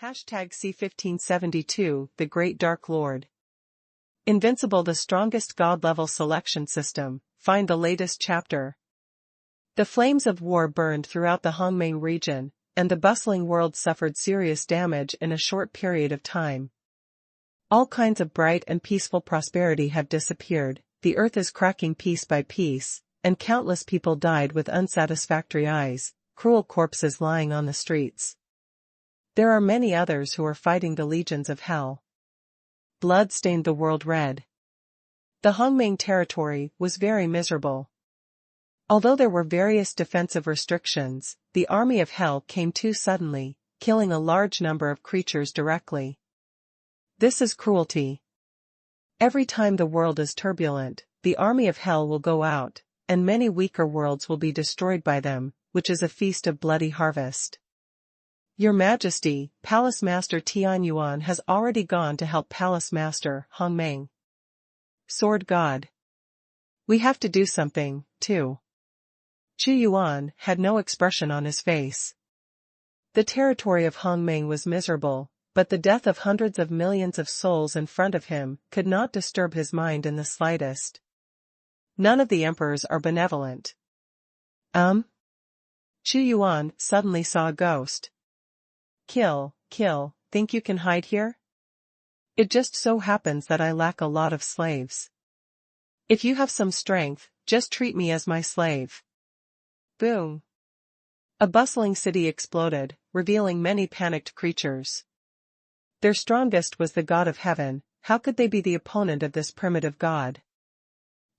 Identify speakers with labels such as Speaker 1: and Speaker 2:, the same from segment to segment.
Speaker 1: Hashtag C1572, the Great Dark Lord. Invincible, the strongest god-level selection system. Find the latest chapter. The flames of war burned throughout the Hongmeng region, and the bustling world suffered serious damage in a short period of time. All kinds of bright and peaceful prosperity have disappeared, the earth is cracking piece by piece, and countless people died with unsatisfactory eyes, cruel corpses lying on the streets. There are many others who are fighting the legions of hell. Blood stained the world red. The Hongmeng territory was very miserable. Although there were various defensive restrictions, the army of hell came too suddenly, killing a large number of creatures directly. This is cruelty. Every time the world is turbulent, the army of hell will go out, and many weaker worlds will be destroyed by them, which is a feast of bloody harvest. Your Majesty, Palace Master Xuanhuan has already gone to help Palace Master Hongmeng. Sword God. We have to do something, too. Xuanhuan had no expression on his face. The territory of Hongmeng was miserable, but the death of hundreds of millions of souls in front of him could not disturb his mind in the slightest. None of the emperors are benevolent. Xuanhuan suddenly saw a ghost. Kill, think you can hide here? It just so happens that I lack a lot of slaves. If you have some strength, just treat me as my slave. Boom. A bustling city exploded, revealing many panicked creatures. Their strongest was the god of heaven. How could they be the opponent of this primitive god?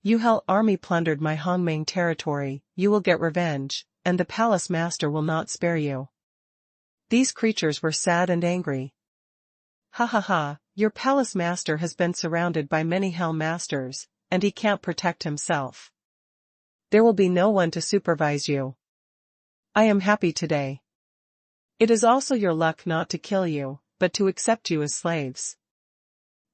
Speaker 1: You hell army plundered my Hongmeng territory, you will get revenge, and the palace master will not spare you. These creatures were sad and angry. Ha ha ha, your palace master has been surrounded by many hell masters, and he can't protect himself. There will be no one to supervise you. I am happy today. It is also your luck not to kill you, but to accept you as slaves.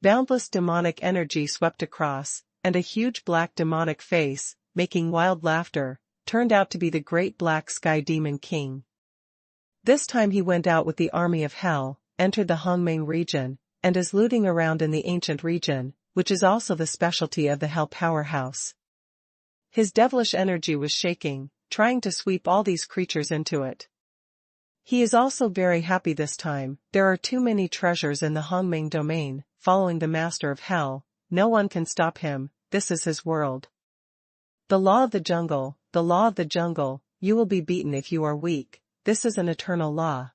Speaker 1: Boundless demonic energy swept across, and a huge black demonic face, making wild laughter, turned out to be the great black sky demon king. This time he went out with the army of hell, entered the Hongmeng region, and is looting around in the ancient region, which is also the specialty of the hell powerhouse. His devilish energy was shaking, trying to sweep all these creatures into it. He is also very happy this time. There are too many treasures in the Hongmeng domain, following the master of hell. No one can stop him, this is his world. The law of the jungle, you will be beaten if you are weak, this is an eternal law.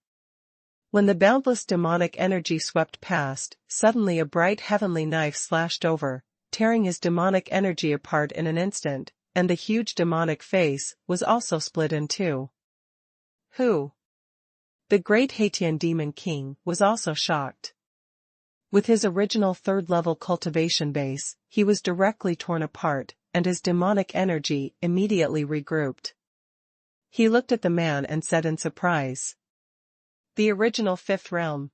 Speaker 1: When the boundless demonic energy swept past, suddenly a bright heavenly knife slashed over, tearing his demonic energy apart in an instant, and the huge demonic face was also split in two. Who? The great Haitian demon king was also shocked. With his original third-level cultivation base, he was directly torn apart, and his demonic energy immediately regrouped. He looked at the man and said in surprise. The original fifth realm.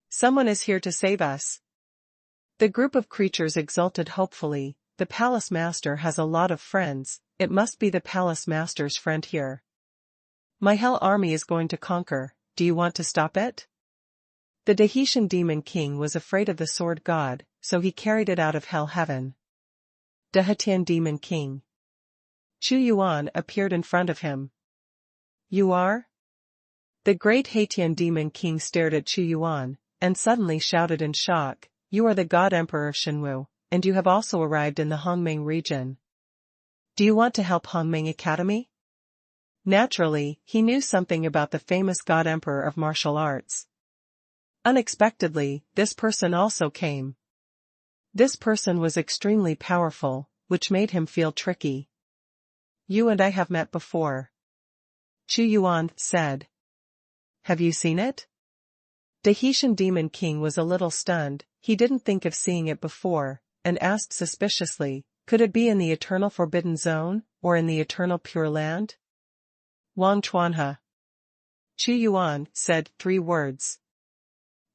Speaker 1: Someone is here to save us. The group of creatures exulted hopefully. The palace master has a lot of friends, it must be the palace master's friend here. My hell army is going to conquer, do you want to stop it? The Tahitian demon king was afraid of the sword god, so he carried it out of hell heaven. Tahitian demon king. Xuanhuan appeared in front of him. You are? The great Haitian demon king stared at Xuanhuan, and suddenly shouted in shock, you are the god emperor of Shenwu, and you have also arrived in the Hongmeng region. Do you want to help Hongmeng Academy? Naturally, he knew something about the famous god emperor of martial arts. Unexpectedly, this person also came. This person was extremely powerful, which made him feel tricky. You and I have met before. Xuanhuan said. Have you seen it? Tahitian demon king was a little stunned, he didn't think of seeing it before, and asked suspiciously, could it be in the eternal forbidden zone, or in the eternal pure land? Wang Chuanha. Xuanhuan said 3 words.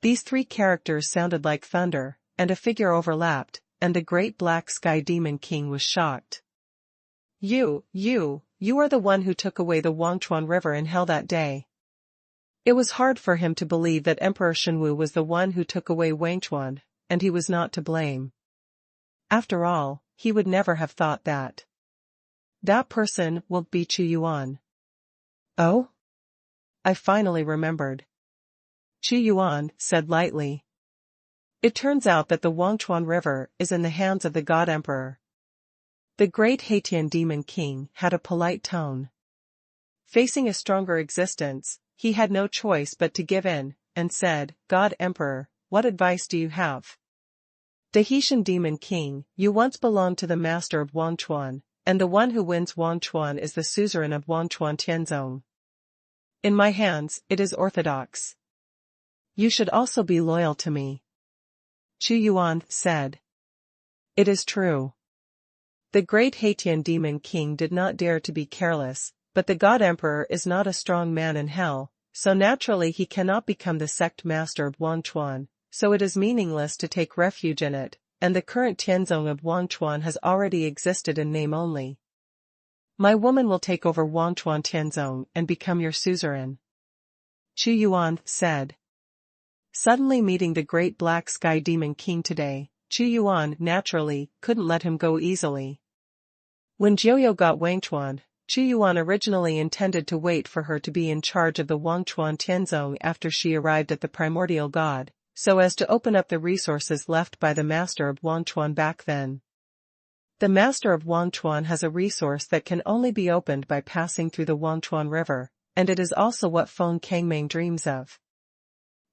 Speaker 1: These 3 characters sounded like thunder, and a figure overlapped, and the great black sky demon king was shocked. You are the one who took away the Wangchuan River in hell that day. It was hard for him to believe that Emperor Xuanhuan was the one who took away Xuanhuan, and he was not to blame. After all, he would never have thought that. That person will be Xuanhuan. Oh? I finally remembered. Xuanhuan said lightly. It turns out that the Huangchuan River is in the hands of the God Emperor. The great Haitian demon king had a polite tone. Facing a stronger existence, he had no choice but to give in, and said, God Emperor, what advice do you have? Tahitian demon king, you once belonged to the master of Huangchuan, and the one who wins Huangchuan is the suzerain of Huangchuan Tianzong. In my hands, it is orthodox. You should also be loyal to me. Xuanhuan said. It is true. The great Haitian demon king did not dare to be careless, but the God Emperor is not a strong man in hell, so naturally he cannot become the sect master of Huangchuan, so it is meaningless to take refuge in it, and the current Tianzong of Huangchuan has already existed in name only. My woman will take over Huangchuan Tianzong and become your suzerain. Xuanhuan said. Suddenly meeting the great black sky demon king today, Xuanhuan naturally couldn't let him go easily. When Jiuyo got Huangchuan, Xuanhuan originally intended to wait for her to be in charge of the Huangchuan Tianzong after she arrived at the primordial god, so as to open up the resources left by the master of Huangchuan back then. The master of Huangchuan has a resource that can only be opened by passing through the Huangchuan River, and it is also what Feng Kangming dreams of.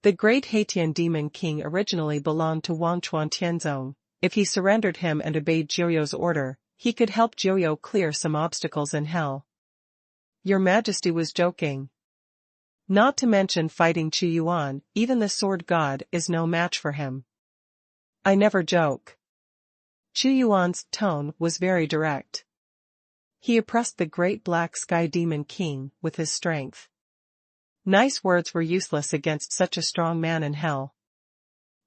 Speaker 1: The great Haitian demon king originally belonged to Huangchuan Tianzong. If he surrendered him and obeyed Jiuyo's order, he could help Jiuyo clear some obstacles in hell. Your Majesty was joking. Not to mention fighting Xuanhuan, even the sword god is no match for him. I never joke. Xuanhuan's tone was very direct. He oppressed the great black sky demon king with his strength. Nice words were useless against such a strong man in hell.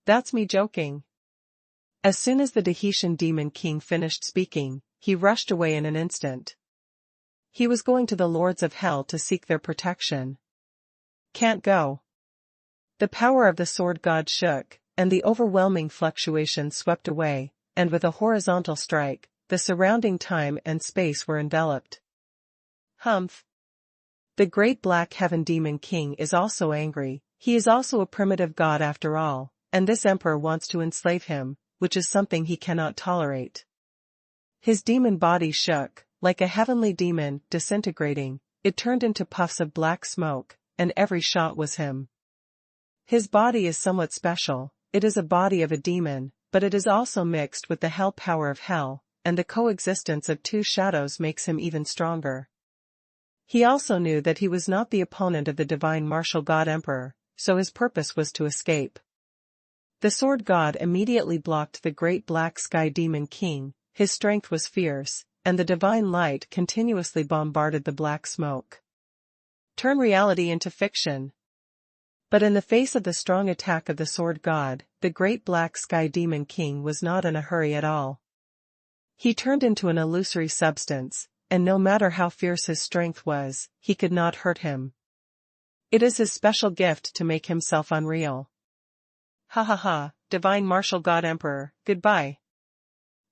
Speaker 1: That's me joking. As soon as the Tahitian demon king finished speaking, he rushed away in an instant. He was going to the lords of hell to seek their protection. Can't go. The power of the sword god shook, and the overwhelming fluctuation swept away, and with a horizontal strike, the surrounding time and space were enveloped. Humph. The great black heaven demon king is also angry. He is also a primitive god after all, and this emperor wants to enslave him, which is something he cannot tolerate. His demon body shook, like a heavenly demon disintegrating. It turned into puffs of black smoke, and every shot was him. His body is somewhat special. It is a body of a demon, but it is also mixed with the hell power of hell, and the coexistence of two shadows makes him even stronger. He also knew that he was not the opponent of the divine martial god emperor, so his purpose was to escape. The sword god immediately blocked the great black sky demon king. His strength was fierce, and the divine light continuously bombarded the black smoke. Turn reality into fiction. But in the face of the strong attack of the sword god, the great black sky demon king was not in a hurry at all. He turned into an illusory substance, and no matter how fierce his strength was, he could not hurt him. It is his special gift to make himself unreal. Ha ha ha, divine martial god emperor, goodbye.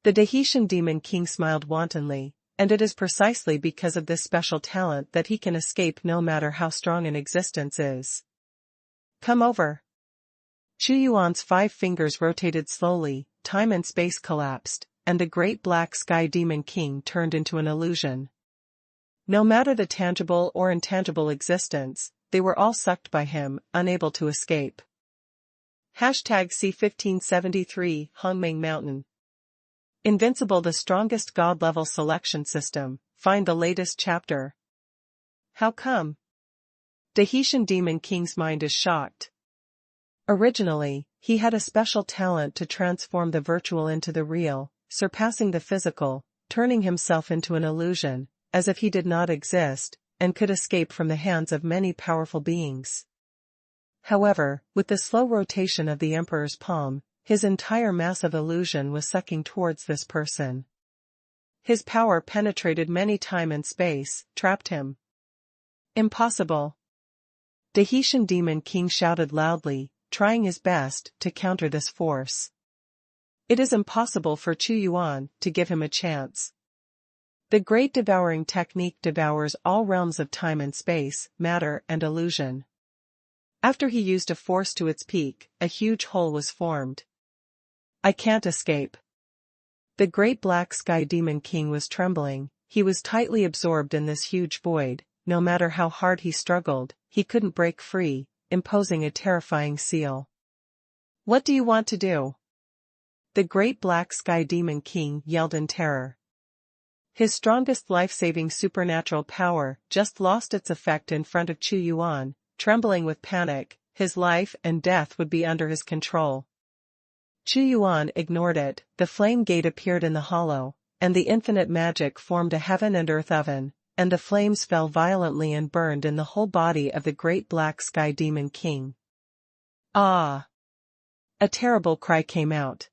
Speaker 1: The Tahitian demon king smiled wantonly, and it is precisely because of this special talent that he can escape no matter how strong an existence is. Come over. Xuanhuan's 5 fingers rotated slowly, time and space collapsed, and the great black sky demon king turned into an illusion. No matter the tangible or intangible existence, they were all sucked by him, unable to escape. #C1573 Hongming Mountain. Invincible, the strongest god-level selection system. Find the latest chapter. How come? Tahitian demon king's mind is shocked. Originally, he had a special talent to transform the virtual into the real, surpassing the physical, turning himself into an illusion, as if he did not exist, and could escape from the hands of many powerful beings. However, with the slow rotation of the emperor's palm, his entire massive illusion was sucking towards this person. His power penetrated many time and space, trapped him. Impossible. Tahitian Demon King shouted loudly, trying his best to counter this force. It is impossible for Xuanhuan to give him a chance. The great devouring technique devours all realms of time and space, matter and illusion. After he used a force to its peak, a huge hole was formed. I can't escape. The great black sky demon king was trembling. He was tightly absorbed in this huge void. No matter how hard he struggled, he couldn't break free, imposing a terrifying seal. What do you want to do? The great black sky demon king yelled in terror. His strongest life-saving supernatural power just lost its effect in front of Xuanhuan. Trembling with panic, his life and death would be under his control. Xuanhuan ignored it. The flame gate appeared in the hollow, and the infinite magic formed a heaven and earth oven, and the flames fell violently and burned in the whole body of the great black sky demon king. Ah! A terrible cry came out.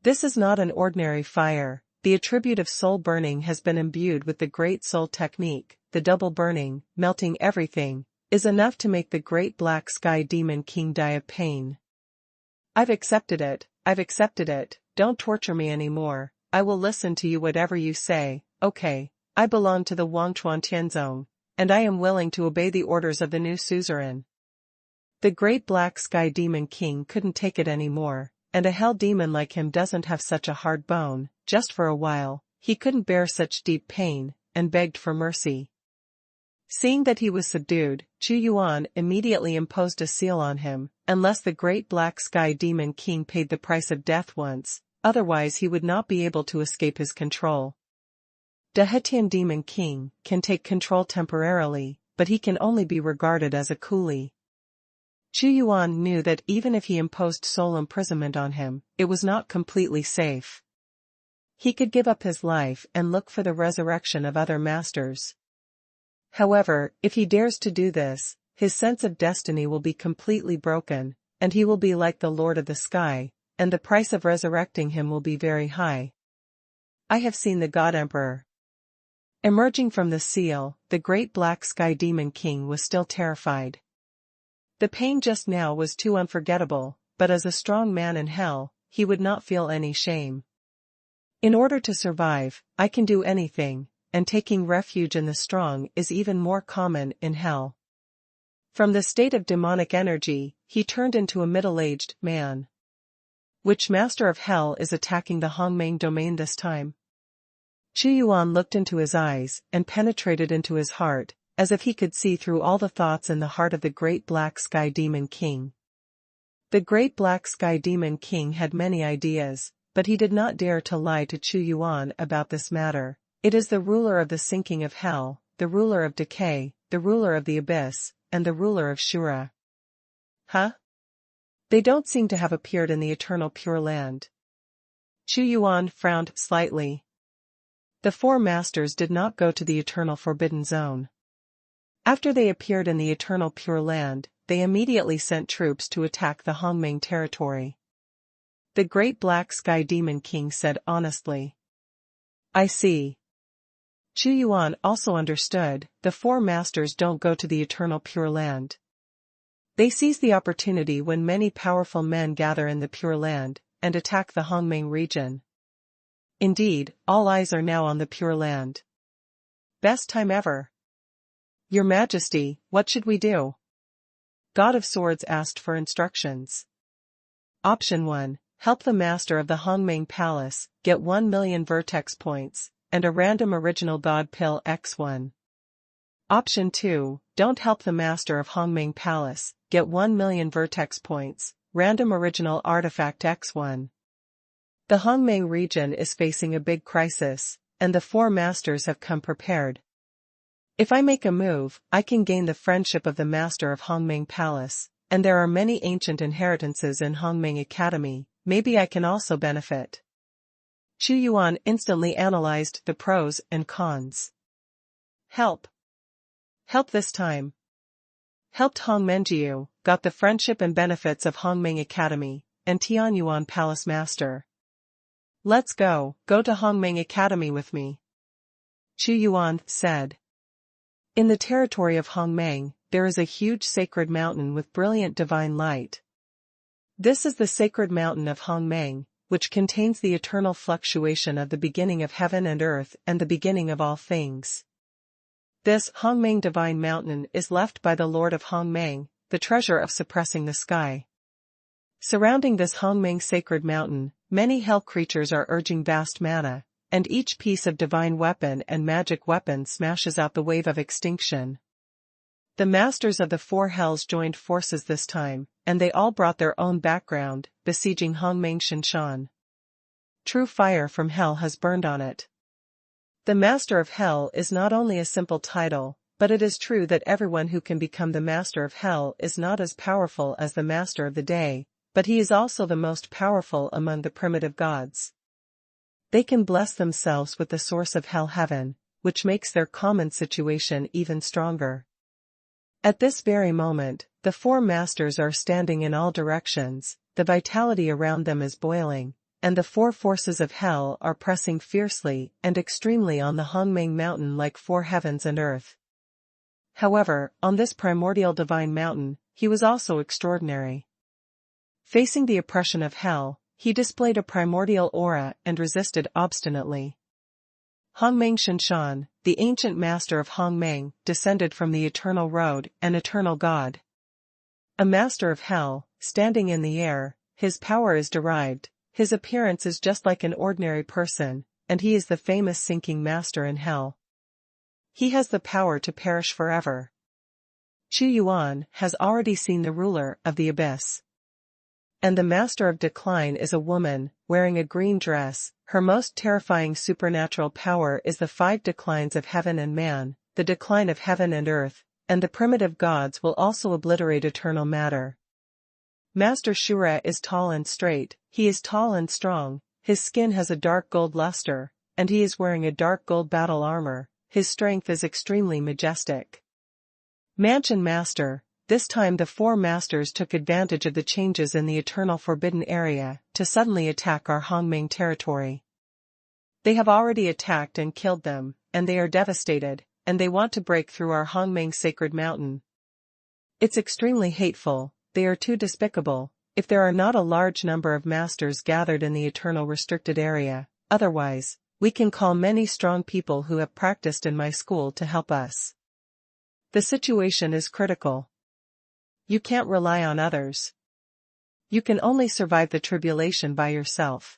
Speaker 1: This is not an ordinary fire. The attribute of soul burning has been imbued with the great soul technique. The double burning, melting everything, is enough to make the great black sky demon king die of pain. I've accepted it, don't torture me anymore, I will listen to you whatever you say. Okay, I belong to the Wangchuan Tianzong, and I am willing to obey the orders of the new suzerain. The great black sky demon king couldn't take it anymore, and a hell demon like him doesn't have such a hard bone. Just for a while, he couldn't bear such deep pain, and begged for mercy. Seeing that he was subdued, Xuanhuan immediately imposed a seal on him, unless the great black sky demon king paid the price of death once, otherwise he would not be able to escape his control. Tahitian Demon King can take control temporarily, but he can only be regarded as a coolie. Xuanhuan knew that even if he imposed soul imprisonment on him, it was not completely safe. He could give up his life and look for the resurrection of other masters. However, if he dares to do this, his sense of destiny will be completely broken, and he will be like the Lord of the Sky, and the price of resurrecting him will be very high. I have seen the God Emperor. Emerging from the seal, the great black sky demon king was still terrified. The pain just now was too unforgettable, but as a strong man in hell, he would not feel any shame. In order to survive, I can do anything, and taking refuge in the strong is even more common in hell. From the state of demonic energy, he turned into a middle-aged man. Which master of hell is attacking the Hongmeng domain this time? Xuanhuan looked into his eyes and penetrated into his heart, as if he could see through all the thoughts in the heart of the great black sky demon king. The great black sky demon king had many ideas, but he did not dare to lie to Xuanhuan about this matter. It is the ruler of the sinking of hell, the ruler of decay, the ruler of the abyss, and the ruler of Shura. Huh? They don't seem to have appeared in the eternal Pure Land. Xuanhuan frowned slightly. The four masters did not go to the eternal Forbidden Zone. After they appeared in the eternal Pure Land, they immediately sent troops to attack the Hongmeng territory. The great black sky demon king said honestly. I see. Xuanhuan also understood, the four masters don't go to the eternal Pure Land. They seize the opportunity when many powerful men gather in the Pure Land, and attack the Hongmeng region. Indeed, all eyes are now on the Pure Land. Best time ever. Your Majesty, what should we do? God of Swords asked for instructions. Option 1, help the master of the Hongmeng Palace, get 1 million vertex points, and a random original God pill X1. Option 2, don't help the master of Hongmeng Palace, get 1 million vertex points, random original artifact X1. The Hongmeng region is facing a big crisis, and the four masters have come prepared. If I make a move, I can gain the friendship of the master of Hongmeng Palace, and there are many ancient inheritances in Hongmeng Academy, maybe I can also benefit. Xuanhuan instantly analyzed the pros and cons. Help. Help this time. Helped Hongmenjiu, got the friendship and benefits of Hongmeng Academy, and Tianyuan Palace Master. Let's go to Hongmeng Academy with me. Xuanhuan said. In the territory of Hongmeng, there is a huge sacred mountain with brilliant divine light. This is the sacred mountain of Hongmeng, which contains the eternal fluctuation of the beginning of heaven and earth and the beginning of all things. This Hongmeng divine mountain is left by the Lord of Hongmeng, the treasure of suppressing the sky. Surrounding this Hongmeng sacred mountain, many hell creatures are urging vast mana, and each piece of divine weapon and magic weapon smashes out the wave of extinction. The masters of the four hells joined forces this time, and they all brought their own background, besieging Hongmeng Shinshan. True fire from hell has burned on it. The Master of Hell is not only a simple title, but it is true that everyone who can become the Master of Hell is not as powerful as the Master of the Day, but he is also the most powerful among the primitive gods. They can bless themselves with the source of Hell Heaven, which makes their common situation even stronger. At this very moment, the four masters are standing in all directions, the vitality around them is boiling, and the four forces of hell are pressing fiercely and extremely on the Hongmeng mountain like four heavens and earth. However, on this primordial divine mountain, he was also extraordinary. Facing the oppression of hell, he displayed a primordial aura and resisted obstinately. Hongmeng Shinshan, the ancient master of Hongmeng, descended from the eternal road, an eternal god. A master of hell, standing in the air, his power is derived, his appearance is just like an ordinary person, and he is the famous sinking master in hell. He has the power to perish forever. Xuanhuan has already seen the ruler of the abyss. And the master of decline is a woman, wearing a green dress. Her most terrifying supernatural power is the 5 declines of heaven and man, the decline of heaven and earth, and the primitive gods will also obliterate eternal matter. Master Shura is tall and straight, he is tall and strong, his skin has a dark gold luster, and he is wearing a dark gold battle armor, his strength is extremely majestic. Mansion Master. This time the four masters took advantage of the changes in the eternal forbidden area to suddenly attack our Hongmeng territory. They have already attacked and killed them, and they are devastated, and they want to break through our Hongmeng sacred mountain. It's extremely hateful, they are too despicable, if there are not a large number of masters gathered in the eternal restricted area, otherwise, we can call many strong people who have practiced in my school to help us. The situation is critical. You can't rely on others. You can only survive the tribulation by yourself.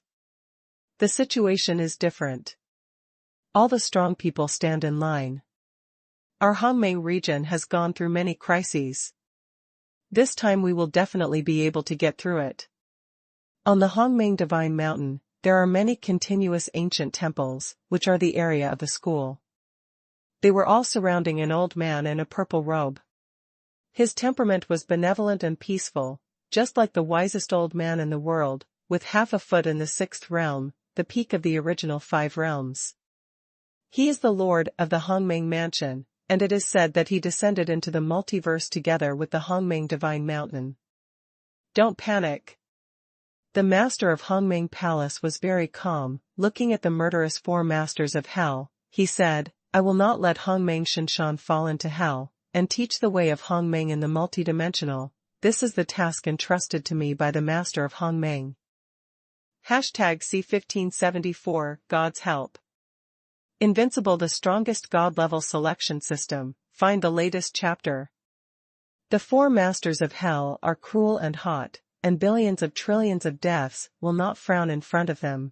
Speaker 1: The situation is different. All the strong people stand in line. Our Hongmeng region has gone through many crises. This time we will definitely be able to get through it. On the Hongmeng Divine Mountain, there are many continuous ancient temples, which are the area of the school. They were all surrounding an old man in a purple robe. His temperament was benevolent and peaceful, just like the wisest old man in the world, with half a foot in the 6th realm, the peak of the original 5 realms. He is the lord of the Hongmeng mansion, and it is said that he descended into the multiverse together with the Hongmeng Divine Mountain. Don't panic. The master of Hongmeng Palace was very calm, looking at the murderous 4 masters of hell. He said, I will not let Hongmeng Shinshan fall into hell, and teach the way of Hongmeng in the multidimensional. This is the task entrusted to me by the master of Hongmeng. #C1574 God's Help. Invincible, the strongest god-level selection system. Find the latest chapter. The 4 masters of hell are cruel and hot, and billions of trillions of deaths will not frown in front of them.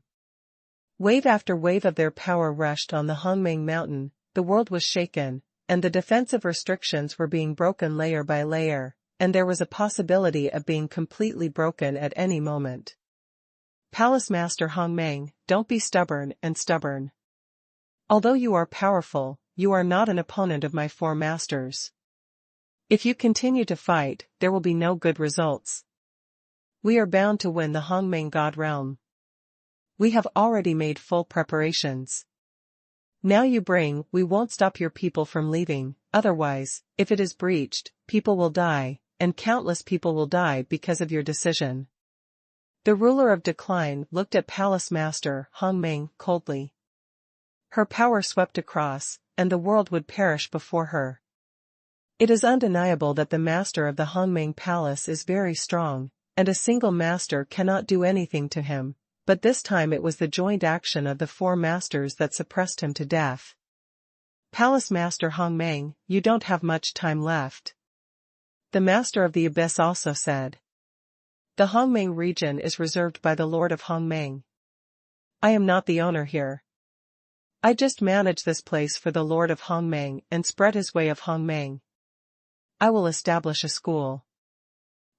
Speaker 1: Wave after wave of their power rushed on the Hongmeng mountain, the world was shaken, and the defensive restrictions were being broken layer by layer, and there was a possibility of being completely broken at any moment. Palace Master Hongmeng, don't be stubborn. Although you are powerful, you are not an opponent of my 4 masters. If you continue to fight, there will be no good results. We are bound to win the Hongmeng God realm. We have already made full preparations. Now we won't stop your people from leaving, otherwise, if it is breached, people will die, and countless people will die because of your decision. The ruler of decline looked at Palace Master Hongmeng coldly. Her power swept across, and the world would perish before her. It is undeniable that the master of the Hongmeng Palace is very strong, and a single master cannot do anything to him, but this time it was the joint action of the four masters that suppressed him to death. Palace Master Hongmeng, you don't have much time left. The Master of the Abyss also said. The Hongmeng region is reserved by the Lord of Hongmeng. I am not the owner here. I just manage this place for the Lord of Hongmeng and spread his way of Hongmeng. I will establish a school.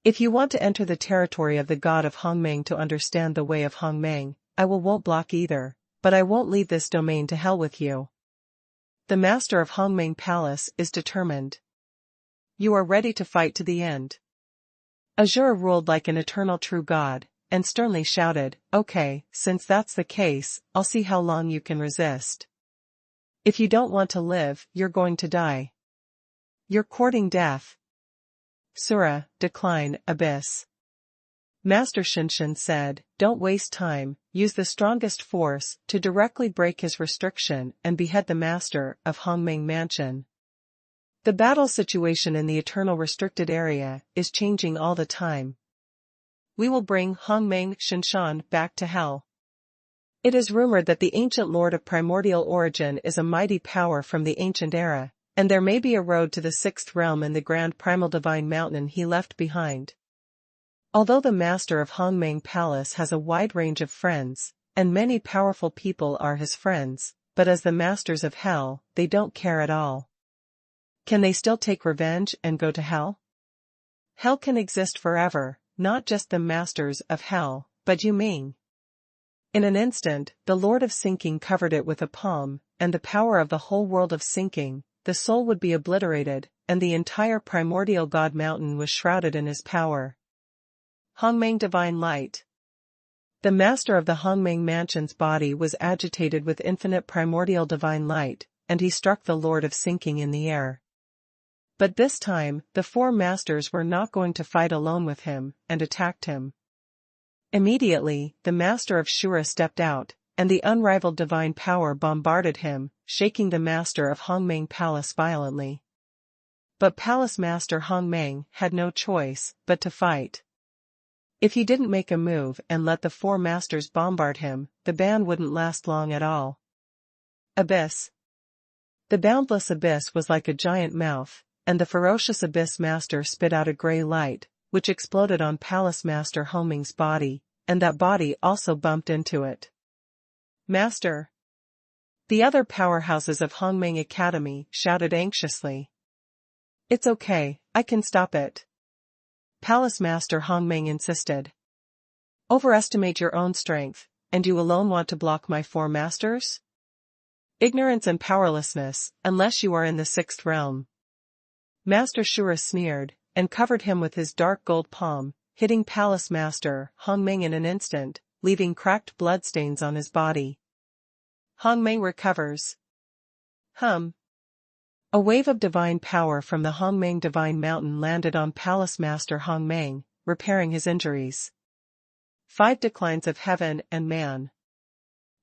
Speaker 1: If you want to enter the territory of the god of Hongmeng to understand the way of Hongmeng, I won't block either, but I won't leave this domain to hell with you. The master of Hongmeng Palace is determined. You are ready to fight to the end. Azure ruled like an eternal true god, and sternly shouted, okay, since that's the case, I'll see how long you can resist. If you don't want to live, you're going to die. You're courting death. Sura, decline, Abyss. Master Shinshin said, don't waste time, use the strongest force to directly break his restriction and behead the master of Hongmeng Mansion. The battle situation in the Eternal Restricted Area is changing all the time. We will bring Hongmeng Shinshan back to hell. It is rumored that the ancient lord of primordial origin is a mighty power from the ancient era, and there may be a road to the sixth realm in the grand primal divine mountain he left behind. Although the master of Hongmeng Palace has a wide range of friends, and many powerful people are his friends, but as the masters of hell, they don't care at all. Can they still take revenge and go to hell? Hell can exist forever, not just the masters of hell, but Yu Ming. In an instant, the Lord of Sinking covered it with a palm, and the power of the whole world of sinking, the soul would be obliterated, and the entire primordial god mountain was shrouded in his power. Hongmeng Divine Light. The master of the Hongmeng Mansion's body was agitated with infinite primordial divine light, and he struck the Lord of Sinking in the air. But this time, the four masters were not going to fight alone with him, and attacked him. Immediately, the master of Shura stepped out, and the unrivaled divine power bombarded him, shaking the master of Hongmeng Palace violently. But Palace Master Hongmeng had no choice but to fight. If he didn't make a move and let the four masters bombard him, the ban wouldn't last long at all. Abyss. The boundless abyss was like a giant mouth, and the ferocious Abyss Master spit out a gray light, which exploded on Palace Master Hongmeng's body, and that body also bumped into it. Master. The other powerhouses of Hongmeng Academy shouted anxiously. It's okay, I can stop it. Palace Master Hongmeng insisted. Overestimate your own strength, and you alone want to block my four masters? Ignorance and powerlessness, unless you are in the sixth realm. Master Shura sneered, and covered him with his dark gold palm, hitting Palace Master Hongmeng in an instant, leaving cracked bloodstains on his body. Hongmeng recovers. A wave of divine power from the Hongmeng Divine Mountain landed on Palace Master Hongmeng, repairing his injuries. 5 declines of heaven and man.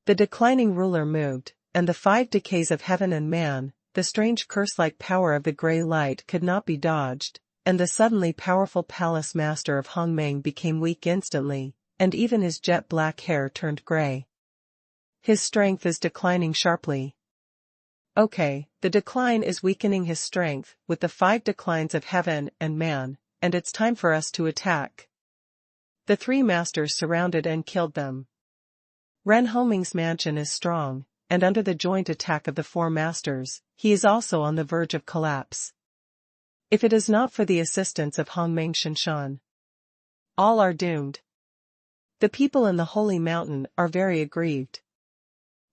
Speaker 1: The declining ruler moved, and the 5 decays of heaven and man, the strange curse-like power of the gray light could not be dodged, and the suddenly powerful Palace Master of Hongmeng became weak instantly, and even his jet-black hair turned gray. His strength is declining sharply. Okay, the decline is weakening his strength with the 5 declines of heaven and man, and it's time for us to attack. The 3 masters surrounded and killed them. Ren Hongmeng's mansion is strong, and under the joint attack of the 4 masters, he is also on the verge of collapse. If it is not for the assistance of Hongmeng Shinshan, all are doomed. The people in the Holy Mountain are very aggrieved.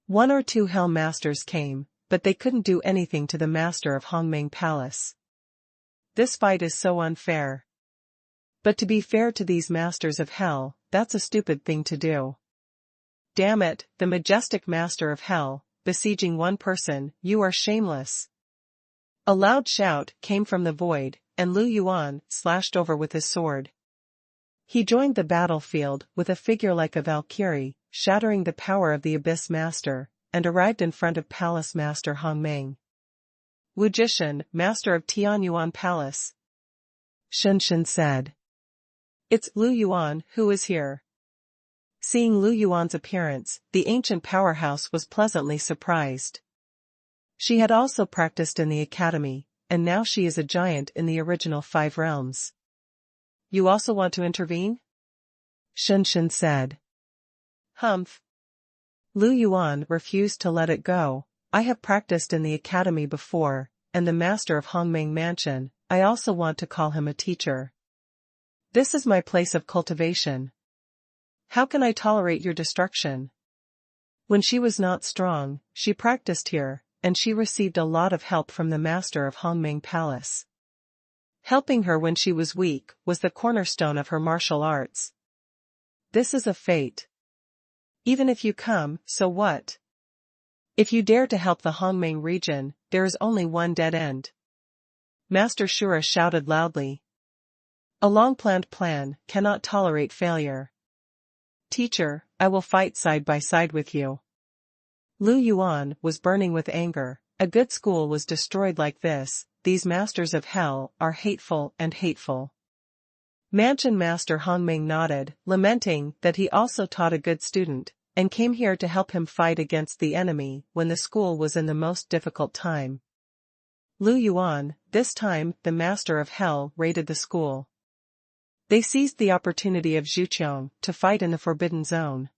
Speaker 1: 1 or 2 Hell Masters came, but they couldn't do anything to the master of Hongmeng Palace. This fight is so unfair. But to be fair to these masters of hell, that's a stupid thing to do. Damn it, the majestic master of hell, besieging one person, you are shameless. A loud shout came from the void, and Lu Yuan slashed over with his sword. He joined the battlefield with a figure like a Valkyrie, shattering the power of the Abyss Master, and arrived in front of Palace Master Hongmeng. Wu Jishan, master of Tianyuan Palace. Xuanhuan said. It's Lu Yuan who is here. Seeing Lu Yuan's appearance, the ancient powerhouse was pleasantly surprised. She had also practiced in the academy, and now she is a giant in the original 5 realms. You also want to intervene? Xuanhuan said. Humph. Lu Yuan refused to let it go. I have practiced in the academy before, and the master of Hongming Mansion, I also want to call him a teacher. This is my place of cultivation. How can I tolerate your destruction? When she was not strong, she practiced here, and she received a lot of help from the master of Hongming Palace. Helping her when she was weak was the cornerstone of her martial arts. This is a fate. Even if you come, so what? If you dare to help the Hongming region, there is only one dead end. Master Shura shouted loudly. A long-planned plan cannot tolerate failure. Teacher, I will fight side by side with you. Lu Yuan was burning with anger. A good school was destroyed like this. These masters of hell are hateful and hateful. Mansion Master Hongming nodded, lamenting that he also taught a good student, and came here to help him fight against the enemy when the school was in the most difficult time. Lu Yuan, this time the master of hell, raided the school. They seized the opportunity of Zhuqiang to fight in the Forbidden Zone.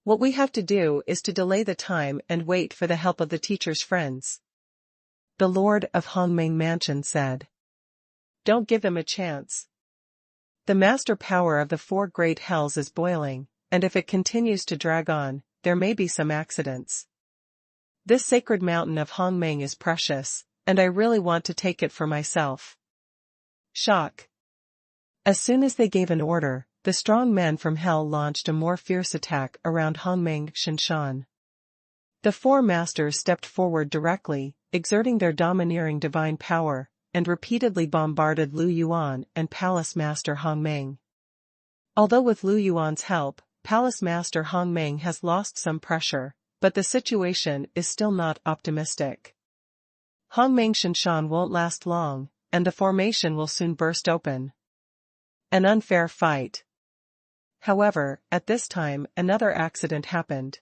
Speaker 1: What we have to do is to delay the time and wait for the help of the teacher's friends. The Lord of Hongming Mansion said. Don't give them a chance. The master power of the 4 great hells is boiling, and if it continues to drag on, there may be some accidents. This sacred mountain of Hongming is precious, and I really want to take it for myself. Shock. As soon as they gave an order, the strong men from hell launched a more fierce attack around Hongming Shanshan. The 4 masters stepped forward directly, exerting their domineering divine power, and repeatedly bombarded Lu Yuan and Palace Master Hongming. Although with Lu Yuan's help, Palace Master Hongming has lost some pressure, but the situation is still not optimistic. Hongming Shanshan won't last long, and the formation will soon burst open. An unfair fight. However, at this time another accident happened.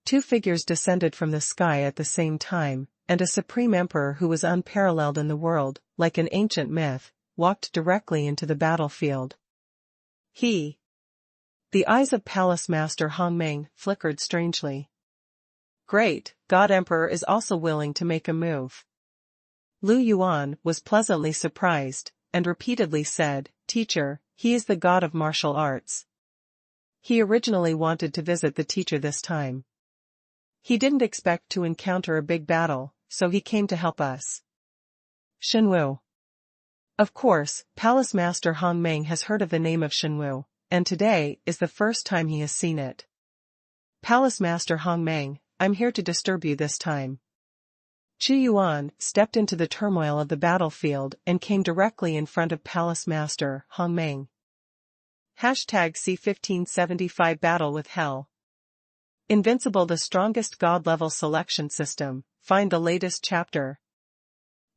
Speaker 1: 2 figures descended from the sky at the same time, and a supreme emperor who was unparalleled in the world, like an ancient myth, walked directly into the battlefield. The eyes of Palace Master Hongming flickered strangely. Great, God Emperor is also willing to make a move. Lu Yuan was pleasantly surprised, and repeatedly said, Teacher, he is the god of martial arts. He originally wanted to visit the teacher this time. He didn't expect to encounter a big battle, so he came to help us. Xuanwu. Of course, Palace Master Hongming has heard of the name of Xuanwu, and today is the first time he has seen it. Palace Master Hongming, I'm here to disturb you this time. Chu Yuan stepped into the turmoil of the battlefield and came directly in front of Palace Master Hongming. #C1575 Battle with Hell. Invincible, the strongest god-level selection system. Find the latest chapter.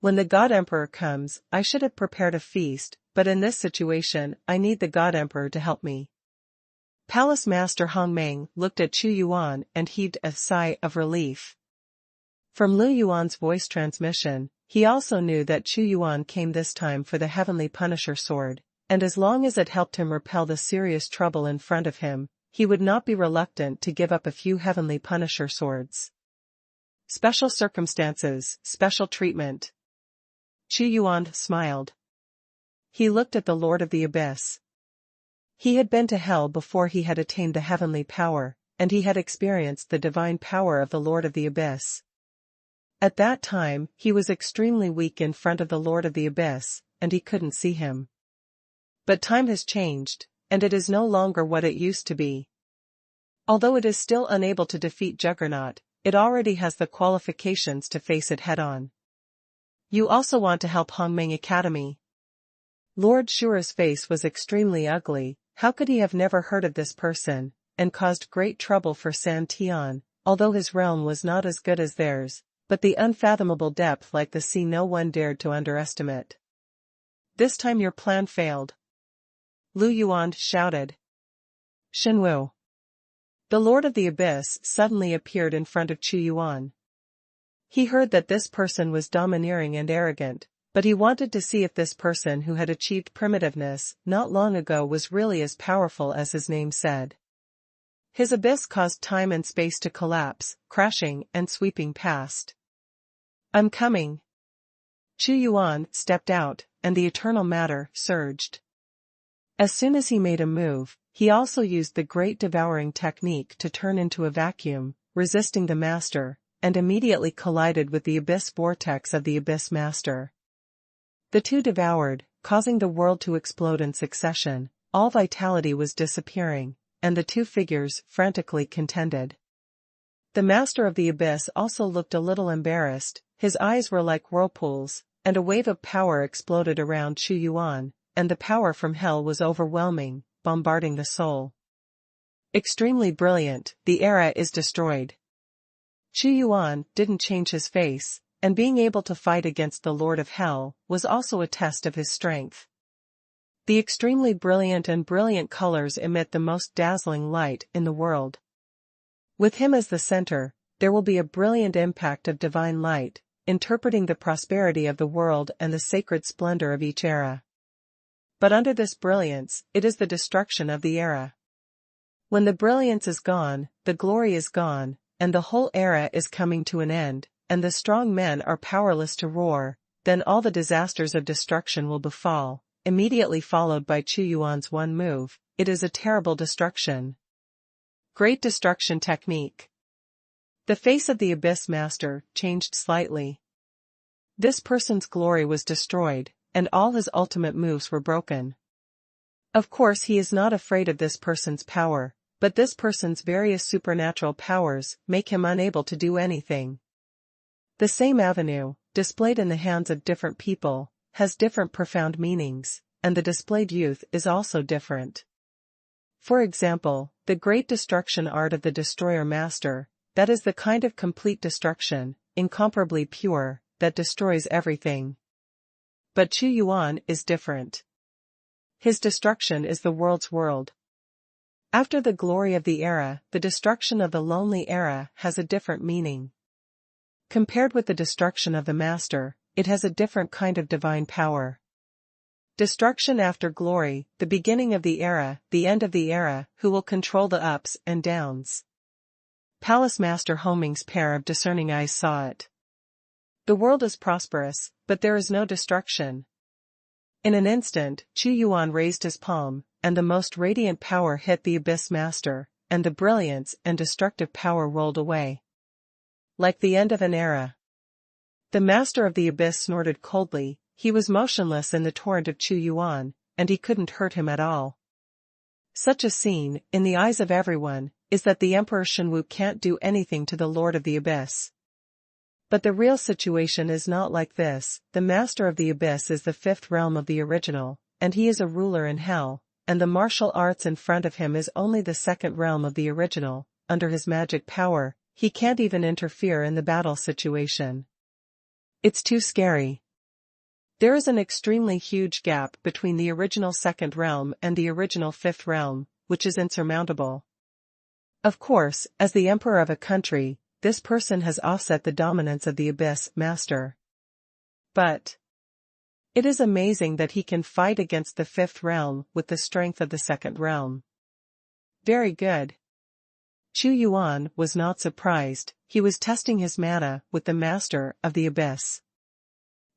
Speaker 1: When the God Emperor comes, I should have prepared a feast, but in this situation, I need the God Emperor to help me. Palace Master Hongming looked at Chu Yuan and heaved a sigh of relief. From Lu Yuan's voice transmission, he also knew that Chu Yuan came this time for the Heavenly Punisher sword, and as long as it helped him repel the serious trouble in front of him, he would not be reluctant to give up a few Heavenly Punisher swords. Special circumstances, special treatment. Chu Yuan smiled. He looked at the Lord of the Abyss. He had been to hell before he had attained the heavenly power, and he had experienced the divine power of the Lord of the Abyss. At that time, he was extremely weak in front of the Lord of the Abyss, and he couldn't see him. But time has changed, and it is no longer what it used to be. Although it is still unable to defeat Juggernaut, it already has the qualifications to face it head-on. You also want to help Hongming Academy. Lord Shura's face was extremely ugly. How could he have never heard of this person, and caused great trouble for San Tian, although his realm was not as good as theirs, but the unfathomable depth like the sea no one dared to underestimate. This time your plan failed. Lu Yuan shouted. Shenwu. The Lord of the Abyss suddenly appeared in front of Chu Yuan. He heard that this person was domineering and arrogant, but he wanted to see if this person who had achieved primitiveness not long ago was really as powerful as his name said. His abyss caused time and space to collapse, crashing and sweeping past. I'm coming. Chu Yuan stepped out, and the eternal matter surged. As soon as he made a move, he also used the great devouring technique to turn into a vacuum, resisting the master, and immediately collided with the abyss vortex of the abyss master. The two devoured, causing the world to explode in succession. All vitality was disappearing, and the two figures frantically contended. The master of the abyss also looked a little embarrassed. His eyes were like whirlpools, and a wave of power exploded around Chu Yuan, and the power from hell was overwhelming, bombarding the soul. Extremely brilliant, the era is destroyed. Chu Yuan didn't change his face, and being able to fight against the Lord of Hell was also a test of his strength. The extremely brilliant and brilliant colors emit the most dazzling light in the world. With him as the center, there will be a brilliant impact of divine light, interpreting the prosperity of the world and the sacred splendor of each era. But under this brilliance, it is the destruction of the era. When the brilliance is gone, the glory is gone, and the whole era is coming to an end, and the strong men are powerless to roar, then all the disasters of destruction will befall, immediately followed by Chu Yuan's one move. It is a terrible destruction. Great destruction technique. The face of the Abyss Master changed slightly. This person's glory was destroyed, and all his ultimate moves were broken. Of course he is not afraid of this person's power, but this person's various supernatural powers make him unable to do anything. The same avenue, displayed in the hands of different people, has different profound meanings, and the displayed youth is also different. For example, the great destruction art of the Destroyer Master, that is the kind of complete destruction, incomparably pure, that destroys everything. But Chu Yuan is different. His destruction is the world's world. After the glory of the era, the destruction of the lonely era has a different meaning. Compared with the destruction of the Master, it has a different kind of divine power. Destruction after glory, the beginning of the era, the end of the era, who will control the ups and downs. Palace Master Homing's pair of discerning eyes saw it. The world is prosperous, but there is no destruction. In an instant, Chu Yuan raised his palm, and the most radiant power hit the Abyss Master, and the brilliance and destructive power rolled away. Like the end of an era. The Master of the Abyss snorted coldly. He was motionless in the torrent of Chu Yuan, and he couldn't hurt him at all. Such a scene, in the eyes of everyone, is that the Emperor Xuanhuan can't do anything to the Lord of the Abyss. But the real situation is not like this. The Master of the Abyss is the fifth realm of the original, and he is a ruler in hell, and the martial arts in front of him is only the second realm of the original. Under his magic power, he can't even interfere in the battle situation. It's too scary. There is an extremely huge gap between the original second realm and the original fifth realm, which is insurmountable. Of course, as the emperor of a country, this person has offset the dominance of the Abyss Master. But it is amazing that he can fight against the fifth realm with the strength of the second realm. Very good. Chu Yuan was not surprised. He was testing his mana with the Master of the Abyss.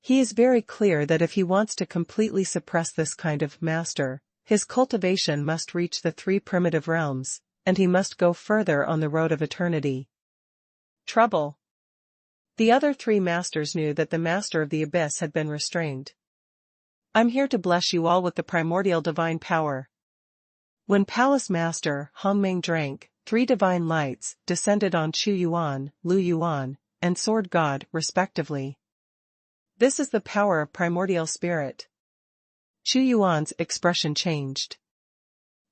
Speaker 1: He is very clear that if he wants to completely suppress this kind of master, his cultivation must reach the three primitive realms, and he must go further on the road of eternity. Trouble. The other three masters knew that the Master of the Abyss had been restrained. I'm here to bless you all with the primordial divine power. When Palace Master Hongming drank, three divine lights descended on Chu Yuan, Lu Yuan, and Sword God, respectively. This is the power of primordial spirit. Chu Yuan's expression changed.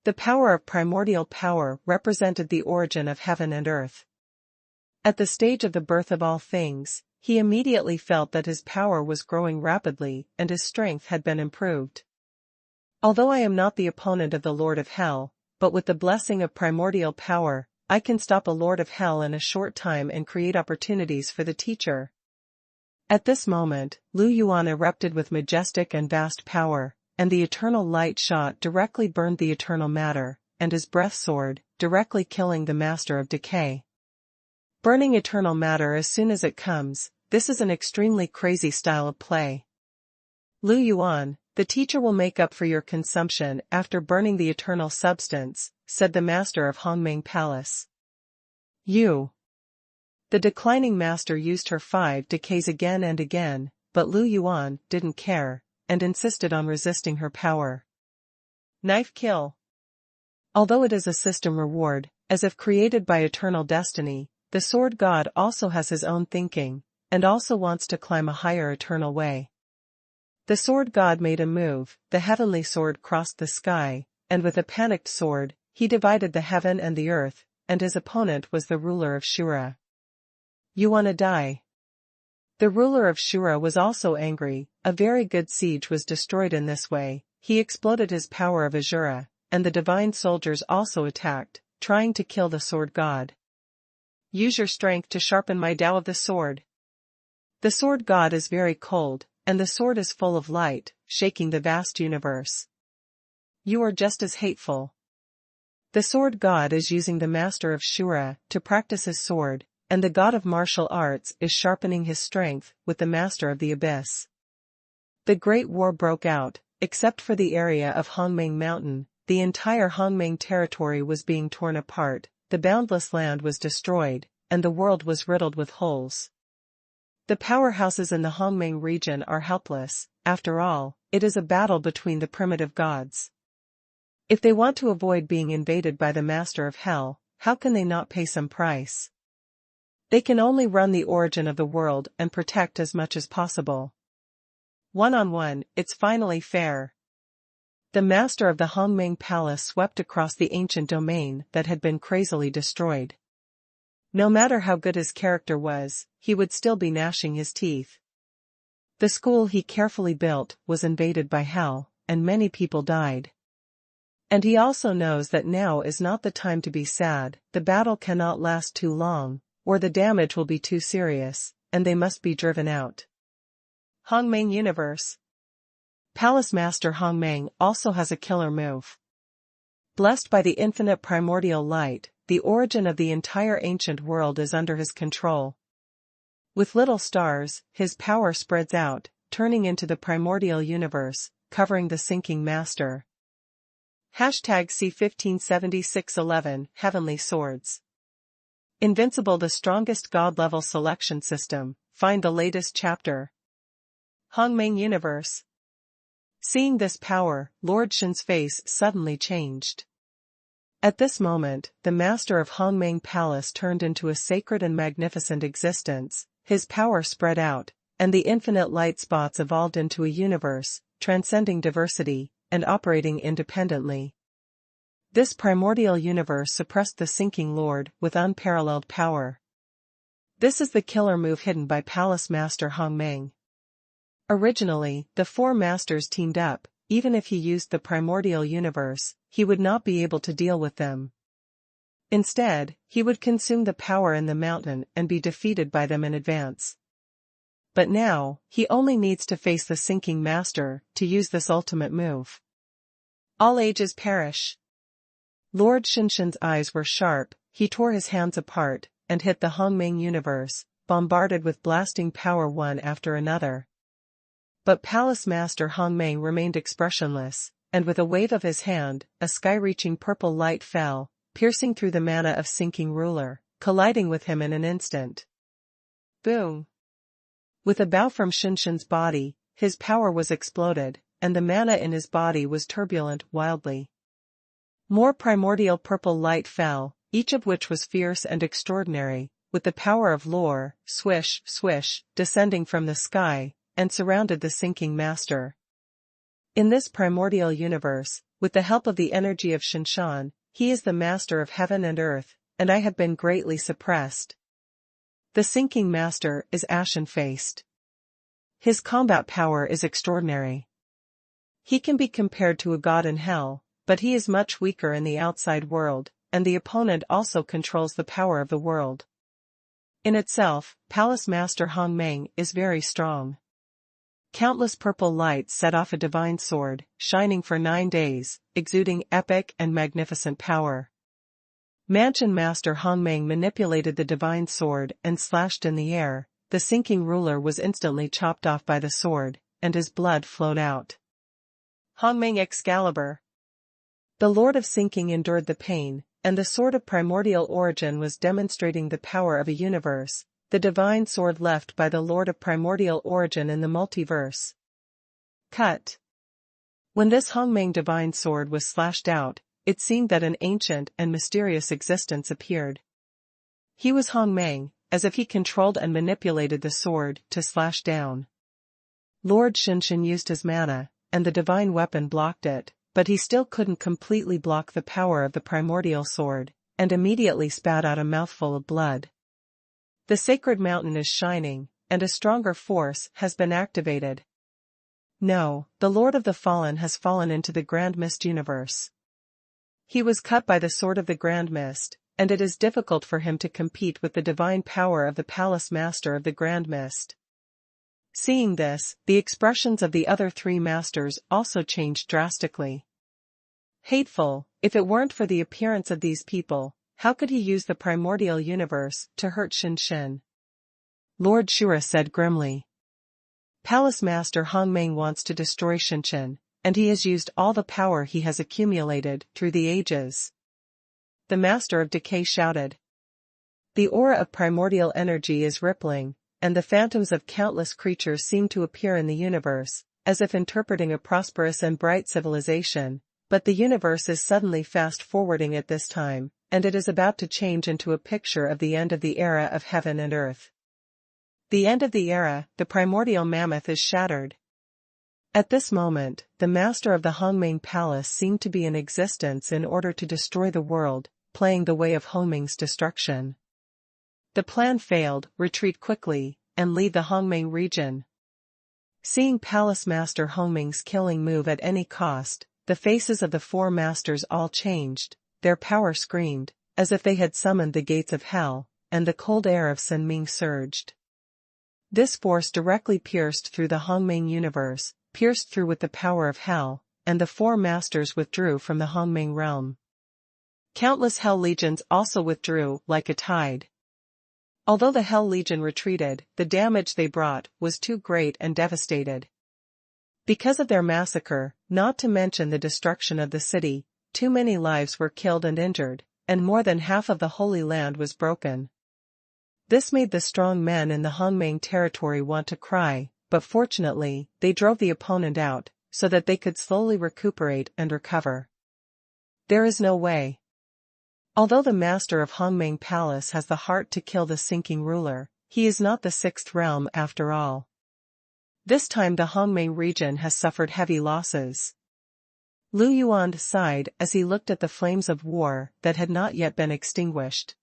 Speaker 1: The power of primordial power represented the origin of heaven and earth. At the stage of the birth of all things, he immediately felt that his power was growing rapidly and his strength had been improved. Although I am not the opponent of the Lord of Hell, but with the blessing of primordial power, I can stop a Lord of Hell in a short time and create opportunities for the teacher. At this moment, Lu Yuan erupted with majestic and vast power, and the eternal light shot directly burned the eternal matter, and his breath soared, directly killing the master of decay. Burning eternal matter as soon as it comes, this is an extremely crazy style of play. Lu Yuan, the teacher will make up for your consumption after burning the eternal substance, said the master of Hongmeng Palace. You. The declining master used her 5 decays again and again, but Lu Yuan didn't care, and insisted on resisting her power. Knife kill. Although it is a system reward, as if created by eternal destiny, the sword god also has his own thinking, and also wants to climb a higher eternal way. The sword god made a move, the heavenly sword crossed the sky, and with a panicked sword, he divided the heaven and the earth, and his opponent was the ruler of Shura. You wanna die? The ruler of Shura was also angry. A very good siege was destroyed in this way. He exploded his power of Azura, and the divine soldiers also attacked, trying to kill the sword god. Use your strength to sharpen my Tao of the sword. The sword god is very cold, and the sword is full of light, shaking the vast universe. You are just as hateful. The sword god is using the master of Shura to practice his sword, and the god of martial arts is sharpening his strength with the master of the abyss. The Great War broke out, except for the area of Hongmeng Mountain. The entire Hongmeng territory was being torn apart, the boundless land was destroyed, and the world was riddled with holes. The powerhouses in the Hongmeng region are helpless. After all, it is a battle between the primitive gods. If they want to avoid being invaded by the Master of Hell, how can they not pay some price? They can only run the origin of the world and protect as much as possible. One-on-one, it's finally fair. The master of the Hongmeng Palace swept across the ancient domain that had been crazily destroyed. No matter how good his character was, he would still be gnashing his teeth. The school he carefully built was invaded by hell, and many people died. And he also knows that now is not the time to be sad. The battle cannot last too long, or the damage will be too serious, and they must be driven out. Hongmeng Universe. Palace Master Hongmeng also has a killer move. Blessed by the infinite primordial light, the origin of the entire ancient world is under his control. With little stars, his power spreads out, turning into the primordial universe, covering the sinking master. Hashtag C157611 Heavenly Swords. Invincible, the strongest god-level selection system. Find the latest chapter. Hongmeng Universe. Seeing this power, Lord Shen's face suddenly changed. At this moment, the master of Hongmeng Palace turned into a sacred and magnificent existence. His power spread out, and the infinite light spots evolved into a universe, transcending diversity, and operating independently. This primordial universe suppressed the sinking lord with unparalleled power. This is the killer move hidden by Palace Master Hongmeng. Originally, the 4 masters teamed up. Even if he used the primordial universe, he would not be able to deal with them. Instead, he would consume the power in the mountain and be defeated by them in advance. But now, he only needs to face the sinking master to use this ultimate move. All ages perish. Lord Shinshin's eyes were sharp. He tore his hands apart and hit the Hongmeng universe, bombarded with blasting power one after another. But Palace Master Hongmeng remained expressionless, and with a wave of his hand, a sky-reaching purple light fell, piercing through the mana of sinking ruler, colliding with him in an instant. Boom! With a bow from Shinshin's body, his power was exploded, and the mana in his body was turbulent wildly. More primordial purple light fell, each of which was fierce and extraordinary, with the power of lore, swish, swish, descending from the sky, and surrounded the sinking master. In this primordial universe, with the help of the energy of Shinshan, he is the master of heaven and earth, and I have been greatly suppressed. The sinking master is ashen-faced. His combat power is extraordinary. He can be compared to a god in hell, but he is much weaker in the outside world, and the opponent also controls the power of the world. In itself, Palace Master Hongmeng is very strong. Countless purple lights set off a divine sword, shining for 9 days, exuding epic and magnificent power. Mansion Master Hongmeng manipulated the divine sword and slashed in the air. The sinking ruler was instantly chopped off by the sword, and his blood flowed out. Hongmeng Excalibur. The Lord of Sinking endured the pain, and the sword of primordial origin was demonstrating the power of a universe, the divine sword left by the Lord of primordial origin in the multiverse. Cut. When this Hongmeng divine sword was slashed out, it seemed that an ancient and mysterious existence appeared. He was Hongmeng, as if he controlled and manipulated the sword to slash down. Lord Xinshin used his mana, and the divine weapon blocked it, but he still couldn't completely block the power of the primordial sword, and immediately spat out a mouthful of blood. The sacred mountain is shining, and a stronger force has been activated. No, the Lord of the Fallen has fallen into the Grand Mist universe. He was cut by the sword of the Grand Mist, and it is difficult for him to compete with the divine power of the Palace Master of the Grand Mist. Seeing this, the expressions of the other 3 masters also changed drastically. Hateful, if it weren't for the appearance of these people, how could he use the primordial universe to hurt Xinshin? Lord Shura said grimly. Palace Master Hongmeng wants to destroy Xinshin, and he has used all the power he has accumulated through the ages. The Master of Decay shouted. The aura of primordial energy is rippling, and the phantoms of countless creatures seem to appear in the universe, as if interpreting a prosperous and bright civilization, but the universe is suddenly fast-forwarding at this time, and it is about to change into a picture of the end of the era of heaven and earth. The end of the era, the primordial mammoth is shattered. At this moment, the master of the Hongmeng Palace seemed to be in existence in order to destroy the world, playing the way of Hongmeng's destruction. The plan failed, retreat quickly, and leave the Hongmeng region. Seeing Palace Master Hongmeng's killing move at any cost, the faces of the 4 masters all changed, their power screamed, as if they had summoned the gates of hell, and the cold air of Senming surged. This force directly pierced through the Hongmeng universe, pierced through with the power of hell, and the 4 masters withdrew from the Hongmeng realm. Countless Hell Legions also withdrew, like a tide. Although the Hell Legion retreated, the damage they brought was too great and devastated. Because of their massacre, not to mention the destruction of the city, too many lives were killed and injured, and more than half of the Holy Land was broken. This made the strong men in the Hongmeng territory want to cry, but fortunately, they drove the opponent out, so that they could slowly recuperate and recover. There is no way. Although the master of Hongmeng Palace has the heart to kill the sinking ruler, he is not the 6th realm after all. This time the Hongmeng region has suffered heavy losses. Lu Yuan sighed as he looked at the flames of war that had not yet been extinguished.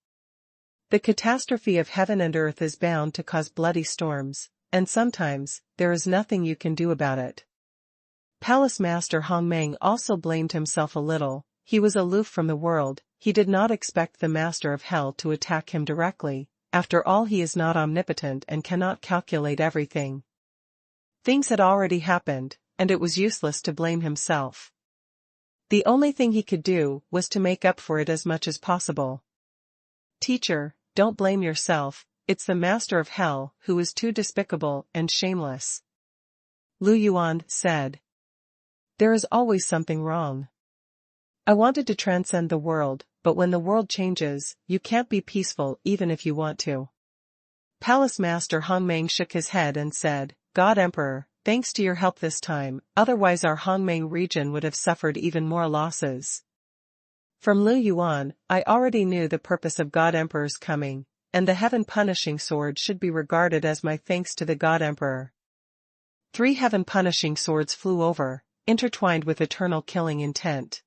Speaker 1: The catastrophe of heaven and earth is bound to cause bloody storms, and sometimes, there is nothing you can do about it. Palace Master Hongmeng also blamed himself a little. He was aloof from the world, he did not expect the Master of Hell to attack him directly. After all, he is not omnipotent and cannot calculate everything. Things had already happened, and it was useless to blame himself. The only thing he could do was to make up for it as much as possible. Teacher, don't blame yourself, it's the Master of Hell who is too despicable and shameless. Lu Yuan said. There is always something wrong. I wanted to transcend the world, but when the world changes, you can't be peaceful even if you want to. Palace Master Hongmeng shook his head and said, God Emperor, thanks to your help this time, otherwise our Hongmeng region would have suffered even more losses. From Lu Yuan, I already knew the purpose of God Emperor's coming, and the heaven-punishing sword should be regarded as my thanks to the God Emperor. 3 heaven-punishing swords flew over, intertwined with eternal killing intent.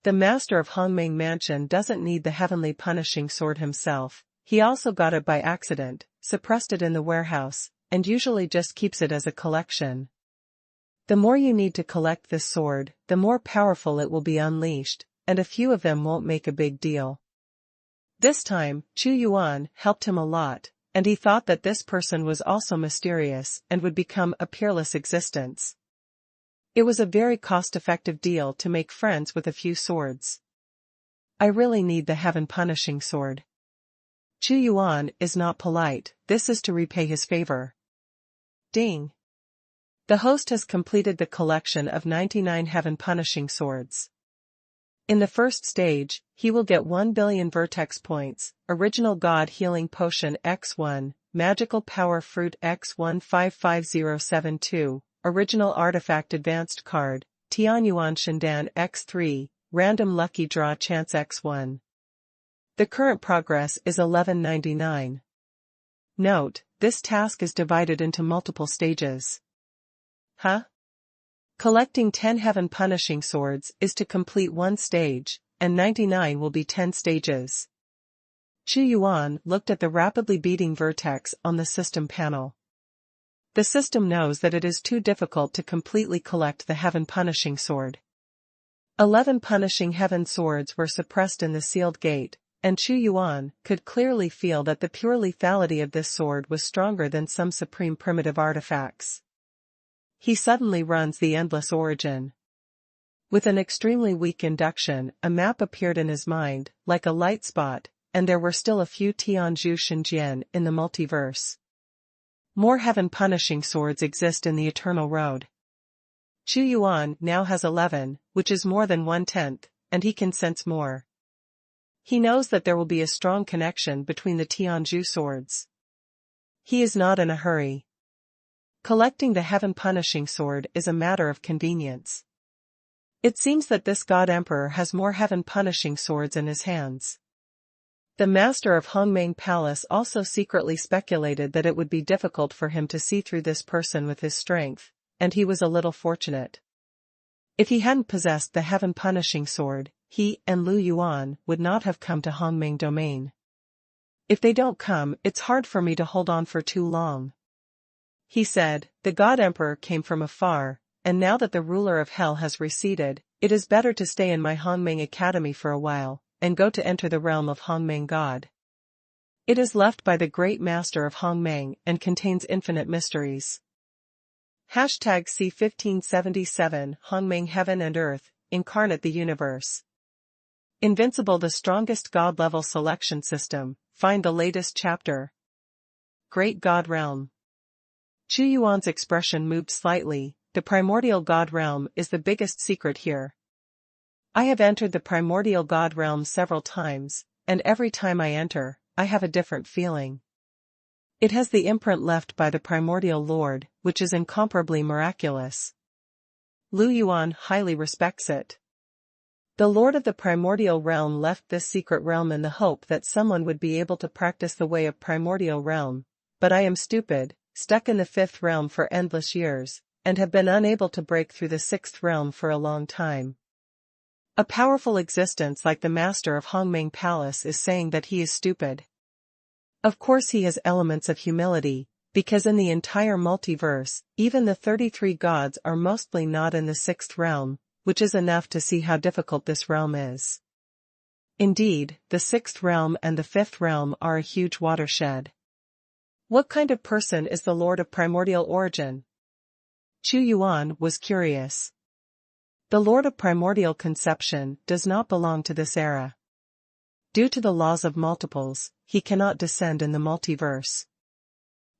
Speaker 1: The master of Hongmeng Mansion doesn't need the heavenly punishing sword himself, He also got it by accident, suppressed it in the warehouse, and usually just keeps it as a collection. The more you need to collect this sword, the more powerful it will be unleashed, and a few of them won't make a big deal. This time, Xuanhuan helped him a lot, and he thought that this person was also mysterious and would become a peerless existence. It was a very cost-effective deal to make friends with a few swords. I really need the heaven-punishing sword. Xuanhuan is not polite, this is to repay his favor. Ding. The host has completed the collection of 99 heaven-punishing swords. In the first stage, he will get 1 billion vertex points, Original God Healing Potion X1, Magical Power Fruit X155072, Original Artifact Advanced Card, Tianyuan Shindan X3, Random Lucky Draw Chance X1. The current progress is 1199. Note, this task is divided into multiple stages. Huh? Collecting 10 heaven-punishing swords is to complete one stage, and 99 will be 10 stages. Xuanhuan looked at the rapidly beating vertex on the system panel. The system knows that it is too difficult to completely collect the heaven-punishing sword. 11 punishing heaven swords were suppressed in the sealed gate, and Xuanhuan could clearly feel that the pure lethality of this sword was stronger than some supreme primitive artifacts. He suddenly runs the endless origin. With an extremely weak induction, a map appeared in his mind, like a light spot, and there were still a few Tianzhu Xinjian in the multiverse. More heaven-punishing swords exist in the Eternal Road. Xuanhuan now has 11, which is more than 1/10, and he can sense more. He knows that there will be a strong connection between the Tianzhu swords. He is not in a hurry. Collecting the heaven-punishing sword is a matter of convenience. It seems that this God Emperor has more heaven-punishing swords in his hands. The master of Hongmeng Palace also secretly speculated that it would be difficult for him to see through this person with his strength, and he was a little fortunate. If he hadn't possessed the heaven-punishing sword, he and Lu Yuan would not have come to Hongmeng Domain. If they don't come, it's hard for me to hold on for too long. He said, the God Emperor came from afar, and now that the ruler of hell has receded, it is better to stay in my Hongmeng Academy for a while, and go to enter the realm of Hongmeng God. It is left by the great master of Hongmeng and contains infinite mysteries. Hashtag C1577 Hongmeng Heaven and Earth, Incarnate the Universe. Invincible, the strongest God-level selection system, find the latest chapter. Great God Realm. Xuanhuan's expression moved slightly. The primordial God realm is the biggest secret here. I have entered the primordial God realm several times, and every time I enter, I have a different feeling. It has the imprint left by the primordial Lord, which is incomparably miraculous. Lu Yuan highly respects it. The Lord of the primordial realm left this secret realm in the hope that someone would be able to practice the way of primordial realm, but I am stupid, stuck in the 5th realm for endless years, and have been unable to break through the 6th realm for a long time. A powerful existence like the master of Hongmeng Palace is saying that he is stupid. Of course he has elements of humility, because in the entire multiverse, even the 33 gods are mostly not in the 6th realm, which is enough to see how difficult this realm is. Indeed, the 6th realm and the 5th realm are a huge watershed. What kind of person is the Lord of Primordial Origin? Xuanhuan was curious. The Lord of Primordial Conception does not belong to this era. Due to the laws of multiples, he cannot descend in the multiverse.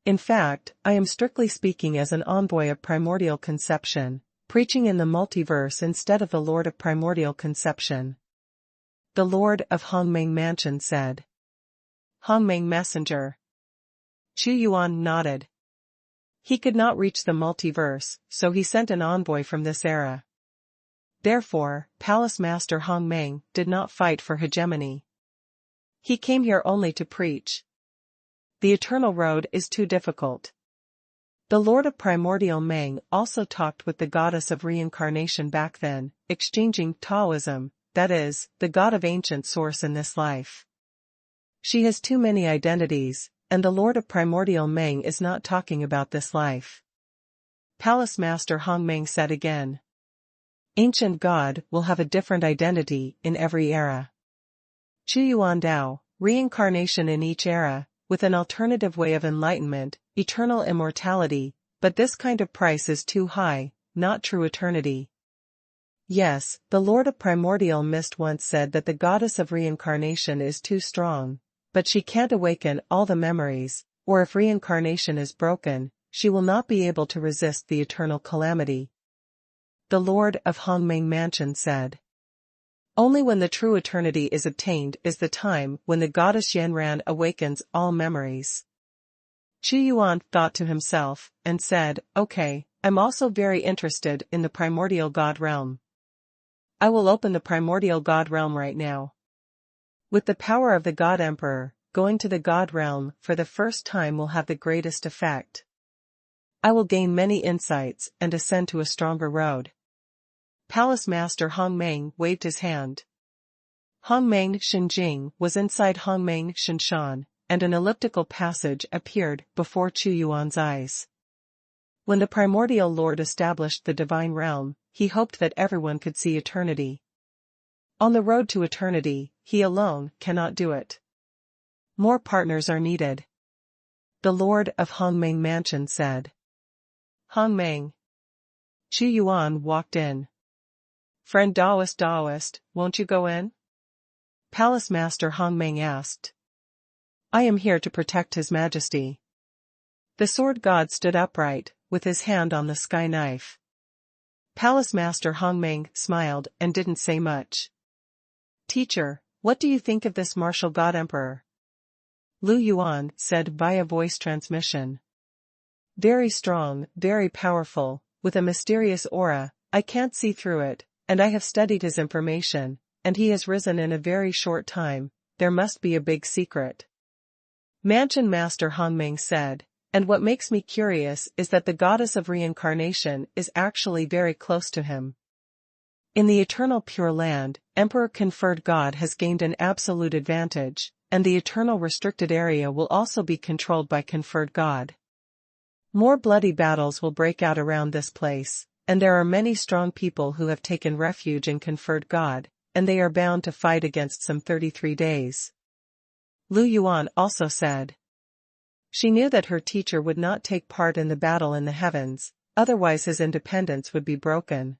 Speaker 1: In fact, I am strictly speaking as an envoy of Primordial Conception, preaching in the multiverse instead of the Lord of Primordial Conception. The Lord of Hongmeng Mansion said. Hongmeng Messenger. Xuanhuan nodded. He could not reach the multiverse, so he sent an envoy from this era. Therefore, Palace Master Hongmeng did not fight for hegemony. He came here only to preach. The Eternal Road is too difficult. The Lord of Primordial Meng also talked with the goddess of reincarnation back then, exchanging Taoism, that is, the god of ancient source in this life. She has too many identities, and the Lord of Primordial Meng is not talking about this life. Palace Master Hongmeng said again. Ancient God will have a different identity in every era. Chuyuan Dao, reincarnation in each era, with an alternative way of enlightenment, eternal immortality, but this kind of price is too high, not true eternity. Yes, the Lord of Primordial Mist once said that the goddess of reincarnation is too strong, but she can't awaken all the memories, or if reincarnation is broken, she will not be able to resist the eternal calamity. The Lord of Hongmeng Mansion said. Only when the true eternity is obtained is the time when the goddess Yanran awakens all memories. Chuyuan thought to himself, and said, okay, I'm also very interested in the primordial god realm. I will open the primordial god realm right now. With the power of the God Emperor, going to the God realm for the first time will have the greatest effect. I will gain many insights and ascend to a stronger road. Palace Master Hongmeng waved his hand. Hongmeng Shenjing was inside Hongmeng Shenshan, and an elliptical passage appeared before Chuyuan's eyes. When the primordial lord established the divine realm, he hoped that everyone could see eternity. On the road to eternity, he alone cannot do it. More partners are needed. The Lord of Hongmeng Mansion said. Hongmeng. Chuyuan walked in. Friend Daoist, won't you go in? Palace Master Hongmeng asked. I am here to protect His Majesty. The sword god stood upright, with his hand on the sky knife. Palace Master Hongmeng smiled and didn't say much. Teacher, what do you think of this martial god emperor? Lu Yuan said via voice transmission. Very strong, very powerful, with a mysterious aura, I can't see through it, and I have studied his information, and he has risen in a very short time, there must be a big secret. Mansion Master Hongmeng said, and what makes me curious is that the goddess of reincarnation is actually very close to him. In the eternal Pure Land, Emperor Conferred God has gained an absolute advantage, and the eternal restricted area will also be controlled by Conferred God. More bloody battles will break out around this place, and there are many strong people who have taken refuge in Conferred God, and they are bound to fight against some 33 days. Lu Yuan also said. She knew that her teacher would not take part in the battle in the heavens, otherwise his independence would be broken.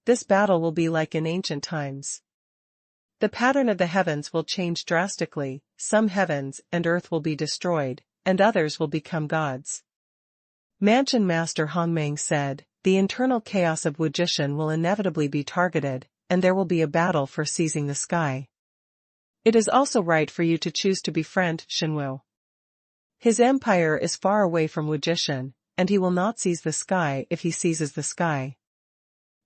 Speaker 1: This battle will be like in ancient times. The pattern of the heavens will change drastically, some heavens and earth will be destroyed, and others will become gods. Mansion Master Hongmeng said, the internal chaos of Wujishan will inevitably be targeted, and there will be a battle for seizing the sky. It is also right for you to choose to befriend Shenwu. His empire is far away from Wujishan, and he will not seize the sky if he seizes the sky.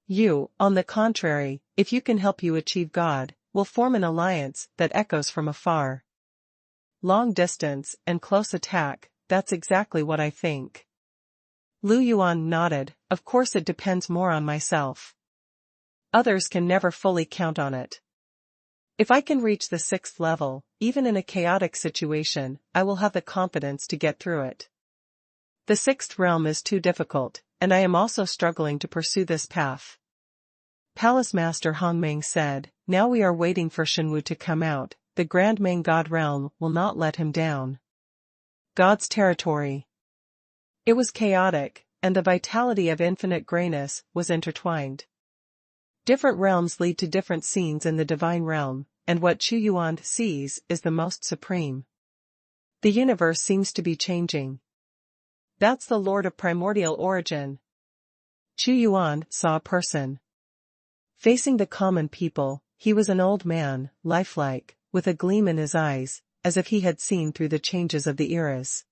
Speaker 1: You, on the contrary, if you can help you achieve God, will form an alliance that echoes from afar. Long distance and close attack, that's exactly what I think. Lu Yuan nodded, of course it depends more on myself. Others can never fully count on it. If I can reach the 6th level, even in a chaotic situation, I will have the confidence to get through it. The 6th realm is too difficult, and I am also struggling to pursue this path. Palace Master Hongmeng said, now we are waiting for Shenwu to come out, the Grand Main God realm will not let him down. God's territory. It was chaotic, and the vitality of infinite grayness was intertwined. Different realms lead to different scenes in the divine realm, and what Chuyuan sees is the most supreme. The universe seems to be changing. That's the Lord of Primordial Origin. Chuyuan saw a person. Facing the common people, he was an old man, lifelike, with a gleam in his eyes, as if he had seen through the changes of the eras.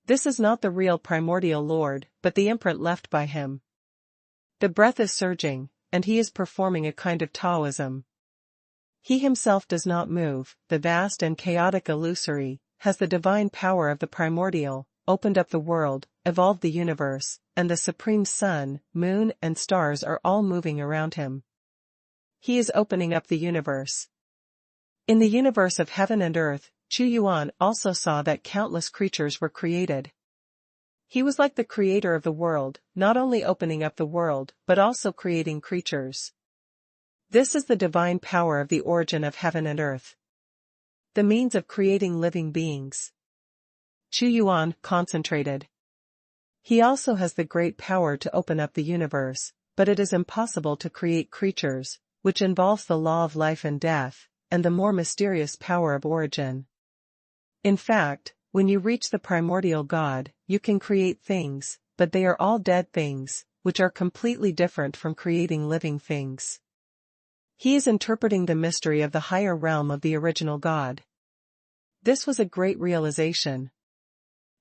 Speaker 1: This is not the real primordial lord, but the imprint left by him. The breath is surging, and he is performing a kind of Taoism. He himself does not move, the vast and chaotic illusory, has the divine power of the primordial, opened up the world, evolved the universe, and the supreme sun, moon and stars are all moving around him. He is opening up the universe. In the universe of heaven and earth, Xuanhuan also saw that countless creatures were created. He was like the creator of the world, not only opening up the world, but also creating creatures. This is the divine power of the origin of heaven and earth. The means of creating living beings. Xuanhuan concentrated. He also has the great power to open up the universe, but it is impossible to create creatures, which involves the law of life and death, and the more mysterious power of origin. In fact, when you reach the primordial God, you can create things, but they are all dead things, which are completely different from creating living things. He is interpreting the mystery of the higher realm of the original God. This was a great realization.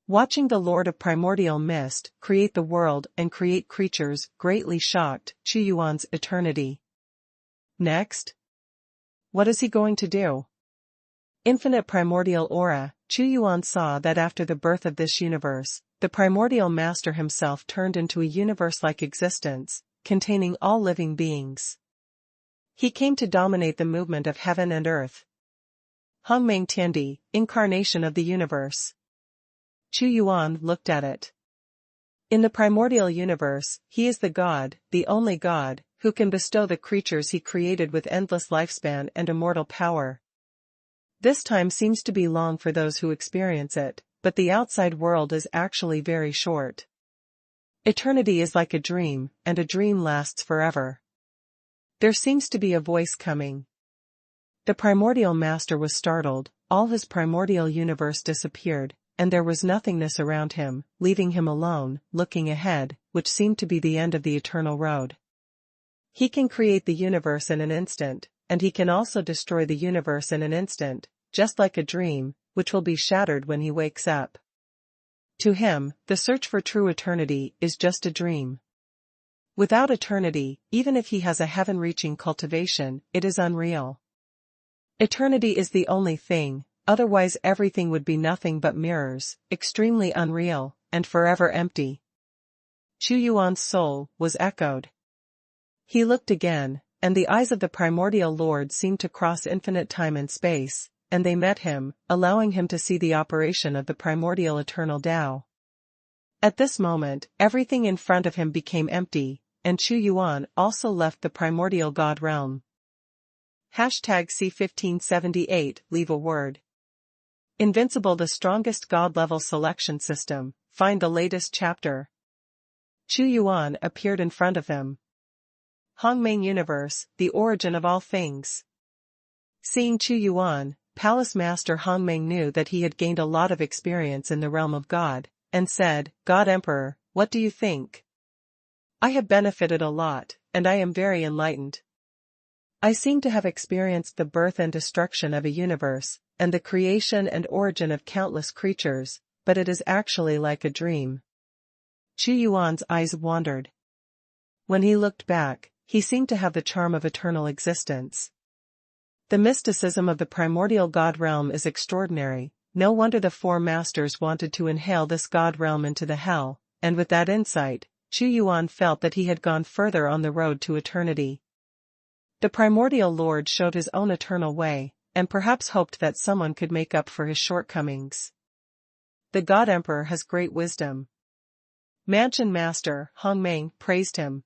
Speaker 1: Watching the Lord of Primordial Mist create the world and create creatures greatly shocked Xuanhuan's eternity. Next, what is he going to do? Infinite primordial aura. Xuanhuan saw that after the birth of this universe, the primordial master himself turned into a universe-like existence, containing all living beings. He came to dominate the movement of heaven and earth. Hongmeng Tiandi, incarnation of the universe. Xuanhuan looked at it. In the primordial universe, he is the God, the only God, who can bestow the creatures he created with endless lifespan and immortal power. This time seems to be long for those who experience it, but the outside world is actually very short. Eternity is like a dream, and a dream lasts forever. There seems to be a voice coming. The primordial master was startled, all his primordial universe disappeared, and there was nothingness around him, leaving him alone, looking ahead, which seemed to be the end of the eternal road. He can create the universe in an instant, and he can also destroy the universe in an instant, just like a dream, which will be shattered when he wakes up. To him, the search for true eternity is just a dream. Without eternity, even if he has a heaven-reaching cultivation, it is unreal. Eternity is the only thing, otherwise everything would be nothing but mirrors, extremely unreal, and forever empty. Xuanhuan's soul was echoed. He looked again, and the eyes of the primordial Lord seemed to cross infinite time and space, and they met him, allowing him to see the operation of the primordial eternal Tao. At this moment, everything in front of him became empty, and Xuanhuan also left the primordial God realm. #C1578 Leave a word. Invincible, the strongest God-level selection system. Find the latest chapter. Xuanhuan appeared in front of them. Hongmeng Universe, the origin of all things. Seeing Xuanhuan, Palace Master Hongmeng knew that he had gained a lot of experience in the realm of God, and said, God Emperor, what do you think? I have benefited a lot, and I am very enlightened. I seem to have experienced the birth and destruction of a universe, and the creation and origin of countless creatures, but it is actually like a dream. Xuanhuan's eyes wandered. When he looked back, he seemed to have the charm of eternal existence. The mysticism of the primordial God realm is extraordinary. No wonder the four masters wanted to inhale this God realm into the hell, and with that insight, Xuanhuan felt that he had gone further on the road to eternity. The primordial Lord showed his own eternal way, and perhaps hoped that someone could make up for his shortcomings. The God Emperor has great wisdom. Mansion Master Hongmeng praised him.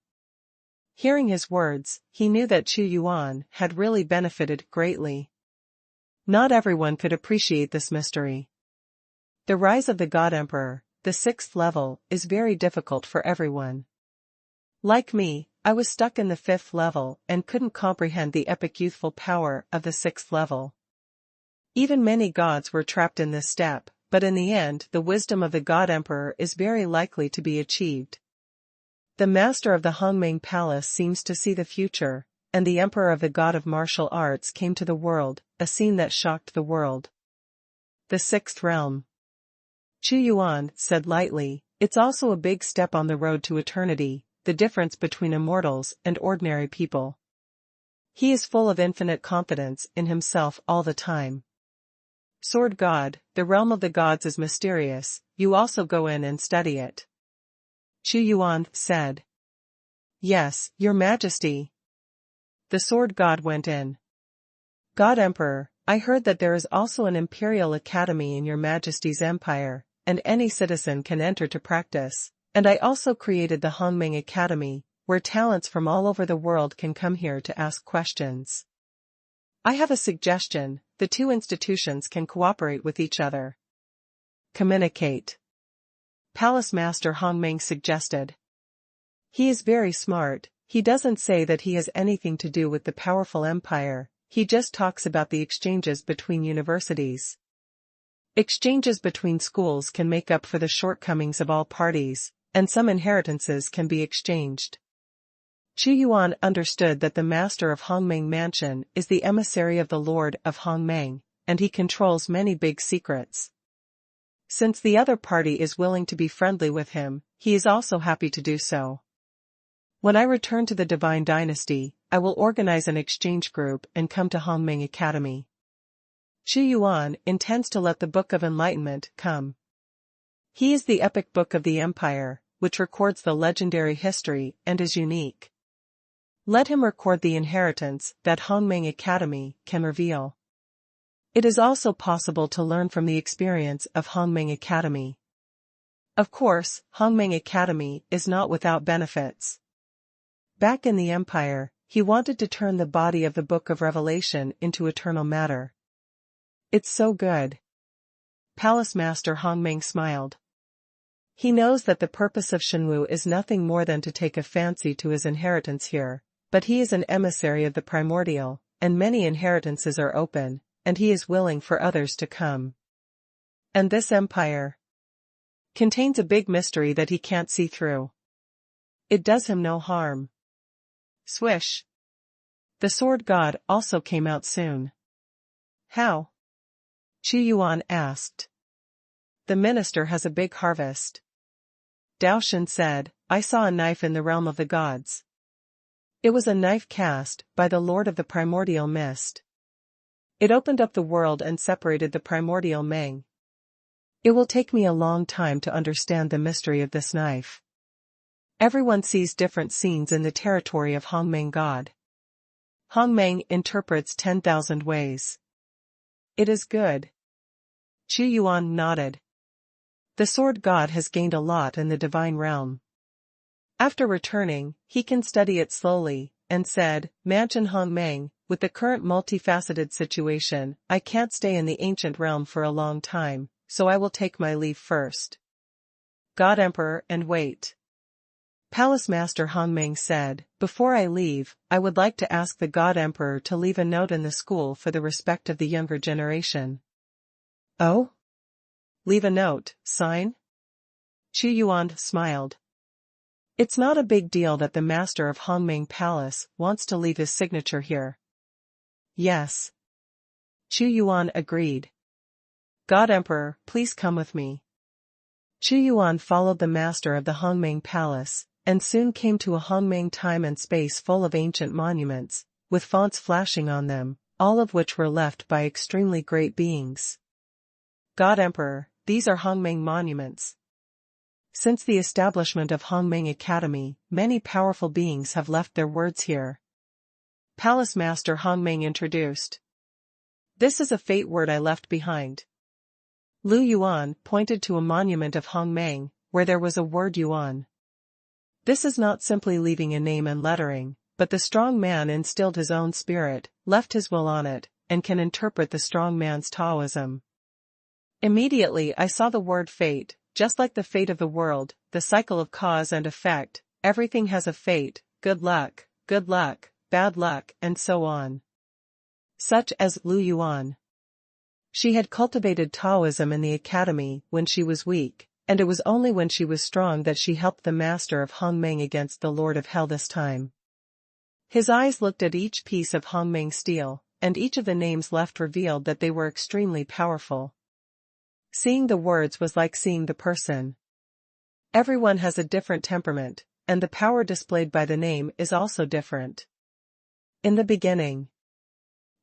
Speaker 1: Hearing his words, he knew that Xuanhuan had really benefited greatly. Not everyone could appreciate this mystery. The rise of the God Emperor, the 6th level, is very difficult for everyone. Like me, I was stuck in the 5th level and couldn't comprehend the epic youthful power of the 6th level. Even many gods were trapped in this step, but in the end the wisdom of the God Emperor is very likely to be achieved. The master of the Hongmeng Palace seems to see the future, and the emperor of the God of Martial Arts came to the world, a scene that shocked the world. The 6th realm. Xuanhuan said lightly, it's also a big step on the road to eternity, the difference between immortals and ordinary people. He is full of infinite confidence in himself all the time. Sword God, the realm of the gods is mysterious, you also go in and study it. Xuanhuan said. Yes, your majesty. The sword god went in. God Emperor, I heard that there is also an Imperial Academy in your Majesty's empire, and any citizen can enter to practice, and I also created the Hongmeng Academy, where talents from all over the world can come here to ask questions. I have a suggestion, the two institutions can cooperate with each other. Communicate. Palace Master Hongmeng suggested. He is very smart, he doesn't say that he has anything to do with the powerful empire, he just talks about the exchanges between universities. Exchanges between schools can make up for the shortcomings of all parties, and some inheritances can be exchanged. Xuanhuan understood that the master of Hongmeng Mansion is the emissary of the Lord of Hongmeng, and he controls many big secrets. Since the other party is willing to be friendly with him, he is also happy to do so. When I return to the Divine Dynasty, I will organize an exchange group and come to Hongmeng Academy. Xuanhuan intends to let the Book of Enlightenment come. He is the epic book of the Empire, which records the legendary history and is unique. Let him record the inheritance that Hongmeng Academy can reveal. It is also possible to learn from the experience of Hongmeng Academy. Of course, Hongmeng Academy is not without benefits. Back in the Empire, he wanted to turn the body of the Book of Revelation into eternal matter. It's so good. Palace Master Hongmeng smiled. He knows that the purpose of Xuanwu is nothing more than to take a fancy to his inheritance here, but he is an emissary of the primordial, and many inheritances are open, and he is willing for others to come. And this empire contains a big mystery that he can't see through. It does him no harm. Swish. The sword god also came out soon. How? Xuanhuan asked. The minister has a big harvest. Daoshan said, I saw a knife in the realm of the gods. It was a knife cast by the Lord of the Primordial Mist. It opened up the world and separated the primordial Meng. It will take me a long time to understand the mystery of this knife. Everyone sees different scenes in the territory of Hongmeng God. Hongmeng interprets 10,000 ways. It is good. Xuanhuan nodded. The sword god has gained a lot in the divine realm. After returning, he can study it slowly, and said, Mansion Hongmeng, with the current multifaceted situation, I can't stay in the ancient realm for a long time, so I will take my leave first. God Emperor and wait. Palace Master Hongmeng said, before I leave, I would like to ask the God Emperor to leave a note in the school for the respect of the younger generation. Oh? Leave a note, sign? Xuanhuan smiled. It's not a big deal that the master of Hongmeng Palace wants to leave his signature here. Yes. Xuanhuan agreed. God Emperor, please come with me. Xuanhuan followed the master of the Hongmeng Palace, and soon came to a Hongmeng time and space full of ancient monuments, with fonts flashing on them, all of which were left by extremely great beings. God Emperor, these are Hongmeng monuments. Since the establishment of Hongmeng Academy, many powerful beings have left their words here. Palace Master Hongmeng introduced. This is a fate word I left behind. Lu Yuan pointed to a monument of Hongmeng, where there was a word Yuan. This is not simply leaving a name and lettering, but the strong man instilled his own spirit, left his will on it, and can interpret the strong man's Taoism. Immediately I saw the word fate, just like the fate of the world, the cycle of cause and effect, everything has a fate, good luck, bad luck, and so on. Such as Lu Yuan. She had cultivated Taoism in the academy when she was weak, and it was only when she was strong that she helped the master of Hongmeng against the Lord of Hell this time. His eyes looked at each piece of Hongmeng steel, and each of the names left revealed that they were extremely powerful. Seeing the words was like seeing the person. Everyone has a different temperament, and the power displayed by the name is also different. In the beginning,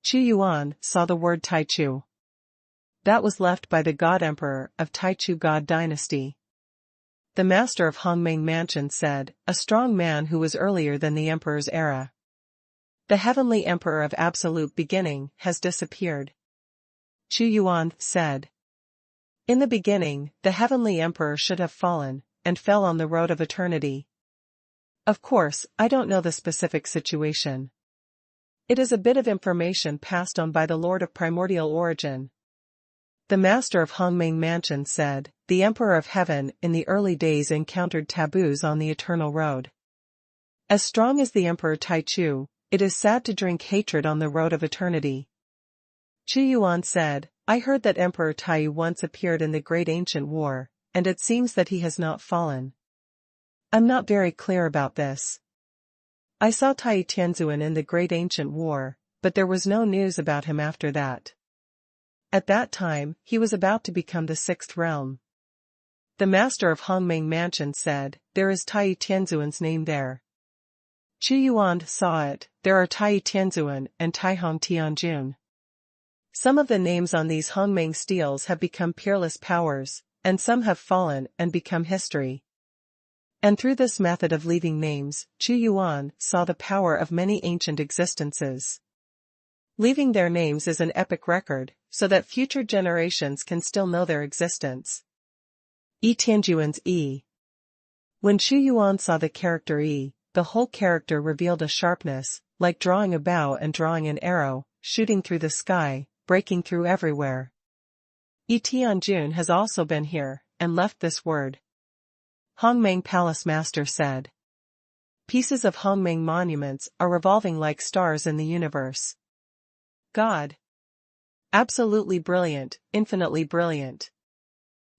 Speaker 1: Xuanhuan saw the word Taichu. That was left by the God Emperor of Taichu God Dynasty. The master of Hongmeng Mansion said, a strong man who was earlier than the Emperor's era. The heavenly Emperor of Absolute Beginning has disappeared. Xuanhuan said. In the beginning, the heavenly emperor should have fallen, and fell on the road of eternity. Of course, I don't know the specific situation. It is a bit of information passed on by the Lord of Primordial Origin. The master of Hongmeng Mansion said, the Emperor of Heaven in the early days encountered taboos on the Eternal Road. As strong as the Emperor Taichu, it is sad to drink hatred on the road of eternity. Xuanhuan said, I heard that Emperor Tiao once appeared in the Great Ancient War, and it seems that he has not fallen. I'm not very clear about this. I saw Tai Tianzuan in the Great Ancient War, but there was no news about him after that. At that time, he was about to become the sixth realm. The master of Hongmeng Mansion said, there is Tai Tianzuan's name there. Xuanhuan saw it, there are Tai Tianzuan and Tai Hong Tianjun. Some of the names on these Hongmeng steels have become peerless powers, and some have fallen and become history. And through this method of leaving names, Xuanhuan saw the power of many ancient existences. Leaving their names is an epic record, so that future generations can still know their existence. Tianjuan's E. When Xuanhuan saw the character E, the whole character revealed a sharpness, like drawing a bow and drawing an arrow, shooting through the sky, breaking through everywhere. Tianjun has also been here, and left this word. Hongmeng Palace Master said. Pieces of Hongmeng monuments are revolving like stars in the universe. God. Absolutely brilliant, infinitely brilliant.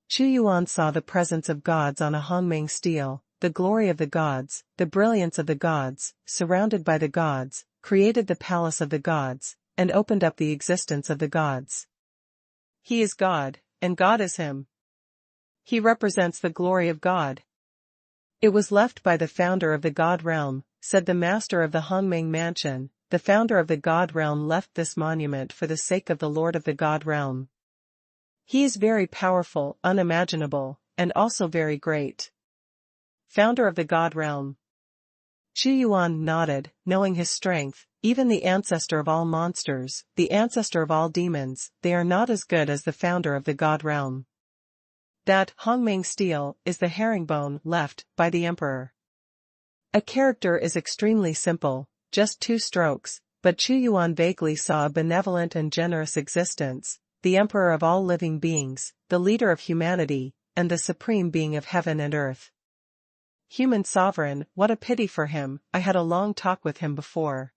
Speaker 1: Xuanhuan saw the presence of gods on a Hongmeng stele, the glory of the gods, the brilliance of the gods, surrounded by the gods, created the palace of the gods, and opened up the existence of the gods. He is God, and God is him. He represents the glory of God. It was left by the founder of the God realm, said the master of the Hongmeng Mansion. The founder of the God realm left this monument for the sake of the Lord of the God realm. He is very powerful, unimaginable, and also very great. Founder of the God realm. Xuanhuan nodded, knowing his strength, even the ancestor of all monsters, the ancestor of all demons, they are not as good as the founder of the God realm. That Hongmeng stele is the herringbone left by the emperor. A character is extremely simple, just 2 strokes, but Xuanhuan vaguely saw a benevolent and generous existence, the emperor of all living beings, the leader of humanity, and the supreme being of heaven and earth. Human sovereign, what a pity for him, I had a long talk with him before.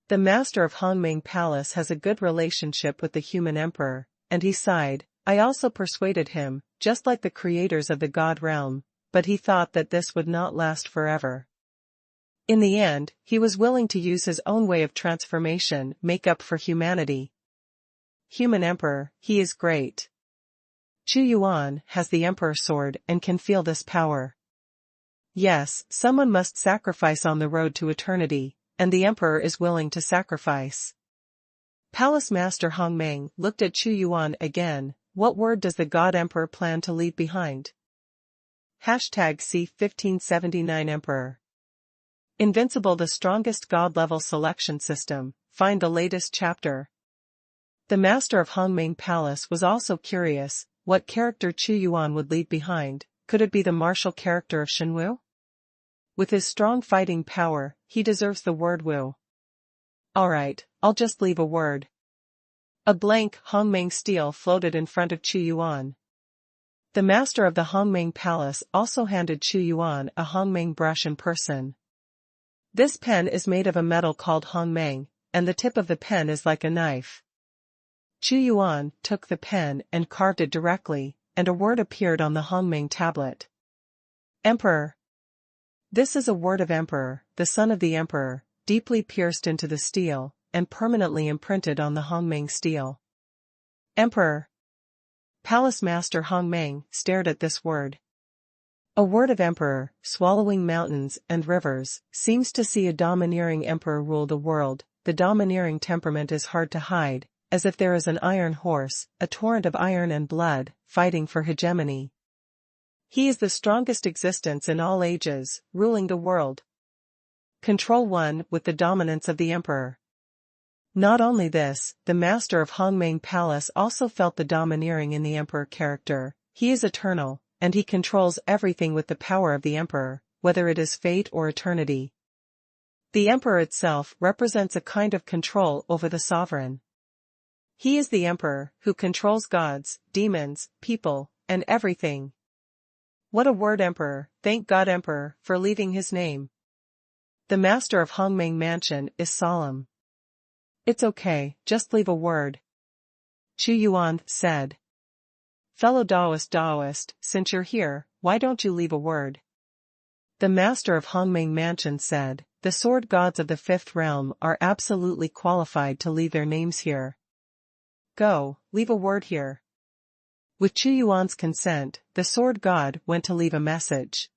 Speaker 1: The master of Hongmeng Palace has a good relationship with the human emperor, and he sighed, I also persuaded him, just like the creators of the God realm, but he thought that this would not last forever. In the end, he was willing to use his own way of transformation, make up for humanity. Human emperor, he is great. Xuanhuan has the emperor sword and can feel this power. Yes, someone must sacrifice on the road to eternity, and the emperor is willing to sacrifice. Palace Master Hongmeng looked at Xuanhuan again. What word does the God Emperor plan to leave behind? #C1579 Emperor. Invincible, the strongest God-level selection system. Find the latest chapter. The master of Hongmeng Palace was also curious, what character Xuanhuan would leave behind. Could it be the martial character of Shenwu? With his strong fighting power, he deserves the word Wu. Alright, I'll just leave a word. A blank Hongmeng stele floated in front of Xuanhuan. The master of the Hongmeng Palace also handed Xuanhuan a Hongmeng brush in person. This pen is made of a metal called Hongmeng, and the tip of the pen is like a knife. Xuanhuan took the pen and carved it directly, and a word appeared on the Hongmeng tablet. Emperor. This is a word of Emperor, the son of the Emperor, deeply pierced into the steel, and permanently imprinted on the Hongmeng stele. Emperor. Palace Master Hongmeng stared at this word. A word of Emperor, swallowing mountains and rivers, seems to see a domineering emperor rule the world. The domineering temperament is hard to hide, as if there is an iron horse, a torrent of iron and blood, fighting for hegemony. He is the strongest existence in all ages, ruling the world. Control 1 with the dominance of the emperor. Not only this, the master of Hongmeng Palace also felt the domineering in the emperor character. He is eternal, and he controls everything with the power of the emperor, whether it is fate or eternity. The emperor itself represents a kind of control over the sovereign. He is the emperor who controls gods, demons, people, and everything. What a word, emperor! Thank God, emperor, for leaving his name. The master of Hongmeng Mansion is solemn. It's okay, just leave a word. Xuanhuan said. Fellow Daoist, since you're here, why don't you leave a word? The master of Hongmeng Mansion said, the sword gods of the fifth realm are absolutely qualified to leave their names here. Go, leave a word here. With Xuanhuan's consent, the sword god went to leave a message.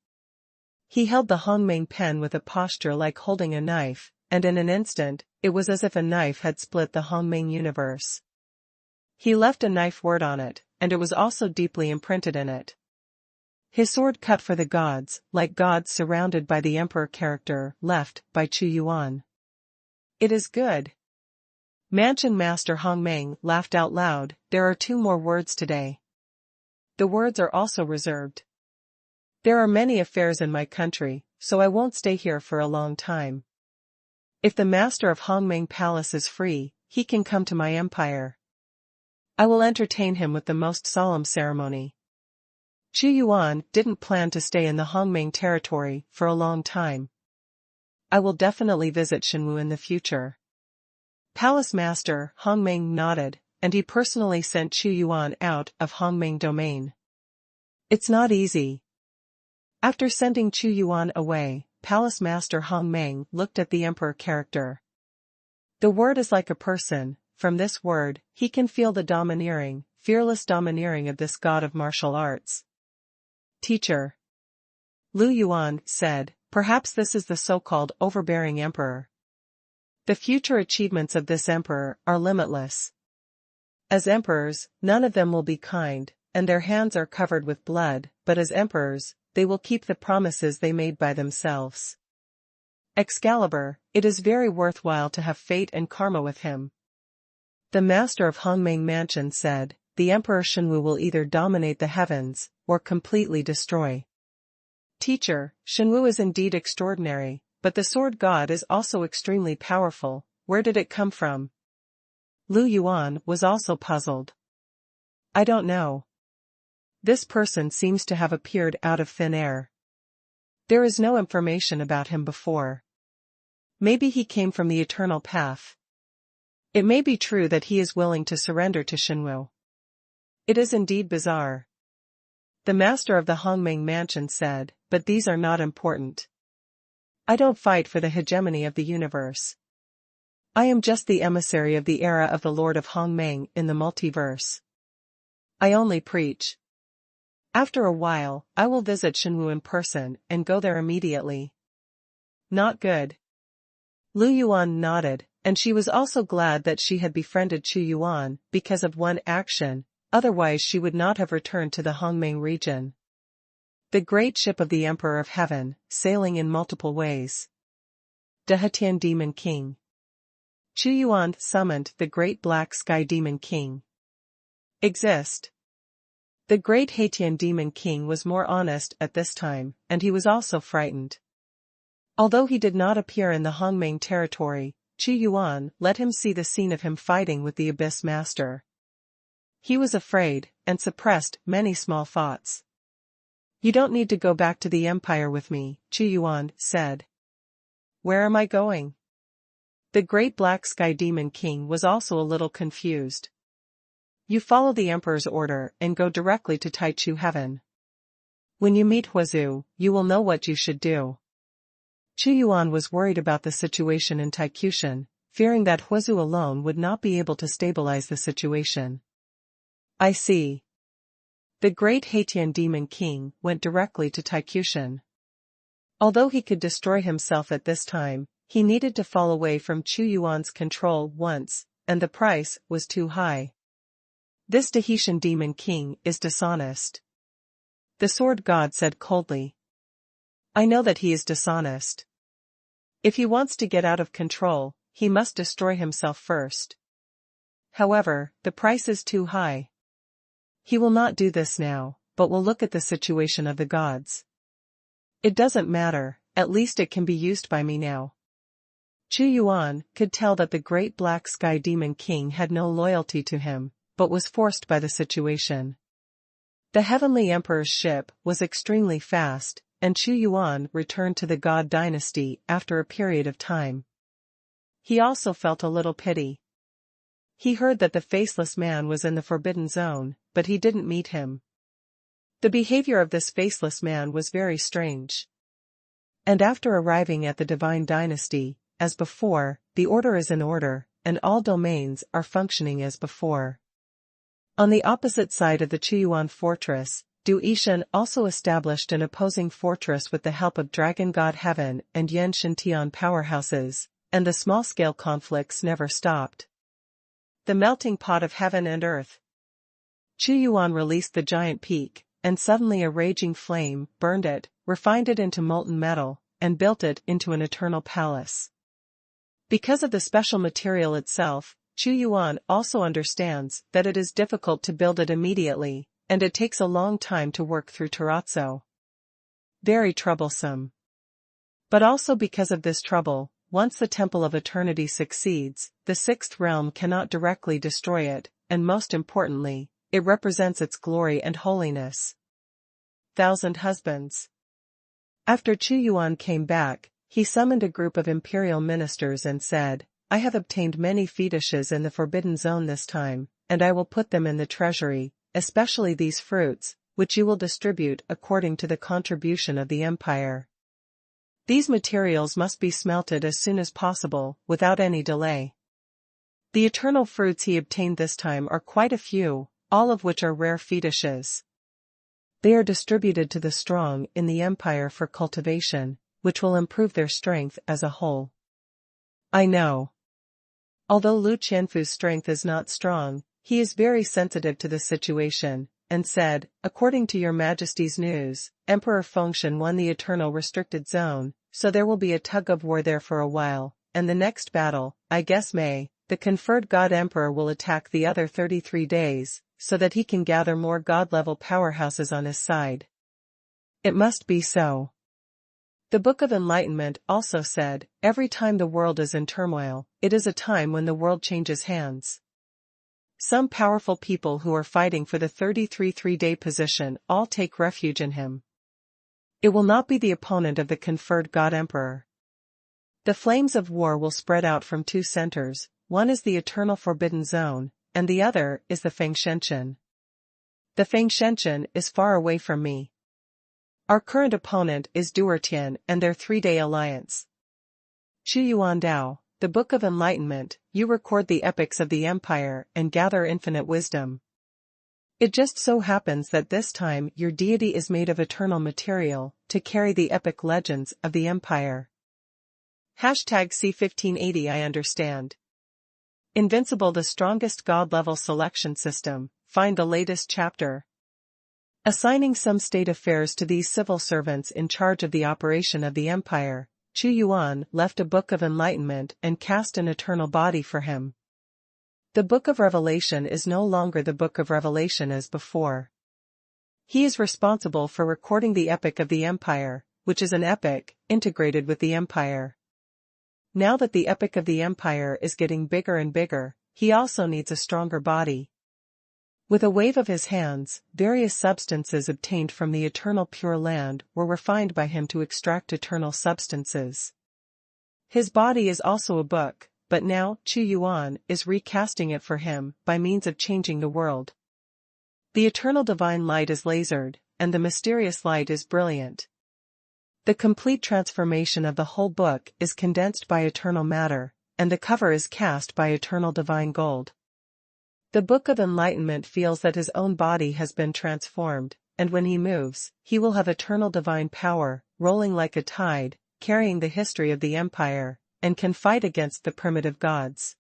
Speaker 1: He held the Hongmeng pen with a posture like holding a knife, and in an instant, it was as if a knife had split the Hongmeng universe. He left a knife word on it, and it was also deeply imprinted in it. His sword cut for the gods, like gods surrounded by the emperor character, left by Xuanhuan. It is good. Mansion Master Hongmeng laughed out loud. There are 2 more words today. The words are also reserved. There are many affairs in my country, so I won't stay here for a long time. If the master of Hongmeng Palace is free, he can come to my empire. I will entertain him with the most solemn ceremony. Xuanhuan didn't plan to stay in the Hongmeng territory for a long time. I will definitely visit Xuanhu in the future. Palace Master Hongmeng nodded, and he personally sent Xuanhuan out of Hongmeng domain. It's not easy. After sending Xuanhuan away, Palace Master Hongmeng looked at the emperor character. The word is like a person. From this word, he can feel the domineering, fearless domineering of this god of martial arts. Teacher. Lu Yuan said, perhaps this is the so-called overbearing emperor. The future achievements of this emperor are limitless. As emperors, none of them will be kind, and their hands are covered with blood, but as emperors, they will keep the promises they made by themselves. Excalibur, it is very worthwhile to have fate and karma with him. The master of Hongmeng Mansion said, the Emperor Xuanhu will either dominate the heavens, or completely destroy. Teacher, Xuanhu is indeed extraordinary, but the sword god is also extremely powerful. Where did it come from? Lu Yuan was also puzzled. I don't know. This person seems to have appeared out of thin air. There is no information about him before. Maybe he came from the eternal path. It may be true that he is willing to surrender to Xuanhu. It is indeed bizarre. The master of the Hongmeng Mansion said, but these are not important. I don't fight for the hegemony of the universe. I am just the emissary of the era of the Lord of Hongmeng in the multiverse. I only preach. After a while, I will visit Xuanhu in person and go there immediately. Not good. Lu Yuan nodded, and she was also glad that she had befriended Xuanhuan because of one action, otherwise she would not have returned to the Hongmeng region. The great ship of the Emperor of Heaven, sailing in multiple ways. The Hetian Demon King. Xuanhuan summoned the great black sky demon king. Exist. The great Hetian demon king was more honest at this time, and he was also frightened. Although he did not appear in the Hongmeng territory, Xuanhuan let him see the scene of him fighting with the Abyss Master. He was afraid, and suppressed many small thoughts. You don't need to go back to the Empire with me, Xuanhuan said. Where am I going? The great black sky demon king was also a little confused. You follow the Emperor's order and go directly to Taichu Heaven. When you meet Huazu, you will know what you should do. Xuanhuan was worried about the situation in Taikushan, fearing that Huazu alone would not be able to stabilize the situation. I see. The great Hetian demon king went directly to Taikushan. Although he could destroy himself at this time, he needed to fall away from Xuanhuan's control once, and the price was too high. This Tahitian demon king is dishonest. The sword god said coldly. I know that he is dishonest. If he wants to get out of control, he must destroy himself first. However, the price is too high. He will not do this now, but will look at the situation of the gods. It doesn't matter, at least it can be used by me now. Xuanhuan could tell that the great black sky demon king had no loyalty to him, but was forced by the situation. The heavenly emperor's ship was extremely fast, and Xuanhuan returned to the god dynasty after a period of time. He also felt a little pity. He heard that the faceless man was in the forbidden zone, but he didn't meet him. The behavior of this faceless man was very strange. And after arriving at the divine dynasty, as before, the order is in order, and all domains are functioning as before. On the opposite side of the Xuanhuan fortress, Du Yishan also established an opposing fortress with the help of Dragon God Heaven and Yan Shintian powerhouses, and the small-scale conflicts never stopped. The melting pot of heaven and earth. Xuanhuan released the giant peak, and suddenly a raging flame burned it, refined it into molten metal, and built it into an eternal palace. Because of the special material itself, Xuanhuan also understands that it is difficult to build it immediately, and it takes a long time to work through terrazzo. Very troublesome. But also because of this trouble, once the Temple of Eternity succeeds, the sixth realm cannot directly destroy it, and most importantly, it represents its glory and holiness. 1,000 husbands. After Xuanhuan came back, he summoned a group of imperial ministers and said, I have obtained many fetishes in the forbidden zone this time, and I will put them in the treasury, especially these fruits, which you will distribute according to the contribution of the empire. These materials must be smelted as soon as possible, without any delay. The eternal fruits he obtained this time are quite a few, all of which are rare fetishes. They are distributed to the strong in the empire for cultivation, which will improve their strength as a whole. I know. Although Lu Qianfu's strength is not strong, he is very sensitive to the situation, and said, according to your majesty's news, Emperor Fengshen won the eternal restricted zone, so there will be a tug-of-war there for a while, and the next battle, I guess the conferred god emperor will attack the other 33 days, so that he can gather more god-level powerhouses on his side. It must be so. The Book of Enlightenment also said, every time the world is in turmoil, it is a time when the world changes hands. Some powerful people who are fighting for the 33 three-day position all take refuge in him. It will not be the opponent of the conferred God Emperor. The flames of war will spread out from two centers, one is the eternal forbidden zone, and the other is the Fengshen. The Fengshen is far away from me. Our current opponent is Duertian and their three-day alliance. Xuanhuan Dao, the Book of Enlightenment, you record the epics of the Empire and gather infinite wisdom. It just so happens that this time your deity is made of eternal material, to carry the epic legends of the Empire. #C1580 I understand. Invincible, the strongest god-level selection system, find the latest chapter. Assigning some state affairs to these civil servants in charge of the operation of the empire, Xuanhuan left a Book of Enlightenment and cast an eternal body for him. The Book of Revelation is no longer the Book of Revelation as before. He is responsible for recording the epic of the empire, which is an epic, integrated with the empire. Now that the epic of the empire is getting bigger and bigger, he also needs a stronger body. With a wave of his hands, various substances obtained from the eternal Pure Land were refined by him to extract eternal substances. His body is also a book, but now Xuanhuan is recasting it for him by means of changing the world. The eternal divine light is lasered, and the mysterious light is brilliant. The complete transformation of the whole book is condensed by eternal matter, and the cover is cast by eternal divine gold. The Book of Enlightenment feels that his own body has been transformed, and when he moves, he will have eternal divine power, rolling like a tide, carrying the history of the empire, and can fight against the primitive gods.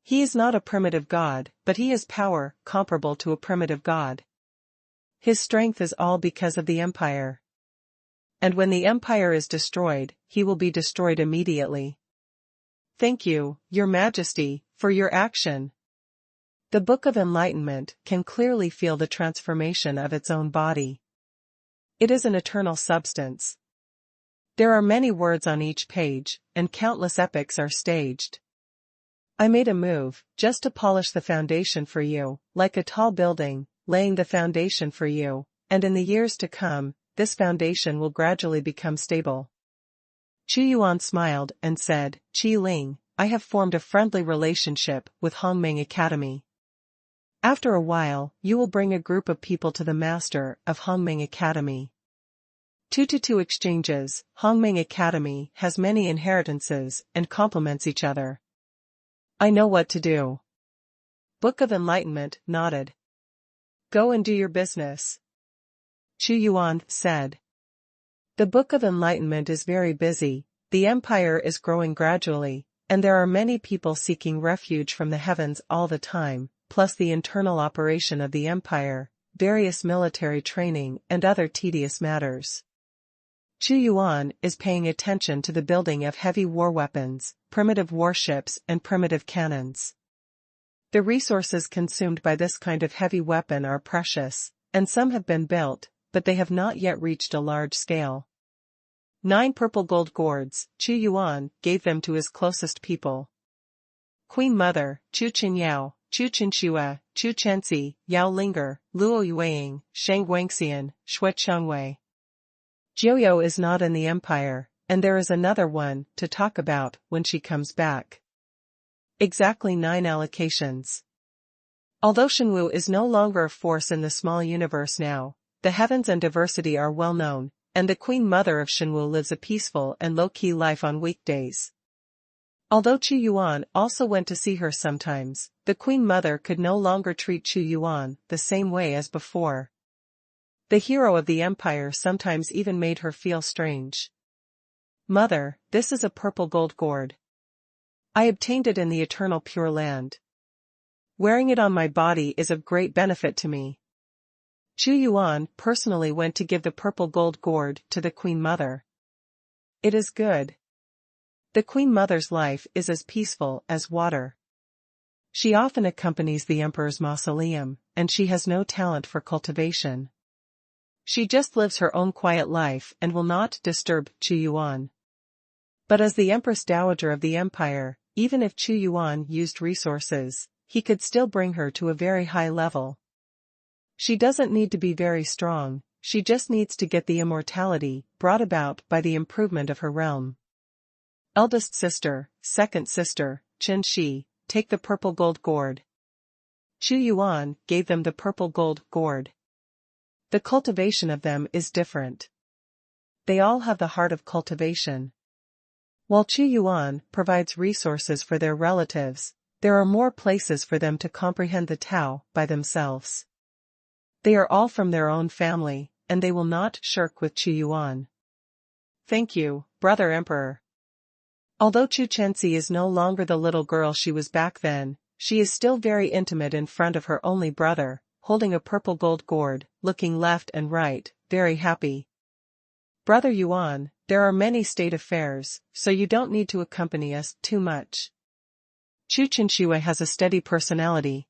Speaker 1: He is not a primitive god, but he has power, comparable to a primitive god. His strength is all because of the empire. And when the empire is destroyed, he will be destroyed immediately. Thank you, Your Majesty, for your action. The Book of Enlightenment can clearly feel the transformation of its own body. It is an eternal substance. There are many words on each page, and countless epics are staged. I made a move, just to polish the foundation for you, like a tall building, laying the foundation for you, and in the years to come, this foundation will gradually become stable. Xuanhuan smiled and said, Qi Ling, I have formed a friendly relationship with Hongming Academy. After a while, you will bring a group of people to the master of Hongming Academy. 2-to-2 exchanges. Hongming Academy has many inheritances and complements each other. I know what to do. Book of Enlightenment nodded. Go and do your business. Xuanhuan said. The Book of Enlightenment is very busy, the empire is growing gradually, and there are many people seeking refuge from the heavens all the time, plus the internal operation of the empire, various military training and other tedious matters. Xuanhuan is paying attention to the building of heavy war weapons, primitive warships and primitive cannons. The resources consumed by this kind of heavy weapon are precious, and some have been built, but they have not yet reached a large scale. 9 purple gold gourds, Xuanhuan gave them to his closest people. Queen Mother, Chu Qinyao, Chu Qinshua, Chu Chensi, Yao Linger, Luo Yueying, Shang Wangxian, Xue Changwei. Jiuyou is not in the empire, and there is another one to talk about when she comes back. Exactly 9 allocations. Although Shenwu is no longer a force in the small universe now, the heavens and diversity are well known, and the Queen Mother of Shenwu lives a peaceful and low-key life on weekdays. Although Xuanhuan also went to see her sometimes, the Queen Mother could no longer treat Xuanhuan the same way as before. The hero of the empire sometimes even made her feel strange. Mother, this is a purple gold gourd. I obtained it in the eternal Pure Land. Wearing it on my body is of great benefit to me. Xuanhuan personally went to give the purple gold gourd to the Queen Mother. It is good. The Queen Mother's life is as peaceful as water. She often accompanies the Emperor's mausoleum, and she has no talent for cultivation. She just lives her own quiet life and will not disturb Xuanhuan. But as the Empress Dowager of the Empire, even if Xuanhuan used resources, he could still bring her to a very high level. She doesn't need to be very strong, she just needs to get the immortality brought about by the improvement of her realm. Eldest sister, second sister, Qin Shi, take the purple gold gourd. Xuanhuan gave them the purple gold gourd. The cultivation of them is different. They all have the heart of cultivation. While Xuanhuan provides resources for their relatives, there are more places for them to comprehend the Tao by themselves. They are all from their own family, and they will not shirk with Xuanhuan. Thank you, Brother Emperor. Although Chu Chensi is no longer the little girl she was back then, she is still very intimate in front of her only brother, holding a purple gold gourd, looking left and right, very happy. Brother Yuan, there are many state affairs, so you don't need to accompany us too much. Chu Qinshui has a steady personality.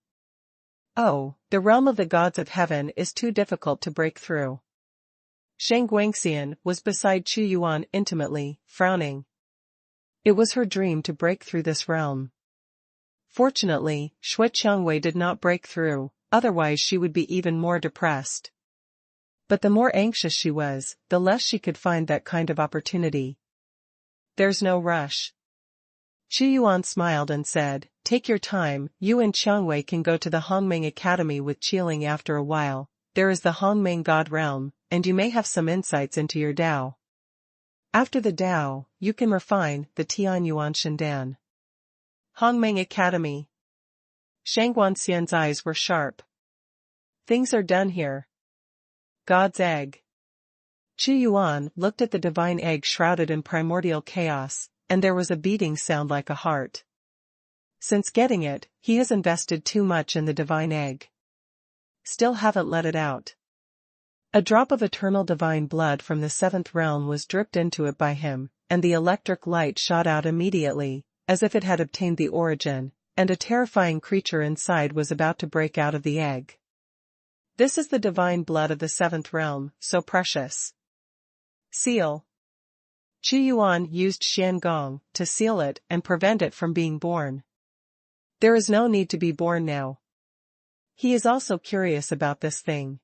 Speaker 1: Oh, the realm of the gods of heaven is too difficult to break through. Shang Guangxian was beside Chu Yuan intimately, frowning. It was her dream to break through this realm. Fortunately, Xue Changwei did not break through, otherwise she would be even more depressed. But the more anxious she was, the less she could find that kind of opportunity. There's no rush. Xu Yuan smiled and said, take your time, you and Changwei can go to the Hongming Academy with Qiling after a while, there is the Hongming God Realm, and you may have some insights into your Dao. After the Dao, you can refine the Tian Yuan Shendan. Hongming Academy. Shang Guanxian's eyes were sharp. Things are done here. God's egg. Chu Yuan looked at the divine egg shrouded in primordial chaos, and there was a beating sound like a heart. Since getting it, he has invested too much in the divine egg. Still haven't let it out. A drop of eternal divine blood from the seventh realm was dripped into it by him, and the electric light shot out immediately, as if it had obtained the origin, and a terrifying creature inside was about to break out of the egg. This is the divine blood of the seventh realm, so precious. Seal. Xuanhuan used Xiangong to seal it and prevent it from being born. There is no need to be born now. He is also curious about this thing.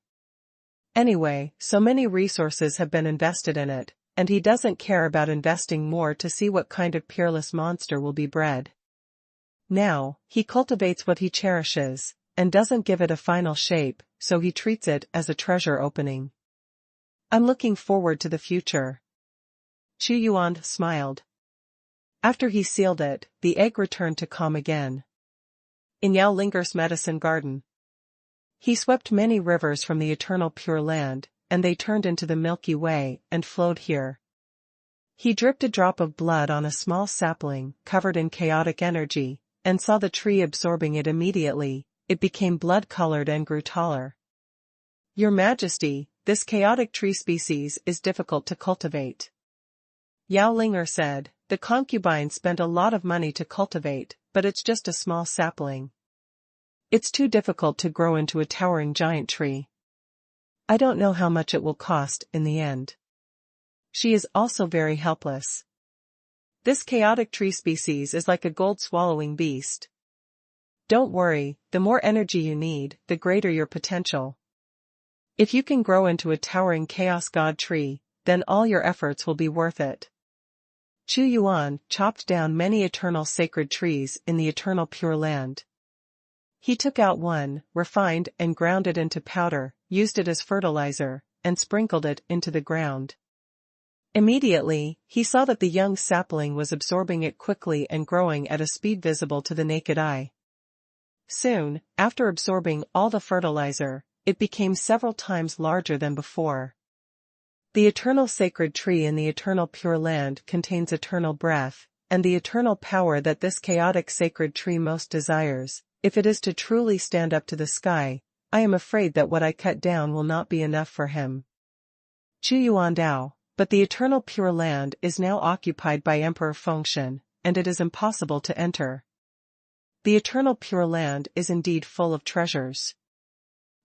Speaker 1: Anyway, so many resources have been invested in it, and he doesn't care about investing more to see what kind of peerless monster will be bred. Now, he cultivates what he cherishes, and doesn't give it a final shape, so he treats it as a treasure opening. I'm looking forward to the future. Xuanhuan smiled. After he sealed it, the egg returned to calm again. In Yao Linger's medicine garden, he swept many rivers from the eternal pure land, and they turned into the Milky Way and flowed here. He dripped a drop of blood on a small sapling covered in chaotic energy, and saw the tree absorbing it immediately. It became blood-colored and grew taller. Your Majesty, this chaotic tree species is difficult to cultivate. Yao Linger said, the concubine spent a lot of money to cultivate, but it's just a small sapling. It's too difficult to grow into a towering giant tree. I don't know how much it will cost in the end. She is also very helpless. This chaotic tree species is like a gold-swallowing beast. Don't worry, the more energy you need, the greater your potential. If you can grow into a towering chaos god tree, then all your efforts will be worth it. Xuanhuan chopped down many eternal sacred trees in the eternal pure land. He took out one, refined and ground it into powder, used it as fertilizer, and sprinkled it into the ground. Immediately, he saw that the young sapling was absorbing it quickly and growing at a speed visible to the naked eye. Soon, after absorbing all the fertilizer, it became several times larger than before. The eternal sacred tree in the eternal pure land contains eternal breath, and the eternal power that this chaotic sacred tree most desires. If it is to truly stand up to the sky, I am afraid that what I cut down will not be enough for him. Xuanhuan Dao, but the eternal pure land is now occupied by Emperor Fengshen, and it is impossible to enter. The eternal pure land is indeed full of treasures.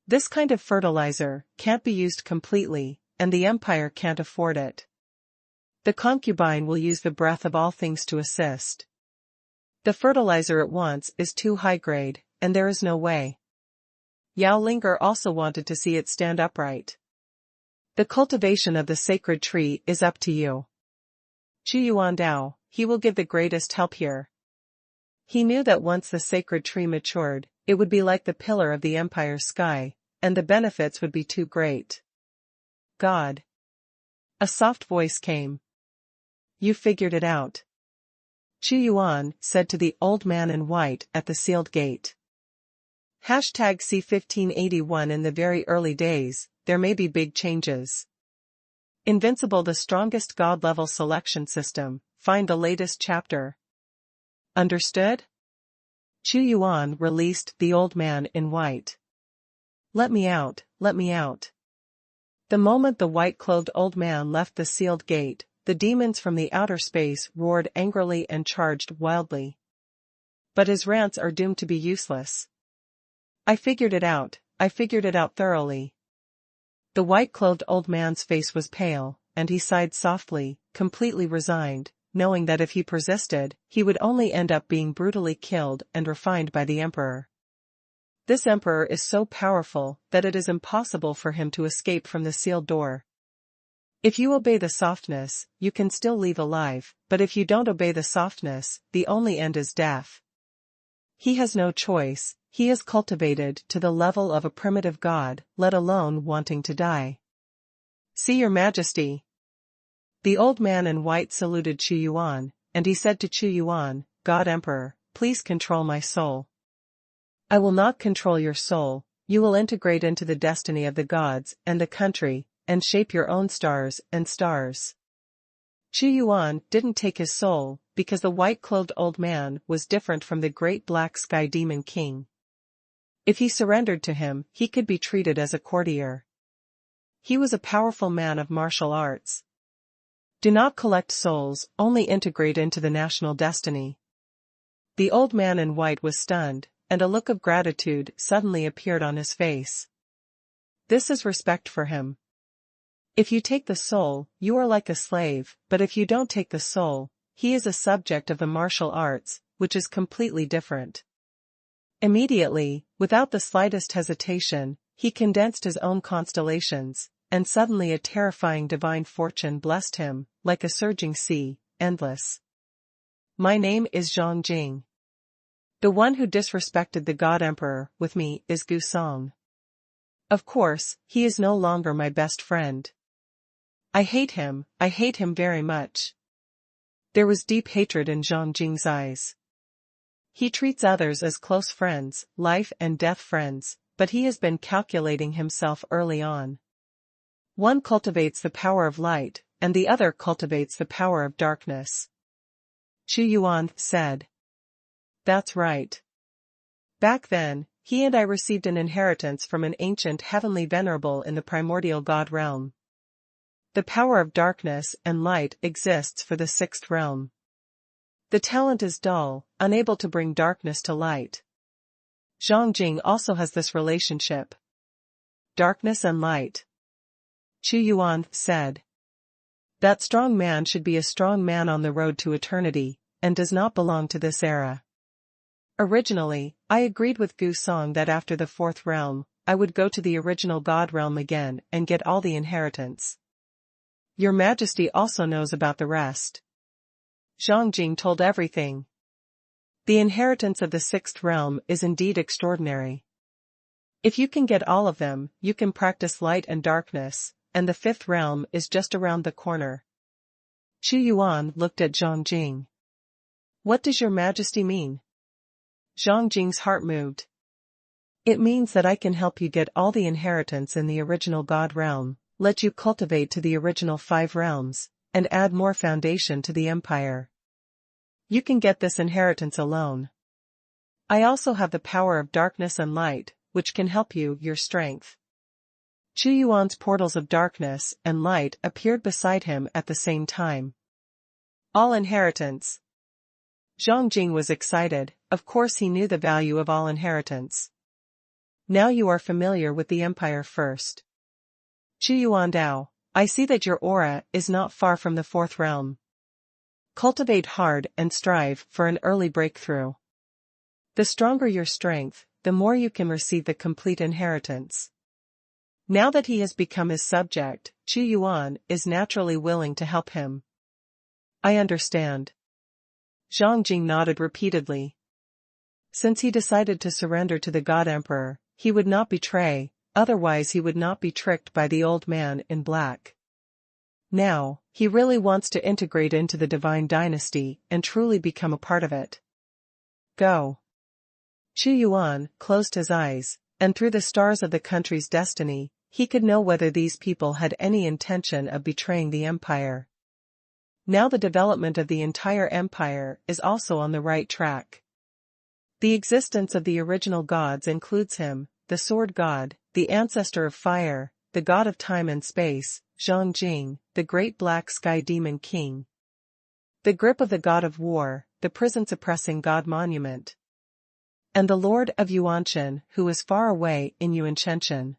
Speaker 1: This kind of fertilizer can't be used completely, and the empire can't afford it. The concubine will use the breath of all things to assist. The fertilizer it wants is too high grade, and there is no way. Yao Linger also wanted to see it stand upright. The cultivation of the sacred tree is up to you. Xuanhuan Dao, he will give the greatest help here. He knew that once the sacred tree matured, it would be like the pillar of the empire's sky, and the benefits would be too great. God. A soft voice came. You figured it out. Xuanhuan said to the old man in white at the sealed gate. C1581 In the very early days, there may be big changes. Invincible, the strongest god-level selection system, find the latest chapter. Understood? Xuanhuan released the old man in white. Let me out, let me out. The moment the white-clothed old man left the sealed gate, the demons from the outer space roared angrily and charged wildly. But his rants are doomed to be useless. I figured it out thoroughly. The white-clothed old man's face was pale, and he sighed softly, completely resigned, knowing that if he persisted, he would only end up being brutally killed and refined by the emperor. This emperor is so powerful that it is impossible for him to escape from the sealed door. If you obey the softness, you can still leave alive, but if you don't obey the softness, the only end is death. He has no choice, he is cultivated to the level of a primitive god, let alone wanting to die. See your majesty. The old man in white saluted Xuanhuan, and he said to Xuanhuan, God Emperor, please control my soul. I will not control your soul, you will integrate into the destiny of the gods and the country, and shape your own stars and stars. Xuanhuan didn't take his soul, because the white-clothed old man was different from the great black sky demon king. If he surrendered to him, he could be treated as a courtier. He was a powerful man of martial arts. Do not collect souls, only integrate into the national destiny. The old man in white was stunned, and a look of gratitude suddenly appeared on his face. This is respect for him. If you take the soul, you are like a slave, but if you don't take the soul, he is a subject of the martial arts, which is completely different. Immediately, without the slightest hesitation, he condensed his own constellations, and suddenly a terrifying divine fortune blessed him, like a surging sea, endless. My name is Zhang Jing. The one who disrespected the God Emperor with me is Gu Song. Of course, he is no longer my best friend. I hate him very much. There was deep hatred in Zhang Jing's eyes. He treats others as close friends, life and death friends, but he has been calculating himself early on. One cultivates the power of light, and the other cultivates the power of darkness. Xuanhuan said. That's right. Back then, he and I received an inheritance from an ancient heavenly venerable in the primordial god realm. The power of darkness and light exists for the sixth realm. The talent is dull, unable to bring darkness to light. Zhang Jing also has this relationship. Darkness and light. Xuanhuan said. That strong man should be a strong man on the road to eternity, and does not belong to this era. Originally, I agreed with Gu Song that after the fourth realm, I would go to the original god realm again and get all the inheritance. Your Majesty also knows about the rest. Zhang Jing told everything. The inheritance of the sixth realm is indeed extraordinary. If you can get all of them, you can practice light and darkness, and the fifth realm is just around the corner. Xuanhuan looked at Zhang Jing. What does your Majesty mean? Zhang Jing's heart moved. It means that I can help you get all the inheritance in the original god realm, let you cultivate to the original 5 realms, and add more foundation to the empire. You can get this inheritance alone. I also have the power of darkness and light, which can help you, your strength. Xuanhuan's portals of darkness and light appeared beside him at the same time. All inheritance. Zhang Jing was excited, of course he knew the value of all inheritance. Now you are familiar with the empire first. Xuanhuan Dao, I see that your aura is not far from the fourth realm. Cultivate hard and strive for an early breakthrough. The stronger your strength, the more you can receive the complete inheritance. Now that he has become his subject, Xuanhuan is naturally willing to help him. I understand. Zhang Jing nodded repeatedly. Since he decided to surrender to the God Emperor, he would not betray, otherwise he would not be tricked by the old man in black. Now, he really wants to integrate into the divine dynasty and truly become a part of it. Go. Xuanhuan closed his eyes, and through the stars of the country's destiny, he could know whether these people had any intention of betraying the empire. Now the development of the entire empire is also on the right track. The existence of the original gods includes him, the sword god, the ancestor of fire, the god of time and space, Zhang Jing, the great black sky demon king. The grip of the god of war, the prison-suppressing god monument. And the lord of Yuanshan who is far away in Yuanshan.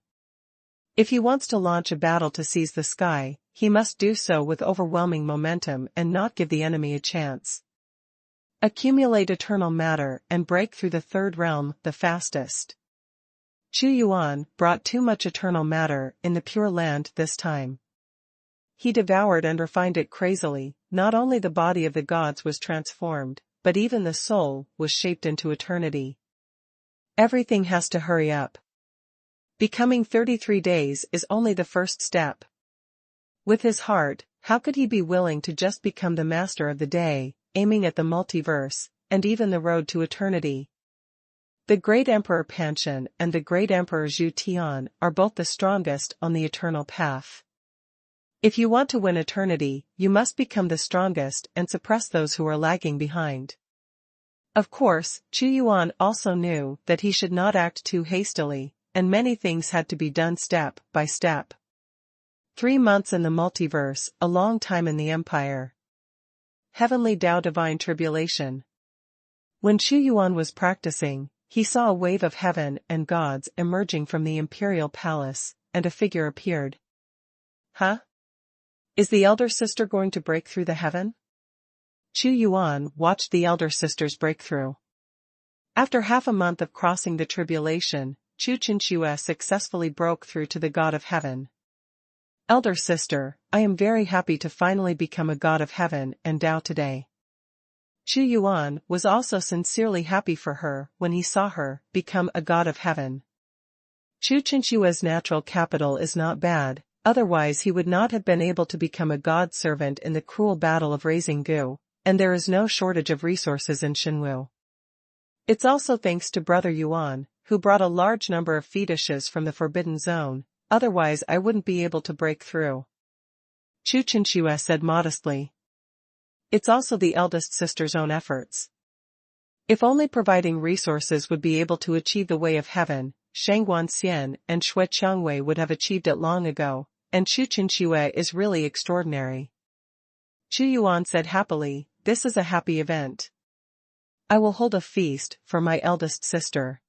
Speaker 1: If he wants to launch a battle to seize the sky, he must do so with overwhelming momentum and not give the enemy a chance. Accumulate eternal matter and break through the third realm the fastest. Xuanhuan brought too much eternal matter in the Pure Land this time. He devoured and refined it crazily, not only the body of the gods was transformed, but even the soul was shaped into eternity. Everything has to hurry up. Becoming 33 days is only the first step. With his heart, how could he be willing to just become the master of the day, aiming at the multiverse, and even the road to eternity? The great Emperor Panchen and the great Emperor Zhu Tian are both the strongest on the eternal path. If you want to win eternity, you must become the strongest and suppress those who are lagging behind. Of course, Xuanhuan also knew that he should not act too hastily, and many things had to be done step by step. 3 months in the multiverse, a long time in the empire. Heavenly Tao Divine Tribulation. When Xuanhuan was practicing, he saw a wave of heaven and gods emerging from the Imperial palace, and a figure appeared. Huh? Is the elder sister going to break through the heaven? Xuanhuan watched the elder sisters break through. After half a month of crossing the tribulation, Xuanhuan successfully broke through to the god of heaven. Elder sister, I am very happy to finally become a god of heaven and Tao today. Xuanhuan was also sincerely happy for her when he saw her become a god of heaven. Xuanhuan's natural capital is not bad, otherwise he would not have been able to become a god servant in the cruel battle of raising Gu, and there is no shortage of resources in Xinwu. It's also thanks to Brother Yuan, who brought a large number of fetishes from the Forbidden Zone, otherwise I wouldn't be able to break through. Xuanhuan said modestly. It's also the eldest sister's own efforts. If only providing resources would be able to achieve the way of heaven, Shangguan Xian and Shui Qiangwei would have achieved it long ago, and Xuanhuan is really extraordinary. Xuanhuan said happily, this is a happy event. I will hold a feast for my eldest sister.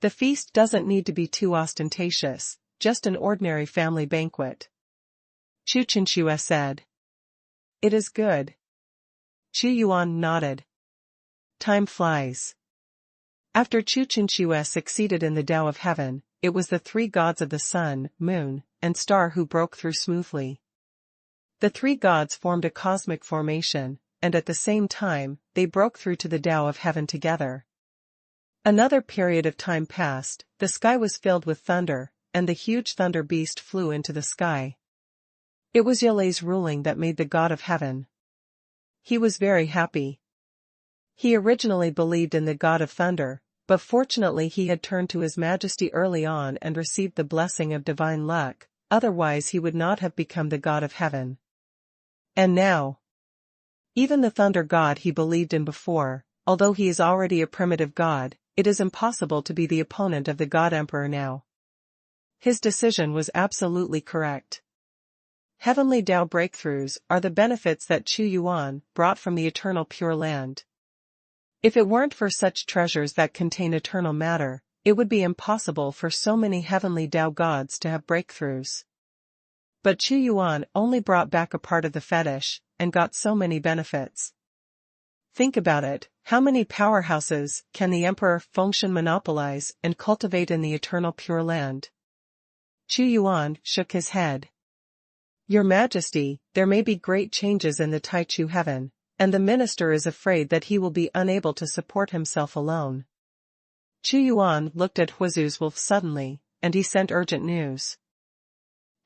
Speaker 1: The feast doesn't need to be too ostentatious, just an ordinary family banquet. Xuanhuan said. It is good. Xuanhuan nodded. Time flies. After Xuanhuan succeeded in the Tao of Heaven, it was the three gods of the sun, moon, and star who broke through smoothly. The three gods formed a cosmic formation, and at the same time, they broke through to the Tao of Heaven together. Another period of time passed, the sky was filled with thunder, and the huge thunder beast flew into the sky. It was Yele's ruling that made the god of heaven. He was very happy. He originally believed in the god of thunder, but fortunately he had turned to his majesty early on and received the blessing of divine luck, otherwise he would not have become the god of heaven. And now, even the thunder god he believed in before, although he is already a primitive god, it is impossible to be the opponent of the god emperor now. His decision was absolutely correct. Heavenly Tao breakthroughs are the benefits that Xuanhuan brought from the eternal Pure Land. If it weren't for such treasures that contain eternal matter, it would be impossible for so many heavenly Tao gods to have breakthroughs. But Xuanhuan only brought back a part of the fetish, and got so many benefits. Think about it, how many powerhouses can the Emperor Fengshen monopolize and cultivate in the eternal Pure Land? Xuanhuan shook his head. Your Majesty, there may be great changes in the Taichu heaven, and the minister is afraid that he will be unable to support himself alone. Xuanhuan looked at Huizu's wolf suddenly, and he sent urgent news.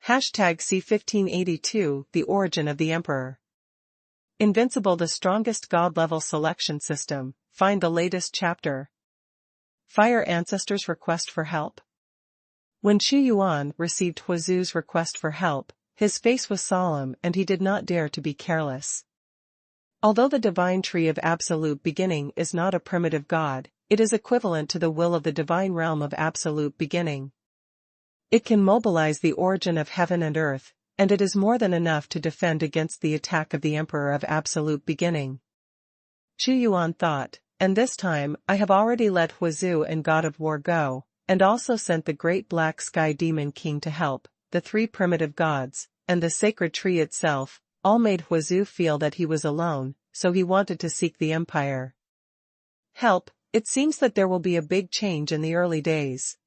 Speaker 1: #C1582 The Origin of the Emperor. Invincible, the strongest god-level selection system, find the latest chapter. Fire Ancestors' request for help. When Xuanhuan received Huizu's request for help, his face was solemn and he did not dare to be careless. Although the divine tree of absolute beginning is not a primitive god, it is equivalent to the will of the divine realm of absolute beginning. It can mobilize the origin of heaven and earth, and it is more than enough to defend against the attack of the Emperor of absolute beginning. Xuanhuan thought, and this time I have already let Huizu and God of War go, and also sent the great black sky demon king to help. The three primitive gods, and the sacred tree itself, all made Huizu feel that he was alone, so he wanted to seek the empire. Help, it seems that there will be a big change in the early days.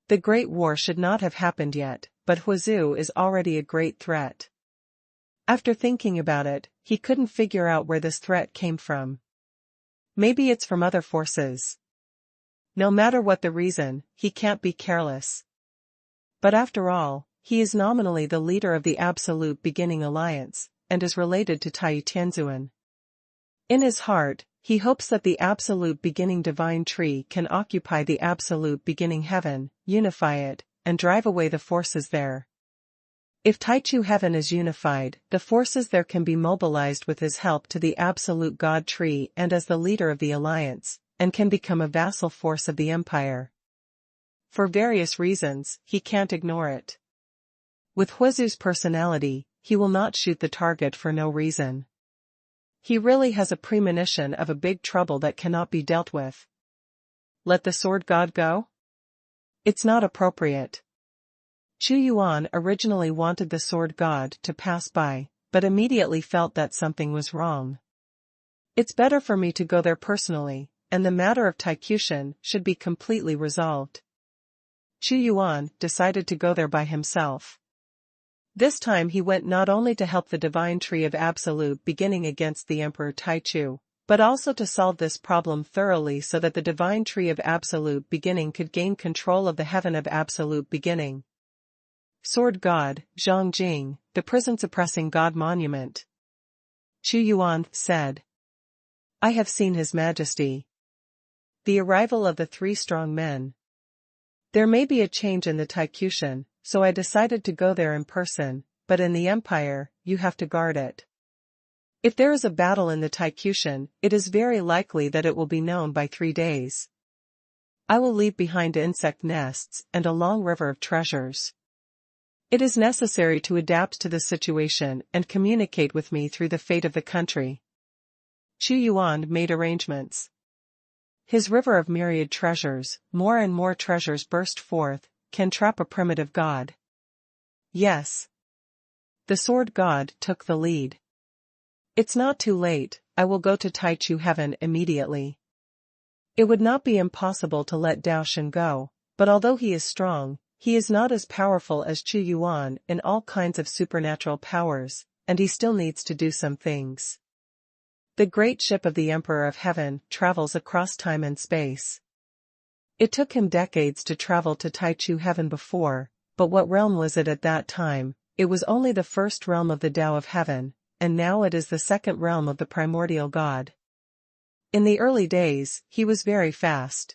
Speaker 1: The Great War should not have happened yet, but Huizu is already a great threat. After thinking about it, he couldn't figure out where this threat came from. Maybe it's from other forces. No matter what the reason, he can't be careless. But after all, he is nominally the leader of the Absolute Beginning Alliance, and is related to Tai Tianzuan. In his heart, he hopes that the Absolute Beginning Divine Tree can occupy the Absolute Beginning Heaven, unify it, and drive away the forces there. If Taichu Heaven is unified, the forces there can be mobilized with his help to the Absolute God Tree and as the leader of the Alliance, and can become a vassal force of the Empire. For various reasons, he can't ignore it. With Huizu's personality, he will not shoot the target for no reason. He really has a premonition of a big trouble that cannot be dealt with. Let the sword god go? It's not appropriate. Xuanhuan originally wanted the sword god to pass by, but immediately felt that something was wrong. It's better for me to go there personally, and the matter of Taikution should be completely resolved. Xuanhuan decided to go there by himself. This time he went not only to help the divine tree of absolute beginning against the Emperor Taichu, but also to solve this problem thoroughly so that the divine tree of absolute beginning could gain control of the heaven of absolute beginning. Sword God, Zhongjing, the prison-suppressing god monument. Xuanhuan said. I have seen His Majesty. The arrival of the three strong men. There may be a change in the Taikution, so I decided to go there in person, but in the Empire, you have to guard it. If there is a battle in the Taikution, it is very likely that it will be known by 3 days. I will leave behind insect nests and a long river of treasures. It is necessary to adapt to the situation and communicate with me through the fate of the country. Xuanhuan made arrangements. His river of myriad treasures, more and more treasures burst forth, can trap a primitive god. Yes. The sword god took the lead. It's not too late, I will go to Taichu heaven immediately. It would not be impossible to let Dao Shen go, but although he is strong, he is not as powerful as Xuanhuan in all kinds of supernatural powers, and he still needs to do some things. The great ship of the Emperor of Heaven travels across time and space. It took him decades to travel to Taichu heaven before, but what realm was it at that time? It was only the first realm of the Tao of Heaven, and now it is the second realm of the primordial god. In the early days, he was very fast.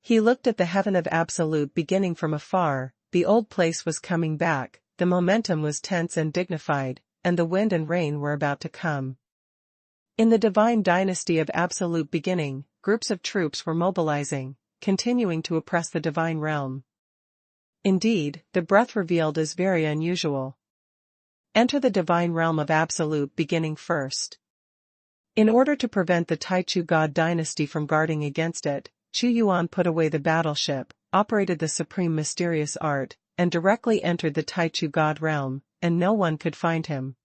Speaker 1: He looked at the heaven of absolute beginning from afar, the old place was coming back, the momentum was tense and dignified, and the wind and rain were about to come. In the divine dynasty of absolute beginning, groups of troops were mobilizing, continuing to oppress the divine realm. Indeed, the breath revealed is very unusual. Enter the divine realm of absolute beginning first. In order to prevent the Taichu god dynasty from guarding against it, Xuanhuan put away the battleship, operated the supreme mysterious art, and directly entered the Taichu god realm, and no one could find him.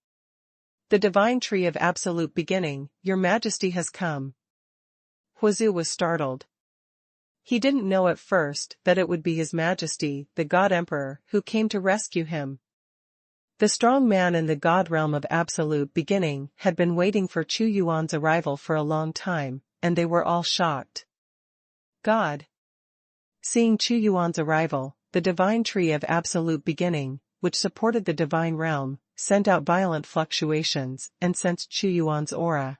Speaker 1: The divine tree of absolute beginning, Your Majesty has come. Huazu was startled. He didn't know at first that it would be His Majesty, the God Emperor, who came to rescue him. The strong man in the God realm of absolute beginning had been waiting for Xuanhuan's arrival for a long time, and they were all shocked. God. Seeing Xuanhuan's arrival, the divine tree of absolute beginning, which supported the divine realm, sent out violent fluctuations and sensed Xuanhuan's aura.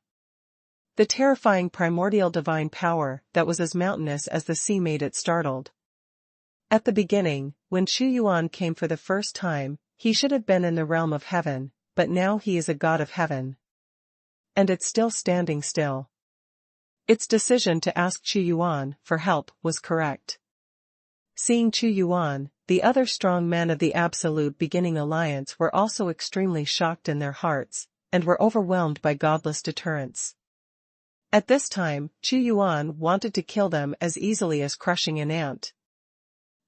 Speaker 1: The terrifying primordial divine power that was as mountainous as the sea made it startled. At the beginning, when Xuanhuan came for the first time, he should have been in the realm of heaven, but now he is a god of heaven. And it's still standing still. Its decision to ask Xuanhuan for help was correct. Seeing Xuanhuan, the other strong men of the Absolute Beginning Alliance were also extremely shocked in their hearts, and were overwhelmed by godless deterrence. At this time, Xuanhuan wanted to kill them as easily as crushing an ant.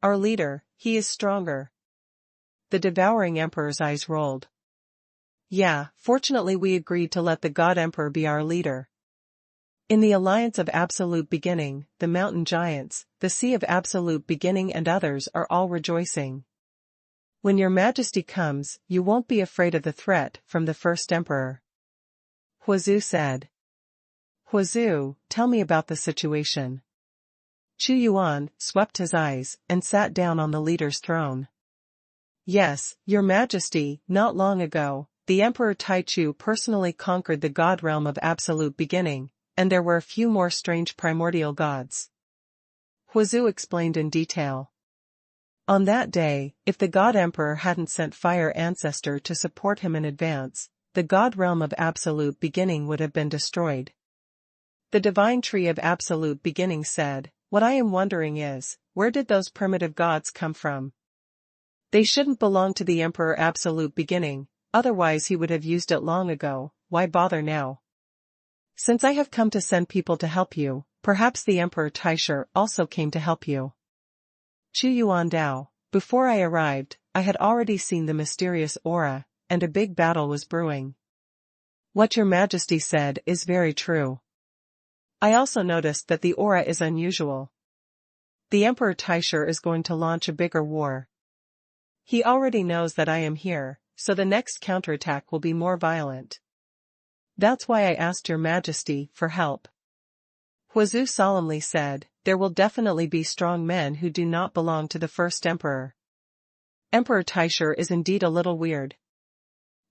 Speaker 1: Our leader, he is stronger. The devouring emperor's eyes rolled. Yeah, fortunately we agreed to let the God Emperor be our leader. In the Alliance of Absolute Beginning, the mountain giants, the Sea of Absolute Beginning and others are all rejoicing. When Your Majesty comes, you won't be afraid of the threat from the first emperor. Huazu said. Huazu, tell me about the situation. Xuanhuan swept his eyes and sat down on the leader's throne. Yes, Your Majesty, not long ago, the Emperor Taichu personally conquered the god realm of Absolute Beginning, and there were a few more strange primordial gods. Huazu explained in detail. On that day, if the God Emperor hadn't sent Fire Ancestor to support him in advance, the God realm of Absolute Beginning would have been destroyed. The divine tree of Absolute Beginning said, what I am wondering is, where did those primitive gods come from? They shouldn't belong to the Emperor Absolute Beginning, otherwise he would have used it long ago, why bother now? Since I have come to send people to help you, perhaps the Emperor Taisher also came to help you. Chu Yuan Dao, before I arrived, I had already seen the mysterious aura, and a big battle was brewing. What your majesty said is very true. I also noticed that the aura is unusual. The Emperor Taisher is going to launch a bigger war. He already knows that I am here, so the next counterattack will be more violent. That's why I asked your majesty for help. Huazu solemnly said, there will definitely be strong men who do not belong to the first emperor. Emperor Taisher is indeed a little weird.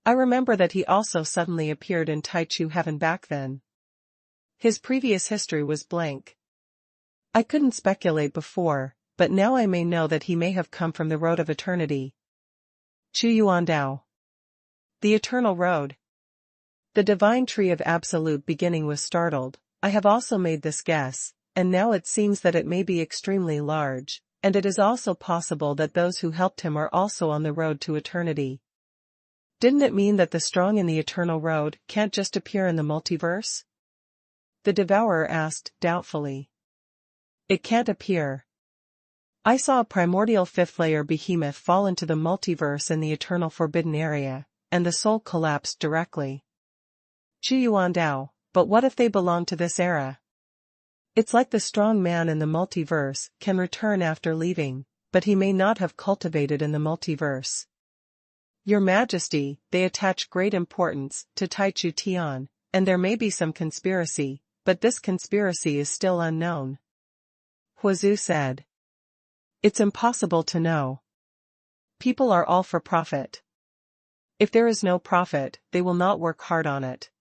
Speaker 1: I remember that he also suddenly appeared in Taichu heaven back then. His previous history was blank. I couldn't speculate before, but now I may know that he may have come from the Road of Eternity. Chu Yuan Dao. The Eternal Road. The Divine Tree of Absolute Beginning was startled. I have also made this guess, and now it seems that it may be extremely large, and it is also possible that those who helped him are also on the road to eternity. Didn't it mean that the strong in the Eternal Road can't just appear in the multiverse? The Devourer asked doubtfully. It can't appear. I saw a primordial fifth-layer behemoth fall into the multiverse in the Eternal Forbidden Area, and the soul collapsed directly. Chu Yuan Dao, but what if they belong to this era? It's like the strong man in the multiverse can return after leaving, but he may not have cultivated in the multiverse. Your Majesty, they attach great importance to Taichu Tian, and there may be some conspiracy, but this conspiracy is still unknown. Huazu said. It's impossible to know. People are all for profit. If there is no profit, they will not work hard on it.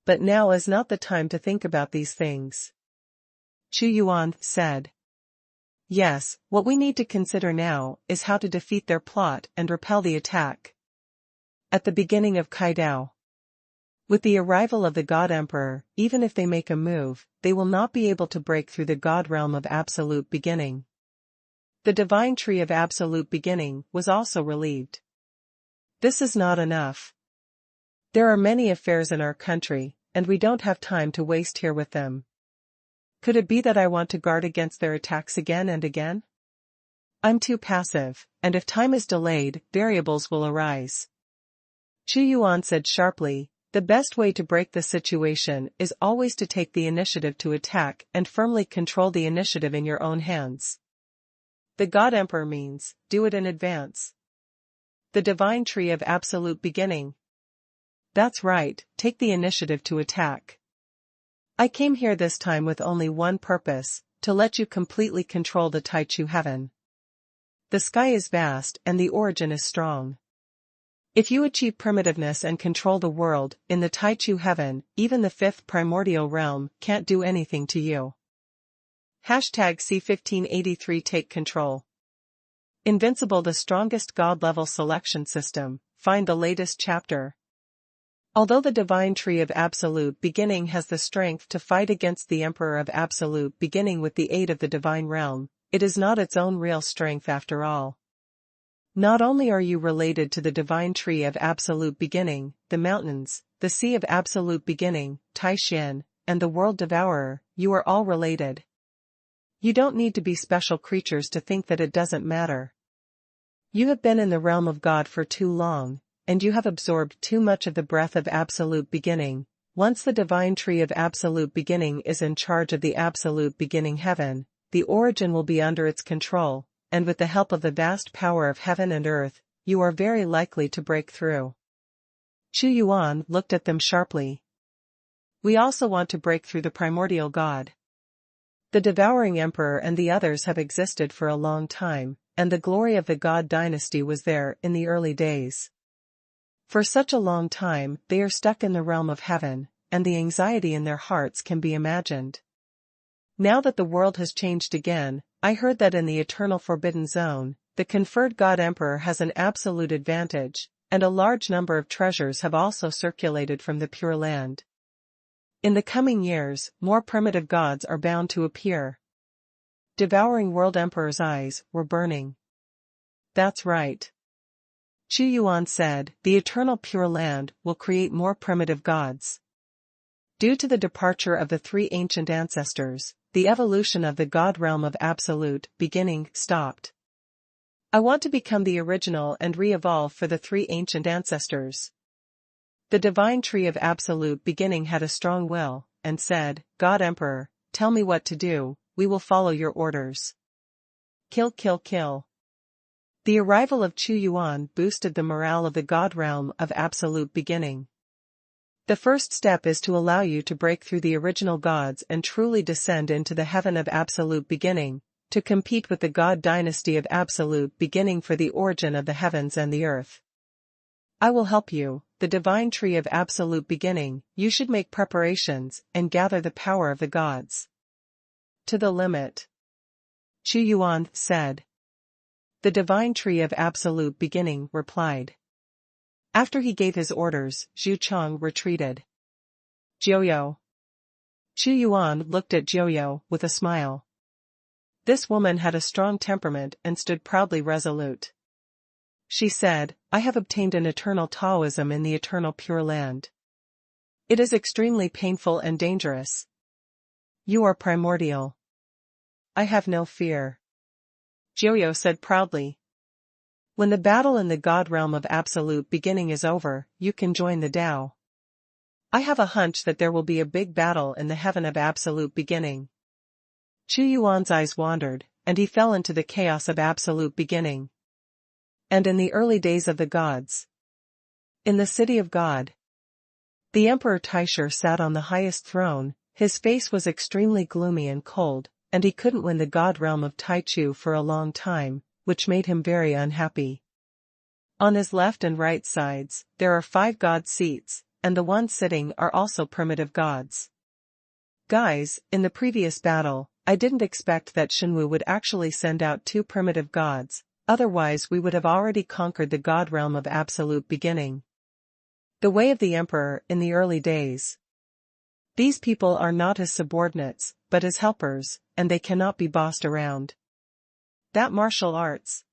Speaker 1: But now is not the time to think about these things. Chu Yuan said. Yes, what we need to consider now is how to defeat their plot and repel the attack. At the beginning of Kaidao. With the arrival of the God Emperor, even if they make a move, they will not be able to break through the God realm of Absolute Beginning. The Divine Tree of Absolute Beginning was also relieved. This is not enough. There are many affairs in our country, and we don't have time to waste here with them. Could it be that I want to guard against their attacks again and again? I'm too passive, and if time is delayed, variables will arise. Chu Yuan said sharply, the best way to break the situation is always to take the initiative to attack and firmly control the initiative in your own hands. The God Emperor means, do it in advance. The Divine Tree of Absolute Beginning. That's right, take the initiative to attack. I came here this time with only one purpose, to let you completely control the Taichu heaven. The sky is vast and the origin is strong. If you achieve primitiveness and control the world, in the Taichu heaven, even the fifth primordial realm can't do anything to you. Hashtag C1583 Take Control. Invincible, the strongest God-level selection system, find the latest chapter. Although the Divine Tree of Absolute Beginning has the strength to fight against the Emperor of Absolute Beginning with the aid of the Divine Realm, it is not its own real strength after all. Not only are you related to the Divine Tree of Absolute Beginning, the mountains, the Sea of Absolute Beginning, Taishan, and the World Devourer, you are all related. You don't need to be special creatures to think that it doesn't matter. You have been in the realm of God for too long, and you have absorbed too much of the breath of Absolute Beginning. Once the Divine Tree of Absolute Beginning is in charge of the Absolute Beginning heaven, the origin will be under its control, and with the help of the vast power of heaven and earth, you are very likely to break through. Chu Yuan looked at them sharply. We also want to break through the primordial God. The devouring emperor and the others have existed for a long time, and the glory of the God dynasty was there in the early days. For such a long time, they are stuck in the realm of heaven, and the anxiety in their hearts can be imagined. Now that the world has changed again, I heard that in the Eternal Forbidden Zone, the conferred God Emperor has an absolute advantage, and a large number of treasures have also circulated from the Pure Land. In the coming years, more primitive gods are bound to appear. Devouring World Emperor's eyes were burning. That's right. Chu Yuan said, the Eternal Pure Land will create more primitive gods. Due to the departure of the three ancient ancestors, the evolution of the God realm of absolute beginning stopped. I want to become the original and re-evolve for the three ancient ancestors. The divine tree of absolute beginning had a strong will, and said, God Emperor, tell me what to do, we will follow your orders. Kill, kill, kill. The arrival of Xuanhuan boosted the morale of the God realm of absolute beginning. The first step is to allow you to break through the original gods and truly descend into the heaven of absolute beginning, to compete with the God dynasty of absolute beginning for the origin of the heavens and the earth. I will help you, the divine tree of absolute beginning. You should make preparations and gather the power of the gods. To the limit. Xuanhuan said. The divine tree of absolute beginning replied. After he gave his orders, Zhu Chong retreated. Jiuyo. Xuanhuan looked at Jiuyo with a smile. This woman had a strong temperament and stood proudly resolute. She said, I have obtained an eternal Taoism in the eternal Pure Land. It is extremely painful and dangerous. You are primordial. I have no fear. Jiuyo said proudly. When the battle in the God realm of absolute beginning is over, you can join the Tao. I have a hunch that there will be a big battle in the heaven of absolute beginning. Xuanhuan's eyes wandered, and he fell into the chaos of absolute beginning. And in the early days of the gods. In the city of God. The Emperor Taisher sat on the highest throne, his face was extremely gloomy and cold, and he couldn't win the God realm of Taichu for a long time, which made him very unhappy. On his left and right sides, there are 5 god seats, and the ones sitting are also primitive gods. Guys, in the previous battle, I didn't expect that Shenwu would actually send out 2 primitive gods, otherwise we would have already conquered the God realm of absolute beginning. The way of the Emperor in the early days. These people are not his subordinates, but his helpers, and they cannot be bossed around. That martial arts.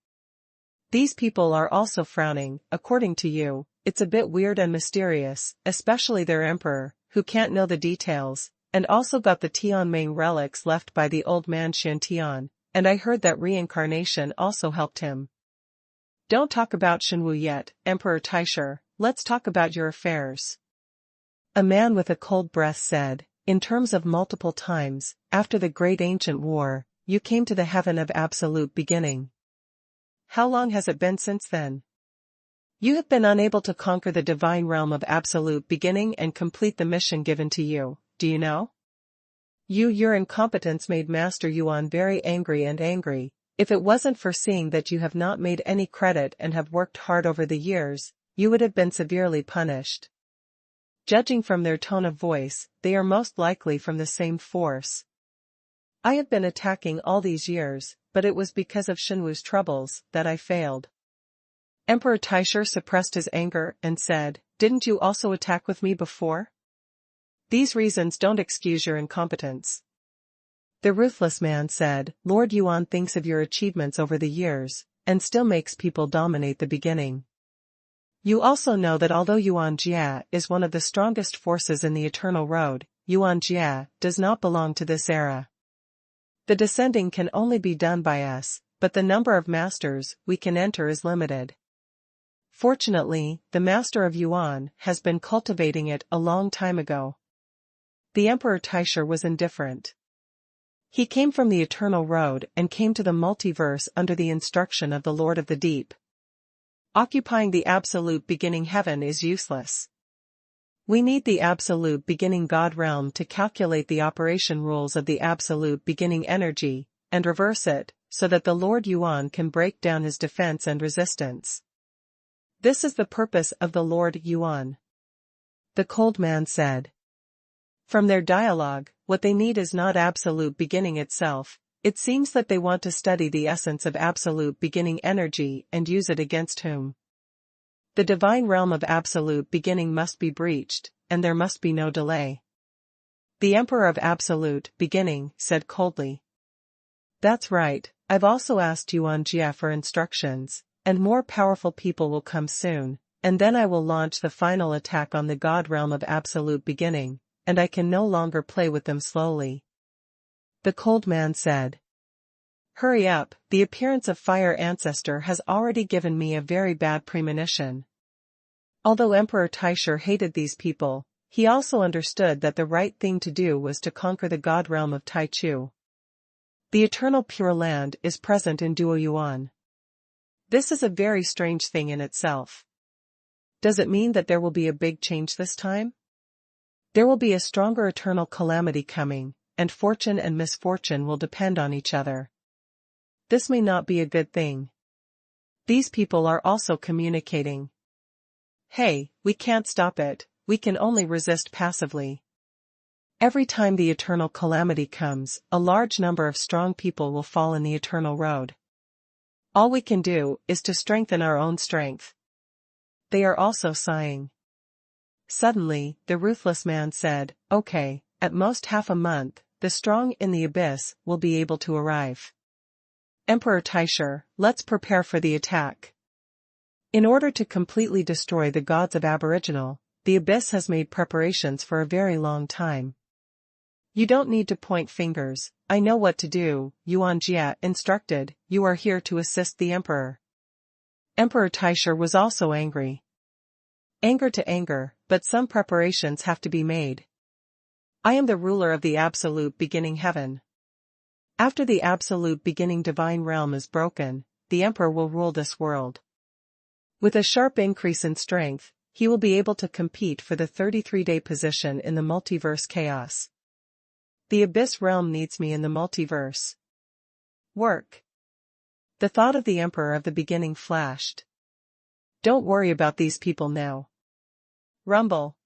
Speaker 1: These people are also frowning, according to you, it's a bit weird and mysterious, especially their emperor, who can't know the details, and also got the Tianming relics left by the old man Tian, and I heard that reincarnation also helped him. Don't talk about Shenwu yet, Emperor Taisher, let's talk about your affairs. A man with a cold breath said, in terms of multiple times, after the great ancient war, you came to the heaven of absolute beginning. How long has it been since then? You have been unable to conquer the divine realm of absolute beginning and complete the mission given to you, do you know? Your incompetence made Master Yuan very angry and angry. If it wasn't for seeing that you have not made any credit and have worked hard over the years, you would have been severely punished. Judging from their tone of voice, they are most likely from the same force. I have been attacking all these years, but it was because of Shenwu's troubles that I failed. Emperor Taisher suppressed his anger and said, didn't you also attack with me before? These reasons don't excuse your incompetence. The ruthless man said, Lord Yuan thinks of your achievements over the years, and still makes people dominate the beginning. You also know that although Yuan Jia is one of the strongest forces in the Eternal Road, Yuan Jia does not belong to this era. The descending can only be done by us, but the number of masters we can enter is limited. Fortunately, the master of Yuan has been cultivating it a long time ago. The Emperor Taisher was indifferent. He came from the Eternal Road and came to the multiverse under the instruction of the Lord of the Deep. Occupying the absolute beginning heaven is useless. We need the absolute beginning God realm to calculate the operation rules of the absolute beginning energy, and reverse it, so that the Lord Yuan can break down his defense and resistance. This is the purpose of the Lord Yuan. The cold man said. From their dialogue, what they need is not absolute beginning itself. It seems that they want to study the essence of absolute beginning energy and use it against whom? The divine realm of absolute beginning must be breached, and there must be no delay. The Emperor of absolute beginning said coldly. That's right, I've also asked Yuan Jia for instructions, and more powerful people will come soon, and then I will launch the final attack on the God realm of absolute beginning, and I can no longer play with them slowly. The cold man said. Hurry up, the appearance of Fire Ancestor has already given me a very bad premonition. Although Emperor Taisher hated these people, he also understood that the right thing to do was to conquer the god realm of Taichu. The eternal Pure Land is present in Duoyuan. This is a very strange thing in itself. Does it mean that there will be a big change this time? There will be a stronger eternal calamity coming, and fortune and misfortune will depend on each other. This may not be a good thing. These people are also communicating. Hey, we can't stop it, we can only resist passively. Every time the eternal calamity comes, a large number of strong people will fall in the eternal road. All we can do is to strengthen our own strength. They are also sighing. Suddenly, the ruthless man said, okay, at most half a month, the strong in the abyss will be able to arrive. Emperor Taisher, let's prepare for the attack. In order to completely destroy the gods of Aboriginal, the abyss has made preparations for a very long time. You don't need to point fingers, I know what to do, Yuan Jia instructed, you are here to assist the emperor. Emperor Taisher was also angry. Anger to anger, but some preparations have to be made. I am the ruler of the absolute beginning heaven. After the absolute beginning divine realm is broken, the emperor will rule this world. With a sharp increase in strength, he will be able to compete for the 33-day position in the multiverse chaos. The abyss realm needs me in the multiverse. Work. The thought of the emperor of the beginning flashed. Don't worry about these people now. Rumble.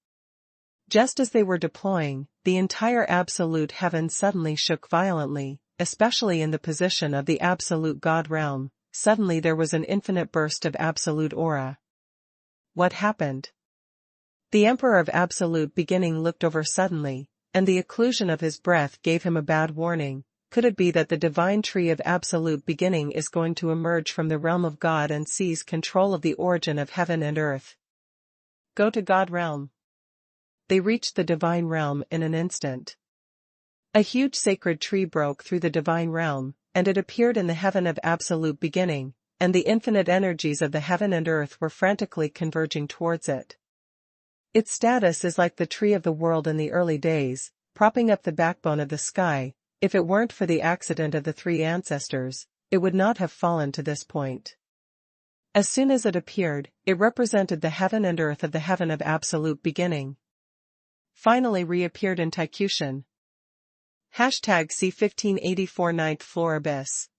Speaker 1: Just as they were deploying, the entire absolute heaven suddenly shook violently, especially in the position of the absolute god realm. Suddenly there was an infinite burst of absolute aura. What happened? The Emperor of Absolute Beginning looked over suddenly, and the occlusion of his breath gave him a bad warning. Could it be that the divine tree of Absolute Beginning is going to emerge from the realm of God and seize control of the origin of heaven and earth? Go to God realm. They reached the divine realm in an instant. A huge sacred tree broke through the divine realm, and it appeared in the heaven of absolute beginning, and the infinite energies of the heaven and earth were frantically converging towards it. Its status is like the tree of the world in the early days, propping up the backbone of the sky. If it weren't for the accident of the three ancestors, it would not have fallen to this point. As soon as it appeared, it represented the heaven and earth of the heaven of absolute beginning. Finally reappeared in Taikushan. Hashtag C1584 Ninth Floor Abyss.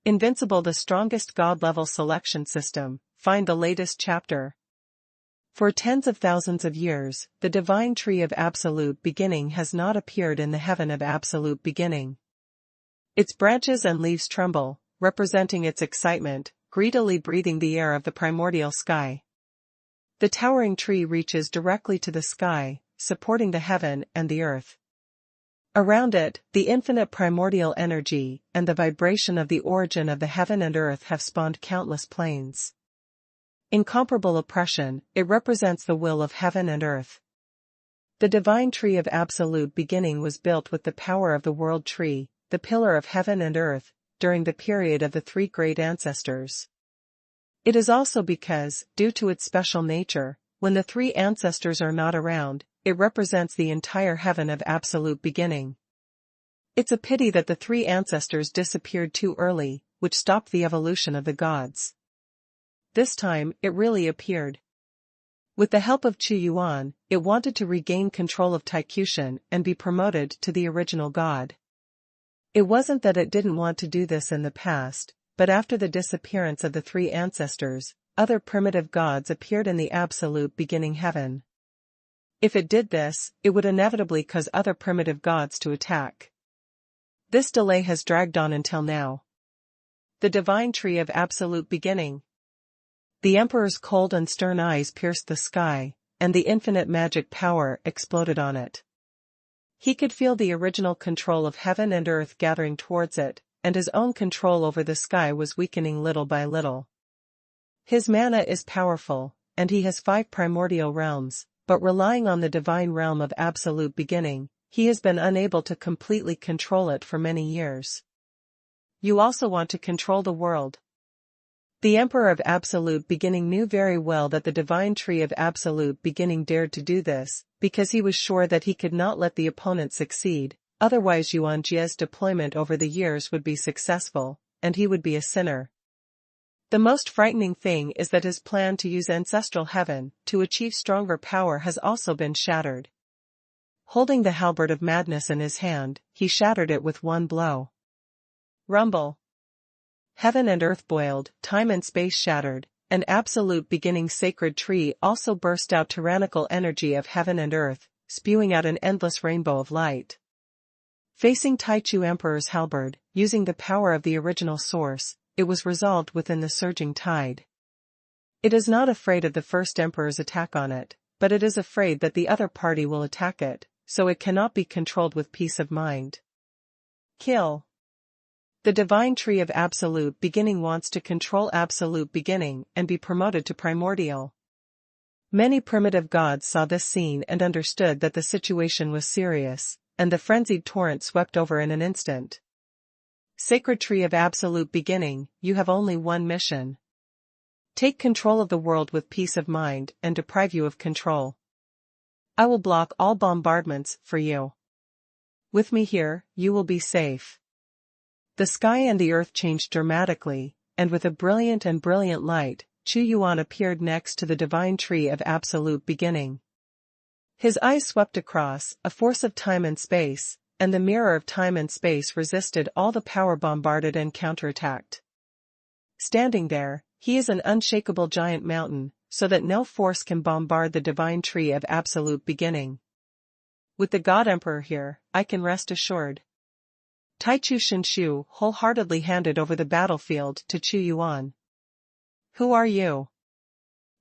Speaker 1: Invincible, the strongest god-level selection system. Find the latest chapter. For tens of thousands of years, the divine tree of absolute beginning has not appeared in the heaven of absolute beginning. Its branches and leaves tremble, representing its excitement, greedily breathing the air of the primordial sky. The towering tree reaches directly to the sky, supporting the heaven and the earth. Around it, the infinite primordial energy and the vibration of the origin of the heaven and earth have spawned countless planes. Incomparable oppression, it represents the will of heaven and earth. The divine tree of absolute beginning was built with the power of the world tree, the pillar of heaven and earth, during the period of the three great ancestors. It is also because, due to its special nature, when the three ancestors are not around, it represents the entire heaven of absolute beginning. It's a pity that the three ancestors disappeared too early, which stopped the evolution of the gods. This time, it really appeared. With the help of Chu Yuan, it wanted to regain control of Taikushan and be promoted to the original god. It wasn't that it didn't want to do this in the past, but after the disappearance of the three ancestors, other primitive gods appeared in the absolute beginning heaven. If it did this, it would inevitably cause other primitive gods to attack. This delay has dragged on until now. The divine tree of absolute beginning. The emperor's cold and stern eyes pierced the sky, and the infinite magic power exploded on it. He could feel the original control of heaven and earth gathering towards it, and his own control over the sky was weakening little by little. His mana is powerful, and he has 5 primordial realms, but relying on the divine realm of absolute beginning, he has been unable to completely control it for many years. You also want to control the world. The Emperor of Absolute Beginning knew very well that the divine tree of Absolute Beginning dared to do this, because he was sure that he could not let the opponent succeed, otherwise Yuan Jie's deployment over the years would be successful, and he would be a sinner. The most frightening thing is that his plan to use ancestral heaven to achieve stronger power has also been shattered. Holding the halberd of madness in his hand, he shattered it with one blow. Rumble. Heaven and earth boiled, time and space shattered, an absolute beginning sacred tree also burst out tyrannical energy of heaven and earth, spewing out an endless rainbow of light. Facing Taichu Emperor's halberd, using the power of the original source, it was resolved within the surging tide. It is not afraid of the first emperor's attack on it, but it is afraid that the other party will attack it, so it cannot be controlled with peace of mind. Kill. The divine tree of absolute beginning wants to control absolute beginning and be promoted to primordial. Many primitive gods saw this scene and understood that the situation was serious, and the frenzied torrent swept over in an instant. Sacred tree of absolute beginning, you have only one mission. Take control of the world with peace of mind and deprive you of control. I will block all bombardments for you. With me here, you will be safe. The sky and the earth changed dramatically, and with a brilliant light, Chu Yuan appeared next to the divine tree of absolute beginning. His eyes swept across, a force of time and space, and the mirror of time and space resisted all the power bombarded and counterattacked. Standing there, he is an unshakable giant mountain, so that no force can bombard the divine tree of absolute beginning. With the God Emperor here, I can rest assured. Taichu Shinshu wholeheartedly handed over the battlefield to Chu Yuan. Who are you?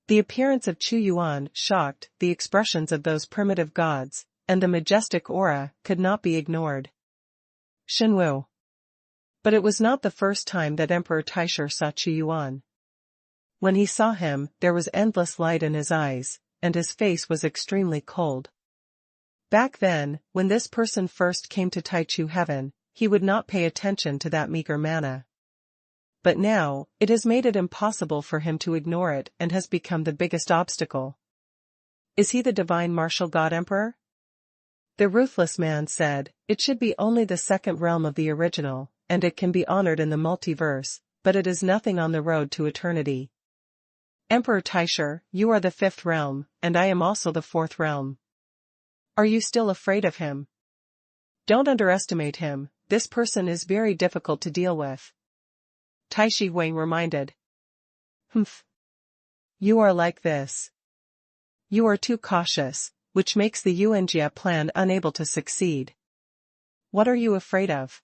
Speaker 1: The appearance of Chu Yuan shocked the expressions of those primitive gods, and the majestic aura could not be ignored. Shenwu. But it was not the first time that Emperor Taisher saw Chu Yuan. When he saw him, there was endless light in his eyes, and his face was extremely cold. Back then, when this person first came to Taichu Heaven, he would not pay attention to that meager mana. But now, it has made it impossible for him to ignore it and has become the biggest obstacle. Is he the divine martial god emperor? The Ruthless man said, it should be only the second realm of the original, and it can be honored in the multiverse, but it is nothing on the road to eternity. Emperor Taisher, you are the fifth realm, and I am also the fourth realm. Are you still afraid of him? Don't underestimate him, this person is very difficult to deal with. Taishi Wang reminded. Humph. You are like this. You are too cautious, which makes the Yuanjia plan unable to succeed. What are you afraid of?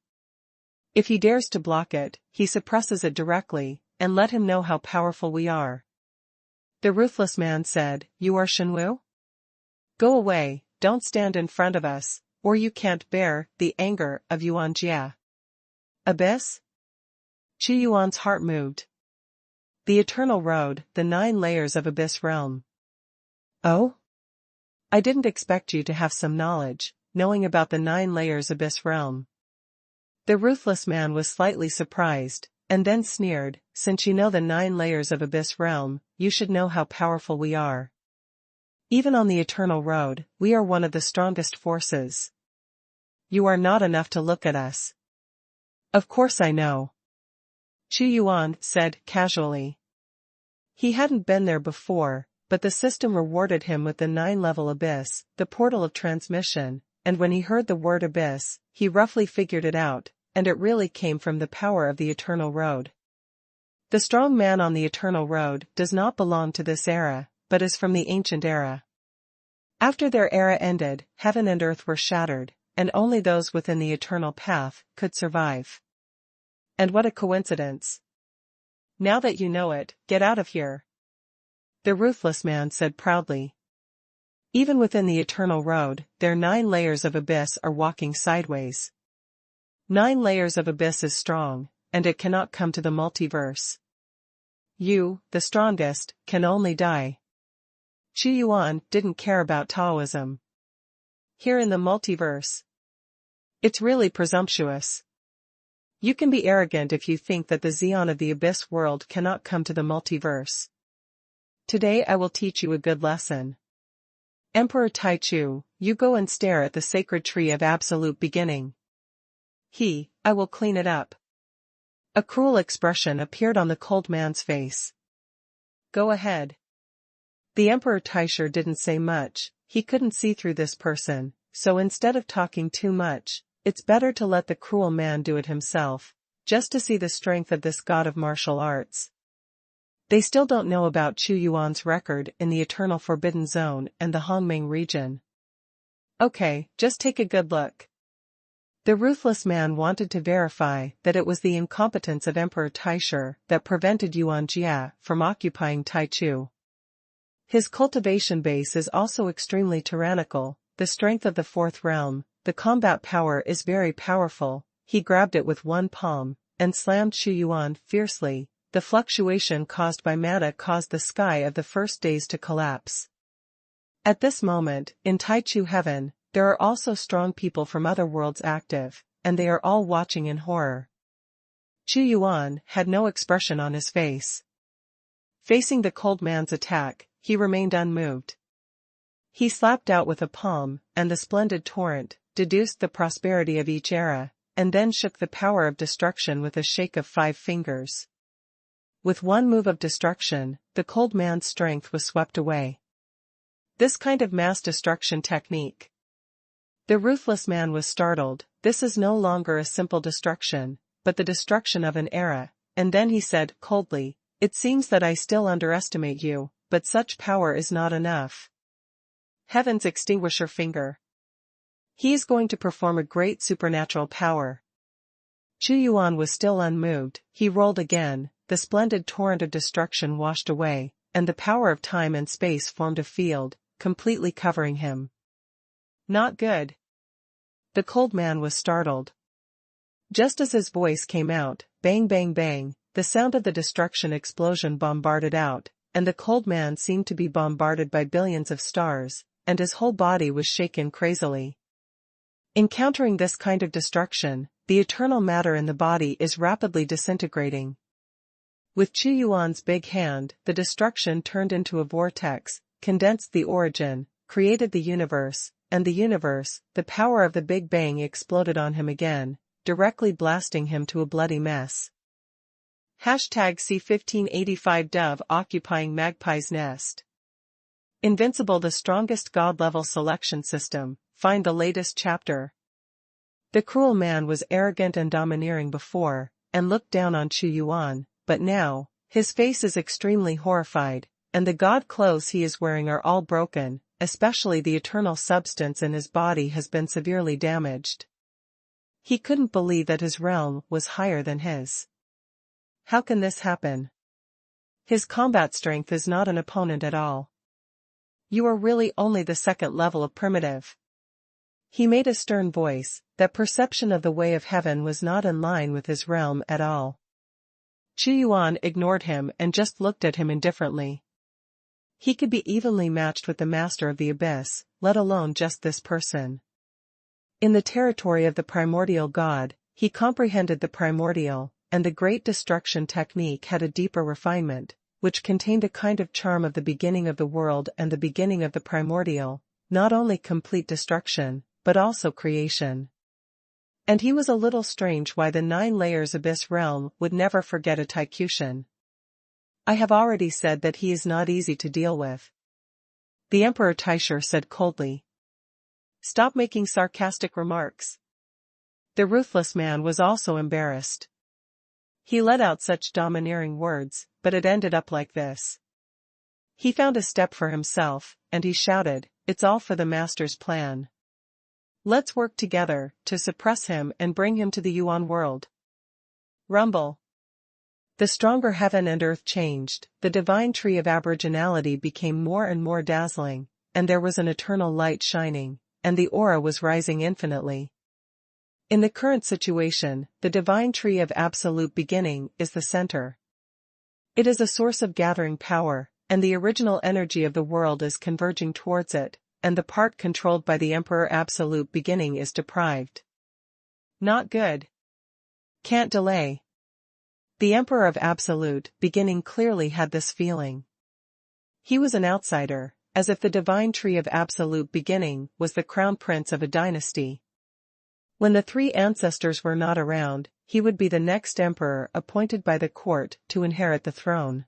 Speaker 1: If he dares to block it, he suppresses it directly, and let him know how powerful we are. The Ruthless man said, you are Shenwu? Go away, don't stand in front of us, or you can't bear the anger of Yuanjia. Abyss? Chu Yuan's heart moved. The Eternal Road, the 9 layers of Abyss Realm. Oh? I didn't expect you to have some knowledge, knowing about the 9 layers Abyss Realm. The Ruthless man was slightly surprised, and then sneered, since you know the 9 layers of Abyss Realm, you should know how powerful we are. Even on the Eternal Road, we are one of the strongest forces. You are not enough to look at us. Of course I know. Chu Yuan said casually. He hadn't been there before, but the system rewarded him with the 9-level abyss, the portal of transmission, and when he heard the word abyss, he roughly figured it out, and it really came from the power of the Eternal Road. The strong man on the Eternal Road does not belong to this era, but is from the ancient era. After their era ended, heaven and earth were shattered, and only those within the eternal path could survive. And what a coincidence. Now that you know it, get out of here. The Ruthless man said proudly. Even within the Eternal Road, their 9 layers of abyss are walking sideways. 9 layers of abyss is strong, and it cannot come to the multiverse. You, the strongest, can only die. Chu Yuan didn't care about Taoism. Here in the multiverse. It's really presumptuous. You can be arrogant if you think that the Xian of the Abyss world cannot come to the multiverse. Today I will teach you a good lesson. Emperor Taichu, you go and stare at the sacred tree of absolute beginning. I will clean it up. A cruel expression appeared on the cold man's face. Go ahead. The Emperor Taishu didn't say much. He couldn't see through this person, so instead of talking too much, it's better to let the cruel man do it himself, just to see the strength of this god of martial arts. They still don't know about Chu Yuan's record in the Eternal Forbidden Zone and the Hongming region. Okay, just take a good look. The ruthless man wanted to verify that it was the incompetence of Emperor Taishu that prevented Yuan Jia from occupying Taichu. His cultivation base is also extremely tyrannical, the strength of the fourth realm, the combat power is very powerful. He grabbed it with one palm, and slammed Chu Yuan fiercely. The fluctuation caused by mana caused the sky of the first days to collapse. At this moment, in Taichu heaven, there are also strong people from other worlds active, and they are all watching in horror. Chu Yuan had no expression on his face. Facing the cold man's attack, he remained unmoved. He slapped out with a palm, and the splendid torrent deduced the prosperity of each era, and then shook the power of destruction with a shake of 5 fingers. With one move of destruction, the cold man's strength was swept away. This kind of mass destruction technique. The ruthless man was startled. This is no longer a simple destruction, but the destruction of an era, and then he said coldly, "It seems that I still underestimate you, but such power is not enough." Heaven's extinguisher finger. He is going to perform a great supernatural power. Chu Yuan was still unmoved. He rolled again. The splendid torrent of destruction washed away, and the power of time and space formed a field, completely covering him. Not good. The cold man was startled. Just as his voice came out, bang bang bang, the sound of the destruction explosion bombarded out, and the cold man seemed to be bombarded by billions of stars, and his whole body was shaken crazily. Encountering this kind of destruction, the eternal matter in the body is rapidly disintegrating. With Chu Yuan's big hand, the destruction turned into a vortex, condensed the origin, created the universe, and the universe, the power of the Big Bang exploded on him again, directly blasting him to a bloody mess. #C1585 Dove occupying Magpie's nest. Invincible, the strongest god-level selection system. Find the latest chapter. The cruel man was arrogant and domineering before, and looked down on Chu Yuan, but now, his face is extremely horrified, and the god clothes he is wearing are all broken, especially the eternal substance in his body has been severely damaged. He couldn't believe that his realm was higher than his. How can this happen? His combat strength is not an opponent at all. You are really only the second level of primitive. He made a stern voice. That perception of the way of heaven was not in line with his realm at all. Chu Yuan ignored him and just looked at him indifferently. He could be evenly matched with the master of the abyss, let alone just this person. In the territory of the primordial god, he comprehended the primordial, and the great destruction technique had a deeper refinement, which contained a kind of charm of the beginning of the world and the beginning of the primordial, not only complete destruction, but also creation. And he was a little strange why the 9 layers abyss realm would never forget a Taikution. I have already said that he is not easy to deal with. The Emperor Taishu said coldly. Stop making sarcastic remarks. The ruthless man was also embarrassed. He let out such domineering words, but it ended up like this. He found a step for himself, and he shouted, "It's all for the master's plan. Let's work together to suppress him and bring him to the Yuan world." Rumble. The stronger heaven and earth changed, the divine tree of aboriginality became more and more dazzling, and there was an eternal light shining, and the aura was rising infinitely. In the current situation, the divine tree of absolute beginning is the center. It is a source of gathering power, and the original energy of the world is converging towards it, and the part controlled by the Emperor Absolute Beginning is deprived. Not good. Can't delay. The Emperor of Absolute Beginning clearly had this feeling. He was an outsider, as if the divine tree of Absolute Beginning was the crown prince of a dynasty. When the three ancestors were not around, he would be the next emperor appointed by the court to inherit the throne.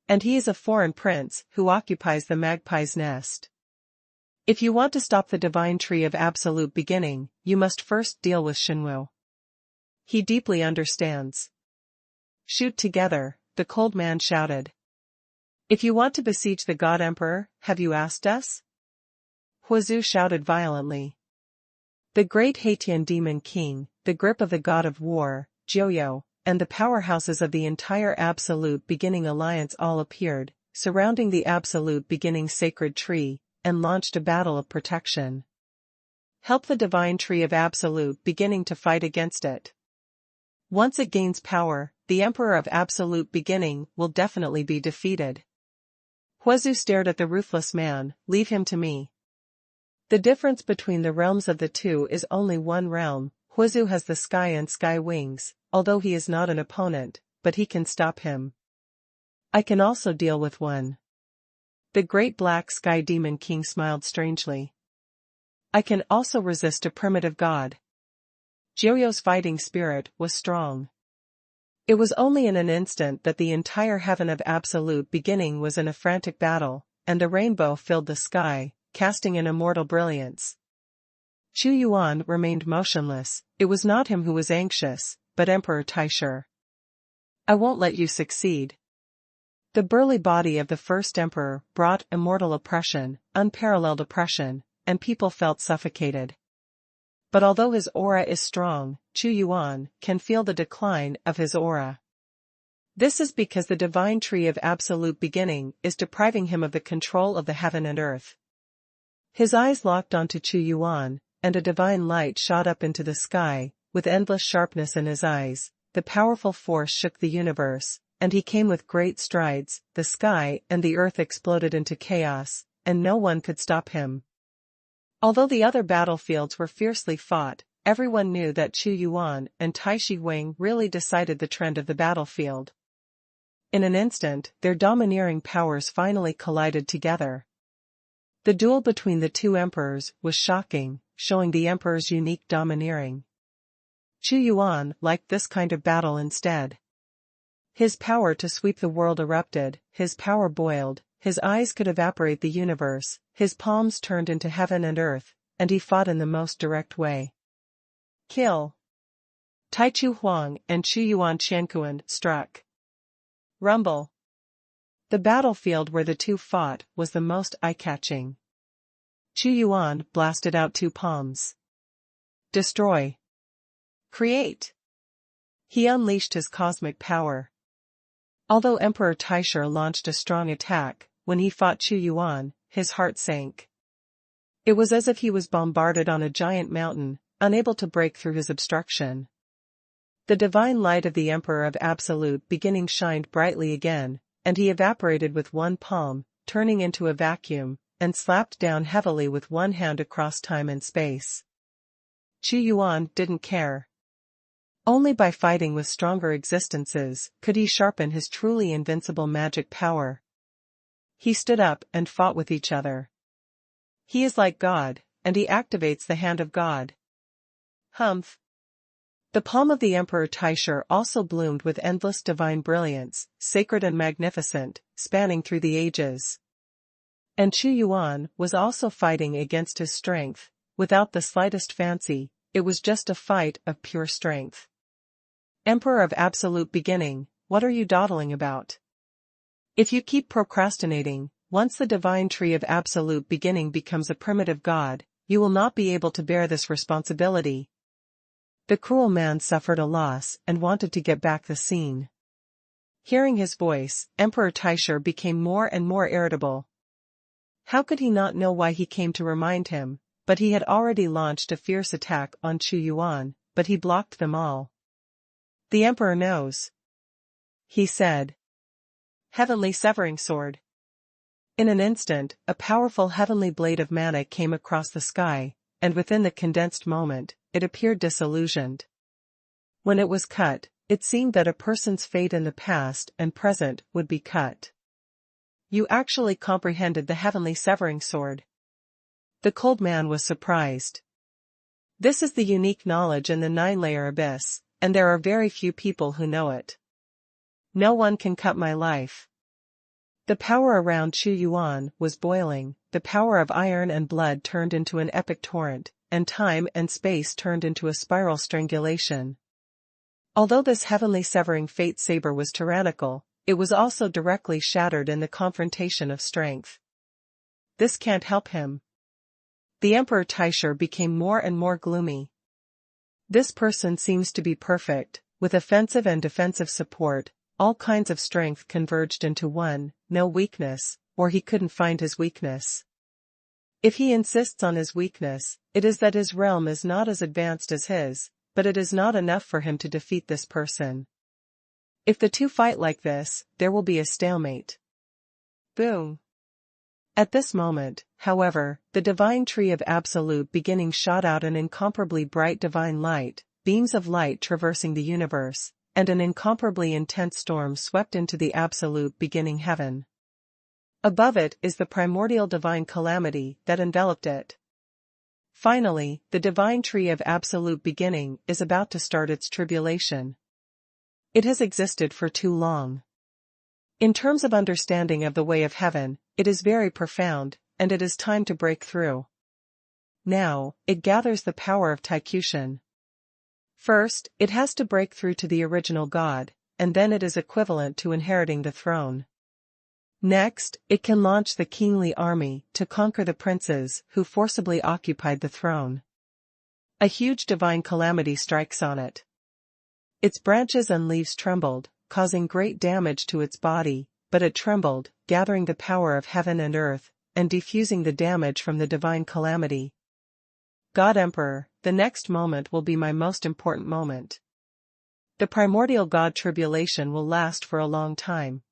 Speaker 1: And he is a foreign prince who occupies the magpie's nest. If you want to stop the divine tree of Absolute Beginning, you must first deal with Xuanhuan. He deeply understands. Shoot together, the cold man shouted. If you want to besiege the God Emperor, have you asked us? Huazu shouted violently. The great Haitian demon king, the grip of the god of war, Joyo, and the powerhouses of the entire Absolute Beginning alliance all appeared, surrounding the Absolute Beginning sacred tree, and launched a battle of protection. Help the divine tree of Absolute Beginning to fight against it. Once it gains power, the Emperor of Absolute Beginning will definitely be defeated. Huazu stared at the ruthless man. Leave him to me. The difference between the realms of the two is only one realm. Huazu has the sky and sky wings, although he is not an opponent, but he can stop him. I can also deal with one. The great black sky demon king smiled strangely. I can also resist a primitive god. Joyo's fighting spirit was strong. It was only in an instant that the entire heaven of Absolute Beginning was in a frantic battle, and a rainbow filled the sky, casting an immortal brilliance. Xuanhuan remained motionless. It was not him who was anxious, but Emperor Taishu. I won't let you succeed. The burly body of the first emperor brought immortal oppression, unparalleled oppression, and people felt suffocated. But although his aura is strong, Xuanhuan can feel the decline of his aura. This is because the divine tree of Absolute Beginning is depriving him of the control of the heaven and earth. His eyes locked onto Xuanhuan, and a divine light shot up into the sky, with endless sharpness in his eyes. The powerful force shook the universe, and he came with great strides. The sky and the earth exploded into chaos, and no one could stop him. Although the other battlefields were fiercely fought, everyone knew that Xuanhuan and Taishi Wing really decided the trend of the battlefield. In an instant, their domineering powers finally collided together. The duel between the two emperors was shocking, showing the emperor's unique domineering. Xuanhuan liked this kind of battle instead. His power to sweep the world erupted, his power boiled, his eyes could evaporate the universe, his palms turned into heaven and earth, and he fought in the most direct way. Kill. Taichu Huang and Xuanhuan Qiankuan struck. Rumble. The battlefield where the two fought was the most eye-catching. Xuanhuan blasted out two palms. Destroy. Create. He unleashed his cosmic power. Although Emperor Taishu launched a strong attack, when he fought Xuanhuan, his heart sank. It was as if he was bombarded on a giant mountain, unable to break through his obstruction. The divine light of the Emperor of Absolute Beginning shined brightly again, and he evaporated with one palm, turning into a vacuum, and slapped down heavily with one hand across time and space. Xuanhuan didn't care. Only by fighting with stronger existences could he sharpen his truly invincible magic power. He stood up and fought with each other. He is like God, and he activates the hand of God. Humph. The palm of the Emperor Taishu also bloomed with endless divine brilliance, sacred and magnificent, spanning through the ages. And Xuanhuan was also fighting against his strength, without the slightest fancy. It was just a fight of pure strength. Emperor of Absolute Beginning, what are you dawdling about? If you keep procrastinating, once the divine tree of Absolute Beginning becomes a primitive god, you will not be able to bear this responsibility. The cruel man suffered a loss and wanted to get back the scene. Hearing his voice, Emperor Taishu became more and more irritable. How could he not know why he came to remind him? But he had already launched a fierce attack on Xuanhuan, but he blocked them all. The Emperor knows. He said. Heavenly severing sword. In an instant, a powerful heavenly blade of mana came across the sky, and within the condensed moment, it appeared disillusioned. When it was cut, it seemed that a person's fate in the past and present would be cut. You actually comprehended the heavenly severing sword. The cold man was surprised. This is the unique knowledge in the 9-layer abyss, and there are very few people who know it. No one can cut my life. The power around Xuanhuan was boiling, the power of iron and blood turned into an epic torrent, and time and space turned into a spiral strangulation. Although this heavenly severing fate saber was tyrannical, it was also directly shattered in the confrontation of strength. This can't help him. The Emperor Taisher became more and more gloomy. This person seems to be perfect, with offensive and defensive support, all kinds of strength converged into one, no weakness, or he couldn't find his weakness. If he insists on his weakness, it is that his realm is not as advanced as his, but it is not enough for him to defeat this person. If the two fight like this, there will be a stalemate. Boom. At this moment, however, the divine tree of absolute beginning shot out an incomparably bright divine light, beams of light traversing the universe, and an incomparably intense storm swept into the absolute beginning heaven. Above it is the primordial divine calamity that enveloped it. Finally, the divine tree of absolute beginning is about to start its tribulation. It has existed for too long. In terms of understanding of the way of heaven, it is very profound, and it is time to break through. Now, it gathers the power of Tycution. First, it has to break through to the original God, and then it is equivalent to inheriting the throne. Next, it can launch the kingly army to conquer the princes who forcibly occupied the throne. A huge divine calamity strikes on it. Its branches and leaves trembled, causing great damage to its body, but it trembled, gathering the power of heaven and earth, and diffusing the damage from the divine calamity. God Emperor, the next moment will be my most important moment. The primordial God tribulation will last for a long time.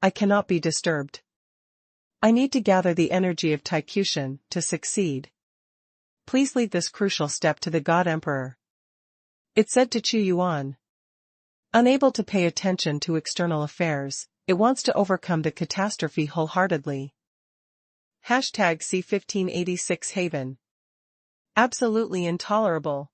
Speaker 1: I cannot be disturbed. I need to gather the energy of Tycution to succeed. Please leave this crucial step to the God Emperor. It said to Xuanhuan. Unable to pay attention to external affairs, it wants to overcome the catastrophe wholeheartedly. #C1586 Haven. Absolutely intolerable.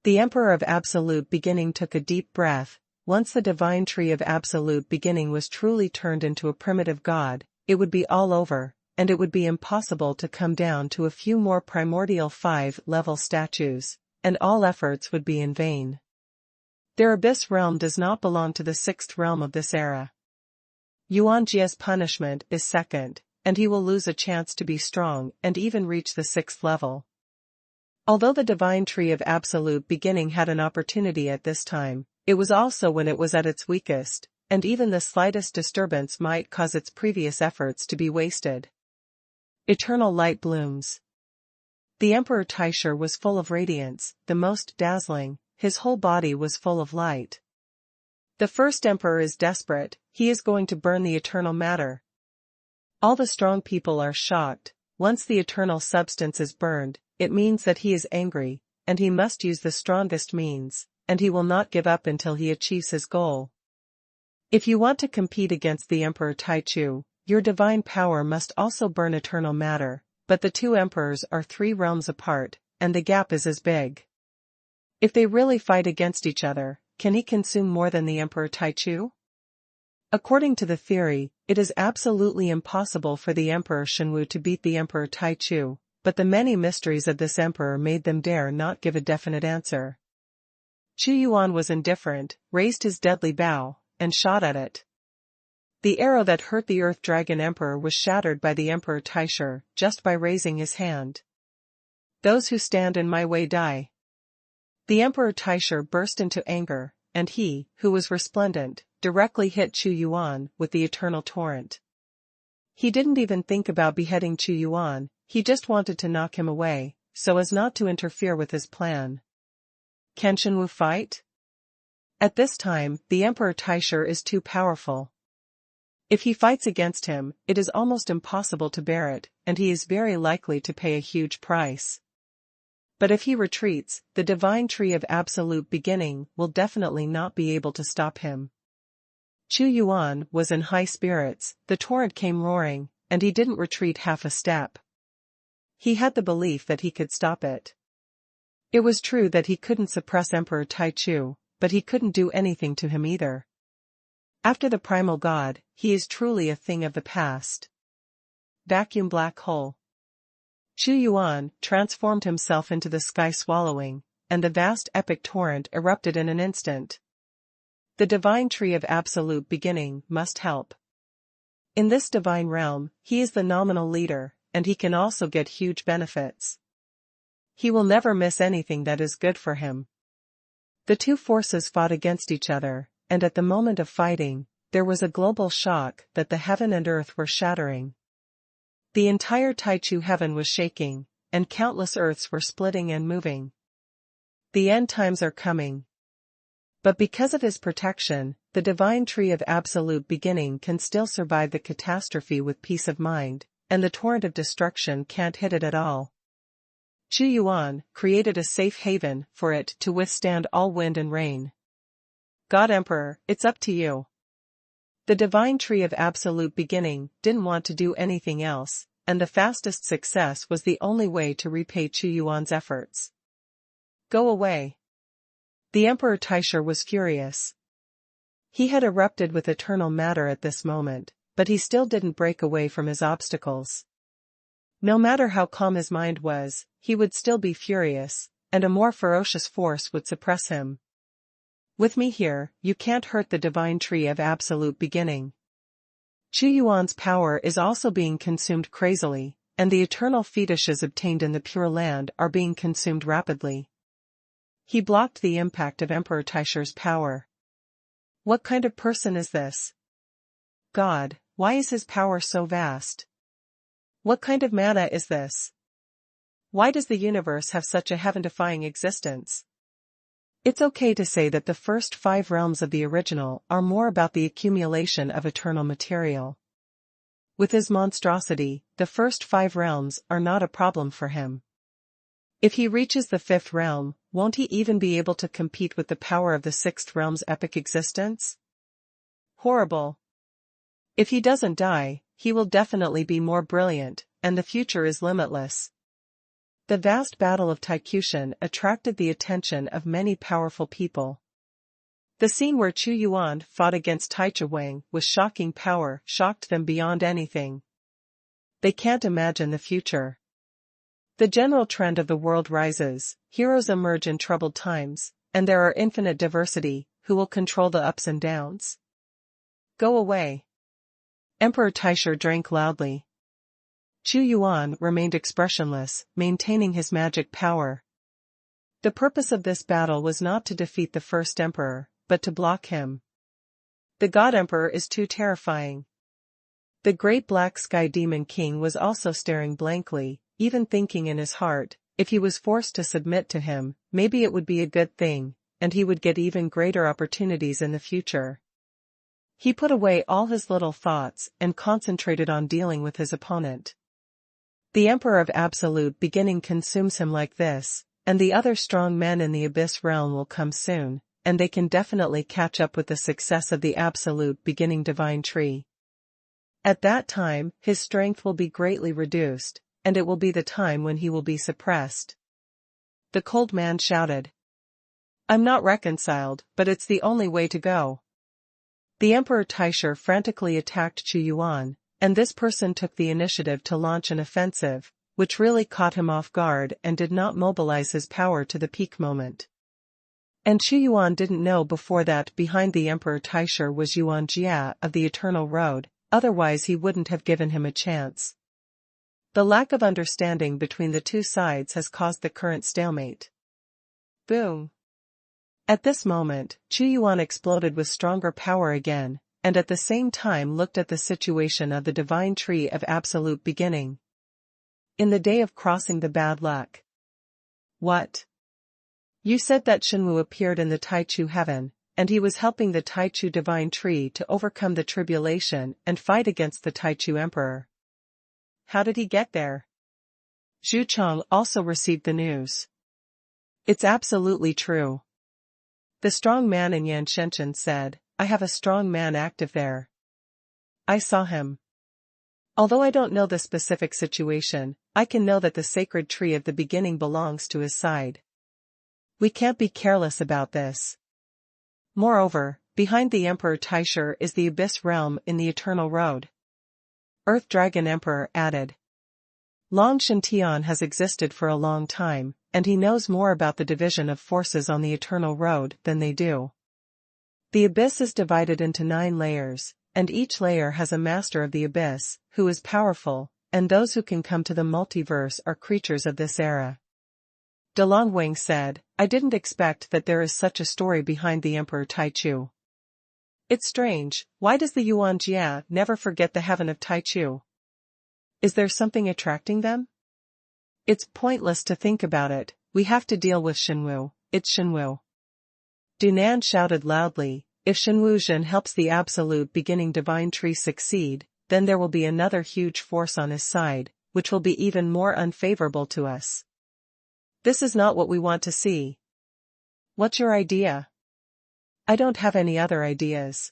Speaker 1: The Emperor of Absolute Beginning took a deep breath. Once the divine tree of Absolute Beginning was truly turned into a primitive god, it would be all over, and it would be impossible to come down to a few more primordial 5-level statues, and all efforts would be in vain. Their abyss realm does not belong to the 6th realm of this era. Yuan Jia's punishment is second, and he will lose a chance to be strong and even reach the 6th level. Although the divine tree of Absolute Beginning had an opportunity at this time, it was also when it was at its weakest, and even the slightest disturbance might cause its previous efforts to be wasted. Eternal light blooms. The Emperor Taisher was full of radiance, the most dazzling, his whole body was full of light. The first emperor is desperate, he is going to burn the eternal matter. All the strong people are shocked. Once the eternal substance is burned, it means that he is angry, and he must use the strongest means, and he will not give up until he achieves his goal. If you want to compete against the Emperor Taichu, your divine power must also burn eternal matter, but the two emperors are 3 realms apart, and the gap is as big. If they really fight against each other, can he consume more than the Emperor Taichu? According to the theory, it is absolutely impossible for the Emperor Xuanhuan to beat the Emperor Taichu, but the many mysteries of this emperor made them dare not give a definite answer. Xuanhuan was indifferent, raised his deadly bow, and shot at it. The arrow that hurt the Earth Dragon Emperor was shattered by the Emperor Taisher, just by raising his hand. Those who stand in my way die. The Emperor Taisher burst into anger, and he, who was resplendent, directly hit Xuanhuan with the eternal torrent. He didn't even think about beheading Xuanhuan, he just wanted to knock him away, so as not to interfere with his plan. Can Xuanhuan fight? At this time, the Emperor Taisher is too powerful. If he fights against him, it is almost impossible to bear it, and he is very likely to pay a huge price. But if he retreats, the divine tree of absolute beginning will definitely not be able to stop him. Xuanhuan was in high spirits, the torrent came roaring, and he didn't retreat half a step. He had the belief that he could stop it. It was true that he couldn't suppress Emperor Taichu, but he couldn't do anything to him either. After the primal god, he is truly a thing of the past. Vacuum black hole. Xuanhuan transformed himself into the sky swallowing, and the vast epic torrent erupted in an instant. The divine tree of absolute beginning must help. In this divine realm, he is the nominal leader, and he can also get huge benefits. He will never miss anything that is good for him. The two forces fought against each other, and at the moment of fighting, there was a global shock that the heaven and earth were shattering. The entire Taichu heaven was shaking, and countless earths were splitting and moving. The end times are coming. But because of his protection, the divine tree of absolute beginning can still survive the catastrophe with peace of mind, and the torrent of destruction can't hit it at all. Xuanhuan created a safe haven for it to withstand all wind and rain. God Emperor, it's up to you. The divine tree of absolute beginning didn't want to do anything else, and the fastest success was the only way to repay Xuanhuan's efforts. Go away. The Emperor Taisha was furious. He had erupted with eternal matter at this moment, but he still didn't break away from his obstacles. No matter how calm his mind was, he would still be furious, and a more ferocious force would suppress him. With me here, you can't hurt the divine tree of absolute beginning. Xuanhuan's power is also being consumed crazily, and the eternal fetishes obtained in the Pure Land are being consumed rapidly. He blocked the impact of Emperor Taisha's power. What kind of person is this? God, why is his power so vast? What kind of mana is this? Why does the universe have such a heaven-defying existence? It's okay to say that the first 5 realms of the original are more about the accumulation of eternal material. With his monstrosity, the first 5 realms are not a problem for him. If he reaches the 5th realm, won't he even be able to compete with the power of the 6th realm's epic existence? Horrible. If he doesn't die, he will definitely be more brilliant, and the future is limitless. The vast battle of Taikushan attracted the attention of many powerful people. The scene where Xuanhuan fought against Taicha Wang with shocking power shocked them beyond anything. They can't imagine the future. The general trend of the world rises, heroes emerge in troubled times, and there are infinite diversity, who will control the ups and downs. Go away. Emperor Taisha drank loudly. Xuanhuan remained expressionless, maintaining his magic power. The purpose of this battle was not to defeat the first emperor, but to block him. The God Emperor is too terrifying. The great black sky demon king was also staring blankly, even thinking in his heart, if he was forced to submit to him, maybe it would be a good thing, and he would get even greater opportunities in the future. He put away all his little thoughts and concentrated on dealing with his opponent. The Emperor of Absolute Beginning consumes him like this, and the other strong men in the Abyss realm will come soon, and they can definitely catch up with the success of the Absolute Beginning Divine Tree. At that time, his strength will be greatly reduced, and it will be the time when he will be suppressed. The cold man shouted. I'm not reconciled, but it's the only way to go. The Emperor Taisha frantically attacked Xuanhuan, and this person took the initiative to launch an offensive, which really caught him off guard and did not mobilize his power to the peak moment. And Xuanhuan didn't know before that behind the Emperor Taisha was Yuan Jia of the Eternal Road, otherwise he wouldn't have given him a chance. The lack of understanding between the two sides has caused the current stalemate. Boom. At this moment, Xuanhuan exploded with stronger power again, and at the same time looked at the situation of the divine tree of absolute beginning. In the day of crossing the bad luck. What? You said that Shenwu appeared in the Taichu heaven, and he was helping the Taichu divine tree to overcome the tribulation and fight against the Taichu emperor. How did he get there? Zhu Chong also received the news. It's absolutely true. The strong man in Yan Shenshen said, I have a strong man active there. I saw him. Although I don't know the specific situation, I can know that the sacred tree of the beginning belongs to his side. We can't be careless about this. Moreover, behind the Emperor Taisher is the Abyss Realm in the Eternal Road. Earth Dragon Emperor added. Long Shintian has existed for a long time, and he knows more about the division of forces on the Eternal Road than they do. The Abyss is divided into 9 layers, and each layer has a Master of the Abyss, who is powerful, and those who can come to the multiverse are creatures of this era. De Longwing said, I didn't expect that there is such a story behind the Emperor Taichu. It's strange, why does the Yuan Jia never forget the heaven of Taichu? Is there something attracting them? It's pointless to think about it, we have to deal with Shenwu, it's Shenwu. Dunan shouted loudly, if Shenwu Zhen helps the absolute beginning divine tree succeed, then there will be another huge force on his side, which will be even more unfavorable to us. This is not what we want to see. What's your idea? I don't have any other ideas.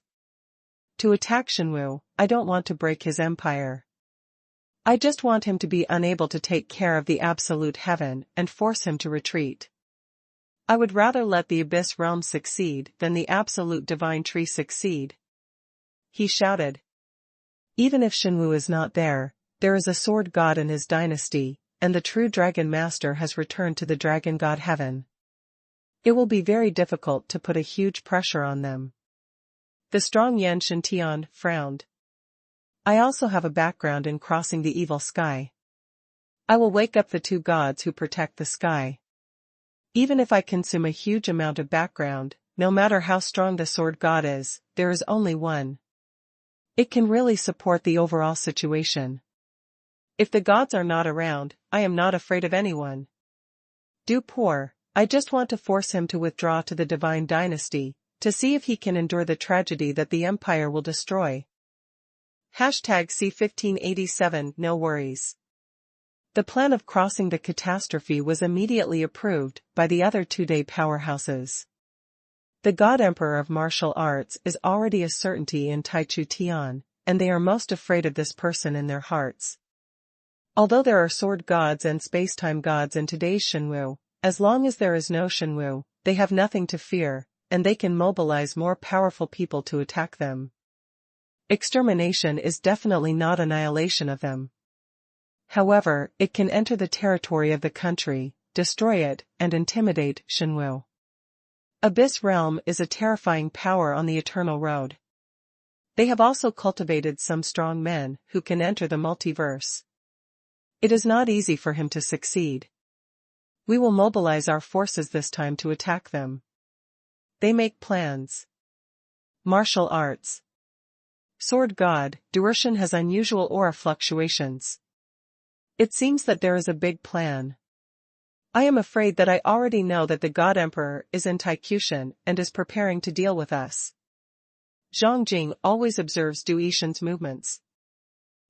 Speaker 1: To attack Shenwu, I don't want to break his empire. I just want him to be unable to take care of the absolute heaven and force him to retreat. I would rather let the Abyss Realm succeed than the absolute divine tree succeed. He shouted. Even if Shenwu is not there, there is a sword god in his dynasty, and the true dragon master has returned to the dragon god heaven. It will be very difficult to put a huge pressure on them. The strong Yan Shintian frowned. I also have a background in crossing the evil sky. I will wake up the 2 gods who protect the sky. Even if I consume a huge amount of background, no matter how strong the sword god is, there is only one. It can really support the overall situation. If the gods are not around, I am not afraid of anyone. Du Poor, I just want to force him to withdraw to the divine dynasty, to see if he can endure the tragedy that the empire will destroy. #C1587 No worries. The plan of crossing the catastrophe was immediately approved by the other 2-day powerhouses. The God Emperor of Martial Arts is already a certainty in Taichu Tian, and they are most afraid of this person in their hearts. Although there are sword gods and space-time gods in today's Shenwu, as long as there is no Shenwu, they have nothing to fear, and they can mobilize more powerful people to attack them. Extermination is definitely not annihilation of them. However, it can enter the territory of the country, destroy it, and intimidate Shenwu. Abyss Realm is a terrifying power on the Eternal Road. They have also cultivated some strong men who can enter the multiverse. It is not easy for him to succeed. We will mobilize our forces this time to attack them. They make plans. Martial arts. Sword God, Duershan has unusual aura fluctuations. It seems that there is a big plan. I am afraid that I already know that the God Emperor is in Taikushan and is preparing to deal with us. Zhang Jing always observes Du Yishan's movements.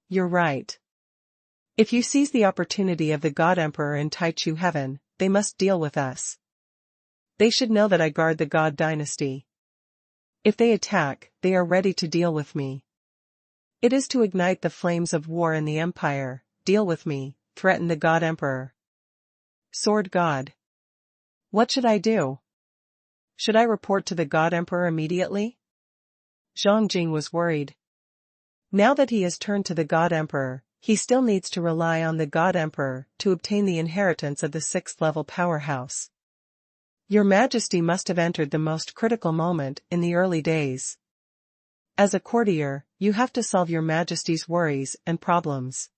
Speaker 1: You're right. If you seize the opportunity of the God Emperor in Taichu Heaven, they must deal with us. They should know that I guard the God dynasty. If they attack, they are ready to deal with me. It is to ignite the flames of war in the empire, deal with me, threaten the God Emperor. Sword God. What should I do? Should I report to the God Emperor immediately? Zhang Jing was worried. Now that he has turned to the God Emperor, he still needs to rely on the God Emperor to obtain the inheritance of the 6th-level powerhouse. Your Majesty must have entered the most critical moment in the early days. As a courtier, you have to solve your Majesty's worries and problems.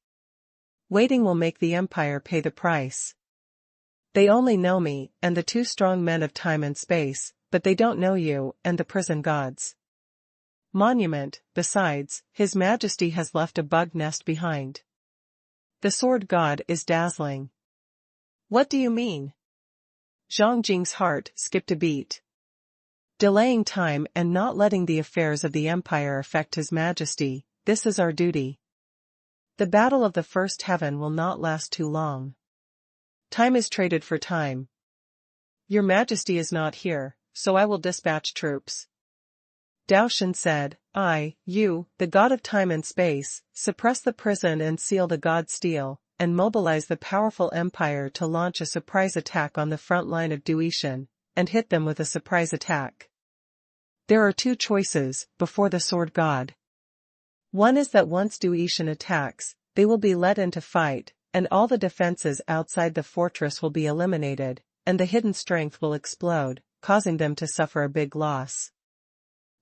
Speaker 1: Waiting will make the Empire pay the price. They only know me and the 2 strong men of time and space, but they don't know you and the prison gods. Monument, besides, His Majesty has left a bug nest behind. The sword god is dazzling. What do you mean? Zhang Jing's heart skipped a beat. Delaying time and not letting the affairs of the Empire affect His Majesty, this is our duty. The battle of the first heaven will not last too long. Time is traded for time. Your Majesty is not here, so I will dispatch troops. Daoshan said, you, the god of time and space, suppress the prison and seal the god steel, and mobilize the powerful empire to launch a surprise attack on the front line of Duishan, and hit them with a surprise attack. There are two choices, before the sword god. One is that once Duishan attacks, they will be led into fight, and all the defenses outside the fortress will be eliminated, and the hidden strength will explode, causing them to suffer a big loss.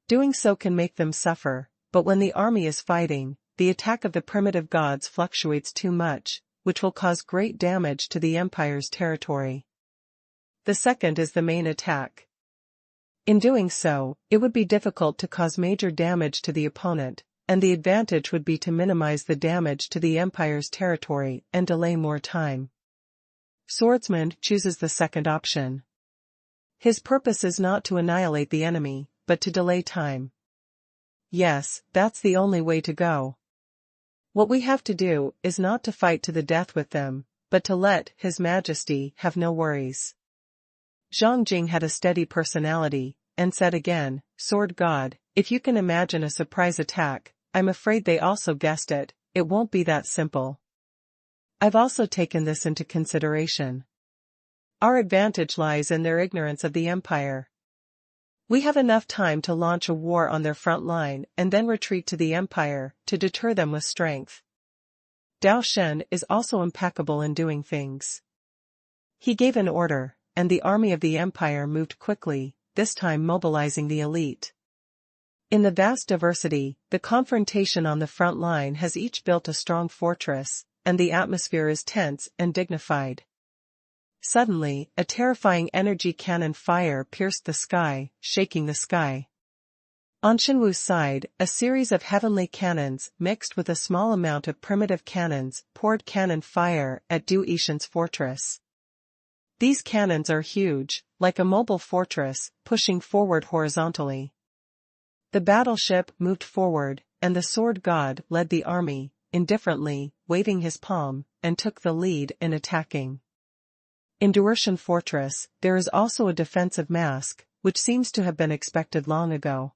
Speaker 1: Doing so can make them suffer, but when the army is fighting, the attack of the primitive gods fluctuates too much, which will cause great damage to the empire's territory. The second is the main attack. In doing so, it would be difficult to cause major damage to the opponent, and the advantage would be to minimize the damage to the empire's territory and delay more time. Swordsman chooses the second option. His purpose is not to annihilate the enemy, but to delay time. Yes, that's the only way to go. What we have to do is not to fight to the death with them, but to let His Majesty have no worries. Zhang Jing had a steady personality, and said again, Sword God, if you can imagine a surprise attack, I'm afraid they also guessed it, it won't be that simple. I've also taken this into consideration. Our advantage lies in their ignorance of the Empire. We have enough time to launch a war on their front line and then retreat to the Empire to deter them with strength. Dao Shen is also impeccable in doing things. He gave an order, and the army of the Empire moved quickly, this time mobilizing the elite. In the vast diversity, the confrontation on the front line has each built a strong fortress, and the atmosphere is tense and dignified. Suddenly, a terrifying energy cannon fire pierced the sky, shaking the sky. On Shenwu's side, a series of heavenly cannons, mixed with a small amount of primitive cannons, poured cannon fire at Du Yishan's fortress. These cannons are huge, like a mobile fortress, pushing forward horizontally. The battleship moved forward, and the sword god led the army, indifferently, waving his palm, and took the lead in attacking. In Duishan Fortress, there is also a defensive mask, which seems to have been expected long ago.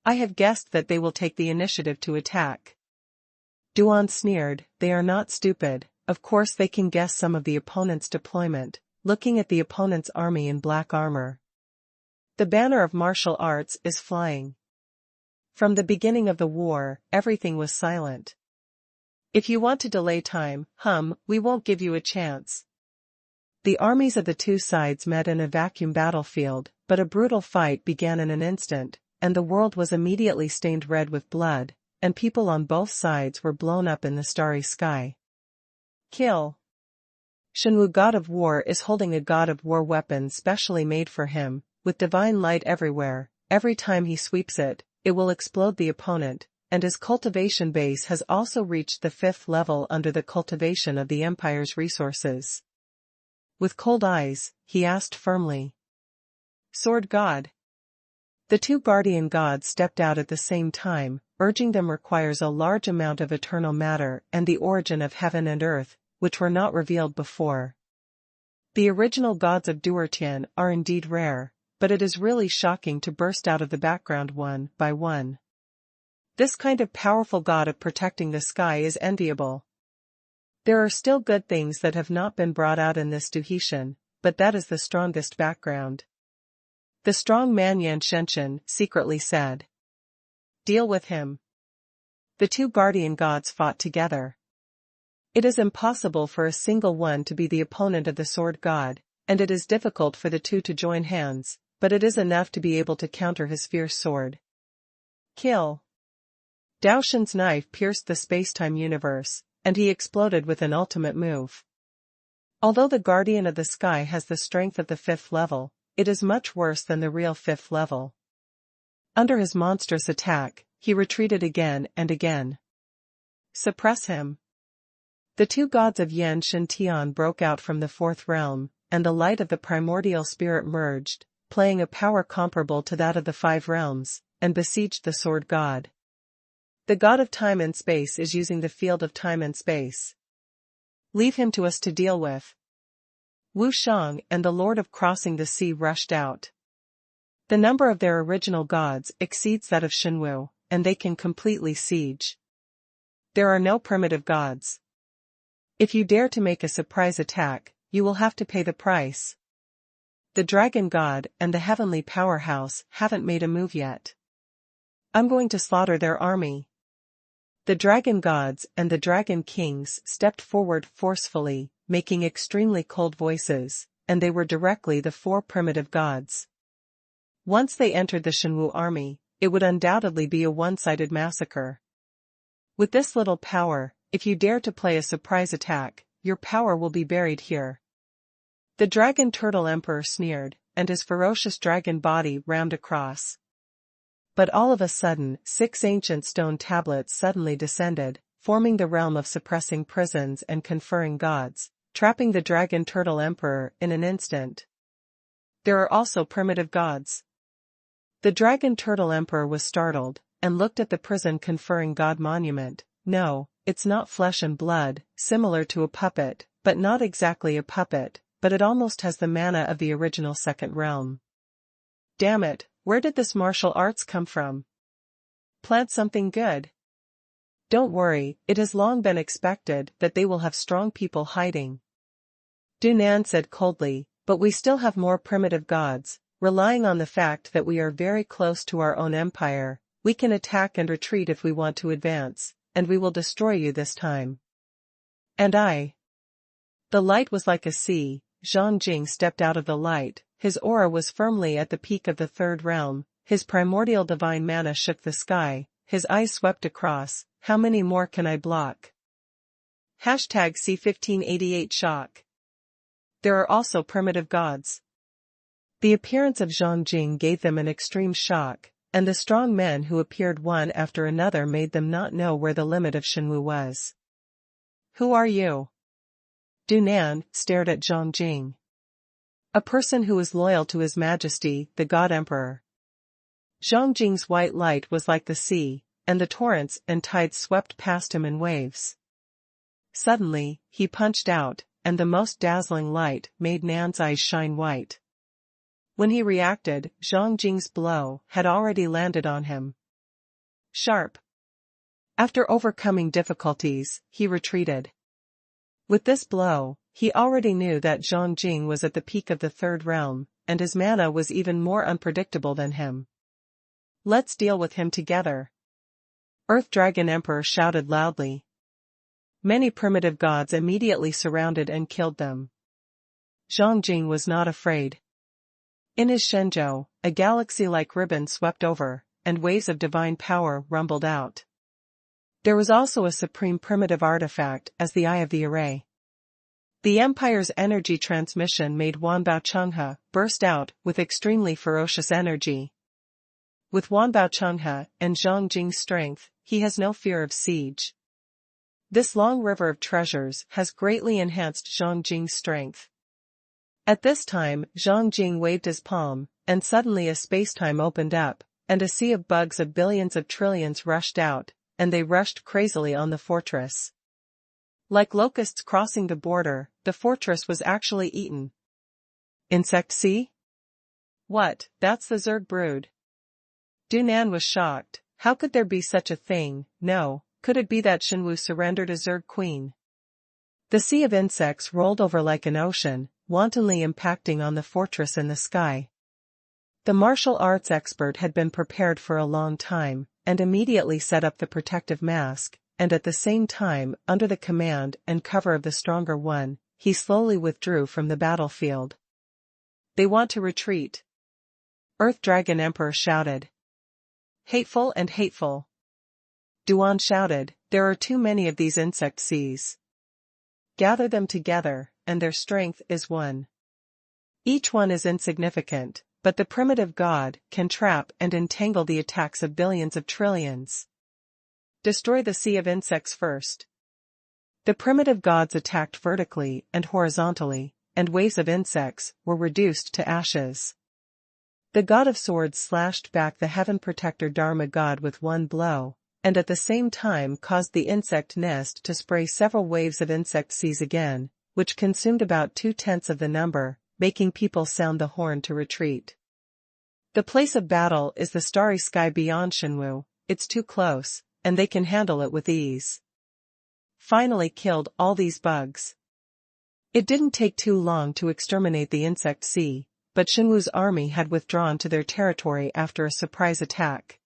Speaker 1: I have guessed that they will take the initiative to attack. Duan sneered, they are not stupid, of course they can guess some of the opponent's deployment, looking at the opponent's army in black armor. The banner of martial arts is flying. From the beginning of the war, everything was silent. If you want to delay time, we won't give you a chance. The armies of the two sides met in a vacuum battlefield, but a brutal fight began in an instant, and the world was immediately stained red with blood, and people on both sides were blown up in the starry sky. Kill. Shenwu God of War is holding a God of War weapon specially made for him, with divine light everywhere. Every time he sweeps it, it will explode the opponent, and his cultivation base has also reached the 5th level under the cultivation of the Empire's resources. With cold eyes, he asked firmly. Sword God. The two guardian gods stepped out at the same time, urging them requires a large amount of eternal matter and the origin of heaven and earth, which were not revealed before. The original gods of Duertian are indeed rare, but it is really shocking to burst out of the background one by one. This kind of powerful god of protecting the sky is enviable. There are still good things that have not been brought out in this Duhishan, but that is the strongest background. The strong man Yan Shenshin secretly said. Deal with him. The two guardian gods fought together. It is impossible for a single one to be the opponent of the sword god, and it is difficult for the two to join hands, but it is enough to be able to counter his fierce sword. Kill. Daoshan's knife pierced the space-time universe, and he exploded with an ultimate move. Although the Guardian of the Sky has the strength of the 5th level, it is much worse than the real 5th level. Under his monstrous attack, he retreated again and again. Suppress him. The two gods of Yan Shen Tian broke out from the 4th realm, and the light of the primordial spirit merged, playing a power comparable to that of the five realms, and besieged the sword god. The god of time and space is using the field of time and space. Leave him to us to deal with. Wu Shang and the Lord of Crossing the Sea rushed out. The number of their original gods exceeds that of Xuanhuan, and they can completely siege. There are no primitive gods. If you dare to make a surprise attack, you will have to pay the price. The Dragon God and the Heavenly Powerhouse haven't made a move yet. I'm going to slaughter their army. The Dragon Gods and the Dragon Kings stepped forward forcefully, making extremely cold voices, and they were directly the four primitive gods. Once they entered the Xuanhuan army, it would undoubtedly be a one-sided massacre. With this little power, if you dare to play a surprise attack, your power will be buried here. The Dragon Turtle Emperor sneered, and his ferocious dragon body rammed across. But all of a sudden, 6 ancient stone tablets suddenly descended, forming the realm of suppressing prisons and conferring gods, trapping the Dragon Turtle Emperor in an instant. There are also primitive gods. The Dragon Turtle Emperor was startled, and looked at the prison conferring god monument. No, it's not flesh and blood, similar to a puppet, but not exactly a puppet, but it almost has the mana of the original second realm. Damn it, where did this martial arts come from? Plant something good. Don't worry, it has long been expected that they will have strong people hiding. Dunan said coldly, but we still have more primitive gods, relying on the fact that we are very close to our own empire. We can attack and retreat if we want to advance, and we will destroy you this time. And I. The light was like a sea. Zhang Jing stepped out of the light, his aura was firmly at the peak of the third realm, his primordial divine mana shook the sky, his eyes swept across. How many more can I block? Hashtag C1588 shock. There are also primitive gods. The appearance of Zhang Jing gave them an extreme shock, and the strong men who appeared one after another made them not know where the limit of Xuanhuan was. Who are you? Dunan stared at Zhang Jing. A person who is loyal to His Majesty, the God Emperor. Zhang Jing's white light was like the sea, and the torrents and tides swept past him in waves. Suddenly, he punched out, and the most dazzling light made Nan's eyes shine white. When he reacted, Zhang Jing's blow had already landed on him. Sharp. After overcoming difficulties, he retreated. With this blow, he already knew that Zhang Jing was at the peak of the third realm, and his mana was even more unpredictable than him. Let's deal with him together. Earth Dragon Emperor shouted loudly. Many primitive gods immediately surrounded and killed them. Zhang Jing was not afraid. In his Shenzhou, a galaxy-like ribbon swept over, and waves of divine power rumbled out. There was also a supreme primitive artifact as the Eye of the Array. The Empire's energy transmission made Wanbao Chenghe burst out with extremely ferocious energy. With Wanbao Chenghe and Zhang Jing's strength, he has no fear of siege. This long river of treasures has greatly enhanced Zhang Jing's strength. At this time, Zhang Jing waved his palm, and suddenly a spacetime opened up, and a sea of bugs of billions of trillions rushed out, and they rushed crazily on the fortress. Like locusts crossing the border, the fortress was actually eaten. Insect sea? What, that's the Zerg brood. Dunan was shocked. How could there be such a thing? No, could it be that Xuanhuan surrendered a Zerg queen? The sea of insects rolled over like an ocean, wantonly impacting on the fortress in the sky. The martial arts expert had been prepared for a long time, and immediately set up the protective mask, and at the same time, under the command and cover of the stronger one, he slowly withdrew from the battlefield. They want to retreat. Earth Dragon Emperor shouted. Hateful and hateful. Duan shouted, there are too many of these insect seas. Gather them together, and their strength is one. Each one is insignificant, but the primitive god can trap and entangle the attacks of billions of trillions. Destroy the sea of insects first. The primitive gods attacked vertically and horizontally, and waves of insects were reduced to ashes. The god of swords slashed back the heaven protector Dharma god with one blow, and at the same time caused the insect nest to spray several waves of insect seas again, which consumed about 2/10 of the number, making people sound the horn to retreat. The place of battle is the starry sky beyond Xuanhuan. It's too close, and they can handle it with ease. Finally killed all these bugs. It didn't take too long to exterminate the insect sea, but Xuanhuan's army had withdrawn to their territory after a surprise attack.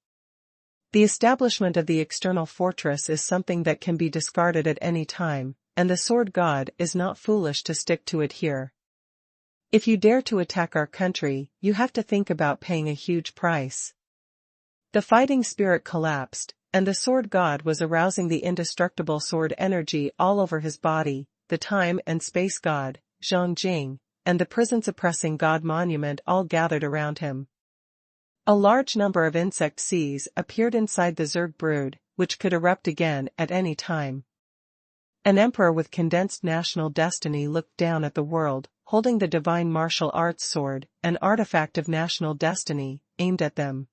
Speaker 1: The establishment of the external fortress is something that can be discarded at any time, and the sword god is not foolish to stick to it here. If you dare to attack our country, you have to think about paying a huge price. The fighting spirit collapsed, and the sword god was arousing the indestructible sword energy all over his body. The time and space god, Zhongjing, and the prison-suppressing god monument all gathered around him. A large number of insect seas appeared inside the Zerg brood, which could erupt again at any time. An emperor with condensed national destiny looked down at the world, holding the divine martial arts sword, an artifact of national destiny, aimed at them.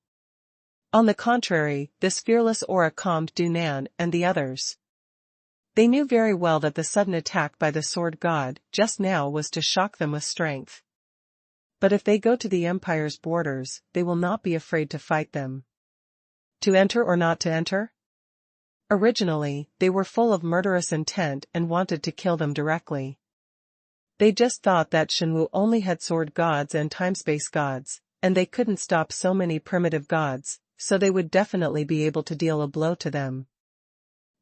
Speaker 1: On the contrary, this fearless aura calmed Dunan and the others. They knew very well that the sudden attack by the sword god just now was to shock them with strength. But if they go to the Empire's borders, they will not be afraid to fight them. To enter or not to enter? Originally, they were full of murderous intent and wanted to kill them directly. They just thought that Xuanhuan only had sword gods and time-space gods, and they couldn't stop so many primitive gods, so they would definitely be able to deal a blow to them.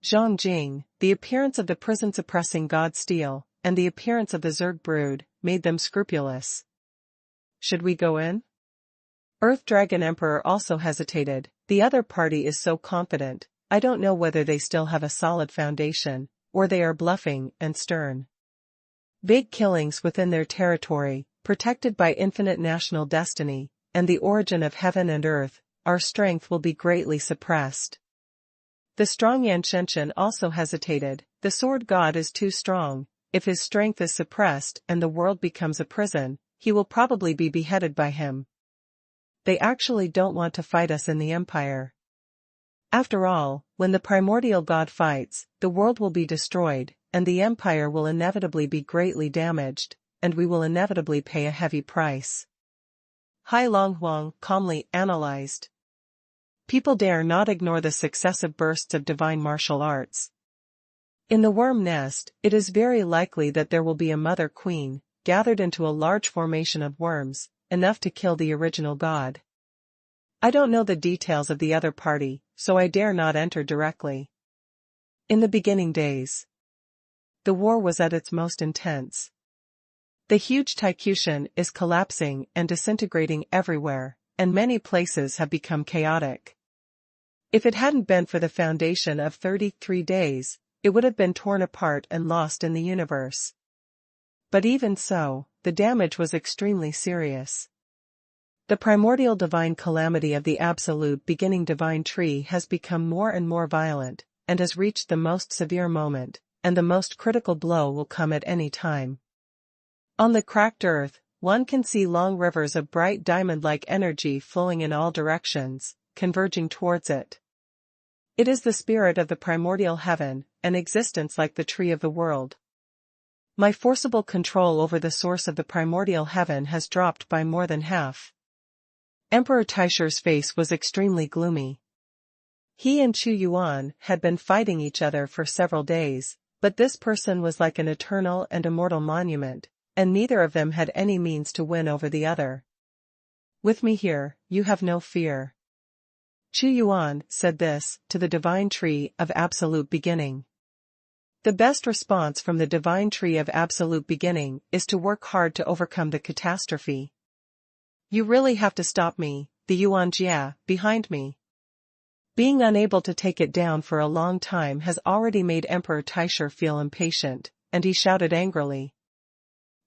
Speaker 1: Zhongjing, the appearance of the prison-suppressing god Steel, and the appearance of the Zerg brood, made them scrupulous. Should we go in? Earth Dragon Emperor also hesitated. The other party is so confident, I don't know whether they still have a solid foundation, or they are bluffing and stern. Vague killings within their territory, protected by infinite national destiny, and the origin of heaven and earth, our strength will be greatly suppressed. The strong Yan Shenshen also hesitated. The sword god is too strong. If his strength is suppressed and the world becomes a prison, he will probably be beheaded by him. They actually don't want to fight us in the Empire. After all, when the primordial god fights, the world will be destroyed, and the Empire will inevitably be greatly damaged, and we will inevitably pay a heavy price. Hai Longhuang calmly analyzed. People dare not ignore the successive bursts of divine martial arts. In the worm nest, it is very likely that there will be a mother queen, gathered into a large formation of worms, enough to kill the original god. I don't know the details of the other party, so I dare not enter directly. In the beginning days, the war was at its most intense. The huge Taikution is collapsing and disintegrating everywhere, and many places have become chaotic. If it hadn't been for the foundation of 33 days, it would have been torn apart and lost in the universe. But even so, the damage was extremely serious. The primordial divine calamity of the absolute beginning divine tree has become more and more violent, and has reached the most severe moment, and the most critical blow will come at any time. On the cracked earth, one can see long rivers of bright diamond-like energy flowing in all directions, converging towards it. It is the spirit of the primordial heaven, an existence like the tree of the world. My forcible control over the source of the primordial heaven has dropped by more than half. Emperor Taisher's face was extremely gloomy. He and Xuanhuan had been fighting each other for several days, but this person was like an eternal and immortal monument, and neither of them had any means to win over the other. With me here, you have no fear. Xuanhuan said this to the divine tree of absolute beginning. The best response from the divine tree of absolute beginning is to work hard to overcome the catastrophe. You really have to stop me, the Yuanjia, behind me. Being unable to take it down for a long time has already made Emperor Taisher feel impatient, and he shouted angrily.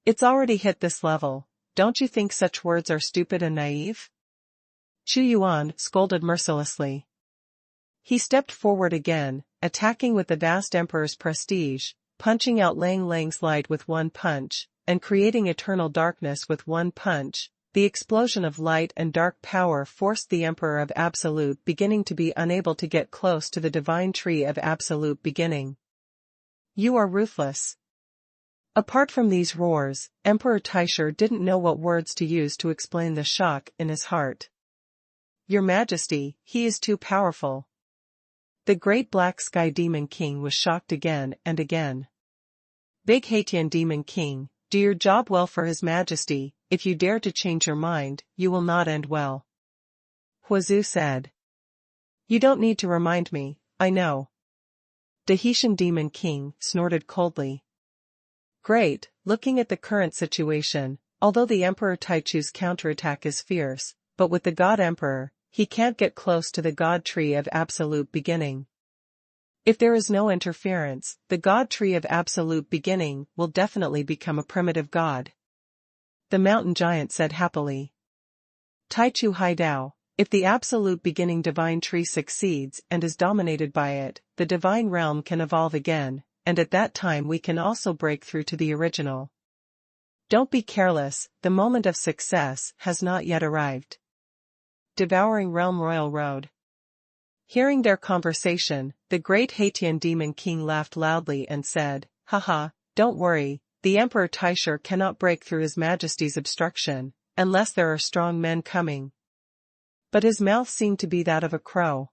Speaker 1: It's already hit this level, don't you think such words are stupid and naive? Xuanhuan scolded mercilessly. He stepped forward again, attacking with the vast emperor's prestige, punching out Lang Lang's light with one punch, and creating eternal darkness with one punch. the explosion of light and dark power forced the Emperor of Absolute Beginning to be unable to get close to the divine tree of Absolute Beginning. You are ruthless. Apart from these roars, Emperor Taishu didn't know what words to use to explain the shock in his heart. Your Majesty, he is too powerful. The great black sky demon king was shocked again and again. Big Haitian demon king, do your job well for his majesty. If you dare to change your mind, you will not end well. Huazu said. You don't need to remind me, I know. The Haitian demon king snorted coldly. Great, looking at the current situation, although the Emperor Taichu's counterattack is fierce, but with the God Emperor, he can't get close to the God Tree of Absolute Beginning. If there is no interference, the God Tree of Absolute Beginning will definitely become a primitive god. The mountain giant said happily. Taichu Haidao, if the Absolute Beginning Divine Tree succeeds and is dominated by it, the Divine Realm can evolve again, and at that time we can also break through to the original. Don't be careless, the moment of success has not yet arrived. Devouring Realm Royal Road. Hearing their conversation, the great Haitian demon king laughed loudly and said, Haha, don't worry, the Emperor Taishu cannot break through his majesty's obstruction, unless there are strong men coming. But his mouth seemed to be that of a crow.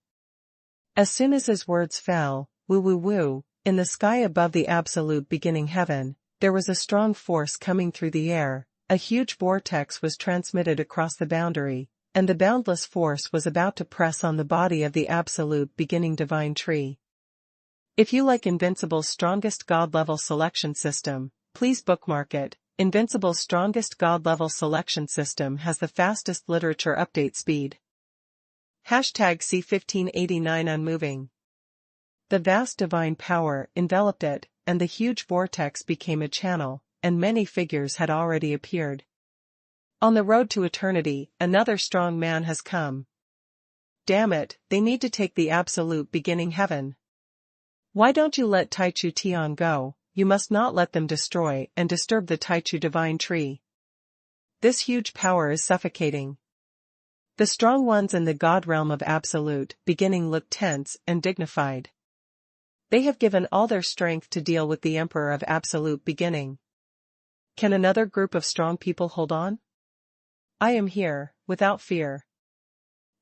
Speaker 1: As soon as his words fell, woo woo woo, in the sky above the Absolute Beginning heaven, there was a strong force coming through the air, a huge vortex was transmitted across the boundary, and the boundless force was about to press on the body of the Absolute Beginning Divine Tree. If you like Invincible's strongest God-level selection system, please bookmark it. Invincible's strongest God-level selection system has the fastest literature update speed. #C1589 Unmoving. The vast divine power enveloped it, and the huge vortex became a channel, and many figures had already appeared. On the road to eternity, another strong man has come. Damn it, they need to take the Absolute Beginning heaven. Why don't you let Taichu Tian go? You must not let them destroy and disturb the Taichu Divine Tree. This huge power is suffocating. The strong ones in the God realm of Absolute Beginning look tense and dignified. They have given all their strength to deal with the Emperor of Absolute Beginning. Can another group of strong people hold on? I am here, without fear.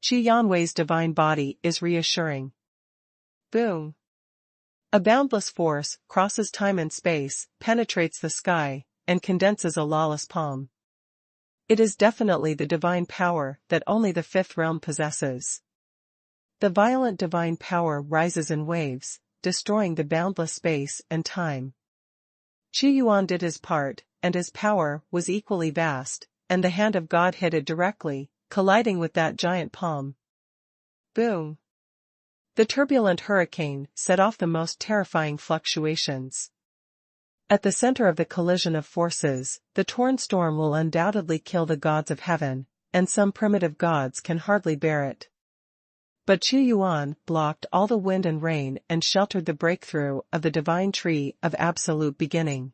Speaker 1: Qu Yanwei's divine body is reassuring. Boom. A boundless force crosses time and space, penetrates the sky, and condenses a lawless palm. It is definitely the divine power that only the fifth realm possesses. The violent divine power rises in waves, destroying the boundless space and time. Qu Yuan did his part, and his power was equally vast, and the hand of God hit it directly, colliding with that giant palm. Boom. The turbulent hurricane set off the most terrifying fluctuations. At the center of the collision of forces, the torn storm will undoubtedly kill the gods of heaven, and some primitive gods can hardly bear it. But Qu Yuan blocked all the wind and rain and sheltered the breakthrough of the divine tree of Absolute Beginning.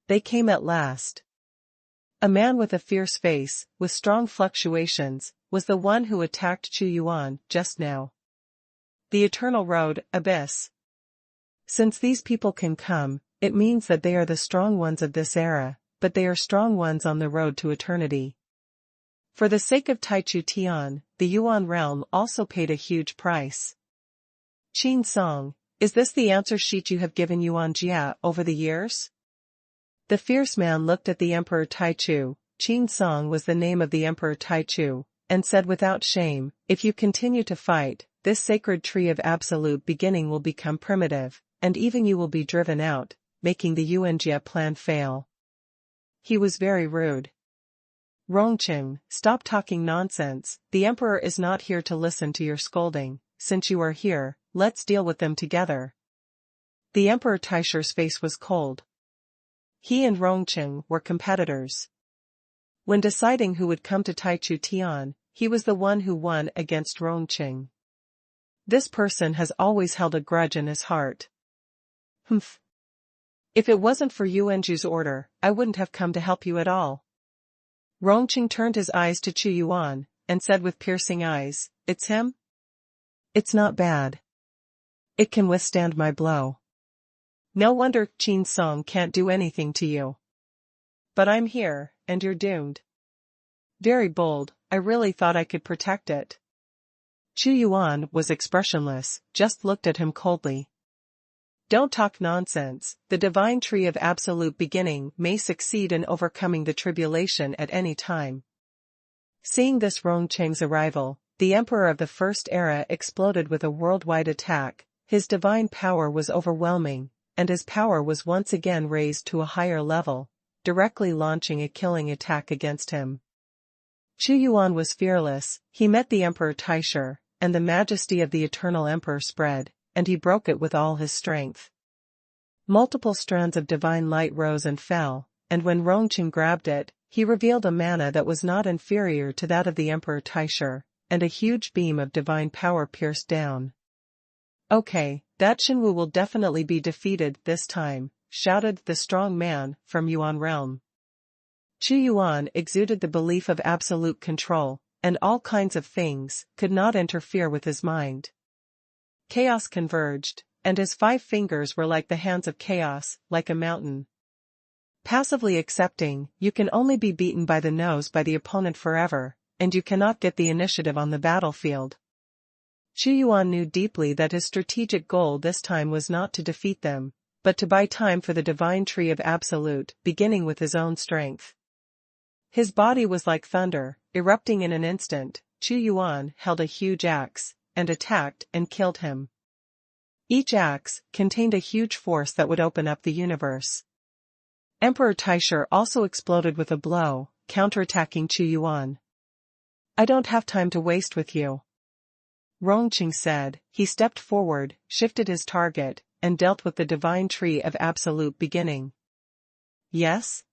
Speaker 1: They came at last. A man with a fierce face, with strong fluctuations, was the one who attacked Qu Yuan just now. The Eternal Road, Abyss. Since these people can come, it means that they are the strong ones of this era, but they are strong ones on the road to eternity. For the sake of Taichu Tian, the Yuan realm also paid a huge price. Qin Song, is this the answer sheet you have given Yuan Jia over the years? The fierce man looked at the Emperor Taichu. Qin Song was the name of the Emperor Taichu, and said without shame, if you continue to fight, this sacred tree of Absolute Beginning will become primitive, and even you will be driven out, making the Yuanjia plan fail. He was very rude. Rongqing, stop talking nonsense, the Emperor is not here to listen to your scolding, since you are here, let's deal with them together. The Emperor Taishu's face was cold. He and Rongqing were competitors. When deciding who would come to Taichu Tian, he was the one who won against Rongqing. This person has always held a grudge in his heart. Humph. If it wasn't for Yuanju's order, I wouldn't have come to help you at all. Rongqing turned his eyes to Chu Yuan, and said with piercing eyes, "It's him? It's not bad. It can withstand my blow. No wonder Qin Song can't do anything to you. But I'm here, and you're doomed." Very bold, I really thought I could protect it. Chu Yuan was expressionless, just looked at him coldly. Don't talk nonsense, the divine tree of absolute beginning may succeed in overcoming the tribulation at any time. Seeing this Rongqing's arrival, the emperor of the First Era exploded with a worldwide attack. His divine power was overwhelming, and his power was once again raised to a higher level, directly launching a killing attack against him. Chu Yuan was fearless, he met the Emperor Taisher, and the majesty of the eternal emperor spread, and he broke it with all his strength. Multiple strands of divine light rose and fell, and when Rongqing grabbed it, he revealed a mana that was not inferior to that of the Emperor Taisher, and a huge beam of divine power pierced down. "Okay, that Xinwu will definitely be defeated this time," shouted the strong man from Yuan realm. Chu Yuan exuded the belief of absolute control, and all kinds of things could not interfere with his mind. Chaos converged, and his 5 fingers were like the hands of chaos, like a mountain. Passively accepting, you can only be beaten by the nose by the opponent forever, and you cannot get the initiative on the battlefield. Chu Yuan knew deeply that his strategic goal this time was not to defeat them, but to buy time for the divine tree of absolute, beginning with his own strength. His body was like thunder, erupting in an instant. Chu Yuan held a huge axe, and attacked and killed him. Each axe contained a huge force that would open up the universe. Emperor Taisher also exploded with a blow, counterattacking Chu Yuan. "I don't have time to waste with you," Rongqing said. He stepped forward, shifted his target, and dealt with the divine tree of absolute beginning. "Yes?"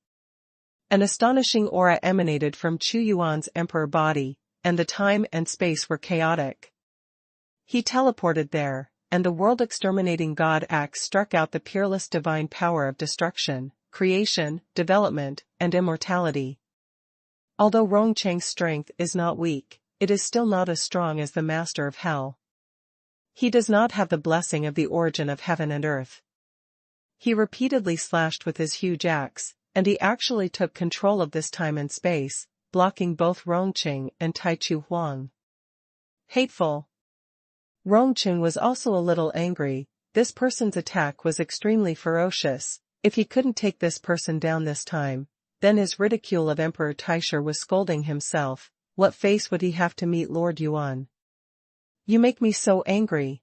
Speaker 1: An astonishing aura emanated from Chu Yuan's emperor body, and the time and space were chaotic. He teleported there, and the world-exterminating god axe struck out the peerless divine power of destruction, creation, development, and immortality. Although Rongqing's strength is not weak, it is still not as strong as the master of hell. He does not have the blessing of the origin of heaven and earth. He repeatedly slashed with his huge axe, and he actually took control of this time and space, blocking both Rongqing and Taichu Huang. Hateful. Rongqing was also a little angry. This person's attack was extremely ferocious. If he couldn't take this person down this time, then his ridicule of Emperor Taisher was scolding himself. What face would he have to meet Lord Yuan? "You make me so angry."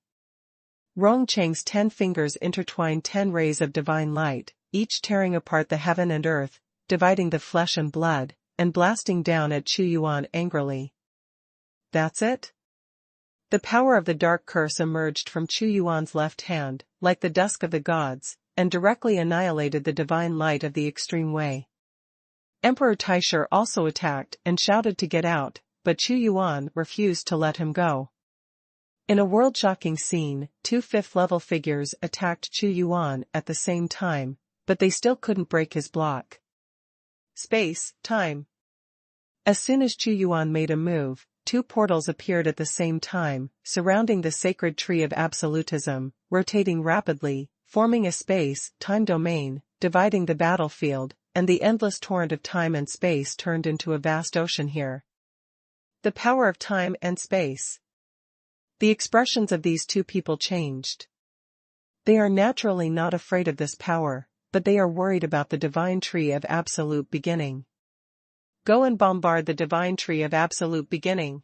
Speaker 1: Rongqing's 10 fingers intertwined 10 rays of divine light, each tearing apart the heaven and earth, dividing the flesh and blood, and blasting down at Chu Yuan angrily. "That's it?" The power of the dark curse emerged from Chu Yuan's left hand, like the dusk of the gods, and directly annihilated the divine light of the extreme way. Emperor Taisher also attacked and shouted to get out, but Chu Yuan refused to let him go. In a world-shocking scene, 2 5th-level figures attacked Chu Yuan at the same time, but they still couldn't break his block. Space, time. As soon as Chu Yuan made a move, 2 portals appeared at the same time, surrounding the sacred tree of absolutism, rotating rapidly, forming a space-time domain, dividing the battlefield, and the endless torrent of time and space turned into a vast ocean here. The power of time and space. The expressions of these 2 people changed. They are naturally not afraid of this power, but they are worried about the divine tree of absolute beginning. "Go and bombard the divine tree of absolute beginning,"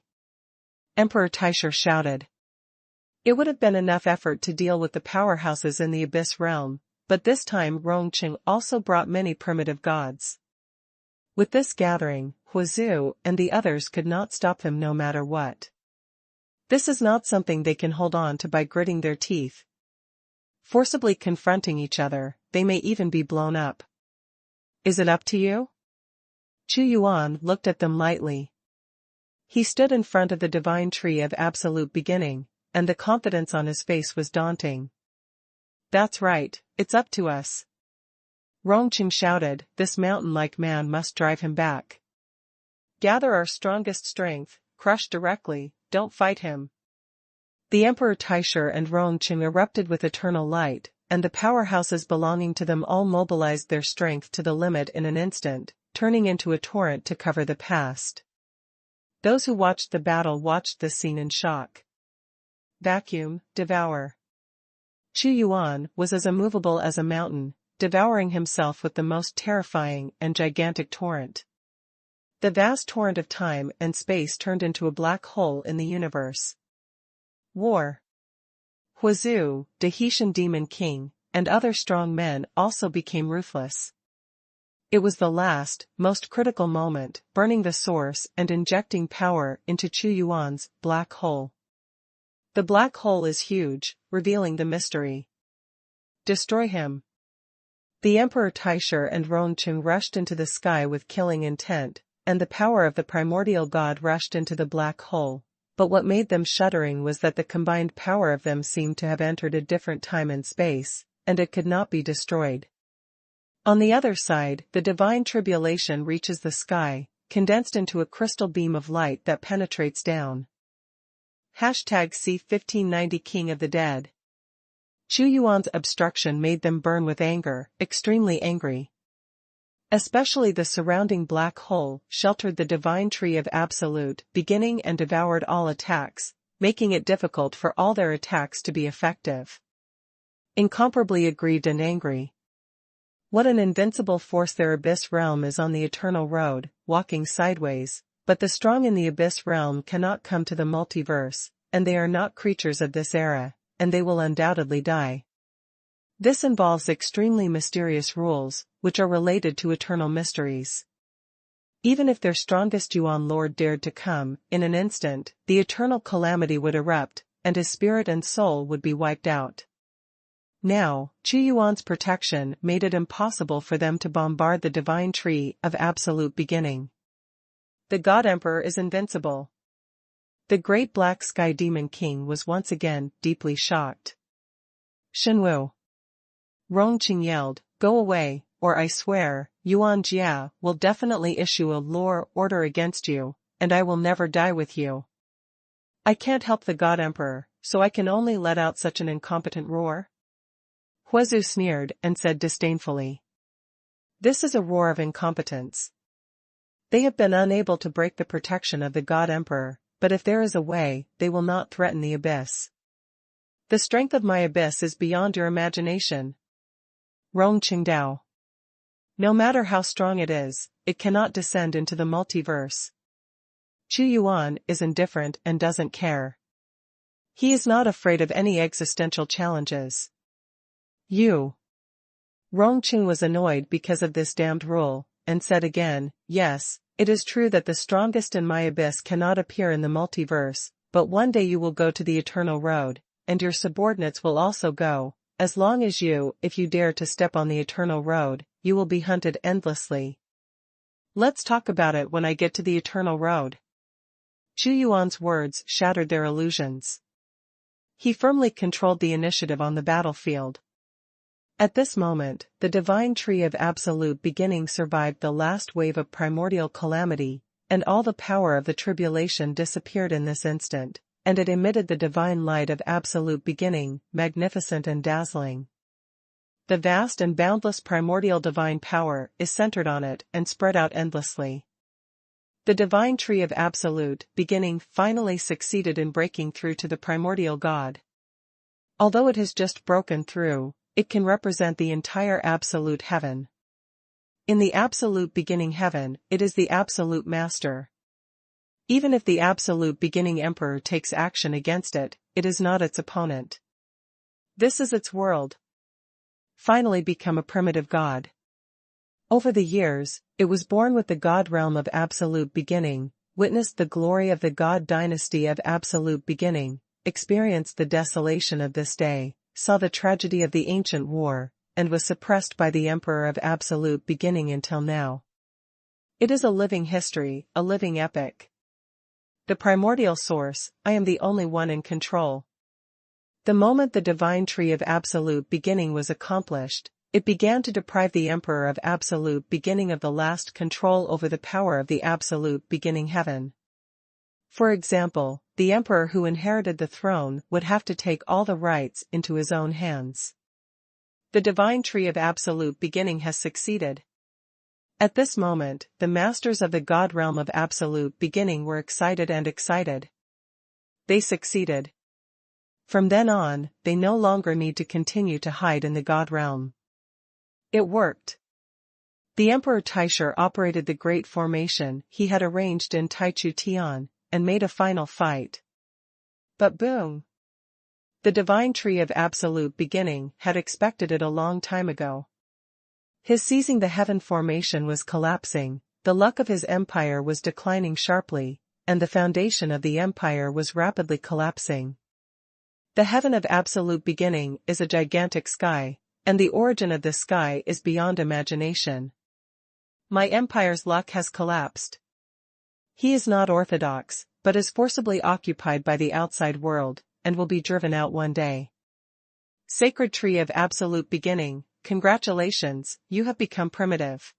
Speaker 1: Emperor Taisher shouted. It would have been enough effort to deal with the powerhouses in the Abyss realm, but this time Rongqing also brought many primitive gods. With this gathering, Huazhu and the others could not stop him no matter what. This is not something they can hold on to by gritting their teeth. Forcibly confronting each other, they may even be blown up. "Is it up to you?" Chu Yuan looked at them lightly. He stood in front of the divine tree of absolute beginning, and the confidence on his face was daunting. "That's right, it's up to us." Rongqing shouted, "This mountain-like man must drive him back." Gather our strongest strength, crush directly, don't fight him. The Emperor Taisher and Rongqing erupted with eternal light, and the powerhouses belonging to them all mobilized their strength to the limit in an instant, turning into a torrent to cover the past. Those who watched the battle watched this scene in shock. Vacuum, devour. Xuanhuan was as immovable as a mountain, devouring himself with the most terrifying and gigantic torrent. The vast torrent of time and space turned into a black hole in the universe. War. Huazhu, Tahitian demon king, and other strong men also became ruthless. It was the last, most critical moment, burning the source and injecting power into Xuanhuan's black hole. The black hole is huge, revealing the mystery. Destroy him. The Emperor Taisher and Rongqing rushed into the sky with killing intent, and the power of the primordial god rushed into the black hole. But what made them shuddering was that the combined power of them seemed to have entered a different time and space, and it could not be destroyed. On the other side, the divine tribulation reaches the sky, condensed into a crystal beam of light that penetrates down. #C1590 King of the Dead. Xuanhuan's obstruction made them burn with anger, extremely angry. Especially the surrounding black hole sheltered the divine tree of absolute beginning and devoured all attacks, making it difficult for all their attacks to be effective. Incomparably aggrieved and angry. What an invincible force their abyss realm is on the eternal road, walking sideways, but the strong in the abyss realm cannot come to the multiverse, and they are not creatures of this era, and they will undoubtedly die. This involves extremely mysterious rules, which are related to eternal mysteries. Even if their strongest Yuan Lord dared to come, in an instant, the eternal calamity would erupt, and his spirit and soul would be wiped out. Now, Xuanhuan's protection made it impossible for them to bombard the divine tree of absolute beginning. The God Emperor is invincible. The great black sky demon king was once again deeply shocked. Shenwu. Rongqing yelled, "Go away, or I swear, Yuan Jia will definitely issue a law order against you, and I will never die with you. I can't help the God Emperor, so I can only let out such an incompetent roar." Huazhu sneered and said disdainfully. "This is a roar of incompetence. They have been unable to break the protection of the God Emperor, but if there is a way, they will not threaten the abyss. The strength of my abyss is beyond your imagination. Rongqing Dao. No matter how strong it is, it cannot descend into the multiverse. Xuanhuan is indifferent and doesn't care. He is not afraid of any existential challenges. You. Rongqing was annoyed because of this damned rule, and said again, "Yes, it is true that the strongest in my abyss cannot appear in the multiverse, but one day you will go to the eternal road, and your subordinates will also go. As long as if you dare to step on the eternal road, you will be hunted endlessly. Let's talk about it when I get to the eternal road." Xuanhuan's words shattered their illusions. He firmly controlled the initiative on the battlefield. At this moment, the divine tree of absolute beginning survived the last wave of primordial calamity, and all the power of the tribulation disappeared in this instant, and it emitted the divine light of absolute beginning, magnificent and dazzling. The vast and boundless primordial divine power is centered on it and spread out endlessly. The divine tree of absolute beginning finally succeeded in breaking through to the primordial God. Although it has just broken through, it can represent the entire absolute heaven. In the absolute beginning heaven, it is the absolute master. Even if the absolute beginning emperor takes action against it, it is not its opponent. This is its world. Finally become a primitive god. Over the years, it was born with the god realm of absolute beginning, witnessed the glory of the god dynasty of absolute beginning, experienced the desolation of this day, saw the tragedy of the ancient war, and was suppressed by the emperor of absolute beginning until now. It is a living history, a living epic. The primordial source, I am the only one in control. The moment the divine tree of absolute beginning was accomplished, It began to deprive the Emperor of absolute beginning of the last control over the power of the absolute beginning heaven. For example, the Emperor who inherited the throne would have to take all the rights into his own hands. The divine tree of absolute beginning has succeeded. At this moment, the masters of the God realm of absolute beginning were excited and excited. They succeeded. From then on, they no longer need to continue to hide in the God realm. It worked. The Emperor Taishu operated the great formation he had arranged in Taichu Tian, and made a final fight. But boom! The divine tree of absolute beginning had expected it a long time ago. His seizing the heaven formation was collapsing, the luck of his empire was declining sharply, and the foundation of the empire was rapidly collapsing. The heaven of absolute beginning is a gigantic sky, and the origin of this sky is beyond imagination. My empire's luck has collapsed. He is not orthodox, but is forcibly occupied by the outside world, and will be driven out one day. Sacred tree of absolute beginning, congratulations, you have become primitive.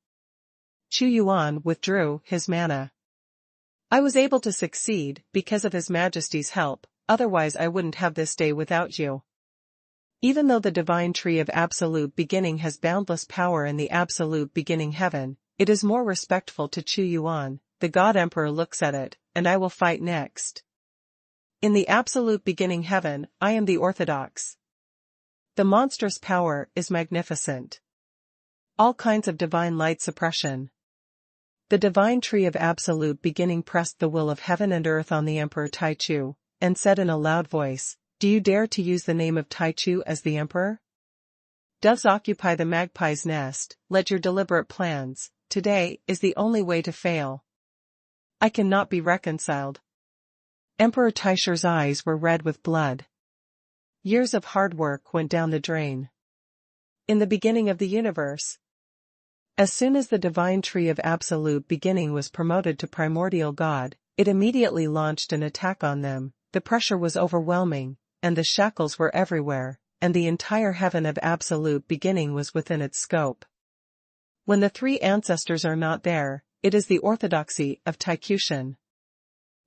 Speaker 1: Xuanhuan withdrew his mana. I was able to succeed because of His Majesty's help, otherwise I wouldn't have this day without you. Even though the divine tree of absolute beginning has boundless power in the absolute beginning heaven, it is more respectful to Xuanhuan. The God Emperor looks at it, and I will fight next. In the absolute beginning heaven, I am the orthodox. The monstrous power is magnificent. All kinds of divine light suppression. The divine tree of absolute beginning pressed the will of heaven and earth on the Emperor Taichu, and said in a loud voice, "Do you dare to use the name of Taichu as the Emperor? Doves occupy the magpie's nest, let your deliberate plans, today, is the only way to fail. I cannot be reconciled." Emperor Taishu's eyes were red with blood. Years of hard work went down the drain. In the beginning of the universe, as soon as the divine tree of absolute beginning was promoted to primordial God, it immediately launched an attack on them. The pressure was overwhelming, and the shackles were everywhere, and the entire heaven of absolute beginning was within its scope. When the three ancestors are not there, it is the orthodoxy of Taikution.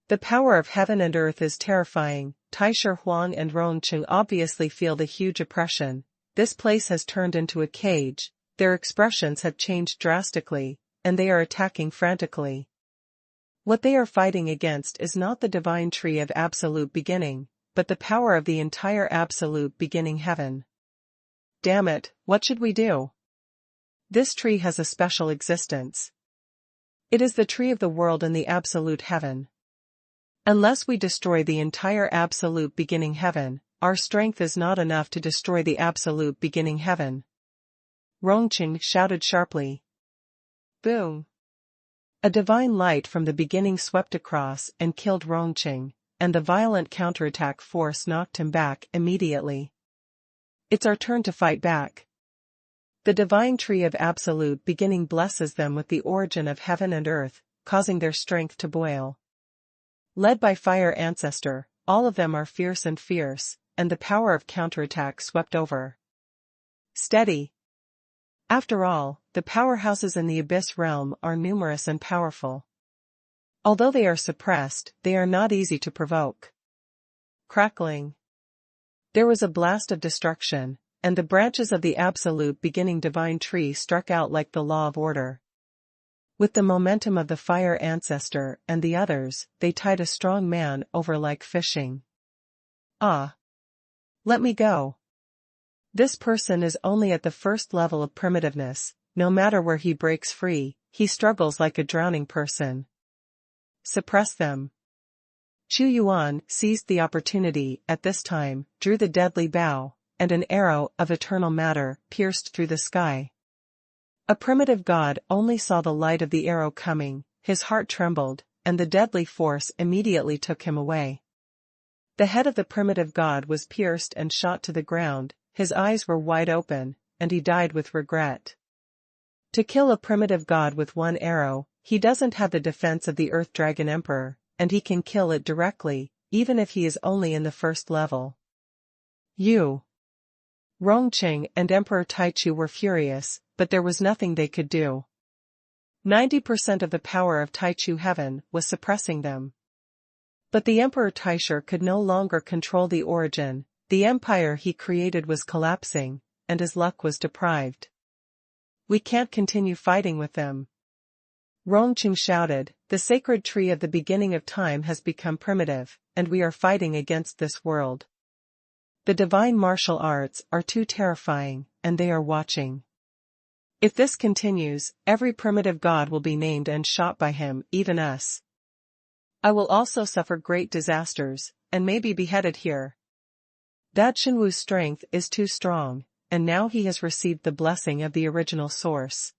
Speaker 1: The power of heaven and earth is terrifying. Taishu Huang and Rongqing obviously feel the huge oppression. This place has turned into a cage, their expressions have changed drastically, and they are attacking frantically. What they are fighting against is not the divine tree of absolute beginning, but the power of the entire absolute beginning heaven. Damn it, what should we do? This tree has a special existence. It is the tree of the world in the absolute heaven. Unless we destroy the entire absolute beginning heaven, our strength is not enough to destroy the absolute beginning heaven. Rongqing shouted sharply. Boom! A divine light from the beginning swept across and killed Rongqing, and the violent counterattack force knocked him back immediately. It's our turn to fight back. The divine tree of absolute beginning blesses them with the origin of heaven and earth, causing their strength to boil. Led by Fire Ancestor, all of them are fierce, and the power of counterattack swept over. Steady. After all, the powerhouses in the Abyss realm are numerous and powerful. Although they are suppressed, they are not easy to provoke. Crackling. There was a blast of destruction, and the branches of the absolute beginning divine tree struck out like the law of order. With the momentum of the Fire Ancestor and the others, they tied a strong man over like fishing. Ah! Let me go. This person is only at the first level of primitiveness. No matter where he breaks free, he struggles like a drowning person. Suppress them. Xuanhuan seized the opportunity at this time, drew the deadly bow, and an arrow of eternal matter pierced through the sky. A primitive god only saw the light of the arrow coming, his heart trembled, and the deadly force immediately took him away. The head of the primitive god was pierced and shot to the ground, his eyes were wide open, and he died with regret. To kill a primitive god with one arrow, he doesn't have the defense of the Earth Dragon Emperor, and he can kill it directly, even if he is only in the first level. You. Rongqing and Emperor Taichu were furious, but there was nothing they could do. 90% of the power of Taichu heaven was suppressing them. But the Emperor Taishu could no longer control the origin, the empire he created was collapsing, and his luck was deprived. We can't continue fighting with them. Rongqing shouted, the sacred tree of the beginning of time has become primitive, and we are fighting against this world. The divine martial arts are too terrifying, and they are watching. If this continues, every primitive god will be named and shot by him, even us. I will also suffer great disasters, and may be beheaded here. That Xuanhuan's strength is too strong, and now he has received the blessing of the original source.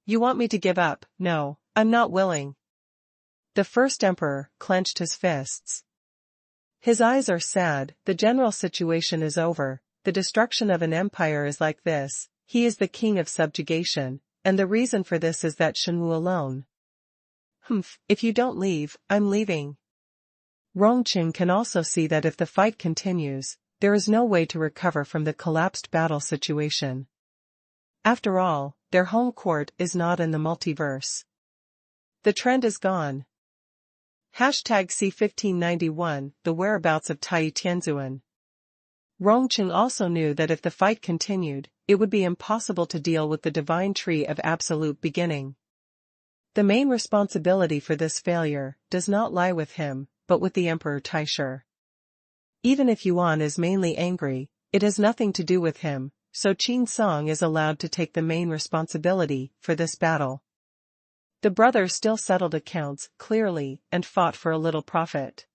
Speaker 1: You want me to give up? No, I'm not willing. The first emperor clenched his fists. His eyes are sad, the general situation is over, the destruction of an empire is like this, he is the king of subjugation, and the reason for this is that Xuanhuan alone. If you don't leave, I'm leaving. Rongqing can also see that if the fight continues, there is no way to recover from the collapsed battle situation. After all, their home court is not in the multiverse. The trend is gone. #C1591, the whereabouts of Tai Tianzuan. Rongqing also knew that if the fight continued, it would be impossible to deal with the divine tree of absolute beginning. The main responsibility for this failure does not lie with him, but with the Emperor Taishu. Even if Yuan is mainly angry, it has nothing to do with him, so Qin Song is allowed to take the main responsibility for this battle. The brothers still settled accounts clearly and fought for a little profit.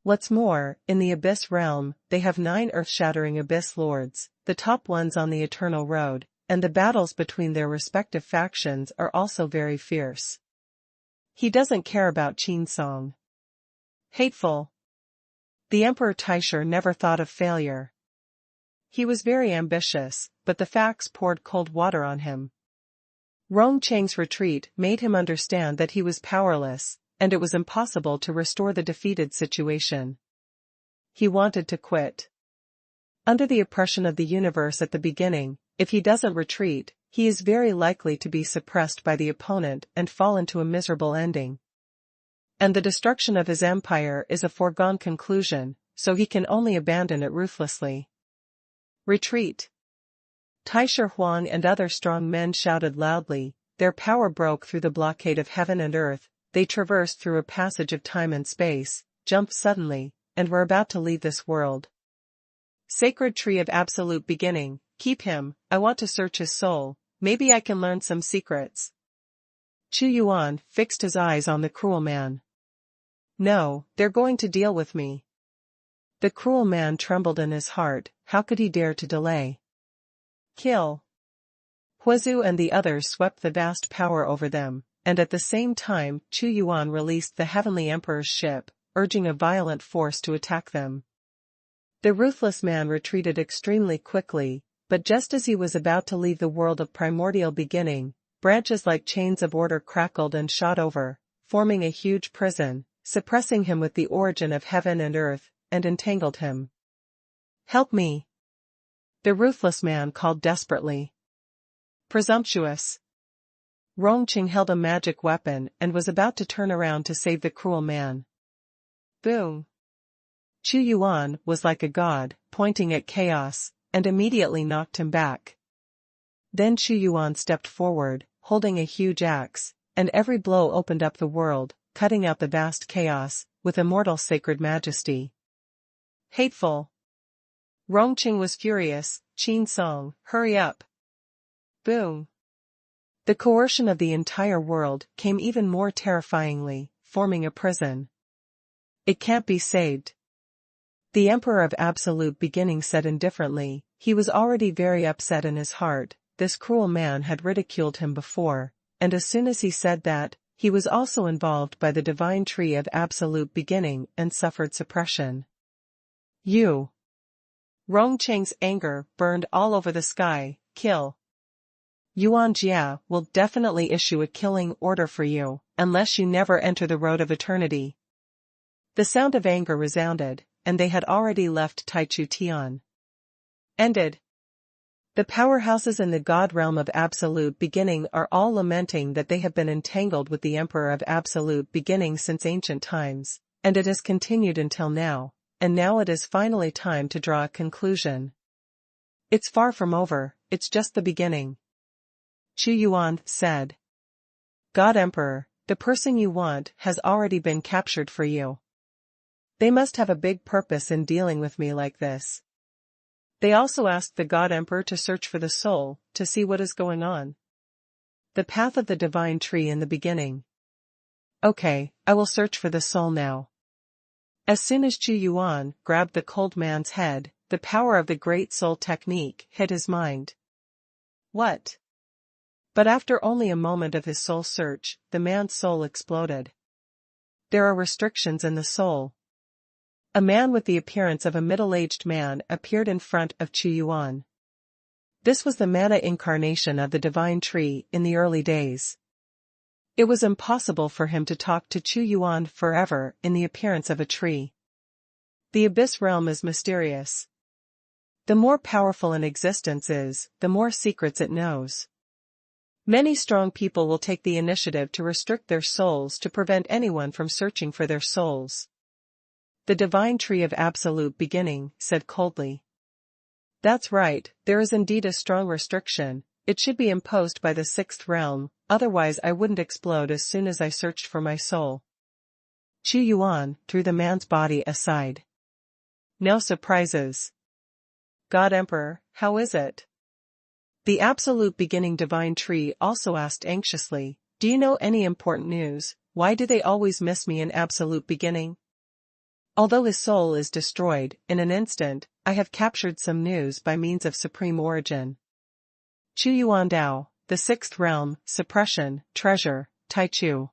Speaker 1: What's more, in the Abyss realm, they have 9 earth-shattering Abyss lords, the top ones on the Eternal Road, and the battles between their respective factions are also very fierce. He doesn't care about Qin Song. Hateful. The Emperor Taishu never thought of failure. He was very ambitious, but the facts poured cold water on him. Rongqing's retreat made him understand that he was powerless, and it was impossible to restore the defeated situation. He wanted to quit. Under the oppression of the universe at the beginning, if he doesn't retreat, he is very likely to be suppressed by the opponent and fall into a miserable ending. And the destruction of his empire is a foregone conclusion, so he can only abandon it ruthlessly. Retreat. Taishu Huang and other strong men shouted loudly, their power broke through the blockade of heaven and earth, they traversed through a passage of time and space, jumped suddenly, and were about to leave this world. Sacred tree of absolute beginning, keep him, I want to search his soul, maybe I can learn some secrets. Chu Yuan fixed his eyes on the cruel man. No, they're going to deal with me. The cruel man trembled in his heart, how could he dare to delay? Kill. Huizu and the others swept the vast power over them, and at the same time Chu Yuan released the Heavenly Emperor's ship, urging a violent force to attack them. The ruthless man retreated extremely quickly, but just as he was about to leave the world of primordial beginning, branches like chains of order crackled and shot over, forming a huge prison, suppressing him with the origin of heaven and earth, and entangled him. Help me! The ruthless man called desperately. Presumptuous. Rongqing held a magic weapon and was about to turn around to save the cruel man. Boom! Chu Yuan was like a god, pointing at chaos, and immediately knocked him back. Then Chu Yuan stepped forward, holding a huge axe, and every blow opened up the world, cutting out the vast chaos, with immortal sacred majesty. Hateful. Rongqing was furious, Qin Song, hurry up. Boom. The coercion of the entire world came even more terrifyingly, forming a prison. It can't be saved. The Emperor of Absolute Beginning said indifferently, he was already very upset in his heart, this cruel man had ridiculed him before, and as soon as he said that, he was also involved by the divine tree of Absolute Beginning and suffered suppression. You. Rongqing's anger burned all over the sky, kill. Yuan Jia will definitely issue a killing order for you, unless you never enter the road of eternity. The sound of anger resounded, and they had already left Taichu Tian. Ended. The powerhouses in the God realm of Absolute Beginning are all lamenting that they have been entangled with the Emperor of Absolute Beginning since ancient times, and it has continued until now, and now it is finally time to draw a conclusion. It's far from over, it's just the beginning. Xuanhuan said. God Emperor, the person you want has already been captured for you. They must have a big purpose in dealing with me like this. They also asked the God Emperor to search for the soul, to see what is going on. The path of the divine tree in the beginning. Okay, I will search for the soul now. As soon as Xuanhuan grabbed the cold man's head, the power of the great soul technique hit his mind. What? But after only a moment of his soul search, the man's soul exploded. There are restrictions in the soul. A man with the appearance of a middle-aged man appeared in front of Xuanhuan. This was the mana incarnation of the divine tree in the early days. It was impossible for him to talk to Xuanhuan forever in the appearance of a tree. The abyss realm is mysterious. The more powerful an existence is, the more secrets it knows. Many strong people will take the initiative to restrict their souls to prevent anyone from searching for their souls. The divine tree of Absolute Beginning said coldly. That's right, there is indeed a strong restriction. It should be imposed by the sixth realm, otherwise I wouldn't explode as soon as I searched for my soul. Xuanhuan threw the man's body aside. No surprises. God Emperor, how is it? The Absolute Beginning divine tree also asked anxiously, do you know any important news? Why do they always miss me in Absolute Beginning? Although his soul is destroyed, in an instant, I have captured some news by means of supreme origin. Xuanhuan Dao, the sixth realm, suppression, treasure, Tai Chu.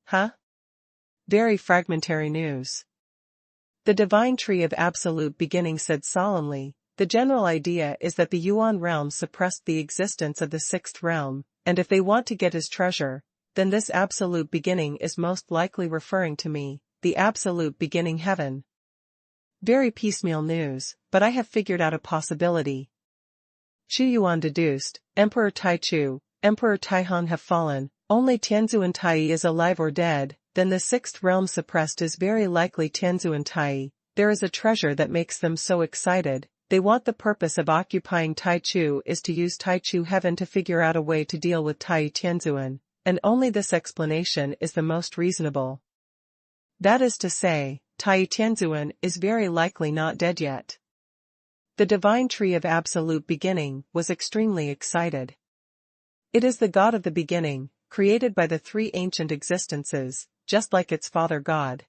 Speaker 1: Huh? Very fragmentary news. The divine tree of Absolute Beginning said solemnly, the general idea is that the Yuan realm suppressed the existence of the sixth realm, and if they want to get his treasure, then this Absolute Beginning is most likely referring to me, the Absolute Beginning heaven. Very piecemeal news, but I have figured out a possibility. Xuanhuan deduced, Emperor Taichu, Emperor Taihan have fallen, only Tianzuan Tai is alive or dead, then the sixth realm suppressed is very likely Tianzuan Tai. There is a treasure that makes them so excited, they want the purpose of occupying Taichu is to use Taichu heaven to figure out a way to deal with Tai Tianzuan, and only this explanation is the most reasonable. That is to say, Tai Tianzuan is very likely not dead yet. The divine tree of Absolute Beginning was extremely excited. It is the God of the beginning, created by the three ancient existences, just like its father God.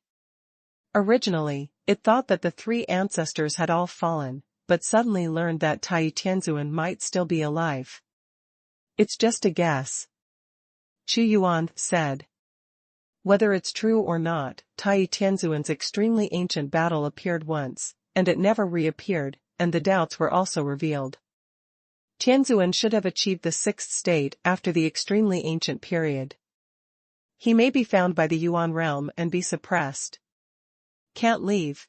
Speaker 1: Originally, it thought that the three ancestors had all fallen, but suddenly learned that Tai Tianzuan might still be alive. It's just a guess. Xuanhuan said. Whether it's true or not, Tai Tianzuan's extremely ancient battle appeared once, and it never reappeared, and the doubts were also revealed. Tianzuan should have achieved the sixth state after the extremely ancient period. He may be found by the Yuan realm and be suppressed. Can't leave.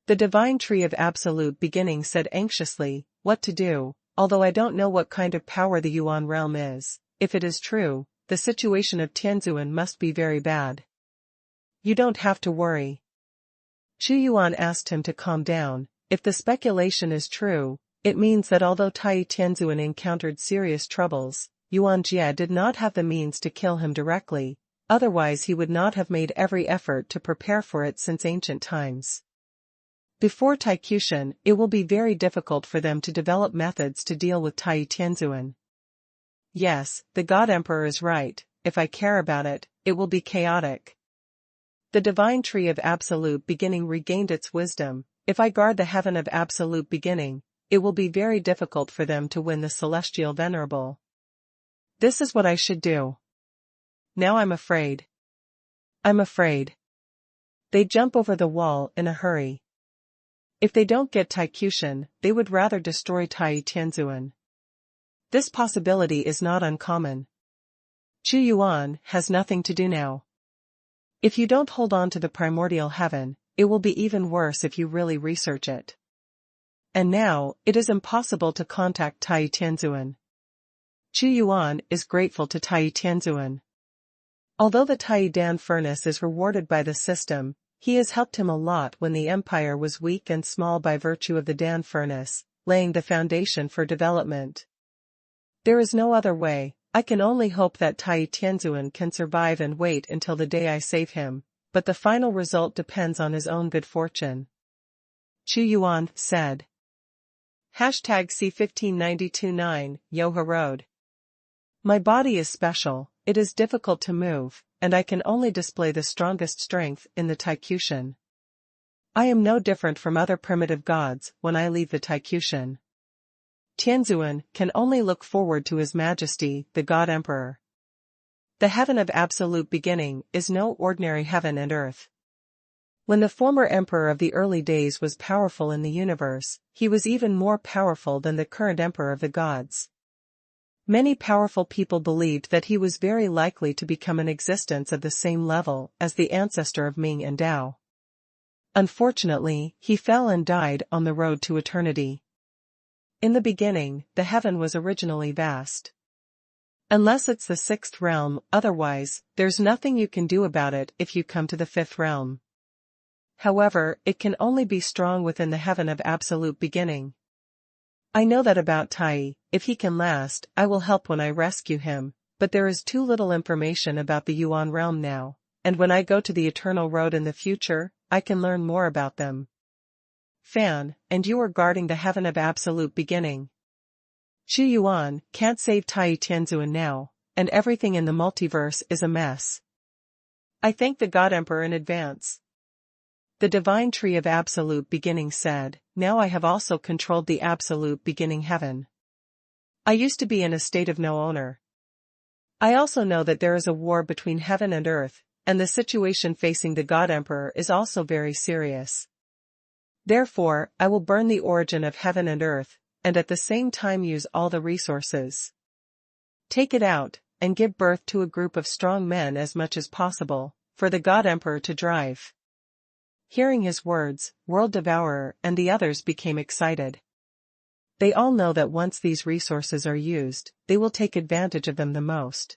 Speaker 1: The divine tree of Absolute Beginning said anxiously, what to do, although I don't know what kind of power the Yuan realm is, if it is true, the situation of Tianzuan must be very bad. You don't have to worry. Xuanhuan asked him to calm down. If the speculation is true, it means that although Tai Tianzuan encountered serious troubles, Yuan Jie did not have the means to kill him directly, otherwise he would not have made every effort to prepare for it since ancient times. Before Taikution, it will be very difficult for them to develop methods to deal with Tai Tianzuan. Yes, the God Emperor is right, if I care about it, it will be chaotic. The divine tree of Absolute Beginning regained its wisdom. If I guard the heaven of Absolute Beginning, it will be very difficult for them to win the celestial venerable. This is what I should do. Now I'm afraid. I'm afraid. They jump over the wall in a hurry. If they don't get Taikution, they would rather destroy Tai Tianzuan. This possibility is not uncommon. Xuanhuan has nothing to do now. If you don't hold on to the primordial heaven, it will be even worse if you really research it. And now, it is impossible to contact Tai Tianzuan. Xuanhuan is grateful to Tai Tianzuan. Although the Tai Dan furnace is rewarded by the system, he has helped him a lot when the empire was weak and small by virtue of the Dan furnace, laying the foundation for development. There is no other way. I can only hope that Tai Tianzuan can survive and wait until the day I save him, but the final result depends on his own good fortune. Xuanhuan said. #C15929, Yoha Road. My body is special, it is difficult to move, and I can only display the strongest strength in the Taikushin. I am no different from other primitive gods when I leave the Taikushin. Tianzuan can only look forward to His Majesty, the God Emperor. The heaven of absolute beginning is no ordinary heaven and earth. When the former emperor of the early days was powerful in the universe, he was even more powerful than the current emperor of the gods. Many powerful people believed that he was very likely to become an existence of the same level as the ancestor of Ming and Dao. Unfortunately, he fell and died on the road to eternity. In the beginning, the heaven was originally vast. Unless it's the sixth realm, otherwise, there's nothing you can do about it if you come to the fifth realm. However, it can only be strong within the heaven of absolute beginning. I know that about Tai. If he can last, I will help when I rescue him, but there is too little information about the Yuan realm now, and when I go to the Eternal Road in the future, I can learn more about them. Fan, and you are guarding the heaven of absolute beginning. Xuanhuan can't save Tai Tianzuan now, and everything in the multiverse is a mess. I thank the God Emperor in advance. The divine tree of absolute beginning said, now I have also controlled the absolute beginning heaven. I used to be in a state of no owner. I also know that there is a war between heaven and earth, and the situation facing the God Emperor is also very serious. Therefore, I will burn the origin of heaven and earth, and at the same time use all the resources. Take it out, and give birth to a group of strong men as much as possible, for the God Emperor to drive. Hearing his words, World Devourer and the others became excited. They all know that once these resources are used, they will take advantage of them the most.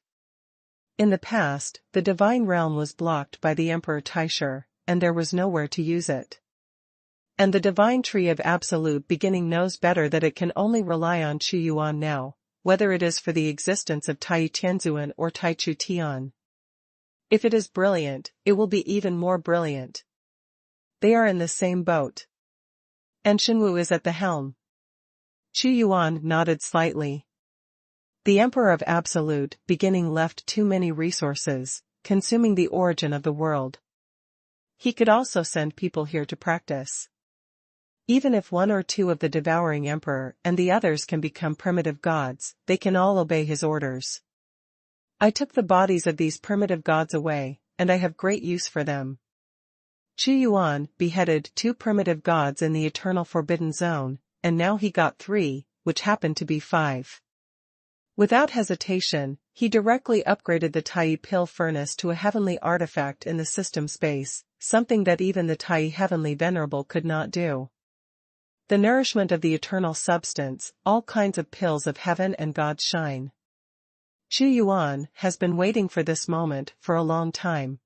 Speaker 1: In the past, the divine realm was blocked by the Emperor Taisher, and there was nowhere to use it. And the divine tree of absolute beginning knows better that it can only rely on Xuanhuan now, whether it is for the existence of Tai Tianzuan or Tai Chu Tian. If it is brilliant, it will be even more brilliant. They are in the same boat. And Shenwu is at the helm. Xuanhuan nodded slightly. The Emperor of Absolute Beginning left too many resources, consuming the origin of the world. He could also send people here to practice. Even if one or two of the devouring emperor and the others can become primitive gods, they can all obey his orders. I took the bodies of these primitive gods away, and I have great use for them. Xuanhuan beheaded 2 primitive gods in the Eternal Forbidden Zone, and now he got 3, which happened to be 5. Without hesitation, he directly upgraded the Tai Pill Furnace to a heavenly artifact in the system space, something that even the Tai Heavenly Venerable could not do. The nourishment of the eternal substance, all kinds of pills of heaven and God's shine. Xuanhuan has been waiting for this moment for a long time.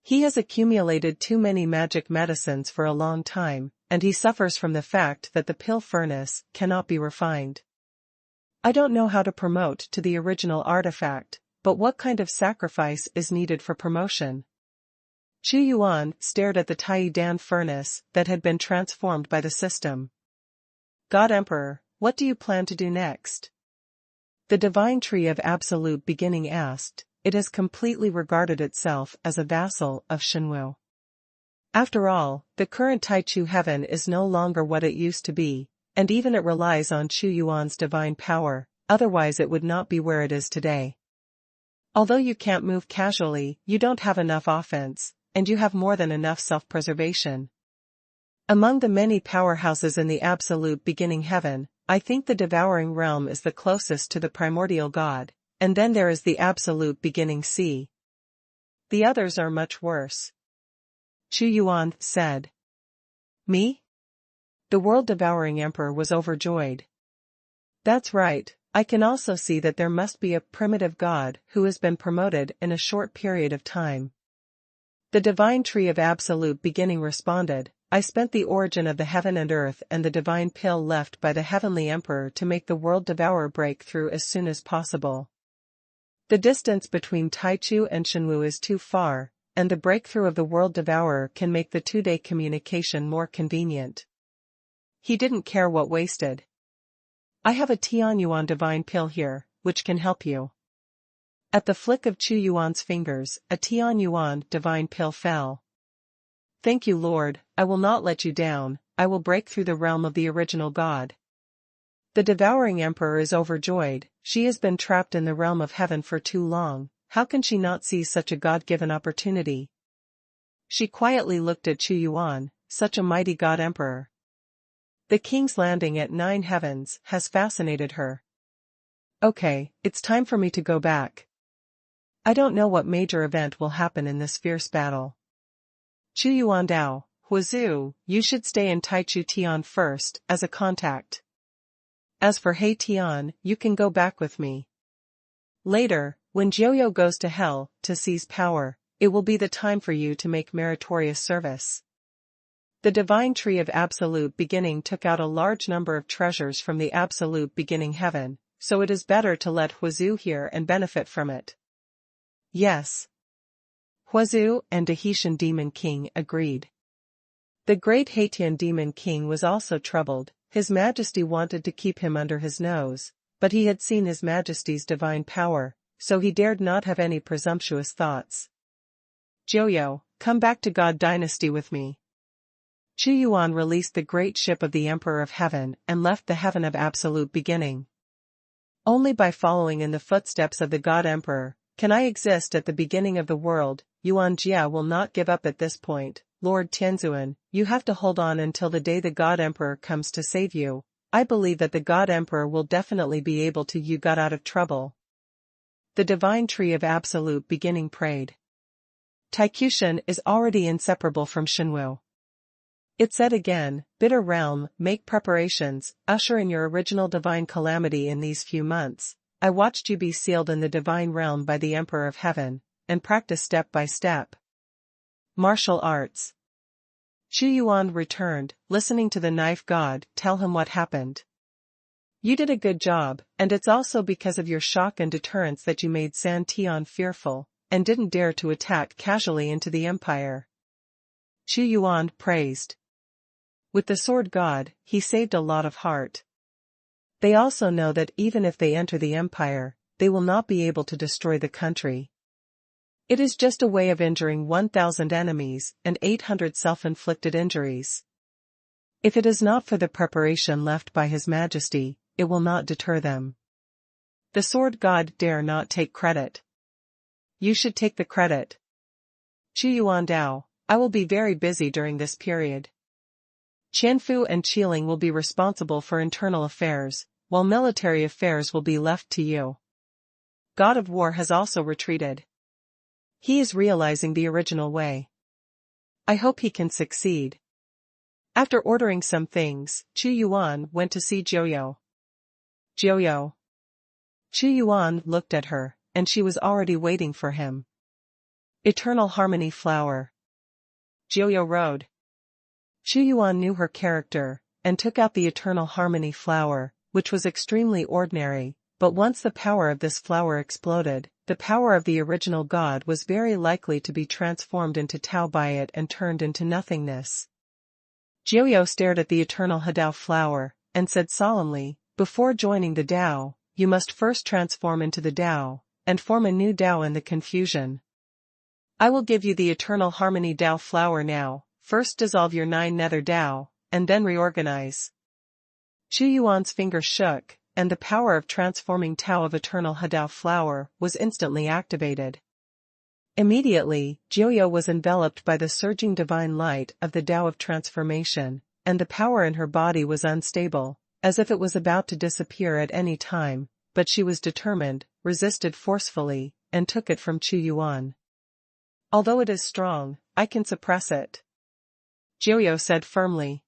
Speaker 1: He has accumulated too many magic medicines for a long time, and he suffers from the fact that the pill furnace cannot be refined. I don't know how to promote to the original artifact, but what kind of sacrifice is needed for promotion? Xuanhuan stared at the Tai Dan furnace that had been transformed by the system. God Emperor, what do you plan to do next? The divine tree of absolute beginning asked. It has completely regarded itself as a vassal of Shenwu. After all, the current Taichu heaven is no longer what it used to be, and even it relies on Xuanhuan's divine power, otherwise it would not be where it is today. Although you can't move casually, you don't have enough offense, and you have more than enough self-preservation. Among the many powerhouses in the absolute beginning heaven, I think the devouring realm is the closest to the primordial god. And then there is the absolute beginning sea. The others are much worse. Xuanhuan said. Me? The world-devouring emperor was overjoyed. That's right, I can also see that there must be a primitive god who has been promoted in a short period of time. The divine tree of absolute beginning responded, I spent the origin of the heaven and earth and the divine pill left by the heavenly emperor to make the world-devourer break through as soon as possible. The distance between Taichu and Xuanhuan is too far, and the breakthrough of the world-devourer can make the two-day communication more convenient. He didn't care what wasted. I have a Tianyuan divine pill here, which can help you. At the flick of Chu Yuan's fingers, a Tianyuan divine pill fell. Thank you, Lord, I will not let you down, I will break through the realm of the original god. The devouring emperor is overjoyed, she has been trapped in the realm of heaven for too long, how can she not seize such a God-given opportunity? She quietly looked at Chu Yuan, such a mighty god emperor. The king's landing at 9 heavens has fascinated her. Okay, it's time for me to go back. I don't know what major event will happen in this fierce battle. Chu Yuan Dao, Huazhu, you should stay in Taichu Tian first, as a contact. As for He Tian, you can go back with me. Later, when Jiuyo goes to hell, to seize power, it will be the time for you to make meritorious service. The divine tree of absolute beginning took out a large number of treasures from the absolute beginning heaven, so it is better to let Huazhu hear and benefit from it. Yes. Huazhu and Tahitian Demon King agreed. The great Haitian Demon King was also troubled, His Majesty wanted to keep him under his nose, but he had seen His Majesty's divine power, so he dared not have any presumptuous thoughts. Jiuyo, come back to God Dynasty with me. Chu Yuan released the great ship of the Emperor of Heaven and left the heaven of absolute beginning. Only by following in the footsteps of the God Emperor can I exist at the beginning of the world. Yuan Jia will not give up at this point. Lord Tianzuan, you have to hold on until the day the God Emperor comes to save you. I believe that the God Emperor will definitely be able to you got out of trouble. The divine tree of absolute beginning prayed. Taikushan is already inseparable from Xuanhuan. It said again, bitter realm, make preparations, usher in your original divine calamity in these few months. I watched you be sealed in the divine realm by the Emperor of Heaven, and practice step by step. Martial arts. Chu Yuan returned, listening to the knife god tell him what happened. You did a good job, and it's also because of your shock and deterrence that you made San Tian fearful, and didn't dare to attack casually into the empire. Chu Yuan praised. With the sword god, he saved a lot of heart. They also know that even if they enter the empire, they will not be able to destroy the country. It is just a way of injuring 1,000 enemies and 800 self-inflicted injuries. If it is not for the preparation left by His Majesty, it will not deter them. The sword god dare not take credit. You should take the credit. Chu Yuan Dao, I will be very busy during this period. Qianfu and Qiling will be responsible for internal affairs, while military affairs will be left to you. God of War has also retreated. He is realizing the original way. I hope he can succeed. After ordering some things, Chu Yuan went to see Jiuyo. Jiuyo. Chu Yuan looked at her, and she was already waiting for him. Eternal Harmony Flower. Jiuyo rode. Chu Yuan knew her character, and took out the Eternal Harmony Flower, which was extremely ordinary, but once the power of this flower exploded, the power of the original god was very likely to be transformed into Tao by it and turned into nothingness. Jiuyo stared at the Eternal Hadao flower, and said solemnly, before joining the Tao, you must first transform into the Tao, and form a new Tao in the confusion. I will give you the Eternal Harmony Tao flower now. First dissolve your 9 nether Tao, and then reorganize. Chu Yuan's finger shook, and the power of transforming Tao of Eternal Hadao flower was instantly activated. Immediately, Jiuyo was enveloped by the surging divine light of the Tao of transformation, and the power in her body was unstable, as if it was about to disappear at any time, but she was determined, resisted forcefully, and took it from Chu Yuan. Although it is strong, I can suppress it. Jiuyo said firmly.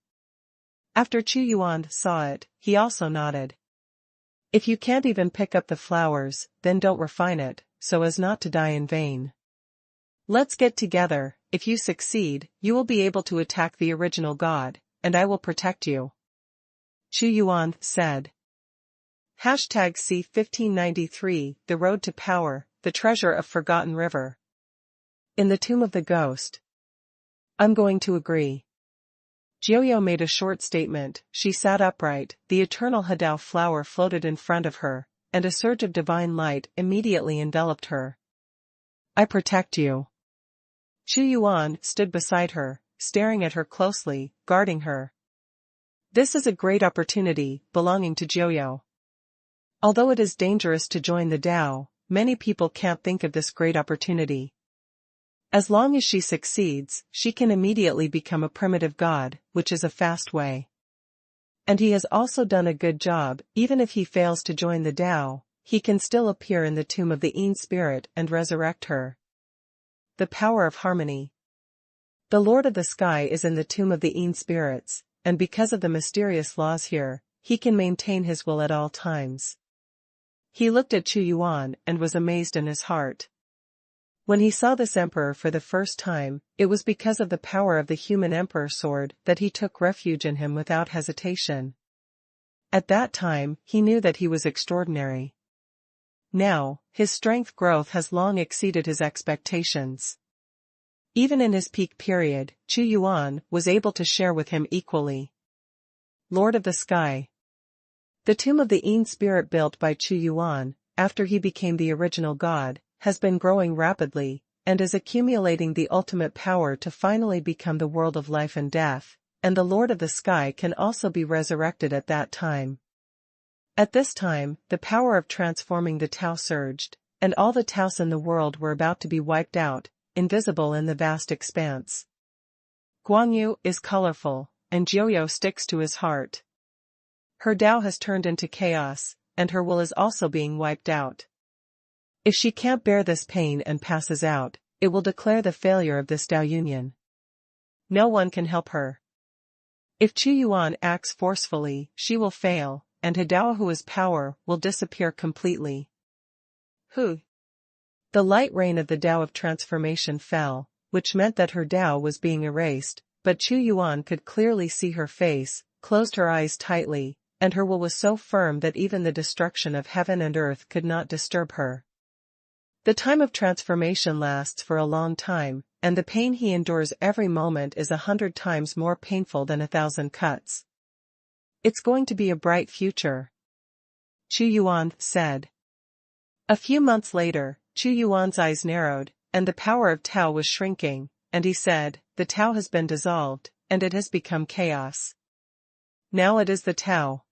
Speaker 1: After Xuanhuan saw it, he also nodded. If you can't even pick up the flowers, then don't refine it, so as not to die in vain. Let's get together. If you succeed, you will be able to attack the original god, and I will protect you. Xuanhuan said. #C1593 The Road to Power, the Treasure of Forgotten River. In the Tomb of the Ghost. I'm going to agree. Jiuyo made a short statement. She sat upright, the eternal Hadao flower floated in front of her, and a surge of divine light immediately enveloped her. I protect you. Xuanhuan stood beside her, staring at her closely, guarding her. This is a great opportunity, belonging to Jiuyo. Although it is dangerous to join the Tao, many people can't think of this great opportunity. As long as she succeeds, she can immediately become a primitive god, which is a fast way. And he has also done a good job. Even if he fails to join the Tao, he can still appear in the tomb of the Yin spirit and resurrect her. The power of harmony. The Lord of the Sky is in the tomb of the Yin spirits, and because of the mysterious laws here, he can maintain his will at all times. He looked at Xuanhuan and was amazed in his heart. When he saw this emperor for the first time, it was because of the power of the human emperor sword that he took refuge in him without hesitation. At that time, he knew that he was extraordinary. Now, his strength growth has long exceeded his expectations. Even in his peak period, Xuanhuan was able to share with him equally. Lord of the Sky. The tomb of the Yin spirit built by Xuanhuan, after he became the original god, has been growing rapidly, and is accumulating the ultimate power to finally become the world of life and death, and the Lord of the Sky can also be resurrected at that time. At this time, the power of transforming the Tao surged, and all the Taos in the world were about to be wiped out, invisible in the vast expanse. Guangyu is colorful, and Jiuyo sticks to his heart. Her Tao has turned into chaos, and her will is also being wiped out. If she can't bear this pain and passes out, it will declare the failure of this Tao union. No one can help her. If Xuanhuan acts forcefully, she will fail, and Hadaohua's power will disappear completely. The light rain of the Tao of transformation fell, which meant that her Tao was being erased, but Xuanhuan could clearly see her face, closed her eyes tightly, and her will was so firm that even the destruction of heaven and earth could not disturb her. The time of transformation lasts for a long time, and the pain he endures every moment is 100 times more painful than 1,000 cuts. It's going to be a bright future. Xuanhuan said. A few months later, Xuanhuan's eyes narrowed, and the power of Tao was shrinking, and he said, the Tao has been dissolved, and it has become chaos. Now it is the Tao.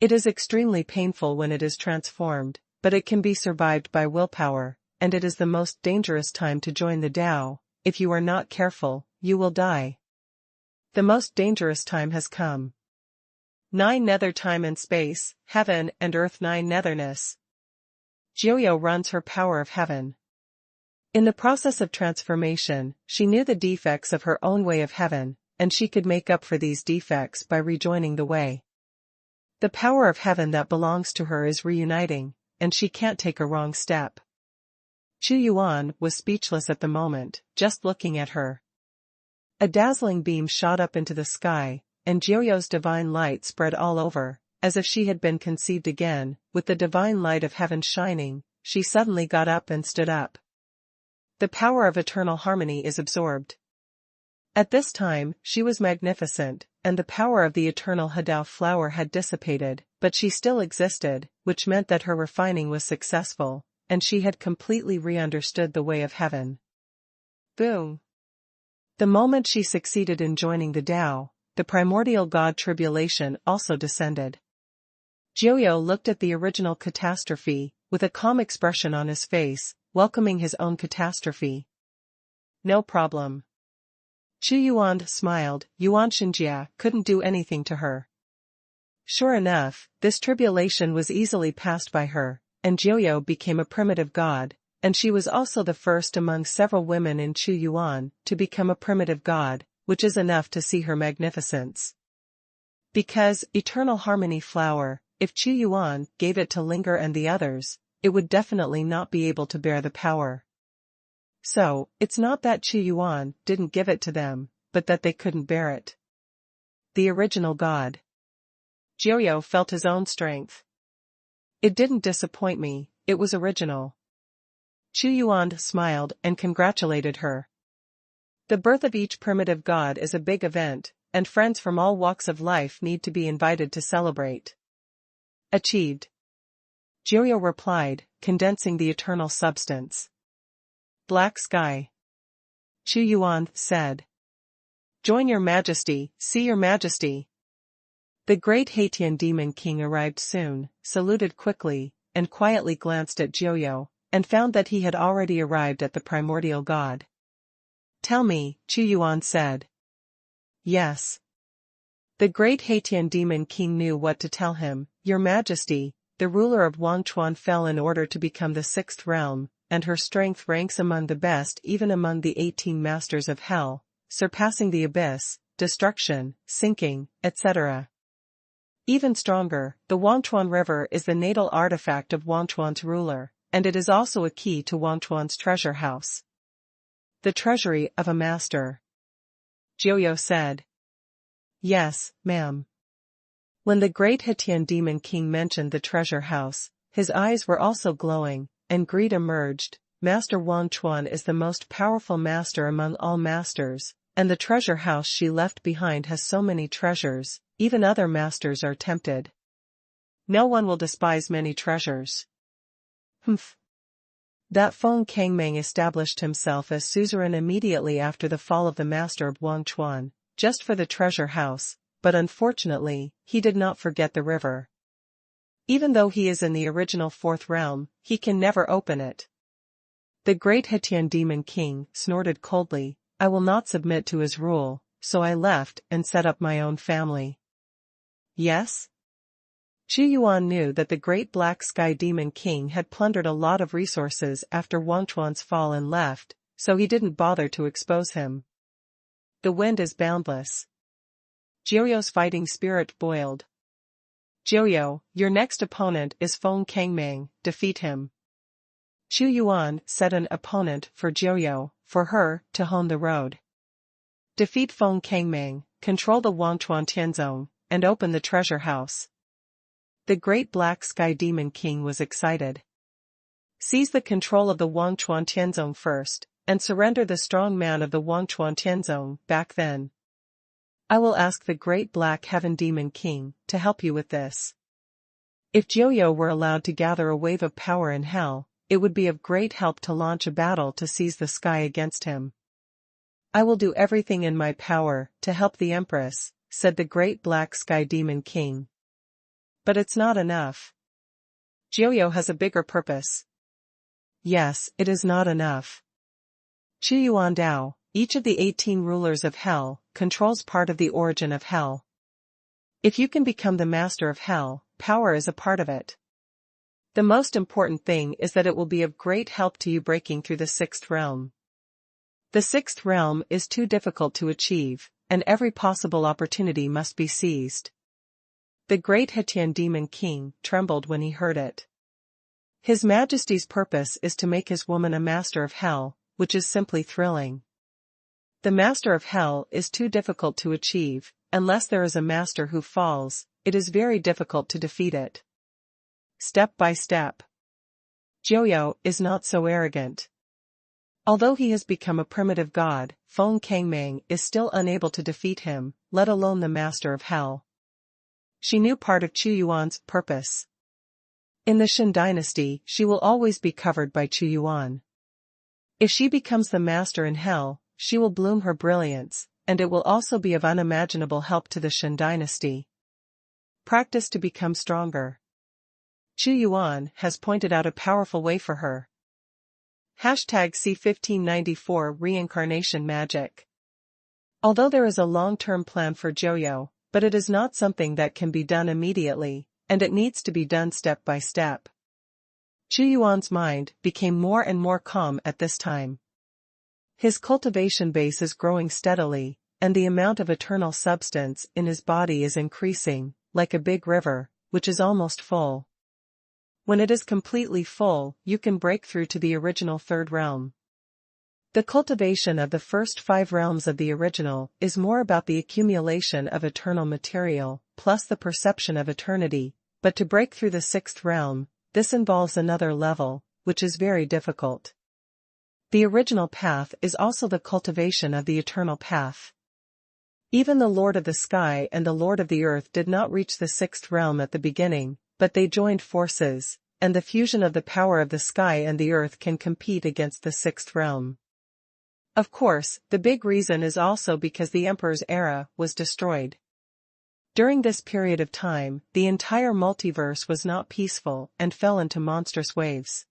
Speaker 1: It is extremely painful when it is transformed, but it can be survived by willpower, and it is the most dangerous time to join the Tao. If you are not careful, you will die. The most dangerous time has come. 9 nether time and space, heaven and earth 9 netherness. Jiuyo runs her power of heaven. In the process of transformation, she knew the defects of her own way of heaven, and she could make up for these defects by rejoining the way. The power of heaven that belongs to her is reuniting, and she can't take a wrong step. Xuanhuan was speechless at the moment, just looking at her. A dazzling beam shot up into the sky, and Jiuyo's divine light spread all over, as if she had been conceived again. With the divine light of heaven shining, she suddenly got up and stood up. The power of eternal harmony is absorbed. At this time, she was magnificent, and the power of the eternal Hadao flower had dissipated, but she still existed, which meant that her refining was successful, and she had completely re-understood the way of heaven. Boom! The moment she succeeded in joining the Tao, the primordial god Tribulation also descended. Jiuyo looked at the original catastrophe, with a calm expression on his face, welcoming his own catastrophe. No problem. Xuanhuan smiled. Yuan Shenjia couldn't do anything to her. Sure enough, this tribulation was easily passed by her, and Jiuyo became a primitive god, and she was also the first among several women in Xuanhuan to become a primitive god, which is enough to see her magnificence. Because, eternal harmony flower, if Xuanhuan gave it to Linger and the others, it would definitely not be able to bear the power. So, it's not that Xuanhuan didn't give it to them, but that they couldn't bear it. The original god. Jiuyou felt his own strength. It didn't disappoint me, it was original. Xuanhuan smiled and congratulated her. The birth of each primitive god is a big event, and friends from all walks of life need to be invited to celebrate. Achieved. Jiuyou replied, condensing the eternal substance. Black sky. Xuanhuan said. Join your majesty, see your majesty. The great Haitian demon king arrived soon, saluted quickly, and quietly glanced at Jiuyou, and found that he had already arrived at the primordial god. Tell me, Xuanhuan said. Yes. The great Haitian demon king knew what to tell him. Your majesty, the ruler of Wangchuan fell in order to become the sixth realm, and her strength ranks among the best even among the 18 masters of hell, surpassing the abyss, destruction, sinking, etc. Even stronger, the Wangchuan River is the natal artifact of Wangchuan's ruler, and it is also a key to Wangchuan's treasure house. The treasury of a master. Jiuyou said. Yes, ma'am. When the great Haitian demon king mentioned the treasure house, his eyes were also glowing, and greed emerged. Master Wangchuan is the most powerful master among all masters, and the treasure house she left behind has so many treasures, even other masters are tempted. No one will despise many treasures. Humph. That Feng Kangmeng established himself as suzerain immediately after the fall of the master of Wangchuan, just for the treasure house, but unfortunately, he did not forget the river. Even though he is in the original fourth realm, he can never open it. The great Haitian demon king snorted coldly, I will not submit to his rule, so I left and set up my own family. Yes? Xuanhuan knew that the great black sky demon king had plundered a lot of resources after Wangchuan's fall and left, so he didn't bother to expose him. The wind is boundless. Jiuyou's fighting spirit boiled. Jiuyou, your next opponent is Feng Kangmeng, defeat him. Xuanhuan set an opponent for Jiuyou, for her, to hone the road. Defeat Feng Kangmeng, control the Wangchuan Tianzong, and open the treasure house. The great black sky demon king was excited. Seize the control of the Wangchuan Tianzong first, and surrender the strong man of the Wangchuan Tianzong back then. I will ask the great black heaven demon king to help you with this. If Jiuyou were allowed to gather a wave of power in hell, it would be of great help to launch a battle to seize the sky against him. I will do everything in my power to help the Empress, said the great black sky demon king. But it's not enough. Jiuyou has a bigger purpose. Yes, it is not enough. Xuanhuan Dao, each of the 18 rulers of hell, controls part of the origin of hell. If you can become the master of hell, power is a part of it. The most important thing is that it will be of great help to you breaking through the sixth realm. The sixth realm is too difficult to achieve, and every possible opportunity must be seized. The great Haitian demon king trembled when he heard it. His Majesty's purpose is to make his woman a master of hell, which is simply thrilling. The master of hell is too difficult to achieve, unless there is a master who falls, it is very difficult to defeat it. Step by step. Jiuyou is not so arrogant. Although he has become a primitive god, Feng Kangmeng is still unable to defeat him, let alone the master of hell. She knew part of Xuanhuan's purpose. In the Shen dynasty, she will always be covered by Xuanhuan. If she becomes the master in hell, she will bloom her brilliance, and it will also be of unimaginable help to the Shen dynasty. Practice to become stronger. Xuanhuan has pointed out a powerful way for her. #C1594 Reincarnation Magic. Although there is a long-term plan for Jiuyou, but it is not something that can be done immediately, and it needs to be done step by step. Xuanhuan's mind became more and more calm at this time. His cultivation base is growing steadily, and the amount of eternal substance in his body is increasing, like a big river, which is almost full. When it is completely full, you can break through to the original third realm. The cultivation of the first 5 realms of the original is more about the accumulation of eternal material, plus the perception of eternity, but to break through the 6th realm, this involves another level, which is very difficult. The original path is also the cultivation of the eternal path. Even the Lord of the Sky and the Lord of the Earth did not reach the 6th realm at the beginning, but they joined forces, and the fusion of the power of the sky and the earth can compete against the 6th realm. Of course, the big reason is also because the Emperor's era was destroyed. During this period of time, the entire multiverse was not peaceful and fell into monstrous waves.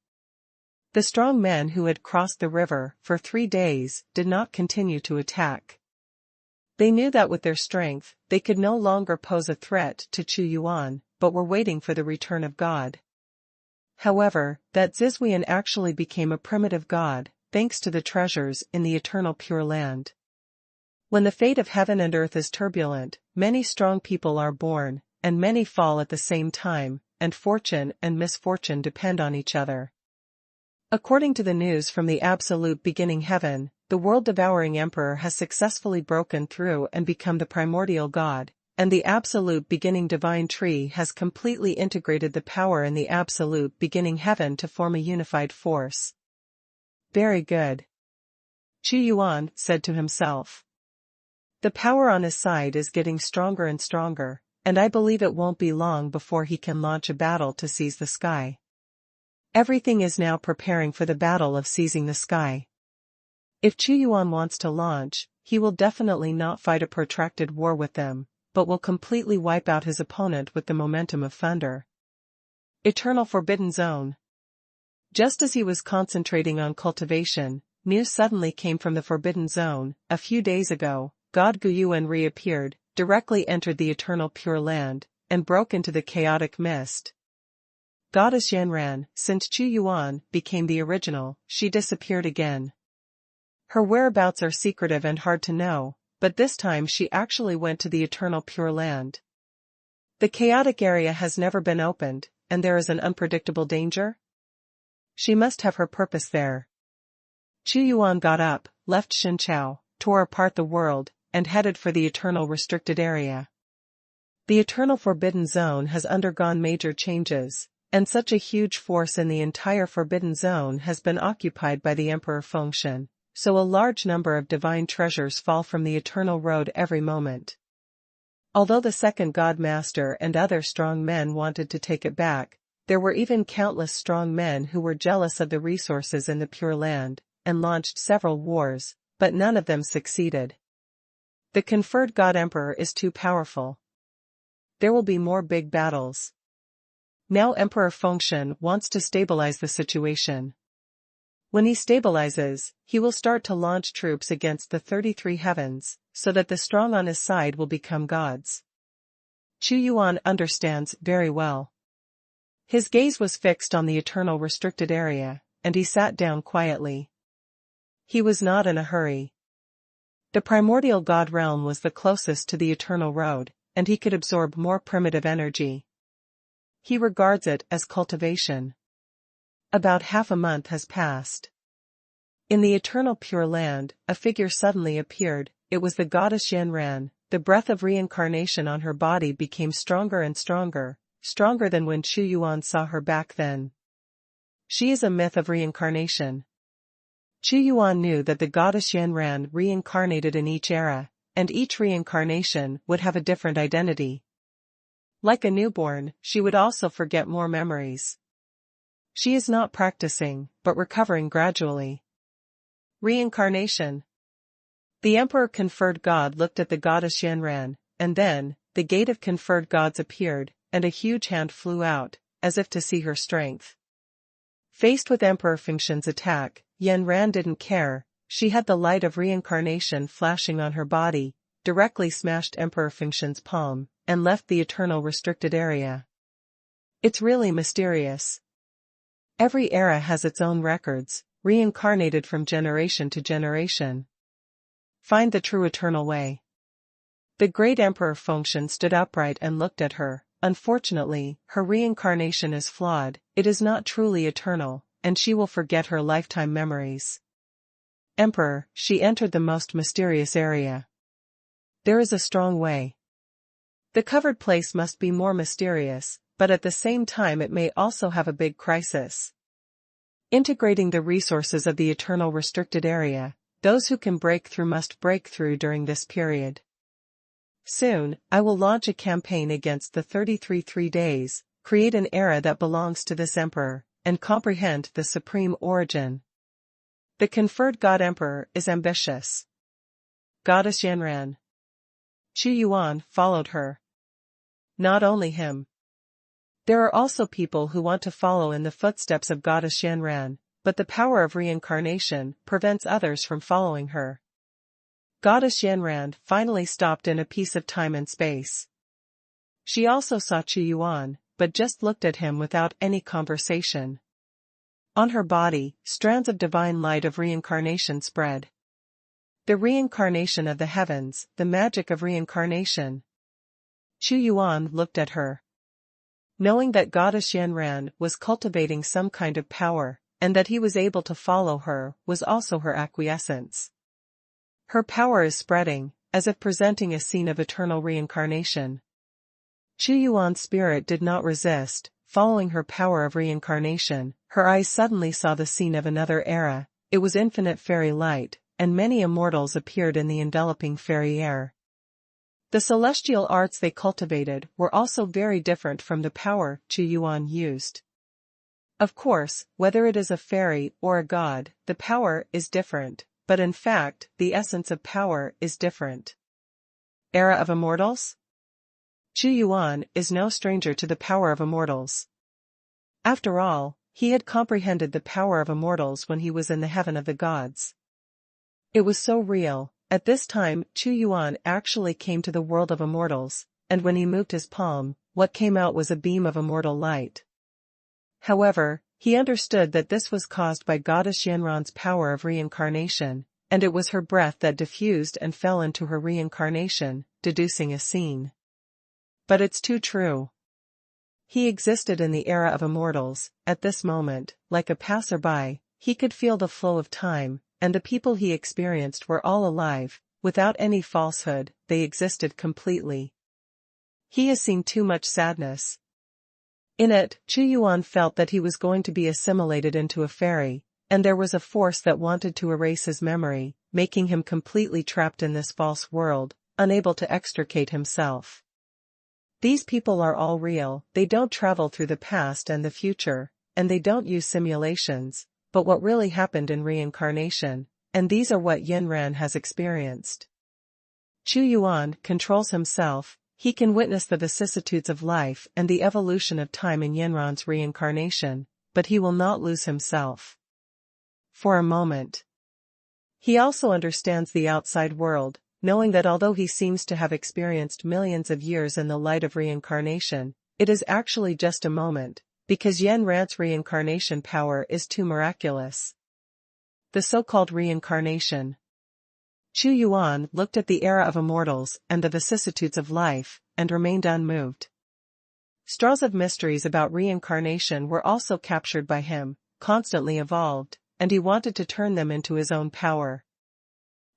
Speaker 1: The strong men who had crossed the river for 3 days did not continue to attack. They knew that with their strength, they could no longer pose a threat to Xuanhuan, but were waiting for the return of God. However, that Xuanhuan actually became a primitive god, thanks to the treasures in the eternal Pure Land. When the fate of heaven and earth is turbulent, many strong people are born, and many fall at the same time, and fortune and misfortune depend on each other. According to the news from the absolute beginning heaven, the world-devouring emperor has successfully broken through and become the primordial god, and the absolute beginning divine tree has completely integrated the power in the absolute beginning heaven to form a unified force. Very good. Xuanhuan said to himself. The power on his side is getting stronger and stronger, and I believe it won't be long before he can launch a battle to seize the sky. Everything is now preparing for the battle of seizing the sky. If Xuanhuan wants to launch, he will definitely not fight a protracted war with them, but will completely wipe out his opponent with the momentum of thunder. Eternal Forbidden Zone. Just as he was concentrating on cultivation, news suddenly came from the Forbidden Zone. A few days ago, God Guyuan reappeared, directly entered the eternal Pure Land, and broke into the chaotic mist. Goddess Yanran, since Xuanhuan became the original, she disappeared again. Her whereabouts are secretive and hard to know, but this time she actually went to the eternal Pure Land. The chaotic area has never been opened, and there is an unpredictable danger? She must have her purpose there. Xuanhuan got up, left Xinqiao, tore apart the world, and headed for the eternal restricted area. The eternal Forbidden Zone has undergone major changes, and such a huge force in the entire Forbidden Zone has been occupied by the Emperor Fengshen, so a large number of divine treasures fall from the Eternal Road every moment. Although the second God Master and other strong men wanted to take it back, there were even countless strong men who were jealous of the resources in the Pure Land, and launched several wars, but none of them succeeded. The conferred God Emperor is too powerful. There will be more big battles. Now Emperor Fengshen wants to stabilize the situation. When he stabilizes, he will start to launch troops against the 33 heavens, so that the strong on his side will become gods. Xuanhuan understands very well. His gaze was fixed on the eternal restricted area, and he sat down quietly. He was not in a hurry. The primordial god realm was the closest to the eternal road, and he could absorb more primitive energy. He regards it as cultivation. About half a month has passed. In the eternal Pure Land, a figure suddenly appeared. It was the goddess Yanran. The breath of reincarnation on her body became stronger and stronger, stronger than when Xuanhuan saw her back then. She is a myth of reincarnation. Xuanhuan knew that the goddess Yanran reincarnated in each era, and each reincarnation would have a different identity. Like a newborn, she would also forget more memories. She is not practicing, but recovering gradually. Reincarnation. The Emperor Conferred God looked at the goddess Yanran, and then, the gate of conferred gods appeared, and a huge hand flew out, as if to see her strength. Faced with Emperor Fengshen's attack, Yanran didn't care. She had the light of reincarnation flashing on her body, directly smashed Emperor Fengshen's palm, and left the eternal restricted area. It's really mysterious. Every era has its own records, reincarnated from generation to generation. Find the true eternal way. The great Emperor Fengshen stood upright and looked at her. Unfortunately, her reincarnation is flawed, it is not truly eternal, and she will forget her lifetime memories. Emperor, she entered the most mysterious area. There is a strong way. The covered place must be more mysterious, but at the same time it may also have a big crisis. Integrating the resources of the eternal restricted area, those who can break through must break through during this period. Soon, I will launch a campaign against the 33 3 days, create an era that belongs to this emperor, and comprehend the supreme origin. The conferred God Emperor is ambitious. Goddess Yanran. Xuanhuan followed her. Not only him. There are also people who want to follow in the footsteps of Goddess Yanran, but the power of reincarnation prevents others from following her. Goddess Yanran finally stopped in a piece of time and space. She also saw Xuanhuan, but just looked at him without any conversation. On her body, strands of divine light of reincarnation spread. The reincarnation of the heavens, the magic of reincarnation. Xuanhuan looked at her. Knowing that Goddess Yanran was cultivating some kind of power, and that he was able to follow her, was also her acquiescence. Her power is spreading, as if presenting a scene of eternal reincarnation. Xuanhuan's spirit did not resist, following her power of reincarnation, her eyes suddenly saw the scene of another era, it was infinite fairy light, and many immortals appeared in the enveloping fairy air. The celestial arts they cultivated were also very different from the power Xuanhuan used. Of course, whether it is a fairy or a god, the power is different, but in fact, the essence of power is different. Era of Immortals? Xuanhuan is no stranger to the power of immortals. After all, he had comprehended the power of immortals when he was in the heaven of the gods. It was so real. At this time, Xuanhuan actually came to the world of immortals, and when he moved his palm, what came out was a beam of immortal light. However, he understood that this was caused by Goddess Yanran's power of reincarnation, and it was her breath that diffused and fell into her reincarnation, deducing a scene. But it's too true. He existed in the era of immortals, at this moment, like a passerby, he could feel the flow of time, and the people he experienced were all alive, without any falsehood, they existed completely. He has seen too much sadness. In it, Xuanhuan felt that he was going to be assimilated into a fairy, and there was a force that wanted to erase his memory, making him completely trapped in this false world, unable to extricate himself. These people are all real, they don't travel through the past and the future, and they don't use simulations, but what really happened in reincarnation, and these are what Yanran has experienced. Xuanhuan controls himself, he can witness the vicissitudes of life and the evolution of time in Yanran's reincarnation, but he will not lose himself. For a moment. He also understands the outside world, knowing that although he seems to have experienced millions of years in the light of reincarnation, it is actually just a moment, because Yanran's reincarnation power is too miraculous. The so-called reincarnation. Xuanhuan looked at the era of immortals and the vicissitudes of life, and remained unmoved. Straws of mysteries about reincarnation were also captured by him, constantly evolved, and he wanted to turn them into his own power.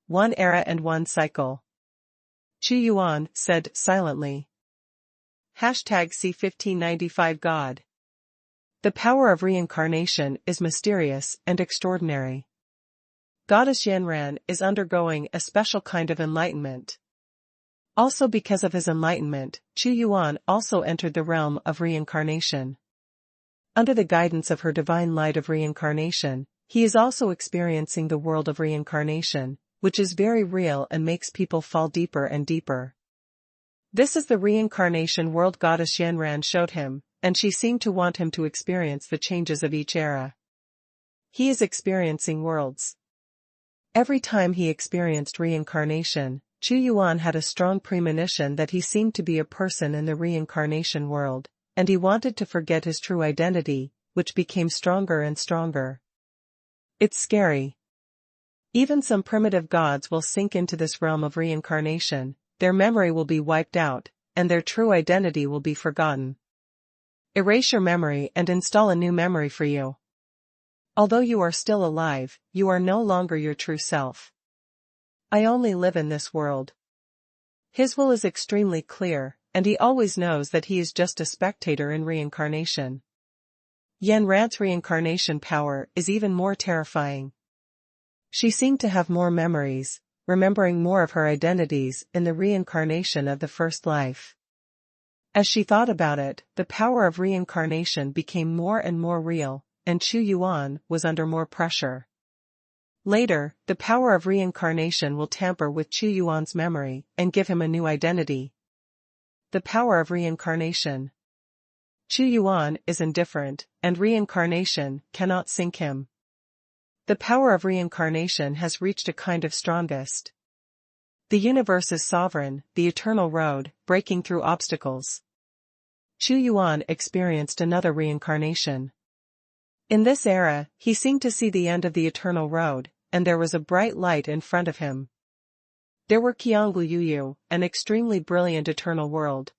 Speaker 1: One era and one cycle. Xuanhuan said silently. #C1595 God. The power of reincarnation is mysterious and extraordinary. Goddess Yanran is undergoing a special kind of enlightenment. Also because of his enlightenment, Xuanhuan also entered the realm of reincarnation. Under the guidance of her divine light of reincarnation, he is also experiencing the world of reincarnation, which is very real and makes people fall deeper and deeper. This is the reincarnation world Goddess Yanran showed him, and she seemed to want him to experience the changes of each era. He is experiencing worlds. Every time he experienced reincarnation, Xuanhuan had a strong premonition that he seemed to be a person in the reincarnation world, and he wanted to forget his true identity, which became stronger and stronger. It's scary. Even some primitive gods will sink into this realm of reincarnation, their memory will be wiped out, and their true identity will be forgotten. Erase your memory and install a new memory for you. Although you are still alive, you are no longer your true self. I only live in this world. His will is extremely clear, and he always knows that he is just a spectator in reincarnation. Yan Ran's reincarnation power is even more terrifying. She seemed to have more memories, remembering more of her identities in the reincarnation of the first life. As she thought about it, the power of reincarnation became more and more real, and Xuanhuan was under more pressure. Later, the power of reincarnation will tamper with Xuanhuan's memory and give him a new identity. The power of reincarnation. Xuanhuan is indifferent, and reincarnation cannot sink him. The power of reincarnation has reached a kind of strongest. The universe is sovereign, the eternal road, breaking through obstacles. Xuanhuan experienced another reincarnation. In this era, he seemed to see the end of the eternal road, and there was a bright light in front of him. There were Qiangluyuyu, an extremely brilliant eternal world.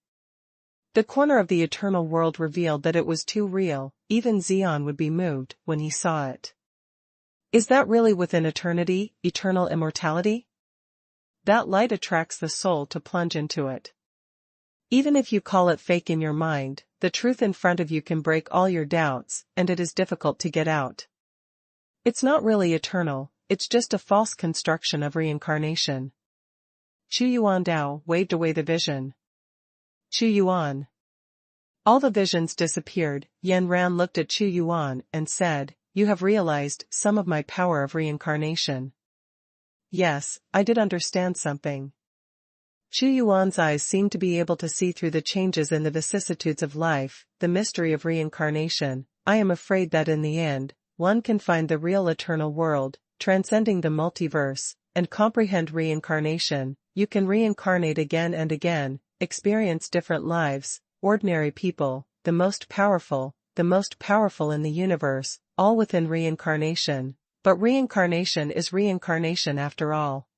Speaker 1: The corner of the eternal world revealed that it was too real, even Xian would be moved when he saw it. Is that really within eternity, eternal immortality? That light attracts the soul to plunge into it. Even if you call it fake in your mind, the truth in front of you can break all your doubts, and it is difficult to get out. It's not really eternal, it's just a false construction of reincarnation. Xuanhuan Dao waved away the vision. Xuanhuan. All the visions disappeared. Yan Ran looked at Xuanhuan and said, "You have realized some of my power of reincarnation." Yes, I did understand something. Xuanhuan's eyes seemed to be able to see through the changes in the vicissitudes of life, the mystery of reincarnation. I am afraid that in the end, one can find the real eternal world, transcending the multiverse, and comprehend reincarnation. You can reincarnate again and again, experience different lives, ordinary people, the most powerful in the universe, all within reincarnation. But reincarnation is reincarnation after all.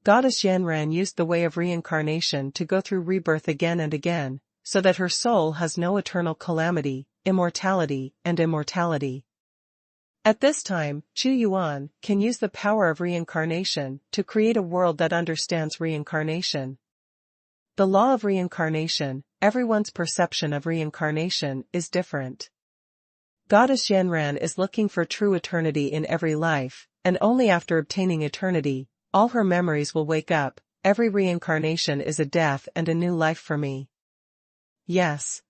Speaker 1: Goddess Yanran used the way of reincarnation to go through rebirth again and again, so that her soul has no eternal calamity, immortality, and immortality. At this time, Xuanhuan can use the power of reincarnation to create a world that understands reincarnation. The law of reincarnation, everyone's perception of reincarnation is different. Goddess Yanran is looking for true eternity in every life, and only after obtaining eternity, all her memories will wake up. Every reincarnation is a death and a new life for me. Yes.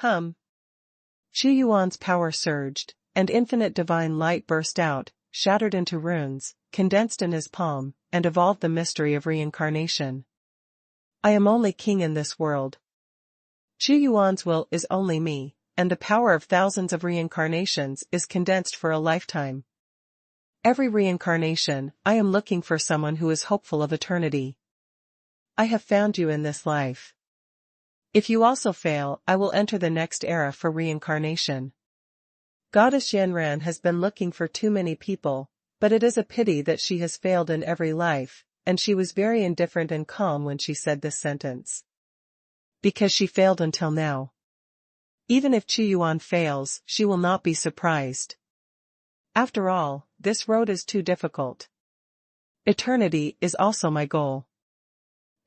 Speaker 1: Xuanhuan's power surged, and infinite divine light burst out, shattered into runes, condensed in his palm, and evolved the mystery of reincarnation. I am only king in this world. Xuanhuan's will is only me, and the power of thousands of reincarnations is condensed for a lifetime. Every reincarnation, I am looking for someone who is hopeful of eternity. I have found you in this life. If you also fail, I will enter the next era for reincarnation. Goddess Yanran has been looking for too many people, but it is a pity that she has failed in every life, and she was very indifferent and calm when she said this sentence. Because she failed until now. Even if Xuanhuan fails, she will not be surprised. After all, this road is too difficult. Eternity is also my goal.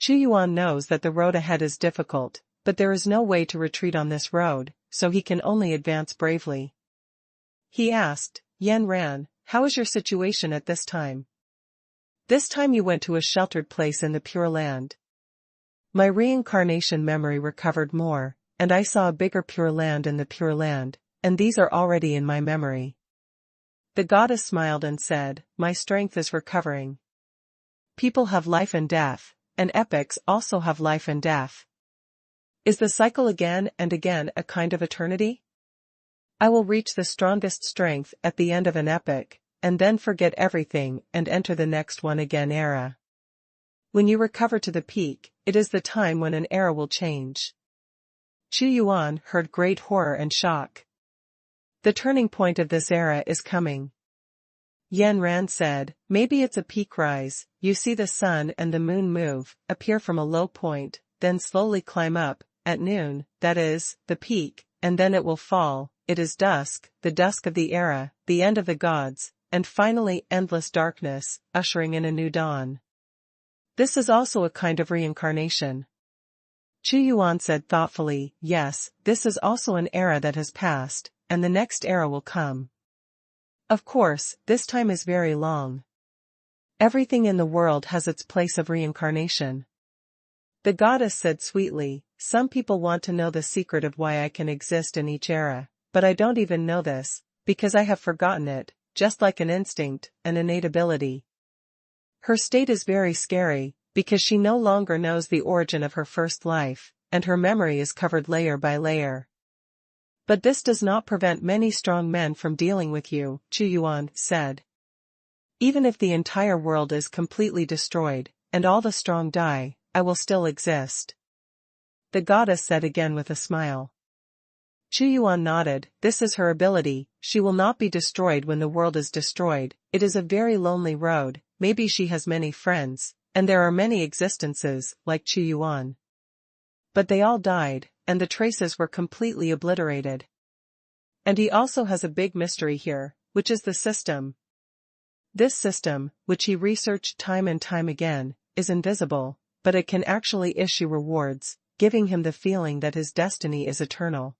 Speaker 1: Xuanhuan knows that the road ahead is difficult, but there is no way to retreat on this road, so he can only advance bravely. He asked, Yan Ran, how is your situation at this time? This time you went to a sheltered place in the Pure Land. My reincarnation memory recovered more, and I saw a bigger Pure Land in the Pure Land, and these are already in my memory. The goddess smiled and said, my strength is recovering. People have life and death, and epics also have life and death. Is the cycle again and again a kind of eternity? I will reach the strongest strength at the end of an epic, and then forget everything and enter the next one again era. When you recover to the peak, it is the time when an era will change. Xuanhuan heard great horror and shock. The turning point of this era is coming. Yanran said, maybe it's a peak rise. You see the sun and the moon move, appear from a low point, then slowly climb up, at noon, that is, the peak, and then it will fall. It is dusk, the dusk of the era, the end of the gods, and finally endless darkness, ushering in a new dawn. This is also a kind of reincarnation. Xuanhuan said thoughtfully, yes, this is also an era that has passed, and the next era will come. Of course, this time is very long. Everything in the world has its place of reincarnation. The goddess said sweetly, some people want to know the secret of why I can exist in each era, but I don't even know this, because I have forgotten it, just like an instinct, an innate ability. Her state is very scary, because she no longer knows the origin of her first life, and her memory is covered layer by layer. But this does not prevent many strong men from dealing with you, Xuanhuan said. Even if the entire world is completely destroyed, and all the strong die, I will still exist. The goddess said again with a smile. Xuanhuan nodded, this is her ability, she will not be destroyed when the world is destroyed, it is a very lonely road, maybe she has many friends, and there are many existences, like Xuanhuan. But they all died, and the traces were completely obliterated. And he also has a big mystery here, which is the system. This system, which he researched time and time again, is invisible, but it can actually issue rewards, giving him the feeling that his destiny is eternal.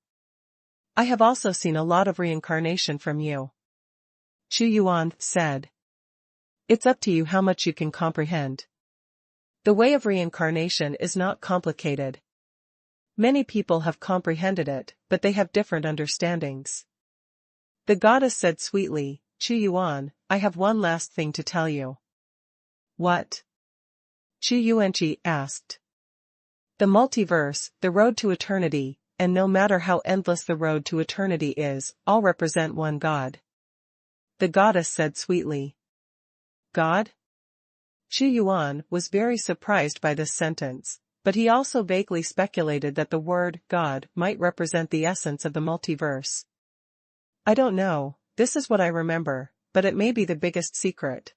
Speaker 1: I have also seen a lot of reincarnation from you. Xuanhuan said. It's up to you how much you can comprehend. The way of reincarnation is not complicated. Many people have comprehended it, but they have different understandings. The goddess said sweetly, Xuanhuan, I have one last thing to tell you. What? Xuanhuan asked. The multiverse, the road to eternity, and no matter how endless the road to eternity is, all represent one God. The goddess said sweetly. God? Xuanhuan was very surprised by this sentence, but he also vaguely speculated that the word God might represent the essence of the multiverse. I don't know, this is what I remember, but it may be the biggest secret.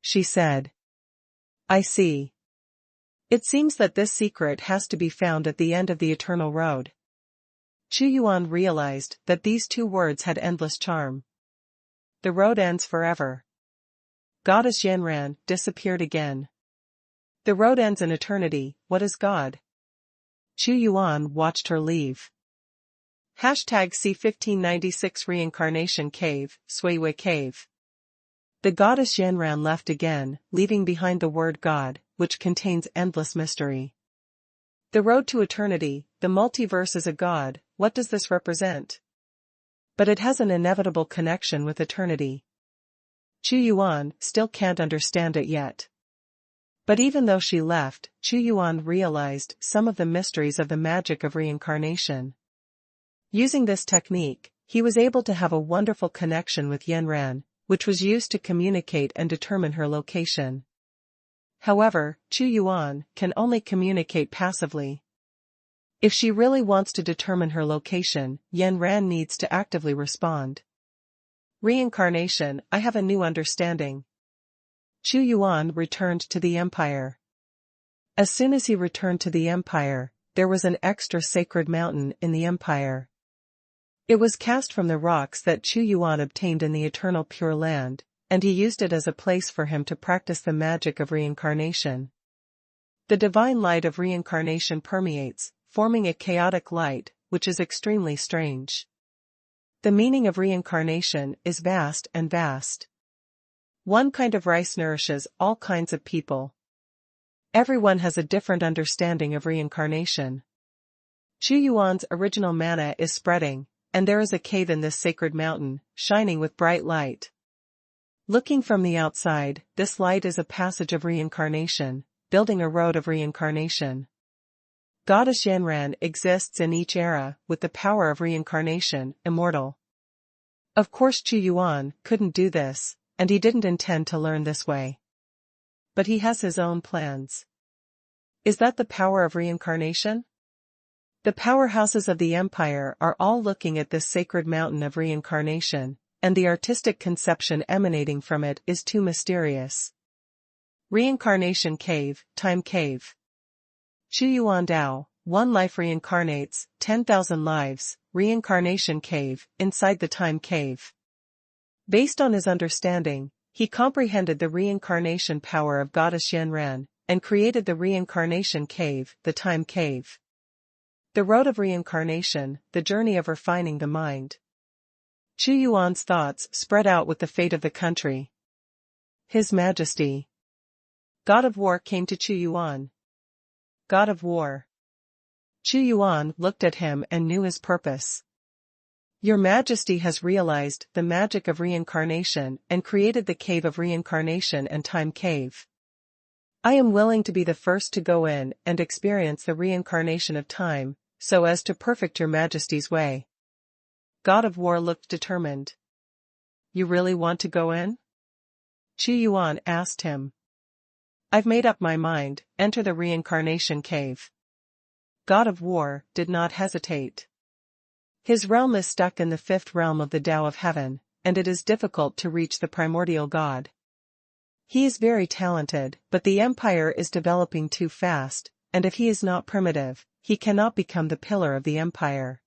Speaker 1: She said. I see. It seems that this secret has to be found at the end of the eternal road. Xuanhuan realized that these two words had endless charm. The road ends forever. Goddess Yanran disappeared again. The road ends in eternity, what is God? Xuanhuan watched her leave. Hashtag C1596 Reincarnation Cave, Xuanhuan Cave. The goddess Yanran left again, leaving behind the word God, which contains endless mystery. The road to eternity, the multiverse is a God, what does this represent? But it has an inevitable connection with eternity. Xuanhuan still can't understand it yet. But even though she left, Xuanhuan realized some of the mysteries of the magic of reincarnation. Using this technique, he was able to have a wonderful connection with Yanran, which was used to communicate and determine her location. However, Xuanhuan can only communicate passively. If she really wants to determine her location, Yanran needs to actively respond. Reincarnation, I have a new understanding. Xuanhuan returned to the empire. As soon as he returned to the empire, there was an extra sacred mountain in the empire. It was cast from the rocks that Xuanhuan obtained in the eternal Pure Land, and he used it as a place for him to practice the magic of reincarnation. The divine light of reincarnation permeates, forming a chaotic light, which is extremely strange. The meaning of reincarnation is vast and vast. One kind of rice nourishes all kinds of people. Everyone has a different understanding of reincarnation. Xuanhuan's original mana is spreading, and there is a cave in this sacred mountain, shining with bright light. Looking from the outside, this light is a passage of reincarnation, building a road of reincarnation. Goddess Yanran exists in each era, with the power of reincarnation, immortal. Of course Xuanhuan couldn't do this, and he didn't intend to learn this way. But he has his own plans. Is that the power of reincarnation? The powerhouses of the empire are all looking at this sacred mountain of reincarnation, and the artistic conception emanating from it is too mysterious. Reincarnation Cave, Time Cave. Xuanhuan Dao, one life reincarnates, 10,000 lives, Reincarnation Cave, inside the Time Cave. Based on his understanding, he comprehended the reincarnation power of goddess Xuanhuan, and created the Reincarnation Cave, the Time Cave. The road of reincarnation, the journey of refining the mind. Xuanhuan's thoughts spread out with the fate of the country. His Majesty. God of War came to Xuanhuan. God of War. Xuanhuan looked at him and knew his purpose. Your Majesty has realized the magic of reincarnation and created the Cave of Reincarnation and Time Cave. I am willing to be the first to go in and experience the reincarnation of time, so as to perfect your Majesty's way. God of War looked determined. You really want to go in? Xuanhuan asked him. I've made up my mind, enter the Reincarnation Cave. God of War did not hesitate. His realm is stuck in the fifth realm of the Tao of Heaven, and it is difficult to reach the primordial God. He is very talented, but the empire is developing too fast, and if he is not primitive, he cannot become the pillar of the empire.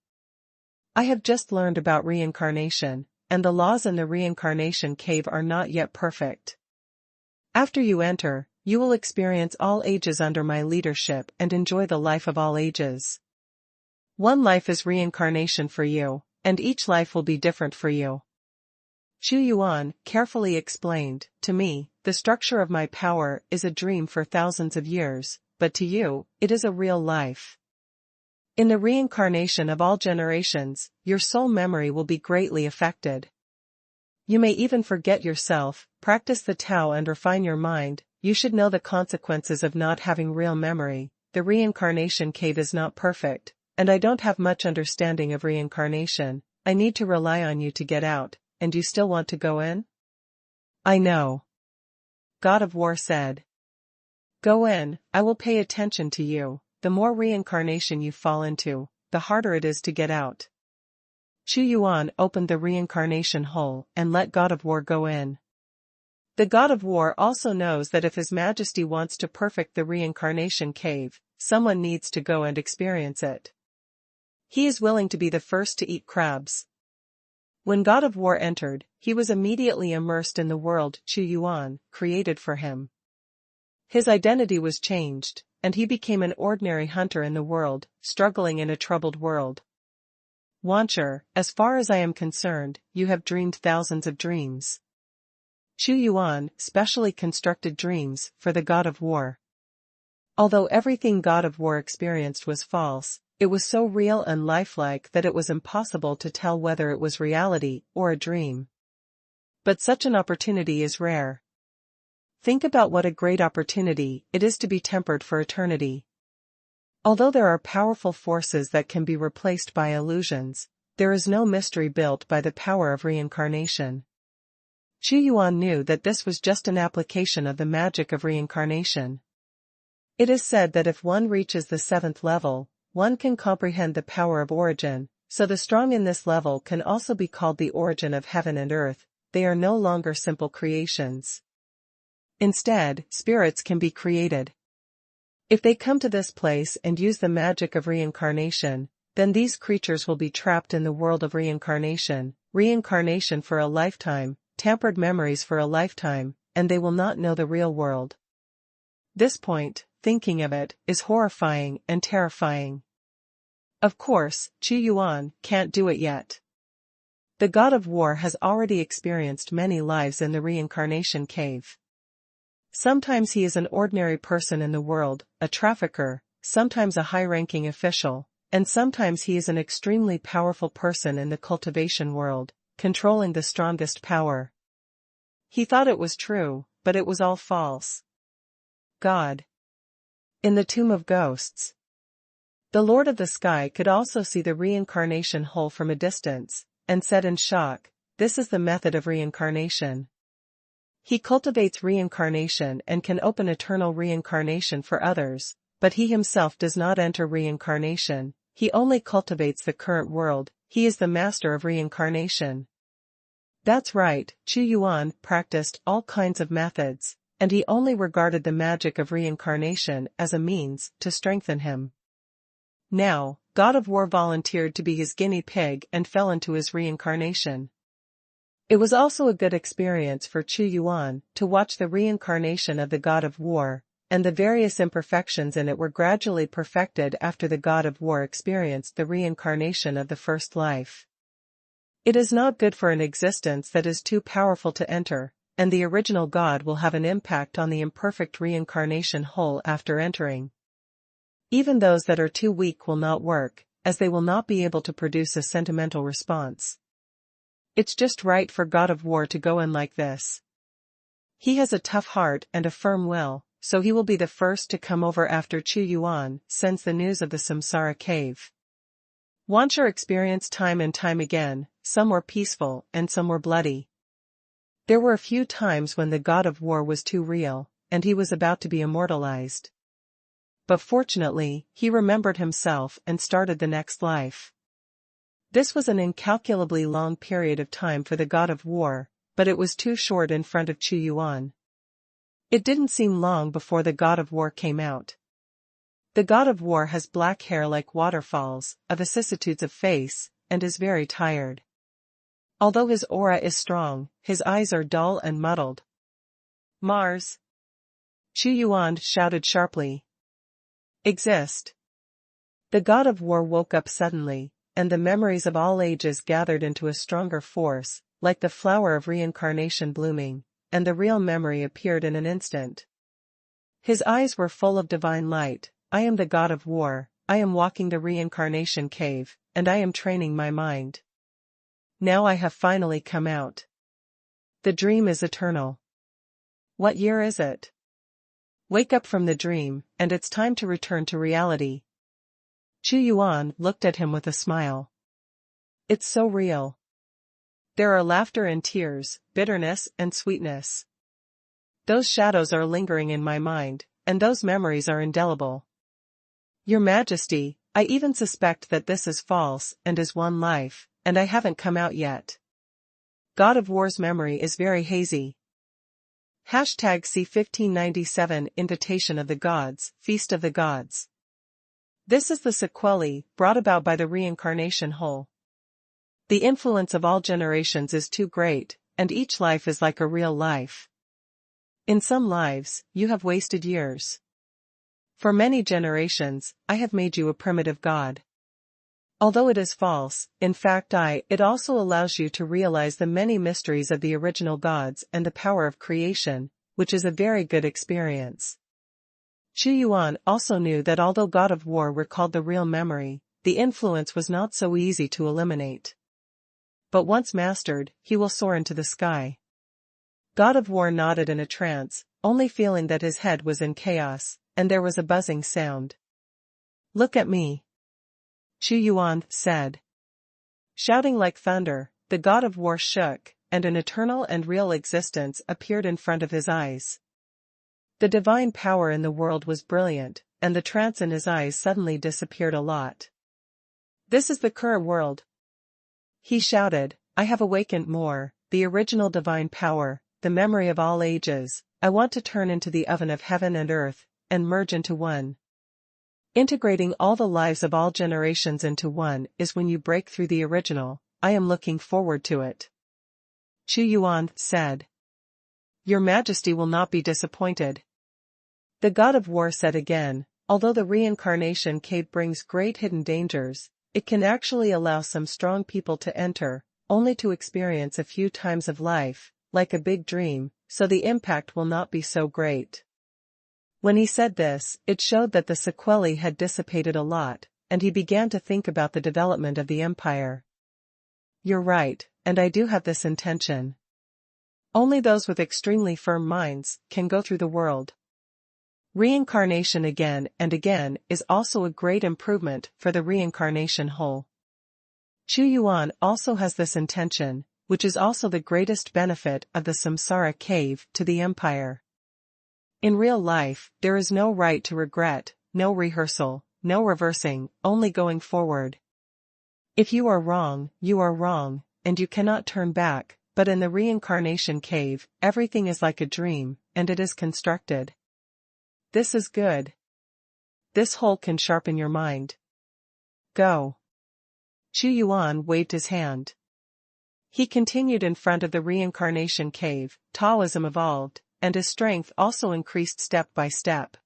Speaker 1: I have just learned about reincarnation, and the laws in the Reincarnation Cave are not yet perfect. After you enter, you will experience all ages under my leadership and enjoy the life of all ages. One life is reincarnation for you, and each life will be different for you. Xuanhuan carefully explained, to me, the structure of my power is a dream for thousands of years, but to you, it is a real life. In the reincarnation of all generations, your soul memory will be greatly affected. You may even forget yourself, practice the Tao and refine your mind. You should know the consequences of not having real memory. The Reincarnation Cave is not perfect, and I don't have much understanding of reincarnation. I need to rely on you to get out, and you still want to go in? I know. God of War said. Go in, I will pay attention to you. The more reincarnation you fall into, the harder it is to get out. Xuanhuan opened the reincarnation hole and let God of War go in. The God of War also knows that if His Majesty wants to perfect the Reincarnation Cave, someone needs to go and experience it. He is willing to be the first to eat crabs. When God of War entered, he was immediately immersed in the world Xuanhuan created for him. His identity was changed, and he became an ordinary hunter in the world, struggling in a troubled world. Wancher, as far as I am concerned, you have dreamed thousands of dreams. Xuanhuan specially constructed dreams for the God of War. Although everything God of War experienced was false, it was so real and lifelike that it was impossible to tell whether it was reality or a dream. But such an opportunity is rare. Think about what a great opportunity it is to be tempered for eternity. Although there are powerful forces that can be replaced by illusions, there is no mystery built by the power of reincarnation. Xuanhuan knew that this was just an application of the magic of reincarnation. It is said that if one reaches the 7th level, one can comprehend the power of origin, so the strong in this level can also be called the origin of heaven and earth. They are no longer simple creations. Instead, spirits can be created. If they come to this place and use the magic of reincarnation, then these creatures will be trapped in the world of reincarnation for a lifetime, tampered memories for a lifetime, and they will not know the real world. This point, thinking of it, is horrifying and terrifying. Of course, Xuanhuan can't do it yet. The God of War has already experienced many lives in the Reincarnation Cave. Sometimes he is an ordinary person in the world, a trafficker, sometimes a high-ranking official, and sometimes he is an extremely powerful person in the cultivation world, controlling the strongest power. He thought it was true, but it was all false. God. In the Tomb of Ghosts. The Lord of the Sky could also see the reincarnation hole from a distance, and said in shock, "This is the method of reincarnation." He cultivates reincarnation and can open eternal reincarnation for others, but he himself does not enter reincarnation, he only cultivates the current world, he is the master of reincarnation. That's right, Xuanhuan practiced all kinds of methods, and he only regarded the magic of reincarnation as a means to strengthen him. Now, God of War volunteered to be his guinea pig and fell into his reincarnation. It was also a good experience for Xuanhuan to watch the reincarnation of the God of War, and the various imperfections in it were gradually perfected after the God of War experienced the reincarnation of the first life. It is not good for an existence that is too powerful to enter, and the original God will have an impact on the imperfect reincarnation whole after entering. Even those that are too weak will not work, as they will not be able to produce a sentimental response. It's just right for God of War to go in like this. He has a tough heart and a firm will, so he will be the first to come over after Xuanhuan sends the news of the Samsara cave. Wanchur experienced time and time again, some were peaceful and some were bloody. There were a few times when the God of War was too real, and he was about to be immortalized. But fortunately, he remembered himself and started the next life. This was an incalculably long period of time for the God of War, but it was too short in front of Xuanhuan. It didn't seem long before the God of War came out. The God of War has black hair like waterfalls, of vicissitudes of face, and is very tired. Although his aura is strong, his eyes are dull and muddled. Mars! Xuanhuan shouted sharply. Exist! The God of War woke up suddenly, and the memories of all ages gathered into a stronger force, like the flower of reincarnation blooming, and the real memory appeared in an instant. His eyes were full of divine light. I am the God of War, I am walking the reincarnation cave, and I am training my mind. Now I have finally come out. The dream is eternal. What year is it? Wake up from the dream, and it's time to return to reality. Xuanhuan looked at him with a smile. It's so real. There are laughter and tears, bitterness and sweetness. Those shadows are lingering in my mind, and those memories are indelible. Your Majesty, I even suspect that this is false and is one life, and I haven't come out yet. God of War's memory is very hazy. Hashtag C1597 Invitation of the Gods, Feast of the Gods. This is the sequelae brought about by the reincarnation whole. The influence of all generations is too great, and each life is like a real life. In some lives, you have wasted years. For many generations, I have made you a primitive god. Although it is false, in fact it also allows you to realize the many mysteries of the original gods and the power of creation, which is a very good experience. Xuanhuan also knew that although God of War recalled the real memory, the influence was not so easy to eliminate. But once mastered, he will soar into the sky. God of War nodded in a trance, only feeling that his head was in chaos, and there was a buzzing sound. Look at me, Xuanhuan said. Shouting like thunder, the God of War shook, and an eternal and real existence appeared in front of his eyes. The divine power in the world was brilliant, and the trance in his eyes suddenly disappeared a lot. This is the current world. He shouted, I have awakened more, the original divine power, the memory of all ages. I want to turn into the oven of heaven and earth, and merge into one. Integrating all the lives of all generations into one is when you break through the original. I am looking forward to it. Xuanhuan said. Your Majesty will not be disappointed. The God of War said again, although the reincarnation cave brings great hidden dangers, it can actually allow some strong people to enter, only to experience a few times of life, like a big dream, so the impact will not be so great. When he said this, it showed that the sequelae had dissipated a lot, and he began to think about the development of the empire. You're right, and I do have this intention. Only those with extremely firm minds can go through the world. Reincarnation again and again is also a great improvement for the reincarnation whole. Xuanhuan also has this intention, which is also the greatest benefit of the Samsara cave to the empire. In real life, there is no right to regret, no rehearsal, no reversing, only going forward. If you are wrong, and you cannot turn back, but in the reincarnation cave, everything is like a dream, and it is constructed. This is good. This hole can sharpen your mind. Go. Xuanhuan waved his hand. He continued in front of the reincarnation cave. Taoism evolved, and his strength also increased step by step.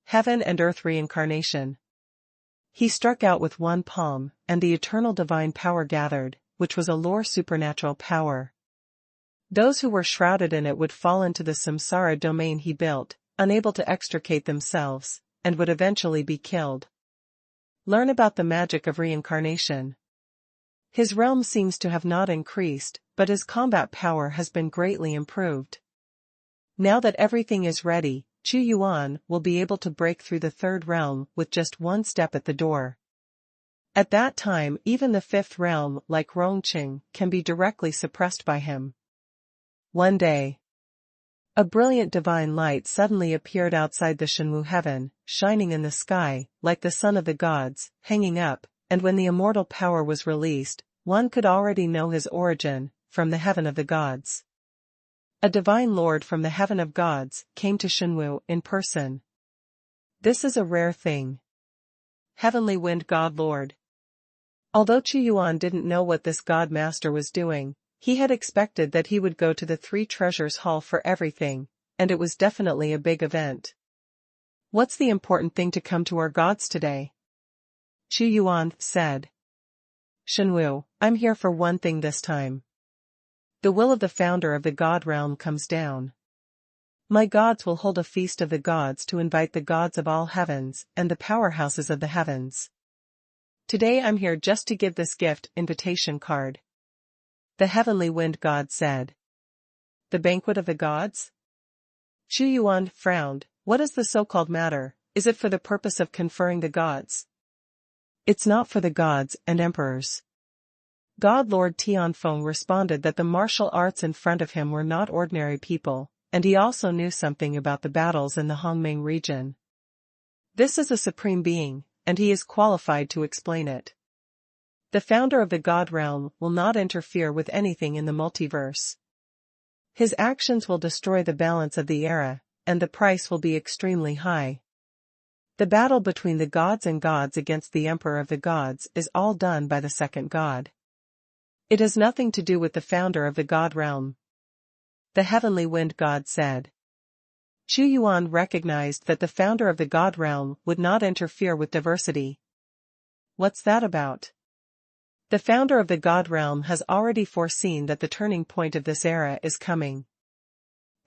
Speaker 1: Heaven and Earth Reincarnation. He struck out with one palm, and the eternal divine power gathered, which was a lore supernatural power. Those who were shrouded in it would fall into the samsara domain he built, unable to extricate themselves, and would eventually be killed. Learn about the magic of reincarnation. His realm seems to have not increased, but his combat power has been greatly improved. Now that everything is ready, Xuanhuan will be able to break through the third realm with just one step at the door. At that time, even the fifth realm, like Rongqing, can be directly suppressed by him. One day, a brilliant divine light suddenly appeared outside the Xuanhu heaven, shining in the sky, like the sun of the gods, hanging up, and when the immortal power was released, one could already know his origin, from the heaven of the gods. A divine lord from the heaven of gods came to Xuanhu in person. This is a rare thing. Heavenly Wind God Lord. Although Xuanhuan didn't know what this god master was doing, he had expected that he would go to the Three Treasures Hall for everything, and it was definitely a big event. What's the important thing to come to our gods today? Xuanhuan said. Xuanhu, I'm here for one thing this time. The will of the founder of the god realm comes down. My gods will hold a feast of the gods to invite the gods of all heavens and the powerhouses of the heavens. Today I'm here just to give this gift invitation card. The heavenly wind god said. The banquet of the gods? Xuanhuan frowned. What is the so-called matter? Is it for the purpose of conferring the gods? It's not for the gods and emperors. God Lord Tianfeng responded that the martial arts in front of him were not ordinary people, and he also knew something about the battles in the Hongming region. This is a supreme being, and he is qualified to explain it. The founder of the God realm will not interfere with anything in the multiverse. His actions will destroy the balance of the era, and the price will be extremely high. The battle between the gods and gods against the Emperor of the gods is all done by the second god. It has nothing to do with the founder of the God realm. The heavenly wind god said. Xuanhuan recognized that the founder of the God realm would not interfere with diversity. What's that about? The founder of the God realm has already foreseen that the turning point of this era is coming.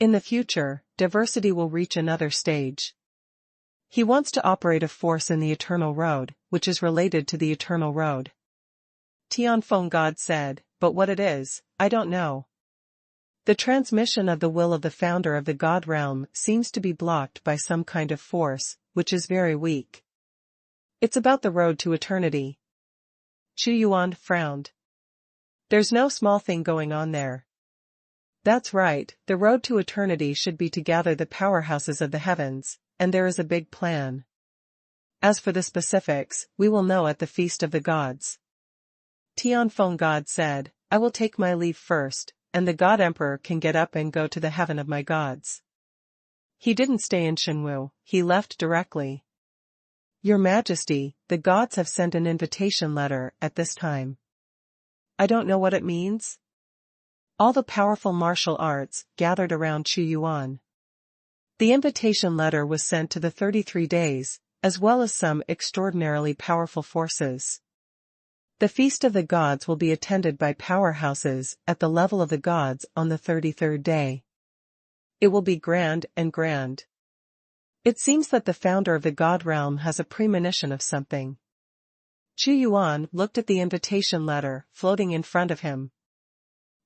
Speaker 1: In the future, diversity will reach another stage. He wants to operate a force in the eternal road, which is related to the eternal road. Tianfeng God said, but what it is, I don't know. The transmission of the will of the founder of the God realm seems to be blocked by some kind of force, which is very weak. It's about the road to eternity. Xuanhuan frowned. There's no small thing going on there. That's right, the road to eternity should be to gather the powerhouses of the heavens, and there is a big plan. As for the specifics, we will know at the Feast of the Gods. Tianfeng God said, I will take my leave first, and the God Emperor can get up and go to the heaven of my gods. He didn't stay in Xuanhu, he left directly. Your Majesty, the gods have sent an invitation letter at this time. I don't know what it means. All the powerful martial arts gathered around Xuanhuan. The invitation letter was sent to the 33 days, as well as some extraordinarily powerful forces. The Feast of the Gods will be attended by powerhouses at the level of the gods on the 33rd day. It will be grand and grand. It seems that the founder of the God realm has a premonition of something. Xuanhuan looked at the invitation letter floating in front of him.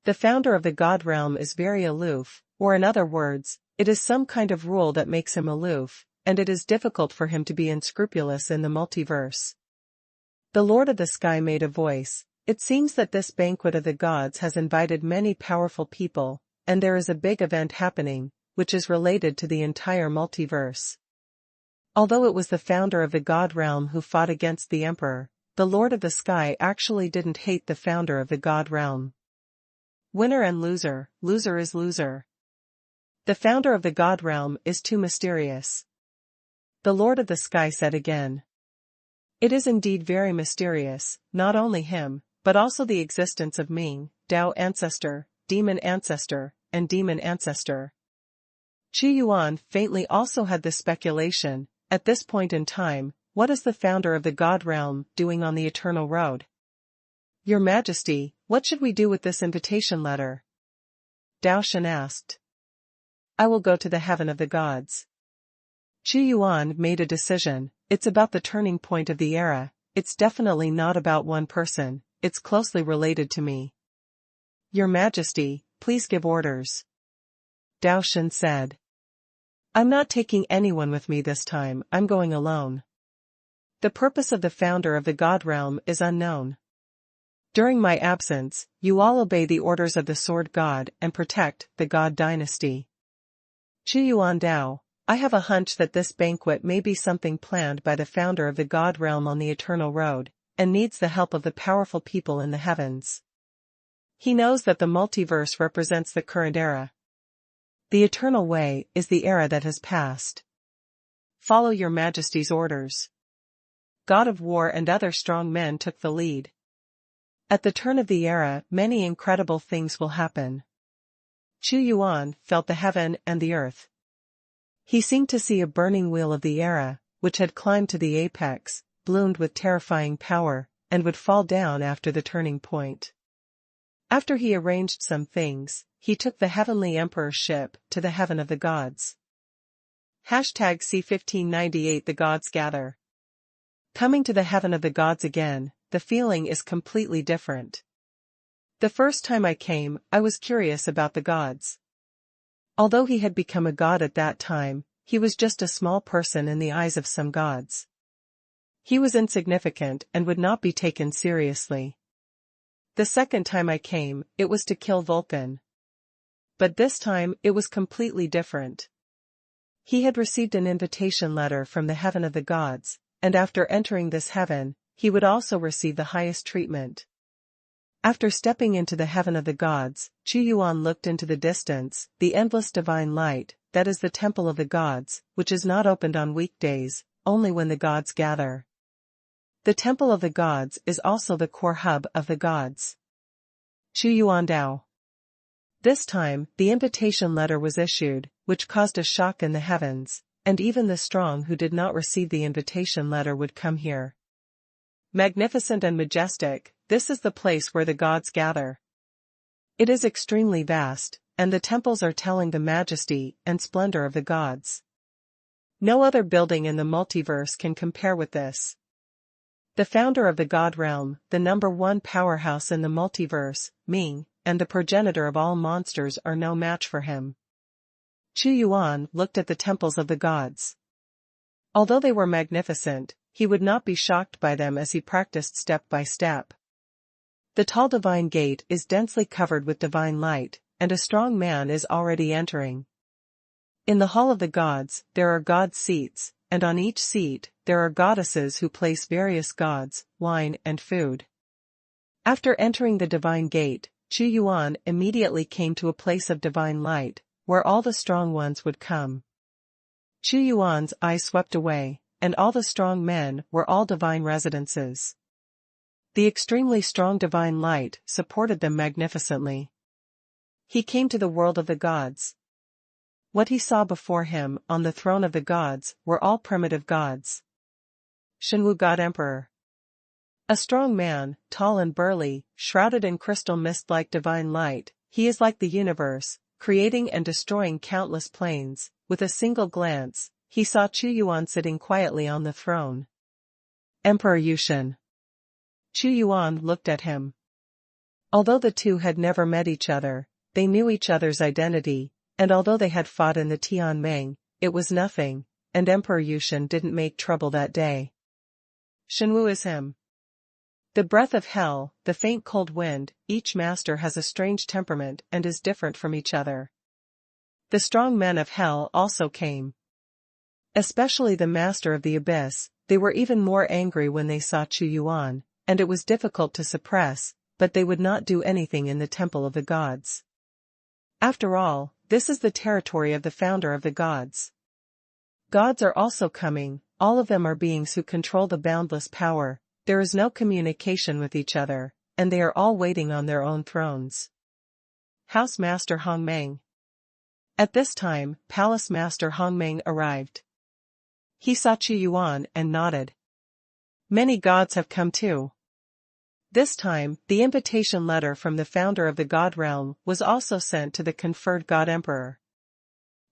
Speaker 1: The founder of the God realm is very aloof, or in other words, it is some kind of rule that makes him aloof, and it is difficult for him to be unscrupulous in the multiverse. The Lord of the Sky made a voice. It seems that this banquet of the gods has invited many powerful people, and there is a big event happening, which is related to the entire multiverse. Although it was the founder of the God realm who fought against the Emperor, the Lord of the Sky actually didn't hate the founder of the God realm. Winner and loser, loser is loser. The founder of the God realm is too mysterious. The Lord of the Sky said again. It is indeed very mysterious, not only him, but also the existence of Ming, Tao ancestor, demon ancestor, and demon ancestor. Xuanhuan faintly also had this speculation. At this point in time, what is the founder of the God realm doing on the Eternal Road? Your Majesty, what should we do with this invitation letter? Dao Shen asked. I will go to the heaven of the gods. Xuanhuan made a decision. It's about the turning point of the era. It's definitely not about one person. It's closely related to me. Your Majesty, please give orders. Dao Shen said. I'm not taking anyone with me this time, I'm going alone. The purpose of the founder of the God realm is unknown. During my absence, you all obey the orders of the Sword God and protect the God dynasty. Xuanhuan Dao, I have a hunch that this banquet may be something planned by the founder of the God realm on the Eternal Road, and needs the help of the powerful people in the heavens. He knows that the multiverse represents the current era. The Eternal Way is the era that has passed. Follow your Majesty's orders. God of War and other strong men took the lead. At the turn of the era, many incredible things will happen. Xuanhuan felt the heaven and the earth. He seemed to see a burning wheel of the era, which had climbed to the apex, bloomed with terrifying power, and would fall down after the turning point. After he arranged some things, he took the Heavenly Emperor's ship to the heaven of the gods. C1598 The gods gather. Coming to the heaven of the gods again, the feeling is completely different. The first time I came, I was curious about the gods. Although he had become a god at that time, he was just a small person in the eyes of some gods. He was insignificant and would not be taken seriously. The second time I came, it was to kill Vulcan. But this time, it was completely different. He had received an invitation letter from the heaven of the gods, and after entering this heaven, he would also receive the highest treatment. After stepping into the heaven of the gods, Xuanhuan looked into the distance, the endless divine light, that is the temple of the gods, which is not opened on weekdays, only when the gods gather. The temple of the gods is also the core hub of the gods. Xuanhuan Dao. This time, the invitation letter was issued, which caused a shock in the heavens, and even the strong who did not receive the invitation letter would come here. Magnificent and majestic, this is the place where the gods gather. It is extremely vast, and the temples are telling the majesty and splendor of the gods. No other building in the multiverse can compare with this. The founder of the God realm, the #1 powerhouse in the multiverse, Ming, and the progenitor of all monsters are no match for him. Xuanhuan looked at the temples of the gods. Although they were magnificent, he would not be shocked by them as he practiced step by step. The tall divine gate is densely covered with divine light, and a strong man is already entering. In the hall of the gods, there are god seats, and on each seat, there are goddesses who place various gods, wine and food. After entering the divine gate, Xuanhuan immediately came to a place of divine light, where all the strong ones would come. Xuanhuan's eyes swept away, and all the strong men were all divine residences. The extremely strong divine light supported them magnificently. He came to the world of the gods. What he saw before him on the throne of the gods were all primitive gods. Xuanhu God Emperor. A strong man, tall and burly, shrouded in crystal mist like divine light, he is like the universe, creating and destroying countless planes. With a single glance, he saw Xuanhuan sitting quietly on the throne. Emperor Yushin. Xuanhuan looked at him. Although the two had never met each other, they knew each other's identity, and although they had fought in the Tianming, it was nothing, and Emperor Yushin didn't make trouble that day. Xuanhu is him. The breath of hell, the faint cold wind, each master has a strange temperament and is different from each other. The strong men of hell also came. Especially the master of the abyss, they were even more angry when they saw Xuanhuan, and it was difficult to suppress, but they would not do anything in the temple of the gods. After all, this is the territory of the founder of the gods. Gods are also coming, all of them are beings who control the boundless power, there is no communication with each other, and they are all waiting on their own thrones. House Master Hongmeng. At this time, Palace Master Hongmeng arrived. He saw Xuanhuan and nodded. Many gods have come too. This time, the invitation letter from the founder of the god realm was also sent to the conferred god emperor.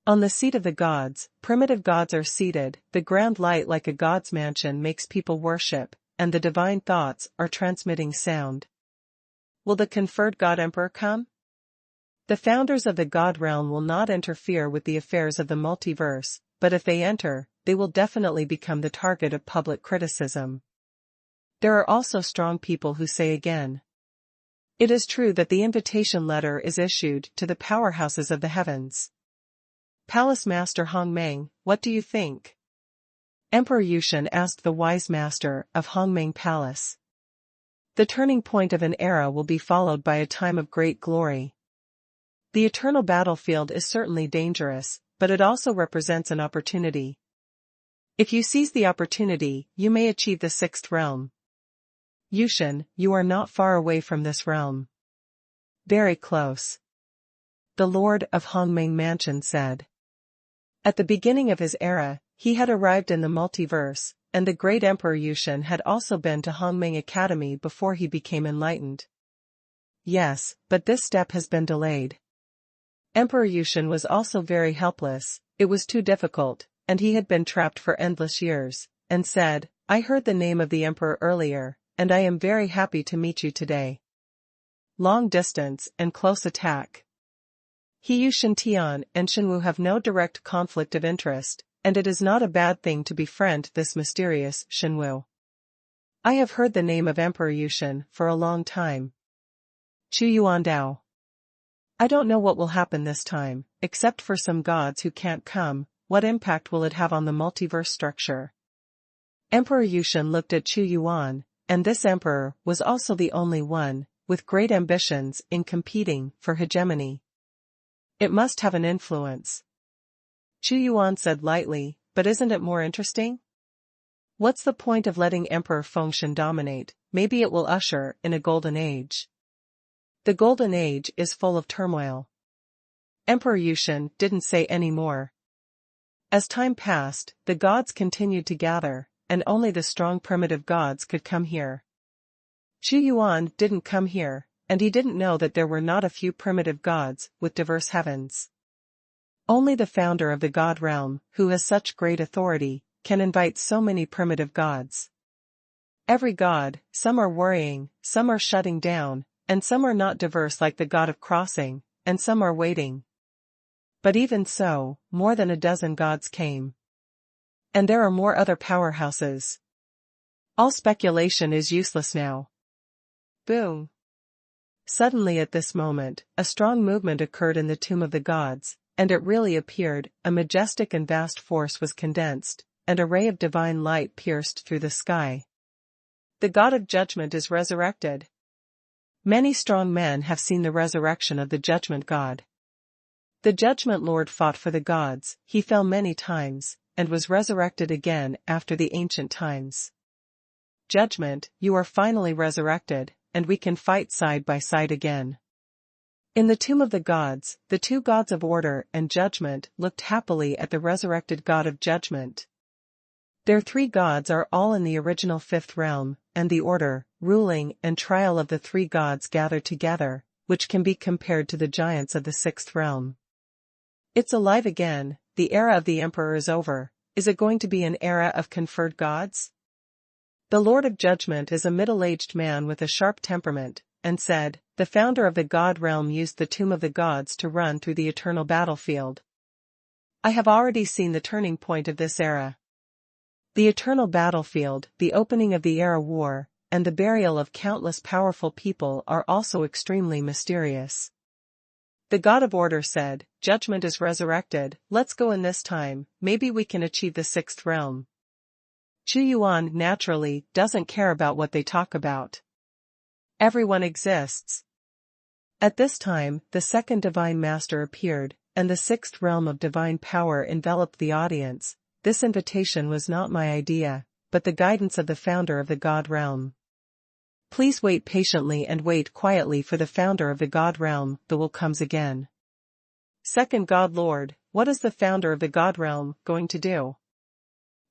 Speaker 1: On the seat of the gods, primitive gods are seated, the grand light like a god's mansion makes people worship, and the divine thoughts are transmitting sound. Will the conferred god emperor come? The founders of the god realm will not interfere with the affairs of the multiverse, but if they enter, they will definitely become the target of public criticism. There are also strong people who say again. It is true that the invitation letter is issued to the powerhouses of the heavens. Palace Master Hongmeng, what do you think? Emperor Yushan asked the wise master of Hongmeng Palace. The turning point of an era will be followed by a time of great glory. The eternal battlefield is certainly dangerous, but it also represents an opportunity. If you seize the opportunity, you may achieve the sixth realm. Yushan, you are not far away from this realm. Very close. The Lord of Hongmeng Mansion said. At the beginning of his era, he had arrived in the multiverse, and the great Emperor Yushan had also been to Hongmeng Academy before he became enlightened. Yes, but this step has been delayed. Emperor Yushan was also very helpless, it was too difficult, and he had been trapped for endless years, and said, I heard the name of the emperor earlier, and I am very happy to meet you today. Long distance and close attack. He Yushan Tian and Xuanwu have no direct conflict of interest, and it is not a bad thing to befriend this mysterious Xuanwu. I have heard the name of Emperor Yushan for a long time. Xuanhuan Dao. I don't know what will happen this time, except for some gods who can't come, what impact will it have on the multiverse structure? Emperor Yushan looked at Xuanhuan, and this emperor was also the only one, with great ambitions in competing for hegemony. It must have an influence. Xuanhuan said lightly, but isn't it more interesting? What's the point of letting Emperor Fengshen dominate? Maybe it will usher in a golden age. The golden age is full of turmoil. Emperor Yushan didn't say any more. As time passed, the gods continued to gather, and only the strong primitive gods could come here. Xuanhuan didn't come here, and he didn't know that there were not a few primitive gods with diverse heavens. Only the founder of the god realm, who has such great authority, can invite so many primitive gods. Every god, some are worrying, some are shutting down, and some are not diverse like the god of crossing, and some are waiting. But even so, more than a dozen gods came. And there are more other powerhouses. All speculation is useless now. Boom. Suddenly at this moment, a strong movement occurred in the tomb of the gods, and it really appeared, a majestic and vast force was condensed, and a ray of divine light pierced through the sky. The god of judgment is resurrected. Many strong men have seen the resurrection of the judgment god. The judgment lord fought for the gods, he fell many times, and was resurrected again after the ancient times. Judgment, you are finally resurrected, and we can fight side by side again. In the tomb of the gods, the two gods of order and judgment looked happily at the resurrected god of judgment. Their three gods are all in the original fifth realm, and the order, ruling, and trial of the three gods gathered together, which can be compared to the giants of the sixth realm. It's alive again, the era of the emperor is over. Is it going to be an era of conferred gods? The Lord of Judgment is a middle-aged man with a sharp temperament, and said, the founder of the god realm used the tomb of the gods to run through the eternal battlefield. I have already seen the turning point of this era. The eternal battlefield, the opening of the era war, and the burial of countless powerful people are also extremely mysterious. The god of order said, judgment is resurrected, let's go in this time, maybe we can achieve the sixth realm. Xuanhuan naturally doesn't care about what they talk about. Everyone exists. At this time, the second Divine Master appeared, and the sixth realm of divine power enveloped the audience. This invitation was not my idea, but the guidance of the founder of the God Realm. Please wait patiently and wait quietly for the founder of the God Realm, the will comes again. Second God Lord, what is the founder of the God Realm going to do?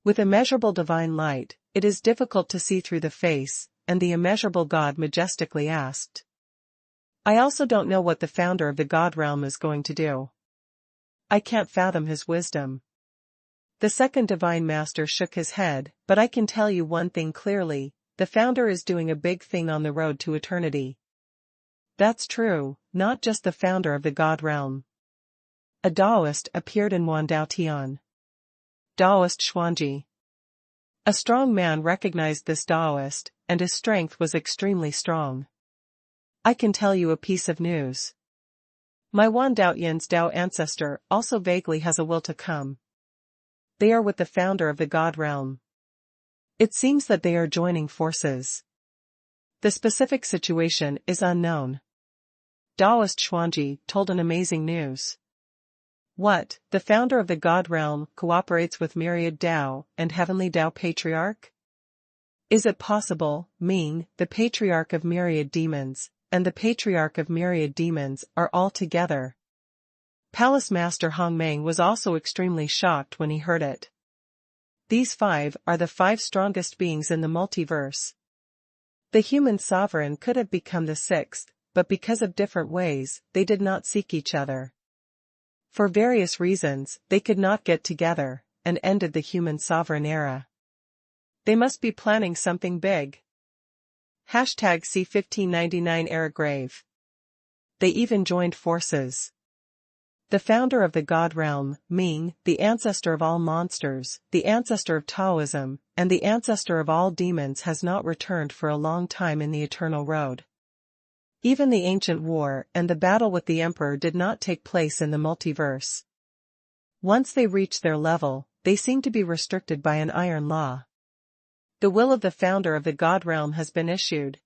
Speaker 1: With immeasurable divine light, it is difficult to see through the face, and the immeasurable God majestically asked. I also don't know what the founder of the God Realm is going to do. I can't fathom his wisdom. The second Divine Master shook his head, but I can tell you one thing clearly, the founder is doing a big thing on the road to eternity. That's true, not just the founder of the God Realm. A Taoist appeared in Wandao Tian. Taoist Xuanji. A strong man recognized this Taoist, and his strength was extremely strong. I can tell you a piece of news. My Wandao Yan's Dao ancestor also vaguely has a will to come. They are with the founder of the God Realm. It seems that they are joining forces. The specific situation is unknown. Taoist Xuanji told an amazing news. What, the founder of the God Realm cooperates with myriad Dao and heavenly Dao Patriarch? Is it possible, Ming, the Patriarch of myriad demons, and the Patriarch of myriad demons are all together? Palace Master Hongmeng was also extremely shocked when he heard it. These five are the five strongest beings in the multiverse. The human sovereign could have become the sixth, but because of different ways, they did not seek each other. For various reasons, they could not get together, and ended the human sovereign era. They must be planning something big. Hashtag C1599 era grave. They even joined forces. The founder of the God Realm, Ming, the ancestor of all monsters, the ancestor of Taoism, and the ancestor of all demons has not returned for a long time in the Eternal Road. Even the ancient war and the battle with the Emperor did not take place in the multiverse. Once they reach their level, they seem to be restricted by an iron law. The will of the founder of the God Realm has been issued.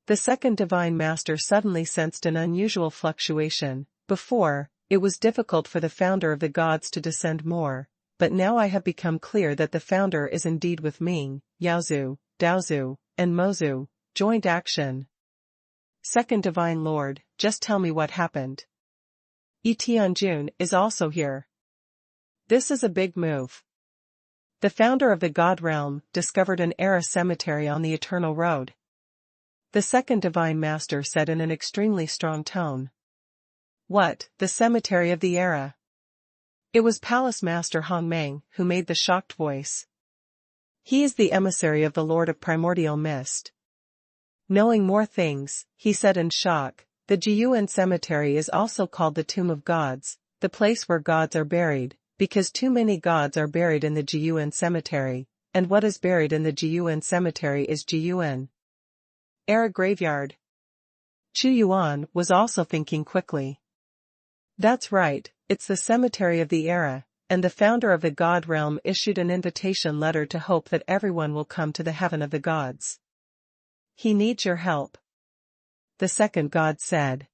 Speaker 1: The second Divine Master suddenly sensed an unusual fluctuation. Before, it was difficult for the founder of the gods to descend more, but now I have become clear that the founder is indeed with Ming, Yaozu, Daozu, and Mozu, joint action. Second Divine Lord, just tell me what happened. Tianjun is also here. This is a big move. The founder of the God Realm discovered an era cemetery on the Eternal Road. The second Divine Master said in an extremely strong tone. What, the cemetery of the era? It was Palace Master Hongmeng who made the shocked voice. He is the emissary of the Lord of Primordial Mist. Knowing more things, he said in shock, the Jiyuan Cemetery is also called the Tomb of Gods, the place where gods are buried, because too many gods are buried in the Jiyuan Cemetery, and what is buried in the Jiyuan Cemetery is Jiyuan. Era Graveyard. Chu Yuan was also thinking quickly. That's right, it's the cemetery of the era, and the founder of the God Realm issued an invitation letter to hope that everyone will come to the heaven of the gods. He needs your help. The second God said.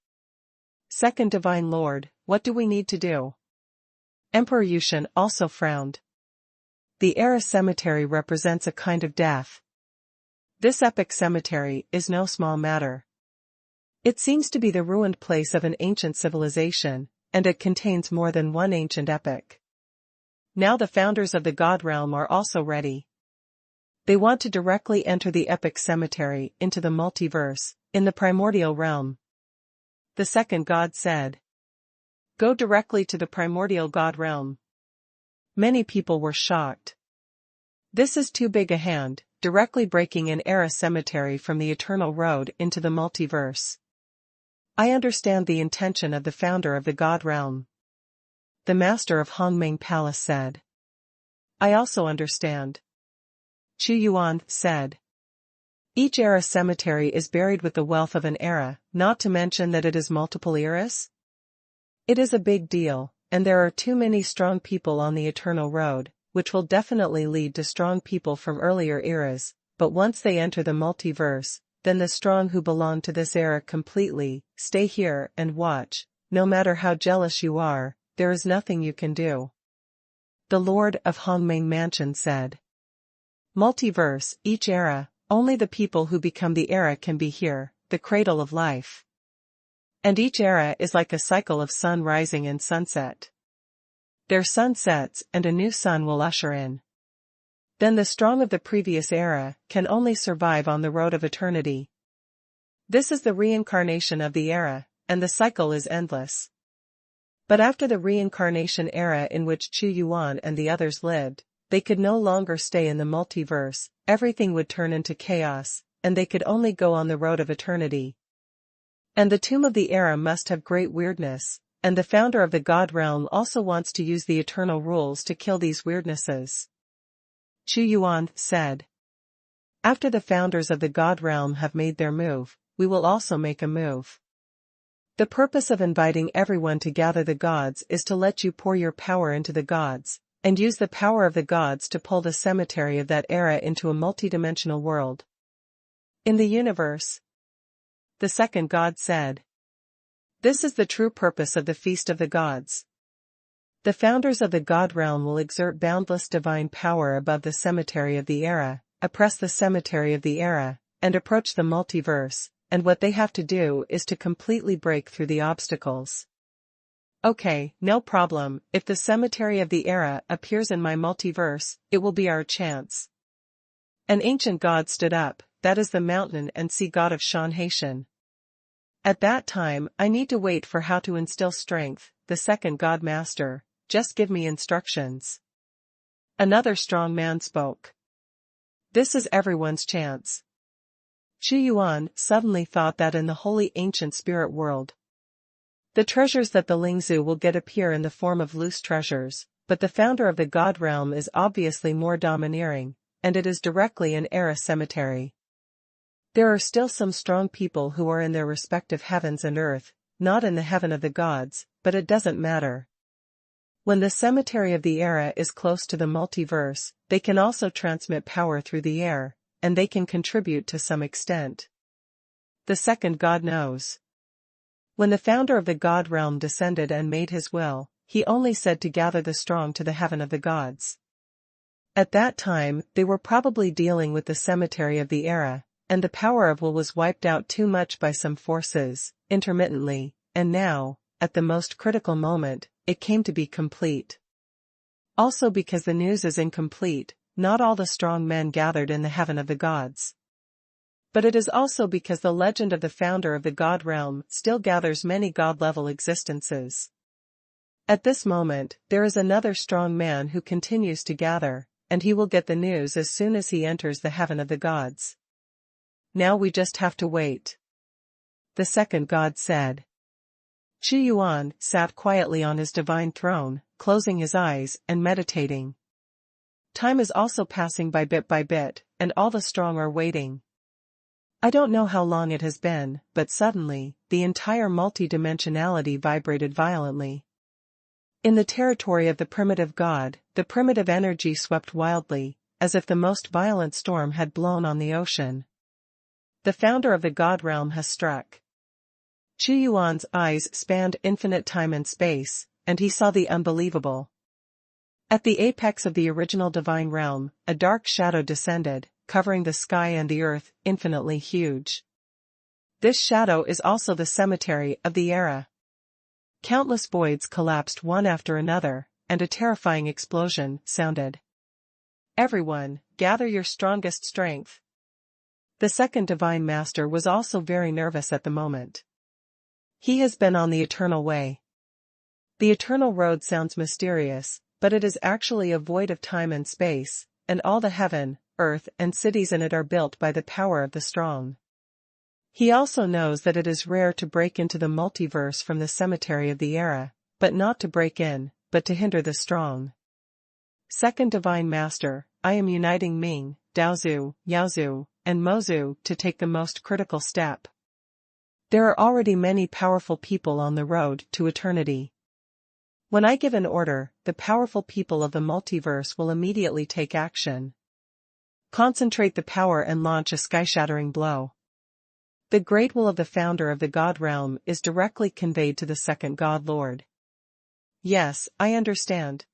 Speaker 1: Second Divine Lord, what do we need to do? Emperor Yushan also frowned. The era cemetery represents a kind of death. This epic cemetery is no small matter. It seems to be the ruined place of an ancient civilization, and it contains more than one ancient epic. Now the founders of the God Realm are also ready. They want to directly enter the epic cemetery into the multiverse, in the primordial realm. The second God said. Go directly to the primordial God Realm. Many people were shocked. This is too big a hand, directly breaking an era cemetery from the Eternal Road into the multiverse. I understand the intention of the founder of the God Realm. The master of Hongmeng Palace said. I also understand. Chu Yuan said. Each era cemetery is buried with the wealth of an era, not to mention that it is multiple eras. It is a big deal, and there are too many strong people on the Eternal Road, which will definitely lead to strong people from earlier eras, but once they enter the multiverse, then the strong who belong to this era completely, stay here and watch. No matter how jealous you are, there is nothing you can do. The Lord of Hongming Mansion said. Multiverse, each era, only the people who become the era can be here, the cradle of life. And each era is like a cycle of sun rising and sunset. Their sun sets and a new sun will usher in. Then the strong of the previous era can only survive on the road of eternity. This is the reincarnation of the era, and the cycle is endless. But after the reincarnation era in which Xuanhuan and the others lived, they could no longer stay in the multiverse, everything would turn into chaos, and they could only go on the road of eternity. And the tomb of the era must have great weirdness, and the founder of the God realm also wants to use the eternal rules to kill these weirdnesses. Xuanhuan said. After the founders of the God realm have made their move, we will also make a move. The purpose of inviting everyone to gather the gods is to let you pour your power into the gods, and use the power of the gods to pull the cemetery of that era into a multidimensional world. In the universe, the second god said. This is the true purpose of the Feast of the Gods. The founders of the God realm will exert boundless divine power above the cemetery of the era, oppress the cemetery of the era, and approach the multiverse, and what they have to do is to completely break through the obstacles. Okay, no problem, if the cemetery of the era appears in my multiverse, it will be our chance. An ancient god stood up, that is the mountain and sea god of Xuanhuan. At that time, I need to wait for how to instill strength, the second god master, just give me instructions. Another strong man spoke. This is everyone's chance. Xuanhuan suddenly thought that in the holy ancient spirit world, the treasures that the Lingzu will get appear in the form of loose treasures, but the founder of the God realm is obviously more domineering, and it is directly an era cemetery. There are still some strong people who are in their respective heavens and earth, not in the heaven of the gods, but it doesn't matter. When the cemetery of the era is close to the multiverse, they can also transmit power through the air, and they can contribute to some extent. The second god knows. When the founder of the God realm descended and made his will, he only said to gather the strong to the heaven of the gods. At that time, they were probably dealing with the cemetery of the era, and the power of will was wiped out too much by some forces, intermittently, and now, at the most critical moment, it came to be complete. Also because the news is incomplete, not all the strong men gathered in the heaven of the gods. But it is also because the legend of the founder of the God realm still gathers many god-level existences. At this moment, there is another strong man who continues to gather, and he will get the news as soon as he enters the heaven of the gods. Now we just have to wait. The second god said. Xuanhuan sat quietly on his divine throne, closing his eyes and meditating. Time is also passing by bit, and all the strong are waiting. I don't know how long it has been, but suddenly, the entire multidimensionality vibrated violently. In the territory of the primitive god, the primitive energy swept wildly, as if the most violent storm had blown on the ocean. The founder of the God realm has struck. Xuanhuan's eyes spanned infinite time and space, and he saw the unbelievable. At the apex of the original divine realm, a dark shadow descended, covering the sky and the earth, infinitely huge. This shadow is also the cemetery of the era. Countless voids collapsed one after another, and a terrifying explosion sounded. Everyone, gather your strongest strength. The second divine master was also very nervous at the moment. He has been on the eternal way. The eternal road sounds mysterious, but it is actually a void of time and space, and all the heaven, earth and cities in it are built by the power of the strong. He also knows that it is rare to break into the multiverse from the cemetery of the era, but not to break in, but to hinder the strong. Second Divine Master, I am uniting Ming, Daozu, Yaozu, and Mozu to take the most critical step. There are already many powerful people on the road to eternity. When I give an order, the powerful people of the multiverse will immediately take action. Concentrate the power and launch a sky-shattering blow. The great will of the founder of the God realm is directly conveyed to the second God Lord. Yes, I understand.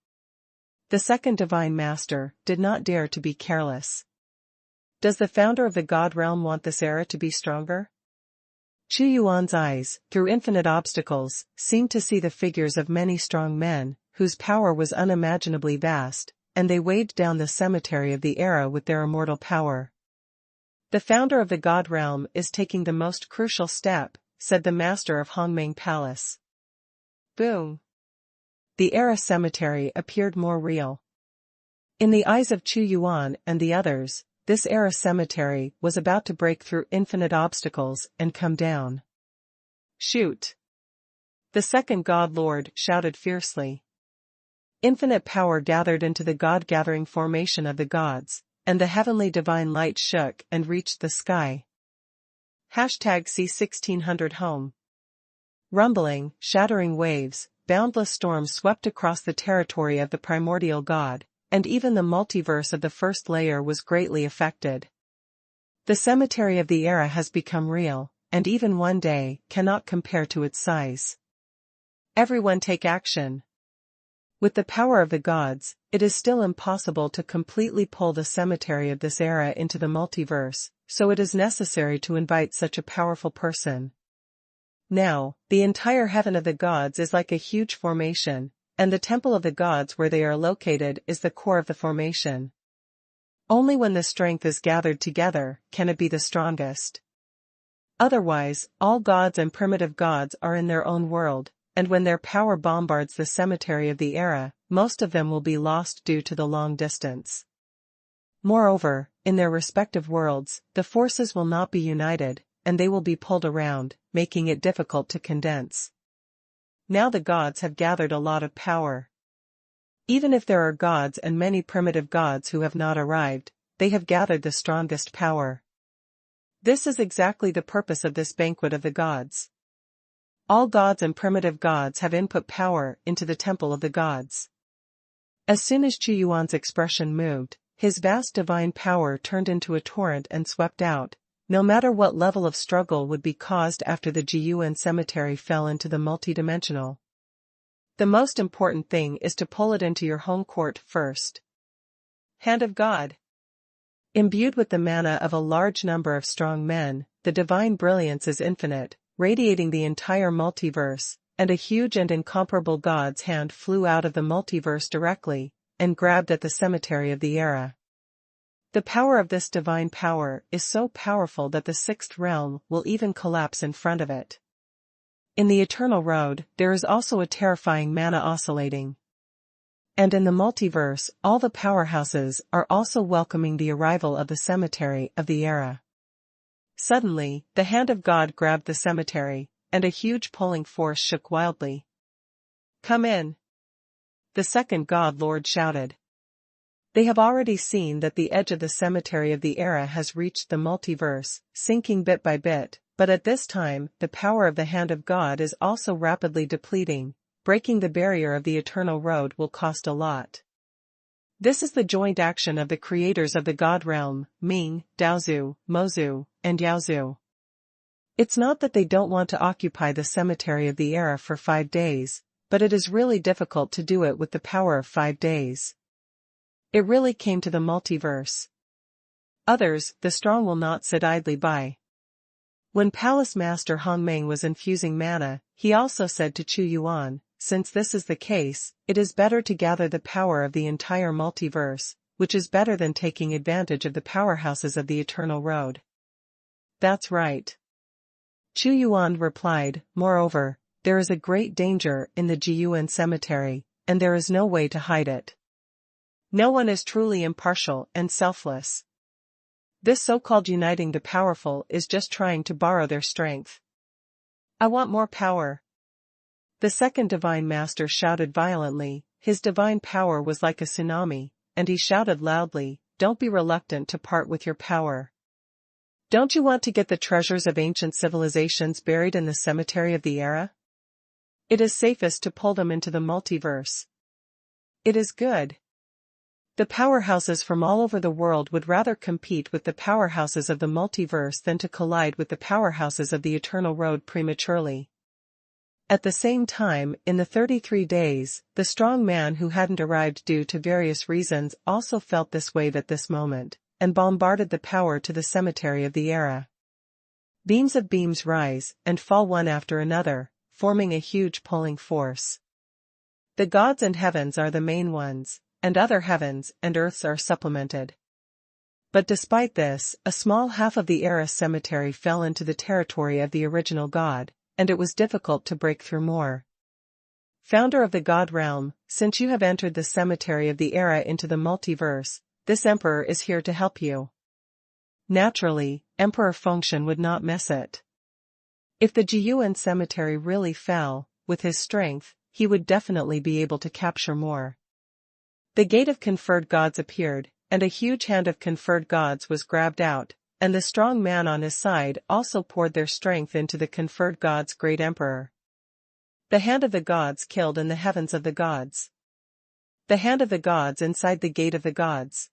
Speaker 1: The second Divine Master did not dare to be careless. Does the founder of the God realm want this era to be stronger? Xuanhuan's eyes, through infinite obstacles, seemed to see the figures of many strong men, whose power was unimaginably vast, and they weighed down the cemetery of the era with their immortal power. The founder of the God realm is taking the most crucial step, said the master of Hongmeng Palace. Boom! The era cemetery appeared more real. In the eyes of Xuanhuan and the others, this era cemetery was about to break through infinite obstacles and come down. Shoot! The second God Lord shouted fiercely. Infinite power gathered into the God-gathering formation of the gods, and the heavenly divine light shook and reached the sky. #C1600 Home. Rumbling, shattering waves, boundless storms swept across the territory of the primordial god, and even the multiverse of the first layer was greatly affected. The cemetery of the era has become real, and even one day cannot compare to its size. Everyone take action. With the power of the gods, it is still impossible to completely pull the cemetery of this era into the multiverse, so it is necessary to invite such a powerful person. Now, the entire heaven of the gods is like a huge formation, and the temple of the gods where they are located is the core of the formation. Only when the strength is gathered together can it be the strongest. Otherwise, all gods and primitive gods are in their own world, and when their power bombards the cemetery of the era, most of them will be lost due to the long distance. Moreover, in their respective worlds, the forces will not be united, and they will be pulled around, making it difficult to condense. Now the gods have gathered a lot of power. Even if there are gods and many primitive gods who have not arrived, they have gathered the strongest power. This is exactly the purpose of this banquet of the gods. All gods and primitive gods have input power into the temple of the gods. As soon as Xuanhuan's expression moved, his vast divine power turned into a torrent and swept out, no matter what level of struggle would be caused after the Jiuan cemetery fell into the multidimensional. The most important thing is to pull it into your home court first. Hand of God. Imbued with the mana of a large number of strong men, the divine brilliance is infinite, radiating the entire multiverse, and a huge and incomparable god's hand flew out of the multiverse directly, and grabbed at the cemetery of the era. The power of this divine power is so powerful that the sixth realm will even collapse in front of it. In the Eternal Road, there is also a terrifying mana oscillating. And in the multiverse, all the powerhouses are also welcoming the arrival of the cemetery of the era. Suddenly, the hand of God grabbed the cemetery, and a huge pulling force shook wildly. Come in! The second God Lord shouted. They have already seen that the edge of the cemetery of the era has reached the multiverse, sinking bit by bit, but at this time, the power of the hand of God is also rapidly depleting. Breaking the barrier of the Eternal Road will cost a lot. This is the joint action of the creators of the God realm, Ming, Daozu, Mozu, and Yaozu. It's not that they don't want to occupy the cemetery of the era for 5 days, but it is really difficult to do it with the power of 5 days. It really came to the multiverse. Others, the strong will not sit idly by. When Palace Master Hongmeng was infusing mana, he also said to Xuanhuan, since this is the case, it is better to gather the power of the entire multiverse, which is better than taking advantage of the powerhouses of the Eternal Road. That's right. Xuanhuan replied, moreover, there is a great danger in the Jiuan cemetery, and there is no way to hide it. No one is truly impartial and selfless. This so-called uniting the powerful is just trying to borrow their strength. I want more power. The second Divine Master shouted violently, his divine power was like a tsunami, and he shouted loudly, don't be reluctant to part with your power. Don't you want to get the treasures of ancient civilizations buried in the cemetery of the era? It is safest to pull them into the multiverse. It is good. The powerhouses from all over the world would rather compete with the powerhouses of the multiverse than to collide with the powerhouses of the Eternal Road prematurely. At the same time, in the 33 days, the strong man who hadn't arrived due to various reasons also felt this wave at this moment, and bombarded the power to the cemetery of the era. Beams of beams rise and fall one after another, forming a huge pulling force. The gods and heavens are the main ones, and other heavens and earths are supplemented. But despite this, a small half of the era cemetery fell into the territory of the original god, and it was difficult to break through more. Founder of the God realm, since you have entered the cemetery of the era into the multiverse, this emperor is here to help you. Naturally, Emperor Fengshen would not miss it. If the Jiyuan cemetery really fell, with his strength, he would definitely be able to capture more. The gate of conferred gods appeared, and a huge hand of conferred gods was grabbed out, and the strong man on his side also poured their strength into the conferred gods' great emperor. The hand of the gods killed in the heavens of the gods. The hand of the gods inside the gate of the gods.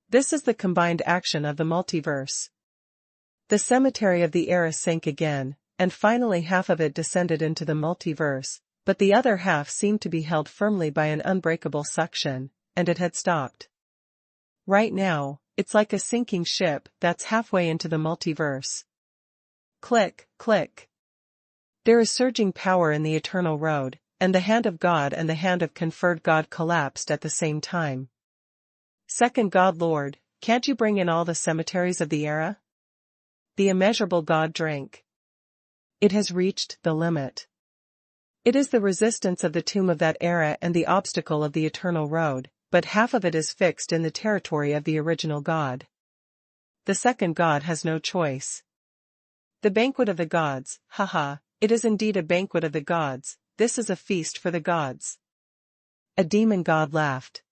Speaker 1: This is the combined action of the multiverse. The cemetery of the era sank again, and finally half of it descended into the multiverse, but the other half seemed to be held firmly by an unbreakable suction, and it had stopped. Right now, it's like a sinking ship that's halfway into the multiverse. Click, click. There is surging power in the Eternal Road, and the hand of God and the hand of conferred God collapsed at the same time. Second God Lord, can't you bring in all the cemeteries of the era? The immeasurable God drank. It has reached the limit. It is the resistance of the tomb of that era and the obstacle of the Eternal Road, but half of it is fixed in the territory of the original God. The second God has no choice. The banquet of the gods, haha, it is indeed a banquet of the gods, this is a feast for the gods. A demon god laughed.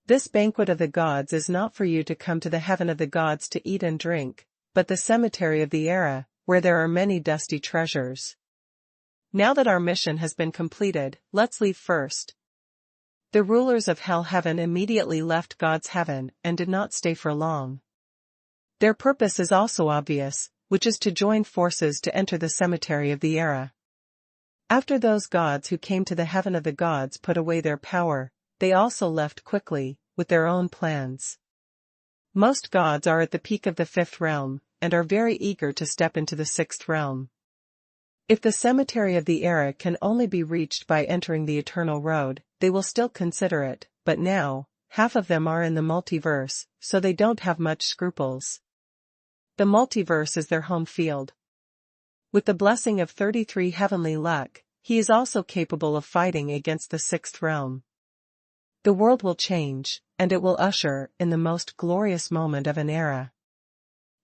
Speaker 1: This banquet of the gods is not for you to come to the heaven of the gods to eat and drink, but the cemetery of the era, where there are many dusty treasures. Now that our mission has been completed, let's leave first. The rulers of Hell Heaven immediately left God's heaven and did not stay for long. Their purpose is also obvious, which is to join forces to enter the cemetery of the era. After those gods who came to the heaven of the gods put away their power, they also left quickly, with their own plans. Most gods are at the peak of the fifth realm, and are very eager to step into the sixth realm. If the cemetery of the era can only be reached by entering the Eternal Road, they will still consider it, but now, half of them are in the multiverse, so they don't have much scruples. The multiverse is their home field. With the blessing of 33 heavenly luck, he is also capable of fighting against the sixth realm. The world will change, and it will usher in the most glorious moment of an era.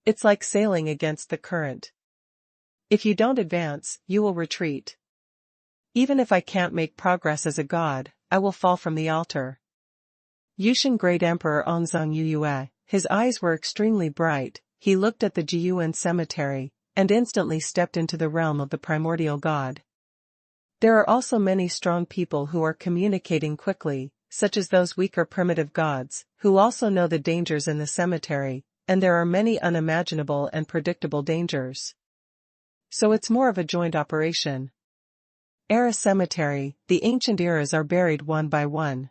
Speaker 1: It's like sailing against the current. If you don't advance, you will retreat. Even if I can't make progress as a god, I will fall from the altar. Yushin Great Emperor Onzong Yuyue, his eyes were extremely bright, he looked at the Jiyuan cemetery, and instantly stepped into the realm of the primordial god. There are also many strong people who are communicating quickly, such as those weaker primitive gods, who also know the dangers in the cemetery, and there are many unimaginable and predictable dangers. So it's more of a joint operation. Era Cemetery, the ancient eras are buried one by one.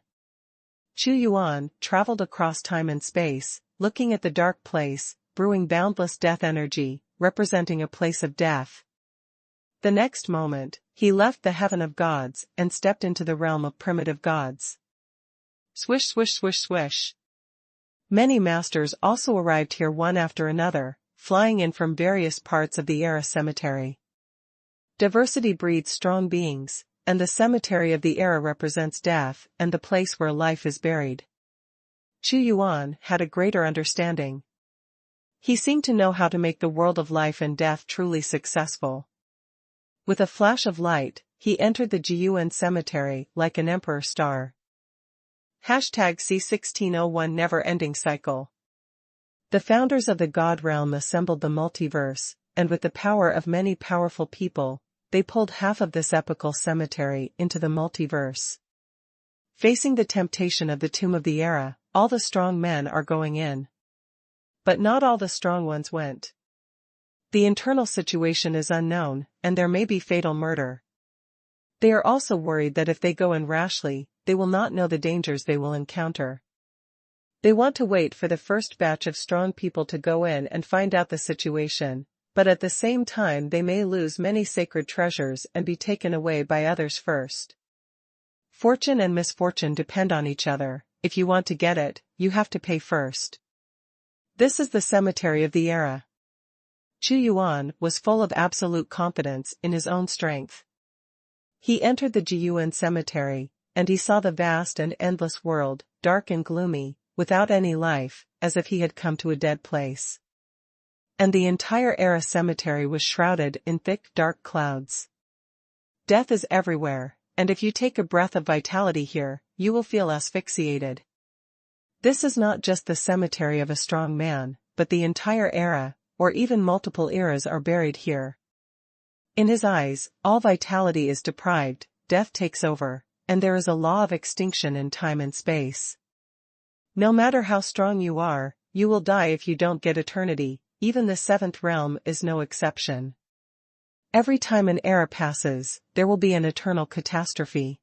Speaker 1: Chu Yuan traveled across time and space, looking at the dark place, brewing boundless death energy, representing a place of death. The next moment, he left the heaven of gods and stepped into the realm of primitive gods. Swish swish swish swish. Many masters also arrived here one after another, flying in from various parts of the era cemetery. Diversity breeds strong beings, and the cemetery of the era represents death and the place where life is buried. Chu Yuan had a greater understanding. He seemed to know how to make the world of life and death truly successful. With a flash of light, he entered the Jiyuan cemetery like an emperor star. #C1601 Never-ending cycle. The founders of the God realm assembled the multiverse, and with the power of many powerful people, they pulled half of this epical cemetery into the multiverse. Facing the temptation of the tomb of the era, all the strong men are going in. But not all the strong ones went. The internal situation is unknown, and there may be fatal murder. They are also worried that if they go in rashly, they will not know the dangers they will encounter. They want to wait for the first batch of strong people to go in and find out the situation, but at the same time they may lose many sacred treasures and be taken away by others first. Fortune and misfortune depend on each other. If you want to get it, you have to pay first. This is the cemetery of the era. Xuanhuan was full of absolute confidence in his own strength. He entered the Jiyuan cemetery, and he saw the vast and endless world, dark and gloomy, without any life, as if he had come to a dead place. And the entire era cemetery was shrouded in thick dark clouds. Death is everywhere, and if you take a breath of vitality here, you will feel asphyxiated. This is not just the cemetery of a strong man, but the entire era, or even multiple eras are buried here. In his eyes, all vitality is deprived, death takes over, and there is a law of extinction in time and space. No matter how strong you are, you will die if you don't get eternity, even the seventh realm is no exception. Every time an era passes, there will be an eternal catastrophe.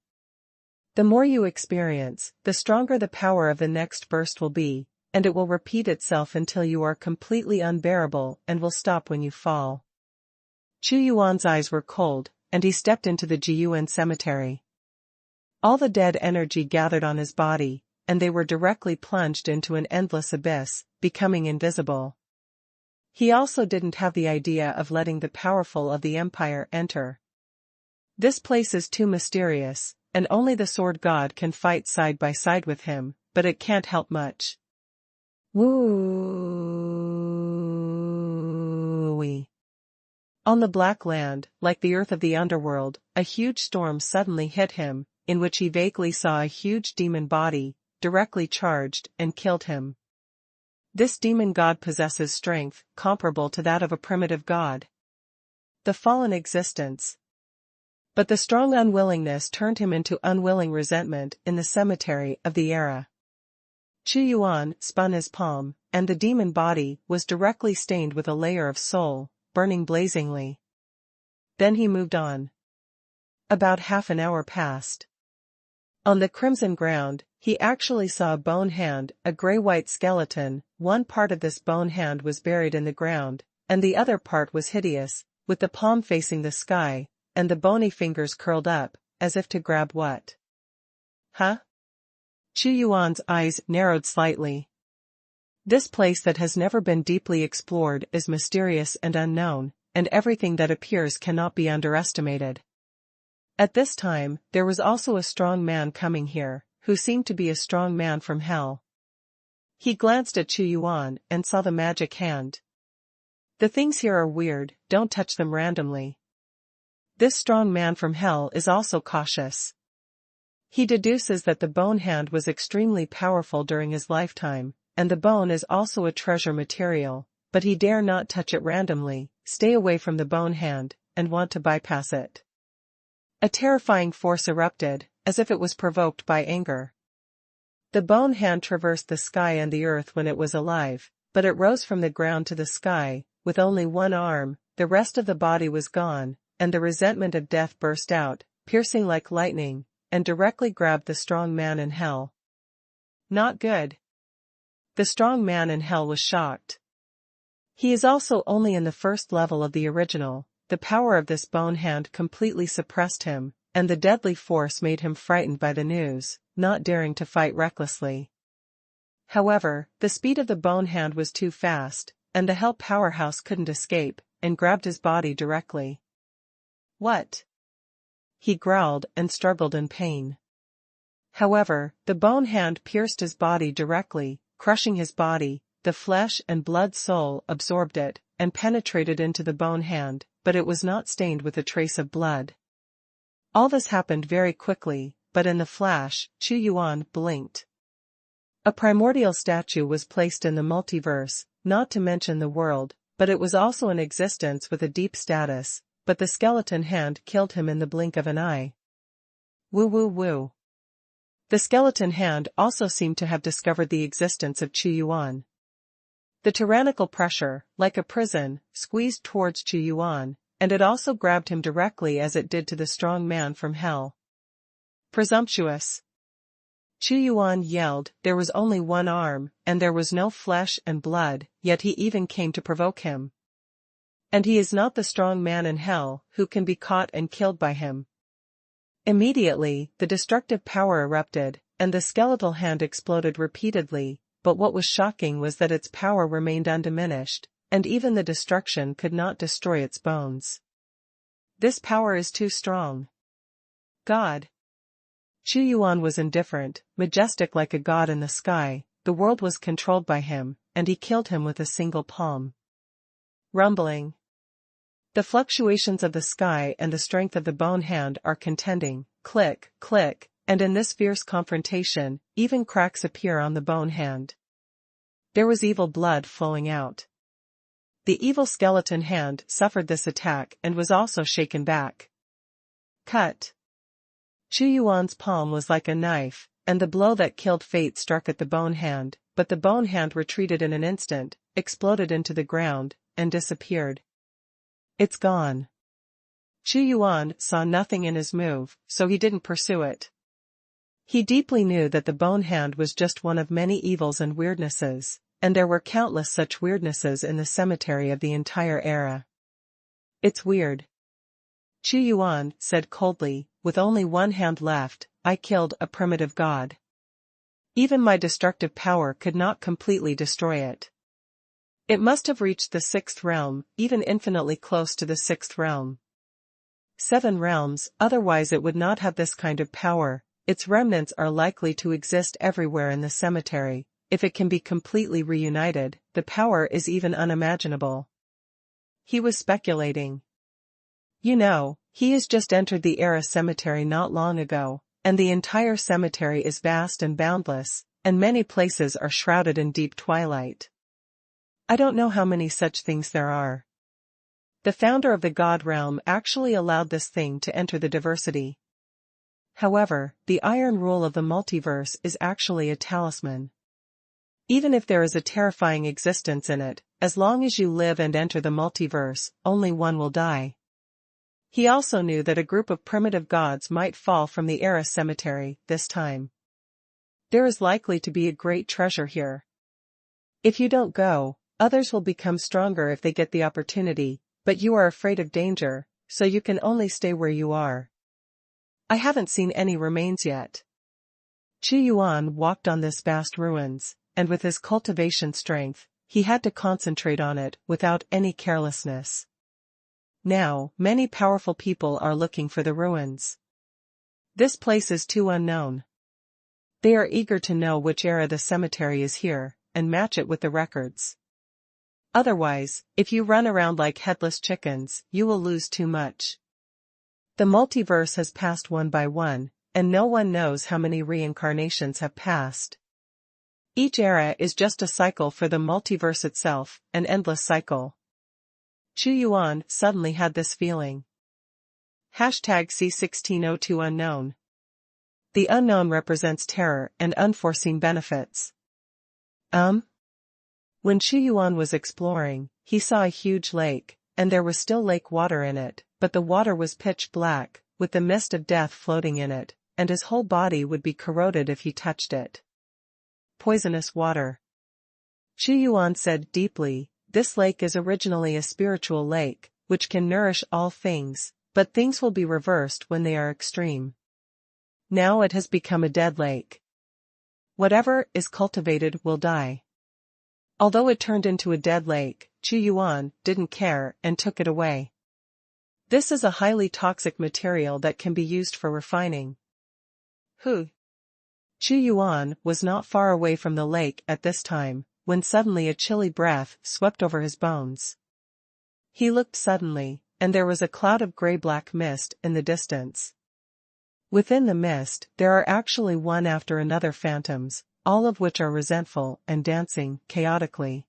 Speaker 1: The more you experience, the stronger the power of the next burst will be, and it will repeat itself until you are completely unbearable and will stop when you fall. Xuanhuan's eyes were cold, and he stepped into the Jiyuan cemetery. All the dead energy gathered on his body, and they were directly plunged into an endless abyss, becoming invisible. He also didn't have the idea of letting the powerful of the empire enter. This place is too mysterious, and only the sword god can fight side by side with him, but it can't help much. Woo-wee. On the black land, like the earth of the underworld, a huge storm suddenly hit him, in which he vaguely saw a huge demon body, directly charged, and killed him. This demon god possesses strength, comparable to that of a primitive god. The fallen existence. But the strong unwillingness turned him into unwilling resentment in the cemetery of the era. Xuanhuan spun his palm, and the demon body was directly stained with a layer of soul, burning blazingly. Then he moved on. About half an hour passed. On the crimson ground, he actually saw a bone hand, a gray-white skeleton. One part of this bone hand was buried in the ground, and the other part was hideous, with the palm facing the sky, and the bony fingers curled up, as if to grab what? Huh? Xuanhuan's eyes narrowed slightly. This place that has never been deeply explored is mysterious and unknown, and everything that appears cannot be underestimated. At this time, there was also a strong man coming here, who seemed to be a strong man from hell. He glanced at Xuanhuan and saw the magic hand. The things here are weird, don't touch them randomly. This strong man from hell is also cautious. He deduces that the bone hand was extremely powerful during his lifetime, and the bone is also a treasure material, but he dare not touch it randomly, stay away from the bone hand, and want to bypass it. A terrifying force erupted, as if it was provoked by anger. The bone hand traversed the sky and the earth when it was alive, but it rose from the ground to the sky, with only one arm. The rest of the body was gone, and the resentment of death burst out, piercing like lightning, and directly grabbed the strong man in hell. Not good. The strong man in hell was shocked. He is also only in the first level of the original. The power of this bone hand completely suppressed him, and the deadly force made him frightened by the news, not daring to fight recklessly. However, the speed of the bone hand was too fast, and the hell powerhouse couldn't escape, and grabbed his body directly. What? He growled and struggled in pain. However, the bone hand pierced his body directly, crushing his body. The flesh and blood soul absorbed it, and penetrated into the bone hand, but it was not stained with a trace of blood. All this happened very quickly, but in the flash, Xuanhuan blinked. A primordial statue was placed in the multiverse, not to mention the world, but it was also in existence with a deep status, but the skeleton hand killed him in the blink of an eye. Woo woo woo. The skeleton hand also seemed to have discovered the existence of Xuanhuan. The tyrannical pressure, like a prison, squeezed towards Xuanhuan, and it also grabbed him directly as it did to the strong man from hell. Presumptuous! Xuanhuan yelled. There was only one arm, and there was no flesh and blood, yet he even came to provoke him. And he is not the strong man in hell, who can be caught and killed by him. Immediately, the destructive power erupted, and the skeletal hand exploded repeatedly, but what was shocking was that its power remained undiminished, and even the destruction could not destroy its bones. This power is too strong. God. Xuanhuan was indifferent, majestic like a god in the sky. The world was controlled by him, and he killed him with a single palm. Rumbling. The fluctuations of the sky and the strength of the bone hand are contending, click, click, and in this fierce confrontation, even cracks appear on the bone hand. There was evil blood flowing out. The evil skeleton hand suffered this attack and was also shaken back. Cut. Xuanhuan's palm was like a knife, and the blow that killed Fate struck at the bone hand, but the bone hand retreated in an instant, exploded into the ground, and disappeared. It's gone. Xuanhuan saw nothing in his move, so he didn't pursue it. He deeply knew that the bone hand was just one of many evils and weirdnesses, and there were countless such weirdnesses in the cemetery of the entire era. It's weird. Xuanhuan said coldly, with only one hand left, I killed a primitive god. Even my destructive power could not completely destroy it. It must have reached the 6th realm, even infinitely close to the 6th realm. 7 realms, otherwise it would not have this kind of power. Its remnants are likely to exist everywhere in the cemetery. If it can be completely reunited, the power is even unimaginable. He was speculating. You know, he has just entered the Era cemetery not long ago, and the entire cemetery is vast and boundless, and many places are shrouded in deep twilight. I don't know how many such things there are. The founder of the God realm actually allowed this thing to enter the diversity. However, the iron rule of the multiverse is actually a talisman. Even if there is a terrifying existence in it, as long as you live and enter the multiverse, only one will die. He also knew that a group of primitive gods might fall from the Era cemetery this time. There is likely to be a great treasure here. If you don't go, others will become stronger if they get the opportunity, but you are afraid of danger, so you can only stay where you are. I haven't seen any remains yet. Xuanhuan walked on this vast ruins, and with his cultivation strength, he had to concentrate on it without any carelessness. Now, many powerful people are looking for the ruins. This place is too unknown. They are eager to know which era the cemetery is here, and match it with the records. Otherwise, if you run around like headless chickens, you will lose too much. The multiverse has passed one by one, and no one knows how many reincarnations have passed. Each era is just a cycle for the multiverse itself, an endless cycle. Xuanhuan suddenly had this feeling. #C1602 unknown. The unknown represents terror and unforeseen benefits. When Xuanhuan was exploring, he saw a huge lake, and there was still lake water in it, but the water was pitch black, with the mist of death floating in it, and his whole body would be corroded if he touched it. Poisonous water. Xuanhuan said deeply, this lake is originally a spiritual lake, which can nourish all things, but things will be reversed when they are extreme. Now it has become a dead lake. Whatever is cultivated will die. Although it turned into a dead lake, Xuanhuan didn't care and took it away. This is a highly toxic material that can be used for refining. Xuanhuan was not far away from the lake at this time, when suddenly a chilly breath swept over his bones. He looked suddenly, and there was a cloud of gray-black mist in the distance. Within the mist, there are actually one after another phantoms, all of which are resentful and dancing chaotically.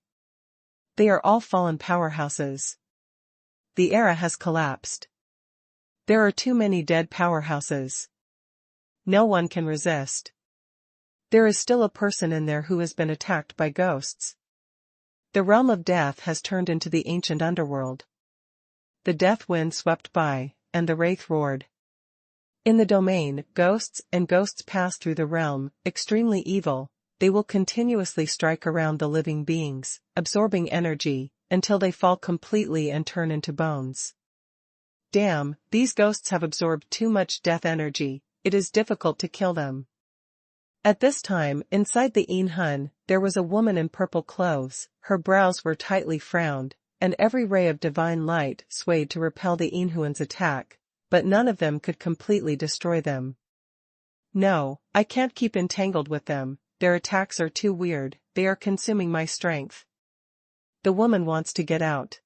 Speaker 1: They are all fallen powerhouses. The era has collapsed. There are too many dead powerhouses. No one can resist. There is still a person in there who has been attacked by ghosts. The realm of death has turned into the ancient underworld. The death wind swept by, and the wraith roared. In the domain, ghosts pass through the realm, extremely evil. They will continuously strike around the living beings, absorbing energy, until they fall completely and turn into bones. Damn, these ghosts have absorbed too much death energy, it is difficult to kill them. At this time, inside the Inhun, there was a woman in purple clothes, her brows were tightly frowned, and every ray of divine light swayed to repel the Inhuan's attack, but none of them could completely destroy them. No, I can't keep entangled with them, their attacks are too weird, they are consuming my strength. The woman wants to get out.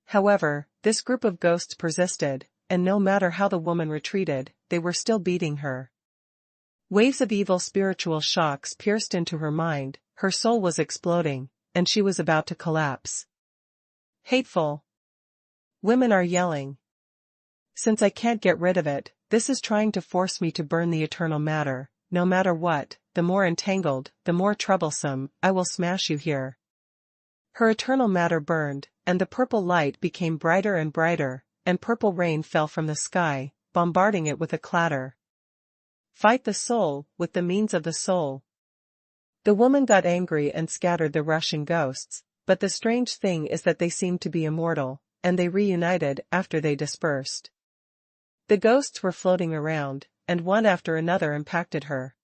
Speaker 1: However, this group of ghosts persisted, and no matter how the woman retreated, they were still beating her. Waves of evil spiritual shocks pierced into her mind, her soul was exploding, and she was about to collapse. Hateful. Women are yelling. Since I can't get rid of it, this is trying to force me to burn the eternal matter, no matter what, the more entangled, the more troublesome, I will smash you here. Her eternal matter burned, and the purple light became brighter and brighter, and purple rain fell from the sky, bombarding it with a clatter. Fight the soul, with the means of the soul. The woman got angry and scattered the rushing ghosts, but the strange thing is that they seemed to be immortal, and they reunited after they dispersed. The ghosts were floating around, and one after another impacted her.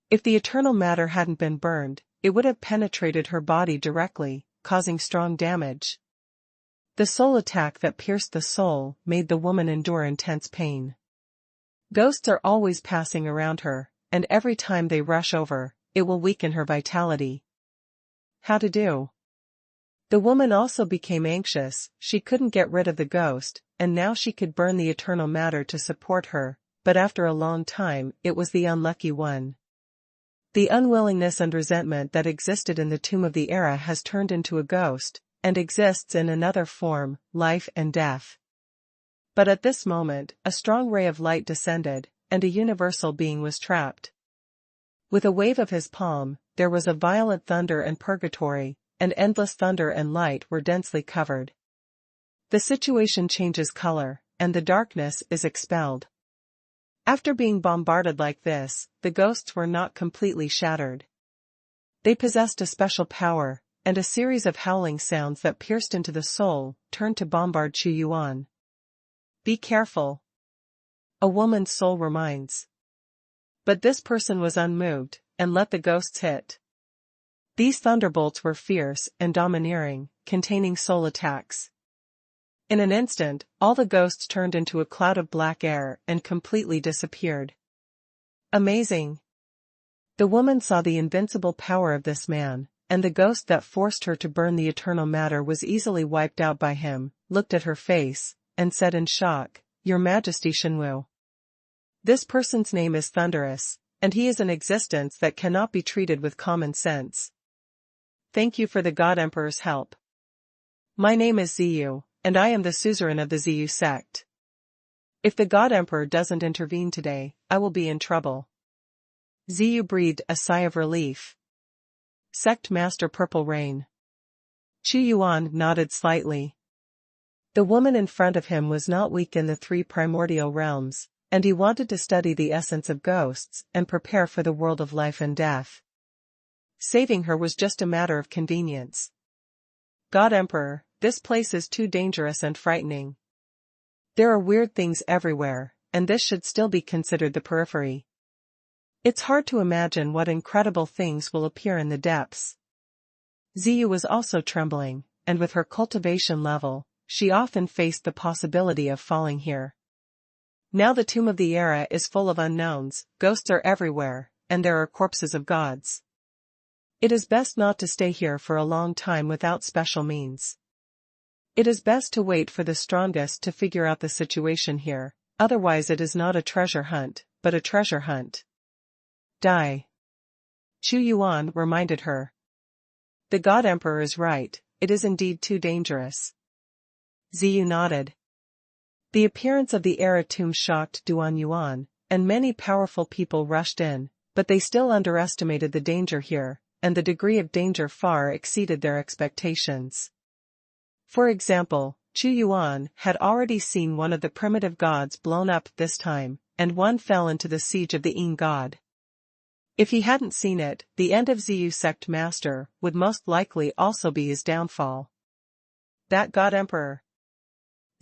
Speaker 1: If the eternal matter hadn't been burned, it would have penetrated her body directly, causing strong damage. The soul attack that pierced the soul made the woman endure intense pain. Ghosts are always passing around her, and every time they rush over, it will weaken her vitality. How to do? The woman also became anxious, she couldn't get rid of the ghost, and now she could burn the eternal matter to support her, but after a long time, it was the unlucky one. The unwillingness and resentment that existed in the tomb of the era has turned into a ghost, and exists in another form, life and death. But at this moment, a strong ray of light descended, and a universal being was trapped. With a wave of his palm, there was a violent thunder and purgatory, and endless thunder and light were densely covered. The situation changes color, and the darkness is expelled. After being bombarded like this, the ghosts were not completely shattered. They possessed a special power, and a series of howling sounds that pierced into the soul turned to bombard Xuanhuan. Be careful. A woman's soul reminds. But this person was unmoved, and let the ghosts hit. These thunderbolts were fierce and domineering, containing soul attacks. In an instant, all the ghosts turned into a cloud of black air and completely disappeared. Amazing. The woman saw the invincible power of this man, and the ghost that forced her to burn the eternal matter was easily wiped out by him, looked at her face, and said in shock, "Your Majesty Xuanhuan. This person's name is Thunderous, and he is an existence that cannot be treated with common sense. Thank you for the God Emperor's help. My name is Ziyu, and I am the suzerain of the Ziyu sect. If the God Emperor doesn't intervene today, I will be in trouble." Ziyu breathed a sigh of relief. Sect Master Purple Rain. Xuanhuan nodded slightly. The woman in front of him was not weak in the three primordial realms, and he wanted to study the essence of ghosts and prepare for the world of life and death. Saving her was just a matter of convenience. God Emperor, this place is too dangerous and frightening. There are weird things everywhere, and this should still be considered the periphery. It's hard to imagine what incredible things will appear in the depths. Ziyu was also trembling, and with her cultivation level, she often faced the possibility of falling here. Now the tomb of the era is full of unknowns, ghosts are everywhere, and there are corpses of gods. It is best not to stay here for a long time without special means. It is best to wait for the strongest to figure out the situation here, otherwise it is not a treasure hunt, but a treasure hunt. Die. Xuanhuan reminded her. The God Emperor is right, it is indeed too dangerous. Ziyu nodded. The appearance of the era tomb shocked Duanyuan, and many powerful people rushed in, but they still underestimated the danger here, and the degree of danger far exceeded their expectations. For example, Xuanhuan had already seen one of the primitive gods blown up this time, and one fell into the siege of the Yin god. If he hadn't seen it, the end of Ziyu sect master would most likely also be his downfall. That god emperor.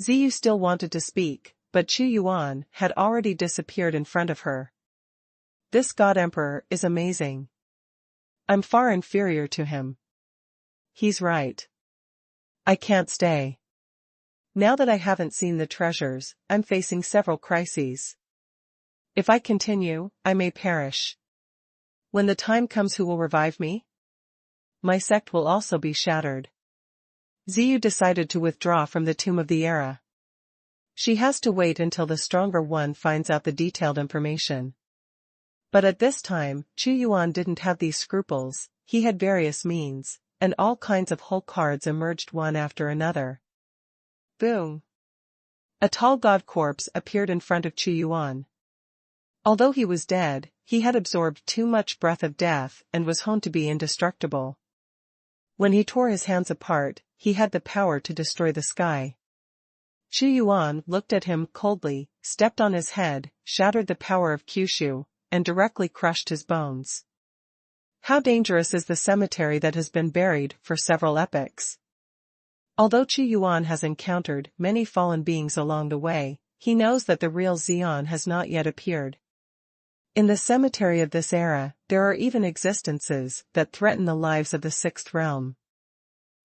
Speaker 1: Ziyu still wanted to speak, but Xuanhuan had already disappeared in front of her. This god emperor is amazing. I'm far inferior to him. He's right. I can't stay. Now that I haven't seen the treasures, I'm facing several crises. If I continue, I may perish. When the time comes, who will revive me? My sect will also be shattered. Ziyu decided to withdraw from the Tomb of the Era. She has to wait until the stronger one finds out the detailed information. But at this time, Xuanhuan didn't have these scruples. He had various means, and all kinds of whole cards emerged one after another. Boom! A tall god corpse appeared in front of Xuanhuan. Although he was dead, he had absorbed too much breath of death and was honed to be indestructible. When he tore his hands apart, he had the power to destroy the sky. Xuanhuan looked at him coldly, stepped on his head, shattered the power of Kyushu, and directly crushed his bones. How dangerous is the cemetery that has been buried for several epochs? Although Xuanhuan has encountered many fallen beings along the way, he knows that the real Xian has not yet appeared. In the cemetery of this era, there are even existences that threaten the lives of the sixth realm.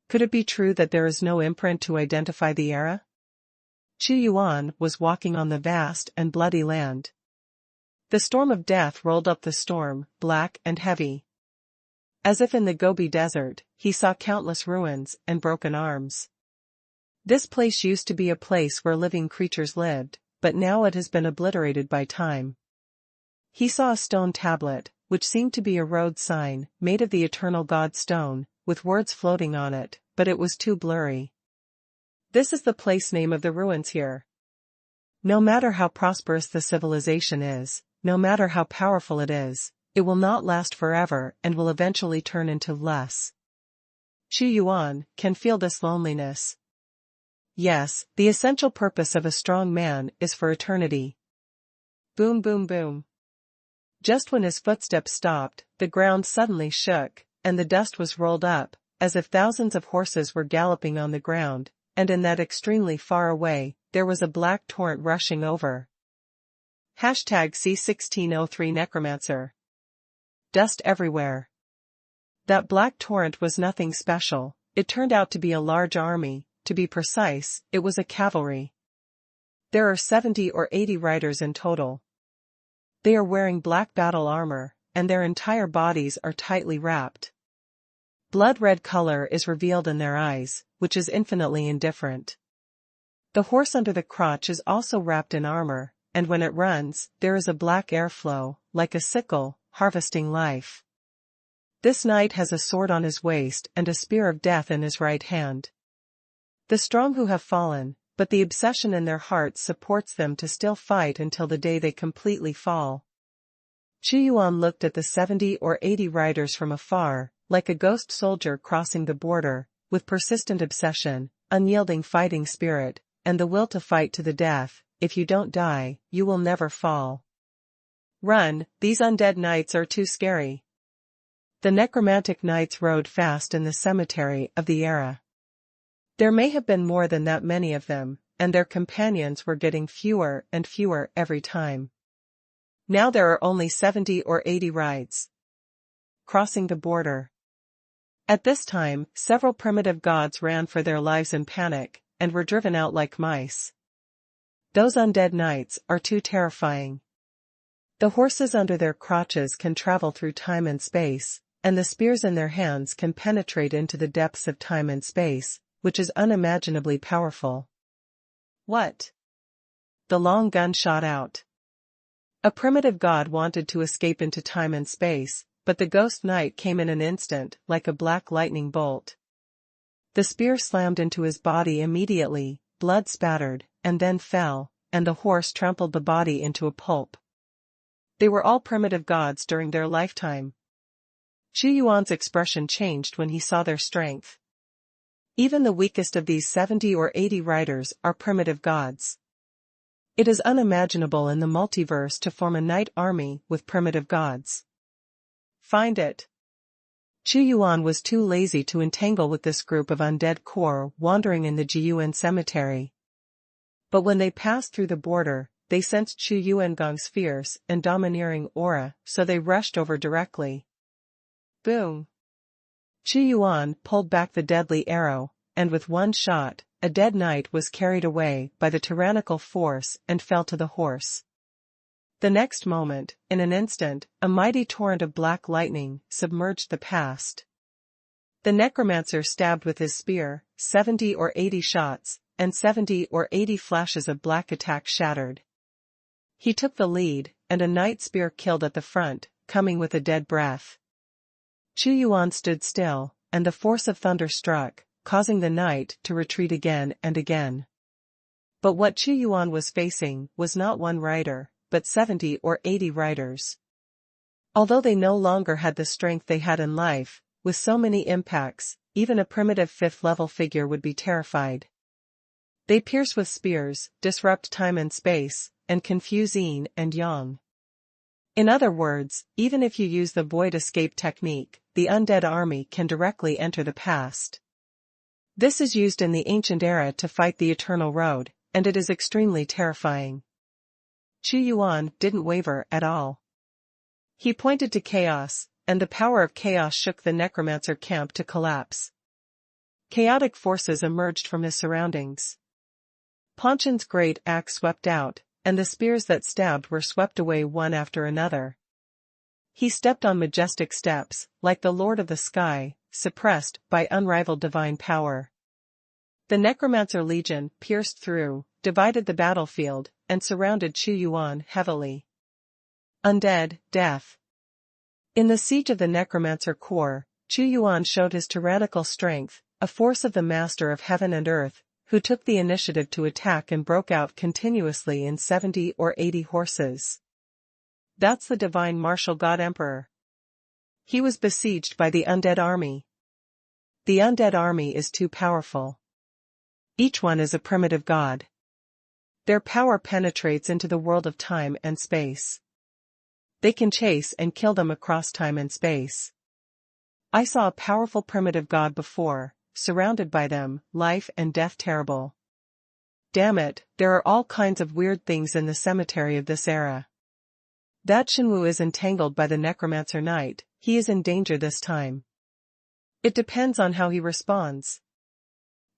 Speaker 1: Could it be true that there is no imprint to identify the era? Xuanhuan was walking on the vast and bloody land. The storm of death rolled up the storm, black and heavy. As if in the Gobi Desert, he saw countless ruins and broken arms. This place used to be a place where living creatures lived, but now it has been obliterated by time. He saw a stone tablet, which seemed to be a road sign, made of the eternal god stone, with words floating on it, but it was too blurry. This is the place name of the ruins here. No matter how prosperous the civilization is, no matter how powerful it is, it will not last forever and will eventually turn into less. Xuanhuan can feel this loneliness. Yes, the essential purpose of a strong man is for eternity. Boom, boom, boom. Just when his footsteps stopped, the ground suddenly shook, and the dust was rolled up, as if thousands of horses were galloping on the ground, and in that extremely far away, there was a black torrent rushing over. #C1603 Necromancer. Dust everywhere. That black torrent was nothing special, it turned out to be a large army, to be precise, it was a cavalry. There are 70 or 80 riders in total. They are wearing black battle armor, and their entire bodies are tightly wrapped. Blood-red color is revealed in their eyes, which is infinitely indifferent. The horse under the crotch is also wrapped in armor, and when it runs, there is a black airflow, like a sickle, harvesting life. This knight has a sword on his waist and a spear of death in his right hand. The strong who have fallen, but the obsession in their hearts supports them to still fight until the day they completely fall. Xuanhuan looked at the 70 or 80 riders from afar, like a ghost soldier crossing the border, with persistent obsession, unyielding fighting spirit, and the will to fight to the death. If you don't die, you will never fall. Run, these undead knights are too scary. The necromantic knights rode fast in the cemetery of the era. There may have been more than that many of them, and their companions were getting fewer and fewer every time. Now there are only 70 or 80 rides. Crossing the border. At this time, several primitive gods ran for their lives in panic, and were driven out like mice. Those undead knights are too terrifying. The horses under their crotches can travel through time and space, and the spears in their hands can penetrate into the depths of time and space, which is unimaginably powerful. What? The long gun shot out. A primitive god wanted to escape into time and space, but the ghost knight came in an instant, like a black lightning bolt. The spear slammed into his body immediately, blood spattered, and then fell, and the horse trampled the body into a pulp. They were all primitive gods during their lifetime. Chu Yuan's expression changed when he saw their strength. Even the weakest of these 70 or 80 riders are primitive gods. It is unimaginable in the multiverse to form a knight army with primitive gods. Find it. Chu Yuan was too lazy to entangle with this group of undead core wandering in the Jiyuan cemetery. But when they passed through the border, they sensed Chu Yuang's fierce and domineering aura, so they rushed over directly. Boom! Chu Yuan pulled back the deadly arrow, and with one shot, a dead knight was carried away by the tyrannical force and fell to the horse. The next moment, in an instant, a mighty torrent of black lightning submerged the past. The necromancer stabbed with his spear, 70 or 80 shots, and 70 or 80 flashes of black attack shattered. He took the lead, and a night spear killed at the front, coming with a dead breath. Chu Yuan stood still, and the force of thunder struck, causing the knight to retreat again and again. But what Chu Yuan was facing was not one rider, but 70 or 80 riders. Although they no longer had the strength they had in life, with so many impacts, even a primitive 5th-level figure would be terrified. They pierce with spears, disrupt time and space, and confuse yin and yang. In other words, even if you use the void escape technique, the undead army can directly enter the past. This is used in the ancient era to fight the Eternal Road, and it is extremely terrifying. Chu Yuan didn't waver at all. He pointed to chaos, and the power of chaos shook the necromancer camp to collapse. Chaotic forces emerged from his surroundings. Ponchin's great axe swept out, and the spears that stabbed were swept away one after another. He stepped on majestic steps, like the Lord of the Sky, suppressed by unrivaled divine power. The Necromancer Legion pierced through, divided the battlefield, and surrounded Chu Yuan heavily. Undead, death. In the siege of the Necromancer Corps, Chu Yuan showed his tyrannical strength, a force of the Master of Heaven and Earth, who took the initiative to attack and broke out continuously in 70 or 80 horses. That's the divine martial god Emperor. He was besieged by the undead army. The undead army is too powerful. Each one is a primitive god. Their power penetrates into the world of time and space. They can chase and kill them across time and space. I saw a powerful primitive god before, surrounded by them, life and death terrible. Damn it, there are all kinds of weird things in the cemetery of this era. That Xuanhuan is entangled by the Necromancer Knight, he is in danger this time. It depends on how he responds.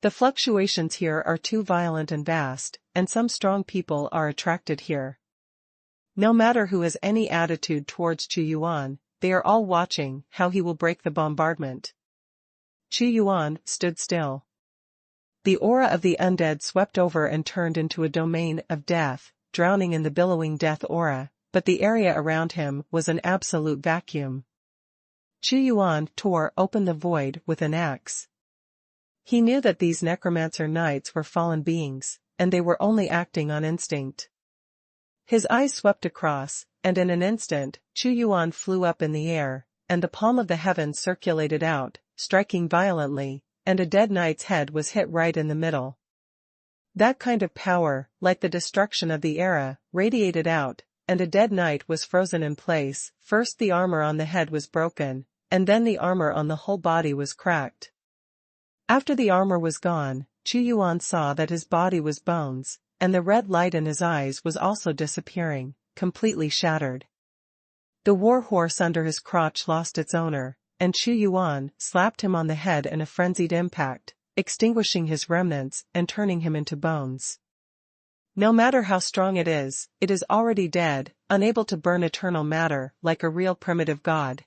Speaker 1: The fluctuations here are too violent and vast, and some strong people are attracted here. No matter who has any attitude towards Chu Yuan, they are all watching how he will break the bombardment. Chu Yuan stood still. The aura of the undead swept over and turned into a domain of death, drowning in the billowing death aura, but the area around him was an absolute vacuum. Chu Yuan tore open the void with an axe. He knew that these necromancer knights were fallen beings, and they were only acting on instinct. His eyes swept across, and in an instant, Chu Yuan flew up in the air, and the palm of the heavens circulated out, striking violently, and a dead knight's head was hit right in the middle. That kind of power, like the destruction of the era, radiated out, and a dead knight was frozen in place. First the armor on the head was broken, and then the armor on the whole body was cracked. After the armor was gone, Chu Yuan saw that his body was bones, and the red light in his eyes was also disappearing, completely shattered. The war horse under his crotch lost its owner, and Chu Yuan slapped him on the head in a frenzied impact, extinguishing his remnants and turning him into bones. No matter how strong it is already dead, unable to burn eternal matter like a real primitive god.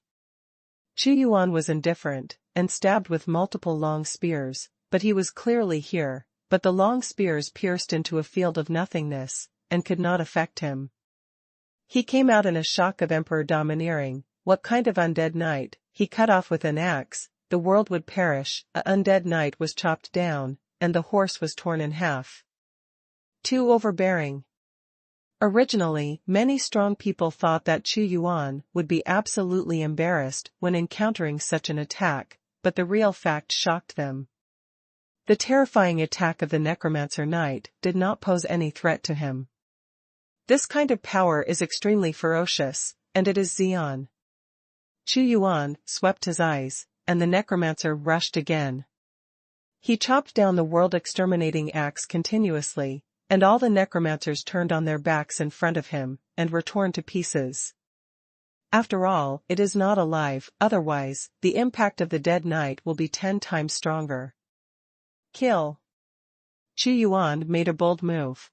Speaker 1: Chu Yuan was indifferent, and stabbed with multiple long spears, but he was clearly here, but the long spears pierced into a field of nothingness, and could not affect him. He came out in a shock of Emperor domineering. What kind of undead knight? He cut off with an axe, the world would perish. A undead knight was chopped down, and the horse was torn in half. Too overbearing. Originally, many strong people thought that Xuanhuan would be absolutely embarrassed when encountering such an attack, but the real fact shocked them. The terrifying attack of the Necromancer Knight did not pose any threat to him. This kind of power is extremely ferocious, and it is Xian. Xuanhuan swept his eyes, and the Necromancer rushed again. He chopped down the world-exterminating axe continuously, and all the necromancers turned on their backs in front of him, and were torn to pieces. After all, it is not alive, otherwise, the impact of the dead knight will be 10 times stronger. Kill. Xuanhuan made a bold move.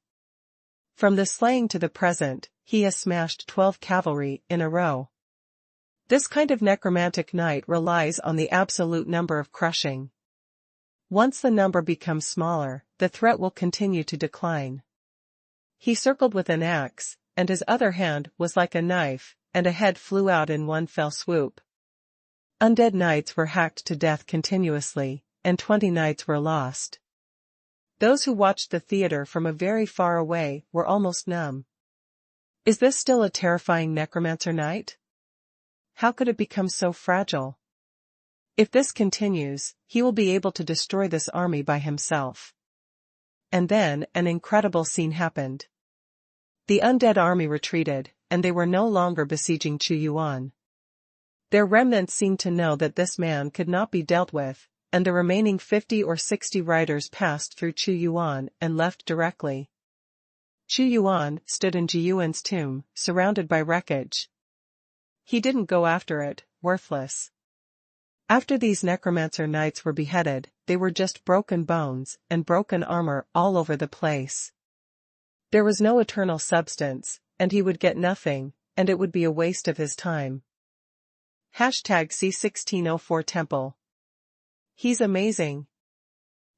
Speaker 1: From the slaying to the present, he has smashed 12 cavalry in a row. This kind of necromantic knight relies on the absolute number of crushing. Once the number becomes smaller, the threat will continue to decline. He circled with an axe, and his other hand was like a knife, and a head flew out in one fell swoop. Undead knights were hacked to death continuously, and 20 knights were lost. Those who watched the theater from a very far away were almost numb. Is this still a terrifying necromancer knight? How could it become so fragile? If this continues, he will be able to destroy this army by himself. And then, an incredible scene happened. The undead army retreated, and they were no longer besieging Xuanhuan. Their remnants seemed to know that this man could not be dealt with, and the remaining 50 or 60 riders passed through Xuanhuan and left directly. Xuanhuan stood in Jiyuan's tomb, surrounded by wreckage. He didn't go after it, worthless. After these necromancer knights were beheaded, they were just broken bones and broken armor all over the place. There was no eternal substance, and he would get nothing, and it would be a waste of his time. #C1604 Temple. He's amazing.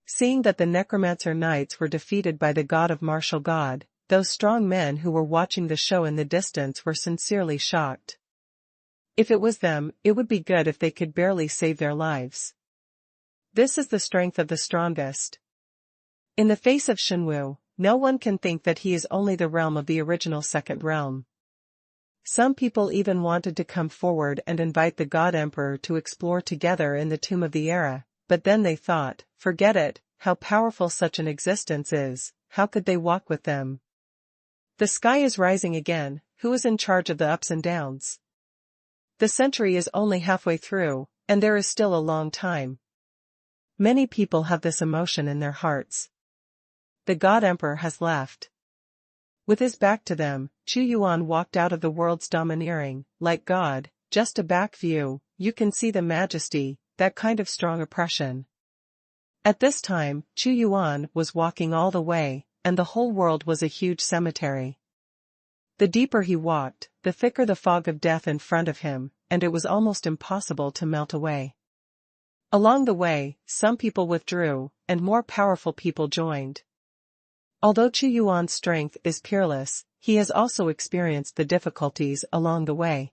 Speaker 1: Seeing that the necromancer knights were defeated by the god of martial god, those strong men who were watching the show in the distance were sincerely shocked. If it was them, it would be good if they could barely save their lives. This is the strength of the strongest. In the face of Xuanhuan, no one can think that he is only the realm of the original second realm. Some people even wanted to come forward and invite the God Emperor to explore together in the Tomb of the Era, but then they thought, forget it, how powerful such an existence is, how could they walk with them? The sky is rising again, who is in charge of the ups and downs? The century is only halfway through, and there is still a long time. Many people have this emotion in their hearts. The God Emperor has left. With his back to them, Xuanhuan walked out of the world's domineering, like God, just a back view, you can see the majesty, that kind of strong oppression. At this time, Xuanhuan was walking all the way, and the whole world was a huge cemetery. The deeper he walked, the thicker the fog of death in front of him, and it was almost impossible to melt away. Along the way, some people withdrew, and more powerful people joined. Although Xuanhuan's strength is peerless, he has also experienced the difficulties along the way.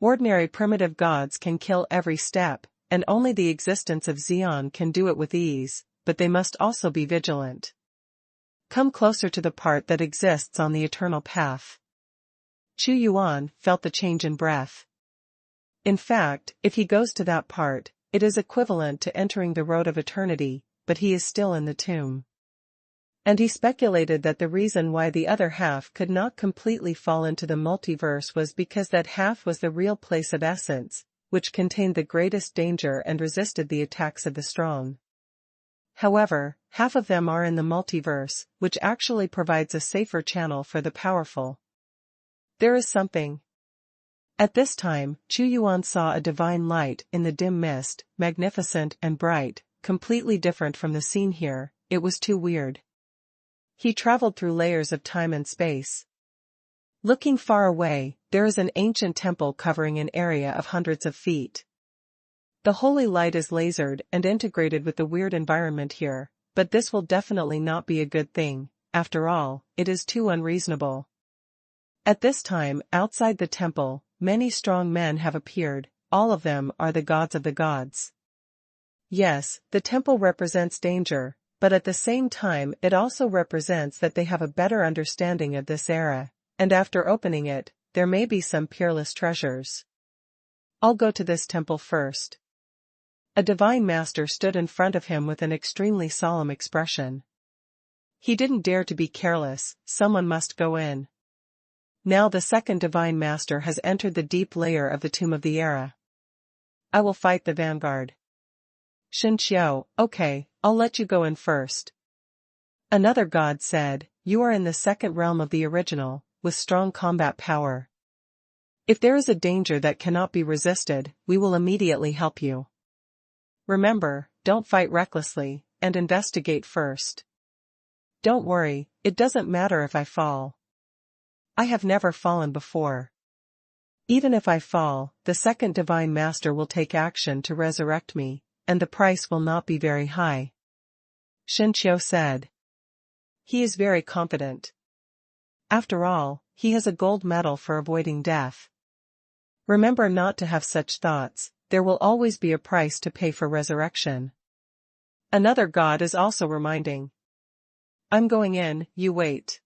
Speaker 1: Ordinary primitive gods can kill every step, and only the existence of Xian can do it with ease, but they must also be vigilant. Come closer to the part that exists on the eternal path. Xuanhuan felt the change in breath. In fact, if he goes to that part, it is equivalent to entering the road of eternity, but he is still in the tomb. And he speculated that the reason why the other half could not completely fall into the multiverse was because that half was the real place of essence, which contained the greatest danger and resisted the attacks of the strong. However, half of them are in the multiverse, which actually provides a safer channel for the powerful. There is something. At this time, Xuanhuan saw a divine light in the dim mist, magnificent and bright, completely different from the scene here, it was too weird. He traveled through layers of time and space. Looking far away, there is an ancient temple covering an area of hundreds of feet. The holy light is lasered and integrated with the weird environment here, but this will definitely not be a good thing, after all, it is too unreasonable. At this time, outside the temple, many strong men have appeared, all of them are the gods of the gods. Yes, the temple represents danger, but at the same time it also represents that they have a better understanding of this era, and after opening it, there may be some peerless treasures. I'll go to this temple first. A divine master stood in front of him with an extremely solemn expression. He didn't dare to be careless, someone must go in. Now the second divine master has entered the deep layer of the tomb of the era. I will fight the vanguard. Tiao, okay, I'll let you go in first. Another god said, you are in the second realm of the original, with strong combat power. If there is a danger that cannot be resisted, we will immediately help you. Remember, don't fight recklessly, and investigate first. Don't worry, it doesn't matter if I fall. I have never fallen before. Even if I fall, the second divine master will take action to resurrect me, and the price will not be very high. Tiao said. He is very confident. After all, he has a gold medal for avoiding death. Remember not to have such thoughts, there will always be a price to pay for resurrection. Another god is also reminding. I'm going in, you wait.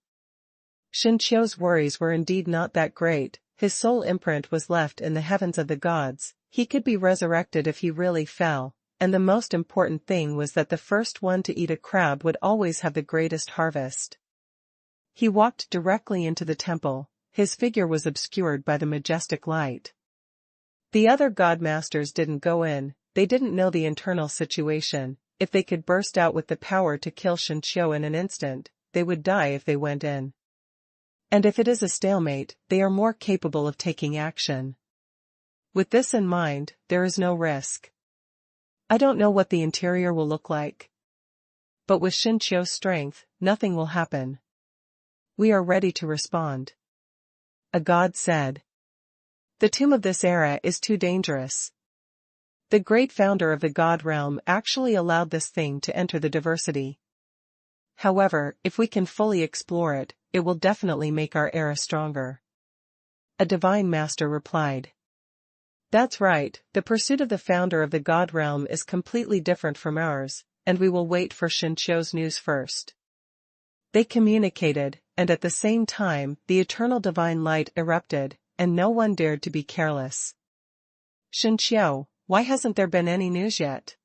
Speaker 1: Tiao's worries were indeed not that great, his soul imprint was left in the heavens of the gods, he could be resurrected if he really fell, and the most important thing was that the first one to eat a crab would always have the greatest harvest. He walked directly into the temple, his figure was obscured by the majestic light. The other god masters didn't go in, they didn't know the internal situation, if they could burst out with the power to kill Tiao in an instant, they would die if they went in. And if it is a stalemate, they are more capable of taking action. With this in mind, there is no risk. I don't know what the interior will look like. But with Tiao's strength, nothing will happen. We are ready to respond. A god said. The tomb of this era is too dangerous. The great founder of the god realm actually allowed this thing to enter the diversity. However, if we can fully explore it, it will definitely make our era stronger. A divine master replied. That's right, the pursuit of the founder of the god realm is completely different from ours, and we will wait for Tiao's news first. They communicated, and at the same time, the eternal divine light erupted, and no one dared to be careless. Tiao, why hasn't there been any news yet?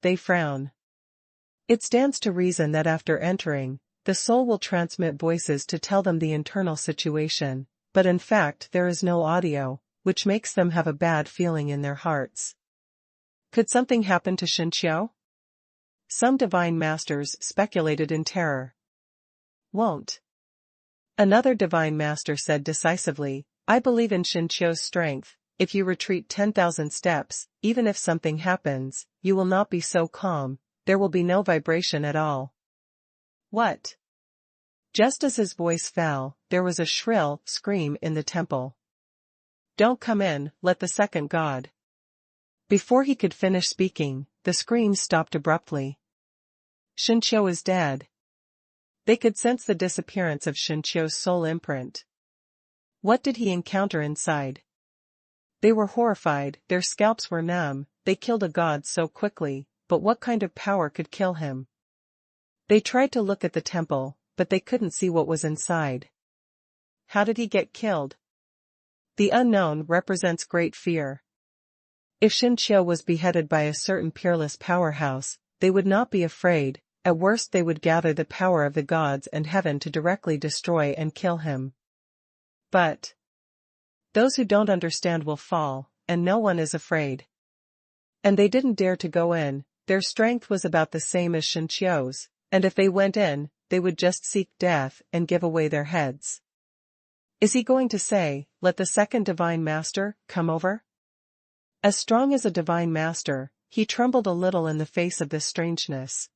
Speaker 1: They frown. It stands to reason that after entering, the soul will transmit voices to tell them the internal situation, but in fact there is no audio, which makes them have a bad feeling in their hearts. Could something happen to Tiao? Some divine masters speculated in terror. Won't. Another divine master said decisively, I believe in Tiao's strength, if you retreat 10,000 steps, even if something happens, you will not be so calm, there will be no vibration at all. What? Just as his voice fell, there was a shrill scream in the temple. Don't come in, let the second god. Before he could finish speaking, the scream stopped abruptly. Tiao is dead. They could sense the disappearance of Tiao's soul imprint. What did he encounter inside? They were horrified, their scalps were numb, they killed a god so quickly, but what kind of power could kill him? They tried to look at the temple, but they couldn't see what was inside. How did he get killed? The unknown represents great fear. If Tiao was beheaded by a certain peerless powerhouse, they would not be afraid, at worst they would gather the power of the gods and heaven to directly destroy and kill him. But those who don't understand will fall, and no one is afraid. And they didn't dare to go in, their strength was about the same as Tiao's, and if they went in, they would just seek death and give away their heads. Is he going to say, let the second divine master come over? As strong as a divine master, he trembled a little in the face of this strangeness.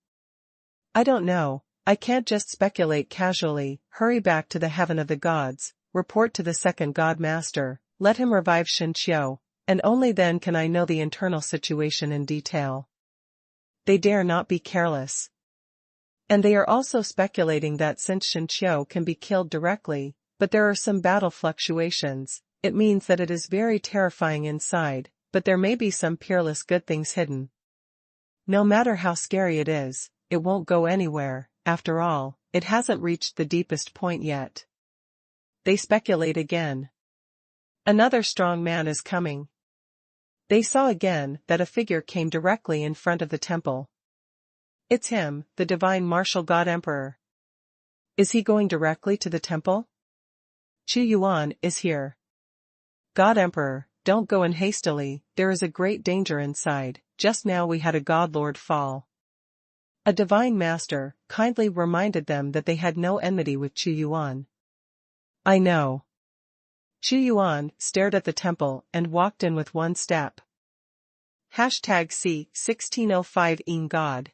Speaker 1: I don't know, I can't just speculate casually, hurry back to the heaven of the gods, report to the second god master, let him revive Tiao, and only then can I know the internal situation in detail. They dare not be careless. And they are also speculating that since Tiao can be killed directly, but there are some battle fluctuations, it means that it is very terrifying inside, but there may be some peerless good things hidden. No matter how scary it is, it won't go anywhere, after all, it hasn't reached the deepest point yet. They speculate again. Another strong man is coming. They saw again that a figure came directly in front of the temple. It's him, the divine martial god emperor. Is he going directly to the temple? Xuanhuan is here. God emperor, don't go in hastily, there is a great danger inside, just now we had a god lord fall. A divine master kindly reminded them that they had no enmity with Xuanhuan. I know. Xuanhuan stared at the temple and walked in with one step. C 1605 In God.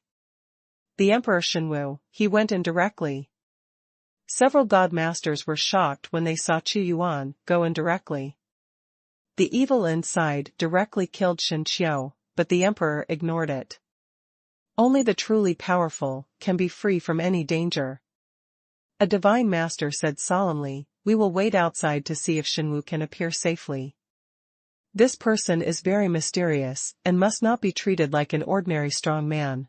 Speaker 1: The Emperor Xuanhuan, he went in directly. Several god masters were shocked when they saw Xuanhuan go in directly. The evil inside directly killed Xiao, but the emperor ignored it. Only the truly powerful can be free from any danger. A divine master said solemnly, we will wait outside to see if Xuanhuan can appear safely. This person is very mysterious and must not be treated like an ordinary strong man.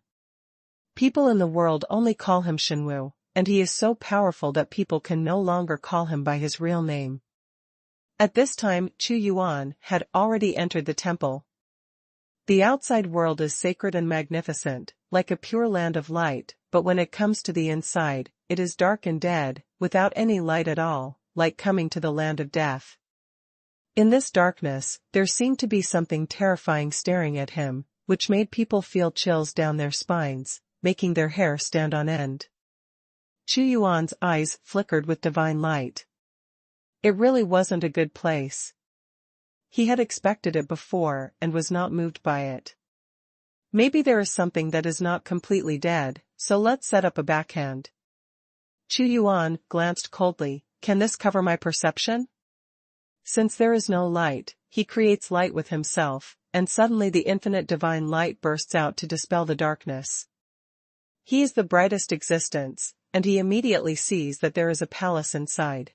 Speaker 1: People in the world only call him Xuanhuan, and he is so powerful that people can no longer call him by his real name. At this time Xuanhuan had already entered the temple. The outside world is sacred and magnificent, like a pure land of light, but when it comes to the inside, it is dark and dead, without any light at all, like coming to the land of death. In this darkness, there seemed to be something terrifying staring at him, which made people feel chills down their spines, making their hair stand on end. Xuanhuan's eyes flickered with divine light. It really wasn't a good place. He had expected it before and was not moved by it. Maybe there is something that is not completely dead, so let's set up a backhand. Xuanhuan glanced coldly, can this cover my perception? Since there is no light, he creates light with himself, and suddenly the infinite divine light bursts out to dispel the darkness. He is the brightest existence, and he immediately sees that there is a palace inside.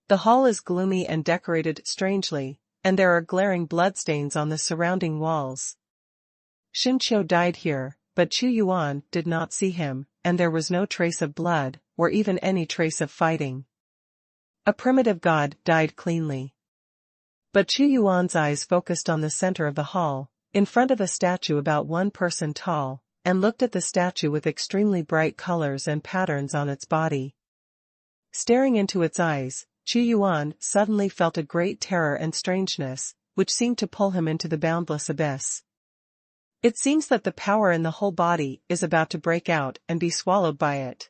Speaker 1: The hall is gloomy and decorated strangely, and there are glaring bloodstains on the surrounding walls. Xiao died here, but Xuanhuan did not see him, and there was no trace of blood, or even any trace of fighting. A primitive god died cleanly. But Xuanhuan's eyes focused on the center of the hall, in front of a statue about 1 person tall, and looked at the statue with extremely bright colors and patterns on its body. Staring into its eyes, Xuanhuan suddenly felt a great terror and strangeness, which seemed to pull him into the boundless abyss. It seems that the power in the whole body is about to break out and be swallowed by it.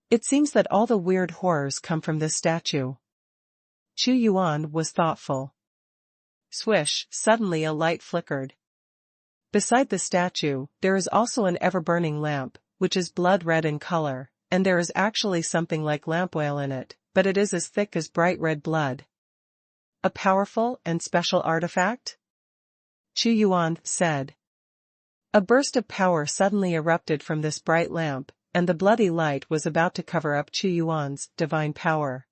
Speaker 1: It seems that all the weird horrors come from this statue. Xuanhuan was thoughtful. Swish, suddenly a light flickered. Beside the statue, there is also an ever-burning lamp, which is blood red in color, and there is actually something like lamp oil in it, but it is as thick as bright red blood. A powerful and special artifact? Xuanhuan said. A burst of power suddenly erupted from this bright lamp, and the bloody light was about to cover up Xuanhuan's divine power.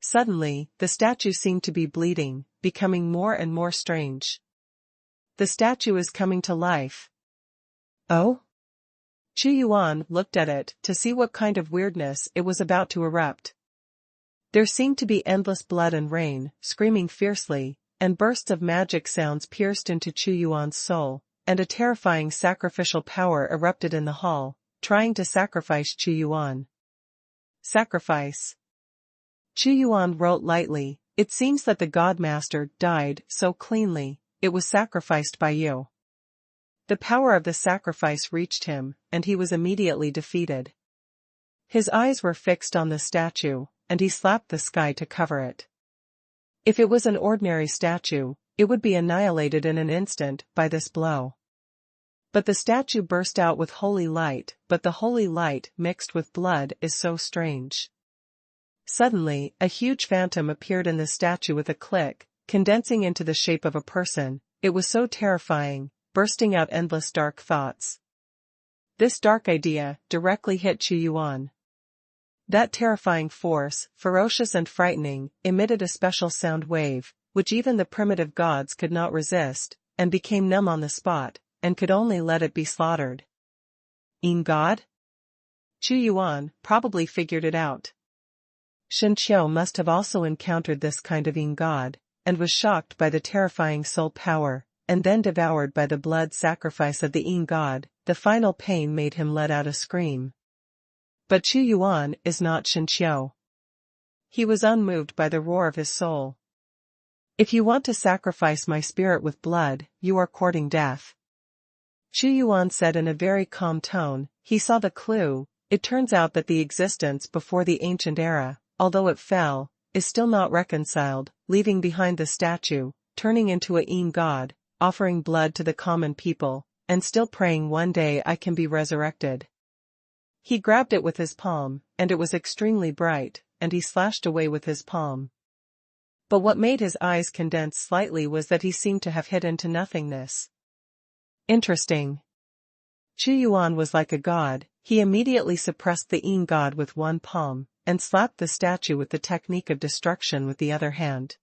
Speaker 1: Suddenly, the statue seemed to be bleeding, becoming more and more strange. The statue is coming to life. Oh? Xuanhuan looked at it to see what kind of weirdness it was about to erupt. There seemed to be endless blood and rain, screaming fiercely, and bursts of magic sounds pierced into Xuanhuan's soul, and a terrifying sacrificial power erupted in the hall, trying to sacrifice Xuanhuan. Sacrifice. Xuanhuan wrote lightly, it seems that the Godmaster died so cleanly, it was sacrificed by you. The power of the sacrifice reached him, and he was immediately defeated. His eyes were fixed on the statue, and he slapped the sky to cover it. If it was an ordinary statue, it would be annihilated in an instant by this blow. But the statue burst out with holy light, but the holy light mixed with blood is so strange. Suddenly, a huge phantom appeared in the statue with a click, condensing into the shape of a person. It was so terrifying, bursting out endless dark thoughts. This dark idea directly hit Xuanhuan. That terrifying force, ferocious and frightening, emitted a special sound wave, which even the primitive gods could not resist, and became numb on the spot, and could only let it be slaughtered. Yin God? Chu Yuan probably figured it out. Shen Qiu must have also encountered this kind of Yin God, and was shocked by the terrifying soul power, and then devoured by the blood sacrifice of the Yin God. The final pain made him let out a scream. But Chu Yuan is not Shen Qiu. He was unmoved by the roar of his soul. If you want to sacrifice my spirit with blood, you are courting death. Chu Yuan said in a very calm tone. He saw the clue. It turns out that the existence before the ancient era, although it fell, is still not reconciled, leaving behind the statue, turning into a Yin God, offering blood to the common people, and still praying one day I can be resurrected. He grabbed it with his palm, and it was extremely bright, and he slashed away with his palm. But what made his eyes condense slightly was that he seemed to have hit into nothingness. Interesting. Chu Yuan was like a god. He immediately suppressed the Yin God with one palm, and slapped the statue with the technique of destruction with the other hand.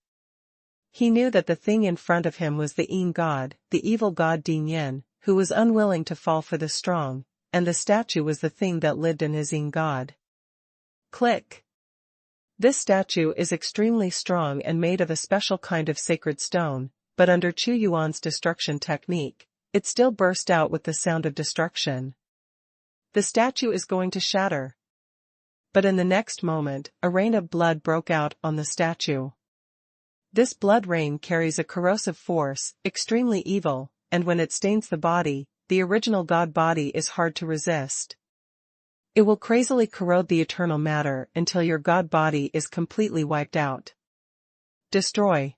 Speaker 1: He knew that the thing in front of him was the Yin God, the evil god Din Yin, who was unwilling to fall for the strong, and the statue was the thing that lived in his Yin God. Click. This statue is extremely strong and made of a special kind of sacred stone, but under Chu Yuan's destruction technique, it still burst out with the sound of destruction. The statue is going to shatter. But in the next moment, a rain of blood broke out on the statue. This blood rain carries a corrosive force, extremely evil, and when it stains the body, the original god body is hard to resist. It will crazily corrode the eternal matter until your god body is completely wiped out. Destroy.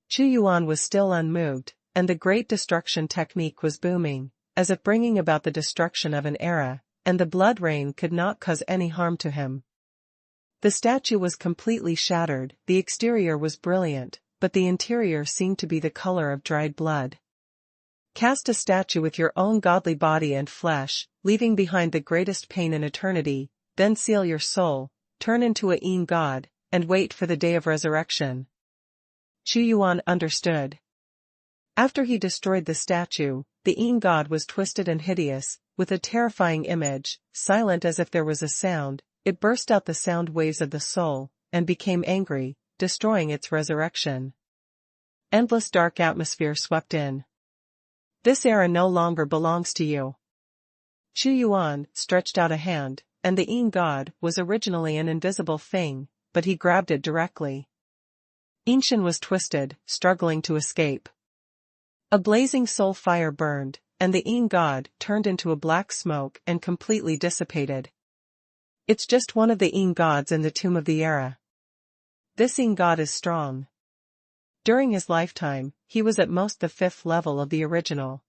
Speaker 1: Chu Yuan was still unmoved, and the great destruction technique was booming, as if bringing about the destruction of an era, and the blood rain could not cause any harm to him. The statue was completely shattered. The exterior was brilliant, but the interior seemed to be the color of dried blood. Cast a statue with your own godly body and flesh, leaving behind the greatest pain in eternity, then seal your soul, turn into a Yin God, and wait for the day of resurrection. Chu Yuan understood. After he destroyed the statue, the Yin God was twisted and hideous, with a terrifying image, silent as if there was a sound. It burst out the sound waves of the soul, and became angry, destroying its resurrection. Endless dark atmosphere swept in. This era no longer belongs to you. Chu Yuan stretched out a hand, and the Yin God was originally an invisible thing, but he grabbed it directly. Yinshan was twisted, struggling to escape. A blazing soul fire burned, and the Yin God turned into a black smoke and completely dissipated. It's just one of the Yin gods in the tomb of the era. This Yin God is strong. During his lifetime, he was at most the 5th level of the original.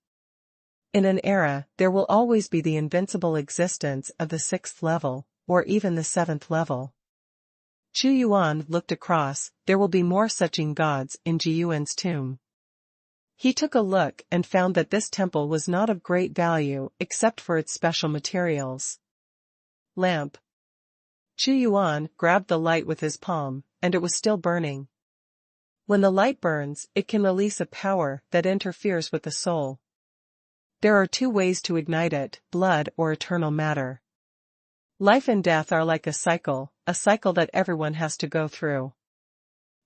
Speaker 1: In an era, there will always be the invincible existence of the 6th level, or even the 7th level. Chu Yuan looked across. There will be more such Yin gods in Ji Yuan's tomb. He took a look and found that this temple was not of great value except for its special materials. Lamp. Chu Yuan grabbed the light with his palm, and it was still burning. When the light burns, it can release a power that interferes with the soul. There are 2 ways to ignite it, blood or eternal matter. Life and death are like a cycle that everyone has to go through.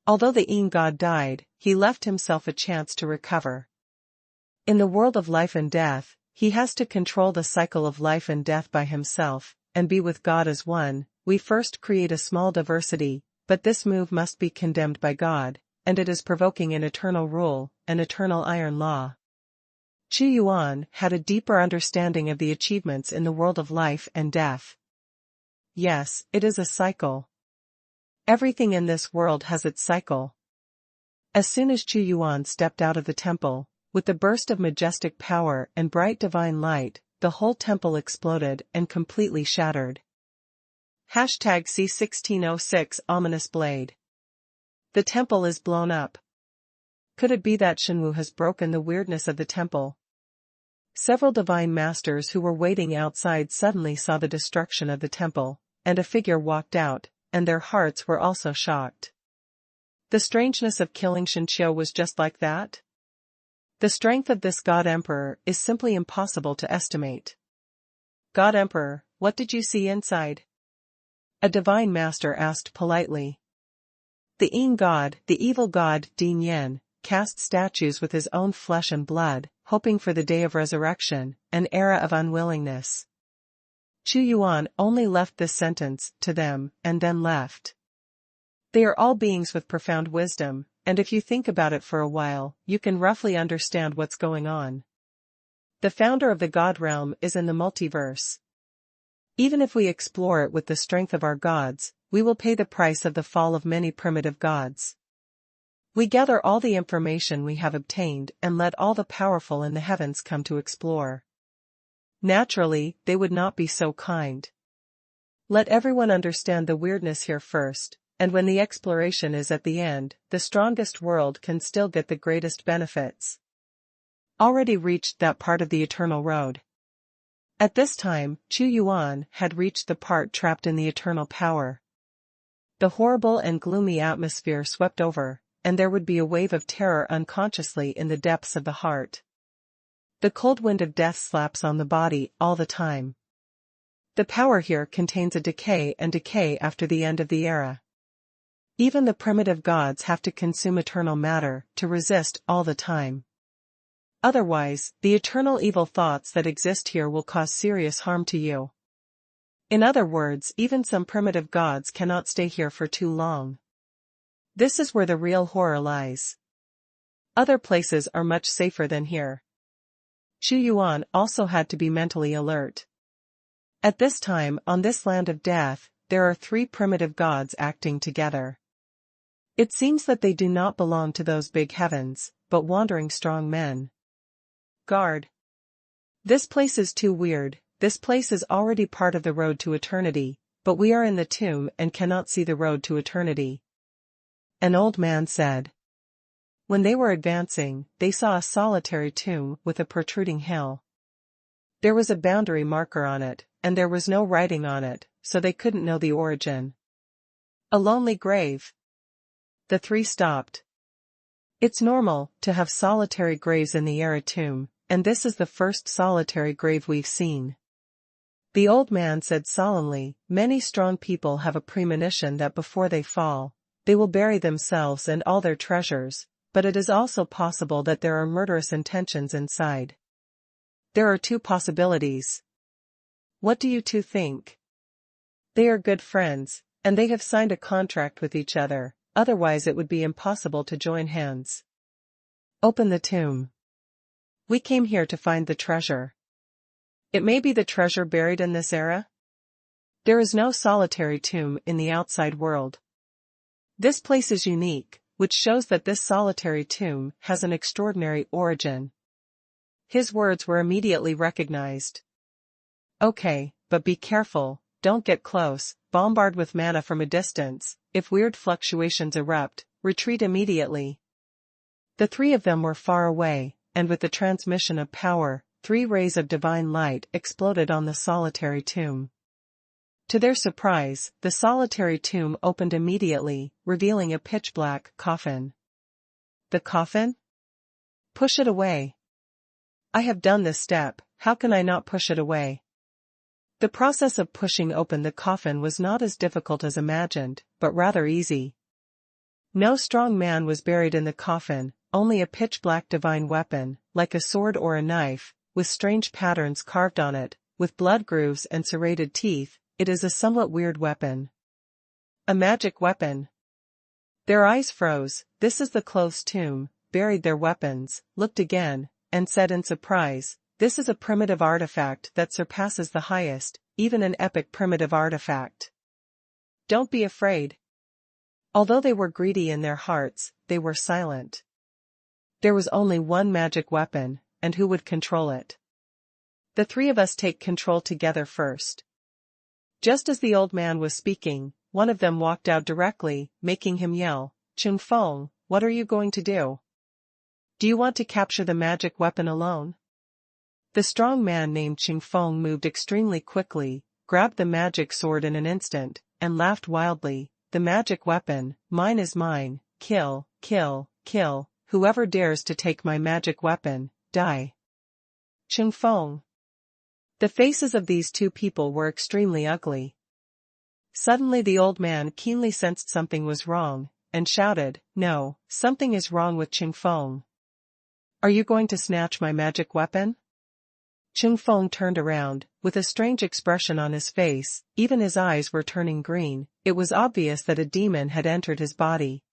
Speaker 1: Although the Yin God died, he left himself a chance to recover. In the world of life and death, he has to control the cycle of life and death by himself, and be with God as one. We first create a small diversity, but this move must be condemned by God, and it is provoking an eternal rule, an eternal iron law. Chu Yuan had a deeper understanding of the achievements in the world of life and death. Yes, it is a cycle. Everything in this world has its cycle. As soon as Chu Yuan stepped out of the temple, with the burst of majestic power and bright divine light, the whole temple exploded and completely shattered. #C1606 Ominous Blade. The temple is blown up. Could it be that Shenwu has broken the weirdness of the temple? Several divine masters who were waiting outside suddenly saw the destruction of the temple, and a figure walked out, and their hearts were also shocked. The strangeness of killing Shen Qiu was just like that? The strength of this god emperor is simply impossible to estimate. God Emperor, what did you see inside? A divine master asked politely. The evil god Din Yen, cast statues with his own flesh and blood, hoping for the day of resurrection, an era of unwillingness. Xuanhuan only left this sentence to them, and then left. They are all beings with profound wisdom, and if you think about it for a while, you can roughly understand what's going on. The founder of the God realm is in the multiverse. Even if we explore it with the strength of our gods, we will pay the price of the fall of many primitive gods. We gather all the information we have obtained and let all the powerful in the heavens come to explore. Naturally, they would not be so kind. Let everyone understand the weirdness here first, and when the exploration is at the end, the strongest world can still get the greatest benefits. Already reached that part of the Eternal Road. At this time, Xuanhuan had reached the part trapped in the eternal power. The horrible and gloomy atmosphere swept over, and there would be a wave of terror unconsciously in the depths of the heart. The cold wind of death slaps on the body all the time. The power here contains a decay and decay after the end of the era. Even the primitive gods have to consume eternal matter to resist all the time. Otherwise, the eternal evil thoughts that exist here will cause serious harm to you. In other words, even some primitive gods cannot stay here for too long. This is where the real horror lies. Other places are much safer than here. Xuanhuan also had to be mentally alert. At this time, on this land of death, there are 3 primitive gods acting together. It seems that they do not belong to those big heavens, but wandering strong men. Guard. This place is too weird. This place is already part of the road to eternity, but we are in the tomb and cannot see the road to eternity. An old man said. When they were advancing, they saw a solitary tomb with a protruding hill. There was a boundary marker on it, and there was no writing on it, so they couldn't know the origin. A lonely grave. The 3 stopped. It's normal to have solitary graves in the Era tomb, and this is the first solitary grave we've seen. The old man said solemnly, many strong people have a premonition that before they fall, they will bury themselves and all their treasures, but it is also possible that there are murderous intentions inside. There are 2 possibilities. What do you 2 think? They are good friends, and they have signed a contract with each other, otherwise it would be impossible to join hands. Open the tomb. We came here to find the treasure. It may be the treasure buried in this era? There is no solitary tomb in the outside world. This place is unique, which shows that this solitary tomb has an extraordinary origin. His words were immediately recognized. Okay, but be careful, don't get close, bombard with mana from a distance, if weird fluctuations erupt, retreat immediately. The 3 of them were far away, and with the transmission of power, 3 rays of divine light exploded on the solitary tomb. To their surprise, the solitary tomb opened immediately, revealing a pitch-black coffin. The coffin? Push it away. I have done this step, how can I not push it away? The process of pushing open the coffin was not as difficult as imagined, but rather easy. No strong man was buried in the coffin, only a pitch-black divine weapon, like a sword or a knife, with strange patterns carved on it, with blood grooves and serrated teeth. It is a somewhat weird weapon. A magic weapon. Their eyes froze. This is the closed tomb, buried their weapons, looked again, and said in surprise, this is a primitive artifact that surpasses the highest, even an epic primitive artifact. Don't be afraid. Although they were greedy in their hearts, they were silent. There was only one magic weapon, and who would control it? The 3 of us take control together first. Just as the old man was speaking, one of them walked out directly, making him yell, Chungfeng, what are you going to do? Do you want to capture the magic weapon alone? The strong man named Chungfeng moved extremely quickly, grabbed the magic sword in an instant, and laughed wildly, the magic weapon, mine is mine, kill, kill, kill, whoever dares to take my magic weapon, die. Chungfeng. The faces of these two people were extremely ugly. Suddenly the old man keenly sensed something was wrong, and shouted, "No, something is wrong with Qingfeng. Are you going to snatch my magic weapon?" Qingfeng turned around, with a strange expression on his face, even his eyes were turning green. It was obvious that a demon had entered his body.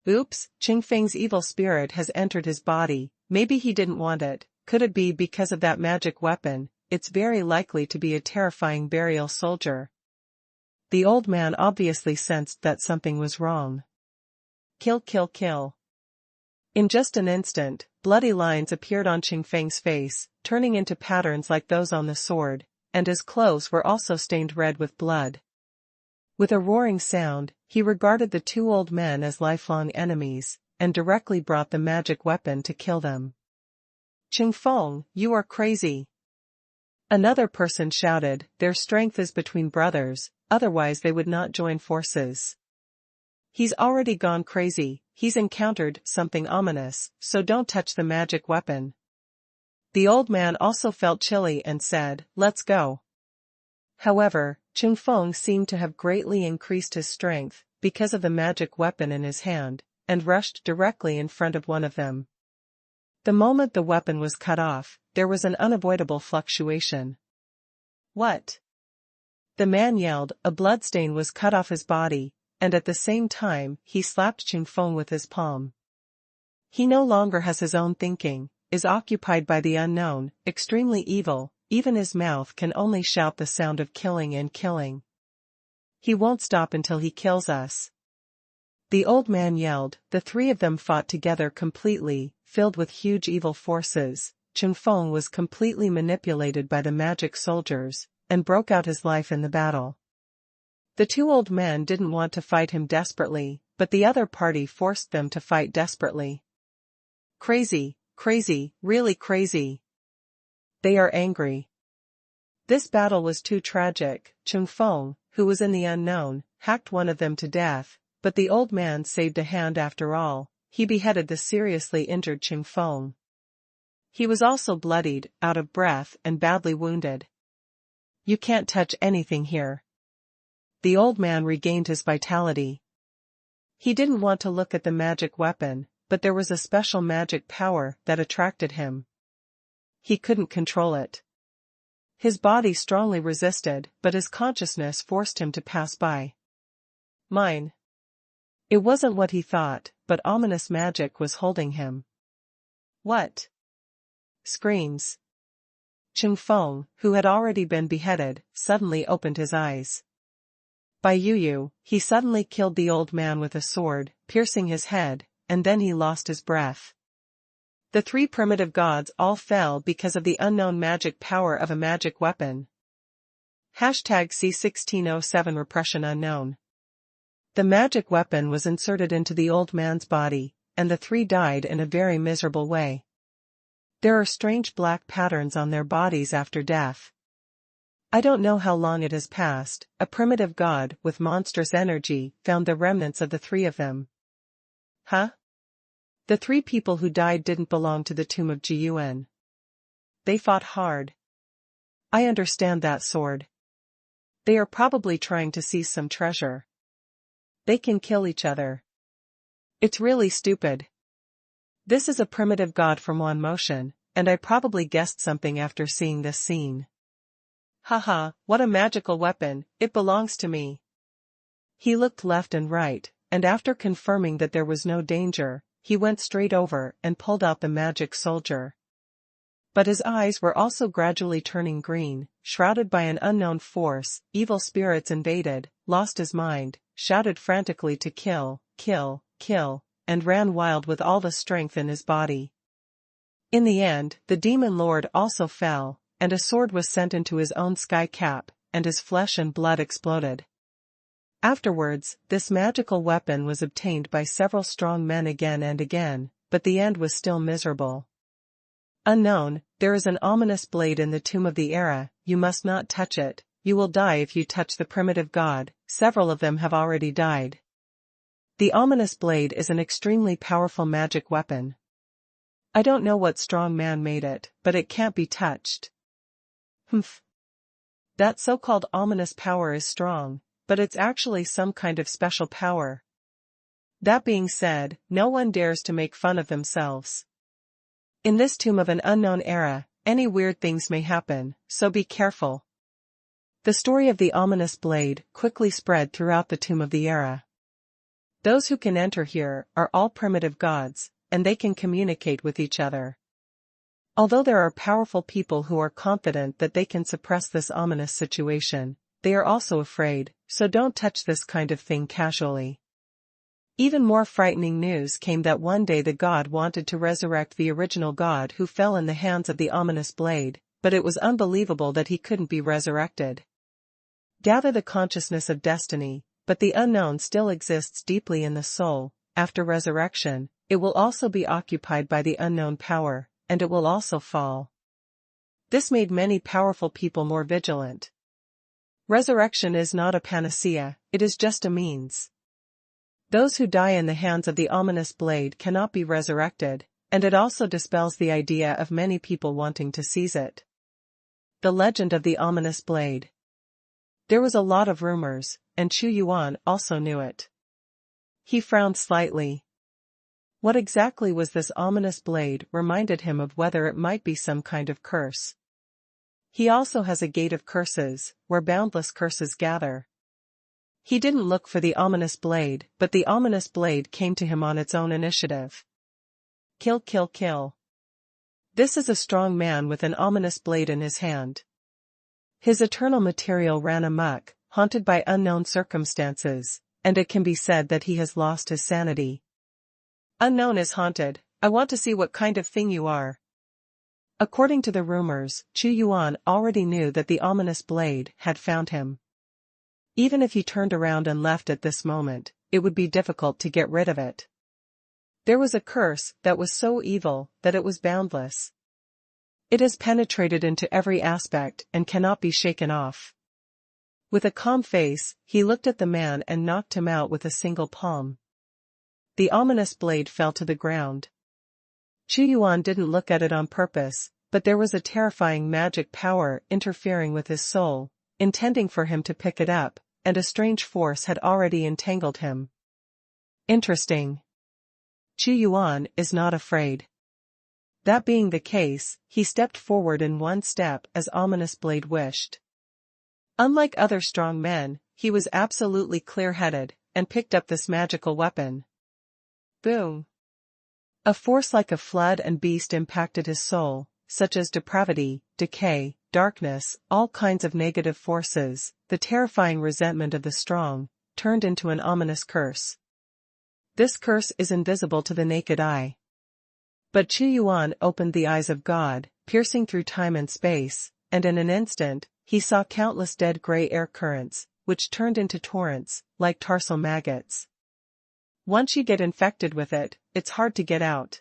Speaker 1: Oops, Qingfeng's evil spirit has entered his body. Maybe he didn't want it. Could it be because of that magic weapon? It's very likely to be a terrifying burial soldier. The old man obviously sensed that something was wrong. Kill, kill, kill. In just an instant, bloody lines appeared on Qingfeng's face, turning into patterns like those on the sword, and his clothes were also stained red with blood. With a roaring sound, he regarded the two old men as lifelong enemies, and directly brought the magic weapon to kill them. "Qingfeng, you are crazy!" Another person shouted. "Their strength is between brothers, otherwise they would not join forces. He's already gone crazy, he's encountered something ominous, so don't touch the magic weapon." The old man also felt chilly and said, "Let's go." However, Qingfeng seemed to have greatly increased his strength, because of the magic weapon in his hand, and rushed directly in front of one of them. The moment the weapon was cut off, there was an unavoidable fluctuation. "What?" the man yelled. A bloodstain was cut off his body, and at the same time, he slapped Qingfeng with his palm. He no longer has his own thinking, is occupied by the unknown, extremely evil, even his mouth can only shout the sound of killing and killing. "He won't stop until he kills us." The old man yelled. The three of them fought together completely, filled with huge evil forces. Qingfeng was completely manipulated by the magic soldiers, and broke out his life in the battle. The two old men didn't want to fight him desperately, but the other party forced them to fight desperately. Crazy, crazy, really crazy. They are angry. This battle was too tragic. Qingfeng, who was in the unknown, hacked one of them to death, but the old man saved a hand after all. He beheaded the seriously injured Qingfeng. He was also bloodied, out of breath, and badly wounded. "You can't touch anything here." The old man regained his vitality. He didn't want to look at the magic weapon, but there was a special magic power that attracted him. He couldn't control it. His body strongly resisted, but his consciousness forced him to pass by. Mine. It wasn't what he thought, but ominous magic was holding him. What? Screams. Qingfeng, who had already been beheaded, suddenly opened his eyes. By Yu, he suddenly killed the old man with a sword, piercing his head, and then he lost his breath. The three primitive gods all fell because of the unknown magic power of a magic weapon. #C1607 Repression Unknown. The magic weapon was inserted into the old man's body, and the three died in a very miserable way. There are strange black patterns on their bodies after death. I don't know how long it has passed. A primitive god with monstrous energy found the remnants of the three of them. Huh? The three people who died didn't belong to the tomb of Jiyuan. They fought hard. I understand that sword. They are probably trying to seize some treasure. They can kill each other. It's really stupid. This is a primitive god from One Motion, and I probably guessed something after seeing this scene. Haha, what a magical weapon, it belongs to me. He looked left and right, and after confirming that there was no danger, he went straight over and pulled out the magic soldier. But his eyes were also gradually turning green, shrouded by an unknown force. Evil spirits invaded, lost his mind, shouted frantically to kill, kill, kill, and ran wild with all the strength in his body. In the end, the demon lord also fell, and a sword was sent into his own sky cap, and his flesh and blood exploded. Afterwards, this magical weapon was obtained by several strong men again and again, but the end was still miserable. Unknown, there is an ominous blade in the tomb of the era. You must not touch it. You will die if you touch the primitive god. Several of them have already died. The ominous blade is an extremely powerful magic weapon. I don't know what strong man made it, but it can't be touched. Humph. That so-called ominous power is strong, but it's actually some kind of special power. That being said, no one dares to make fun of themselves. In this tomb of an unknown era, any weird things may happen, so be careful. The story of the ominous blade quickly spread throughout the tomb of the era. Those who can enter here are all primitive gods, and they can communicate with each other. Although there are powerful people who are confident that they can suppress this ominous situation, they are also afraid, so don't touch this kind of thing casually. Even more frightening news came that one day the god wanted to resurrect the original god who fell in the hands of the ominous blade, but it was unbelievable that he couldn't be resurrected. Gather the consciousness of destiny, but the unknown still exists deeply in the soul. After resurrection, it will also be occupied by the unknown power, and it will also fall. This made many powerful people more vigilant. Resurrection is not a panacea, it is just a means. Those who die in the hands of the ominous blade cannot be resurrected, and it also dispels the idea of many people wanting to seize it. The legend of the ominous blade. There was a lot of rumors, and Xuanhuan also knew it. He frowned slightly. What exactly was this ominous blade reminded him of whether it might be some kind of curse. He also has a gate of curses, where boundless curses gather. He didn't look for the ominous blade, but the ominous blade came to him on its own initiative. Kill, kill, kill. This is a strong man with an ominous blade in his hand. His eternal material ran amok, haunted by unknown circumstances, and it can be said that he has lost his sanity. Unknown is haunted, I want to see what kind of thing you are. According to the rumors, Xuanhuan already knew that the ominous blade had found him. Even if he turned around and left at this moment, it would be difficult to get rid of it. There was a curse that was so evil that it was boundless. It has penetrated into every aspect and cannot be shaken off. With a calm face, he looked at the man and knocked him out with a single palm. The ominous blade fell to the ground. Xuanhuan didn't look at it on purpose, but there was a terrifying magic power interfering with his soul, intending for him to pick it up, and a strange force had already entangled him. Interesting. Xuanhuan is not afraid. That being the case, he stepped forward in one step as ominous blade wished. Unlike other strong men, he was absolutely clear-headed, and picked up this magical weapon. Boom. A force like a flood and beast impacted his soul, such as depravity, decay, darkness, all kinds of negative forces. The terrifying resentment of the strong turned into an ominous curse. This curse is invisible to the naked eye. But Xuanhuan opened the eyes of God, piercing through time and space, and in an instant, he saw countless dead gray air currents, which turned into torrents, like tarsal maggots. Once you get infected with it, it's hard to get out.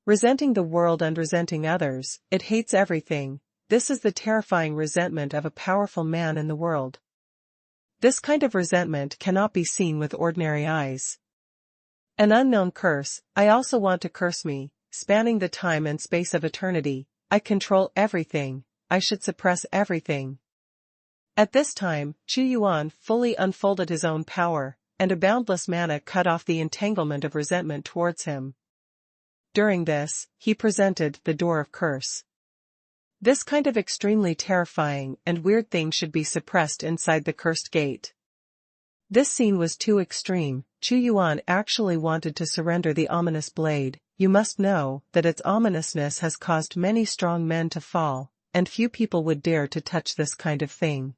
Speaker 1: Resenting the world and resenting others, it hates everything. This is the terrifying resentment of a powerful man in the world. This kind of resentment cannot be seen with ordinary eyes. An unknown curse, I also want to curse me, spanning the time and space of eternity. I control everything, I should suppress everything. At this time, Xuanhuan fully unfolded his own power, and a boundless mana cut off the entanglement of resentment towards him. During this, he presented the door of curse. This kind of extremely terrifying and weird thing should be suppressed inside the cursed gate. This scene was too extreme. Xuanhuan actually wanted to surrender the ominous blade. You must know that its ominousness has caused many strong men to fall, and few people would dare to touch this kind of thing.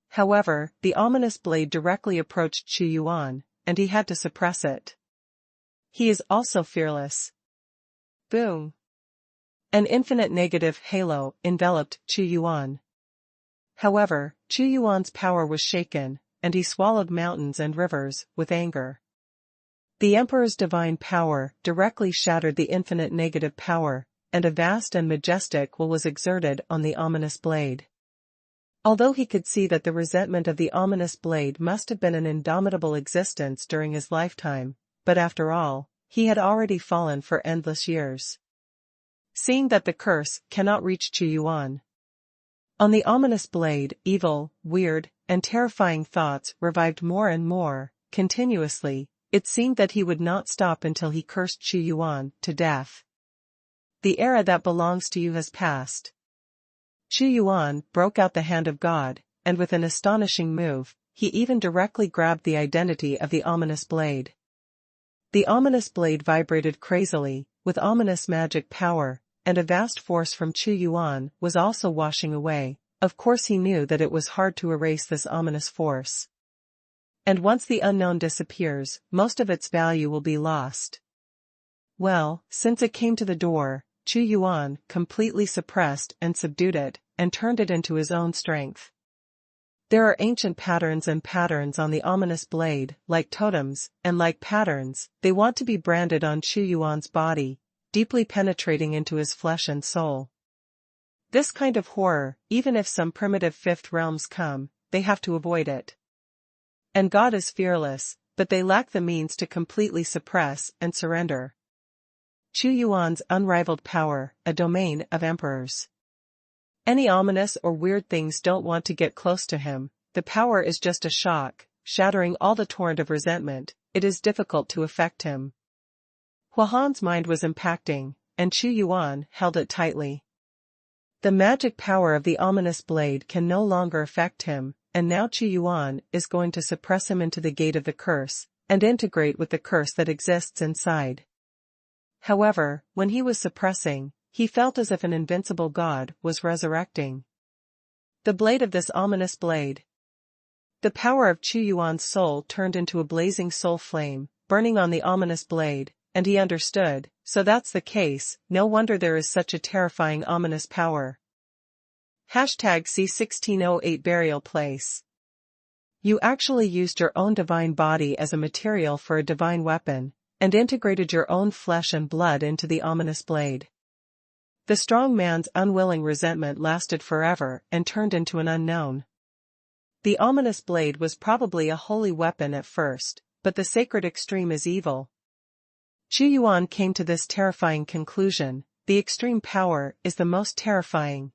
Speaker 1: However, the ominous blade directly approached Xuanhuan, and he had to suppress it. He is also fearless. Boom. An infinite negative halo enveloped Xuanhuan. However, Xuanhuan's power was shaken, and he swallowed mountains and rivers with anger. The Emperor's divine power directly shattered the infinite negative power, and a vast and majestic will was exerted on the ominous blade. Although he could see that the resentment of the ominous blade must have been an indomitable existence during his lifetime, but after all, he had already fallen for endless years. Seeing that the curse cannot reach Xuanhuan, On the ominous blade, evil, weird, and terrifying thoughts revived more and more, continuously. It seemed that he would not stop until he cursed Xuanhuan to death. The era that belongs to you has passed. Xuanhuan broke out the hand of God, and with an astonishing move, he even directly grabbed the identity of the ominous blade. The ominous blade vibrated crazily, with ominous magic power, and a vast force from Xuanhuan was also washing away. Of course he knew that it was hard to erase this ominous force. And once the unknown disappears, most of its value will be lost. Well, since it came to the door, Xuanhuan completely suppressed and subdued it, and turned it into his own strength. There are ancient patterns and patterns on the ominous blade, like totems, and like patterns, they want to be branded on Xuanhuan's body, deeply penetrating into his flesh and soul. This kind of horror, even if some primitive fifth realms come, they have to avoid it. And God is fearless, but they lack the means to completely suppress and surrender. Xuanhuan's unrivaled power, a domain of emperors. Any ominous or weird things don't want to get close to him. The power is just a shock, shattering all the torrent of resentment. It is difficult to affect him. Huahan's mind was impacting, and Xuanhuan held it tightly. The magic power of the ominous blade can no longer affect him, and now Xuanhuan is going to suppress him into the gate of the curse, and integrate with the curse that exists inside. However, when he was suppressing, he felt as if an invincible god was resurrecting. The blade of this ominous blade. The power of Xuanhuan's soul turned into a blazing soul flame, burning on the ominous blade, and he understood, so that's the case, no wonder there is such a terrifying ominous power. #C1608 Burial Place. You actually used your own divine body as a material for a divine weapon, and integrated your own flesh and blood into the ominous blade. The strong man's unwilling resentment lasted forever and turned into an unknown. The ominous blade was probably a holy weapon at first, but the sacred extreme is evil. Xuanhuan came to this terrifying conclusion: the extreme power is the most terrifying.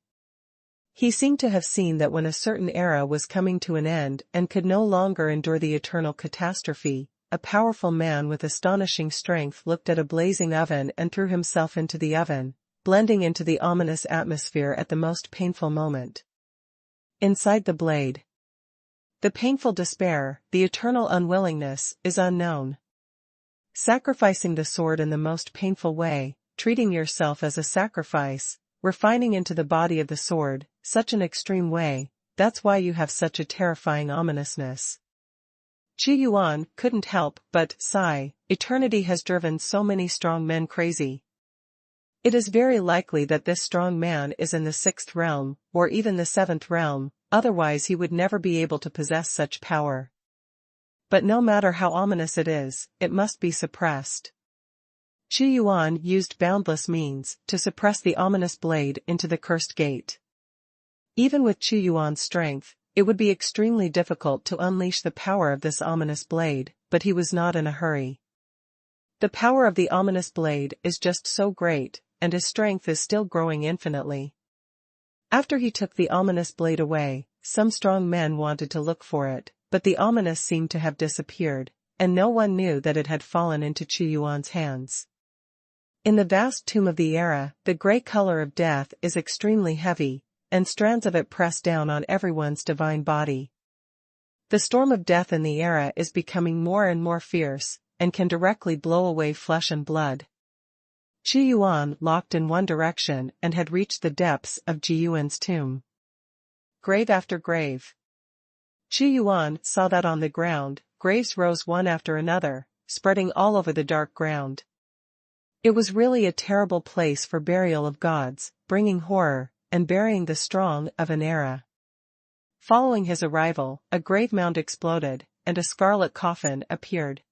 Speaker 1: He seemed to have seen that when a certain era was coming to an end and could no longer endure the eternal catastrophe, a powerful man with astonishing strength looked at a blazing oven and threw himself into the oven, blending into the ominous atmosphere at the most painful moment. Inside the blade. The painful despair, the eternal unwillingness, is unknown. Sacrificing the sword in the most painful way, treating yourself as a sacrifice, refining into the body of the sword, such an extreme way, that's why you have such a terrifying ominousness. Xuanhuan couldn't help but sigh. Eternity has driven so many strong men crazy. It is very likely that this strong man is in the 6th realm, or even the 7th realm, otherwise he would never be able to possess such power. But no matter how ominous it is, it must be suppressed. Xuanhuan used boundless means to suppress the ominous blade into the cursed gate. Even with Xuanhuan's strength, it would be extremely difficult to unleash the power of this ominous blade, but he was not in a hurry. The power of the ominous blade is just so great, and his strength is still growing infinitely. After he took the ominous blade away, some strong men wanted to look for it, but the ominous seemed to have disappeared, and no one knew that it had fallen into Xuanhuan's hands. In the vast tomb of the era, the gray color of death is extremely heavy, and strands of it press down on everyone's divine body. The storm of death in the era is becoming more and more fierce, and can directly blow away flesh and blood. Xuanhuan locked in one direction and had reached the depths of Jiyuan's tomb. Grave after grave. Xuanhuan saw that on the ground, graves rose one after another, spreading all over the dark ground. It was really a terrible place for burial of gods, bringing horror, and burying the strong of an era. Following his arrival, a grave mound exploded, and a scarlet coffin appeared.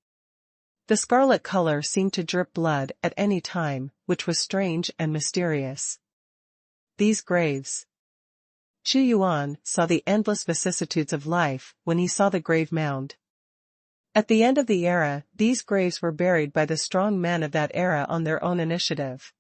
Speaker 1: The scarlet color seemed to drip blood at any time, which was strange and mysterious. These graves. Xuanhuan saw the endless vicissitudes of life when he saw the grave mound. At the end of the era, these graves were buried by the strong men of that era on their own initiative.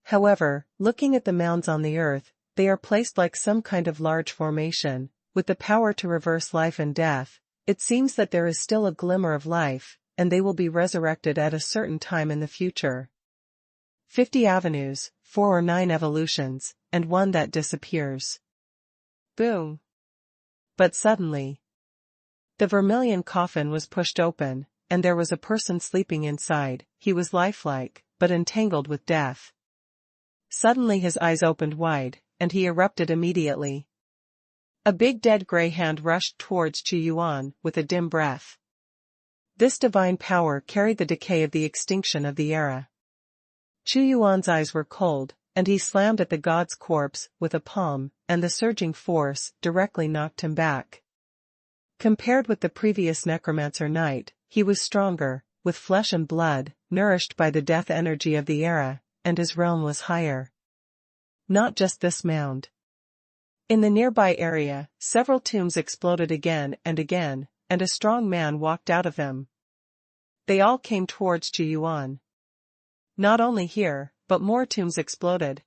Speaker 1: However, looking at the mounds on the earth, They are placed like some kind of large formation, with the power to reverse life and death. It seems that there is still a glimmer of life, and they will be resurrected at a certain time in the future. 50 avenues, 4 or 9 evolutions, and one that disappears. Boom. But suddenly, the vermilion coffin was pushed open, and there was a person sleeping inside. He was lifelike, but entangled with death. Suddenly his eyes opened wide, and he erupted immediately. A big dead gray hand rushed towards Xuanhuan with a dim breath. This divine power carried the decay of the extinction of the era. Xuanhuan's eyes were cold, and he slammed at the god's corpse with a palm, and the surging force directly knocked him back. Compared with the previous necromancer knight, he was stronger, with flesh and blood, nourished by the death energy of the era, and his realm was higher. Not just this mound. In the nearby area, several tombs exploded again, and a strong man walked out of them. They all came towards Xuanhuan. Not only here, but more tombs exploded.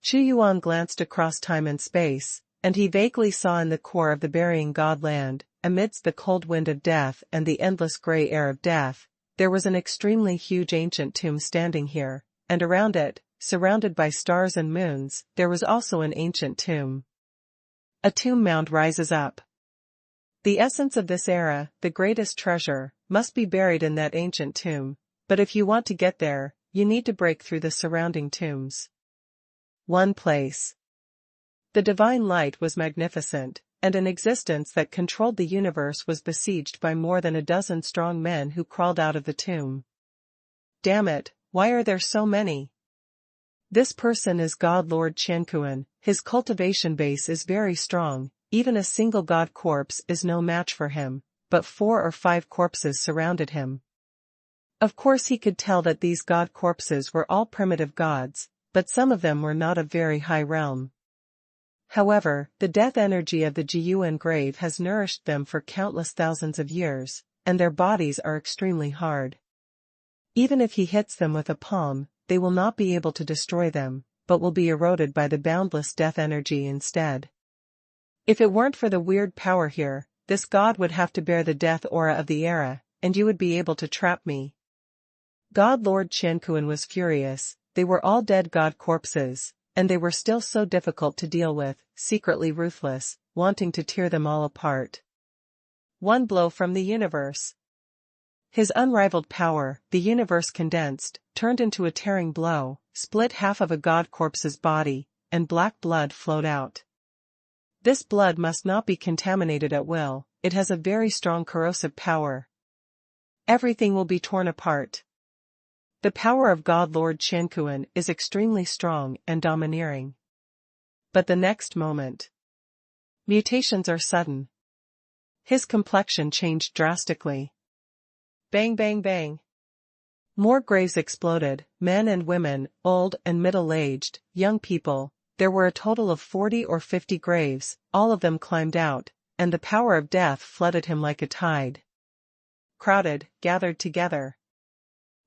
Speaker 1: Xuanhuan glanced across time and space, and he vaguely saw in the core of the burying god land, amidst the cold wind of death and the endless gray air of death, there was an extremely huge ancient tomb standing here, and around it, surrounded by stars and moons, there was also an ancient tomb. A tomb mound rises up. The essence of this era, the greatest treasure, must be buried in that ancient tomb, but if you want to get there, you need to break through the surrounding tombs. One place. The divine light was magnificent, and an existence that controlled the universe was besieged by more than a dozen strong men who crawled out of the tomb. Damn it, why are there so many? This person is God Lord Xuanhuan. His cultivation base is very strong, even a single god corpse is no match for him, but 4 or 5 corpses surrounded him. Of course he could tell that these god corpses were all primitive gods, but some of them were not of very high realm. However, the death energy of the Xuanhuan grave has nourished them for countless thousands of years, and their bodies are extremely hard. Even if he hits them with a palm, they will not be able to destroy them, but will be eroded by the boundless death energy instead. If it weren't for the weird power here, this god would have to bear the death aura of the era, and you would be able to trap me. God Lord Xuanhuan was furious. They were all dead god corpses, and they were still so difficult to deal with, secretly ruthless, wanting to tear them all apart. One blow from the universe. His unrivaled power, the universe condensed, turned into a tearing blow, split half of a god corpse's body, and black blood flowed out. This blood must not be contaminated at will, it has a very strong corrosive power. Everything will be torn apart. The power of God Lord Xuanhuan is extremely strong and domineering. But the next moment, mutations are sudden. His complexion changed drastically. Bang bang bang. More graves exploded, men and women, old and middle-aged, young people. There were a total of 40 or 50 graves, all of them climbed out, and the power of death flooded him like a tide. Crowded, gathered together.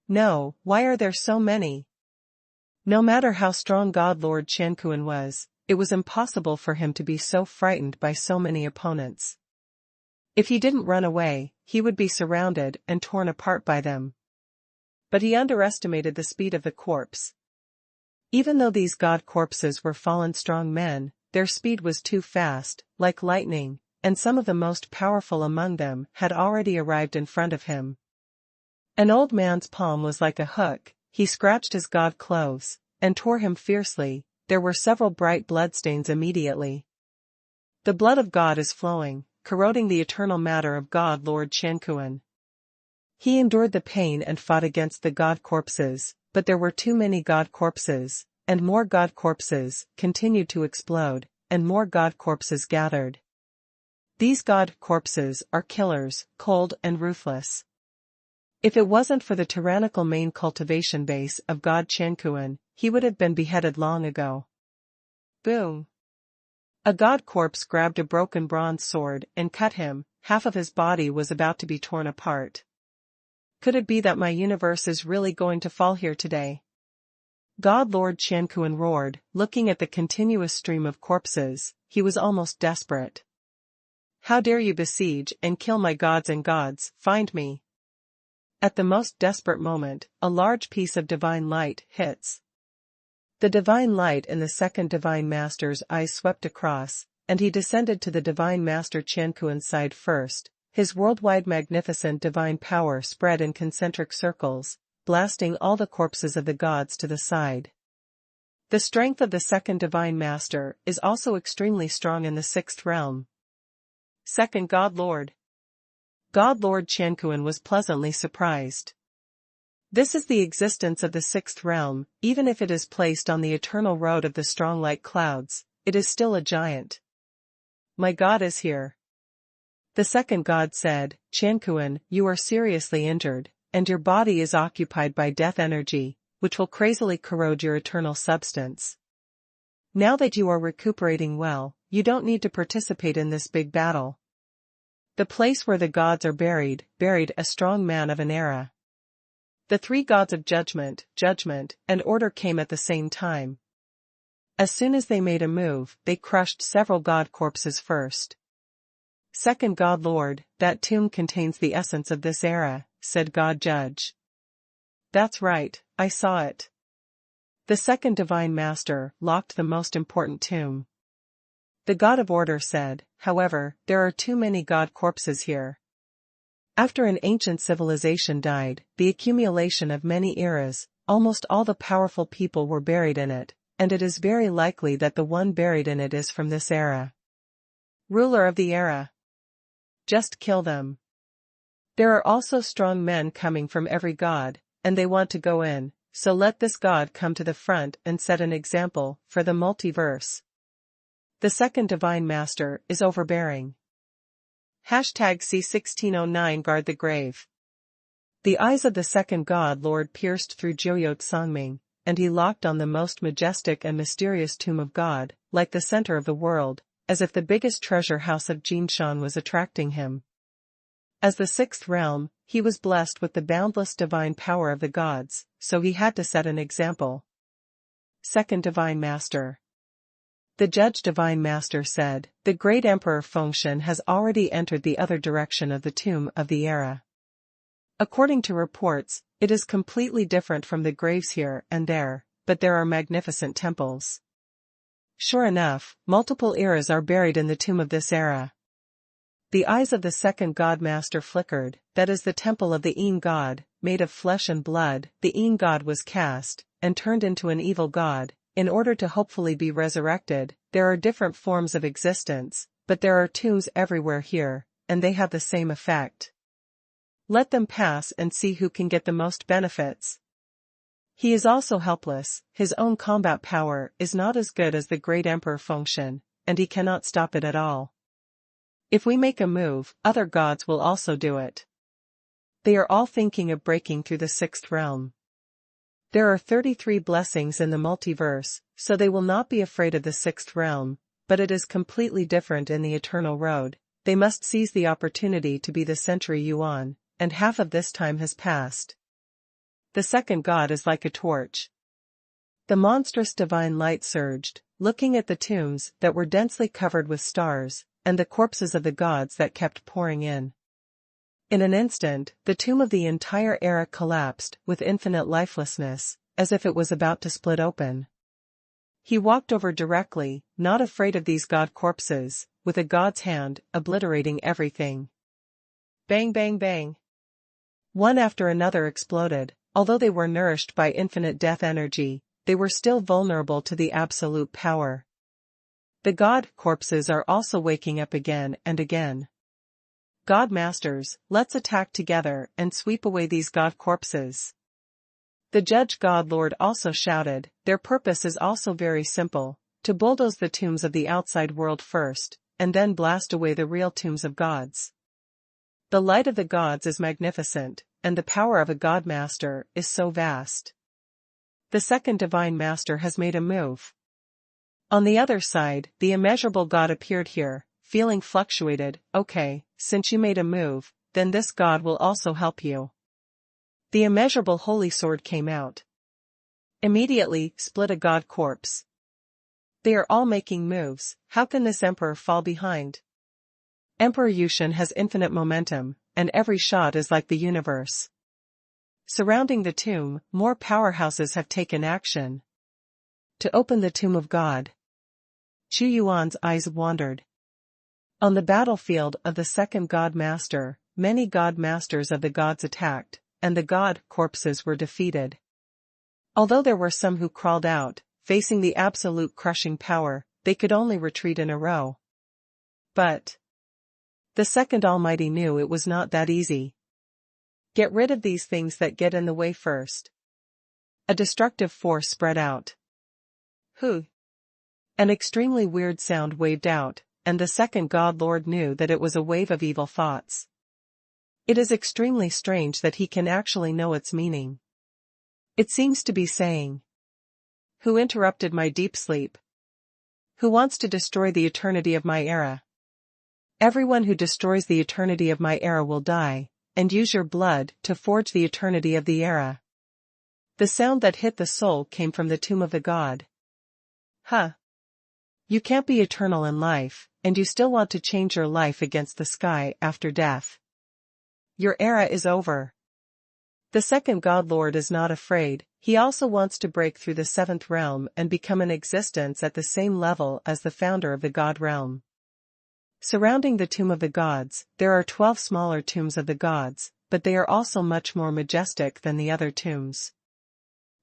Speaker 1: No, why are there so many? No matter how strong God Lord Xuanhuan was, it was impossible for him to be so frightened by so many opponents. If he didn't run away, he would be surrounded and torn apart by them. But he underestimated the speed of the corpse. Even though these god corpses were fallen strong men, their speed was too fast, like lightning, and some of the most powerful among them had already arrived in front of him. An old man's palm was like a hook, he scratched his god clothes, and tore him fiercely. There were several bright bloodstains immediately. The blood of God is flowing, corroding the eternal matter of God Lord Xuanhuan. He endured the pain and fought against the god corpses, but there were too many god corpses, and more god corpses continued to explode, and more god corpses gathered. These god corpses are killers, cold and ruthless. If it wasn't for the tyrannical main cultivation base of God Xuanhuan, he would have been beheaded long ago. Boom. A god corpse grabbed a broken bronze sword and cut him. Half of his body was about to be torn apart. Could it be that my universe is really going to fall here today? God Lord Xuanhuan roared, looking at the continuous stream of corpses. He was almost desperate. How dare you besiege and kill my gods and gods, find me. At the most desperate moment, a large piece of divine light hits. The divine light in the second divine master's eyes swept across, and he descended to the divine master Xuanhuan's side first. His worldwide magnificent divine power spread in concentric circles, blasting all the corpses of the gods to the side. The strength of the second divine master is also extremely strong in the sixth realm. Second God Lord. God Lord Xuanhuan was pleasantly surprised. This is the existence of the sixth realm. Even if it is placed on the eternal road of the strong light clouds, it is still a giant. My God is here. The second god said, Xuanhuan, you are seriously injured, and your body is occupied by death energy, which will crazily corrode your eternal substance. Now that you are recuperating well, you don't need to participate in this big battle. The place where the gods are buried a strong man of an era. The three gods of judgment, and order came at the same time. As soon as they made a move, they crushed several god corpses first. Second God Lord, that tomb contains the essence of this era, said God Judge. That's right, I saw it. The second divine master locked the most important tomb. The god of order said, however, there are too many god corpses here. After an ancient civilization died, the accumulation of many eras, almost all the powerful people were buried in it, and it is very likely that the one buried in it is from this era. Ruler of the era. Just kill them. There are also strong men coming from every god, and they want to go in, so let this god come to the front and set an example for the multiverse. The second divine master is overbearing. #C1609 Guard the grave. The eyes of the second god lord pierced through Jiuyot Songming, and he locked on the most majestic and mysterious tomb of God, like the center of the world, as if the biggest treasure house of Jinshan was attracting him. As the sixth realm, he was blessed with the boundless divine power of the gods, so he had to set an example. Second divine master. The judge divine master said, the great emperor Fengshen has already entered the other direction of the tomb of the era. According to reports, it is completely different from the graves here and there, but there are magnificent temples. Sure enough, multiple eras are buried in the tomb of this era. The eyes of the second god master flickered, that is the temple of the Yin god, made of flesh and blood. The Yin god was cast, and turned into an evil god, in order to hopefully be resurrected. There are different forms of existence, but there are tombs everywhere here, and they have the same effect. Let them pass and see who can get the most benefits. He is also helpless, his own combat power is not as good as the great Emperor Fengshen, and he cannot stop it at all. If we make a move, other gods will also do it. They are all thinking of breaking through the sixth realm. There are 33 blessings in the multiverse, so they will not be afraid of the sixth realm, but it is completely different in the Eternal Road. They must seize the opportunity to be the century Yuan, and half of this time has passed. The second god is like a torch. The monstrous divine light surged, looking at the tombs that were densely covered with stars, and the corpses of the gods that kept pouring in. In an instant, the tomb of the entire era collapsed with infinite lifelessness, as if it was about to split open. He walked over directly, not afraid of these god corpses, with a god's hand, obliterating everything. Bang bang bang. One after another exploded. Although they were nourished by infinite death energy, they were still vulnerable to the absolute power. The god corpses are also waking up again and again. God masters, let's attack together and sweep away these god corpses. The judge god lord also shouted, their purpose is also very simple, to bulldoze the tombs of the outside world first, and then blast away the real tombs of gods. The light of the gods is magnificent, and the power of a god master is so vast. The second divine master has made a move. On the other side, the immeasurable god appeared here, feeling fluctuated. Okay, since you made a move, then this god will also help you. The immeasurable holy sword came out. Immediately, split a god corpse. They are all making moves, how can this emperor fall behind? Emperor Yushin has infinite momentum, and every shot is like the universe. Surrounding the tomb, more powerhouses have taken action. To open the tomb of God. Chu Yuan's eyes wandered. On the battlefield of the second God Master, many God Masters of the gods attacked, and the god corpses were defeated. Although there were some who crawled out, facing the absolute crushing power, they could only retreat in a row. But the second Almighty knew it was not that easy. Get rid of these things that get in the way first. A destructive force spread out. Hu. An extremely weird sound waved out, and the second God Lord knew that it was a wave of evil thoughts. It is extremely strange that he can actually know its meaning. It seems to be saying, who interrupted my deep sleep? Who wants to destroy the eternity of my era? Everyone who destroys the eternity of my era will die, and use your blood to forge the eternity of the era. The sound that hit the soul came from the tomb of the god. Huh. You can't be eternal in life, and you still want to change your life against the sky after death. Your era is over. The second God Lord is not afraid, he also wants to break through the seventh realm and become an existence at the same level as the founder of the God realm. Surrounding the tomb of the gods, there are 12 smaller tombs of the gods, but they are also much more majestic than the other tombs.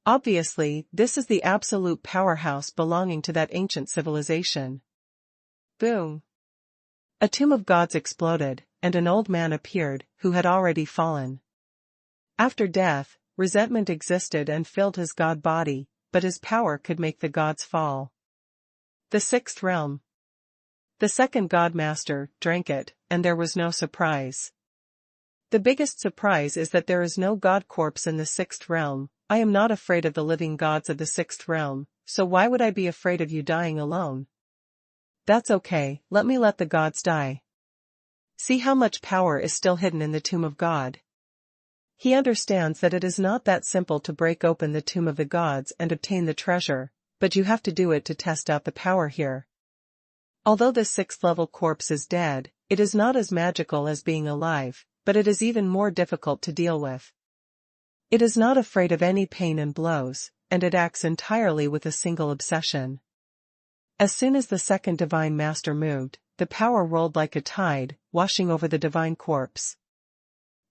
Speaker 1: Obviously, this is the absolute powerhouse belonging to that ancient civilization. Boom! A tomb of gods exploded, and an old man appeared, who had already fallen. After death, resentment existed and filled his god body, but his power could make the gods fall. The sixth realm. The second God Master drank it, and there was no surprise. The biggest surprise is that there is no god corpse in the sixth realm. I am not afraid of the living gods of the sixth realm, so why would I be afraid of you dying alone? That's okay, let the gods die. See how much power is still hidden in the tomb of God. He understands that it is not that simple to break open the tomb of the gods and obtain the treasure, but you have to do it to test out the power here. Although the sixth level corpse is dead, it is not as magical as being alive, but it is even more difficult to deal with. It is not afraid of any pain and blows, and it acts entirely with a single obsession. As soon as the second Divine Master moved, the power rolled like a tide, washing over the divine corpse.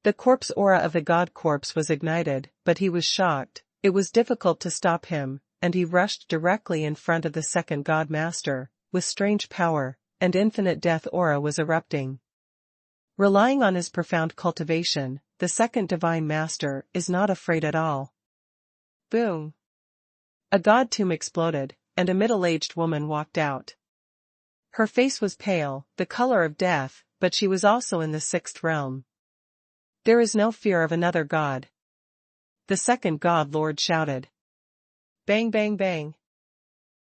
Speaker 1: The corpse aura of the god corpse was ignited, but he was shocked. It was difficult to stop him, and he rushed directly in front of the second God Master, with strange power, and infinite death aura was erupting. Relying on his profound cultivation, the second Divine Master is not afraid at all. Boom! A god tomb exploded, and a middle-aged woman walked out. Her face was pale, the color of death, but she was also in the sixth realm. There is no fear of another god. The second God Lord shouted. Bang bang bang.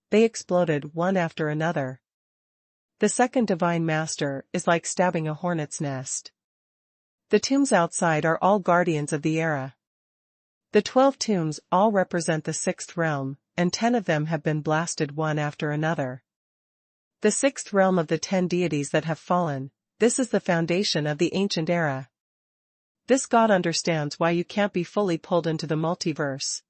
Speaker 1: They exploded one after another. The second Divine Master is like stabbing a hornet's nest. The tombs outside are all guardians of the era. The 12 tombs all represent the sixth realm, and 10 of them have been blasted one after another. The sixth realm of the 10 deities that have fallen, this is the foundation of the ancient era. This god understands why you can't be fully pulled into the multiverse.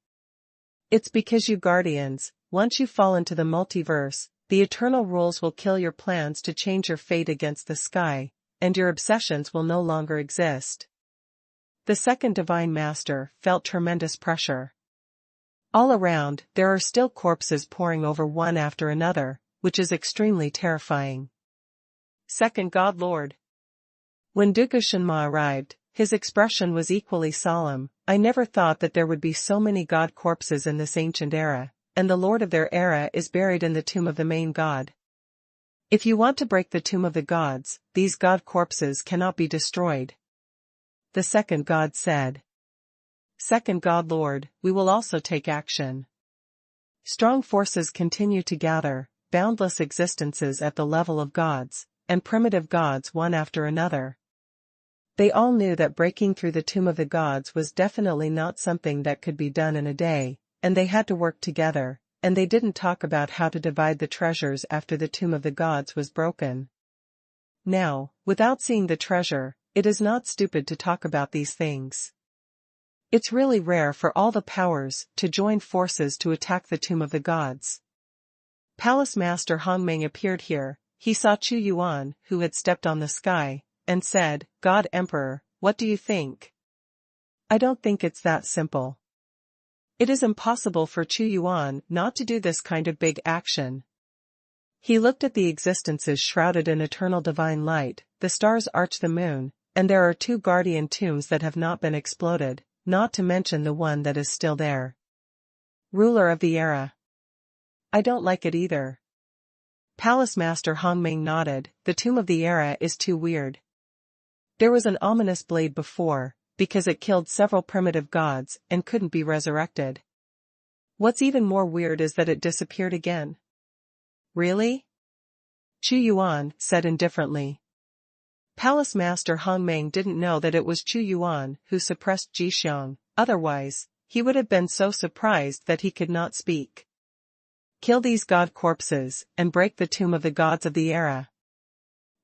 Speaker 1: It's because you guardians, once you fall into the multiverse, the eternal rules will kill your plans to change your fate against the sky, and your obsessions will no longer exist. The second Divine Master felt tremendous pressure. All around, there are still corpses pouring over one after another, which is extremely terrifying. Second God Lord. When Duke Shenma arrived, his expression was equally solemn. I never thought that there would be so many god corpses in this ancient era, and the lord of their era is buried in the tomb of the main god. If you want to break the tomb of the gods, these god corpses cannot be destroyed. The second god said. Second God Lord, we will also take action. Strong forces continue to gather, boundless existences at the level of gods, and primitive gods one after another. They all knew that breaking through the tomb of the gods was definitely not something that could be done in a day, and they had to work together, and they didn't talk about how to divide the treasures after the Tomb of the Gods was broken. Now, without seeing the treasure, it is not stupid to talk about these things. It's really rare for all the powers to join forces to attack the Tomb of the Gods. Palace Master Hongming appeared here. He saw Xuanhuan, who had stepped on the sky, and said, "God Emperor, what do you think?" "I don't think it's that simple. It is impossible for Xuanhuan not to do this kind of big action." He looked at the existences shrouded in eternal divine light. The stars arch the moon, and there are 2 guardian tombs that have not been exploded, not to mention the one that is still there. Ruler of the era. I don't like it either. Palace Master Hongming nodded. The Tomb of the Era is too weird. There was an ominous blade before, because it killed several primitive gods and couldn't be resurrected. What's even more weird is that it disappeared again. Really? Xuanhuan said indifferently. Palace Master Hongming didn't know that it was Xuanhuan who suppressed Jixiang, otherwise, he would have been so surprised that he could not speak. Kill these god corpses, and break the Tomb of the Gods of the Era.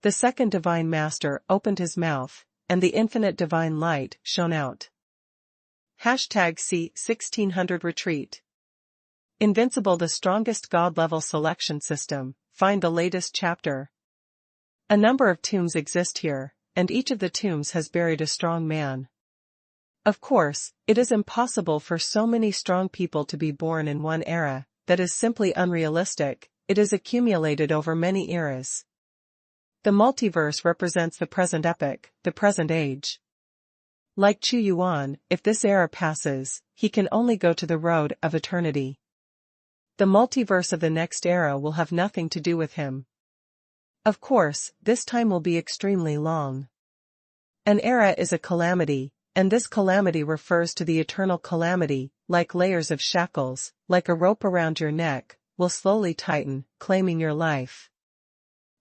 Speaker 1: The second Divine Master opened his mouth, and the infinite divine light shone out. #C 1600 Retreat. Invincible, the strongest god-level selection system. Find the latest chapter. A number of tombs exist here, and each of the tombs has buried a strong man. Of course, it is impossible for so many strong people to be born in one era. That is simply unrealistic. It is accumulated over many eras. The multiverse represents the present epoch, the present age. Like Xuanhuan, if this era passes, he can only go to the road of eternity. The multiverse of the next era will have nothing to do with him. Of course, this time will be extremely long. An era is a calamity, and this calamity refers to the eternal calamity, like layers of shackles, like a rope around your neck, will slowly tighten, claiming your life.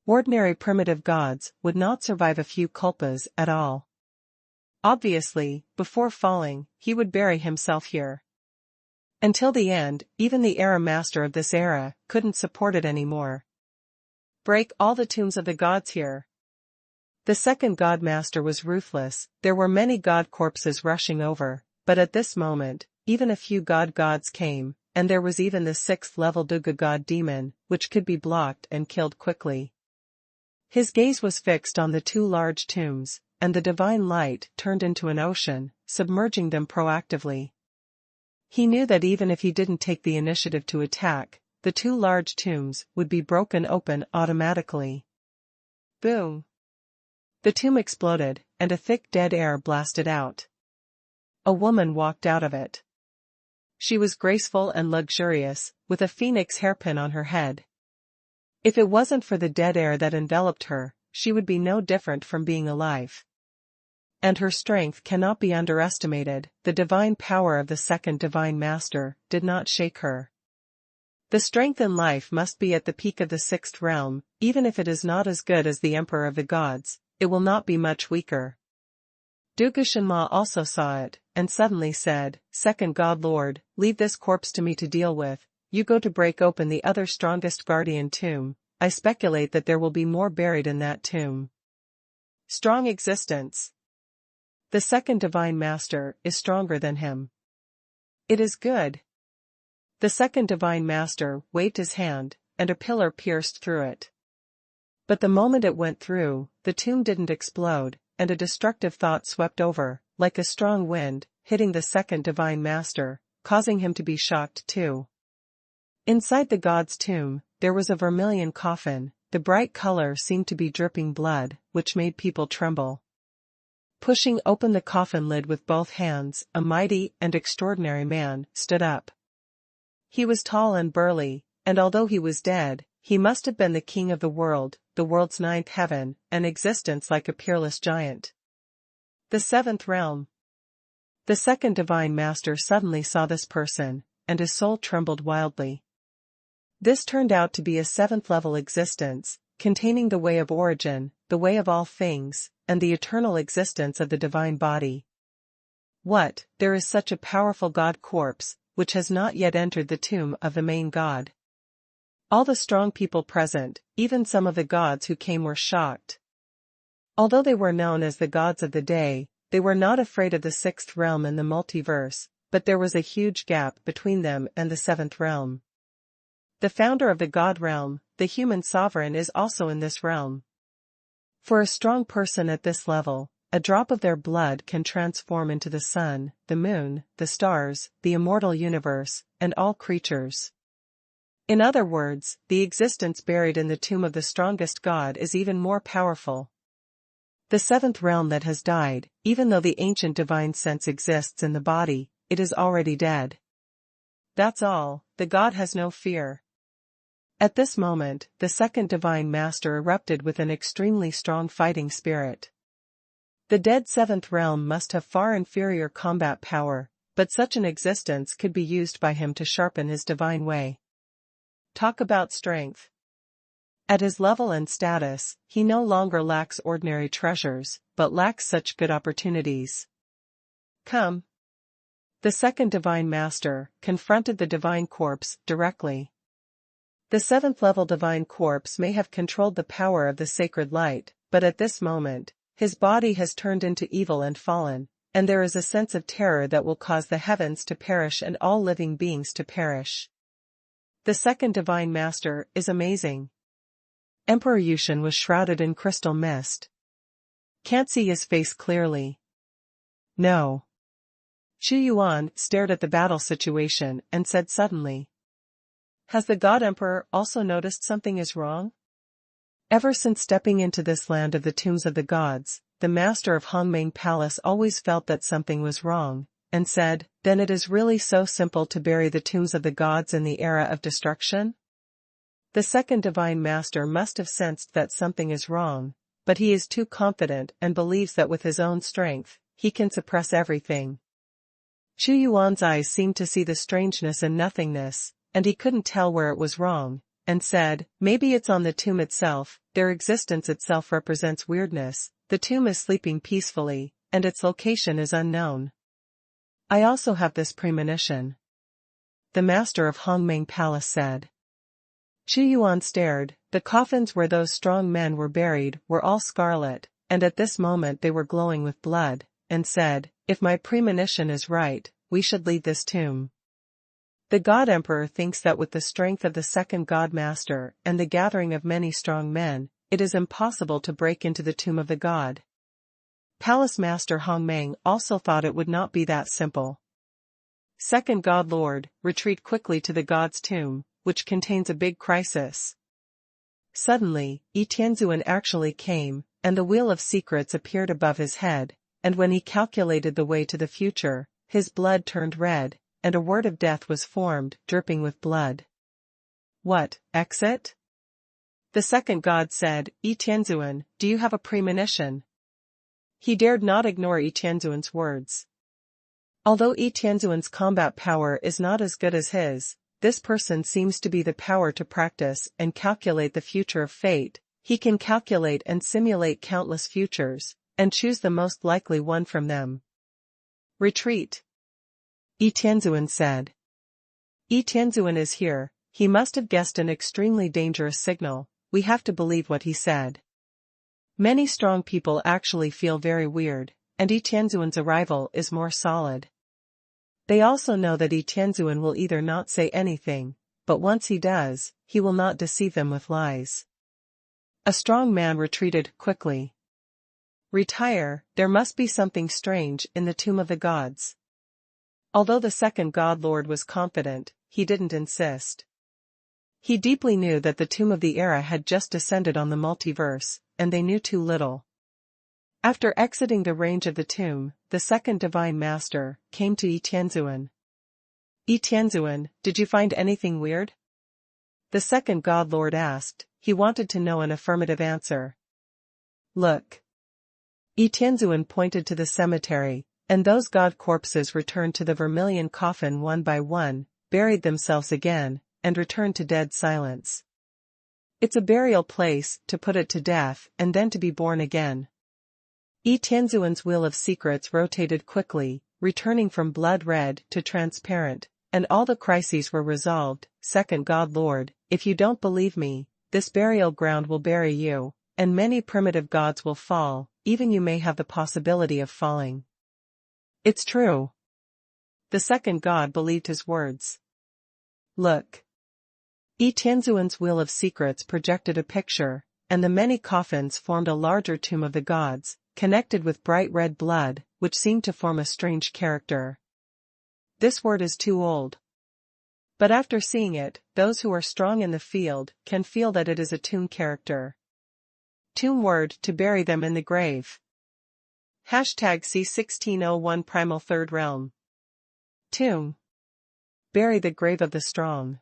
Speaker 1: Ordinary primitive gods would not survive a few kalpas at all. Obviously, before falling, he would bury himself here. Until the end, even the era master of this era couldn't support it anymore. Break all the tombs of the gods here. The second god master was ruthless. There were many god corpses rushing over, but at this moment, even a few gods came, and there was even the 6th-level Duga god demon, which could be blocked and killed quickly. His gaze was fixed on the 2 large tombs, and the divine light turned into an ocean, submerging them proactively. He knew that even if he didn't take the initiative to attack, the 2 large tombs would be broken open automatically. Boom! The tomb exploded, and a thick dead air blasted out. A woman walked out of it. She was graceful and luxurious, with a phoenix hairpin on her head. If it wasn't for the dead air that enveloped her, she would be no different from being alive. And her strength cannot be underestimated. The divine power of the second divine master did not shake her. The strength in life must be at the peak of the 6th realm. Even if it is not as good as the Emperor of the Gods, it will not be much weaker. Dugu Shenma also saw it, and suddenly said, "Second God Lord, leave this corpse to me to deal with. You go to break open the other strongest guardian tomb. I speculate that there will be more buried in that tomb." Strong existence. The second divine master is stronger than him. It is good. The second divine master waved his hand, and a pillar pierced through it. But the moment it went through, the tomb didn't explode, and a destructive thought swept over, like a strong wind, hitting the second divine master, causing him to be shocked too. Inside the god's tomb, there was a vermilion coffin. The bright color seemed to be dripping blood, which made people tremble. Pushing open the coffin lid with both hands, a mighty and extraordinary man stood up. He was tall and burly, and although he was dead, he must have been the king of the world's 9th heaven, an existence like a peerless giant. The 7th realm. The second divine master suddenly saw this person, and his soul trembled wildly. This turned out to be a 7th-level existence, containing the way of origin, the way of all things, and the eternal existence of the divine body. What, there is such a powerful god corpse, which has not yet entered the tomb of the main god. All the strong people present, even some of the gods who came, were shocked. Although they were known as the gods of the day, they were not afraid of the sixth realm in the multiverse, but there was a huge gap between them and the seventh realm. The founder of the god realm, the human sovereign, is also in this realm. For a strong person at this level, a drop of their blood can transform into the sun, the moon, the stars, the immortal universe, and all creatures. In other words, the existence buried in the tomb of the strongest god is even more powerful. The seventh realm that has died, even though the ancient divine sense exists in the body, it is already dead. That's all, the god has no fear. At this moment, the second divine master erupted with an extremely strong fighting spirit. The dead seventh realm must have far inferior combat power, but such an existence could be used by him to sharpen his divine way. Talk about strength. At his level and status, he no longer lacks ordinary treasures, but lacks such good opportunities. Come. The second divine master confronted the divine corpse directly. The seventh-level divine corpse may have controlled the power of the sacred light, but at this moment, his body has turned into evil and fallen, and there is a sense of terror that will cause the heavens to perish and all living beings to perish. The second divine master is amazing. Emperor Xuanhuan was shrouded in crystal mist. Can't see his face clearly. No. Xuanhuan stared at the battle situation and said suddenly, "Has the God Emperor also noticed something is wrong?" Ever since stepping into this land of the tombs of the gods, the master of Hongmeng Palace always felt that something was wrong, and said, "Then it is really so simple to bury the tombs of the gods in the era of destruction?" The second divine master must have sensed that something is wrong, but he is too confident and believes that with his own strength, he can suppress everything. Xuanhuan's eyes seemed to see the strangeness and nothingness, and he couldn't tell where it was wrong, and said, "Maybe it's on the tomb itself, their existence itself represents weirdness, the tomb is sleeping peacefully, and its location is unknown. I also have this premonition," the master of Hongmeng Palace said. Xuanhuan stared. The coffins where those strong men were buried were all scarlet, and at this moment they were glowing with blood, and said, "If my premonition is right, we should leave this tomb." The God Emperor thinks that with the strength of the second God Master and the gathering of many strong men, it is impossible to break into the tomb of the god. Palace Master Hongmeng also thought it would not be that simple. Second God Lord, retreat quickly to the god's tomb, which contains a big crisis. Suddenly, Tianzuan actually came, and the Wheel of Secrets appeared above his head, and when he calculated the way to the future, his blood turned red, and a word of death was formed, dripping with blood. "What, exit?" The second god said, "Tianzuan, do you have a premonition?" He dared not ignore Tianzuan's words. Although Tianzuan's combat power is not as good as his, this person seems to be the power to practice and calculate the future of fate. He can calculate and simulate countless futures, and choose the most likely one from them. "Retreat," Tianzuan said. "Tianzuan is here, he must have guessed an extremely dangerous signal, we have to believe what he said." Many strong people actually feel very weird, and Tianzuan's arrival is more solid. They also know that Tianzuan will either not say anything, but once he does, he will not deceive them with lies. A strong man retreated quickly. "Retire, there must be something strange in the tomb of the gods." Although the second god lord was confident, he didn't insist. He deeply knew that the tomb of the era had just descended on the multiverse, and they knew too little. After exiting the range of the tomb, the second divine master came to Tianzuan. "Tianzuan, did you find anything weird?" The second god lord asked. He wanted to know an affirmative answer. "Look." Tianzuan pointed to the cemetery, and those god corpses returned to the vermilion coffin one by one, buried themselves again, and returned to dead silence. "It's a burial place, to put it to death, and then to be born again." Tianzuan's Wheel of Secrets rotated quickly, returning from blood red to transparent, and all the crises were resolved. Second God Lord, if you don't believe me, this burial ground will bury you, and many primitive gods will fall, even you may have the possibility of falling. It's true. The second god believed his words. Look. Tianzuan's Wheel of Secrets projected a picture, and the many coffins formed a larger tomb of the gods, connected with bright red blood, which seemed to form a strange character. This word is too old. But after seeing it, those who are strong in the field can feel that it is a tomb character. Tomb word to bury them in the grave. Hashtag C1601 Primal Third Realm. Tomb. Bury the grave of the strong.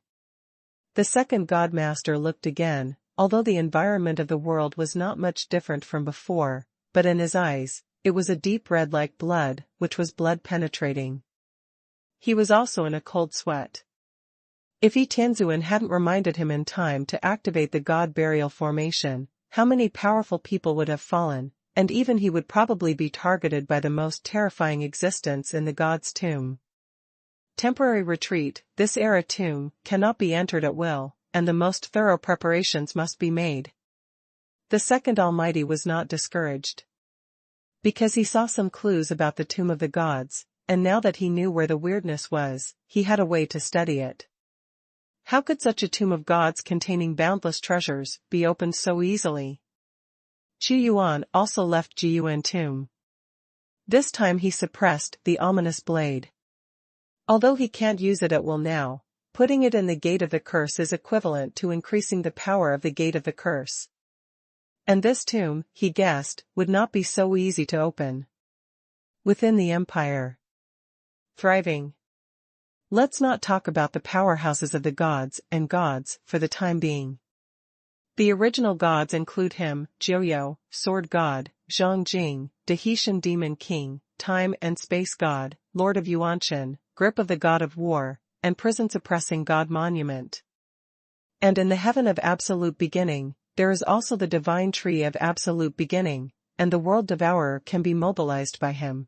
Speaker 1: The second Godmaster looked again, although the environment of the world was not much different from before, but in his eyes, it was a deep red like blood, which was blood penetrating. He was also in a cold sweat. If Tianzuan hadn't reminded him in time to activate the god burial formation, how many powerful people would have fallen, and even he would probably be targeted by the most terrifying existence in the god's tomb. Temporary retreat. This era tomb cannot be entered at will, and the most thorough preparations must be made. The second Almighty was not discouraged. Because he saw some clues about the tomb of the gods, and now that he knew where the weirdness was, he had a way to study it. How could such a tomb of gods containing boundless treasures be opened so easily? Xuanhuan also left Jiyuan tomb. This time he suppressed the ominous blade. Although he can't use it at will now, putting it in the gate of the curse is equivalent to increasing the power of the gate of the curse. And this tomb, he guessed, would not be so easy to open. Within the empire. Thriving. Let's not talk about the powerhouses of the gods and gods for the time being. The original gods include him, Jiuyo, Sword God, Zhongjing, Tahitian Demon King, Time and Space God, Lord of Yuanshan, Grip of the God of War, and Prison-suppressing God Monument. And in the Heaven of Absolute Beginning, there is also the Divine Tree of Absolute Beginning, and the World Devourer can be mobilized by him.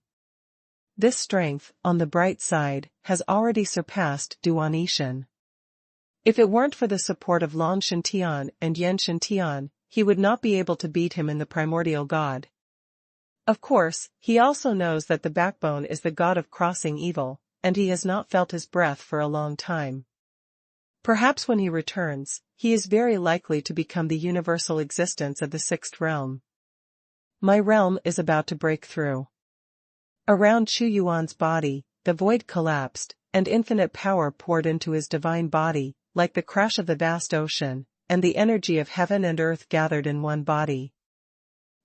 Speaker 1: This strength, on the bright side, has already surpassed Duan Yishan. If it weren't for the support of Long Shantian and Yan Shantian, he would not be able to beat him in the primordial god. Of course, he also knows that the backbone is the god of crossing evil, and he has not felt his breath for a long time. Perhaps when he returns, he is very likely to become the universal existence of the sixth realm. My realm is about to break through. Around Xuanhuan's body, the void collapsed, and infinite power poured into his divine body, like the crash of the vast ocean, and the energy of heaven and earth gathered in one body.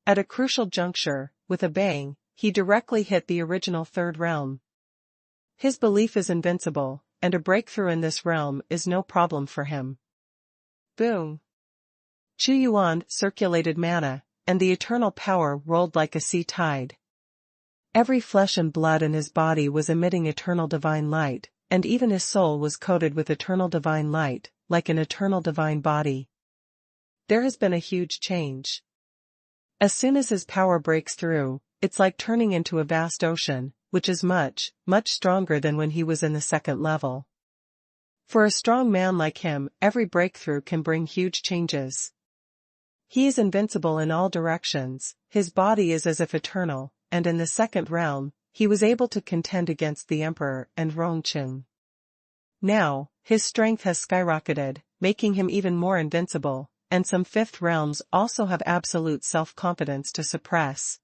Speaker 1: At a crucial juncture, with a bang, he directly hit the original third realm. His belief is invincible, and a breakthrough in this realm is no problem for him. Boom! Xuanhuan circulated mana, and the eternal power rolled like a sea tide. Every flesh and blood in his body was emitting eternal divine light, and even his soul was coated with eternal divine light, like an eternal divine body. There has been a huge change. As soon as his power breaks through, it's like turning into a vast ocean, which is much, much stronger than when he was in the second level. For a strong man like him, every breakthrough can bring huge changes. He is invincible in all directions, his body is as if eternal, and in the second realm, he was able to contend against the Emperor and Rongqing. Now, his strength has skyrocketed, making him even more invincible, and some fifth realms also have absolute self-confidence to suppress.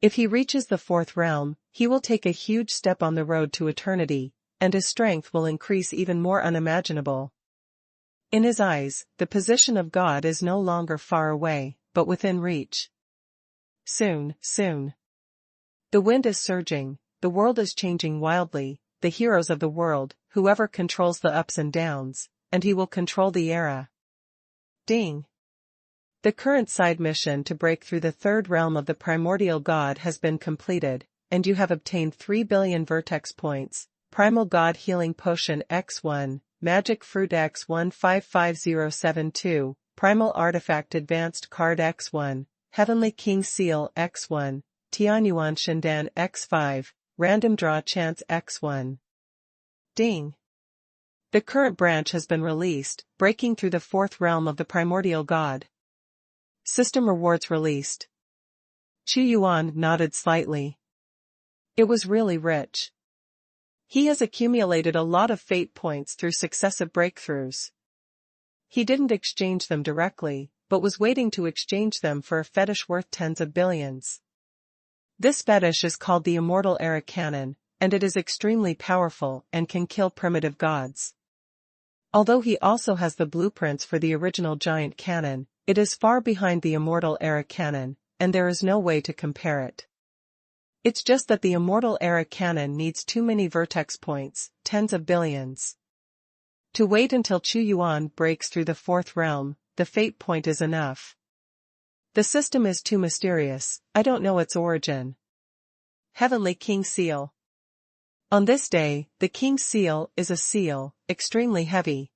Speaker 1: If he reaches the fourth realm, he will take a huge step on the road to eternity, and his strength will increase even more unimaginable. In his eyes, the position of God is no longer far away, but within reach. Soon, soon. The wind is surging, the world is changing wildly, the heroes of the world, whoever controls the ups and downs, and he will control the era. Ding! The current side mission to break through the third realm of the primordial god has been completed, and you have obtained 3 billion vertex points, Primal God Healing Potion X1, Magic Fruit X155072, Primal Artifact Advanced Card X1, Heavenly King Seal X1, Tianyuan Shindan X5, Random Draw Chance X1. Ding! The current branch has been released, breaking through the fourth realm of the primordial god. System rewards released. Xuanhuan nodded slightly. It was really rich. He has accumulated a lot of fate points through successive breakthroughs. He didn't exchange them directly, but was waiting to exchange them for a fetish worth tens of billions. This fetish is called the Immortal Era Cannon, and it is extremely powerful and can kill primitive gods. Although he also has the blueprints for the original giant cannon, it is far behind the Immortal Era Cannon, and there is no way to compare it. It's just that the Immortal Era Cannon needs too many vertex points, tens of billions. To wait until Xuanhuan breaks through the fourth realm, the fate point is enough. The system is too mysterious, I don't know its origin. Heavenly King Seal. On this day, the King's Seal is a seal, extremely heavy.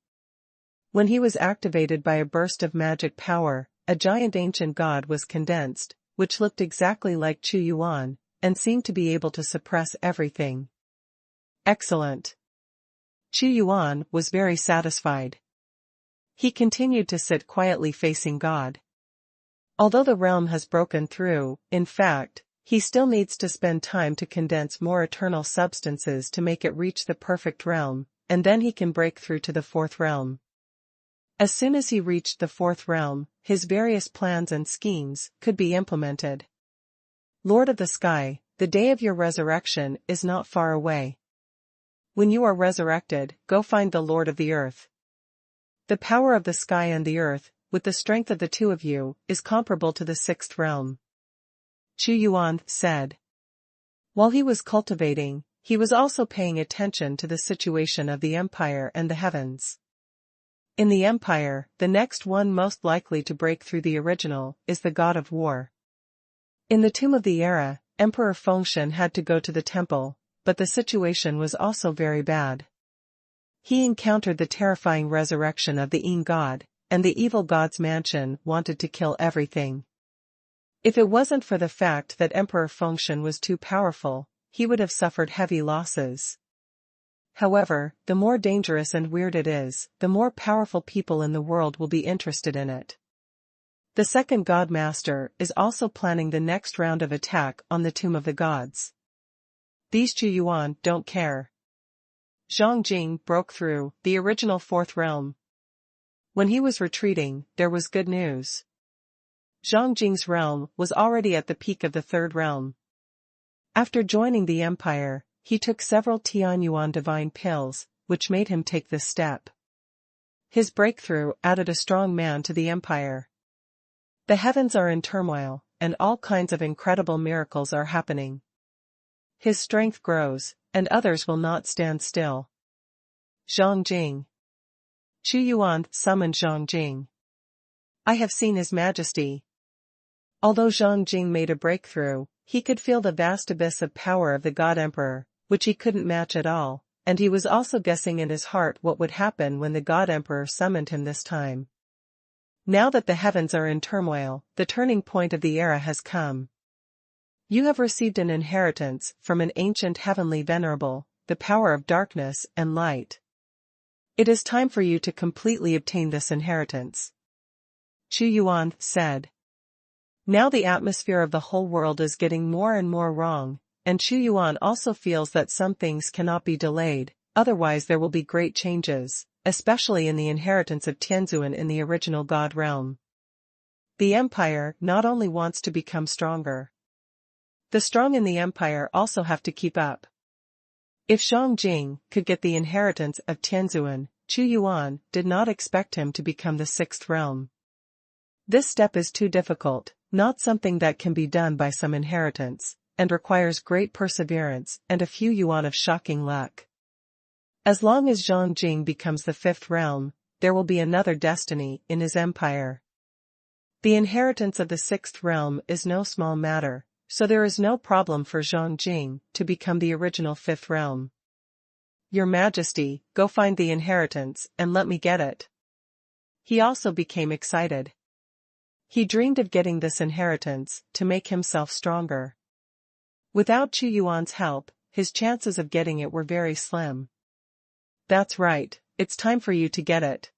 Speaker 1: When he was activated by a burst of magic power, a giant ancient god was condensed, which looked exactly like Xuanhuan, and seemed to be able to suppress everything. Excellent. Xuanhuan was very satisfied. He continued to sit quietly facing God. Although the realm has broken through, in fact, he still needs to spend time to condense more eternal substances to make it reach the perfect realm, and then he can break through to the fourth realm. As soon as he reached the fourth realm, his various plans and schemes could be implemented. Lord of the Sky, the day of your resurrection is not far away. When you are resurrected, go find the Lord of the Earth. The power of the sky and the earth, with the strength of the two of you, is comparable to the sixth realm. Xuanhuan said. While he was cultivating, he was also paying attention to the situation of the Empire and the heavens. In the Empire, the next one most likely to break through the original is the God of War. In the Tomb of the Era, Emperor Fengshen had to go to the temple, but the situation was also very bad. He encountered the terrifying resurrection of the Yin god, and the evil god's mansion wanted to kill everything. If it wasn't for the fact that Emperor Fengshen was too powerful, he would have suffered heavy losses. However, the more dangerous and weird it is, the more powerful people in the world will be interested in it. The second God Master is also planning the next round of attack on the Tomb of the Gods. These Xuanhuan don't care. Zhang Jing broke through the original fourth realm. When he was retreating, there was good news. Zhang Jing's realm was already at the peak of the third realm. After joining the Empire, he took several Tianyuan divine pills, which made him take this step. His breakthrough added a strong man to the Empire. The heavens are in turmoil, and all kinds of incredible miracles are happening. His strength grows, and others will not stand still. Zhang Jing. Xuanhuan summoned Zhang Jing. I have seen His Majesty. Although Zhang Jing made a breakthrough, he could feel the vast abyss of power of the God Emperor, which he couldn't match at all, and he was also guessing in his heart what would happen when the God Emperor summoned him this time. Now that the heavens are in turmoil, the turning point of the era has come. You have received an inheritance from an ancient heavenly venerable, the power of darkness and light. It is time for you to completely obtain this inheritance. Xuanhuan said. Now the atmosphere of the whole world is getting more and more wrong, and Xuanhuan also feels that some things cannot be delayed, otherwise there will be great changes, especially in the inheritance of Tianzuan in the original God realm. The Empire not only wants to become stronger. The strong in the Empire also have to keep up. If Zhang Jing could get the inheritance of Tianzuan, Xuanhuan did not expect him to become the sixth realm. This step is too difficult, not something that can be done by some inheritance, and requires great perseverance and a few yuan of shocking luck. As long as Zhang Jing becomes the fifth realm, there will be another destiny in his empire. The inheritance of the sixth realm is no small matter, so there is no problem for Zhang Jing to become the original fifth realm. Your Majesty, go find the inheritance and let me get it. He also became excited. He dreamed of getting this inheritance to make himself stronger. Without Xuanhuan's help, his chances of getting it were very slim. That's right, it's time for you to get it.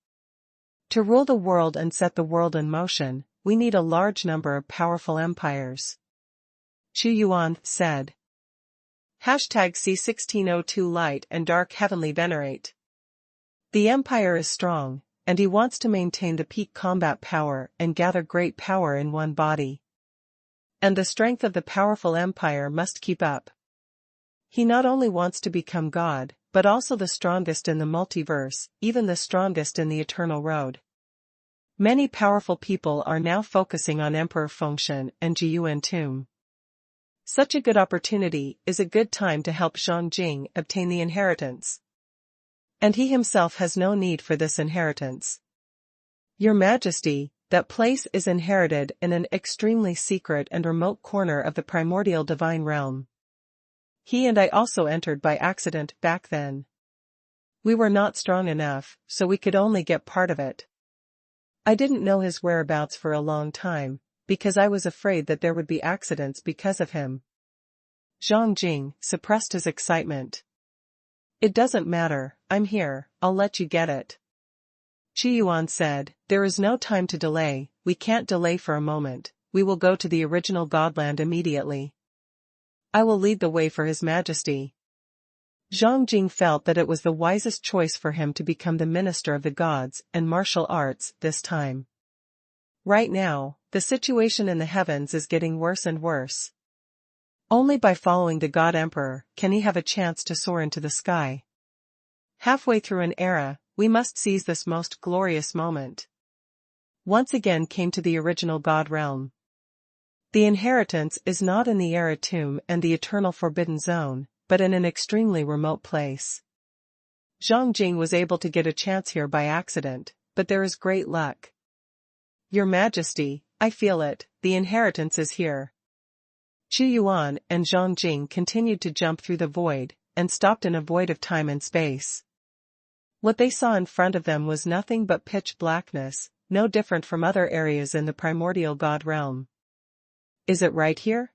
Speaker 1: To rule the world and set the world in motion, we need a large number of powerful empires. Xuanhuan said. #C1602 Light and Dark Heavenly Venerate. The empire is strong, and he wants to maintain the peak combat power and gather great power in one body. And the strength of the powerful empire must keep up. He not only wants to become God, but also the strongest in the multiverse, even the strongest in the eternal road. Many powerful people are now focusing on Emperor Fengshen and Jiyuan tomb. Such a good opportunity is a good time to help Zhang Jing obtain the inheritance. And he himself has no need for this inheritance. Your Majesty, that place is inherited in an extremely secret and remote corner of the primordial divine realm. He and I also entered by accident back then. We were not strong enough, so we could only get part of it. I didn't know his whereabouts for a long time, because I was afraid that there would be accidents because of him. Zhang Jing suppressed his excitement. It doesn't matter, I'm here, I'll let you get it. Xuanhuan said, there is no time to delay, we can't delay for a moment, we will go to the original Godland immediately. I will lead the way for His Majesty. Zhang Jing felt that it was the wisest choice for him to become the minister of the gods and martial arts this time. Right now, the situation in the heavens is getting worse and worse. Only by following the God Emperor can he have a chance to soar into the sky. Halfway through an era, we must seize this most glorious moment. Once again came to the original God realm. The inheritance is not in the Era tomb and the eternal forbidden zone, but in an extremely remote place. Zhang Jing was able to get a chance here by accident, but there is great luck. Your Majesty, I feel it, the inheritance is here. Xuanhuan and Zhang Jing continued to jump through the void, and stopped in a void of time and space. What they saw in front of them was nothing but pitch blackness, no different from other areas in the primordial God realm. Is it right here?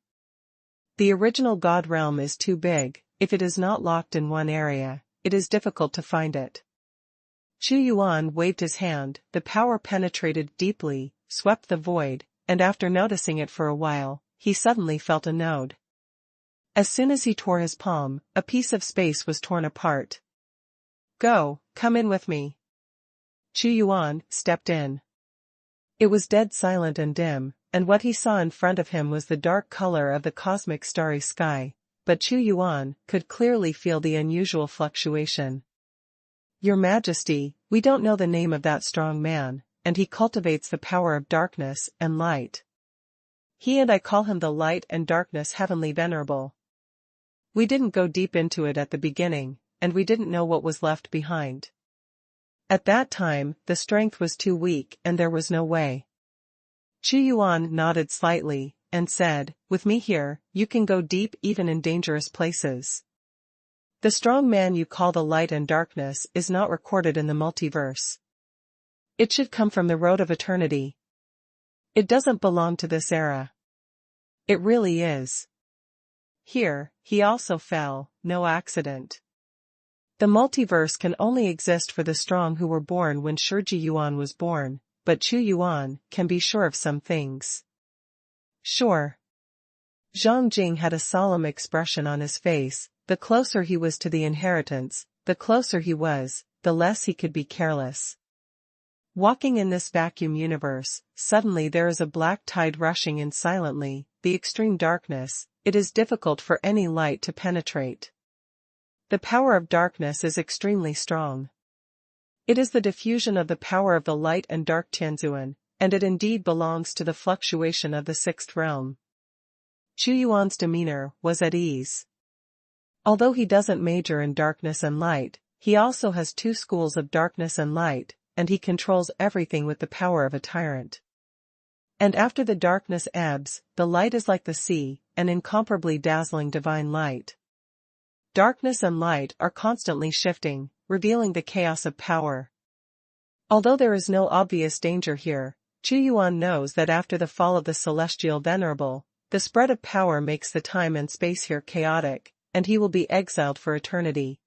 Speaker 1: The original God realm is too big, if it is not locked in one area, it is difficult to find it. Xuanhuan waved his hand, the power penetrated deeply, swept the void, and after noticing it for a while, he suddenly felt a node. As soon as he tore his palm, a piece of space was torn apart. Go, come in with me. Xuanhuan stepped in. It was dead silent and dim, and what he saw in front of him was the dark color of the cosmic starry sky, but Xuanhuan could clearly feel the unusual fluctuation. Your Majesty, we don't know the name of that strong man, and he cultivates the power of darkness and light. He and I call him the Light and Darkness Heavenly Venerable. We didn't go deep into it at the beginning, and we didn't know what was left behind. At that time, the strength was too weak and there was no way. Xuanhuan nodded slightly, and said, with me here, you can go deep even in dangerous places. The strong man you call the Light and Darkness is not recorded in the multiverse. It should come from the road of eternity. It doesn't belong to this era. It really is. Here, he also fell, no accident. The multiverse can only exist for the strong who were born when Shijiyuan was born, but Xuanhuan can be sure of some things. Sure. Zhang Jing had a solemn expression on his face. The closer he was to the inheritance, the closer he was, the less he could be careless. Walking in this vacuum universe, suddenly there is a black tide rushing in silently, the extreme darkness, it is difficult for any light to penetrate. The power of darkness is extremely strong. It is the diffusion of the power of the light and dark Tianzuan, and it indeed belongs to the fluctuation of the sixth realm. Xuanhuan's demeanor was at ease. Although he doesn't major in darkness and light, he also has two schools of darkness and light, and he controls everything with the power of a tyrant. And after the darkness ebbs, the light is like the sea, an incomparably dazzling divine light. Darkness and light are constantly shifting, revealing the chaos of power. Although there is no obvious danger here, Xuanhuan knows that after the fall of the celestial venerable, the spread of power makes the time and space here chaotic, and he will be exiled for eternity.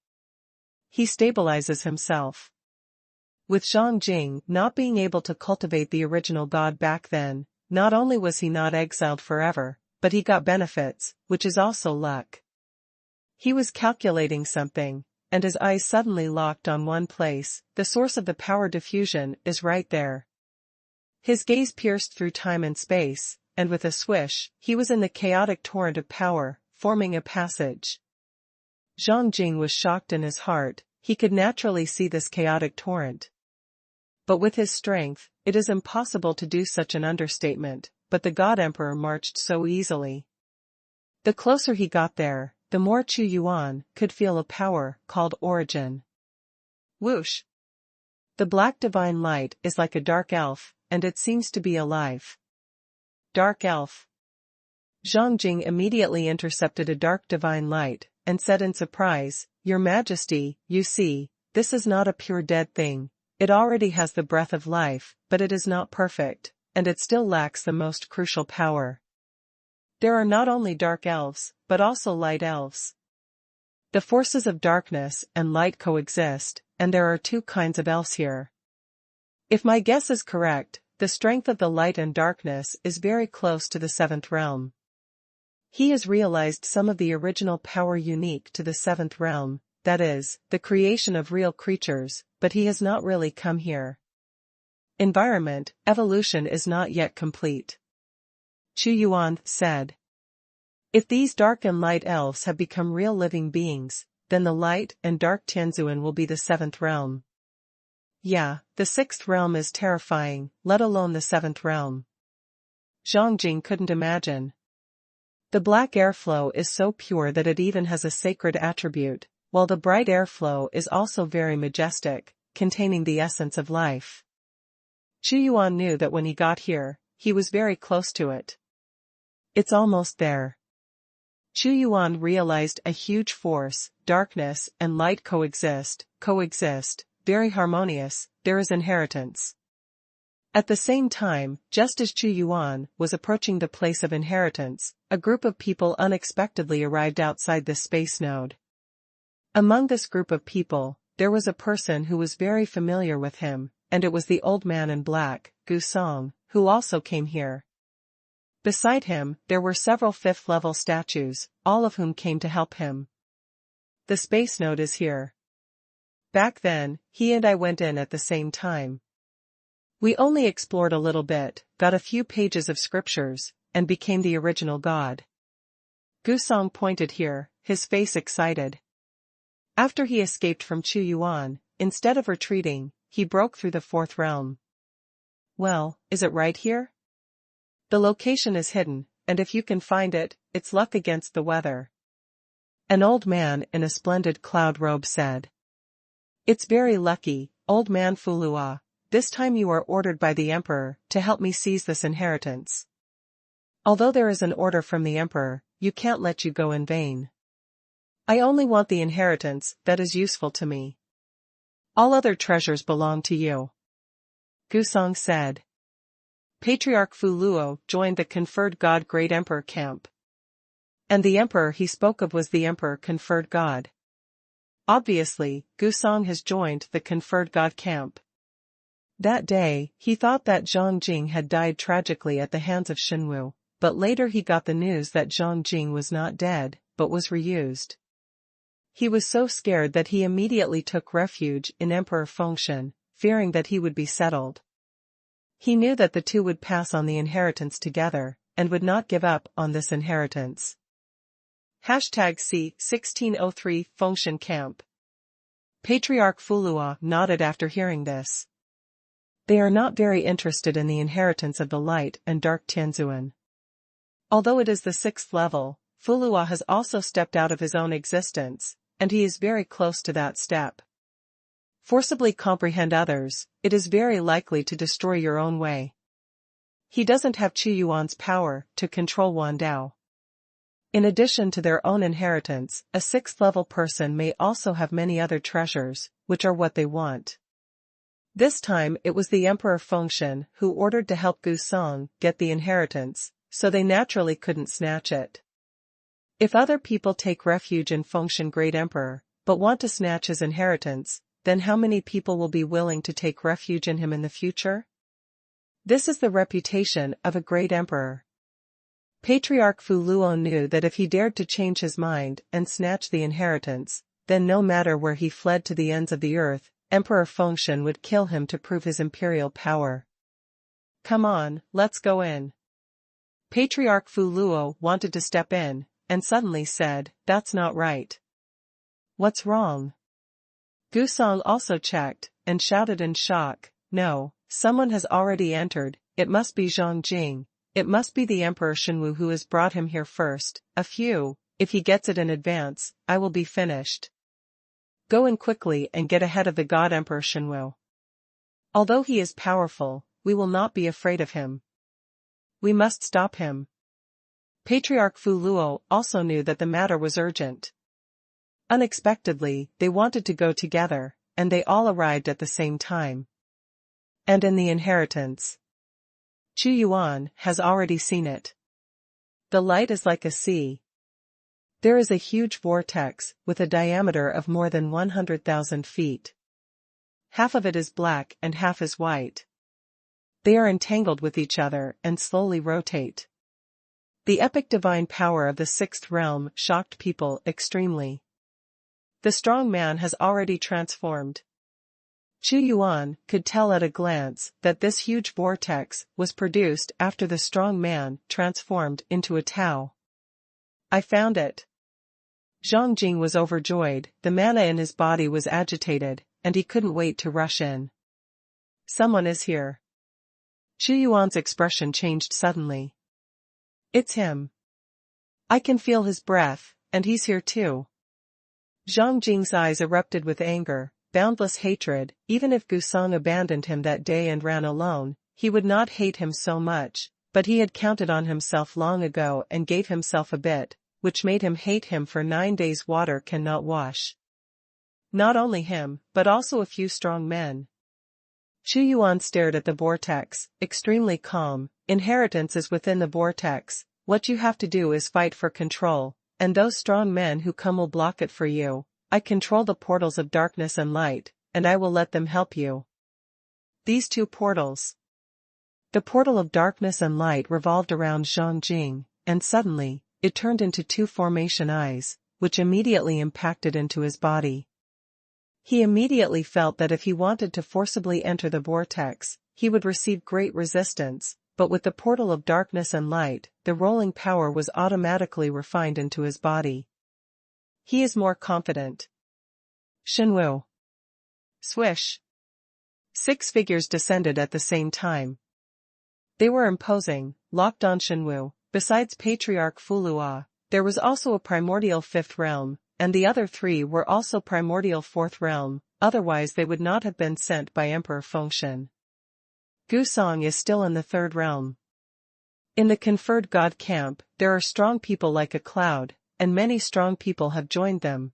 Speaker 1: he stabilizes himself. With Zhang Jing not being able to cultivate the original god back then, not only was he not exiled forever, but he got benefits, which is also luck. He was calculating something, and his eyes suddenly locked on one place. The source of the power diffusion is right there. His gaze pierced through time and space, and with a swish, he was in the chaotic torrent of power, forming a passage. Zhang Jing was shocked in his heart. He could naturally see this chaotic torrent. But with his strength, it is impossible to do such an understatement, but the God Emperor marched so easily. The closer he got there, the more Xuanhuan could feel a power called origin. Whoosh! The black divine light is like a dark elf, and it seems to be alive. Dark elf. Zhang Jing immediately intercepted a dark divine light, and said in surprise, "Your Majesty, you see, this is not a pure dead thing. It already has the breath of life, but it is not perfect, and it still lacks the most crucial power. There are not only dark elves, but also light elves. The forces of darkness and light coexist, and there are two kinds of elves here. If my guess is correct, the strength of the light and darkness is very close to the seventh realm. He has realized some of the original power unique to the seventh realm, that is, the creation of real creatures, but he has not really come here. Environment, evolution is not yet complete." Xuanhuan said. "If these dark and light elves have become real living beings, then the light and dark Tianzuan will be the seventh realm. Yeah, the sixth realm is terrifying, let alone the seventh realm." Zhang Jing couldn't imagine. The black airflow is so pure that it even has a sacred attribute, while the bright airflow is also very majestic, containing the essence of life. Xuanhuan knew that when he got here, he was very close to it. It's almost there. Xuanhuan realized a huge force, darkness and light coexist, very harmonious, there is inheritance. At the same time, just as Xuanhuan was approaching the place of inheritance, a group of people unexpectedly arrived outside the space node. Among this group of people, there was a person who was very familiar with him, and it was the old man in black, Gusong, who also came here. Beside him, there were several fifth-level statues, all of whom came to help him. "The space node is here. Back then, he and I went in at the same time. We only explored a little bit, got a few pages of scriptures, and became the original god." Gusong pointed here, his face excited. After he escaped from Xuanhuan, instead of retreating, he broke through the fourth realm. "Well, is it right here? The location is hidden, and if you can find it, it's luck against the weather." An old man in a splendid cloud robe said. "It's very lucky, old man Fulua. This time you are ordered by the Emperor to help me seize this inheritance. Although there is an order from the Emperor, you can't let you go in vain. I only want the inheritance that is useful to me. All other treasures belong to you." Gusong said. Patriarch Fuluo joined the conferred god Great Emperor camp. And the Emperor he spoke of was the Emperor conferred god. Obviously, Gusong has joined the conferred god camp. That day, he thought that Zhang Jing had died tragically at the hands of Shenwu, but later he got the news that Zhang Jing was not dead, but was reused. He was so scared that he immediately took refuge in Emperor Fengshen, fearing that he would be settled. He knew that the two would pass on the inheritance together, and would not give up on this inheritance. #C1603 Fengshen Camp. Patriarch Fulua nodded after hearing this. They are not very interested in the inheritance of the light and dark Tianzuan. Although it is the sixth level, Fulua has also stepped out of his own existence, and he is very close to that step. Forcibly comprehend others, it is very likely to destroy your own way. He doesn't have Xuanhuan's power to control Wandao. In addition to their own inheritance, a sixth-level person may also have many other treasures, which are what they want. This time it was the Emperor Fengshen who ordered to help Gusong get the inheritance, so they naturally couldn't snatch it. If other people take refuge in Fengshen Great Emperor, but want to snatch his inheritance, then how many people will be willing to take refuge in him in the future? This is the reputation of a great emperor. Patriarch Fu Luo knew that if he dared to change his mind and snatch the inheritance, then no matter where he fled to the ends of the earth, Emperor Fengshen would kill him to prove his imperial power. Come on, let's go in. Patriarch Fu Luo wanted to step in, and suddenly said, "That's not right." "What's wrong?" Gusong also checked, and shouted in shock, "No, someone has already entered, it must be Zhang Jing, it must be the Emperor Xuanhuan who has brought him here first. If he gets it in advance, I will be finished. Go in quickly and get ahead of the God Emperor Xuanhuan. Although he is powerful, we will not be afraid of him. We must stop him." Patriarch Fu Luo also knew that the matter was urgent. Unexpectedly, they wanted to go together, and they all arrived at the same time. And in the inheritance, Xuanhuan has already seen it. The light is like a sea. There is a huge vortex with a diameter of more than 100,000 feet. Half of it is black and half is white. They are entangled with each other and slowly rotate. The epic divine power of the sixth realm shocked people extremely. The strong man has already transformed. Xuanhuan could tell at a glance that this huge vortex was produced after the strong man transformed into a Tiao. "I found it." Zhang Jing was overjoyed, the mana in his body was agitated, and he couldn't wait to rush in. "Someone is here." Xuanhuan's expression changed suddenly. "It's him. I can feel his breath, and he's here too." Zhang Jing's eyes erupted with anger, boundless hatred. Even if Gusong abandoned him that day and ran alone, he would not hate him so much, but he had counted on himself long ago and gave himself a bit, which made him hate him for 9 days. Water cannot wash. Not only him, but also a few strong men. Xuanhuan stared at the vortex, extremely calm. "Inheritance is within the vortex, what you have to do is fight for control, and those strong men who come will block it for you. I control the portals of darkness and light, and I will let them help you." These two portals. The portal of darkness and light revolved around Zhang Jing, and suddenly, it turned into two formation eyes, which immediately impacted into his body. He immediately felt that if he wanted to forcibly enter the vortex, he would receive great resistance, but with the portal of darkness and light, the rolling power was automatically refined into his body. He is more confident. Xuanhuan. Swish. 6 figures descended at the same time. They were imposing, locked on Xuanhuan. Besides Patriarch Fu Luo, there was also a primordial 5th realm, and the other 3 were also primordial 4th realm, otherwise they would not have been sent by Emperor Fengshen. Gusong is still in the 3rd realm. In the conferred god camp, there are strong people like a cloud, and many strong people have joined them.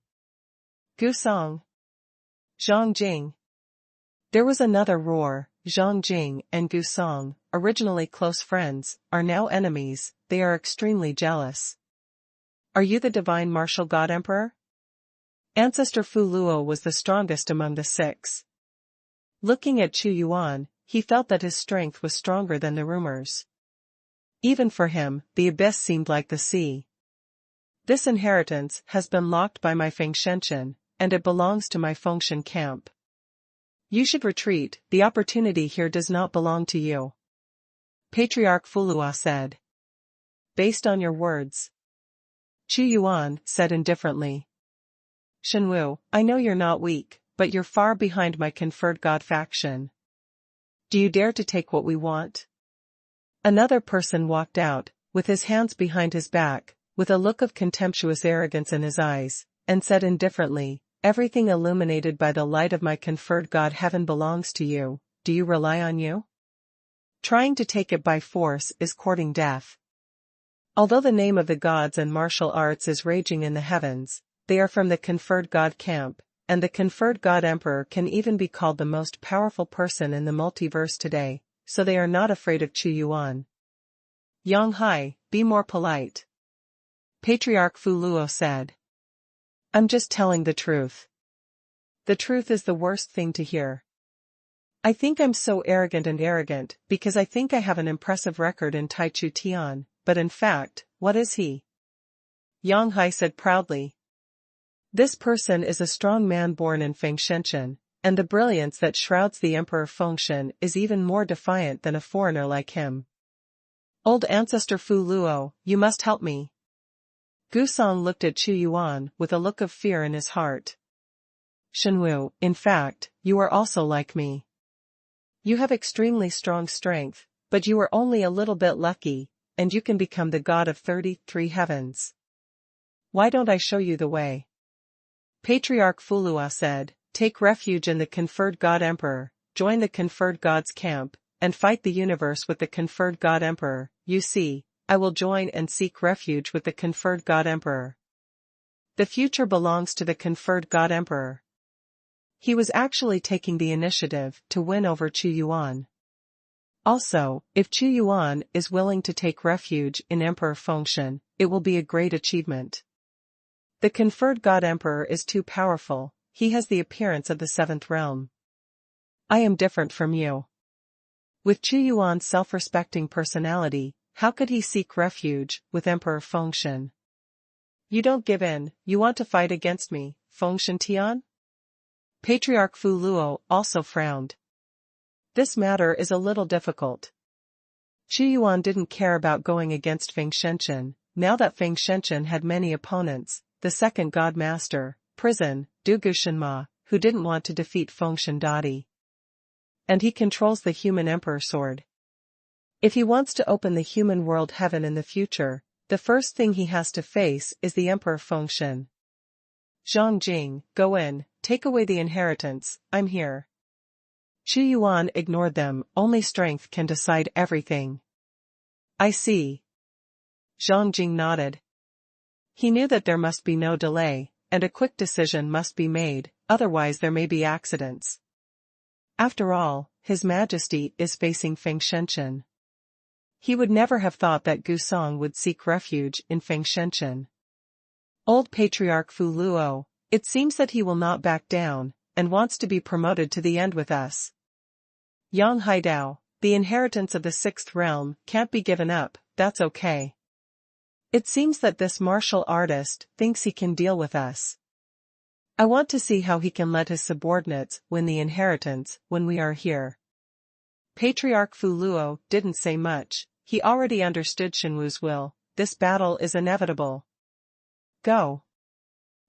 Speaker 1: Gusong. Zhang Jing. There was another roar. Zhang Jing and Gusong, originally close friends, are now enemies. They are extremely jealous. "Are you the divine martial god emperor?" Ancestor Fu Luo was the strongest among the 6. Looking at Xuanhuan, he felt that his strength was stronger than the rumors. Even for him, the abyss seemed like the sea. "This inheritance has been locked by my Fengshen, and it belongs to my Fengshen camp. You should retreat, the opportunity here does not belong to you," Patriarch Fu Luo said. "Based on your words," Xuanhuan said indifferently. "Xuanhuan, I know you're not weak, but you're far behind my conferred god faction. Do you dare to take what we want?" Another person walked out, with his hands behind his back, with a look of contemptuous arrogance in his eyes, and said indifferently, "Everything illuminated by the light of my conferred god heaven belongs to you. Do you rely on you? Trying to take it by force is courting death." Although the name of the gods and martial arts is raging in the heavens, they are from the conferred god camp, and the conferred god emperor can even be called the most powerful person in the multiverse today, so they are not afraid of Xuanhuan. "Yang Hai, be more polite," Patriarch Fu Luo said. I'm just telling the truth. The truth is the worst thing to hear. I think I'm so arrogant because I think I have an impressive record in Tai Chu Tian, but in fact, what is he? Yang Hai said proudly. This person is a strong man born in Fengshenchen, and the brilliance that shrouds the Emperor Fengshen is even more defiant than a foreigner like him. Old ancestor Fu Luo, you must help me. Gusong looked at Chu Yuan with a look of fear in his heart. Shenwu, in fact, you are also like me. You have extremely strong strength, but you are only a little bit lucky, and you can become the god of 33 heavens. Why don't I show you the way? Patriarch Fulua said, take refuge in the conferred god emperor, join the conferred god's camp, and fight the universe with the conferred god emperor. You see, I will join and seek refuge with the conferred god emperor. The future belongs to the conferred god emperor. He was actually taking the initiative to win over Chu Yuan. Also, if Chu Yuan is willing to take refuge in Emperor Fengshen, it will be a great achievement. The conferred god emperor is too powerful, he has the appearance of the seventh realm. I am different from you. With Chu Yuan's self-respecting personality, how could he seek refuge with Emperor Fengshen? You don't give in, you want to fight against me, Fengshen Tian? Patriarch Fu Luo also frowned. This matter is a little difficult. Chu Yuan didn't care about going against Fengshenchen, now that Fengshenchen had many opponents, the second god master, prison, Dugu Shenma, who didn't want to defeat Fengshen Dadi. And he controls the human emperor sword. If he wants to open the human world heaven in the future, the first thing he has to face is the Emperor Fengshen. Zhang Jing, go in, take away the inheritance, I'm here. Chu Yuan ignored them, only strength can decide everything. I see. Zhang Jing nodded. He knew that there must be no delay, and a quick decision must be made, otherwise there may be accidents. After all, His Majesty is facing Fengshenchen. He would never have thought that Gusong would seek refuge in Fengshenchen. Old Patriarch Fu Luo, it seems that he will not back down, and wants to be promoted to the end with us. Yang Haidao, the inheritance of the sixth realm can't be given up, that's okay. It seems that this martial artist thinks he can deal with us. I want to see how he can let his subordinates win the inheritance when we are here. Patriarch Fu Luo didn't say much, he already understood Shenwu's will, this battle is inevitable. Go.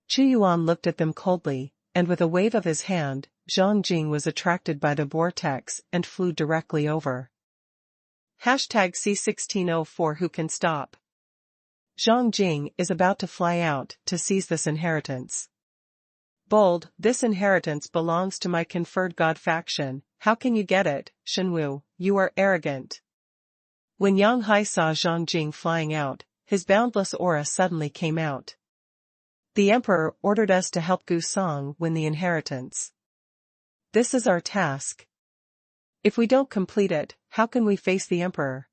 Speaker 1: Chu Yuan looked at them coldly, and with a wave of his hand, Zhang Jing was attracted by the vortex and flew directly over. #C1604 Who can stop? Zhang Jing is about to fly out to seize this inheritance. Bold, this inheritance belongs to my conferred god faction, how can you get it, Shenwu, you are arrogant. When Yang Hai saw Zhang Jing flying out, his boundless aura suddenly came out. The Emperor ordered us to help Gusong win the inheritance. This is our task. If we don't complete it, how can we face the Emperor?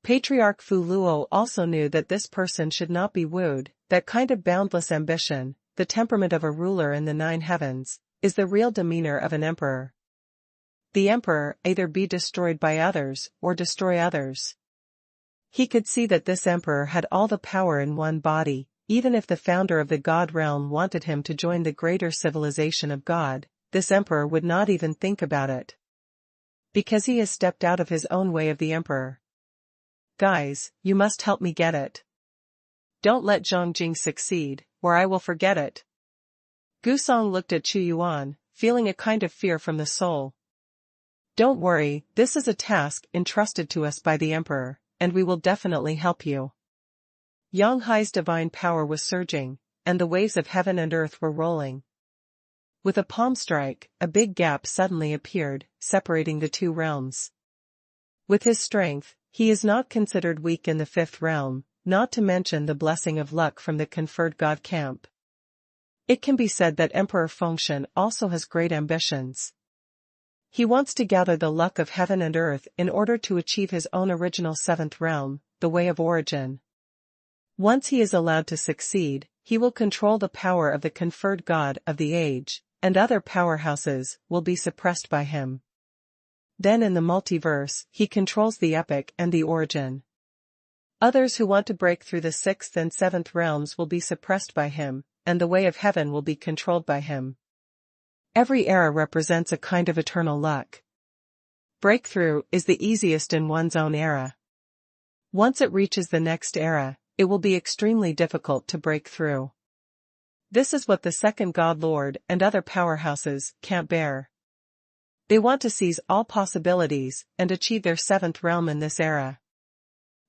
Speaker 1: Patriarch Fu Luo also knew that this person should not be wooed, that kind of boundless ambition, the temperament of a ruler in the 9 heavens, is the real demeanor of an emperor. The Emperor either be destroyed by others or destroy others. He could see that this Emperor had all the power in one body, even if the founder of the God realm wanted him to join the greater civilization of God, this Emperor would not even think about it. Because he has stepped out of his own way of the Emperor. Guys, you must help me get it. Don't let Zhang Jing succeed, or I will forget it. Gusong looked at Chu Yuan, feeling a kind of fear from the soul. Don't worry, this is a task entrusted to us by the Emperor, and we will definitely help you. Yang Hai's divine power was surging, and the waves of heaven and earth were rolling. With a palm strike, a big gap suddenly appeared, separating the 2 realms. With his strength, he is not considered weak in the 5th realm, not to mention the blessing of luck from the conferred god camp. It can be said that Emperor Fengshen also has great ambitions. He wants to gather the luck of heaven and earth in order to achieve his own original 7th realm, the way of origin. Once he is allowed to succeed, he will control the power of the conferred god of the age, and other powerhouses will be suppressed by him. Then in the multiverse, he controls the epic and the origin. Others who want to break through the 6th and 7th realms will be suppressed by him, and the way of heaven will be controlled by him. Every era represents a kind of eternal luck. Breakthrough is the easiest in one's own era. Once it reaches the next era, it will be extremely difficult to break through. This is what the second God Lord and other powerhouses can't bear. They want to seize all possibilities and achieve their 7th realm in this era.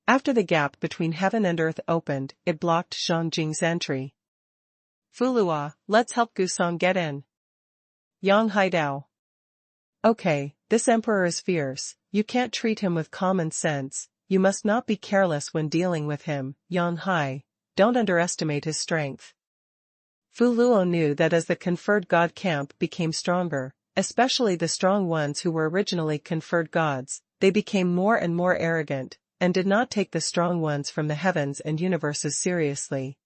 Speaker 1: After the gap between heaven and earth opened, it blocked Zhang Jing's entry. Fulua, let's help Gusong get in. Yang Haidao. Okay, this emperor is fierce, you can't treat him with common sense, you must not be careless when dealing with him, Yang Hai, don't underestimate his strength. Fu Luo knew that as the conferred god camp became stronger, especially the strong ones who were originally conferred gods, they became more and more arrogant, and did not take the strong ones from the heavens and universes seriously.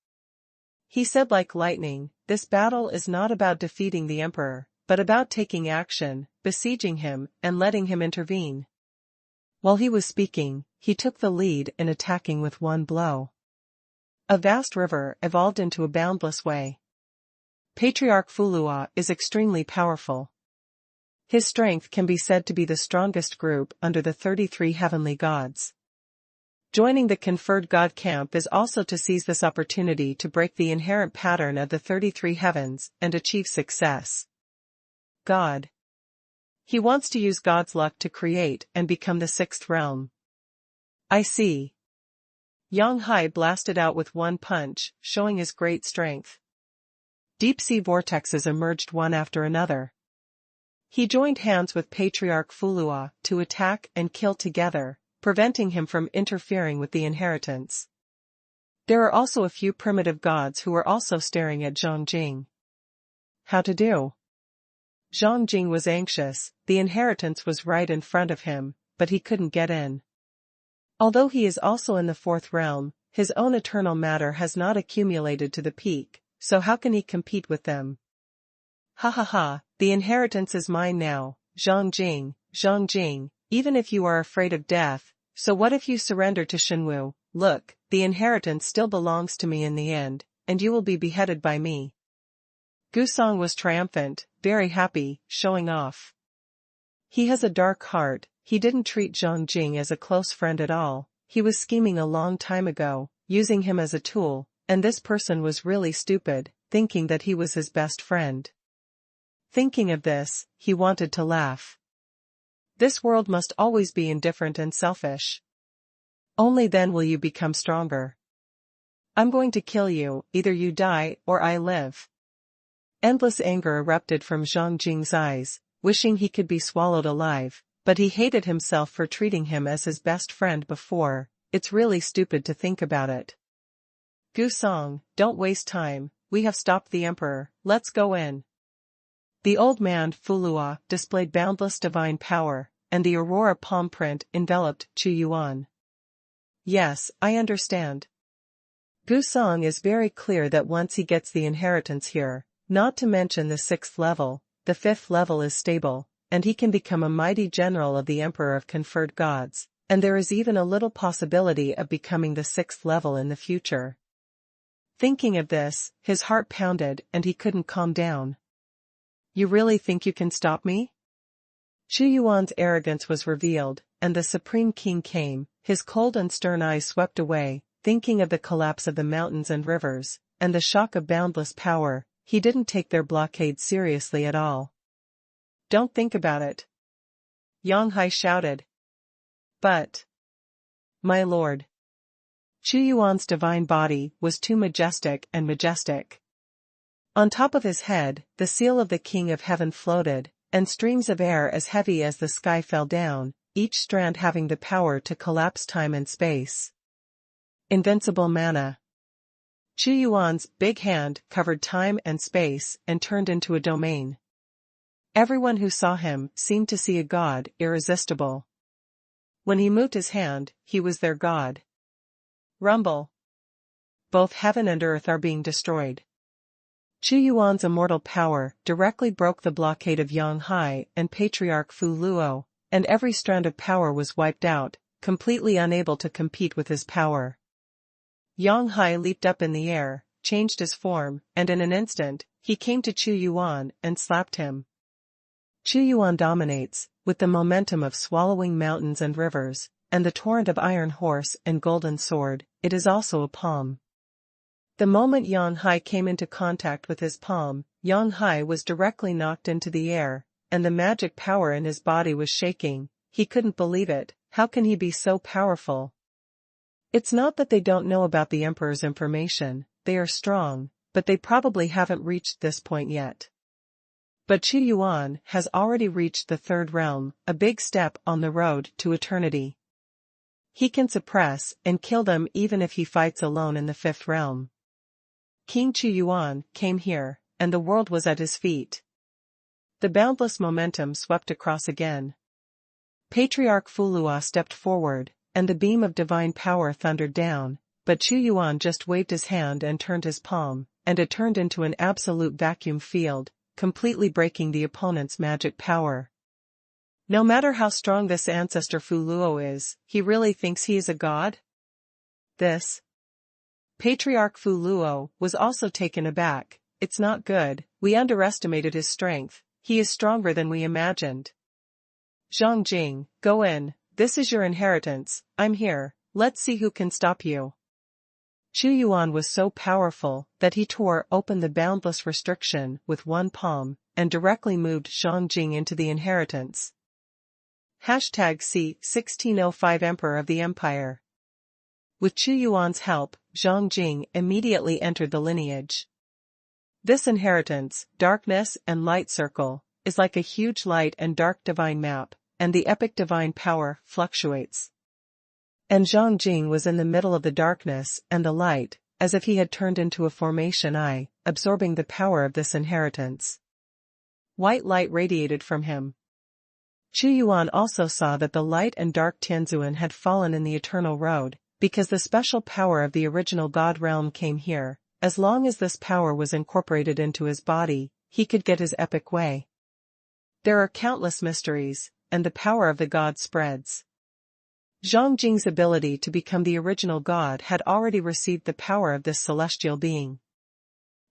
Speaker 1: He said like lightning, this battle is not about defeating the emperor, but about taking action, besieging him, and letting him intervene. While he was speaking, he took the lead in attacking with one blow. A vast river evolved into a boundless way. Patriarch Fulua is extremely powerful. His strength can be said to be the strongest group under the 33 heavenly gods. Joining the conferred god camp is also to seize this opportunity to break the inherent pattern of the 33 heavens and achieve success. God. He wants to use God's luck to create and become the 6th realm. I see. Yang Hai blasted out with one punch, showing his great strength. Deep-sea vortexes emerged one after another. He joined hands with Patriarch Fulua to attack and kill together, preventing him from interfering with the inheritance. There are also a few primitive gods who were also staring at Zhang Jing. How to do? Zhang Jing was anxious, the inheritance was right in front of him, but he couldn't get in. Although he is also in the 4th realm, his own eternal matter has not accumulated to the peak, so how can he compete with them? Ha ha ha, the inheritance is mine now, Zhang Jing, even if you are afraid of death, so what if you surrender to Xuanhuan? Look, the inheritance still belongs to me in the end, and you will be beheaded by me. Gusong was triumphant, very happy, showing off. He has a dark heart, he didn't treat Zhang Jing as a close friend at all, he was scheming a long time ago, using him as a tool, and this person was really stupid, thinking that he was his best friend. Thinking of this, he wanted to laugh. This world must always be indifferent and selfish. Only then will you become stronger. I'm going to kill you, either you die or I live. Endless anger erupted from Zhang Jing's eyes, wishing he could be swallowed alive, but he hated himself for treating him as his best friend before. It's really stupid to think about it. Gusong, don't waste time, we have stopped the emperor, let's go in. The old man, Fulua, displayed boundless divine power, and the aurora palm print enveloped Xuanhuan. Yes, I understand. Gusong is very clear that once he gets the inheritance here, not to mention the 6th level, the 5th level is stable, and he can become a mighty general of the Emperor of Conferred Gods, and there is even a little possibility of becoming the 6th level in the future. Thinking of this, his heart pounded and he couldn't calm down. You really think you can stop me? Xuanhuan's arrogance was revealed, and the Supreme King came, his cold and stern eyes swept away, thinking of the collapse of the mountains and rivers, and the shock of boundless power. He didn't take their blockade seriously at all. Don't think about it. Yang Hai shouted. But, my lord. Xuanhuan's divine body was too majestic and majestic. On top of his head, the seal of the King of Heaven floated, and streams of air as heavy as the sky fell down, each strand having the power to collapse time and space. Invincible mana. Xuanhuan's big hand covered time and space and turned into a domain. Everyone who saw him seemed to see a god, irresistible. When he moved his hand, he was their god. Rumble. both heaven and earth are being destroyed. Chu Yuan's immortal power directly broke the blockade of Yang Hai and Patriarch Fu Luo, and every strand of power was wiped out, completely unable to compete with his power. Yang Hai leaped up in the air, changed his form, and in an instant, he came to Chu Yuan and slapped him. Chu Yuan dominates, with the momentum of swallowing mountains and rivers, and the torrent of iron horse and golden sword. It is also a palm. The moment Yang Hai came into contact with his palm, Yang Hai was directly knocked into the air, and the magic power in his body was shaking. He couldn't believe it. How can he be so powerful? It's not that they don't know about the Emperor's information, they are strong, but they probably haven't reached this point yet. But Chu Yuan has already reached the third realm, a big step on the road to eternity. He can suppress and kill them even if he fights alone in the fifth realm. King Chu Yuan came here, and the world was at his feet. The boundless momentum swept across again. Patriarch Fu Luo stepped forward, and the beam of divine power thundered down, but Chu Yuan just waved his hand and turned his palm, and it turned into an absolute vacuum field, completely breaking the opponent's magic power. No matter how strong this ancestor Fu Luo is, he really thinks he is a god? This Patriarch Fu Luo was also taken aback. It's not good, we underestimated his strength, he is stronger than we imagined. Zhang Jing, go in, this is your inheritance, I'm here, let's see who can stop you. Chu Yuan was so powerful that he tore open the boundless restriction with one palm, and directly moved Zhang Jing into the inheritance. #C1605 Emperor of the Empire. With Chu Yuan's help, Zhang Jing immediately entered the lineage. This inheritance, darkness and light circle, is like a huge light and dark divine map, and the epic divine power fluctuates. And Zhang Jing was in the middle of the darkness and the light, as if he had turned into a formation eye, absorbing the power of this inheritance. White light radiated from him. Chu Yuan also saw that the light and dark Tianzuan had fallen in the eternal road, because the special power of the original God realm came here. As long as this power was incorporated into his body, he could get his epic way. There are countless mysteries, and the power of the god spreads. Zhang Jing's ability to become the original god had already received the power of this celestial being.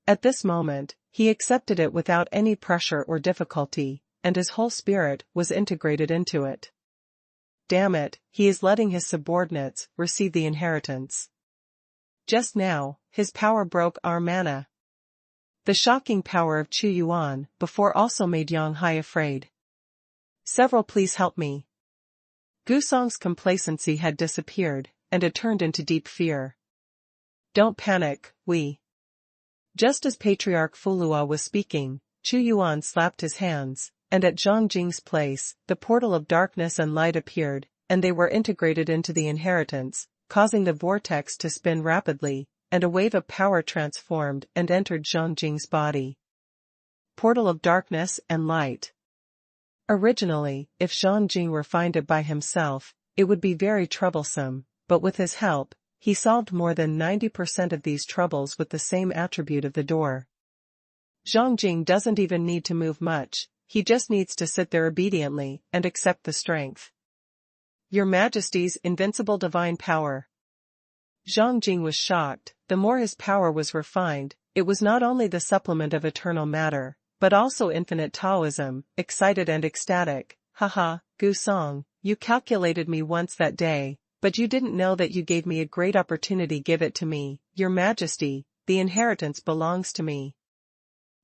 Speaker 1: At this moment, he accepted it without any pressure or difficulty, and his whole spirit was integrated into it. Damn it, he is letting his subordinates receive the inheritance. Just now, his power broke our mana. The shocking power of Chu Yuan before also made Yang Hai afraid. Several, please help me. Gusong's complacency had disappeared, and it turned into deep fear. Don't panic, we. Just as Patriarch Fu Luo was speaking, Chu Yuan slapped his hands, and at Zhang Jing's place, the portal of darkness and light appeared, and they were integrated into the inheritance, causing the vortex to spin rapidly, and a wave of power transformed and entered Zhang Jing's body. Portal of darkness and light. Originally, if Zhang Jing refined it by himself, it would be very troublesome, but with his help, he solved more than 90% of these troubles with the same attribute of the door. Zhang Jing doesn't even need to move much, he just needs to sit there obediently and accept the strength. Your Majesty's invincible divine power. Zhang Jing was shocked. The more his power was refined, it was not only the supplement of eternal matter, but also infinite Taoism, excited and ecstatic. Haha, Gusong, you calculated me once that day, but you didn't know that you gave me a great opportunity. Give it to me, Your Majesty, the inheritance belongs to me.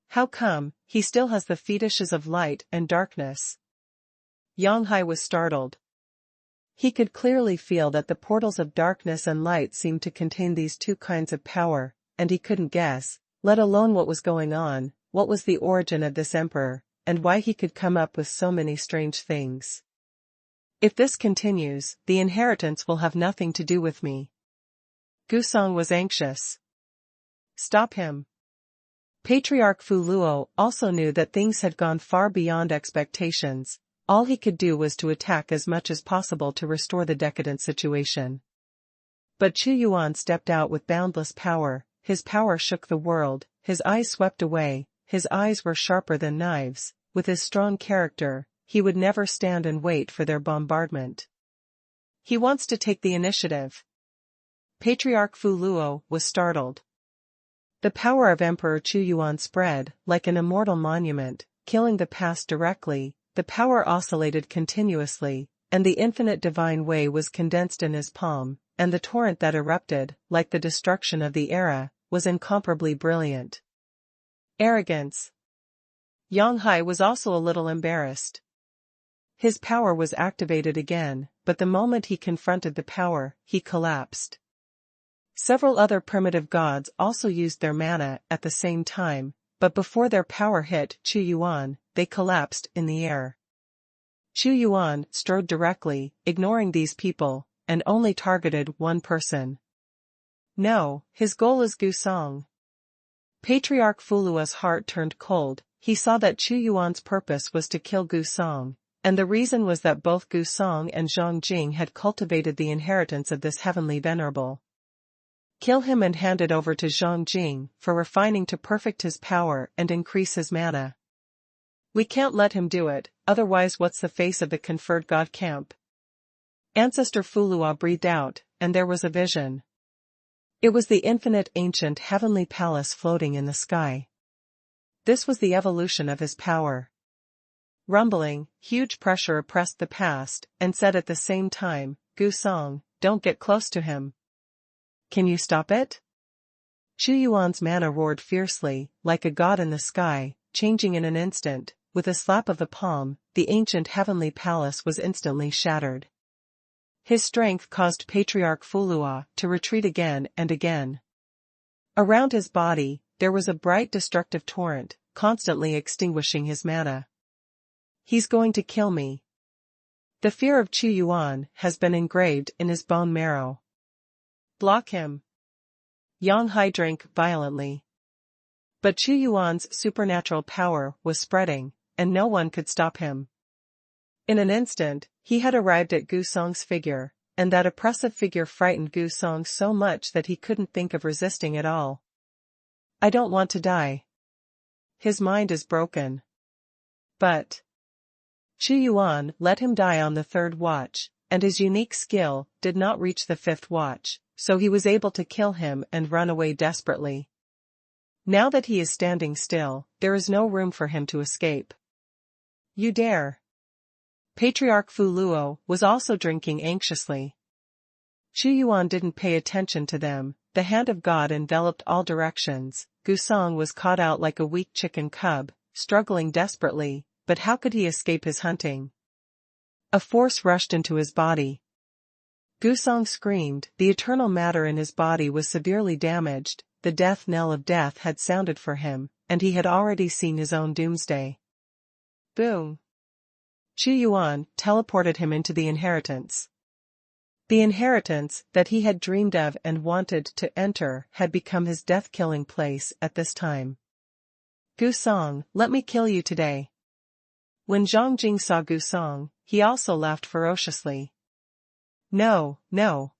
Speaker 1: How come, he still has the fetishes of light and darkness? Yang Hai was startled. He could clearly feel that the portals of darkness and light seemed to contain these two kinds of power, and he couldn't guess, let alone what was going on, what was the origin of this emperor, and why he could come up with so many strange things. If this continues, the inheritance will have nothing to do with me. Gusong was anxious. Stop him. Patriarch Fu Luo also knew that things had gone far beyond expectations. All he could do was to attack as much as possible to restore the decadent situation. But Chu Yuan stepped out with boundless power, his power shook the world, his eyes swept away, his eyes were sharper than knives, with his strong character, he would never stand and wait for their bombardment. He wants to take the initiative. Patriarch Fu Luo was startled. The power of Emperor Chu Yuan spread, like an immortal monument, killing the past directly, the power oscillated continuously, and the infinite divine way was condensed in his palm, and the torrent that erupted, like the destruction of the era, was incomparably brilliant. Arrogance. Yang Hai was also a little embarrassed. His power was activated again, but the moment he confronted the power, he collapsed. Several other primitive gods also used their mana at the same time, but before their power hit Chu Yuan, they collapsed in the air. Chu Yuan strode directly, ignoring these people, and only targeted one person. No, his goal is Gusong. Patriarch Fulua's heart turned cold, he saw that Chu Yuan's purpose was to kill Gusong, and the reason was that both Gusong and Zhang Jing had cultivated the inheritance of this heavenly venerable. Kill him and hand it over to Zhang Jing for refining to perfect his power and increase his mana. We can't let him do it, otherwise what's the face of the conferred god camp? Ancestor Fulua breathed out, and there was a vision. It was the infinite ancient heavenly palace floating in the sky. This was the evolution of his power. Rumbling, huge pressure oppressed the past, and said at the same time, Gusong, don't get close to him. Can you stop it? Chu Yuan's mana roared fiercely, like a god in the sky, changing in an instant. With a slap of the palm, the ancient heavenly palace was instantly shattered. His strength caused Patriarch Fulua to retreat again and again. Around his body, there was a bright destructive torrent, constantly extinguishing his mana. He's going to kill me. The fear of Chu Yuan has been engraved in his bone marrow. Block him. Yang Hai drank violently. But Chu Yuan's supernatural power was spreading, and no one could stop him. In an instant, he had arrived at Gusong's figure, and that oppressive figure frightened Gusong so much that he couldn't think of resisting at all. I don't want to die. His mind is broken. But Chu Yuan let him die on the third watch, and his unique skill did not reach the fifth watch, so he was able to kill him and run away desperately. Now that he is standing still, there is no room for him to escape. You dare. Patriarch Fu Luo was also drinking anxiously. Chu Yuan didn't pay attention to them, the hand of God enveloped all directions, Gusong was caught out like a weak chicken cub, struggling desperately, but how could he escape his hunting? A force rushed into his body. Gusong screamed, the eternal matter in his body was severely damaged, the death knell of death had sounded for him, and he had already seen his own doomsday. Boom! Chu Yuan teleported him into the inheritance. The inheritance that he had dreamed of and wanted to enter had become his death-killing place at this time. Gusong, let me kill you today. When Zhang Jing saw Gusong, he also laughed ferociously. No, no.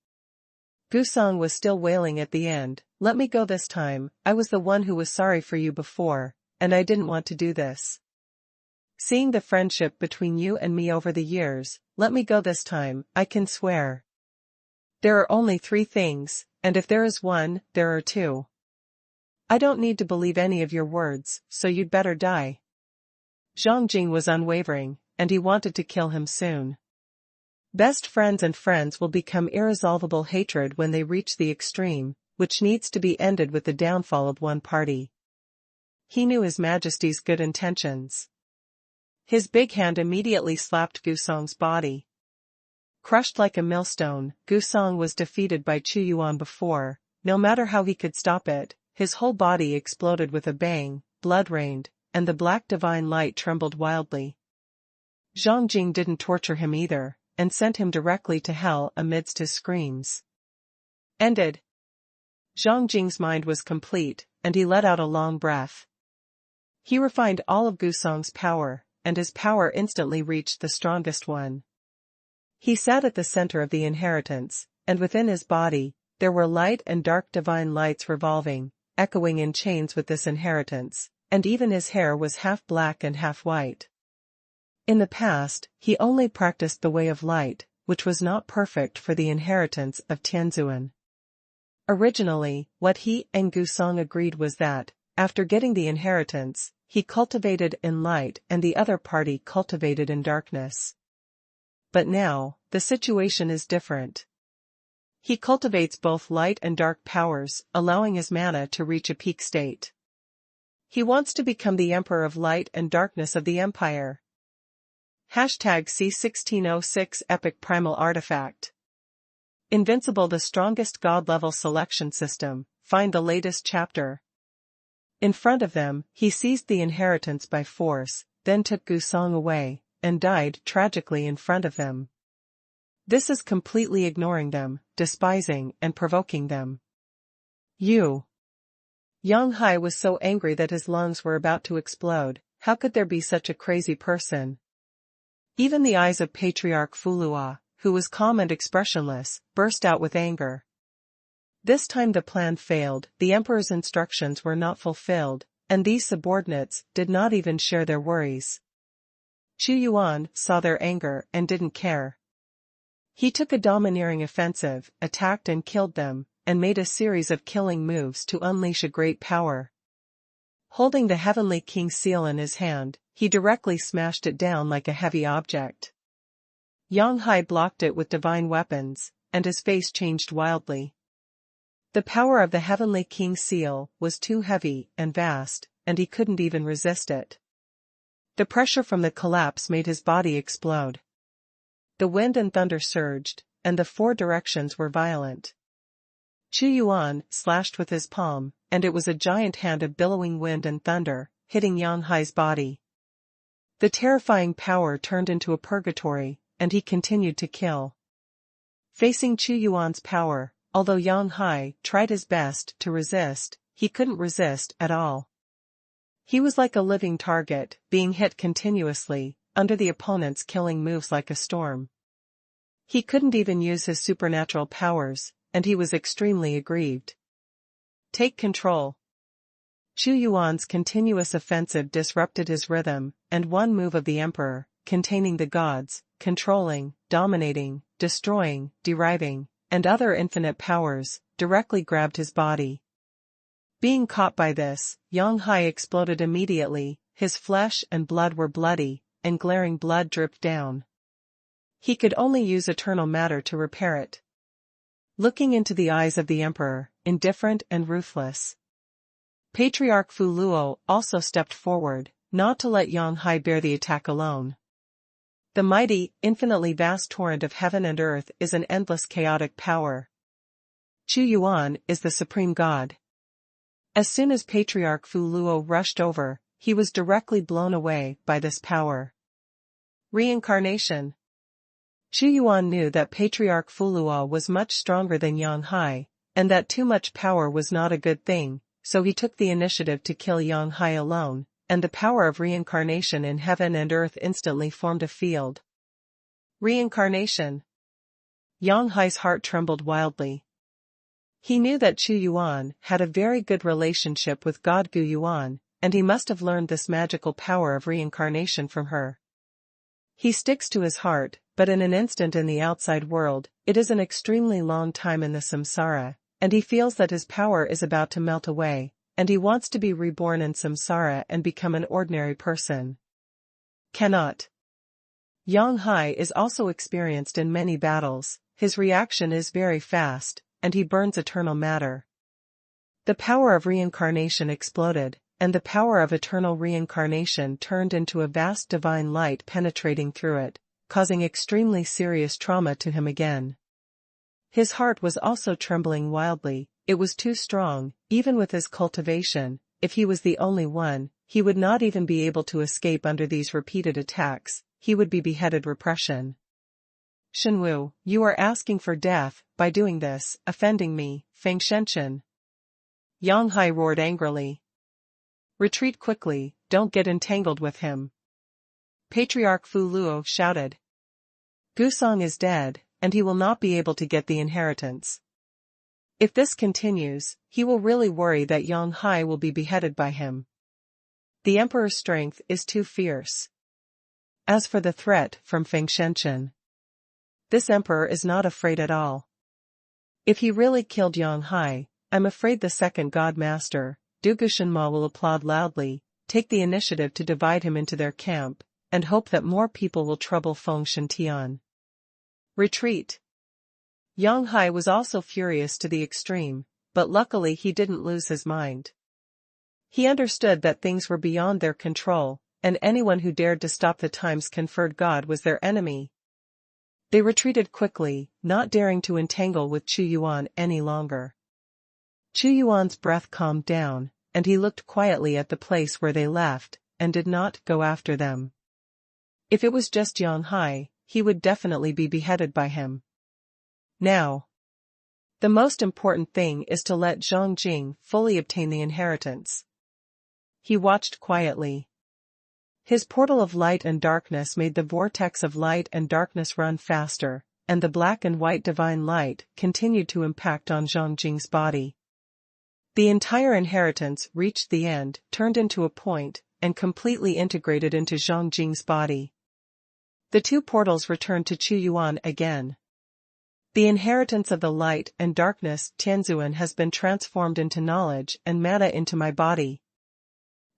Speaker 1: Gusong was still wailing at the end, let me go this time, I was the one who was sorry for you before, and I didn't want to do this. Seeing the friendship between you and me over the years, let me go this time, I can swear. There are only 3 things, and if there is one, there are 2. I don't need to believe any of your words, so you'd better die. Zhang Jing was unwavering, and he wanted to kill him soon. Best friends and friends will become irresolvable hatred when they reach the extreme, which needs to be ended with the downfall of one party. He knew His Majesty's good intentions. His big hand immediately slapped Gusong's body. Crushed like a millstone, Gusong was defeated by Chu Yuan before, no matter how he could stop it, his whole body exploded with a bang, blood rained, and the black divine light trembled wildly. Zhang Jing didn't torture him either, and sent him directly to hell amidst his screams. Ended. Zhang Jing's mind was complete, and he let out a long breath. He refined all of Gusong's power, and his power instantly reached the strongest one. He sat at the center of the inheritance, and within his body, there were light and dark divine lights revolving, echoing in chains with this inheritance, and even his hair was half black and half white. In the past, he only practiced the way of light, which was not perfect for the inheritance of Tianzuan. Originally, what he and Gusong agreed was that, after getting the inheritance, he cultivated in light and the other party cultivated in darkness. But now, the situation is different. He cultivates both light and dark powers, allowing his mana to reach a peak state. He wants to become the Emperor of Light and Darkness of the Empire. #C1606 Epic Primal Artifact. Invincible, the strongest god-level selection system. Find the latest chapter. In front of them, he seized the inheritance by force, then took Gusong away, and died tragically in front of them. This is completely ignoring them, despising and provoking them. You. Yang Hai was so angry that his lungs were about to explode. How could there be such a crazy person? Even the eyes of Patriarch Fulua, who was calm and expressionless, burst out with anger. This time the plan failed, the emperor's instructions were not fulfilled, and these subordinates did not even share their worries. Xuanhuan saw their anger and didn't care. He took a domineering offensive, attacked and killed them, and made a series of killing moves to unleash a great power. Holding the Heavenly King seal in his hand, he directly smashed it down like a heavy object. Yang Hai blocked it with divine weapons, and his face changed wildly. The power of the Heavenly King's seal was too heavy and vast, and he couldn't even resist it. The pressure from the collapse made his body explode. The wind and thunder surged, and the four directions were violent. Xuanhuan slashed with his palm, and it was a giant hand of billowing wind and thunder, hitting Yang Hai's body. The terrifying power turned into a purgatory, and he continued to kill. Facing Xuanhuan's power, although Yang Hai tried his best to resist, he couldn't resist at all. He was like a living target, being hit continuously, under the opponent's killing moves like a storm. He couldn't even use his supernatural powers, and he was extremely aggrieved. Take control. Xuanhuan's continuous offensive disrupted his rhythm, and one move of the Emperor, containing the gods, controlling, dominating, destroying, deriving, and other infinite powers, directly grabbed his body. Being caught by this, Yang Hai exploded immediately, his flesh and blood were bloody, and glaring blood dripped down. He could only use eternal matter to repair it. Looking into the eyes of the Emperor, indifferent and ruthless. Patriarch Fuluo also stepped forward, not to let Yang Hai bear the attack alone. The mighty, infinitely vast torrent of heaven and earth is an endless chaotic power. Xuanhuan is the supreme god. As soon as Patriarch Fuluo rushed over, he was directly blown away by this power. Reincarnation. Xuanhuan knew that Patriarch Fuluo was much stronger than Yang Hai, and that too much power was not a good thing, so he took the initiative to kill Yang Hai alone, and the power of reincarnation in heaven and earth instantly formed a field. Reincarnation. Yang Hai's heart trembled wildly. He knew that Xuanhuan had a very good relationship with God Gu Yuan, and he must have learned this magical power of reincarnation from her. He sticks to his heart, but in an instant in the outside world, it is an extremely long time in the samsara, and he feels that his power is about to melt away, and he wants to be reborn in samsara and become an ordinary person. Cannot. Yang Hai is also experienced in many battles, his reaction is very fast, and he burns eternal matter. The power of reincarnation exploded, and the power of eternal reincarnation turned into a vast divine light penetrating through it, causing extremely serious trauma to him again. His heart was also trembling wildly, it was too strong, even with his cultivation. If he was the only one, he would not even be able to escape under these repeated attacks, he would be beheaded repression. Shenwu, you are asking for death, by doing this, offending me, Feng Shenshen. Yang Hai roared angrily. Retreat quickly, don't get entangled with him. Patriarch Fu Luo shouted. Gusong is dead, and he will not be able to get the inheritance. If this continues, he will really worry that Yang Hai will be beheaded by him. The emperor's strength is too fierce. As for the threat from Feng Shenshen, this emperor is not afraid at all. If he really killed Yang Hai, I'm afraid the second God Master, Du Shenma, will applaud loudly, take the initiative to divide him into their camp, and hope that more people will trouble Feng Shantian. Retreat. Yang Hai was also furious to the extreme, but luckily he didn't lose his mind. He understood that things were beyond their control, and anyone who dared to stop the times conferred God was their enemy. They retreated quickly, not daring to entangle with Chu Yuan any longer. Chu Yuan's breath calmed down, and he looked quietly at the place where they left, and did not go after them. If it was just Yang Hai, he would definitely be beheaded by him. Now, the most important thing is to let Zhang Jing fully obtain the inheritance. He watched quietly. His portal of light and darkness made the vortex of light and darkness run faster, and the black and white divine light continued to impact on Zhang Jing's body. The entire inheritance reached the end, turned into a point, and completely integrated into Zhang Jing's body. The two portals returned to Chu Yuan again. The inheritance of the light and darkness Tianzuan has been transformed into knowledge and mana into my body.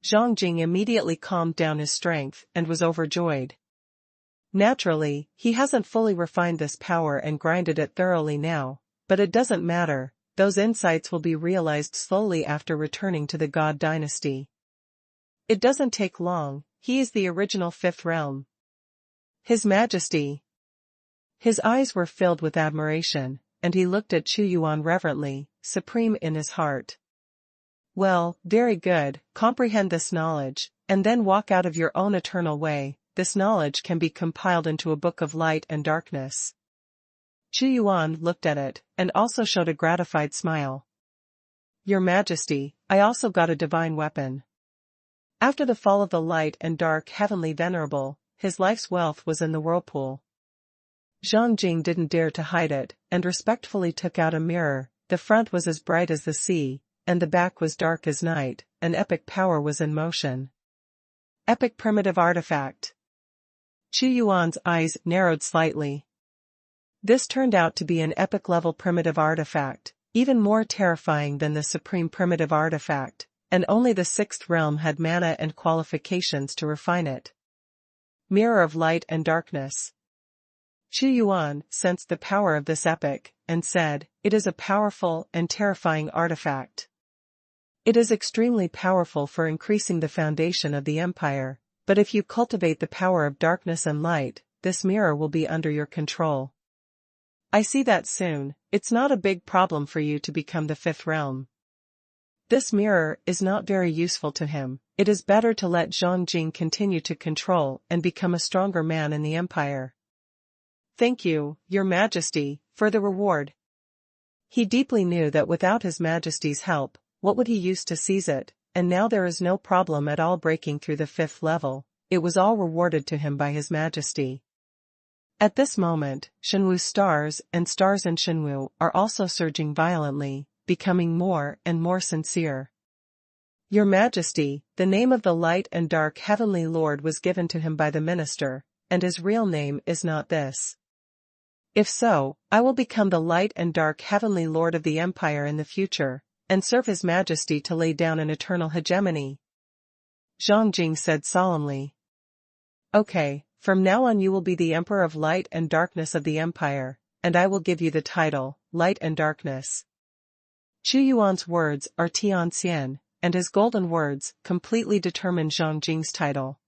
Speaker 1: Zhang Jing immediately calmed down his strength and was overjoyed. Naturally, he hasn't fully refined this power and grinded it thoroughly now, but it doesn't matter, those insights will be realized slowly after returning to the God dynasty. It doesn't take long, he is the original fifth realm. His Majesty. His eyes were filled with admiration, and he looked at Chu Yuan reverently, supreme in his heart. Well, very good, comprehend this knowledge, and then walk out of your own eternal way. This knowledge can be compiled into a book of light and darkness. Chu Yuan looked at it, and also showed a gratified smile. Your Majesty, I also got a divine weapon. After the fall of the light and dark heavenly venerable, his life's wealth was in the whirlpool. Zhang Jing didn't dare to hide it, and respectfully took out a mirror. The front was as bright as the sea, and the back was dark as night. An epic power was in motion. Epic primitive artifact. Chu Yuan's eyes narrowed slightly. This turned out to be an epic-level primitive artifact, even more terrifying than the supreme primitive artifact, and only the sixth realm had mana and qualifications to refine it. Mirror of light and darkness. Chu Yuan sensed the power of this epic, and said, "It is a powerful and terrifying artifact. It is extremely powerful for increasing the foundation of the empire, but if you cultivate the power of darkness and light, this mirror will be under your control. I see that soon, it's not a big problem for you to become the fifth realm." This mirror is not very useful to him. It is better to let Zhang Jing continue to control and become a stronger man in the empire. Thank you, Your Majesty, for the reward. He deeply knew that without His Majesty's help, what would he use to seize it, and now there is no problem at all breaking through the fifth level. It was all rewarded to him by His Majesty. At this moment, Shenwu's stars and Shenwu are also surging violently, becoming more and more sincere. Your Majesty, the name of the light and dark heavenly lord was given to him by the minister, and his real name is not this. If so, I will become the light and dark heavenly lord of the empire in the future, and serve His Majesty to lay down an eternal hegemony. Zhang Jing said solemnly. Okay, from now on you will be the Emperor of Light and Darkness of the Empire, and I will give you the title, Light and Darkness. Chu Yuan's words are Tianxian, and his golden words completely determine Zhang Jing's title.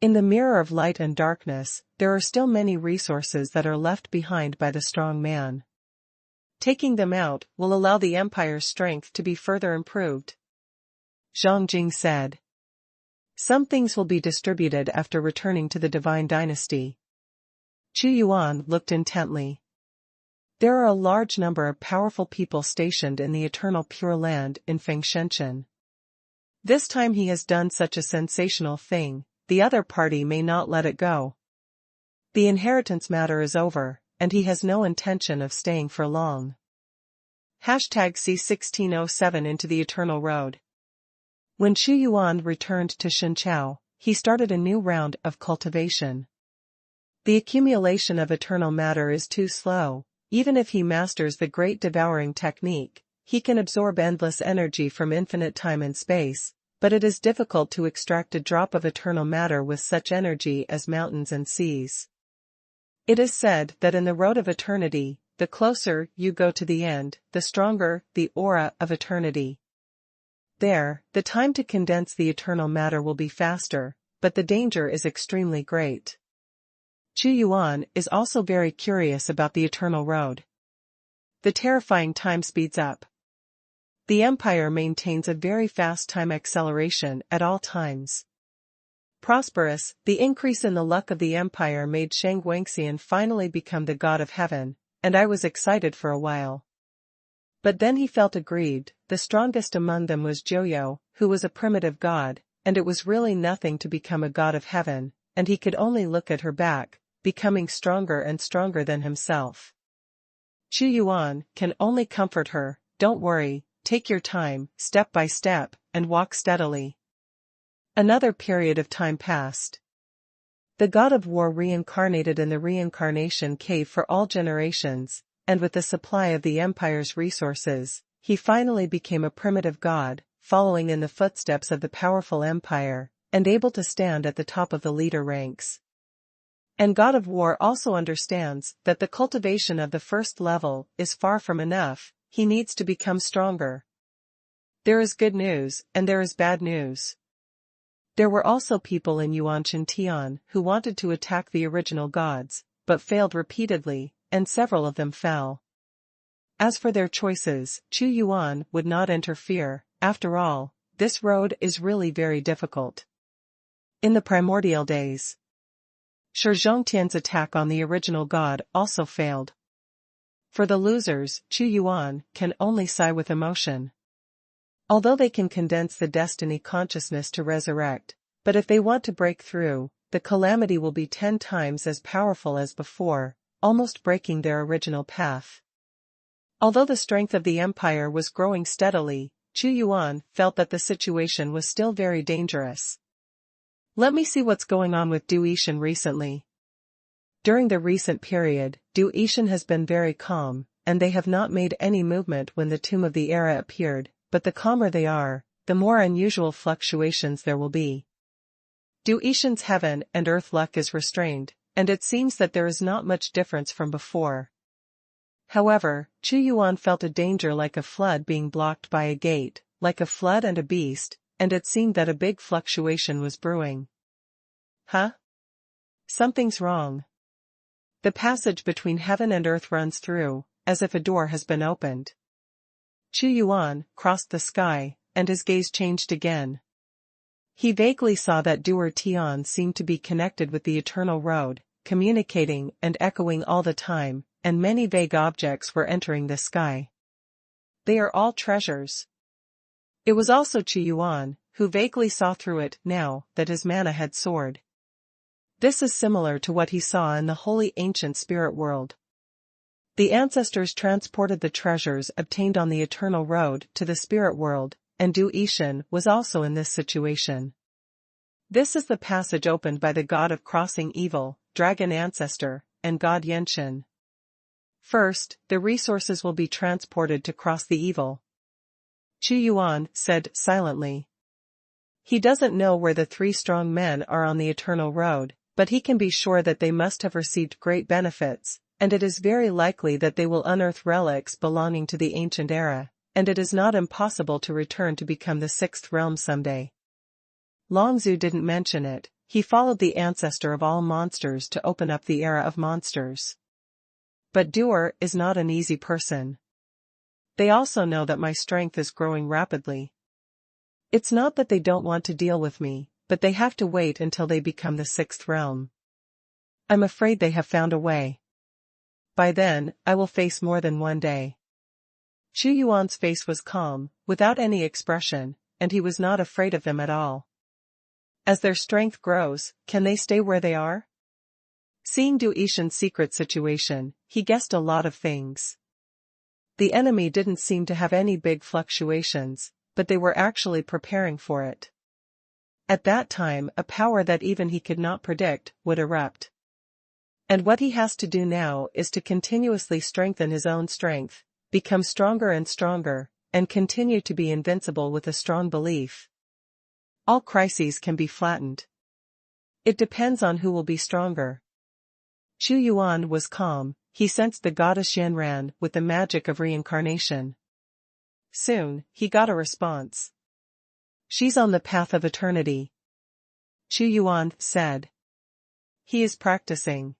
Speaker 1: In the mirror of light and darkness, there are still many resources that are left behind by the strong man. Taking them out will allow the empire's strength to be further improved. Zhang Jing said. Some things will be distributed after returning to the divine dynasty. Chu Yuan looked intently. There are a large number of powerful people stationed in the eternal Pure Land in Feng Shenshen. This time he has done such a sensational thing, the other party may not let it go. The inheritance matter is over, and he has no intention of staying for long. C1607 into the Eternal Road. When Xuanhuan returned to Xinqiao, he started a new round of cultivation. The accumulation of eternal matter is too slow. Even if he masters the great devouring technique, he can absorb endless energy from infinite time and space, but it is difficult to extract a drop of eternal matter with such energy as mountains and seas. It is said that in the road of eternity, the closer you go to the end, the stronger the aura of eternity. There, the time to condense the eternal matter will be faster, but the danger is extremely great. Xuanhuan is also very curious about the Eternal Road. The terrifying time speeds up. The Empire maintains a very fast time acceleration at all times. Prosperous, the increase in the luck of the Empire made Shang Wangxian finally become the god of heaven, and I was excited for a while. But then he felt aggrieved. The strongest among them was Joyo, who was a primitive god, and it was really nothing to become a god of heaven, and he could only look at her back, becoming stronger and stronger than himself. Xuanhuan can only comfort her, "Don't worry, take your time, step by step, and walk steadily." Another period of time passed. The god of war reincarnated in the Reincarnation cave for all generations, and with the supply of the Empire's resources, he finally became a primitive god, following in the footsteps of the powerful Empire, and able to stand at the top of the leader ranks. And God of War also understands that the cultivation of the first level is far from enough. He needs to become stronger. There is good news, and there is bad news. There were also people in Yuanshan Tian who wanted to attack the original gods, but failed repeatedly, and several of them fell. As for their choices, Xuanhuan would not interfere. After all, this road is really very difficult. In the primordial days, Shi Zhongtian's attack on the original god also failed. For the losers, Xuanhuan can only sigh with emotion. Although they can condense the destiny consciousness to resurrect, but if they want to break through, the calamity will be 10 times as powerful as before, almost breaking their original path. Although the strength of the empire was growing steadily, Xuanhuan felt that the situation was still very dangerous. Let me see what's going on with Du Yixin recently. During the recent period, Du Yixin has been very calm, and they have not made any movement when the Tomb of the Era appeared, but the calmer they are, the more unusual fluctuations there will be. Du Yixin's heaven and earth luck is restrained, and it seems that there is not much difference from before. However, Xuanhuan felt a danger like a flood being blocked by a gate, like a flood and a beast, and it seemed that a big fluctuation was brewing. Huh? Something's wrong. The passage between heaven and earth runs through, as if a door has been opened. Xuanhuan crossed the sky, and his gaze changed again. He vaguely saw that Duer Tian seemed to be connected with the Eternal Road, communicating and echoing all the time, and many vague objects were entering the sky. They are all treasures. It was also Xuanhuan who vaguely saw through it now that his mana had soared. This is similar to what he saw in the holy ancient spirit world. The ancestors transported the treasures obtained on the Eternal Road to the spirit world, and Du Yixin was also in this situation. This is the passage opened by the god of crossing evil, dragon ancestor, and god Yenshin. First, the resources will be transported to cross the evil. Xuanhuan said silently. He doesn't know where the 3 strong men are on the Eternal Road, but he can be sure that they must have received great benefits, and it is very likely that they will unearth relics belonging to the ancient era, and it is not impossible to return to become the 6th realm someday. Longzhu didn't mention it. He followed the ancestor of all monsters to open up the era of monsters. But Duer is not an easy person. They also know that my strength is growing rapidly. It's not that they don't want to deal with me, but they have to wait until they become the 6th realm. I'm afraid they have found a way. By then, I will face more than one day. Xuanhuan's face was calm, without any expression, and he was not afraid of them at all. As their strength grows, can they stay where they are? Seeing Du Yixin's secret situation, he guessed a lot of things. The enemy didn't seem to have any big fluctuations, but they were actually preparing for it. At that time, a power that even he could not predict would erupt. And what he has to do now is to continuously strengthen his own strength, become stronger and stronger, and continue to be invincible with a strong belief. All crises can be flattened. It depends on who will be stronger. Xuanhuan was calm. He sensed the goddess Xuanhuan with the magic of reincarnation. Soon, he got a response. She's on the path of eternity. Xuanhuan said. He is practicing.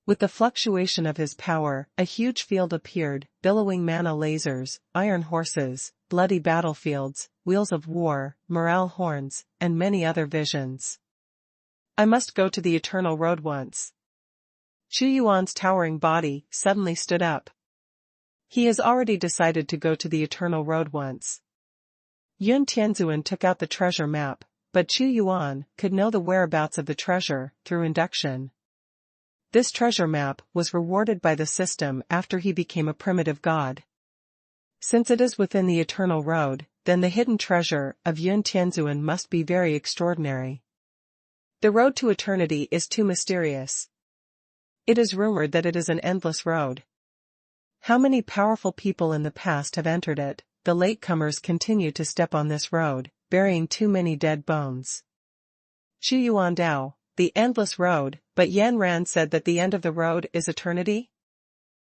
Speaker 1: With the fluctuation of his power, a huge field appeared, billowing mana lasers, iron horses, bloody battlefields, wheels of war, morale horns, and many other visions. I must go to the Eternal Road once. Xuanhuan's towering body suddenly stood up. He has already decided to go to the Eternal Road once. Yun Tianzuan took out the treasure map, but Xuanhuan could know the whereabouts of the treasure through induction. This treasure map was rewarded by the system after he became a primitive god. Since it is within the Eternal Road, then the hidden treasure of Yun Tianzuan must be very extraordinary. The road to eternity is too mysterious. It is rumored that it is an endless road. How many powerful people in the past have entered it? The latecomers continue to step on this road, burying too many dead bones. Xuanhuan Dao, the endless road, but Yan Ran said that the end of the road is eternity?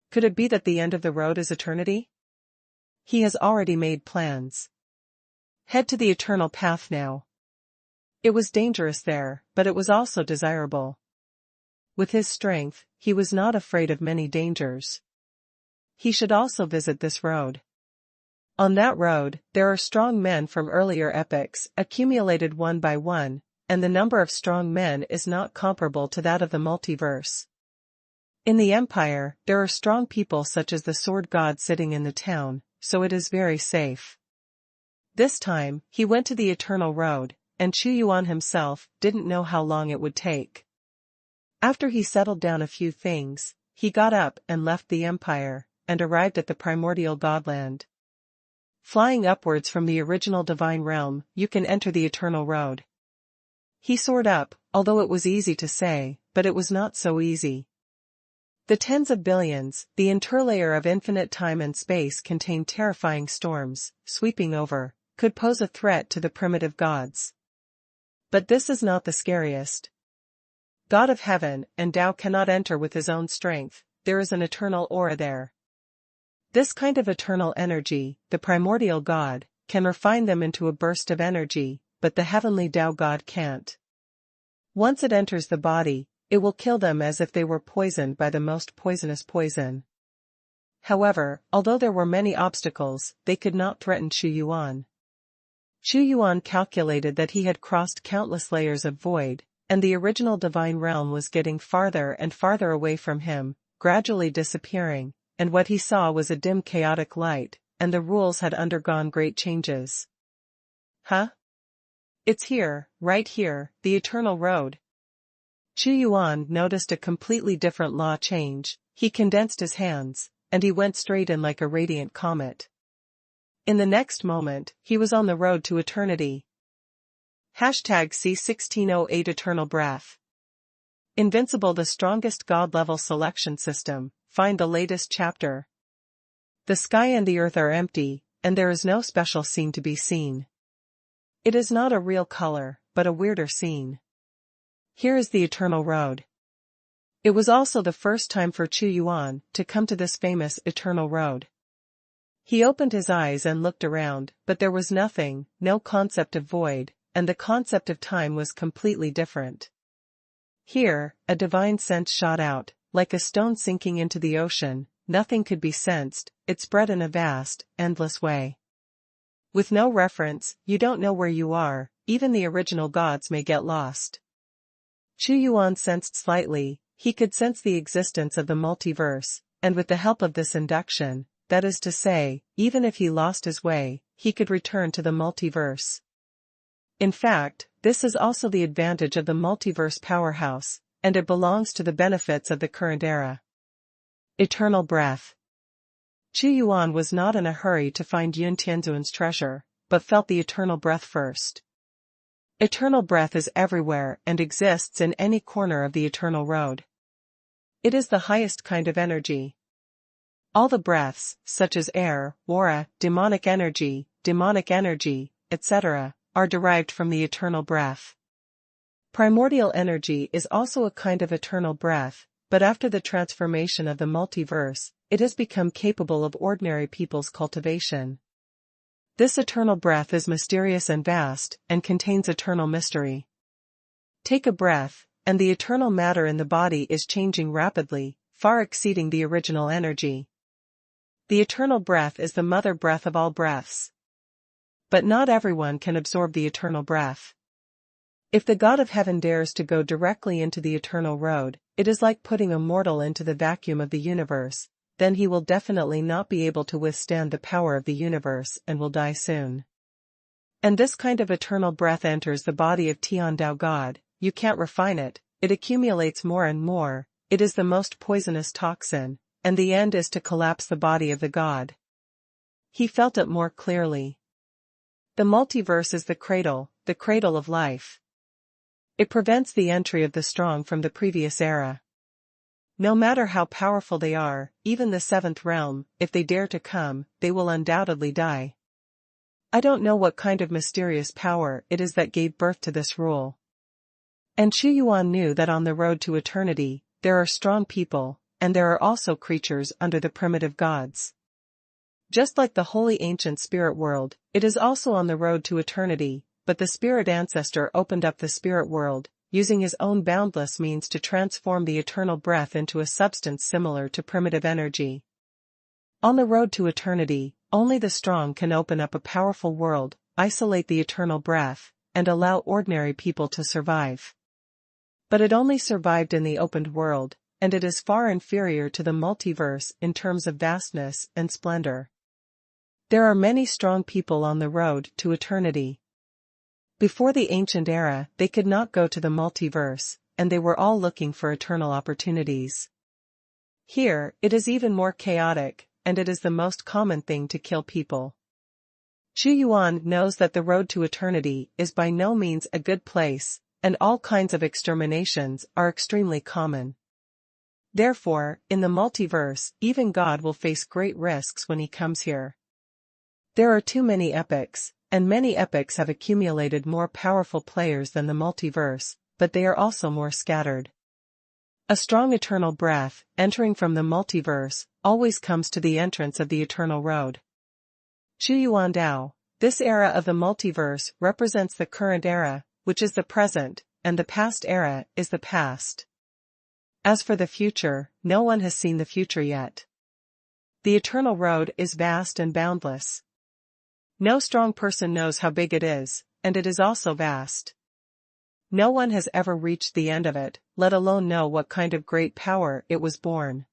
Speaker 1: Could it be that the end of the road is eternity? He has already made plans. Head to the eternal path now. It was dangerous there, but it was also desirable. With his strength, he was not afraid of many dangers. He should also visit this road. On that road, there are strong men from earlier epochs, accumulated one by one, and the number of strong men is not comparable to that of the multiverse. In the Empire, there are strong people such as the Sword God sitting in the town, so it is very safe. This time, he went to the Eternal Road, and Xuanhuan himself didn't know how long it would take. After he settled down a few things, he got up and left the Empire, and arrived at the primordial Godland. Flying upwards from the original divine realm, you can enter the Eternal Road. He soared up, although it was easy to say, but it was not so easy. The tens of billions, the interlayer of infinite time and space contained terrifying storms, sweeping over, could pose a threat to the primitive gods. But this is not the scariest. God of heaven and Tao cannot enter with his own strength, there is an eternal aura there. This kind of eternal energy, the primordial God, can refine them into a burst of energy, but the heavenly Tao God can't. Once it enters the body, it will kill them as if they were poisoned by the most poisonous poison. However, although there were many obstacles, they could not threaten Xuanhuan. Xuanhuan calculated that he had crossed countless layers of void, and the original divine realm was getting farther and farther away from him, gradually disappearing, and what he saw was a dim chaotic light, and the rules had undergone great changes. Huh? It's here, right here, the Eternal Road. Xuanhuan noticed a completely different law change. He condensed his hands, and he went straight in like a radiant comet. In the next moment, he was on the road to eternity. #C1608 Eternal Breath. Invincible, the strongest god-level selection system. Find the latest chapter. The sky and the earth are empty, and there is no special scene to be seen. It is not a real color, but a weirder scene. Here is the Eternal Road. It was also the first time for Xuanhuan to come to this famous Eternal Road. He opened his eyes and looked around, but there was nothing, no concept of void, and the concept of time was completely different. Here, a divine sense shot out, like a stone sinking into the ocean. Nothing could be sensed, it spread in a vast, endless way. With no reference, you don't know where you are, even the original gods may get lost. Xuanhuan sensed slightly, he could sense the existence of the multiverse, and with the help of this induction, that is to say, even if he lost his way, he could return to the multiverse. In fact, this is also the advantage of the multiverse powerhouse, and it belongs to the benefits of the current era. Eternal breath. Qu Yuan was not in a hurry to find Yun Tianzuan's treasure, but felt the eternal breath first. Eternal breath is everywhere and exists in any corner of the eternal road. It is the highest kind of energy. All the breaths, such as air, aura, demonic energy, etc., are derived from the eternal breath. Primordial energy is also a kind of eternal breath, but after the transformation of the multiverse, it has become capable of ordinary people's cultivation. This eternal breath is mysterious and vast, and contains eternal mystery. Take a breath, and the eternal matter in the body is changing rapidly, far exceeding the original energy. The eternal breath is the mother breath of all breaths. But not everyone can absorb the eternal breath. If the God of Heaven dares to go directly into the eternal road, it is like putting a mortal into the vacuum of the universe, then he will definitely not be able to withstand the power of the universe and will die soon. And this kind of eternal breath enters the body of Tiandao God. You can't refine it, it accumulates more and more, it is the most poisonous toxin, and the end is to collapse the body of the God. He felt it more clearly. The multiverse is the cradle of life. It prevents the entry of the strong from the previous era. No matter how powerful they are, even the seventh realm, if they dare to come, they will undoubtedly die. I don't know what kind of mysterious power it is that gave birth to this rule. And Qu Yuan knew that on the road to eternity, there are strong people, and there are also creatures under the primitive gods. Just like the holy ancient spirit world, it is also on the road to eternity, but the spirit ancestor opened up the spirit world, using his own boundless means to transform the eternal breath into a substance similar to primitive energy. On the road to eternity, only the strong can open up a powerful world, isolate the eternal breath, and allow ordinary people to survive. But it only survived in the opened world, and it is far inferior to the multiverse in terms of vastness and splendor. There are many strong people on the road to eternity. Before the ancient era, they could not go to the multiverse, and they were all looking for eternal opportunities. Here, it is even more chaotic, and it is the most common thing to kill people. Qu Yuan knows that the road to eternity is by no means a good place, and all kinds of exterminations are extremely common. Therefore, in the multiverse, even God will face great risks when he comes here. There are too many epochs, and many epochs have accumulated more powerful players than the multiverse, but they are also more scattered. A strong eternal breath, entering from the multiverse, always comes to the entrance of the eternal road. Qu Yuan Dao, this era of the multiverse represents the current era, which is the present, and the past era is the past. As for the future, no one has seen the future yet. The eternal road is vast and boundless. No strong person knows how big it is, and it is also vast. No one has ever reached the end of it, let alone know what kind of great power it was born.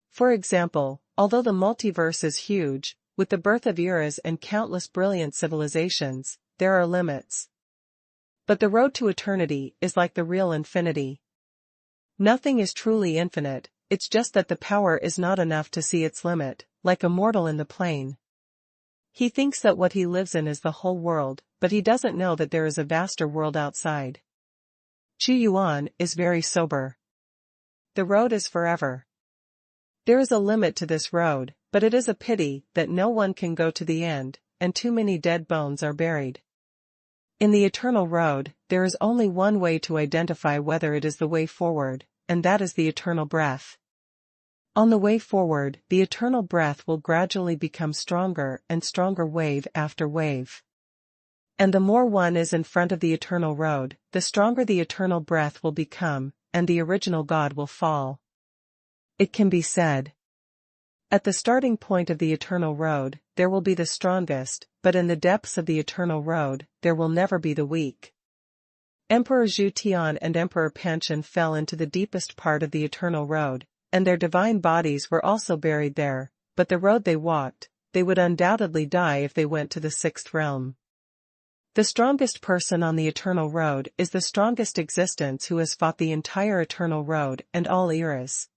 Speaker 1: For example, although the multiverse is huge, with the birth of eras and countless brilliant civilizations, there are limits. But the road to eternity is like the real infinity. Nothing is truly infinite, it's just that the power is not enough to see its limit, like a mortal in the plane. He thinks that what he lives in is the whole world, but he doesn't know that there is a vaster world outside. Qu Yuan is very sober. The road is forever. There is a limit to this road, but it is a pity that no one can go to the end, and too many dead bones are buried. In the eternal road, there is only one way to identify whether it is the way forward, and that is the eternal breath. On the way forward, the eternal breath will gradually become stronger and stronger wave after wave. And the more one is in front of the eternal road, the stronger the eternal breath will become, and the original God will fall. It can be said. At the starting point of the eternal road, there will be the strongest, but in the depths of the eternal road, there will never be the weak. Emperor Zhu Tian and Emperor Panchen fell into the deepest part of the eternal road, and their divine bodies were also buried there, but the road they walked, they would undoubtedly die if they went to the sixth realm. The strongest person on the eternal road is the strongest existence who has fought the entire eternal road and all eras.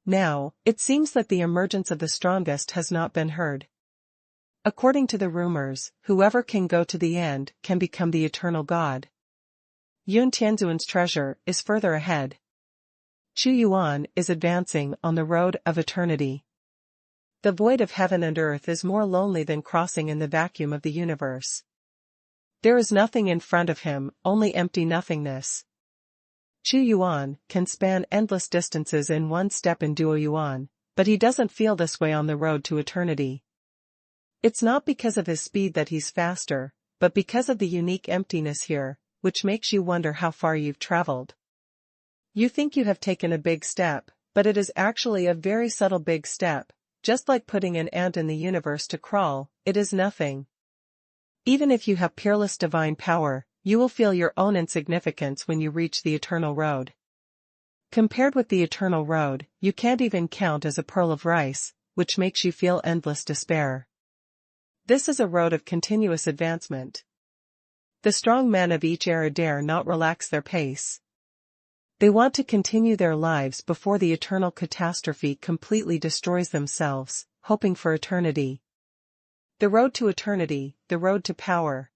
Speaker 1: Now, it seems that the emergence of the strongest has not been heard. According to the rumors, whoever can go to the end can become the eternal god. Yun Tianzuan's treasure is further ahead. Chu Yuan is advancing on the road of eternity. The void of heaven and earth is more lonely than crossing in the vacuum of the universe. There is nothing in front of him, only empty nothingness. Chu Yuan can span endless distances in one step in Duo Yuan, but he doesn't feel this way on the road to eternity. It's not because of his speed that he's faster, but because of the unique emptiness here, which makes you wonder how far you've traveled. You think you have taken a big step, but it is actually a very subtle big step, just like putting an ant in the universe to crawl, it is nothing. Even if you have peerless divine power, you will feel your own insignificance when you reach the eternal road. Compared with the eternal road, you can't even count as a pearl of rice, which makes you feel endless despair. This is a road of continuous advancement. The strong men of each era dare not relax their pace. They want to continue their lives before the eternal catastrophe completely destroys themselves, hoping for eternity. The road to eternity, the road to power.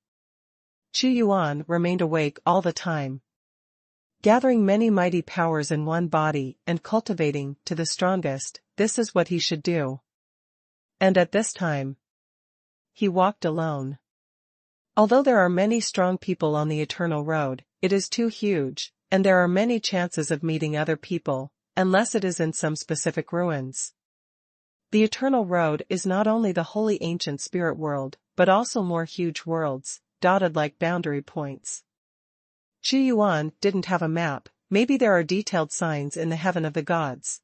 Speaker 1: Chu Yuan remained awake all the time. Gathering many mighty powers in one body and cultivating to the strongest, this is what he should do. And at this time, he walked alone. Although there are many strong people on the eternal road, it is too huge, and there are many chances of meeting other people, unless it is in some specific ruins. The eternal road is not only the holy ancient spirit world, but also more huge worlds, dotted like boundary points. Chu Yuan didn't have a map, maybe there are detailed signs in the heaven of the gods.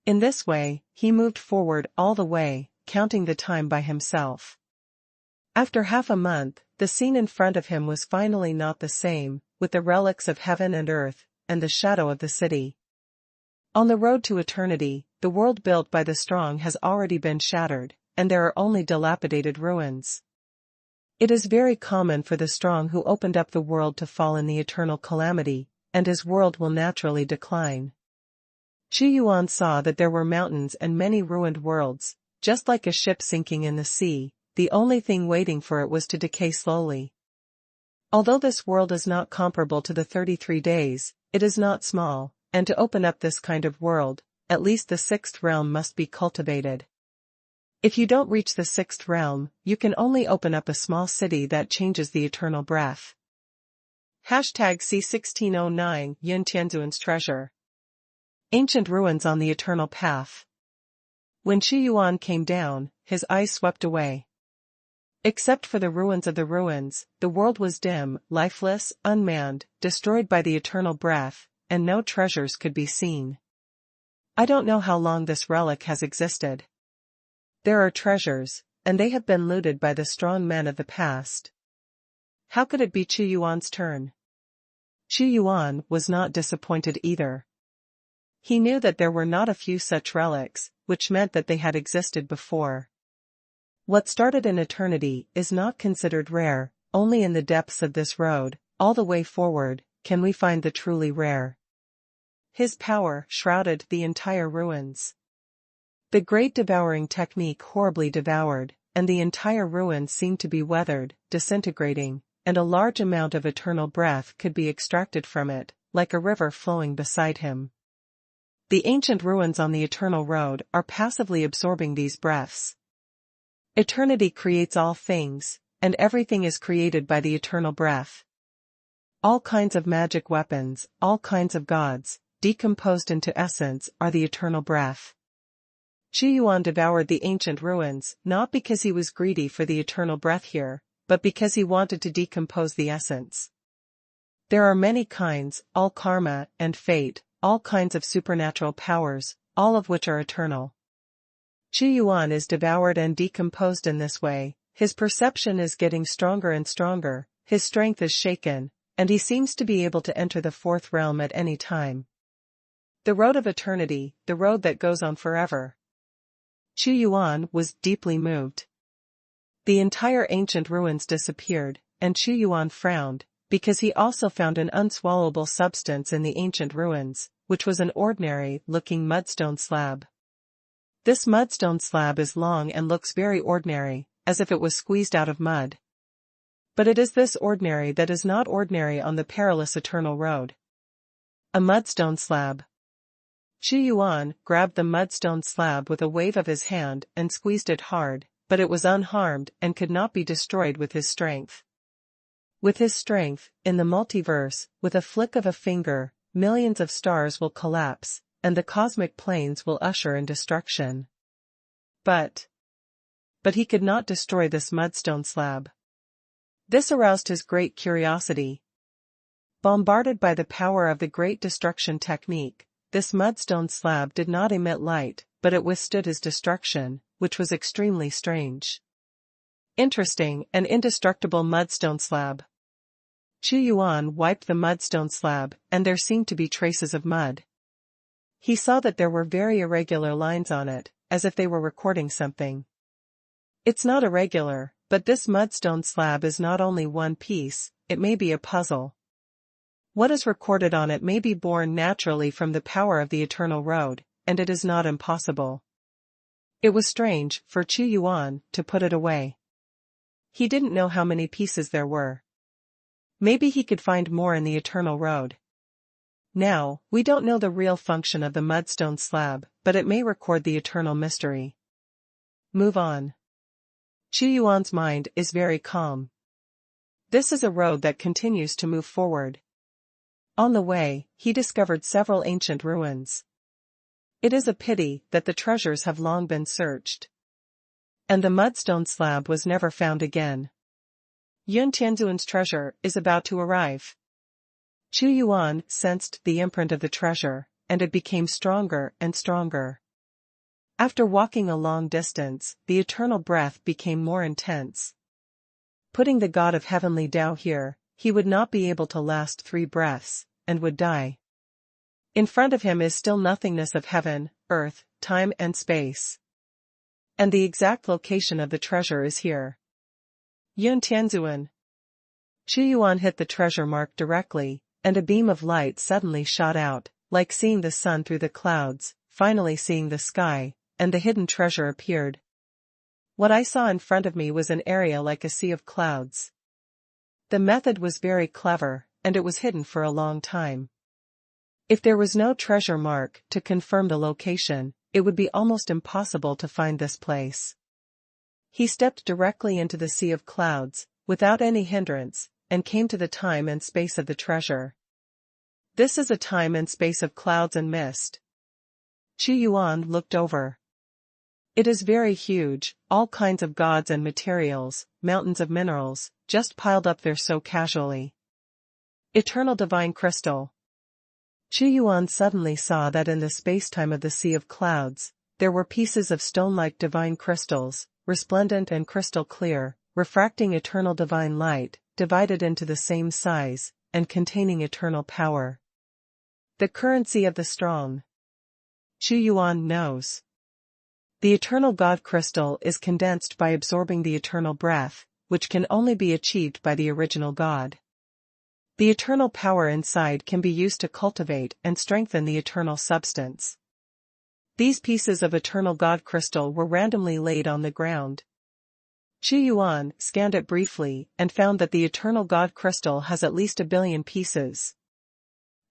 Speaker 1: In this way, he moved forward all the way, counting the time by himself. After half a month, the scene in front of him was finally not the same, with the relics of heaven and earth, and the shadow of the city. On the road to eternity, the world built by the strong has already been shattered, and there are only dilapidated ruins. It is very common for the strong who opened up the world to fall in the eternal calamity, and his world will naturally decline. Chu Yuan saw that there were mountains and many ruined worlds, just like a ship sinking in the sea, the only thing waiting for it was to decay slowly. Although this world is not comparable to the 33 days, it is not small, and to open up this kind of world, at least the sixth realm must be cultivated. If you don't reach the sixth realm, you can only open up a small city that changes the eternal breath. #C1609 Yun Tianzuan's treasure. Ancient ruins on the eternal path. When Chu Yuan came down, his eyes swept away. Except for the ruins of the ruins, the world was dim, lifeless, unmanned, destroyed by the eternal breath, and no treasures could be seen. I don't know how long this relic has existed. There are treasures, and they have been looted by the strong men of the past. How could it be Chu Yuan's turn? Chu Yuan was not disappointed either. He knew that there were not a few such relics, which meant that they had existed before. What started in eternity is not considered rare, only in the depths of this road, all the way forward, can we find the truly rare. His power shrouded the entire ruins. The great devouring technique horribly devoured, and the entire ruin seemed to be weathered, disintegrating, and a large amount of eternal breath could be extracted from it, like a river flowing beside him. The ancient ruins on the eternal road are passively absorbing these breaths. Eternity creates all things, and everything is created by the eternal breath. All kinds of magic weapons, all kinds of gods, decomposed into essence, are the eternal breath. Chu Yuan devoured the ancient ruins, not because he was greedy for the eternal breath here, but because he wanted to decompose the essence. There are many kinds, all karma and fate, all kinds of supernatural powers, all of which are eternal. Chu Yuan is devoured and decomposed in this way, his perception is getting stronger and stronger, his strength is shaken, and he seems to be able to enter the fourth realm at any time. The road of eternity, the road that goes on forever. Chu Yuan was deeply moved. The entire ancient ruins disappeared, and Chu Yuan frowned, because he also found an unswallowable substance in the ancient ruins, which was an ordinary-looking mudstone slab. This mudstone slab is long and looks very ordinary, as if it was squeezed out of mud. But it is this ordinary that is not ordinary on the perilous eternal road. A mudstone slab. Xuanhuan grabbed the mudstone slab with a wave of his hand and squeezed it hard, but it was unharmed and could not be destroyed with his strength. With his strength, in the multiverse, with a flick of a finger, millions of stars will collapse, and the cosmic planes will usher in destruction. But he could not destroy this mudstone slab. This aroused his great curiosity. Bombarded by the power of the Great Destruction technique, this mudstone slab did not emit light, but it withstood his destruction, which was extremely strange. Interesting, an indestructible mudstone slab. Xuanhuan wiped the mudstone slab, and there seemed to be traces of mud. He saw that there were very irregular lines on it, as if they were recording something. It's not irregular, but this mudstone slab is not only one piece, it may be a puzzle. What is recorded on it may be born naturally from the power of the eternal road, and it is not impossible. It was strange for Xuanhuan to put it away. He didn't know how many pieces there were. Maybe he could find more in the eternal road. Now, we don't know the real function of the mudstone slab, but it may record the eternal mystery. Move on. Xuanhuan's mind is very calm. This is a road that continues to move forward. On the way, he discovered several ancient ruins. It is a pity that the treasures have long been searched. And the mudstone slab was never found again. Yun Tianzuan's treasure is about to arrive. Xuanhuan sensed the imprint of the treasure, and it became stronger and stronger. After walking a long distance, the eternal breath became more intense. Putting the god of heavenly Tao here, he would not be able to last 3 breaths, and would die. In front of him is still nothingness of heaven, earth, time and space. And the exact location of the treasure is here. Yun Tianzuan. Xuanhuan hit the treasure mark directly, and a beam of light suddenly shot out, like seeing the sun through the clouds, finally seeing the sky, and the hidden treasure appeared. What I saw in front of me was an area like a sea of clouds. The method was very clever, and it was hidden for a long time. If there was no treasure mark to confirm the location, it would be almost impossible to find this place. He stepped directly into the sea of clouds, without any hindrance, and came to the time and space of the treasure. This is a time and space of clouds and mist. Xuanhuan looked over. It is very huge, all kinds of gods and materials, mountains of minerals, just piled up there so casually. Eternal divine crystal. Xuanhuan suddenly saw that in the space-time of the sea of clouds, there were pieces of stone-like divine crystals, resplendent and crystal clear, refracting eternal divine light, divided into the same size, and containing eternal power. The currency of the strong. Xuanhuan knows. The eternal God crystal is condensed by absorbing the eternal breath, which can only be achieved by the original God. The eternal power inside can be used to cultivate and strengthen the eternal substance. These pieces of eternal God crystal were randomly laid on the ground. Xuanhuan scanned it briefly and found that the eternal God crystal has at least 1 billion pieces.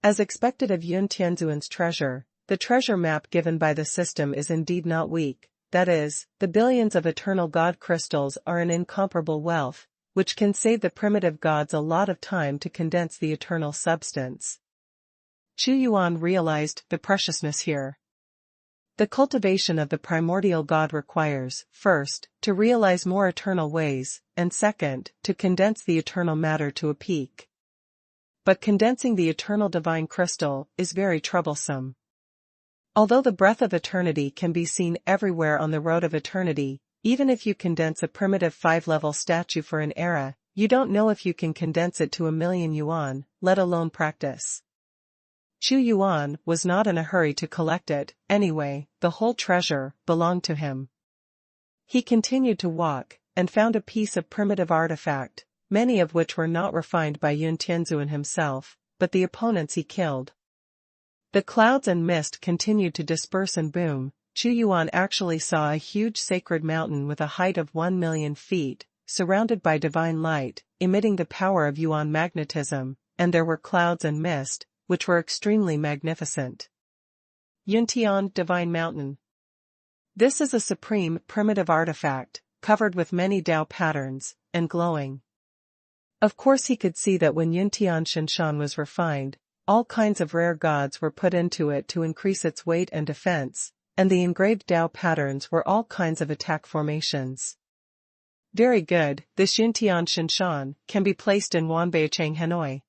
Speaker 1: As expected of Yun Tianzuan's treasure, the treasure map given by the system is indeed not weak, that is, the billions of eternal God crystals are an incomparable wealth, which can save the primitive gods a lot of time to condense the eternal substance. Xuanhuan realized the preciousness here. The cultivation of the primordial God requires, first, to realize more eternal ways, and second, to condense the eternal matter to a peak. But condensing the eternal divine crystal is very troublesome. Although the breath of eternity can be seen everywhere on the road of eternity, even if you condense a primitive 5-level statue for an era, you don't know if you can condense it to 1,000,000 yuan, let alone practice. Xuanhuan was not in a hurry to collect it, anyway, the whole treasure belonged to him. He continued to walk, and found a piece of primitive artifact, many of which were not refined by Yun Tianzuan himself, but the opponents he killed. The clouds and mist continued to disperse and boom. Xuanhuan actually saw a huge sacred mountain with a height of 1,000,000 feet, surrounded by divine light, emitting the power of Yuan magnetism, and there were clouds and mist, which were extremely magnificent. Yuntian Divine Mountain. This is a supreme, primitive artifact, covered with many Tao patterns, and glowing. Of course he could see that when Yuntian Shinshan was refined, all kinds of rare gods were put into it to increase its weight and defense, and the engraved Tao patterns were all kinds of attack formations. Very good, this Yuntian Shinshan can be placed in Wanbeichang Hanoi.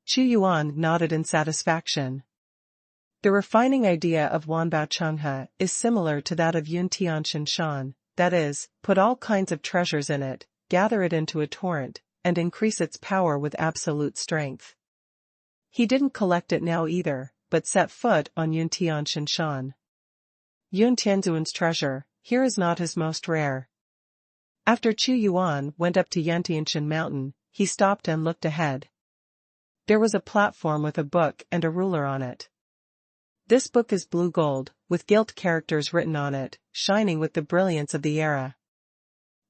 Speaker 1: Xuanhuan nodded in satisfaction. The refining idea of Wanbao Changhe is similar to that of Yuntian Shinshan, that is, put all kinds of treasures in it, gather it into a torrent, and increase its power with absolute strength. He didn't collect it now either, but set foot on Yuntian Shinshan. Yun Tianzuan's treasure, here is not his most rare. After Xuanhuan went up to Yuntianshan Mountain, he stopped and looked ahead. There was a platform with a book and a ruler on it. This book is blue gold, with gilt characters written on it, shining with the brilliance of the era.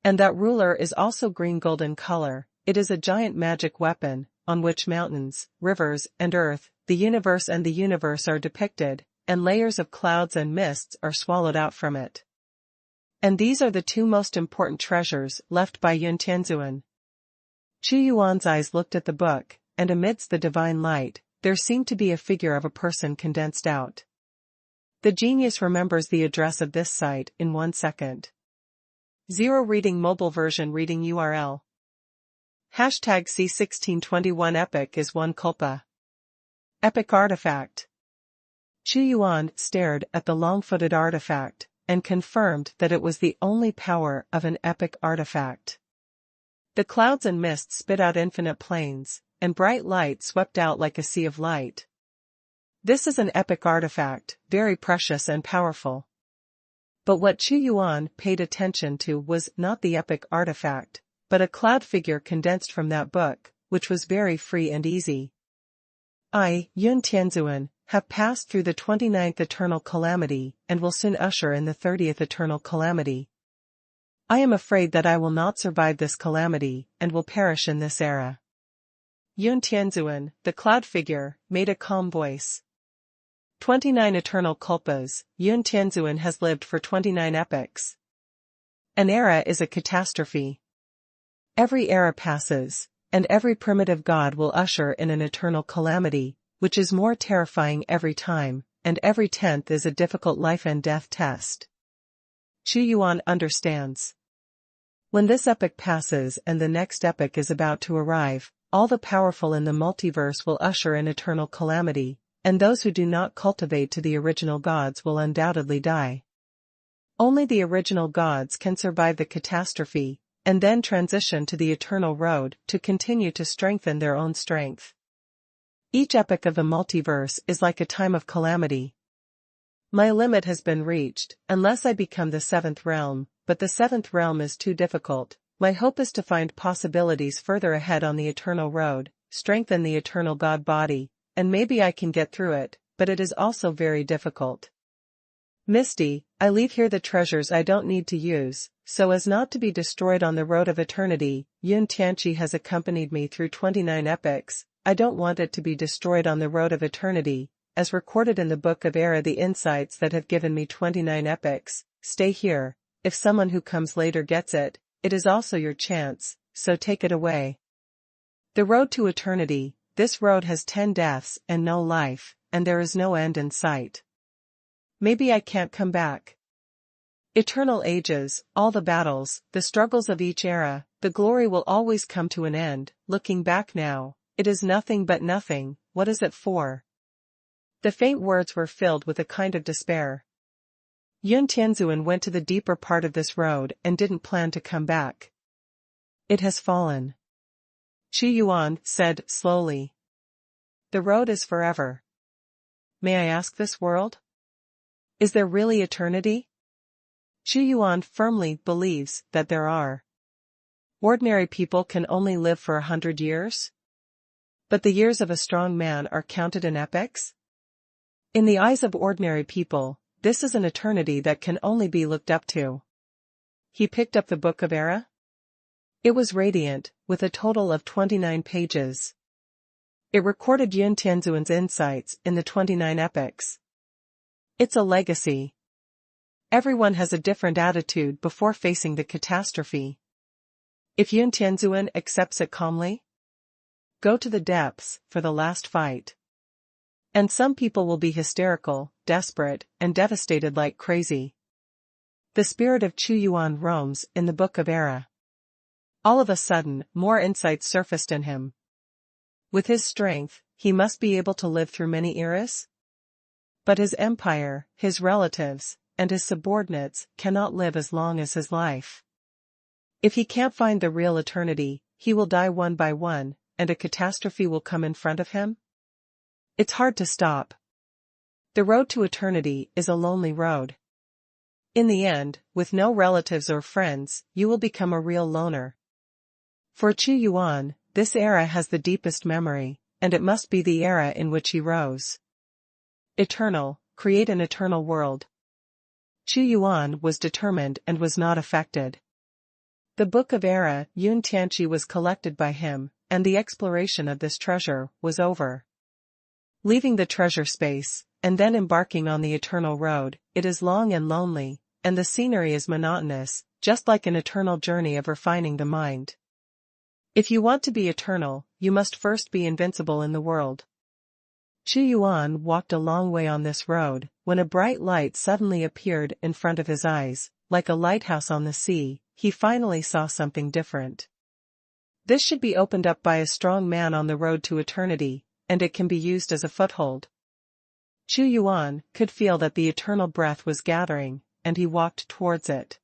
Speaker 1: And that ruler is also green gold in color. It is a giant magic weapon, on which mountains, rivers, and earth, the universe are depicted, and layers of clouds and mists are swallowed out from it. And these are the two most important treasures left by Yun Tianzuan. Xuanhuan's eyes looked at the book, and amidst the divine light, there seemed to be a figure of a person condensed out. The genius remembers the address of this site in 1 second. 0 Reading Mobile version reading URL. Hashtag C1621 Epic is one culpa. Epic artifact. Xuanhuan stared at the long-footed artifact, and confirmed that it was the only power of an epic artifact. The clouds and mist spit out infinite planes, and bright light swept out like a sea of light. This is an epic artifact, very precious and powerful. But what Xuanhuan paid attention to was not the epic artifact, but a cloud figure condensed from that book, which was very free and easy. I, Yun Tianzuan, have passed through the 29th eternal calamity and will soon usher in the 30th eternal calamity. I am afraid that I will not survive this calamity and will perish in this era. Yun Tianzuan, the cloud figure, made a calm voice. 29 eternal culpas. Yun Tianzuan has lived for 29 epochs. An era is a catastrophe. Every era passes, and every primitive god will usher in an eternal calamity, which is more terrifying every time, and every 10th is a difficult life and death test. Xuanhuan understands. When this epoch passes and the next epoch is about to arrive, all the powerful in the multiverse will usher in eternal calamity, and those who do not cultivate to the original gods will undoubtedly die. Only the original gods can survive the catastrophe, and then transition to the eternal road to continue to strengthen their own strength. Each epoch of the multiverse is like a time of calamity. My limit has been reached, unless I become the 7th realm, but the 7th realm is too difficult. My hope is to find possibilities further ahead on the eternal road, strengthen the eternal god body, and maybe I can get through it, but it is also very difficult. Misty, I leave here the treasures I don't need to use, so as not to be destroyed on the road of eternity. Yun Tianchi has accompanied me through 29 epochs. I don't want it to be destroyed on the road of eternity, as recorded in the Book of Era. The insights that have given me 29 epochs, stay here. If someone who comes later gets it, it is also your chance, so take it away. The road to eternity. This road has 10 deaths and no life, and there is no end in sight. Maybe I can't come back. Eternal ages, all the battles, the struggles of each era, the glory will always come to an end. Looking back now, it is nothing but nothing. What is it for? The faint words were filled with a kind of despair. Yun Tianzuan went to the deeper part of this road and didn't plan to come back. It has fallen. Xuanhuan said slowly. The road is forever. May I ask this world? Is there really eternity? Xuanhuan firmly believes that there are. Ordinary people can only live for 100 years? But the years of a strong man are counted in epochs? In the eyes of ordinary people, this is an eternity that can only be looked up to. He picked up the Book of Era. It was radiant, with a total of 29 pages. It recorded Yun Tianzuan's insights in the 29 epochs. It's a legacy. Everyone has a different attitude before facing the catastrophe. If Yun Tianzuan accepts it calmly, go to the depths for the last fight. And some people will be hysterical, desperate, and devastated like crazy. The spirit of Xuanhuan roams in the Book of Era. All of a sudden, more insights surfaced in him. With his strength, he must be able to live through many eras. But his empire, his relatives, and his subordinates cannot live as long as his life. If he can't find the real eternity, he will die one by one, and a catastrophe will come in front of him. It's hard to stop. The road to eternity is a lonely road. In the end, with no relatives or friends, you will become a real loner. For Xuanhuan, this era has the deepest memory, and it must be the era in which he rose. Eternal, create an eternal world. Xuanhuan was determined and was not affected. The Book of Era, Yun Tianqi, was collected by him, and the exploration of this treasure was over. Leaving the treasure space, and then embarking on the eternal road, it is long and lonely, and the scenery is monotonous, just like an eternal journey of refining the mind. If you want to be eternal, you must first be invincible in the world. Xuanhuan walked a long way on this road, when a bright light suddenly appeared in front of his eyes, like a lighthouse on the sea. He finally saw something different. This should be opened up by a strong man on the road to eternity, and it can be used as a foothold. Xuanhuan could feel that the eternal breath was gathering, and he walked towards it.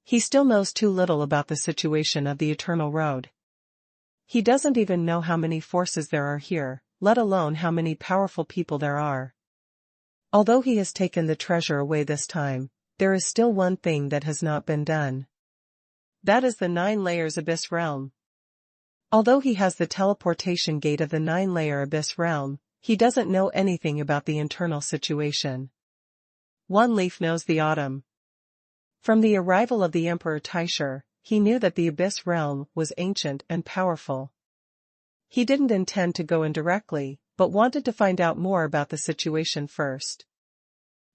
Speaker 1: He still knows too little about the situation of the eternal road. He doesn't even know how many forces there are here, let alone how many powerful people there are. Although he has taken the treasure away this time, there is still one thing that has not been done. That is the 9 layers Abyss Realm. Although he has the teleportation gate of the 9-layer Abyss Realm, he doesn't know anything about the internal situation. One leaf knows the autumn. From the arrival of the Emperor Taisher, he knew that the Abyss Realm was ancient and powerful. He didn't intend to go in directly, but wanted to find out more about the situation first.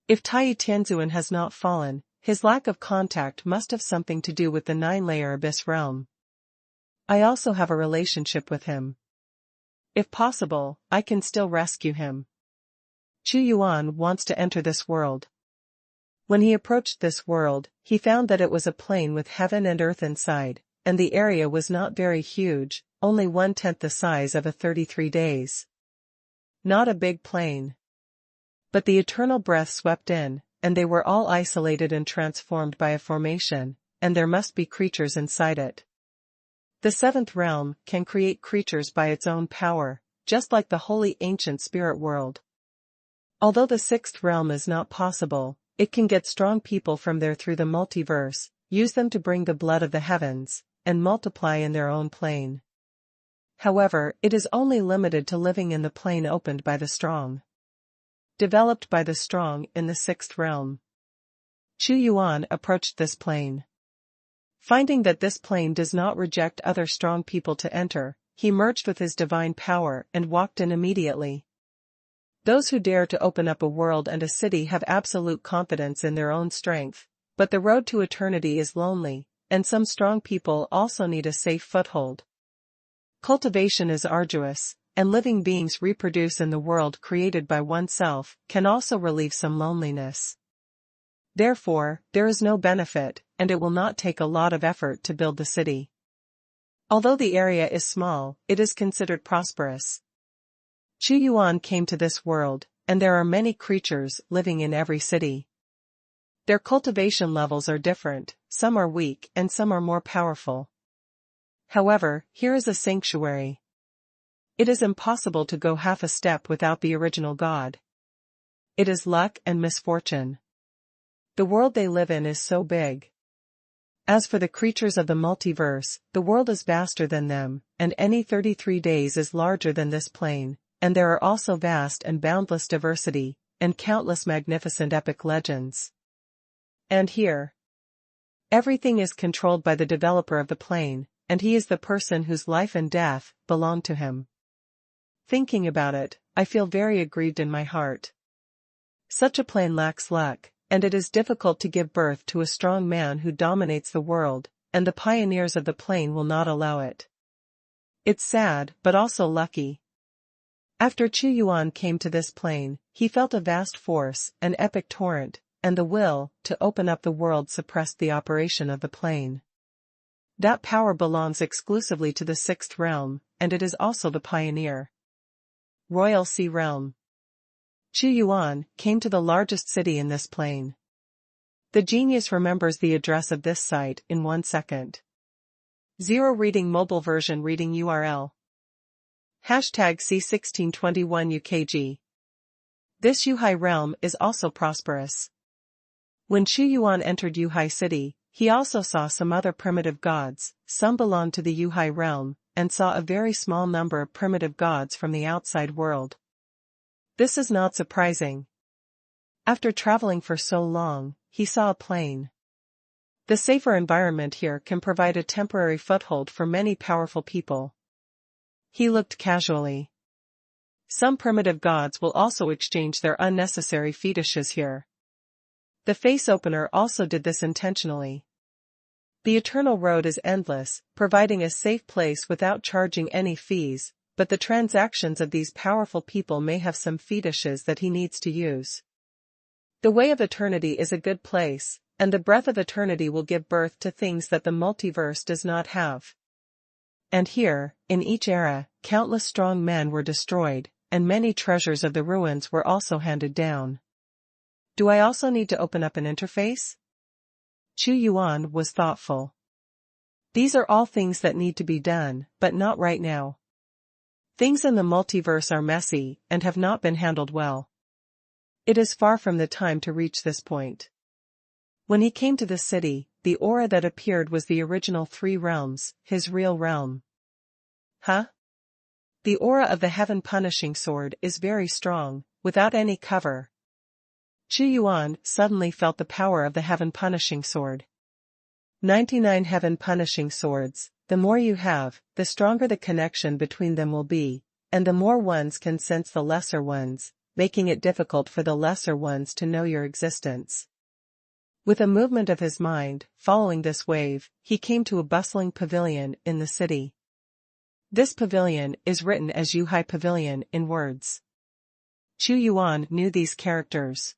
Speaker 1: If Tai Tianzuan has not fallen, his lack of contact must have something to do with the 9-layer Abyss Realm. I also have a relationship with him. If possible, I can still rescue him. Xuanhuan wants to enter this world. When he approached this world, he found that it was a plain with heaven and earth inside, and the area was not very huge, only 1/10 the size of a 33 days. Not a big plain. But the eternal breath swept in, and they were all isolated and transformed by a formation, and there must be creatures inside it. The 7th realm can create creatures by its own power, just like the holy ancient spirit world. Although the 6th realm is not possible, it can get strong people from there through the multiverse, use them to bring the blood of the heavens, and multiply in their own plane. However, it is only limited to living in the plane opened by the strong. Developed by the strong in the 6th realm. Xuanhuan approached this plane. Finding that this plane does not reject other strong people to enter, he merged with his divine power and walked in immediately. Those who dare to open up a world and a city have absolute confidence in their own strength, but the road to eternity is lonely, and some strong people also need a safe foothold. Cultivation is arduous, and living beings reproduce in the world created by oneself can also relieve some loneliness. Therefore, there is no benefit, and it will not take a lot of effort to build the city. Although the area is small, it is considered prosperous. Xuanhuan came to this world, and there are many creatures living in every city. Their cultivation levels are different, some are weak and some are more powerful. However, here is a sanctuary. It is impossible to go half a step without the original god. It is luck and misfortune. The world they live in is so big. As for the creatures of the multiverse, the world is vaster than them, and any 33 days is larger than this plane, and there are also vast and boundless diversity, and countless magnificent epic legends. And here, everything is controlled by the developer of the plane, and he is the person whose life and death belong to him. Thinking about it, I feel very aggrieved in my heart. Such a plane lacks luck, and it is difficult to give birth to a strong man who dominates the world, and the pioneers of the plane will not allow it. It's sad, but also lucky. After Xuanhuan came to this plane, he felt a vast force, an epic torrent, and the will to open up the world suppressed the operation of the plane. That power belongs exclusively to the sixth realm, and it is also the pioneer. Royal Sea Realm. Xuanhuan came to the largest city in this plane. The genius remembers the address of this site in 1 second. 0 reading mobile version reading URL. Hashtag C1621 UKG. This Yuhai realm is also prosperous. When Xuanhuan entered Yuhai city, he also saw some other primitive gods, some belonged to the Yuhai realm, and saw a very small number of primitive gods from the outside world. This is not surprising. After traveling for so long, he saw a plane. The safer environment here can provide a temporary foothold for many powerful people. He looked casually. Some primitive gods will also exchange their unnecessary fetishes here. The face opener also did this intentionally. The Eternal Road is endless, providing a safe place without charging any fees, but the transactions of these powerful people may have some fetishes that he needs to use. The Way of Eternity is a good place, and the breath of eternity will give birth to things that the multiverse does not have. And here, in each era, countless strong men were destroyed, and many treasures of the ruins were also handed down. Do I also need to open up an interface? Xuanhuan was thoughtful. These are all things that need to be done, but not right now. Things in the multiverse are messy, and have not been handled well. It is far from the time to reach this point. When he came to the city, the aura that appeared was the original 3 realms, his real realm. Huh? The aura of the heaven punishing sword is very strong, without any cover. Xuanhuan suddenly felt the power of the heaven punishing sword. 99 heaven punishing swords, the more you have, the stronger the connection between them will be, and the more ones can sense the lesser ones, making it difficult for the lesser ones to know your existence. With a movement of his mind, following this wave, he came to a bustling pavilion in the city. This pavilion is written as Yuhai Pavilion in words. Xuanhuan knew these characters.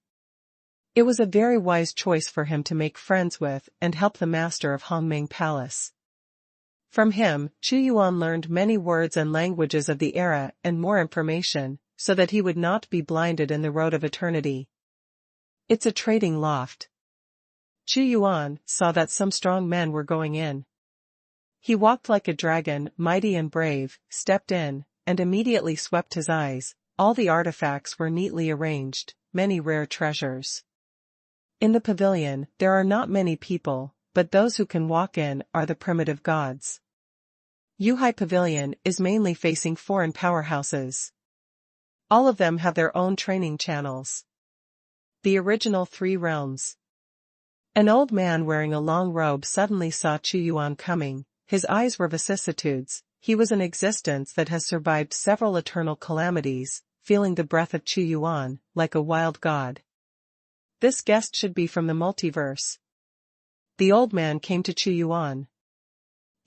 Speaker 1: It was a very wise choice for him to make friends with and help the master of Hongming Palace. From him, Xuanhuan learned many words and languages of the era and more information, so that he would not be blinded in the road of eternity. It's a trading loft. Xuanhuan saw that some strong men were going in. He walked like a dragon, mighty and brave, stepped in, and immediately swept his eyes. All the artifacts were neatly arranged, many rare treasures. In the pavilion, there are not many people, but those who can walk in are the primitive gods. Yuhai Pavilion is mainly facing foreign powerhouses. All of them have their own training channels. The original 3 realms. An old man wearing a long robe suddenly saw Xuanhuan coming. His eyes were vicissitudes. He was an existence that has survived several eternal calamities, feeling the breath of Xuanhuan, like a wild god. This guest should be from the multiverse. The old man came to Xuanhuan.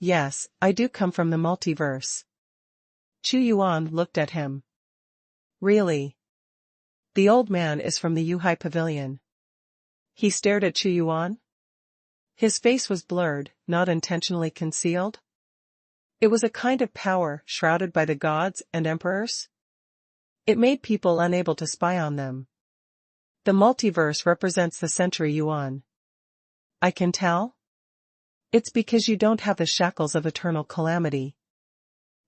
Speaker 1: Yes, I do come from the multiverse. Xuanhuan looked at him. Really? The old man is from the Yuhai Pavilion. He stared at Xuanhuan. His face was blurred, not intentionally concealed. It was a kind of power shrouded by the gods and emperors. It made people unable to spy on them. The multiverse represents the century Yuan. I can tell? It's because you don't have the shackles of eternal calamity.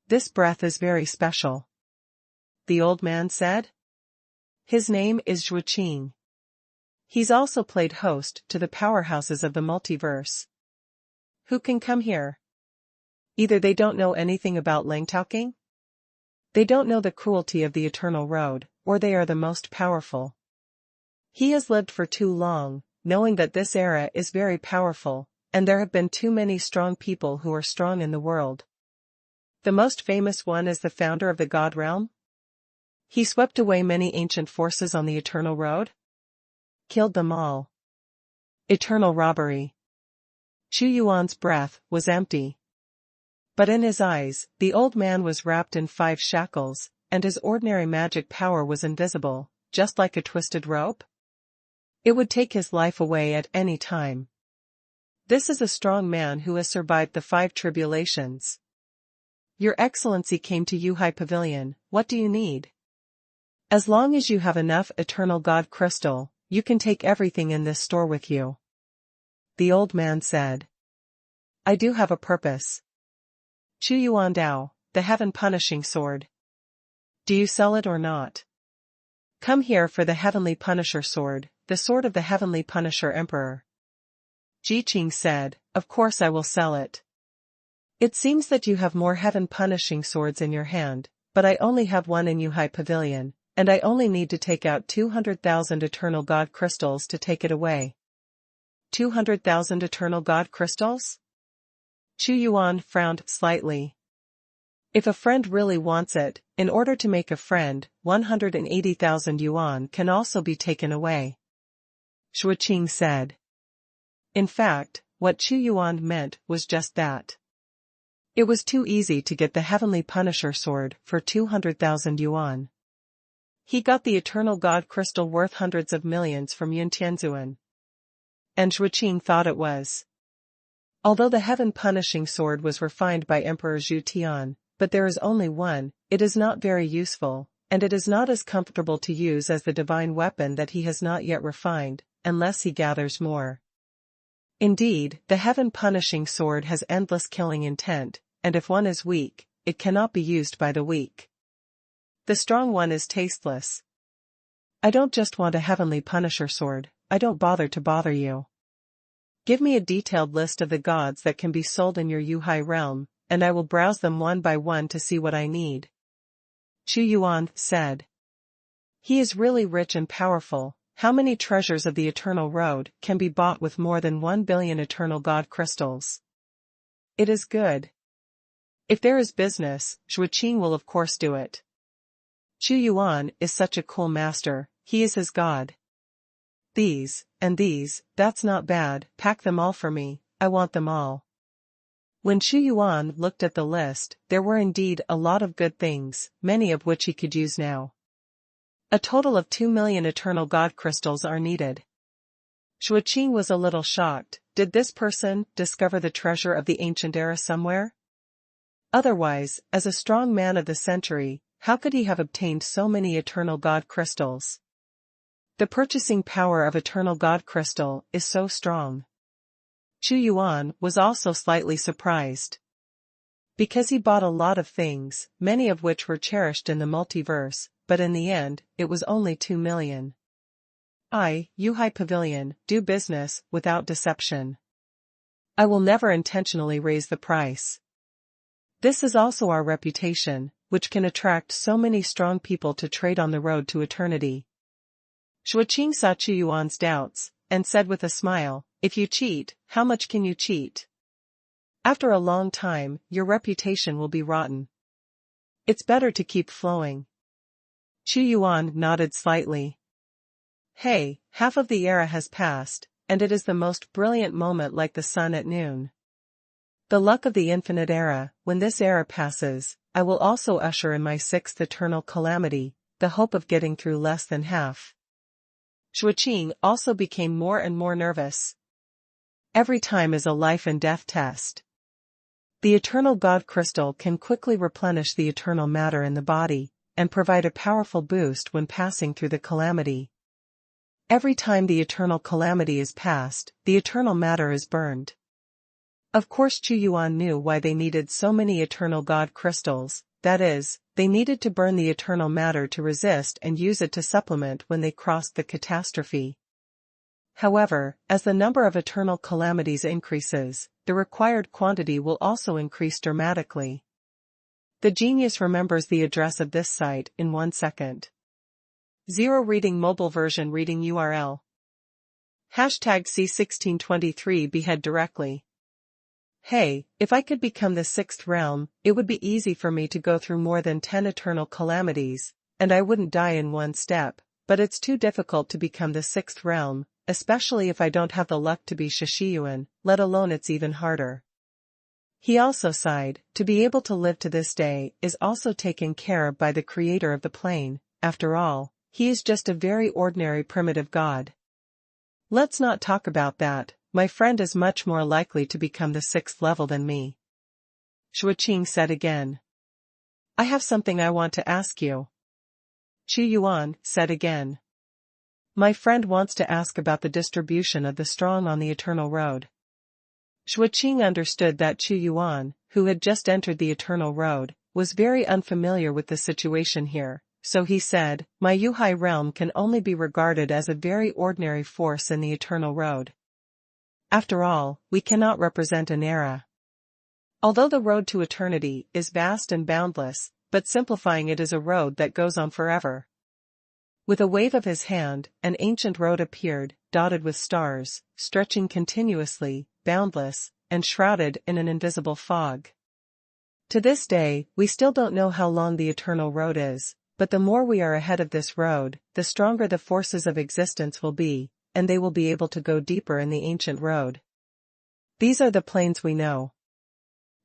Speaker 1: This breath is very special. The old man said. His name is Zhuqing. He's also played host to the powerhouses of the multiverse. Who can come here? Either they don't know anything about Langtauking? They don't know the cruelty of the eternal road, or they are the most powerful. He has lived for too long, knowing that this era is very powerful, and there have been too many strong people who are strong in the world. The most famous one is the founder of the God realm. He swept away many ancient forces on the eternal road. Killed them all. Eternal robbery. Xuanhuan's breath was empty. But in his eyes, the old man was wrapped in 5 shackles, and his ordinary magic power was invisible, just like a twisted rope. It would take his life away at any time. This is a strong man who has survived the 5 tribulations. Your Excellency came to Yuhai Pavilion, what do you need? As long as you have enough eternal God crystal, you can take everything in this store with you. The old man said. I do have a purpose. Xuanhuan Dao, the heaven-punishing sword. Do you sell it or not? Come here for the Heavenly Punisher sword, the sword of the Heavenly Punisher Emperor. Jiqing said, of course I will sell it. It seems that you have more heaven-punishing swords in your hand, but I only have one in Yuhai Pavilion, and I only need to take out 200,000 eternal God crystals to take it away. 200,000 eternal God crystals? Xuanhuan frowned slightly. If a friend really wants it, in order to make a friend, 180,000 yuan can also be taken away. Xueqing said. In fact, what Xuanhuan meant was just that. It was too easy to get the Heavenly Punisher sword for 200,000 yuan. He got the eternal God crystal worth hundreds of millions from Yuntianzuan. And Xueqing thought it was. Although the heaven-punishing sword was refined by Emperor Zhu Tian, but there is only one, it is not very useful, and it is not as comfortable to use as the divine weapon that he has not yet refined, unless he gathers more. Indeed, the heaven-punishing sword has endless killing intent, and if one is weak, it cannot be used by the weak. The strong one is tasteless. I don't just want a Heavenly Punisher sword, I don't bother to bother you. Give me a detailed list of the gods that can be sold in your Yuhai realm, and I will browse them one by one to see what I need. Xuanhuan said. He is really rich and powerful. How many treasures of the Eternal Road can be bought with more than 1 billion eternal God crystals? It is good. If there is business, Xueqing will of course do it. Xuanhuan is such a cool master, he is his god. These, and these, that's not bad, pack them all for me, I want them all. When Xuanhuan looked at the list, there were indeed a lot of good things, many of which he could use now. A total of 2 million eternal God crystals are needed. Xueqing was a little shocked. Did this person discover the treasure of the ancient era somewhere? Otherwise, as a strong man of the century, how could he have obtained so many eternal God crystals? The purchasing power of eternal God crystal is so strong. Xuanhuan was also slightly surprised. Because he bought a lot of things, many of which were cherished in the multiverse, but in the end, it was only 2 million. Yuhai Pavilion, do business without deception. I will never intentionally raise the price. This is also our reputation, which can attract so many strong people to trade on the road to eternity. Xueqing saw Xuanhuan's doubts, and said with a smile, if you cheat, how much can you cheat? After a long time, your reputation will be rotten. It's better to keep flowing. Xuanhuan nodded slightly. Hey, half of the era has passed, and it is the most brilliant moment like the sun at noon. The luck of the infinite era, when this era passes, I will also usher in my 6th eternal calamity, the hope of getting through less than half. Xueqing also became more and more nervous. Every time is a life and death test. The eternal God crystal can quickly replenish the eternal matter in the body, and provide a powerful boost when passing through the calamity. Every time the eternal calamity is passed, the eternal matter is burned. Of course Xuanhuan knew why they needed so many eternal God crystals, that is, they needed to burn the eternal matter to resist and use it to supplement when they crossed the catastrophe. However, as the number of eternal calamities increases, the required quantity will also increase dramatically. The genius remembers the address of this site in 1 second. 0 Reading mobile version reading URL. Hashtag C1623 behead directly. Hey, if I could become the 6th realm, it would be easy for me to go through more than 10 eternal calamities, and I wouldn't die in one step, but it's too difficult to become the 6th realm, especially if I don't have the luck to be Xuanhuan, let alone it's even harder. He also sighed, to be able to live to this day is also taken care of by the creator of the plane, after all, he is just a very ordinary primitive god. Let's not talk about that, my friend is much more likely to become the 6th level than me. Xuanhuan said again. I have something I want to ask you. Xuanhuan said again. My friend wants to ask about the distribution of the strong on the Eternal Road. Xuanhuan understood that Xuanhuan, who had just entered the Eternal Road, was very unfamiliar with the situation here, so he said, my Yuhai realm can only be regarded as a very ordinary force in the Eternal Road. After all, we cannot represent an era. Although the road to eternity is vast and boundless, but simplifying it is a road that goes on forever. With a wave of his hand, an ancient road appeared, dotted with stars, stretching continuously, boundless, and shrouded in an invisible fog. To this day, we still don't know how long the Eternal Road is, but the more we are ahead of this road, the stronger the forces of existence will be, and they will be able to go deeper in the ancient road. These are the planes we know.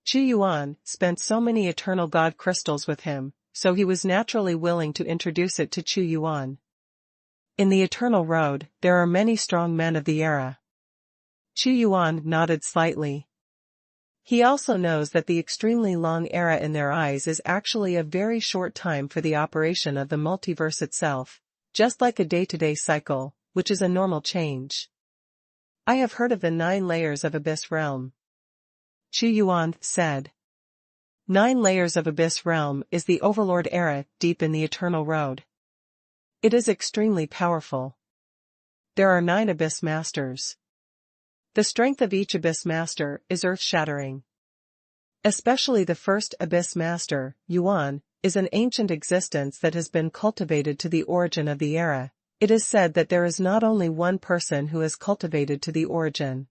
Speaker 1: Xuanhuan spent so many eternal god crystals with him, so he was naturally willing to introduce it to Xuanhuan. In the Eternal Road, there are many strong men of the era. Xuanhuan nodded slightly. He also knows that the extremely long era in their eyes is actually a very short time for the operation of the multiverse itself, just like a day-to-day cycle, which is a normal change. I have heard of the 9 layers of Abyss Realm. Xuanhuan said. 9 layers of Abyss Realm is the Overlord era deep in the Eternal Road. It is extremely powerful. There are 9 Abyss Masters. The strength of each Abyss Master is earth-shattering. Especially the first Abyss Master, Yuan, is an ancient existence that has been cultivated to the origin of the era. It is said that there is not only one person who has cultivated to the origin.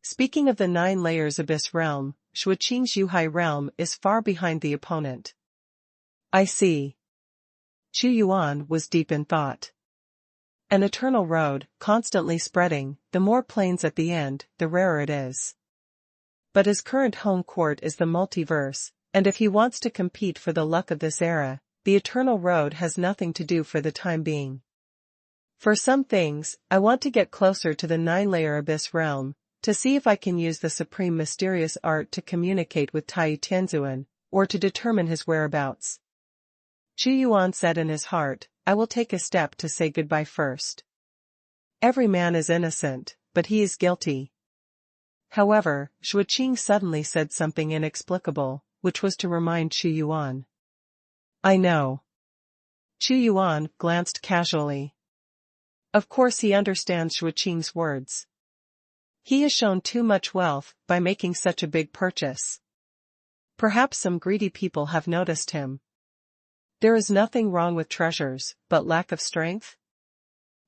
Speaker 1: Speaking of the 9 layers Abyss Realm, Xuanhuan's Yuhai realm is far behind the opponent. I see. Xuanhuan was deep in thought. An eternal road, constantly spreading, the more planes at the end, the rarer it is. But his current home court is the multiverse, and if he wants to compete for the luck of this era, the eternal road has nothing to do for the time being. For some things, I want to get closer to the 9-layer Abyss Realm, to see if I can use the supreme mysterious art to communicate with Tai Tianzuan, or to determine his whereabouts. Xuanhuan said in his heart, I will take a step to say goodbye first. Every man is innocent, but he is guilty. However, Xuanhuan suddenly said something inexplicable, which was to remind Xuanhuan. I know. Xuanhuan glanced casually. Of course he understands Xuanhuan's words. He has shown too much wealth by making such a big purchase. Perhaps some greedy people have noticed him. There is nothing wrong with treasures, but lack of strength?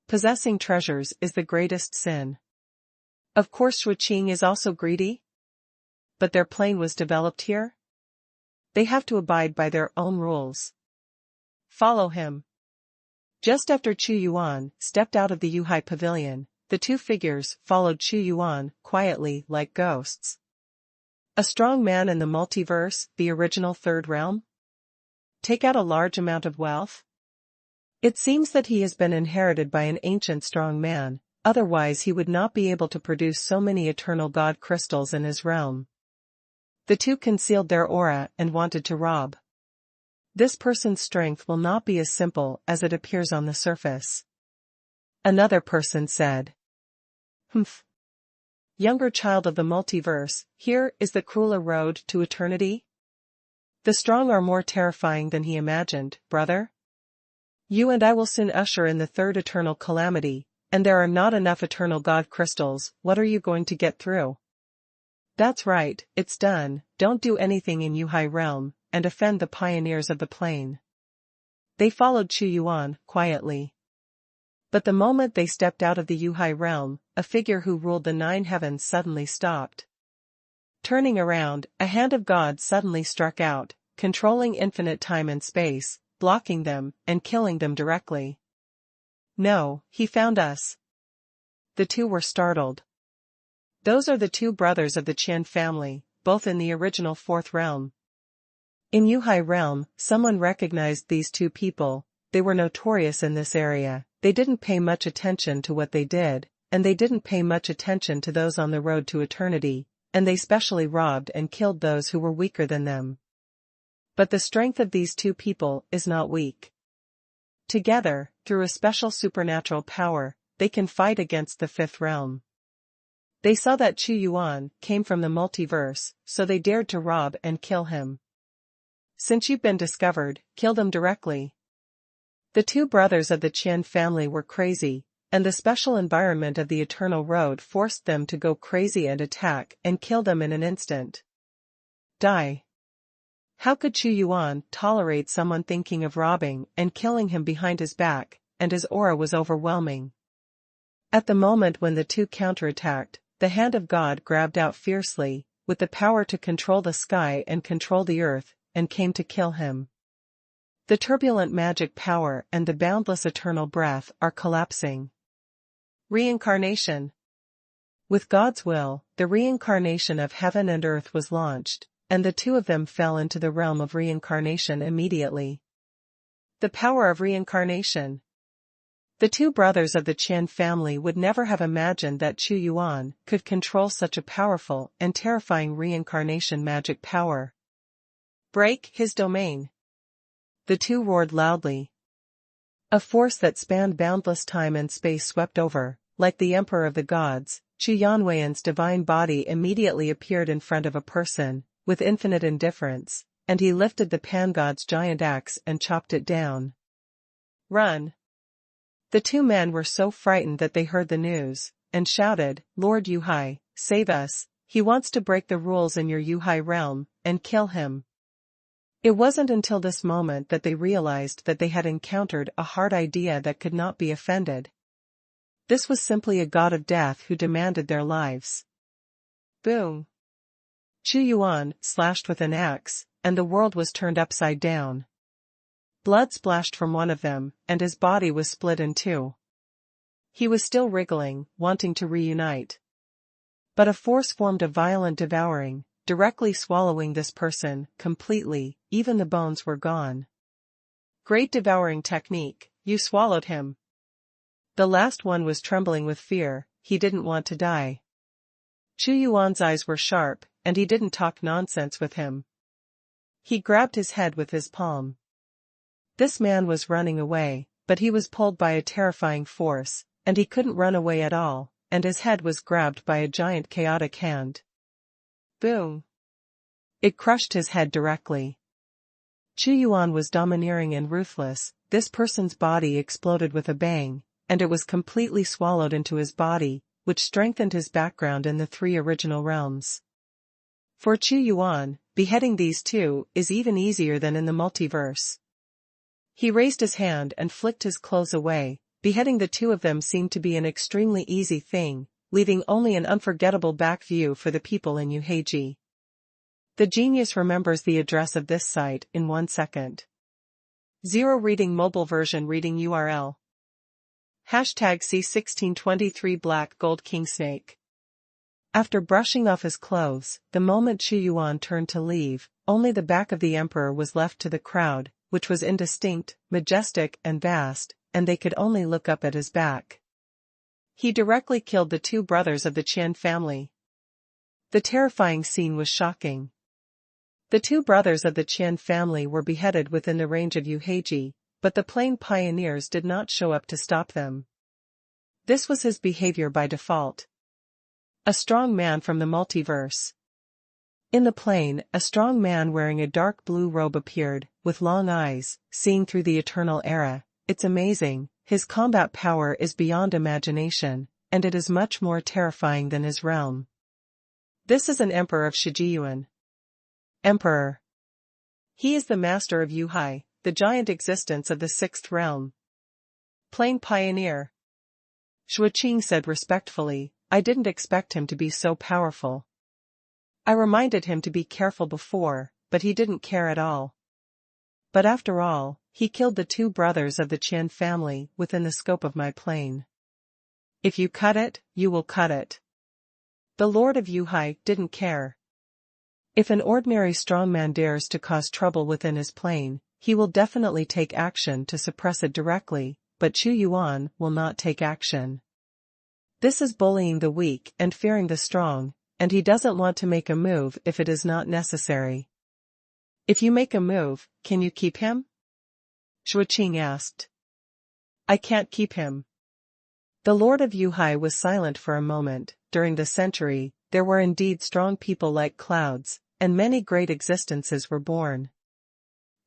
Speaker 1: Possessing treasures is the greatest sin. Of course Xuanhuan is also greedy? But their plane was developed here? They have to abide by their own rules. Follow him. Just after Xuanhuan stepped out of the Yuhai pavilion, the 2 figures followed Xuanhuan quietly like ghosts. A strong man in the multiverse, the original 3rd realm? Take out a large amount of wealth? It seems that he has been inherited by an ancient strong man, otherwise he would not be able to produce so many eternal god crystals in his realm. The 2 concealed their aura and wanted to rob. This person's strength will not be as simple as it appears on the surface. Another person said. Humph. Younger child of the multiverse, here is the crueler road to eternity? The strong are more terrifying than he imagined, brother. You and I will soon usher in the 3rd eternal calamity, and there are not enough eternal god crystals. What are you going to get through? That's right, it's done, don't do anything in Yuhai realm, and offend the pioneers of the plane. They followed Xuanhuan quietly. But the moment they stepped out of the Yuhai realm, a figure who ruled the 9 heavens suddenly stopped. Turning around, a hand of God suddenly struck out, controlling infinite time and space, blocking them, and killing them directly. No, he found us. The two were startled. Those are the 2 brothers of the Qian family, both in the original 4th realm. In Yuhai realm, someone recognized these 2 people. They were notorious in this area. They didn't pay much attention to what they did, and they didn't pay much attention to those on the road to eternity, and they specially robbed and killed those who were weaker than them. But the strength of these 2 people is not weak. Together, through a special supernatural power, they can fight against the 5th realm. They saw that Xuanhuan came from the multiverse, so they dared to rob and kill him. Since you've been discovered, kill them directly. The 2 brothers of the Qian family were crazy, and the special environment of the Eternal Road forced them to go crazy and attack and kill them in an instant. Die. How could Xuanhuan tolerate someone thinking of robbing and killing him behind his back, and his aura was overwhelming. At the moment when the 2 counterattacked, the hand of God grabbed out fiercely, with the power to control the sky and control the earth, and came to kill him. The turbulent magic power and the boundless eternal breath are collapsing. Reincarnation. With God's will, the reincarnation of heaven and earth was launched, and the 2 of them fell into the realm of reincarnation immediately. The power of reincarnation. The 2 brothers of the Qian family would never have imagined that Xuanhuan could control such a powerful and terrifying reincarnation magic power. Break his domain. The 2 roared loudly. A force that spanned boundless time and space swept over, like the emperor of the gods. Xuanhuan's divine body immediately appeared in front of a person, with infinite indifference, and he lifted the pan-god's giant axe and chopped it down. Run! The 2 men were so frightened that they heard the news, and shouted, Lord Yuhai, save us, he wants to break the rules in your Yuhai realm, and kill him. It wasn't until this moment that they realized that they had encountered a hard idea that could not be offended. This was simply a god of death who demanded their lives. Boom! Xuanhuan slashed with an axe, and the world was turned upside down. Blood splashed from one of them, and his body was split in 2. He was still wriggling, wanting to reunite. But a force formed a violent devouring, directly swallowing this person completely, even the bones were gone. Great devouring technique, you swallowed him. The last one was trembling with fear, he didn't want to die. Xuanhuan's eyes were sharp, and he didn't talk nonsense with him. He grabbed his head with his palm. This man was running away, but he was pulled by a terrifying force, and he couldn't run away at all, and his head was grabbed by a giant chaotic hand. Boom! It crushed his head directly. Xuanhuan was domineering and ruthless. This person's body exploded with a bang, and it was completely swallowed into his body, which strengthened his background in the 3 original realms. For Xuanhuan, beheading these 2 is even easier than in the multiverse. He raised his hand and flicked his clothes away. Beheading the 2 of them seemed to be an extremely easy thing, leaving only an unforgettable back view for the people in Yuheiji. The genius remembers the address of this site in 1 second. 0 reading mobile version reading URL. Hashtag C1623 Black Gold King Snake. After brushing off his clothes, the moment Xuanhuan turned to leave, only the back of the emperor was left to the crowd, which was indistinct, majestic and vast, and they could only look up at his back. He directly killed the 2 brothers of the Qian family. The terrifying scene was shocking. The 2 brothers of the Qian family were beheaded within the range of Yuheiji, but the plane pioneers did not show up to stop them. This was his behavior by default. A strong man from the multiverse. In the plane, a strong man wearing a dark blue robe appeared, with long eyes, seeing through the eternal era. It's amazing, his combat power is beyond imagination, and it is much more terrifying than his realm. This is an emperor of Shijiyuan. Emperor. He is the master of Yuhai, the giant existence of the sixth realm. Plain pioneer. Xuanhuan said respectfully, I didn't expect him to be so powerful. I reminded him to be careful before, but he didn't care at all. But after all, he killed the two brothers of the Qian family within the scope of my plane. If you cut it, you will cut it. The Lord of Yuhai didn't care. If an ordinary strongman dares to cause trouble within his plane, he will definitely take action to suppress it directly, but Xuanhuan will not take action. This is bullying the weak and fearing the strong, and he doesn't want to make a move if it is not necessary. If you make a move, can you keep him? Xuanhuan asked. I can't keep him. The Lord of Yuhai was silent for a moment. During the century, there were indeed strong people like clouds, and many great existences were born.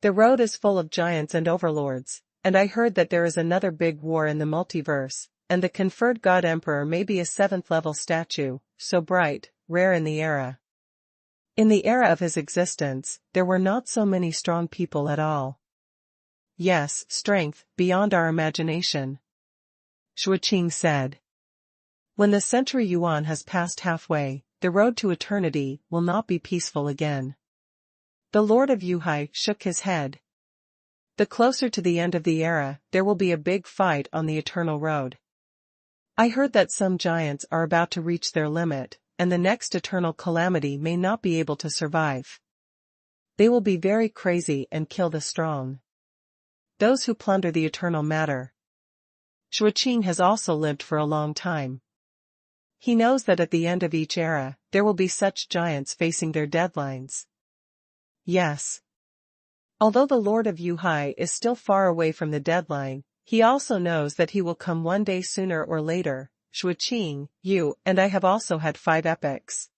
Speaker 1: The road is full of giants and overlords, and I heard that there is another big war in the multiverse, and the conferred God Emperor may be a 7th-level statue, so bright, rare in the era. In the era of his existence, there were not so many strong people at all. Yes, strength, beyond our imagination. Xuanhuan said. When the century Yuan has passed halfway, the road to eternity will not be peaceful again. The Lord of Yuhai shook his head. The closer to the end of the era, there will be a big fight on the eternal road. I heard that some giants are about to reach their limit, and the next eternal calamity may not be able to survive. They will be very crazy and kill the strong. Those who plunder the eternal matter. Xuanhuan has also lived for a long time. He knows that at the end of each era, there will be such giants facing their deadlines. Yes. Although the Lord of Yuhai is still far away from the deadline, he also knows that he will come one day sooner or later. Xuanhuan, you and I have also had 5 epics.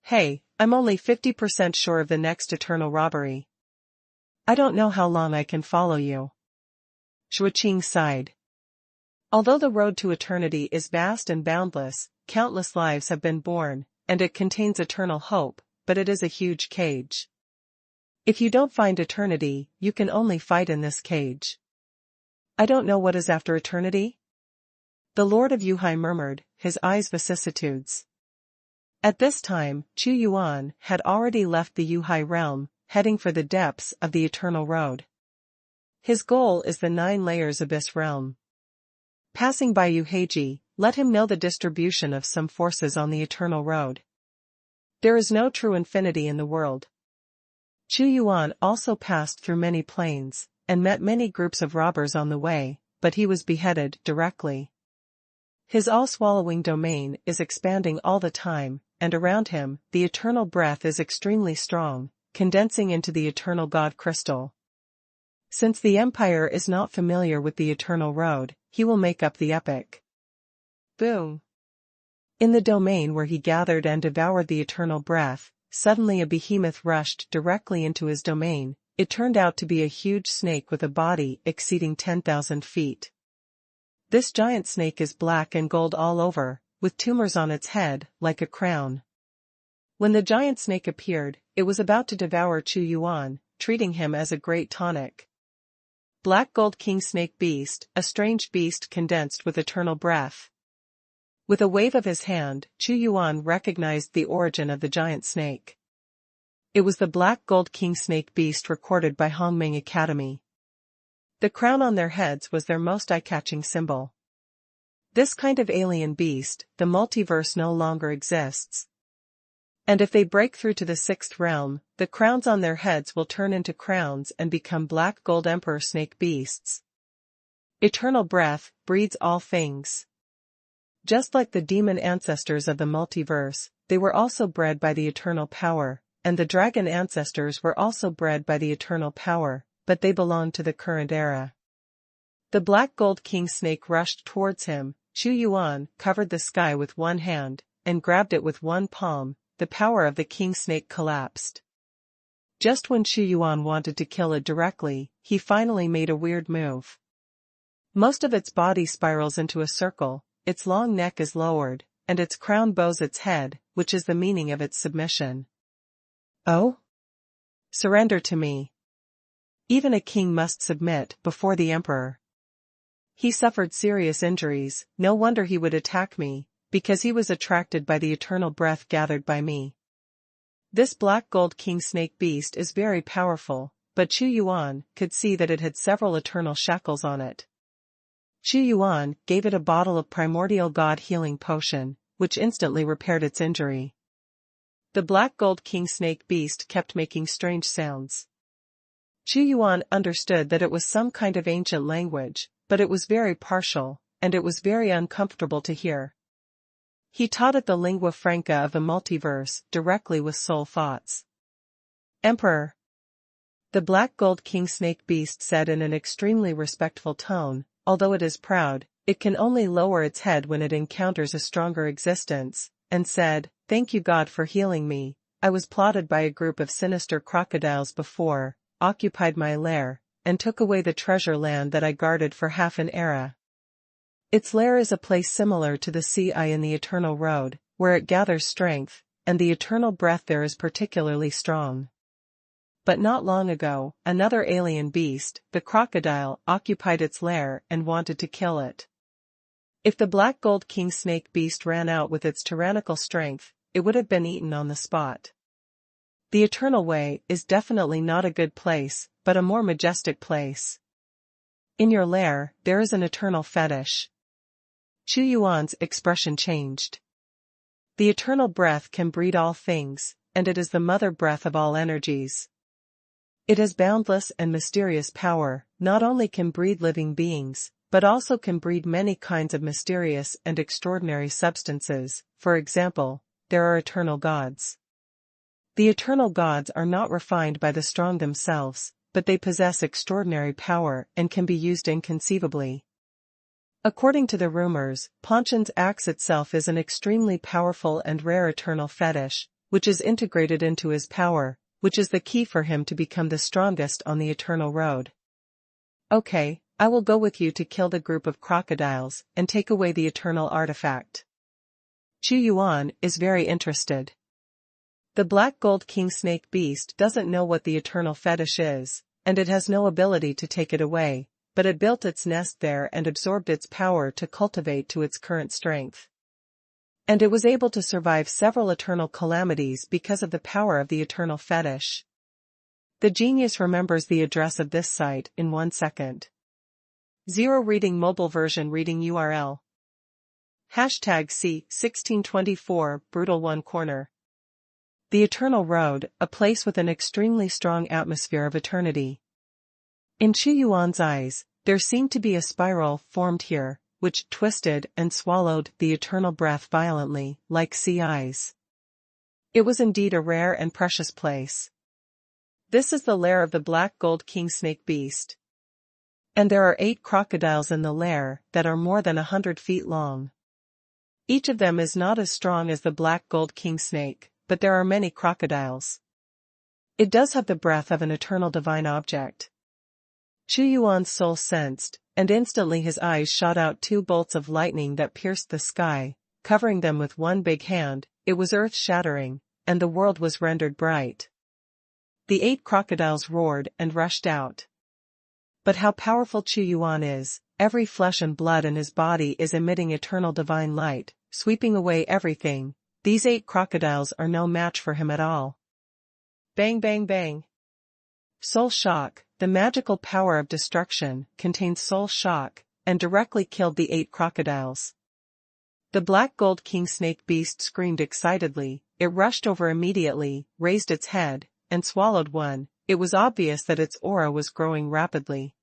Speaker 1: Hey, I'm only 50% sure of the next eternal robbery. I don't know how long I can follow you. Xuanhuan sighed. Although the road to eternity is vast and boundless, countless lives have been born, and it contains eternal hope, but it is a huge cage. If you don't find eternity, you can only fight in this cage. I don't know what is after eternity? The Lord of Yuhai murmured, his eyes vicissitudes. At this time, Xuanhuan had already left the Yuhai realm, heading for the depths of the eternal road. His goal is the 9 layers abyss realm. Passing by Yuheiji, let him know the distribution of some forces on the eternal road. There is no true infinity in the world. Xuanhuan also passed through many planes, and met many groups of robbers on the way, but he was beheaded directly. His all-swallowing domain is expanding all the time, and around him, the eternal breath is extremely strong, condensing into the eternal God crystal. Since the Empire is not familiar with the eternal road, he will make up the epic. Boom. In the domain where he gathered and devoured the eternal breath, suddenly a behemoth rushed directly into his domain. It turned out to be a huge snake with a body exceeding 10,000 feet. This giant snake is black and gold all over, with tumors on its head, like a crown. When the giant snake appeared, it was about to devour Xuanhuan, treating him as a great tonic. Black Gold King Snake Beast, a strange beast condensed with eternal breath. With a wave of his hand, Xuanhuan recognized the origin of the giant snake. It was the Black Gold King Snake Beast recorded by Hongming Academy. The crown on their heads was their most eye-catching symbol. This kind of alien beast, the multiverse no longer exists. And if they break through to the 6th realm, the crowns on their heads will turn into crowns and become Black Gold Emperor Snake Beasts. Eternal breath breeds all things. Just like the demon ancestors of the multiverse, they were also bred by the eternal power, and the dragon ancestors were also bred by the eternal power, but they belonged to the current era. The Black Gold King Snake rushed towards him. Xuanhuan covered the sky with one hand, and grabbed it with one palm. The power of the King Snake collapsed. Just when Xuanhuan wanted to kill it directly, he finally made a weird move. Most of its body spirals into a circle, its long neck is lowered, and its crown bows its head, which is the meaning of its submission. Oh? Surrender to me. Even a king must submit before the emperor. He suffered serious injuries, no wonder he would attack me, because he was attracted by the eternal breath gathered by me. This black gold king snake beast is very powerful, but Xuanhuan could see that it had several eternal shackles on it. Xuanhuan gave it a bottle of primordial god healing potion, which instantly repaired its injury. The black gold king snake beast kept making strange sounds. Xuanhuan understood that it was some kind of ancient language, but it was very partial, and it was very uncomfortable to hear. He taught it the lingua franca of the multiverse directly with soul thoughts. Emperor. The black gold king snake beast said in an extremely respectful tone, although it is proud, it can only lower its head when it encounters a stronger existence, and said, "Thank you God for healing me. I was plotted by a group of sinister crocodiles before, occupied my lair, and took away the treasure land that I guarded for half an era." Its lair is a place similar to the sea in the Eternal Road, where it gathers strength, and the eternal breath there is particularly strong. But not long ago, another alien beast, the crocodile, occupied its lair and wanted to kill it. If the black gold king snake beast ran out with its tyrannical strength, it would have been eaten on the spot. The Eternal Way is definitely not a good place, but a more majestic place. In your lair, there is an eternal fetish. Xuanhuan's expression changed. The eternal breath can breed all things, and it is the mother breath of all energies. It has boundless and mysterious power, not only can breed living beings, but also can breed many kinds of mysterious and extraordinary substances. For example, there are eternal gods. The eternal gods are not refined by the strong themselves, but they possess extraordinary power and can be used inconceivably. According to the rumors, Ponchan's axe itself is an extremely powerful and rare eternal fetish, which is integrated into his power, which is the key for him to become the strongest on the Eternal Road. Okay, I will go with you to kill the group of crocodiles and take away the eternal artifact. Xuanhuan is very interested. The black gold king snake beast doesn't know what the eternal fetish is, and it has no ability to take it away, but it built its nest there and absorbed its power to cultivate to its current strength. And it was able to survive several eternal calamities because of the power of the eternal fetish. The genius remembers the address of this site in 1 second. 0 reading mobile version reading URL. #C1624 Brutal One Corner. The Eternal Road, a place with an extremely strong atmosphere of eternity. In Xuanhuan's eyes, there seemed to be a spiral formed here, which twisted and swallowed the eternal breath violently, like sea eyes. It was indeed a rare and precious place. This is the lair of the black gold king snake beast. And there are 8 crocodiles in the lair that are more than 100 feet long. Each of them is not as strong as the black gold king snake, but there are many crocodiles. It does have the breath of an eternal divine object. Xuanhuan's soul sensed, and instantly his eyes shot out 2 bolts of lightning that pierced the sky, covering them with one big hand. It was earth-shattering, and the world was rendered bright. The 8 crocodiles roared and rushed out. But how powerful Xuanhuan is, every flesh and blood in his body is emitting eternal divine light, sweeping away everything. These 8 crocodiles are no match for him at all. Bang bang bang. Soul Shock, the magical power of destruction, contained Soul Shock, and directly killed the 8 crocodiles. The black gold king snake beast screamed excitedly. It rushed over immediately, raised its head, and swallowed one. It was obvious that its aura was growing rapidly.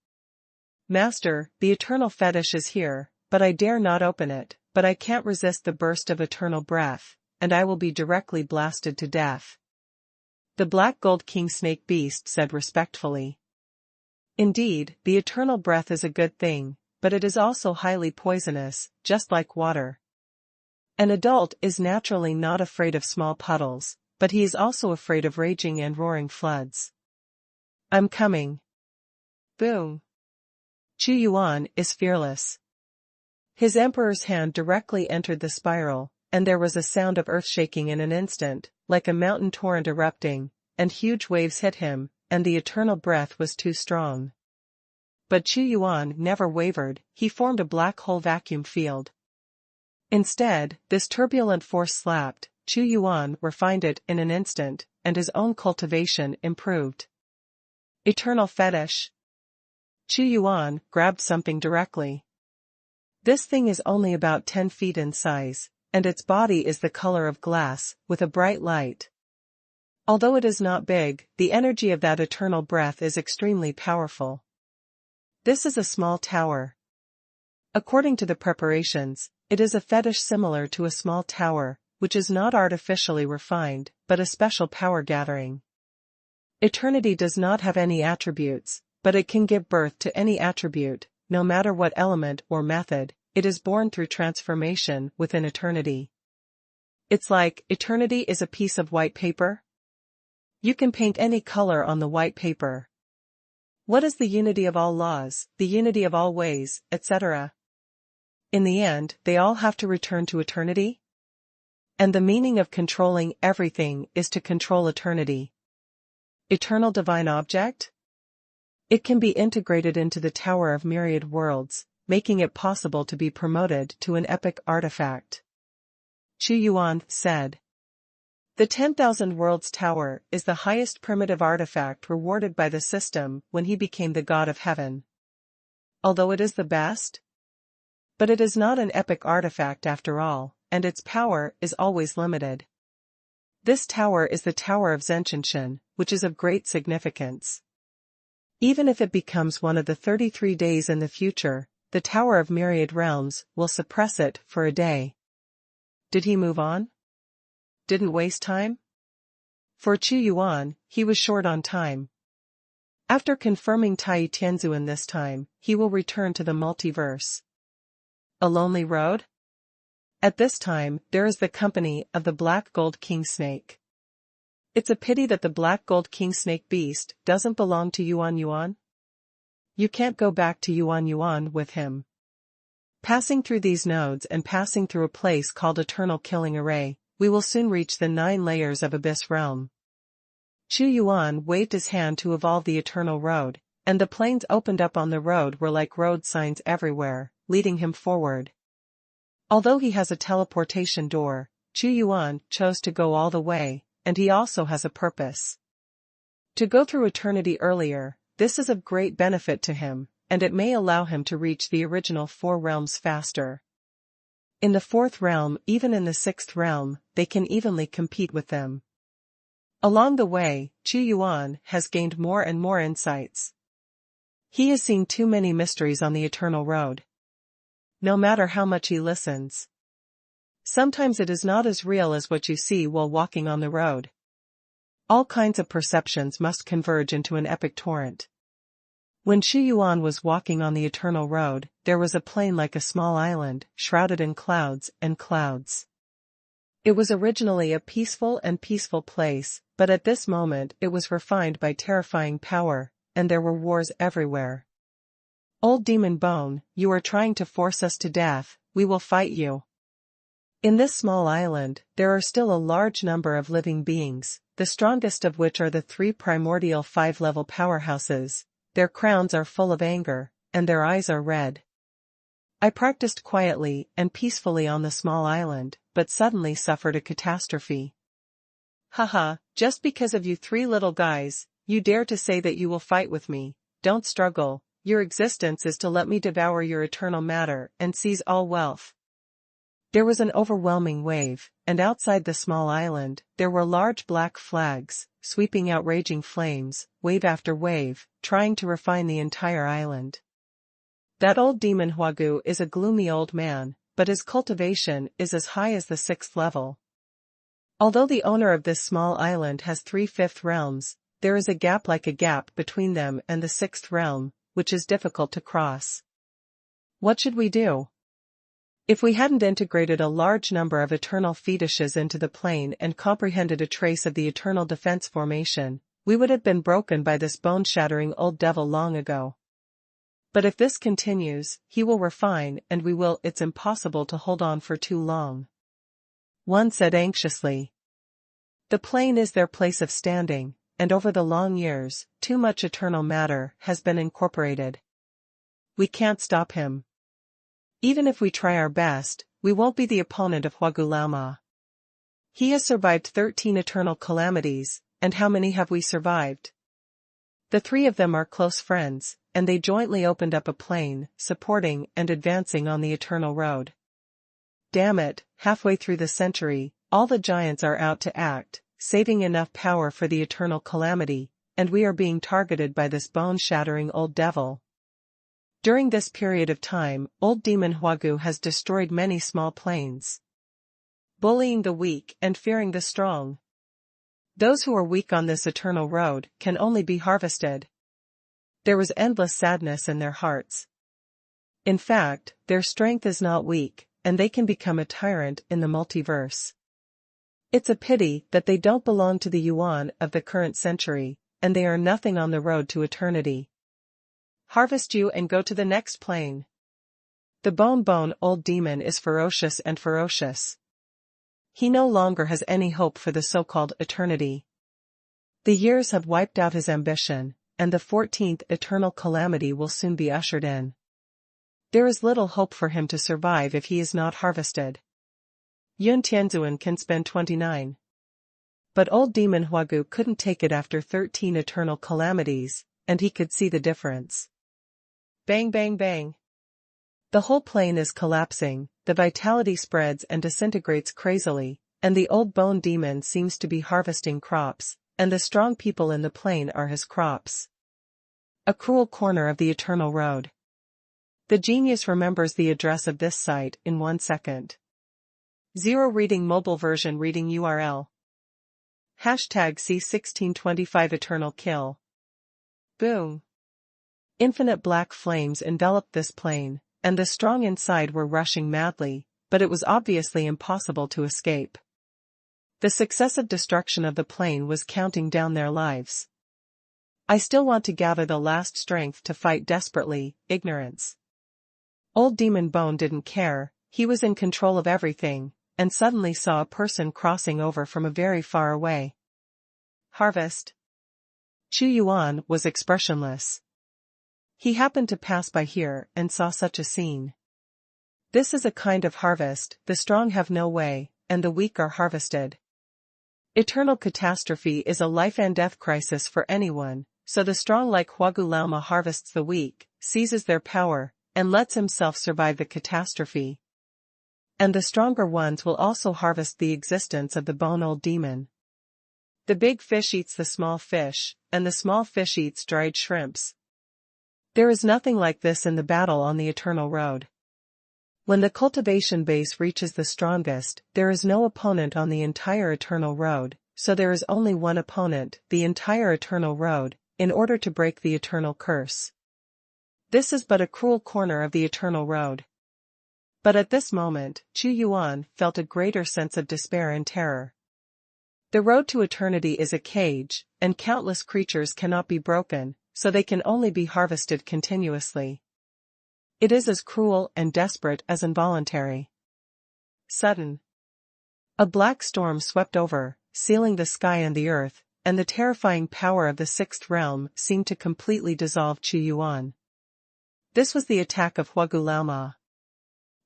Speaker 1: Master, the eternal fetish is here, but I dare not open it, but I can't resist the burst of eternal breath, and I will be directly blasted to death. The black gold king snake beast said respectfully. Indeed, the eternal breath is a good thing, but it is also highly poisonous, just like water. An adult is naturally not afraid of small puddles, but he is also afraid of raging and roaring floods. I'm coming. Boom. Xuanhuan is fearless. His emperor's hand directly entered the spiral, and there was a sound of earth shaking in an instant, like a mountain torrent erupting, and huge waves hit him, and the eternal breath was too strong. But Xuanhuan never wavered, he formed a black hole vacuum field. Instead, this turbulent force slapped, Xuanhuan refined it in an instant, and his own cultivation improved. Eternal fetish. Xuanhuan grabbed something directly. This thing is only about 10 feet in size, and its body is the color of glass, with a bright light. Although it is not big, the energy of that eternal breath is extremely powerful. This is a small tower. According to the preparations, it is a fetish similar to a small tower, which is not artificially refined, but a special power gathering. Eternity does not have any attributes, but it can give birth to any attribute, no matter what element or method, it is born through transformation within eternity. It's like, eternity is a piece of white paper? You can paint any color on the white paper. What is the unity of all laws, the unity of all ways, etc.? In the end, they all have to return to eternity? And the meaning of controlling everything is to control eternity. Eternal divine object? It can be integrated into the Tower of Myriad Worlds, making it possible to be promoted to an epic artifact. Xuanhuan said. The 10,000 Worlds Tower is the highest primitive artifact rewarded by the system when he became the god of heaven. Although it is the best? But it is not an epic artifact after all, and its power is always limited. This tower is the Tower of Zhenshinshan, which is of great significance. Even if it becomes one of the 33 days in the future, the Tower of Myriad Realms will suppress it for a day. Did he move on? Didn't waste time? For Xuanhuan, he was short on time. After confirming Tai Tianzuan this time, he will return to the multiverse. A lonely road? At this time, there is the company of the Black Gold King Snake. It's a pity that the Black Gold King Snake beast doesn't belong to Xuanhuan. You can't go back to Xuanhuan with him. Passing through these nodes and passing through a place called Eternal Killing Array, we will soon reach the 9 layers of Abyss Realm. Xuanhuan waved his hand to evolve the Eternal Road, and the planes opened up on the road were like road signs everywhere, leading him forward. Although he has a teleportation door, Xuanhuan chose to go all the way, and he also has a purpose. To go through eternity earlier, this is of great benefit to him, and it may allow him to reach the original 4 realms faster. In the 4th realm, even in the 6th realm, they can evenly compete with them. Along the way, Xuanhuan has gained more and more insights. He has seen too many mysteries on the Eternal Road. No matter how much he listens. Sometimes it is not as real as what you see while walking on the road. All kinds of perceptions must converge into an epic torrent. When Xuanhuan was walking on the Eternal Road, there was a plain like a small island, shrouded in clouds and clouds. It was originally a peaceful place, but at this moment it was refined by terrifying power, and there were wars everywhere. Old Demon Bone, you are trying to force us to death, we will fight you. In this small island, there are still a large number of living beings, the strongest of which are the 3 primordial 5-level powerhouses. Their crowns are full of anger, and their eyes are red. I practiced quietly and peacefully on the small island, but suddenly suffered a catastrophe. Haha, just because of you 3 little guys, you dare to say that you will fight with me. Don't struggle, your existence is to let me devour your eternal matter and seize all wealth. There was an overwhelming wave, and outside the small island, there were large black flags, sweeping out raging flames, wave after wave, trying to refine the entire island. That old demon Huagu is a gloomy old man, but his cultivation is as high as the 6th level. Although the owner of this small island has 3 5th realms, there is a gap like a gap between them and the 6th realm, which is difficult to cross. What should we do? If we hadn't integrated a large number of eternal fetishes into the plane and comprehended a trace of the eternal defense formation, we would have been broken by this bone-shattering old devil long ago. But if this continues, he will refine and we will. It's impossible to hold on for too long. One said anxiously. The plane is their place of standing, and over the long years, too much eternal matter has been incorporated. We can't stop him. Even if we try our best, we won't be the opponent of Huagulama. He has survived 13 eternal calamities, and how many have we survived? The three of them are close friends, and they jointly opened up a plane, supporting and advancing on the eternal road. Damn it, halfway through the century, all the giants are out to act, saving enough power for the eternal calamity, and we are being targeted by this bone-shattering old devil. During this period of time, old demon Huagu has destroyed many small planes, bullying the weak and fearing the strong. Those who are weak on this eternal road can only be harvested. There was endless sadness in their hearts. In fact, their strength is not weak, and they can become a tyrant in the multiverse. It's a pity that they don't belong to the Yuan of the current century, and they are nothing on the road to eternity. Harvest you and go to the next plane. The bone old demon is ferocious and ferocious. He no longer has any hope for the so-called eternity. The years have wiped out his ambition, and the 14th eternal calamity will soon be ushered in. There is little hope for him to survive if he is not harvested. Yun Tianzuan can spend 29. But old demon Huagu couldn't take it after 13 eternal calamities, and he could see the difference. Bang bang bang. The whole plane is collapsing, the vitality spreads and disintegrates crazily, and the old bone demon seems to be harvesting crops, and the strong people in the plane are his crops. A cruel corner of the eternal road. The genius remembers the address of this site in 1 second. 0 reading mobile version reading URL. Hashtag C1625 eternal kill. Boom. Infinite black flames enveloped this plane, and the strong inside were rushing madly, but it was obviously impossible to escape. The successive destruction of the plane was counting down their lives. I still want to gather the last strength to fight desperately, ignorance. Old Demon Bone didn't care, he was in control of everything, and suddenly saw a person crossing over from a very far away. Harvest. Chu Yuan was expressionless. He happened to pass by here and saw such a scene. This is a kind of harvest, the strong have no way, and the weak are harvested. Eternal catastrophe is a life and death crisis for anyone, so the strong like Huagu Laoma harvests the weak, seizes their power, and lets himself survive the catastrophe. And the stronger ones will also harvest the existence of the bone old demon. The big fish eats the small fish, and the small fish eats dried shrimps. There is nothing like this in the battle on the eternal road. When the cultivation base reaches the strongest, there is no opponent on the entire eternal road, so there is only one opponent, the entire eternal road, in order to break the eternal curse. This is but a cruel corner of the eternal road. But at this moment, Chu Yuan felt a greater sense of despair and terror. The road to eternity is a cage, and countless creatures cannot be broken, so they can only be harvested continuously. It is as cruel and desperate as involuntary. Sudden. A black storm swept over, sealing the sky and the earth, and the terrifying power of the sixth realm seemed to completely dissolve Chu Yuan. This was the attack of Huagu Laoma.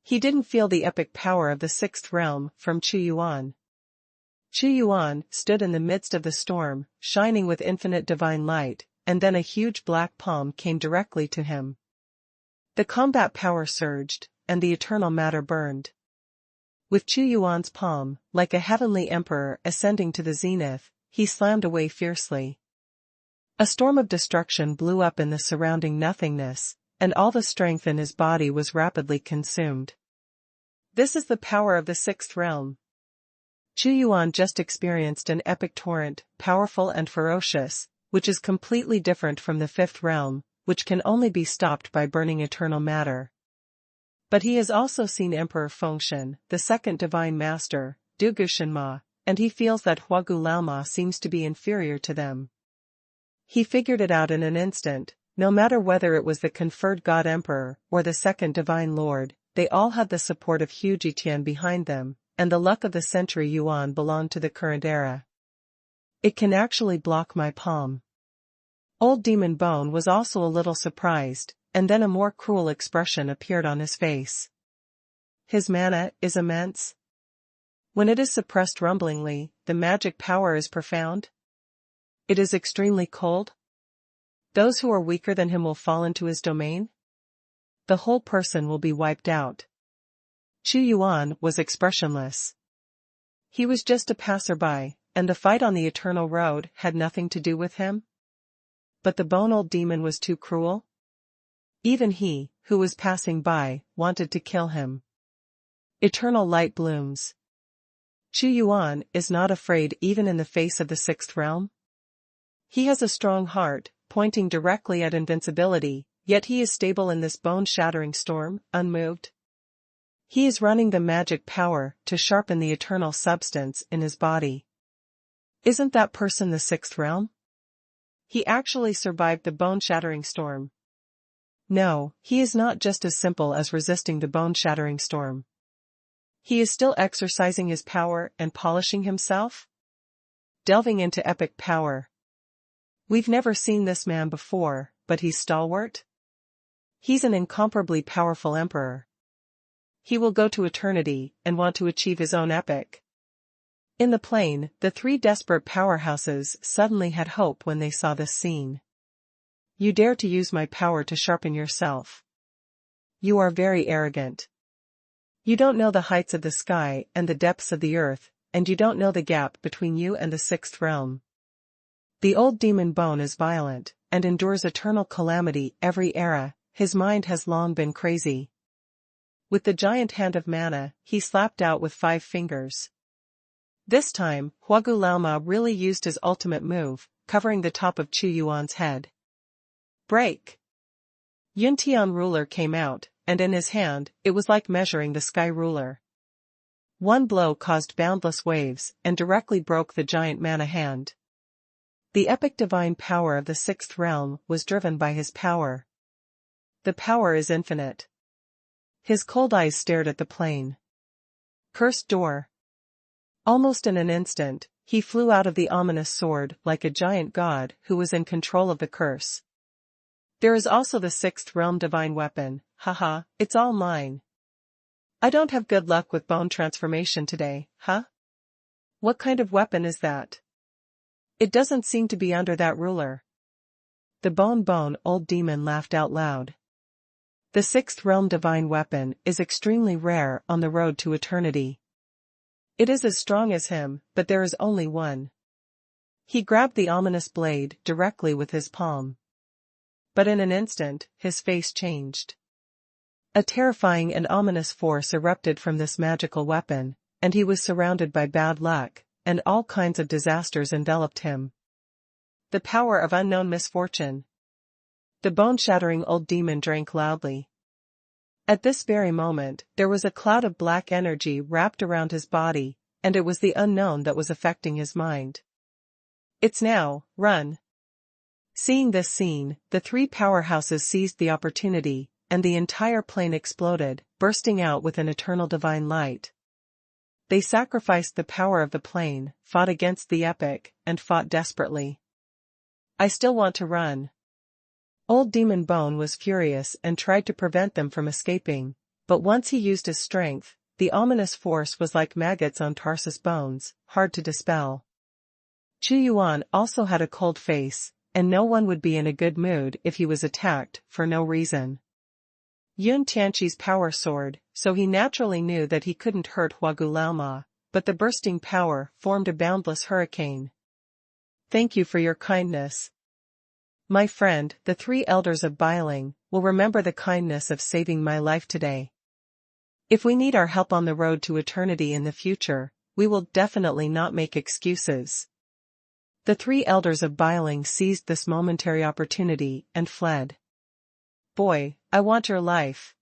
Speaker 1: He didn't feel the epic power of the sixth realm from Chu Yuan. Chu Yuan stood in the midst of the storm, shining with infinite divine light, and then a huge black palm came directly to him. The combat power surged, and the eternal matter burned. With Chu Yuan's palm, like a heavenly emperor ascending to the zenith, he slammed away fiercely. A storm of destruction blew up in the surrounding nothingness, and all the strength in his body was rapidly consumed. This is the power of the sixth realm. Chu Yuan just experienced an epic torrent, powerful and ferocious, which is completely different from the fifth realm, which can only be stopped by burning eternal matter. But he has also seen Emperor Fengshen, the second divine master, Dugu Shenma, and he feels that Huagu Laoma seems to be inferior to them. He figured it out in an instant, no matter whether it was the conferred God Emperor or the second divine lord, they all had the support of Hu Jitian behind them, and the luck of the century Yuan belonged to the current era. It can actually block my palm. Old Demon Bone was also a little surprised, and then a more cruel expression appeared on his face. His mana is immense. When it is suppressed rumblingly, the magic power is profound. It is extremely cold. Those who are weaker than him will fall into his domain. The whole person will be wiped out. Xuanhuan was expressionless. He was just a passerby, and the fight on the Eternal Road had nothing to do with him. But the Bone Old Demon was too cruel. Even he, who was passing by, wanted to kill him. Eternal light blooms. Xuanhuan is not afraid even in the face of the sixth realm. He has a strong heart, pointing directly at invincibility, yet he is stable in this bone-shattering storm, unmoved. He is running the magic power to sharpen the eternal substance in his body. Isn't that person the sixth realm? He actually survived the bone-shattering storm. No, he is not just as simple as resisting the bone-shattering storm. He is still exercising his power and polishing himself? Delving into epic power. We've never seen this man before, but he's stalwart. He's an incomparably powerful emperor. He will go to eternity and want to achieve his own epic. In the plain, the three desperate powerhouses suddenly had hope when they saw this scene. You dare to use my power to sharpen yourself. You are very arrogant. You don't know the heights of the sky and the depths of the earth, and you don't know the gap between you and the sixth realm. The old demon Bone is violent, and endures eternal calamity every era. His mind has long been crazy. With the giant hand of mana, he slapped out with 5 fingers. This time, Huagu Laoma really used his ultimate move, covering the top of Xuanhuan's head. Break! Yuntian ruler came out, and in his hand, it was like measuring the sky ruler. One blow caused boundless waves, and directly broke the giant mana hand. The epic divine power of the sixth realm was driven by his power. The power is infinite. His cold eyes stared at the plain. Cursed door. Almost in an instant, he flew out of the ominous sword like a giant god who was in control of the curse. There is also the sixth realm divine weapon, haha, it's all mine. I don't have good luck with bone transformation today, huh? What kind of weapon is that? It doesn't seem to be under that ruler. The bone old demon laughed out loud. The sixth realm divine weapon is extremely rare on the road to eternity. It is as strong as him, but there is only one. He grabbed the ominous blade directly with his palm. But in an instant, his face changed. A terrifying and ominous force erupted from this magical weapon, and he was surrounded by bad luck, and all kinds of disasters enveloped him. The power of unknown misfortune. The bone-shattering old demon drank loudly. At this very moment, there was a cloud of black energy wrapped around his body, and it was the unknown that was affecting his mind. It's now, run! Seeing this scene, the 3 powerhouses seized the opportunity, and the entire plain exploded, bursting out with an eternal divine light. They sacrificed the power of the plain, fought against the epic, and fought desperately. I still want to run. Old Demon Bone was furious and tried to prevent them from escaping, but once he used his strength, the ominous force was like maggots on Tarsus bones, hard to dispel. Xuanhuan also had a cold face, and no one would be in a good mood if he was attacked for no reason. Yun Tianqi's power soared, so he naturally knew that he couldn't hurt Huagu Laoma, but the bursting power formed a boundless hurricane. Thank you for your kindness. My friend, the 3 elders of Bailing, will remember the kindness of saving my life today. If we need our help on the road to eternity in the future, we will definitely not make excuses. The 3 elders of Bailing seized this momentary opportunity and fled. Boy, I want your life.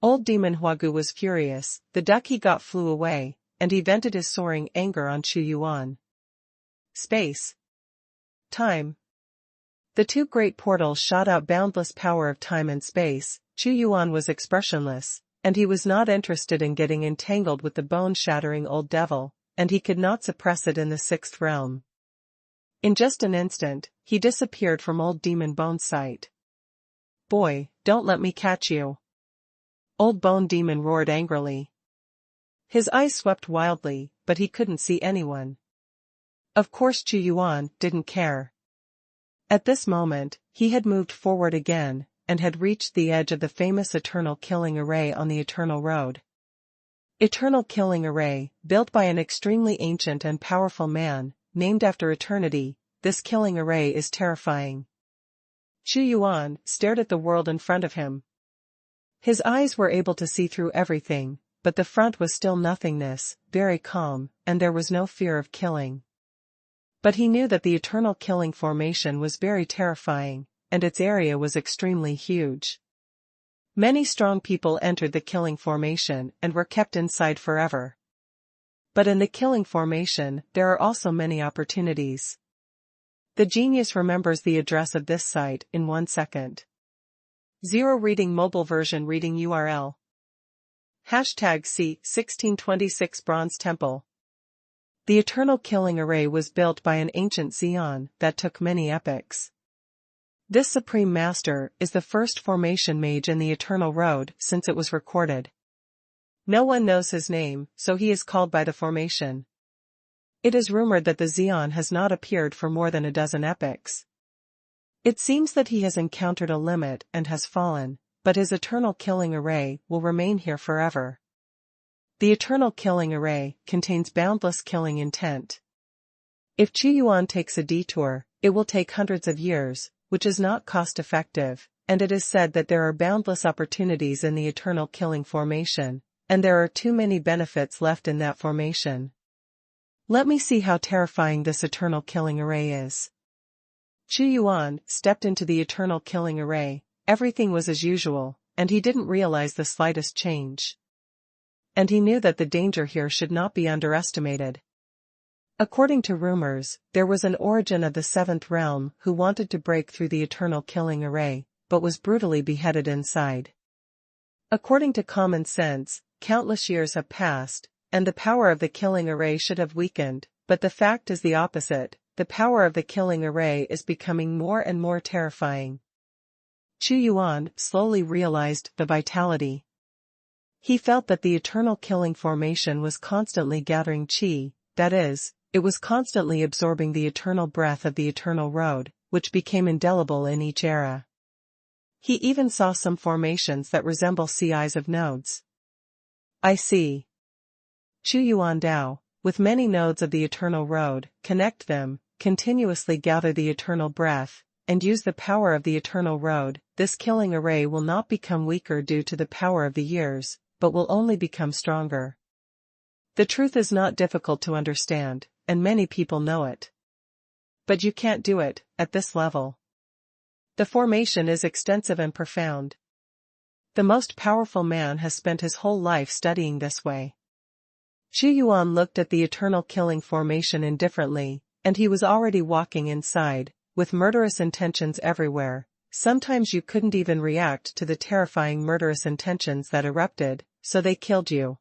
Speaker 1: Old Demon Huagu was furious, the duck he got flew away, and he vented his soaring anger on Xuanhuan. Space. Time. The 2 great portals shot out boundless power of time and space. Xuanhuan was expressionless, and he was not interested in getting entangled with the bone-shattering old devil, and he could not suppress it in the 6th realm. In just an instant, he disappeared from Old Demon Bone's sight. "Boy, don't let me catch you!" Old Bone Demon roared angrily. His eyes swept wildly, but he couldn't see anyone. Of course Xuanhuan didn't care. At this moment, he had moved forward again, and had reached the edge of the famous Eternal Killing Array on the Eternal Road. Eternal Killing Array, built by an extremely ancient and powerful man, named after eternity, this killing array is terrifying. Xuanhuan stared at the world in front of him. His eyes were able to see through everything, but the front was still nothingness, very calm, and there was no fear of killing. But he knew that the Eternal Killing Formation was very terrifying, and its area was extremely huge. Many strong people entered the Killing Formation and were kept inside forever. But in the Killing Formation, there are also many opportunities. The genius remembers the address of this site in 1 second. 0 reading mobile version reading URL. #C1626 Bronze Temple. The Eternal Killing Array was built by an ancient Xion that took many epochs. This Supreme Master is the first formation mage in the Eternal Road since it was recorded. No one knows his name, so he is called by the formation. It is rumored that the Xion has not appeared for more than a dozen epochs. It seems that he has encountered a limit and has fallen, but his Eternal Killing Array will remain here forever. The Eternal Killing Array contains boundless killing intent. If Xuanhuan takes a detour, it will take hundreds of years, which is not cost-effective, and it is said that there are boundless opportunities in the Eternal Killing Formation, and there are too many benefits left in that formation. Let me see how terrifying this Eternal Killing Array is. Xuanhuan stepped into the Eternal Killing Array. Everything was as usual, and he didn't realize the slightest change. And he knew that the danger here should not be underestimated. According to rumors, there was an origin of the 7th realm who wanted to break through the Eternal Killing Array, but was brutally beheaded inside. According to common sense, countless years have passed, and the power of the Killing Array should have weakened, but the fact is the opposite. The power of the Killing Array is becoming more and more terrifying. Xuanhuan slowly realized the vitality. He felt that the Eternal Killing Formation was constantly gathering qi, that is, it was constantly absorbing the eternal breath of the Eternal Road, which became indelible in each era. He even saw some formations that resemble eyes of nodes. I see. Xuanhuan Dao, with many nodes of the Eternal Road, connect them, continuously gather the eternal breath, and use the power of the Eternal Road. This killing array will not become weaker due to the power of the years, but will only become stronger. The truth is not difficult to understand, and many people know it. But you can't do it, at this level. The formation is extensive and profound. The most powerful man has spent his whole life studying this way. Xuanhuan looked at the Eternal Killing Formation indifferently, and he was already walking inside, with murderous intentions everywhere. Sometimes you couldn't even react to the terrifying murderous intentions that erupted, so they killed you.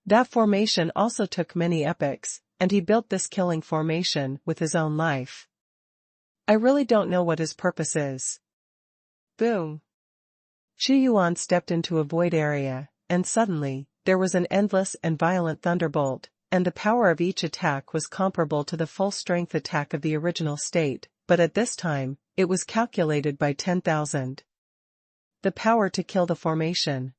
Speaker 1: That formation also took many epochs, and he built this killing formation with his own life. I really don't know what his purpose is. Boom. Xuanhuan stepped into a void area, and suddenly, there was an endless and violent thunderbolt, and the power of each attack was comparable to the full-strength attack of the original state, but at this time, it was calculated by 10,000. The power to kill the formation.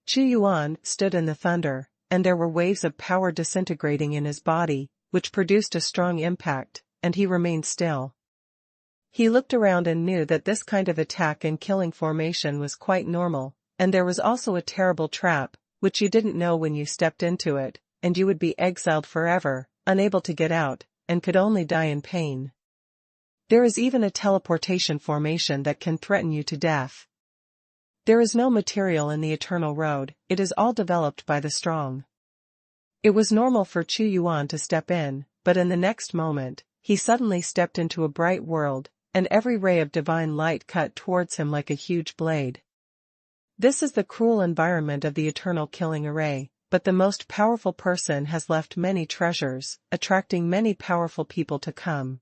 Speaker 1: Xuanhuan stood in the thunder, and there were waves of power disintegrating in his body, which produced a strong impact, and he remained still. He looked around and knew that this kind of attack and killing formation was quite normal, and there was also a terrible trap, which you didn't know when you stepped into it, and you would be exiled forever, unable to get out, and could only die in pain. There is even a teleportation formation that can threaten you to death. There is no material in the Eternal Road, it is all developed by the strong. It was normal for Xuanhuan to step in, but in the next moment, he suddenly stepped into a bright world, and every ray of divine light cut towards him like a huge blade. This is the cruel environment of the Eternal Killing Array, but the most powerful person has left many treasures, attracting many powerful people to come.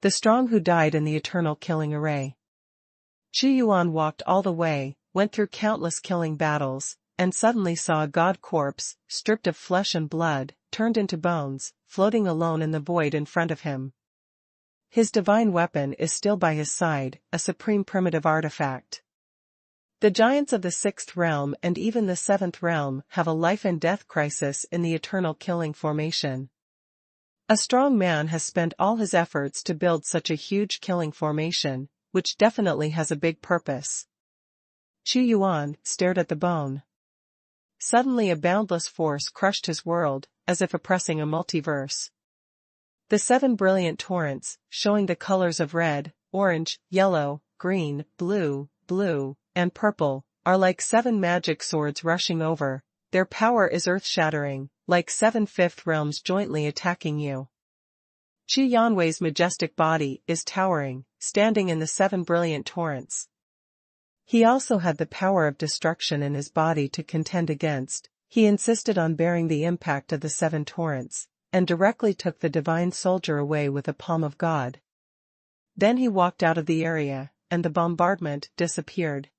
Speaker 1: The strong who died in the eternal killing array. Xuanhuan walked all the way, went through countless killing battles, and suddenly saw a god corpse, stripped of flesh and blood, turned into bones, floating alone in the void in front of him. His divine weapon is still by his side, a supreme primitive artifact. The giants of the 6th realm and even the 7th realm have a life and death crisis in the eternal killing formation. A strong man has spent all his efforts to build such a huge killing formation, which definitely has a big purpose. Xuanhuan stared at the bone. Suddenly a boundless force crushed his world, as if oppressing a multiverse. The 7 brilliant torrents, showing the colors of red, orange, yellow, green, blue, and purple, are like 7 magic swords rushing over. Their power is earth-shattering, like 7 fifth realms jointly attacking you. Xuanhuan's majestic body is towering, standing in the 7 brilliant torrents. He also had the power of destruction in his body to contend against. He insisted on bearing the impact of the 7 torrents, and directly took the divine soldier away with a palm of God. Then he walked out of the area, and the bombardment disappeared.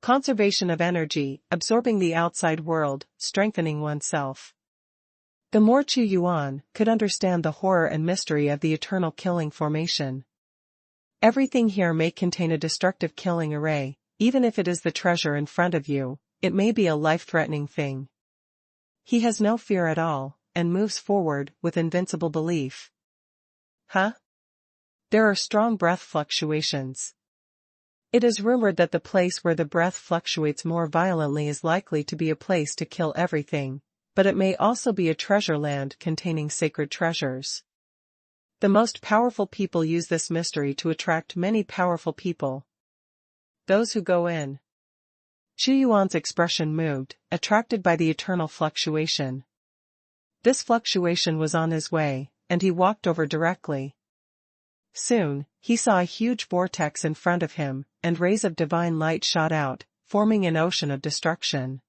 Speaker 1: Conservation of energy, absorbing the outside world, strengthening oneself. The more Xuanhuan could understand the horror and mystery of the eternal killing formation. Everything here may contain a destructive killing array, even if it is the treasure in front of you, it may be a life-threatening thing. He has no fear at all, and moves forward with invincible belief. Huh? There are strong breath fluctuations. It is rumored that the place where the breath fluctuates more violently is likely to be a place to kill everything, but it may also be a treasure land containing sacred treasures. The most powerful people use this mystery to attract many powerful people. Those who go in. Xuanhuan's expression moved, attracted by the eternal fluctuation. This fluctuation was on his way, and he walked over directly. Soon, he saw a huge vortex in front of him, and rays of divine light shot out, forming an ocean of destruction.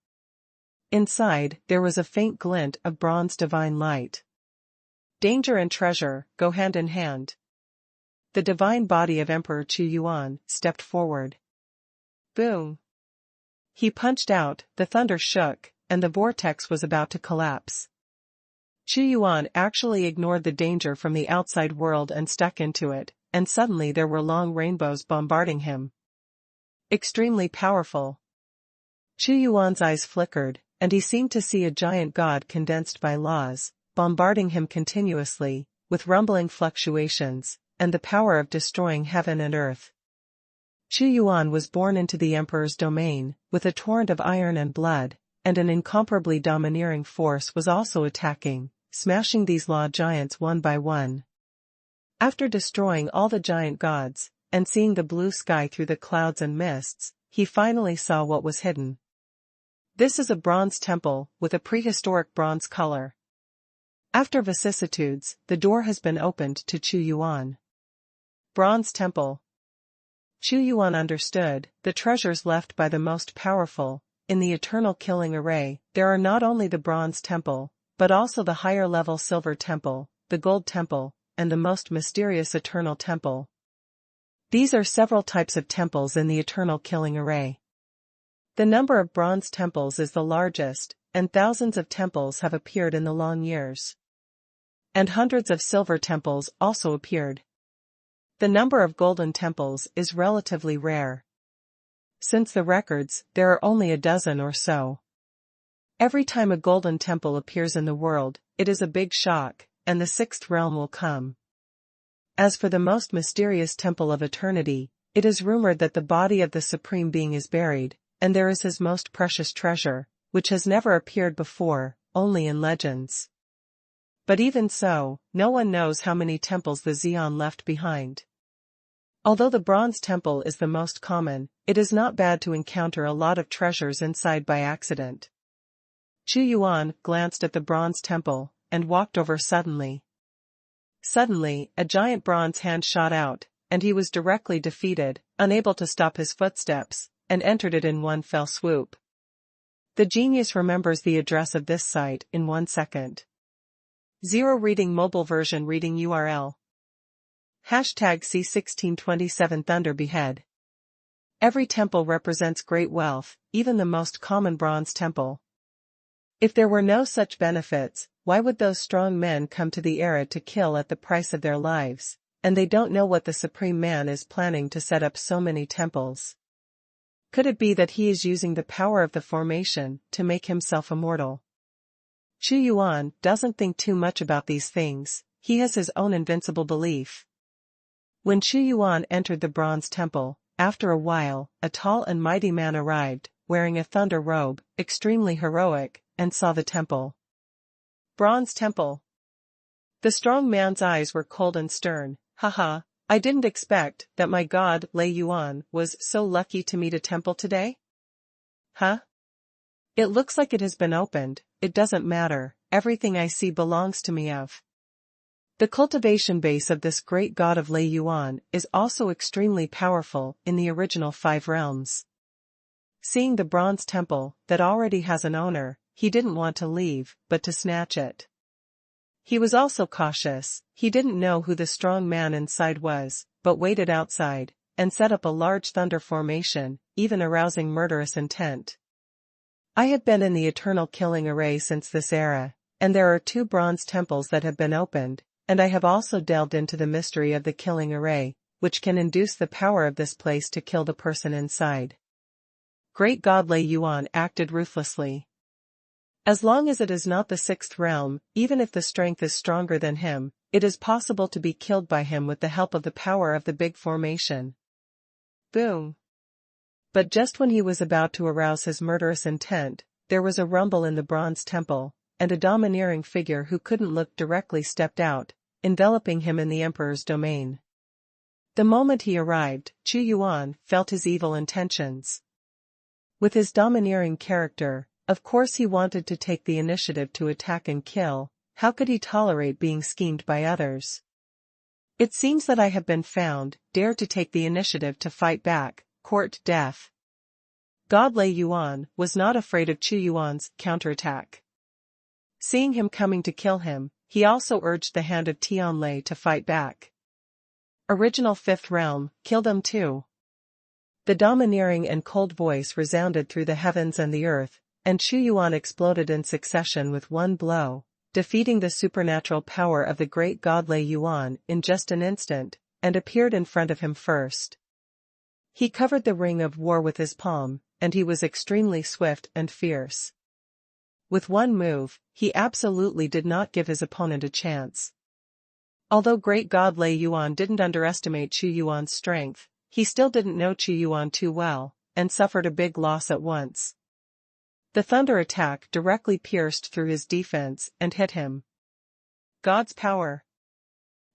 Speaker 1: Inside, there was a faint glint of bronze divine light. Danger and treasure go hand in hand. The divine body of Emperor Xuanhuan stepped forward. Boom! He punched out, the thunder shook, and the vortex was about to collapse. Xuanhuan actually ignored the danger from the outside world and stuck into it, and suddenly there were long rainbows bombarding him. Extremely powerful. Xuanhuan's eyes flickered, and he seemed to see a giant god condensed by laws, bombarding him continuously, with rumbling fluctuations, and the power of destroying heaven and earth. Xuanhuan was born into the emperor's domain, with a torrent of iron and blood, and an incomparably domineering force was also attacking, smashing these law giants one by one. After destroying all the giant gods, and seeing the blue sky through the clouds and mists, he finally saw what was hidden. This is a bronze temple, with a prehistoric bronze color. After vicissitudes, the door has been opened to Xuanhuan. Bronze temple. Xuanhuan understood, the treasures left by the most powerful. In the eternal killing array, there are not only the bronze temple, but also the higher-level silver temple, the gold temple, and the most mysterious eternal temple. These are several types of temples in the eternal killing array. The number of bronze temples is the largest, and thousands of temples have appeared in the long years. And hundreds of silver temples also appeared. The number of golden temples is relatively rare. Since the records, there are only a dozen or so. Every time a golden temple appears in the world, it is a big shock, and the 6th realm will come. As for the most mysterious temple of eternity, it is rumored that the body of the Supreme Being is buried, and there is his most precious treasure, which has never appeared before, only in legends. But even so, no one knows how many temples the Xian left behind. Although the bronze temple is the most common, it is not bad to encounter a lot of treasures inside by accident. Xuanhuan glanced at the bronze temple, and walked over suddenly. Suddenly, a giant bronze hand shot out, and he was directly defeated, unable to stop his footsteps, and entered it in one fell swoop. The genius remembers the address of this site in 1 second. 0 Reading mobile version reading URL. Hashtag C1627 Thunder Behead. Every temple represents great wealth, even the most common bronze temple. If there were no such benefits, why would those strong men come to the era to kill at the price of their lives, and they don't know what the Supreme Man is planning to set up so many temples? Could it be that he is using the power of the formation to make himself immortal? Xuanhuan doesn't think too much about these things, he has his own invincible belief. When Xuanhuan entered the bronze temple, after a while, a tall and mighty man arrived, wearing a thunder robe, extremely heroic, and saw the temple. Bronze temple. The strong man's eyes were cold and stern. Haha, I didn't expect that my god Lei Yuan was so lucky to meet a temple today? Huh? It looks like it has been opened. It doesn't matter, everything I see belongs to me of. The cultivation base of this great god of Lei Yuan is also extremely powerful in the original 5 realms. Seeing the bronze temple that already has an owner, he didn't want to leave, but to snatch it. He was also cautious, he didn't know who the strong man inside was, but waited outside, and set up a large thunder formation, even arousing murderous intent. I have been in the eternal killing array since this era, and there are 2 bronze temples that have been opened, and I have also delved into the mystery of the killing array, which can induce the power of this place to kill the person inside. Great God Lei Yuan acted ruthlessly. As long as it is not the 6th realm, even if the strength is stronger than him, it is possible to be killed by him with the help of the power of the big formation. Boom. But just when he was about to arouse his murderous intent, there was a rumble in the bronze temple, and a domineering figure who couldn't look directly stepped out, enveloping him in the emperor's domain. The moment he arrived, Xuanhuan felt his evil intentions. With his domineering character, of course he wanted to take the initiative to attack and kill. How could he tolerate being schemed by others? It seems that I have been found, dare to take the initiative to fight back, court death. God Lei Yuan was not afraid of Xuanhuan's counterattack. Seeing him coming to kill him, he also urged the hand of Tianlei to fight back. Original 5th realm, kill them too. The domineering and cold voice resounded through the heavens and the earth, and Xuanhuan exploded in succession with one blow, defeating the supernatural power of the great god Lei Yuan in just an instant, and appeared in front of him first. He covered the ring of war with his palm, and he was extremely swift and fierce. With one move, he absolutely did not give his opponent a chance. Although great god Lei Yuan didn't underestimate Xuanhuan's strength, he still didn't know Xuanhuan too well, and suffered a big loss at once. The thunder attack directly pierced through his defense and hit him. God's power.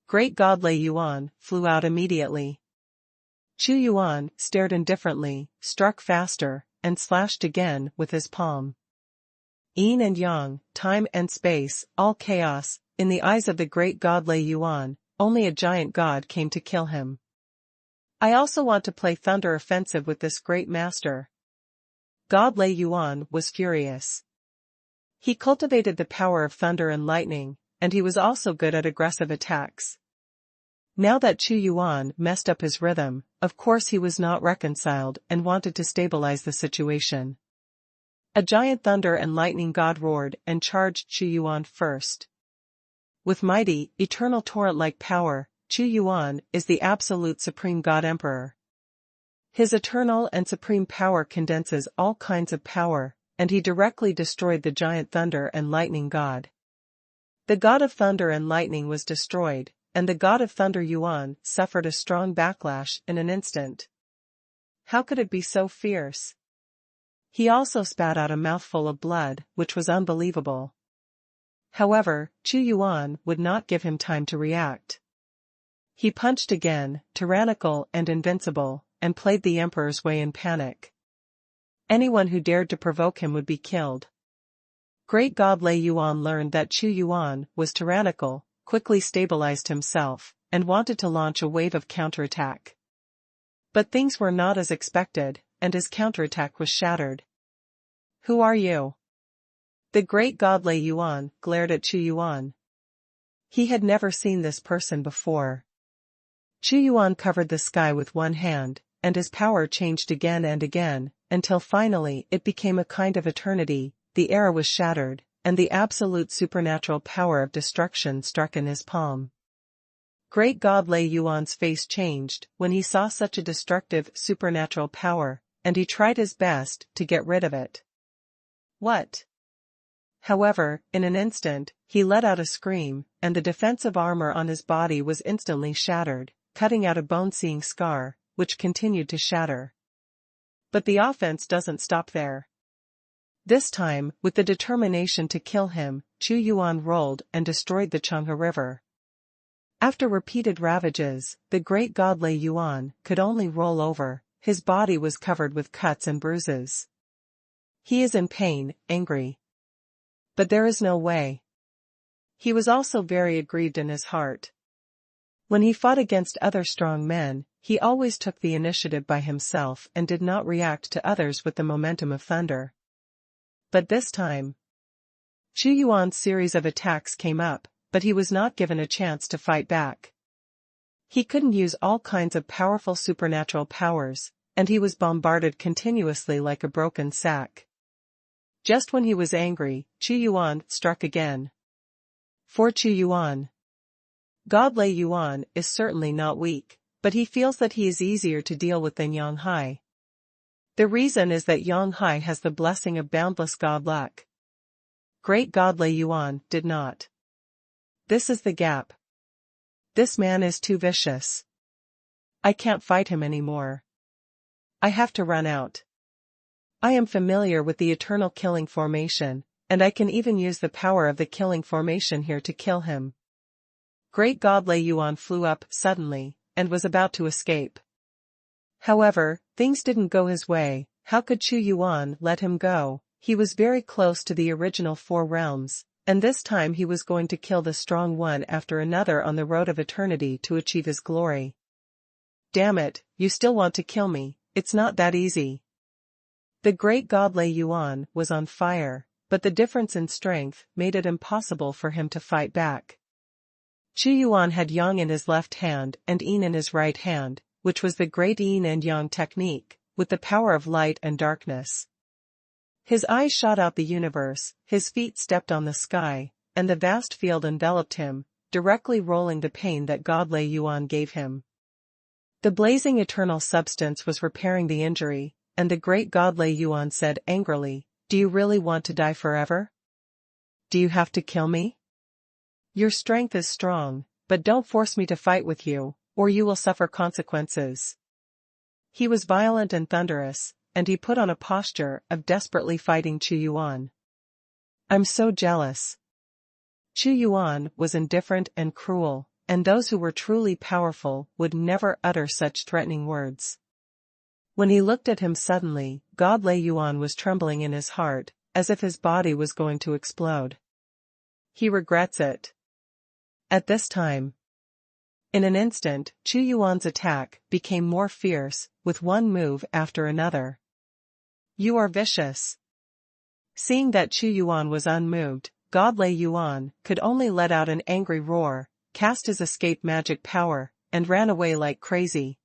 Speaker 1: Great god Lei Yuan flew out immediately. Xuanhuan stared indifferently, struck faster, and slashed again with his palm. Yin and yang, time and space, all chaos. In the eyes of the great god Lei Yuan, only a giant god came to kill him. I also want to play thunder offensive with this great master. God Lei Yuan was furious. He cultivated the power of thunder and lightning, and he was also good at aggressive attacks. Now that Xuanhuan messed up his rhythm, of course he was not reconciled and wanted to stabilize the situation. A giant thunder and lightning god roared and charged Xuanhuan first. With mighty, eternal torrent-like power, Xuanhuan is the absolute supreme god emperor. His eternal and supreme power condenses all kinds of power, and he directly destroyed the giant thunder and lightning god. The god of thunder and lightning was destroyed, and the god of thunder Yuan suffered a strong backlash in an instant. How could it be so fierce? He also spat out a mouthful of blood, which was unbelievable. However, Xuanhuan would not give him time to react. He punched again, tyrannical and invincible, and played the emperor's way in panic. Anyone who dared to provoke him would be killed. Great god Lei Yuan learned that Xuanhuan was tyrannical, quickly stabilized himself, and wanted to launch a wave of counterattack. But things were not as expected, and his counterattack was shattered. Who are you? The great god Lei Yuan glared at Chu Yuan. He had never seen this person before. Chu Yuan covered the sky with one hand, and his power changed again and again, until finally it became a kind of eternity. The era was shattered, and the absolute supernatural power of destruction struck in his palm. Great god Lei Yuan's face changed when he saw such a destructive supernatural power, and he tried his best to get rid of it. What? However, in an instant, he let out a scream, and the defensive armor on his body was instantly shattered, cutting out a bone-seeing scar, which continued to shatter. But the offense doesn't stop there. This time, with the determination to kill him, Chu Yuan rolled and destroyed the Changhe River. After repeated ravages, the great god Lei Yuan could only roll over. His body was covered with cuts and bruises. He is in pain, angry. But there is no way. He was also very aggrieved in his heart. When he fought against other strong men, he always took the initiative by himself and did not react to others with the momentum of thunder. But this time, Chu Yuan's series of attacks came up, but he was not given a chance to fight back. He couldn't use all kinds of powerful supernatural powers, and he was bombarded continuously like a broken sack. Just when he was angry, Chu Yuan struck again. For Chu Yuan, God Lei Yuan is certainly not weak, but he feels that he is easier to deal with than Yang Hai. The reason is that Yang Hai has the blessing of boundless god luck. Great god Lei Yuan did not. This is the gap. This man is too vicious. I can't fight him anymore. I have to run out. I am familiar with the eternal killing formation, and I can even use the power of the killing formation here to kill him. Great god Lei Yuan flew up suddenly, and was about to escape. However, things didn't go his way. How could Chu Yuan let him go? He was very close to the original 4 realms, and this time he was going to kill the strong one after another on the road of eternity to achieve his glory. Damn it, you still want to kill me, it's not that easy. The great god Lei Yuan was on fire, but the difference in strength made it impossible for him to fight back. Chu Yuan had Yang in his left hand and Yin in his right hand, which was the great Yin and Yang technique, with the power of light and darkness. His eyes shot out the universe, his feet stepped on the sky, and the vast field enveloped him, directly rolling the pain that god Lei Yuan gave him. The blazing eternal substance was repairing the injury, and the great god Lei Yuan said angrily, "Do you really want to die forever? Do you have to kill me? Your strength is strong, but don't force me to fight with you, or you will suffer consequences." He was violent and thunderous, and he put on a posture of desperately fighting Chu Yuan. "I'm so jealous." Chu Yuan was indifferent and cruel, and those who were truly powerful would never utter such threatening words. When he looked at him suddenly, god Lei Yuan was trembling in his heart, as if his body was going to explode. He regrets it. At this time, in an instant, Chu Yuan's attack became more fierce, with one move after another. "You are vicious." Seeing that Chu Yuan was unmoved, god Lei Yuan could only let out an angry roar, cast his escape magic power, and ran away like crazy.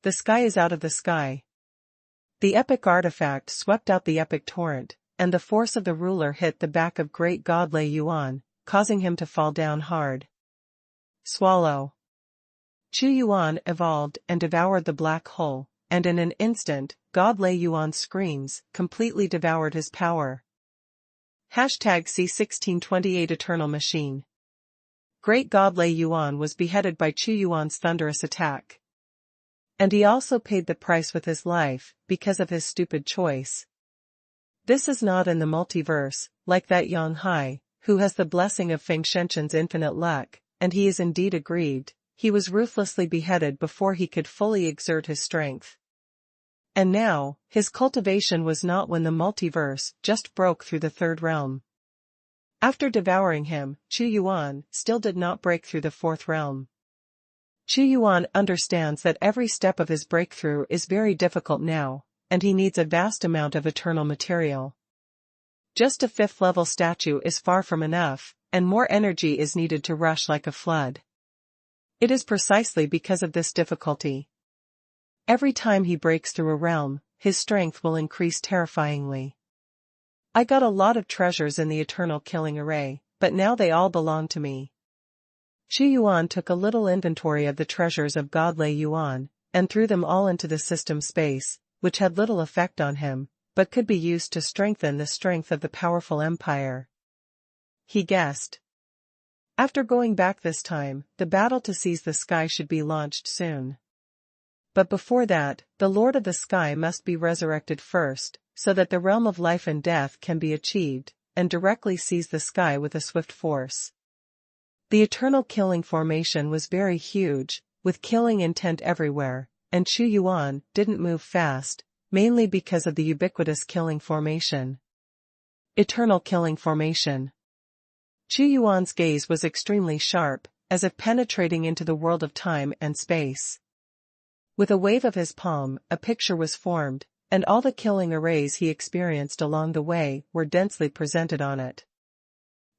Speaker 1: The sky is out of the sky. The epic artifact swept out the epic torrent, and the force of the ruler hit the back of great god Lei Yuan, causing him to fall down hard. Swallow. Chu Yuan evolved and devoured the black hole, and in an instant, god Lei Yuan's screams completely devoured his power. #C1628 Eternal Machine. Great god Lei Yuan was beheaded by Chu Yuan's thunderous attack. And he also paid the price with his life, because of his stupid choice. This is not in the multiverse, like that Yang Hai, who has the blessing of Feng Shenshen's infinite luck, and he is indeed aggrieved. He was ruthlessly beheaded before he could fully exert his strength. And now, his cultivation was not when the multiverse just broke through the 3rd realm. After devouring him, Chu Yuan still did not break through the 4th realm. Chu Yuan understands that every step of his breakthrough is very difficult now, and he needs a vast amount of eternal material. Just a 5th-level statue is far from enough, and more energy is needed to rush like a flood. It is precisely because of this difficulty. Every time he breaks through a realm, his strength will increase terrifyingly. I got a lot of treasures in the eternal killing array, but now they all belong to me. Xuanhuan took a little inventory of the treasures of God Lei Yuan, and threw them all into the system space, which had little effect on him, but could be used to strengthen the strength of the powerful empire. He guessed. After going back this time, the battle to seize the sky should be launched soon. But before that, the Lord of the Sky must be resurrected first, so that the realm of life and death can be achieved, and directly seize the sky with a swift force. The eternal killing formation was very huge, with killing intent everywhere, and Xuanhuan didn't move fast, mainly because of the ubiquitous killing formation. Eternal killing formation. Xuanhuan's gaze was extremely sharp, as if penetrating into the world of time and space. With a wave of his palm, a picture was formed, and all the killing arrays he experienced along the way were densely presented on it.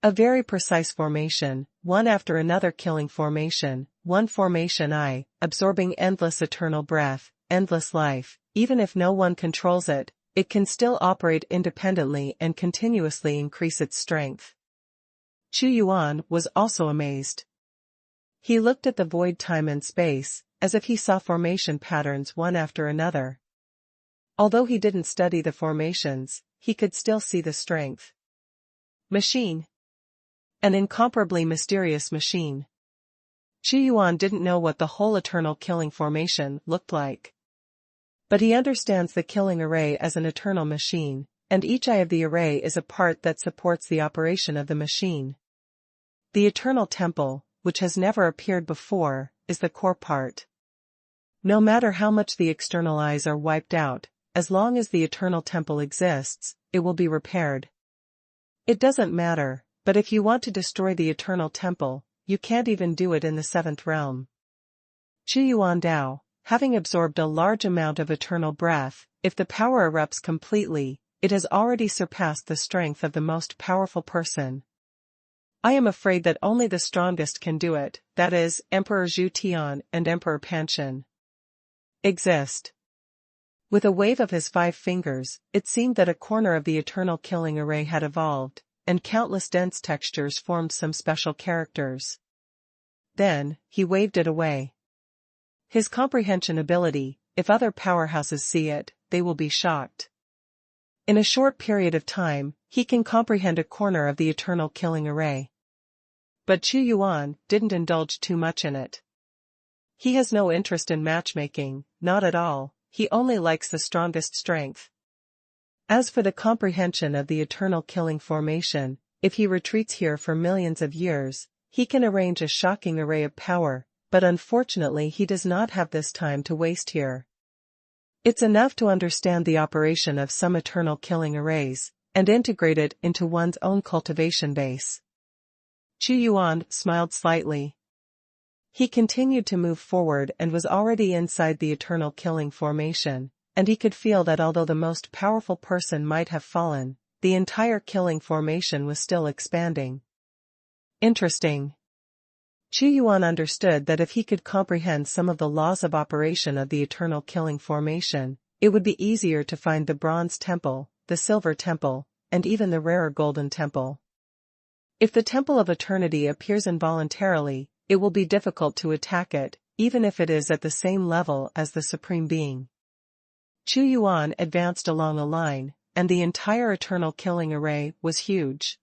Speaker 1: A very precise formation, one after another killing formation, one formation absorbing endless eternal breath, endless life. Even if no one controls it, it can still operate independently and continuously increase its strength. Xuanhuan was also amazed. He looked at the void time and space, as if he saw formation patterns one after another. Although he didn't study the formations, he could still see the strength. Machine. An incomparably mysterious machine. Xuanhuan didn't know what the whole eternal killing formation looked like. But he understands the killing array as an eternal machine, and each eye of the array is a part that supports the operation of the machine. The eternal temple, which has never appeared before, is the core part. No matter how much the external eyes are wiped out, as long as the eternal temple exists, it will be repaired. It doesn't matter, but if you want to destroy the eternal temple, you can't even do it in the 7th realm. Xuanhuan Dao, having absorbed a large amount of eternal breath, if the power erupts completely, it has already surpassed the strength of the most powerful person. I am afraid that only the strongest can do it, that is, Emperor Zhu Tian and Emperor Panchen. Exist. With a wave of his 5 fingers, it seemed that a corner of the eternal killing array had evolved, and countless dense textures formed some special characters. Then, he waved it away. His comprehension ability, if other powerhouses see it, they will be shocked. In a short period of time, he can comprehend a corner of the eternal killing array. But Xuanhuan didn't indulge too much in it. He has no interest in matchmaking, not at all, he only likes the strongest strength. As for the comprehension of the eternal killing formation, if he retreats here for millions of years, he can arrange a shocking array of power, but unfortunately he does not have this time to waste here. It's enough to understand the operation of some eternal killing arrays, and integrate it into one's own cultivation base. Xuanhuan smiled slightly. He continued to move forward and was already inside the eternal killing formation, and he could feel that although the most powerful person might have fallen, the entire killing formation was still expanding. Interesting. Xuanhuan understood that if he could comprehend some of the laws of operation of the eternal killing formation, it would be easier to find the bronze temple, the silver temple, and even the rarer golden temple. If the temple of eternity appears involuntarily, it will be difficult to attack it, even if it is at the same level as the Supreme Being. Xuanhuan advanced along a line, and the entire eternal killing array was huge.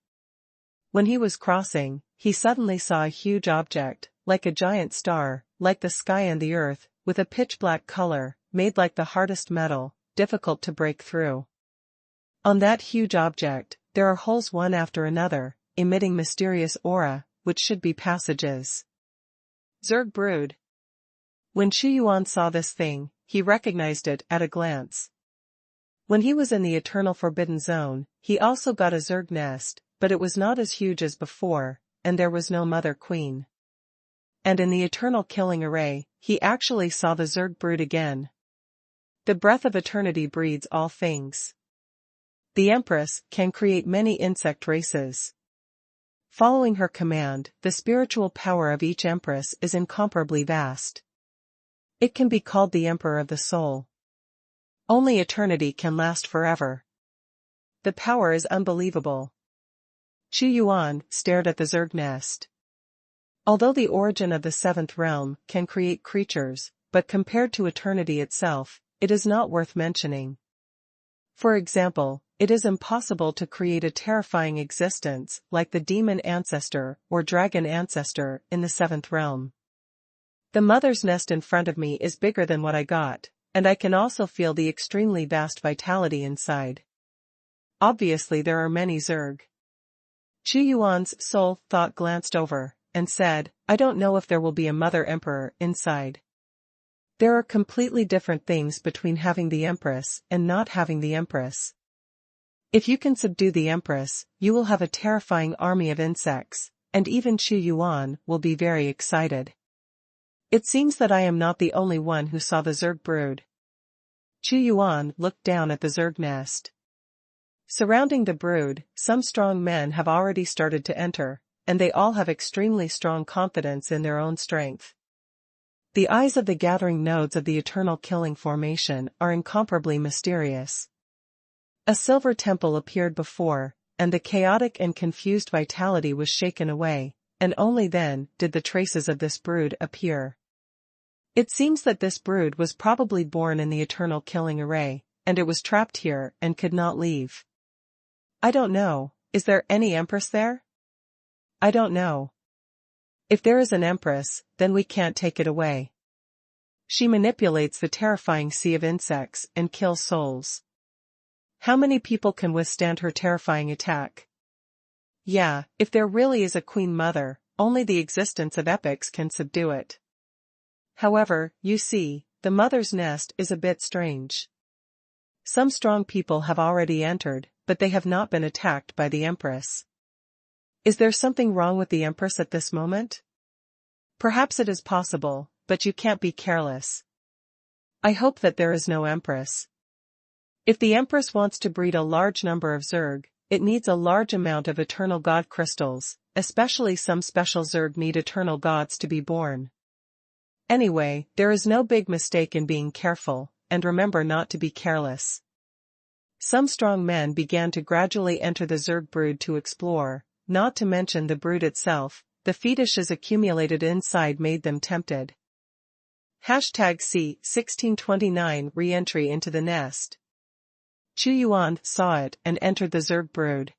Speaker 1: When he was crossing, he suddenly saw a huge object, like a giant star, like the sky and the earth, with a pitch-black color, made like the hardest metal, difficult to break through. On that huge object, there are holes one after another, emitting mysterious aura, which should be passages. Zerg brood. When Xuanhuan saw this thing, he recognized it at a glance. When he was in the Eternal Forbidden Zone, he also got a Zerg nest, but it was not as huge as before, and there was no Mother Queen. And in the Eternal Killing Array, he actually saw the Zerg brood again. The breath of eternity breeds all things. The Empress can create many insect races. Following her command, the spiritual power of each Empress is incomparably vast. It can be called the Emperor of the Soul. Only eternity can last forever. The power is unbelievable. Xuanhuan stared at the Zerg nest. Although the origin of the seventh realm can create creatures, but compared to eternity itself, it is not worth mentioning. For example, it is impossible to create a terrifying existence like the demon ancestor or dragon ancestor in the seventh realm. The mother's nest in front of me is bigger than what I got, and I can also feel the extremely vast vitality inside. Obviously there are many Zerg. Xuanhuan's soul thought glanced over, and said, I don't know if there will be a mother emperor inside. There are completely different things between having the Empress and not having the Empress. If you can subdue the Empress, you will have a terrifying army of insects, and even Xuanhuan will be very excited. It seems that I am not the only one who saw the Zerg brood. Xuanhuan looked down at the Zerg nest. Surrounding the brood, some strong men have already started to enter, and they all have extremely strong confidence in their own strength. The eyes of the gathering nodes of the eternal killing formation are incomparably mysterious. A silver temple appeared before, and the chaotic and confused vitality was shaken away, and only then did the traces of this brood appear. It seems that this brood was probably born in the eternal killing array, and it was trapped here and could not leave. I don't know, is there any Empress there? I don't know. If there is an Empress, then we can't take it away. She manipulates the terrifying sea of insects and kills souls. How many people can withstand her terrifying attack? Yeah, if there really is a Queen Mother, only the existence of epics can subdue it. However, you see, the Mother's nest is a bit strange. Some strong people have already entered, but they have not been attacked by the Empress. Is there something wrong with the Empress at this moment? Perhaps it is possible, but you can't be careless. I hope that there is no Empress. If the Empress wants to breed a large number of Zerg, it needs a large amount of eternal god crystals, especially some special Zerg need eternal gods to be born. Anyway, there is no big mistake in being careful, and remember not to be careless. Some strong men began to gradually enter the Zerg brood to explore, not to mention the brood itself. The fetishes accumulated inside made them tempted. #C1629 Re-entry into the nest. Xuanhuan saw it and entered the Zerg brood.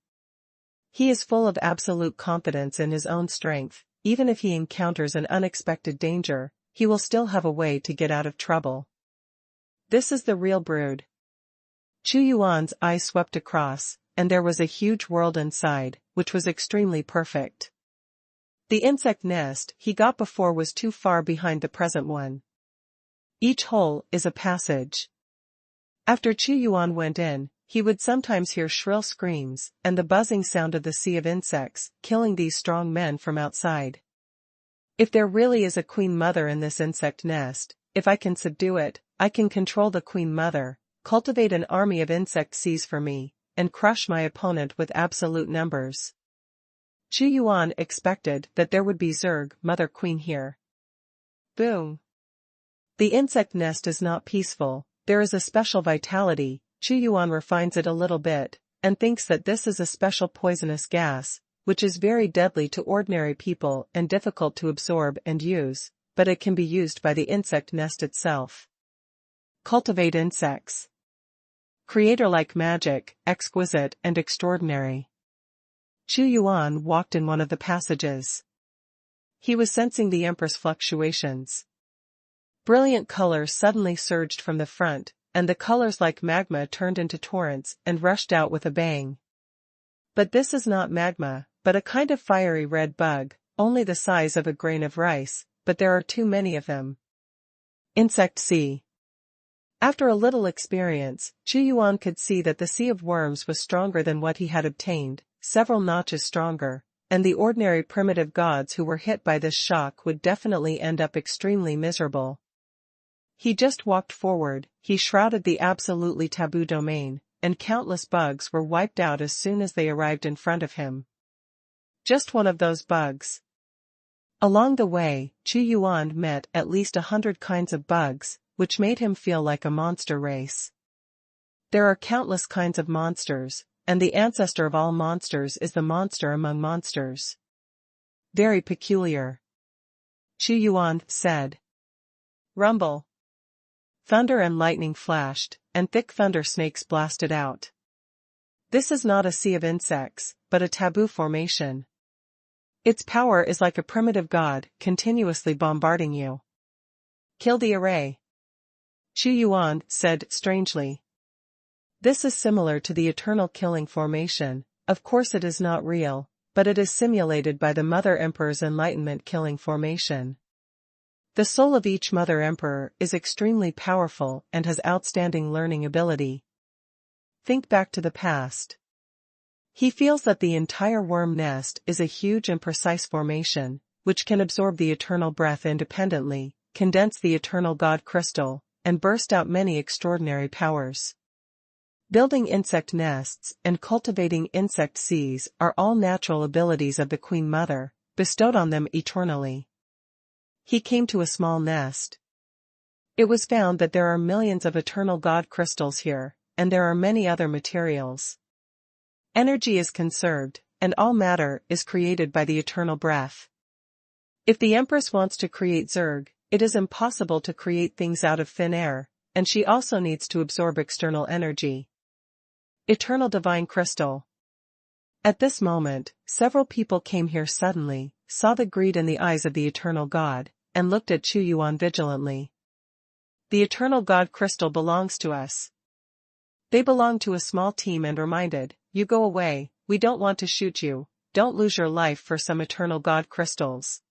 Speaker 1: He is full of absolute confidence in his own strength. Even if he encounters an unexpected danger, he will still have a way to get out of trouble. This is the real brood. Xuanhuan's eyes swept across, and there was a huge world inside, which was extremely perfect. The insect nest he got before was too far behind the present one. Each hole is a passage. After Xuanhuan went in, he would sometimes hear shrill screams and the buzzing sound of the sea of insects, killing these strong men from outside. If there really is a Queen Mother in this insect nest, if I can subdue it, I can control the Queen Mother, cultivate an army of insect seas for me, and crush my opponent with absolute numbers. Xuanhuan expected that there would be Zerg Mother Queen here. Boom. The insect nest is not peaceful, there is a special vitality. Xuanhuan refines it a little bit, and thinks that this is a special poisonous gas, which is very deadly to ordinary people and difficult to absorb and use, but it can be used by the insect nest itself. Cultivate insects. Creator-like magic, exquisite and extraordinary. Xuanhuan walked in one of the passages. He was sensing the Empress fluctuations. Brilliant colors suddenly surged from the front, and the colors like magma turned into torrents and rushed out with a bang. But this is not magma, but a kind of fiery red bug, only the size of a grain of rice, but there are too many of them. Insect Sea. After a little experience, Xuanhuan could see that the sea of worms was stronger than what he had obtained, several notches stronger, and the ordinary primitive gods who were hit by this shock would definitely end up extremely miserable. He just walked forward, he shrouded the absolutely taboo domain, and countless bugs were wiped out as soon as they arrived in front of him. Just one of those bugs. Along the way, Xuanhuan met at least 100 kinds of bugs, which made him feel like a monster race. There are countless kinds of monsters, and the ancestor of all monsters is the monster among monsters. Very peculiar. Xuanhuan said. Rumble. Thunder and lightning flashed, and thick thunder snakes blasted out. This is not a sea of insects, but a taboo formation. Its power is like a primitive god, continuously bombarding you. Kill the array. Xuanhuan said strangely. This is similar to the eternal killing formation. Of course it is not real, but it is simulated by the Mother Emperor's enlightenment killing formation. The soul of each Mother Emperor is extremely powerful and has outstanding learning ability. Think back to the past. He feels that the entire worm nest is a huge and precise formation, which can absorb the eternal breath independently, condense the eternal God crystal, and burst out many extraordinary powers. Building insect nests and cultivating insect seas are all natural abilities of the Queen Mother, bestowed on them eternally. He came to a small nest. It was found that there are millions of eternal God crystals here, and there are many other materials. Energy is conserved, and all matter is created by the eternal breath. If the Empress wants to create Zerg, it is impossible to create things out of thin air, and she also needs to absorb external energy. Eternal Divine Crystal. At this moment, several people came here suddenly, saw the greed in the eyes of the Eternal God, and looked at Xuanhuan vigilantly. The Eternal God Crystal belongs to us. They belong to a small team and reminded, you go away, we don't want to shoot you, don't lose your life for some Eternal God Crystals.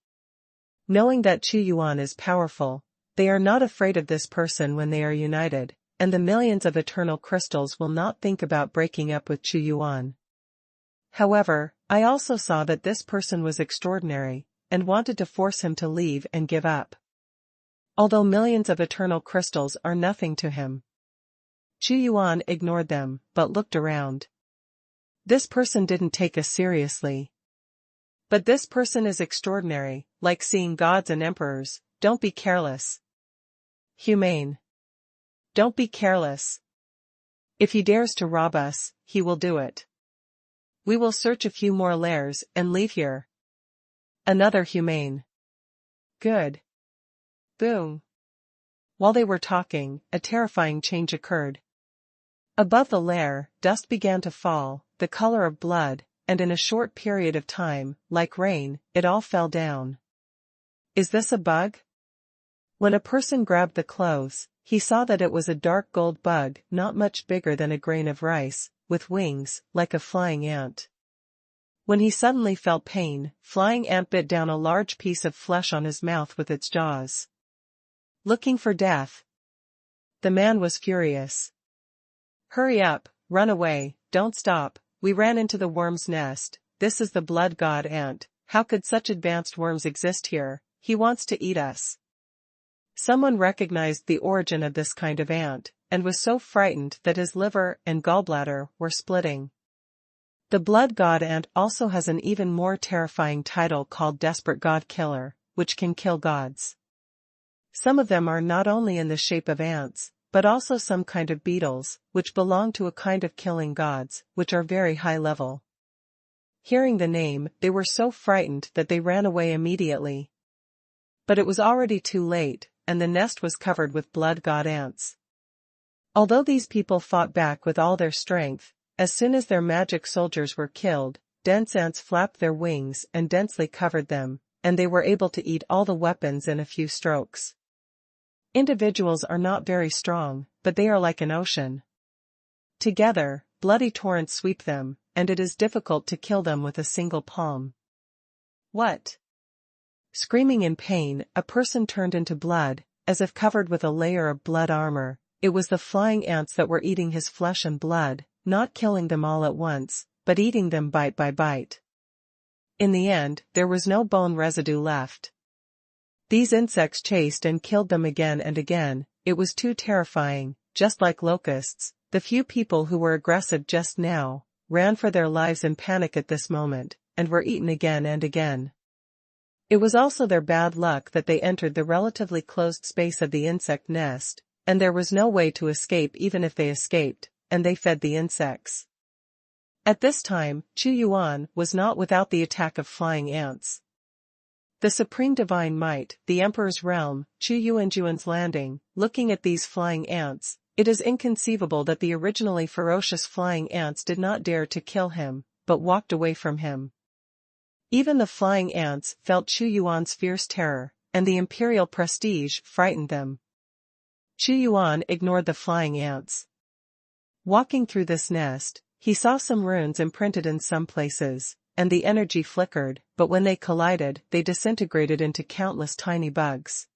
Speaker 1: Knowing that Xuanhuan is powerful, they are not afraid of this person when they are united, and the millions of Eternal Crystals will not think about breaking up with Xuanhuan. However, I also saw that this person was extraordinary, and wanted to force him to leave and give up. Although millions of Eternal Crystals are nothing to him. Xuanhuan ignored them, but looked around. This person didn't take us seriously. But this person is extraordinary, like seeing gods and emperors, don't be careless. Humane. Don't be careless. If he dares to rob us, he will do it. We will search a few more lairs and leave here. Another humane. Good. Boom. While they were talking, a terrifying change occurred. Above the lair, dust began to fall, the color of blood, and in a short period of time, like rain, it all fell down. Is this a bug? When a person grabbed the clothes, he saw that it was a dark gold bug, not much bigger than a grain of rice, with wings, like a flying ant. When he suddenly felt pain, flying ant bit down a large piece of flesh on his mouth with its jaws. Looking for death. The man was furious. Hurry up, run away, don't stop, we ran into the worm's nest, this is the blood god ant, how could such advanced worms exist here, he wants to eat us. Someone recognized the origin of this kind of ant, and was so frightened that his liver and gallbladder were splitting. The blood god ant also has an even more terrifying title called Desperate God Killer, which can kill gods. Some of them are not only in the shape of ants, but also some kind of beetles, which belong to a kind of killing gods, which are very high level. Hearing the name, they were so frightened that they ran away immediately. But it was already too late, and the nest was covered with blood god ants. Although these people fought back with all their strength, as soon as their magic soldiers were killed, dense ants flapped their wings and densely covered them, and they were able to eat all the weapons in a few strokes. Individuals are not very strong, but they are like an ocean. Together, bloody torrents sweep them, and it is difficult to kill them with a single palm. What? Screaming in pain, a person turned into blood, as if covered with a layer of blood armor. It was the flying ants that were eating his flesh and blood, not killing them all at once, but eating them bite by bite. In the end, there was no bone residue left. These insects chased and killed them again and again, it was too terrifying. Just like locusts, the few people who were aggressive just now ran for their lives in panic at this moment, and were eaten again and again. It was also their bad luck that they entered the relatively closed space of the insect nest, and there was no way to escape even if they escaped, and they fed the insects. At this time, Xuanhuan was not without the attack of flying ants. The supreme divine might, the emperor's realm, Xuanhuan's landing, looking at these flying ants, it is inconceivable that the originally ferocious flying ants did not dare to kill him, but walked away from him. Even the flying ants felt Xuanhuan's fierce terror, and the imperial prestige frightened them. Xuanhuan ignored the flying ants. Walking through this nest, he saw some runes imprinted in some places, and the energy flickered, but when they collided, they disintegrated into countless tiny bugs.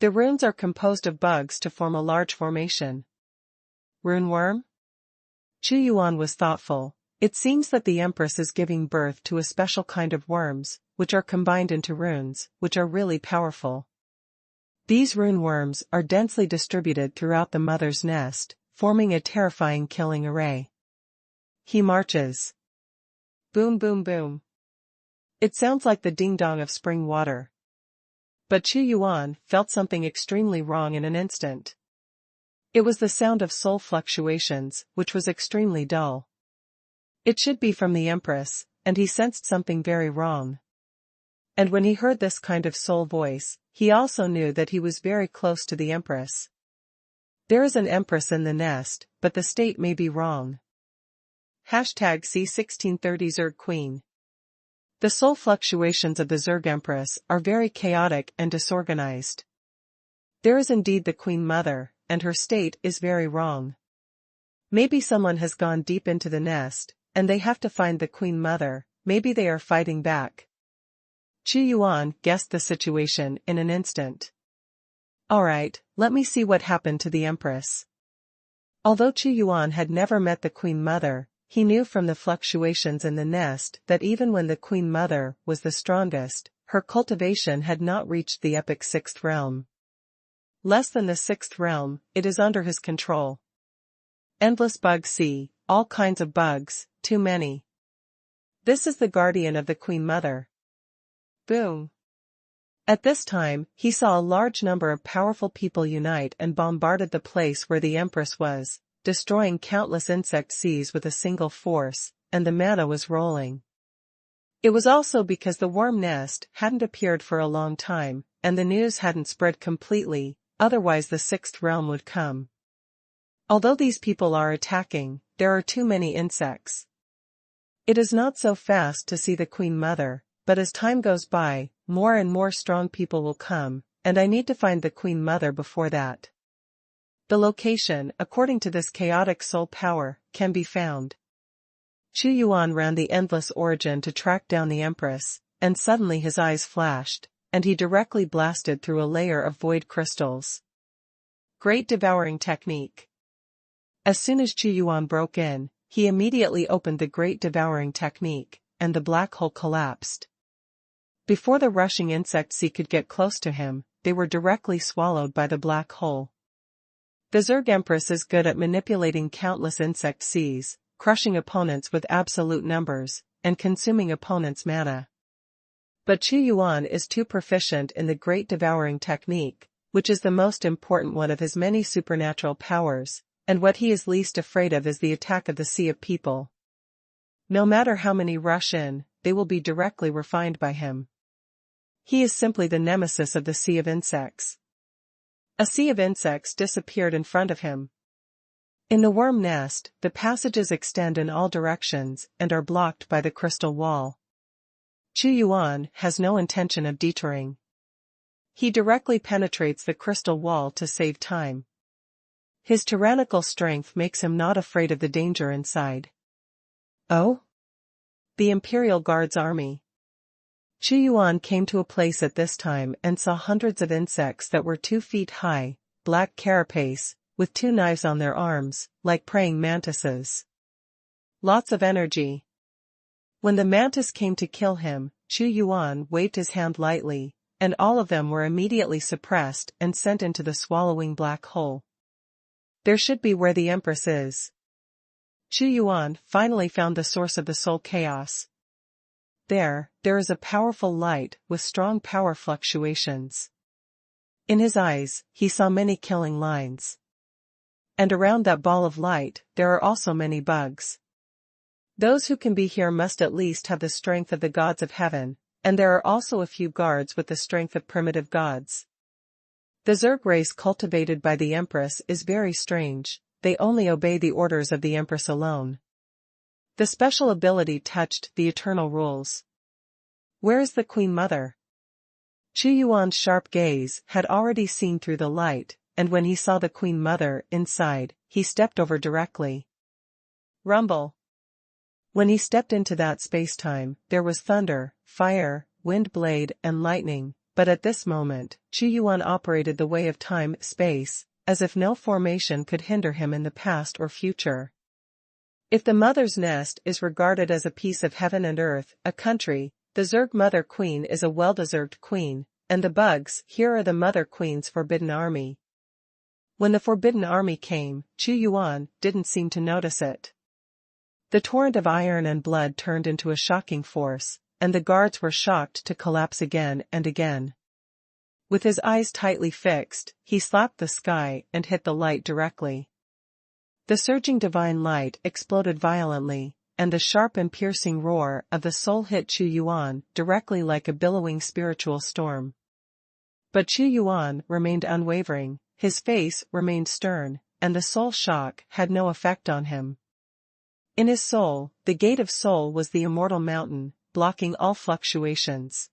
Speaker 1: The runes are composed of bugs to form a large formation. Rune worm? Xuanhuan was thoughtful. It seems that the Empress is giving birth to a special kind of worms, which are combined into runes, which are really powerful. These rune worms are densely distributed throughout the mother's nest, forming a terrifying killing array. He marches. Boom boom boom. It sounds like the ding-dong of spring water. But Xuanhuan felt something extremely wrong in an instant. It was the sound of soul fluctuations, which was extremely dull. It should be from the Empress, and he sensed something very wrong. And when he heard this kind of soul voice, he also knew that he was very close to the Empress. There is an Empress in the nest, but the state may be wrong. #C1630 Zerg Queen. The soul fluctuations of the Zerg Empress are very chaotic and disorganized. There is indeed the Queen Mother, and her state is very wrong. Maybe someone has gone deep into the nest, and they have to find the Queen Mother. Maybe they are fighting back. Xuanhuan guessed the situation in an instant. Alright, let me see what happened to the Empress. Although Xuanhuan had never met the Queen Mother, he knew from the fluctuations in the nest that even when the Queen Mother was the strongest, her cultivation had not reached the epic 6th realm. Less than the 6th realm, it is under his control. Endless bugs see, all kinds of bugs, too many. This is the guardian of the Queen Mother. Boom. At this time, he saw a large number of powerful people unite and bombarded the place where the Empress was, destroying countless insect seas with a single force, and the mana was rolling. It was also because the worm nest hadn't appeared for a long time, and the news hadn't spread completely, otherwise the 6th realm would come. Although these people are attacking, there are too many insects. It is not so fast to see the Queen Mother, but as time goes by, more and more strong people will come, and I need to find the Queen Mother before that. The location, according to this chaotic soul power, can be found. Xuanhuan ran the endless origin to track down the Empress, and suddenly his eyes flashed, and he directly blasted through a layer of void crystals. Great devouring technique. As soon as Xuanhuan broke in, he immediately opened the great devouring technique, and the black hole collapsed. Before the rushing insect sea could get close to him, they were directly swallowed by the black hole. The Zerg Empress is good at manipulating countless insect seas, crushing opponents with absolute numbers, and consuming opponents' mana. But Xuanhuan is too proficient in the Great Devouring Technique, which is the most important one of his many supernatural powers, and what he is least afraid of is the attack of the Sea of People. No matter how many rush in, they will be directly refined by him. He is simply the nemesis of the Sea of Insects. A sea of insects disappeared in front of him. In the worm nest, the passages extend in all directions and are blocked by the crystal wall. Xuanhuan has no intention of detouring. He directly penetrates the crystal wall to save time. His tyrannical strength makes him not afraid of the danger inside. Oh? The Imperial Guard's army. Xuanhuan came to a place at this time and saw hundreds of insects that were 2 feet high, black carapace, with 2 knives on their arms, like praying mantises. Lots of energy. When the mantis came to kill him, Xuanhuan waved his hand lightly, and all of them were immediately suppressed and sent into the swallowing black hole. There should be where the Empress is. Xuanhuan finally found the source of the soul chaos. There is a powerful light with strong power fluctuations. In his eyes, he saw many killing lines. And around that ball of light, there are also many bugs. Those who can be here must at least have the strength of the gods of heaven, and there are also a few guards with the strength of primitive gods. The Zerg race cultivated by the Empress is very strange, they only obey the orders of the Empress alone. The special ability touched the eternal rules. Where is the Queen Mother? Xuanhuan's sharp gaze had already seen through the light, and when he saw the Queen Mother inside, he stepped over directly. Rumble. When he stepped into that space-time, there was thunder, fire, wind blade, and lightning, but at this moment, Xuanhuan operated the way of time-space, as if no formation could hinder him in the past or future. If the Mother's Nest is regarded as a piece of heaven and earth, a country, the Zerg Mother Queen is a well-deserved queen, and the bugs here are the Mother Queen's forbidden army. When the forbidden army came, Xuanhuan didn't seem to notice it. The torrent of iron and blood turned into a shocking force, and the guards were shocked to collapse again and again. With his eyes tightly fixed, he slapped the sky and hit the light directly. The surging divine light exploded violently, and the sharp and piercing roar of the soul hit Xuanhuan directly like a billowing spiritual storm. But Xuanhuan remained unwavering, his face remained stern, and the soul shock had no effect on him. In his soul, the gate of soul was the immortal mountain, blocking all fluctuations.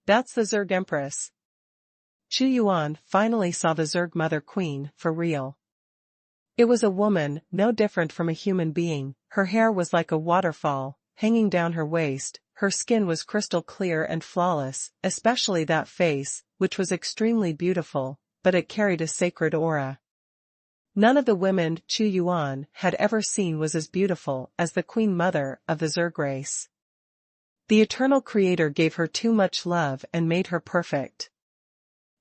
Speaker 1: That's the Zerg Empress. Xuanhuan finally saw the Zerg Mother Queen for real. It was a woman, no different from a human being. Her hair was like a waterfall, hanging down her waist, her skin was crystal clear and flawless, especially that face, which was extremely beautiful, but it carried a sacred aura. None of the women Xuanhuan had ever seen was as beautiful as the Queen Mother of the Zerg race. The Eternal Creator gave her too much love and made her perfect.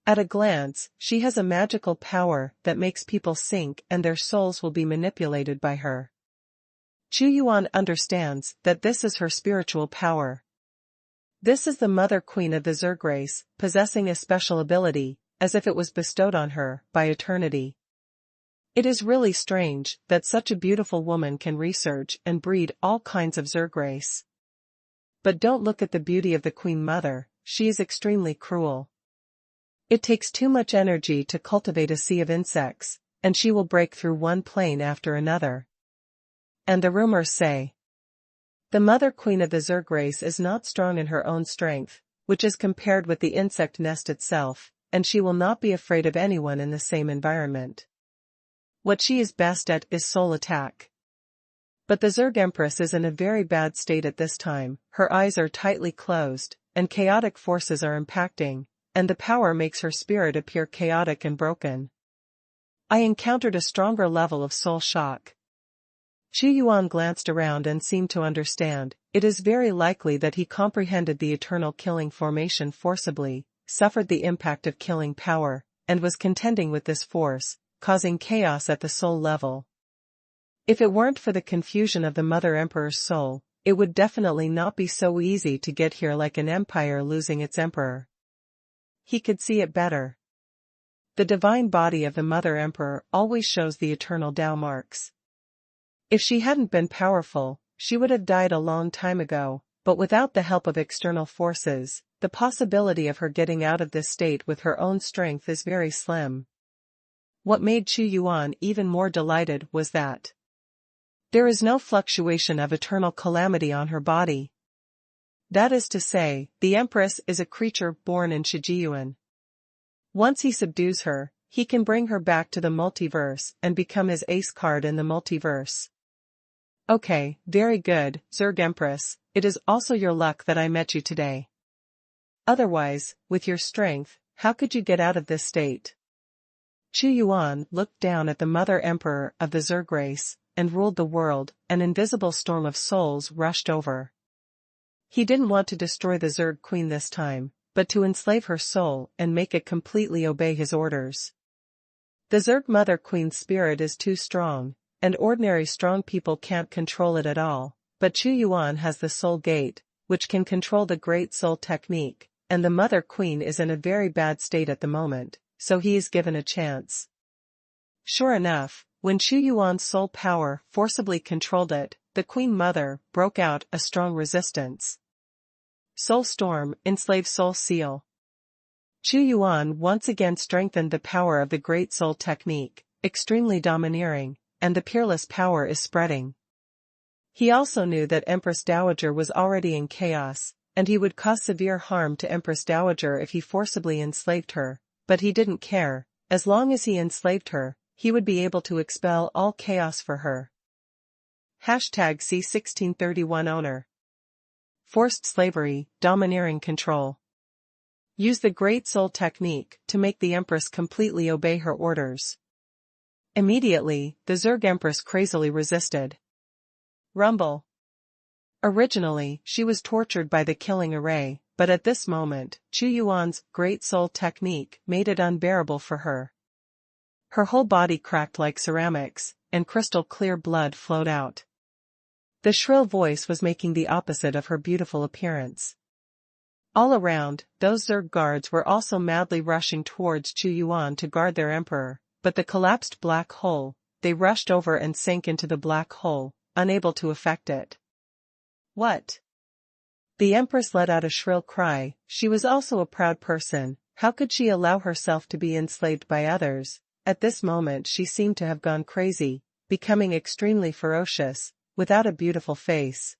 Speaker 1: At a glance, she has a magical power that makes people sink and their souls will be manipulated by her. Xuanhuan understands that this is her spiritual power. This is the Mother Queen of the Zerg race, possessing a special ability, as if it was bestowed on her by eternity. It is really strange that such a beautiful woman can research and breed all kinds of Zerg race. But don't look at the beauty of the Queen Mother, she is extremely cruel. It takes too much energy to cultivate a sea of insects, and she will break through one plane after another. And the rumors say, the Mother Queen of the Zerg race is not strong in her own strength, which is compared with the insect nest itself, and she will not be afraid of anyone in the same environment. What she is best at is soul attack. But the Zerg Empress is in a very bad state at this time, her eyes are tightly closed, and chaotic forces are impacting, and the power makes her spirit appear chaotic and broken. I encountered a stronger level of soul shock. Xuanhuan glanced around and seemed to understand. It is very likely that he comprehended the eternal killing formation forcibly, suffered the impact of killing power, and was contending with this force, causing chaos at the soul level. If it weren't for the confusion of the Mother Emperor's soul, it would definitely not be so easy to get here like an empire losing its emperor. He could see it better. The divine body of the Mother Emperor always shows the eternal Tao marks. If she hadn't been powerful, she would have died a long time ago, but without the help of external forces, the possibility of her getting out of this state with her own strength is very slim. What made Xuanhuan even more delighted was that there is no fluctuation of eternal calamity on her body. That is to say, the Empress is a creature born in Shijiyuan. Once he subdues her, he can bring her back to the multiverse and become his ace card in the multiverse. Okay, very good, Zerg Empress, it is also your luck that I met you today. Otherwise, with your strength, how could you get out of this state? Xuanhuan looked down at the Mother Emperor of the Zerg race, and ruled the world. An invisible storm of souls rushed over. He didn't want to destroy the Zerg Queen this time, but to enslave her soul and make it completely obey his orders. The Zerg Mother Queen's spirit is too strong, and ordinary strong people can't control it at all, but Xuanhuan has the Soul Gate, which can control the Great Soul Technique, and the Mother Queen is in a very bad state at the moment, so he is given a chance. Sure enough, when Xuanhuan's soul power forcibly controlled it, the Queen Mother broke out a strong resistance. Soul Storm, Enslaved Soul Seal. Xuanhuan once again strengthened the power of the Great Soul Technique, extremely domineering, and the peerless power is spreading. He also knew that Empress Dowager was already in chaos, and he would cause severe harm to Empress Dowager if he forcibly enslaved her, but he didn't care. As long as he enslaved her, he would be able to expel all chaos for her. C1631 Owner. Forced slavery, domineering control. Use the Great Soul Technique to make the Empress completely obey her orders. Immediately, the Zerg Empress crazily resisted. Rumble. Originally, she was tortured by the killing array, but at this moment, Xuanhuan's Great Soul Technique made it unbearable for her. Her whole body cracked like ceramics, and crystal clear blood flowed out. The shrill voice was making the opposite of her beautiful appearance. All around, those Zerg guards were also madly rushing towards Xuanhuan to guard their emperor, but the collapsed black hole, they rushed over and sank into the black hole, unable to affect it. What? The Empress let out a shrill cry. She was also a proud person. How could she allow herself to be enslaved by others? At this moment she seemed to have gone crazy, becoming extremely ferocious, without a beautiful face.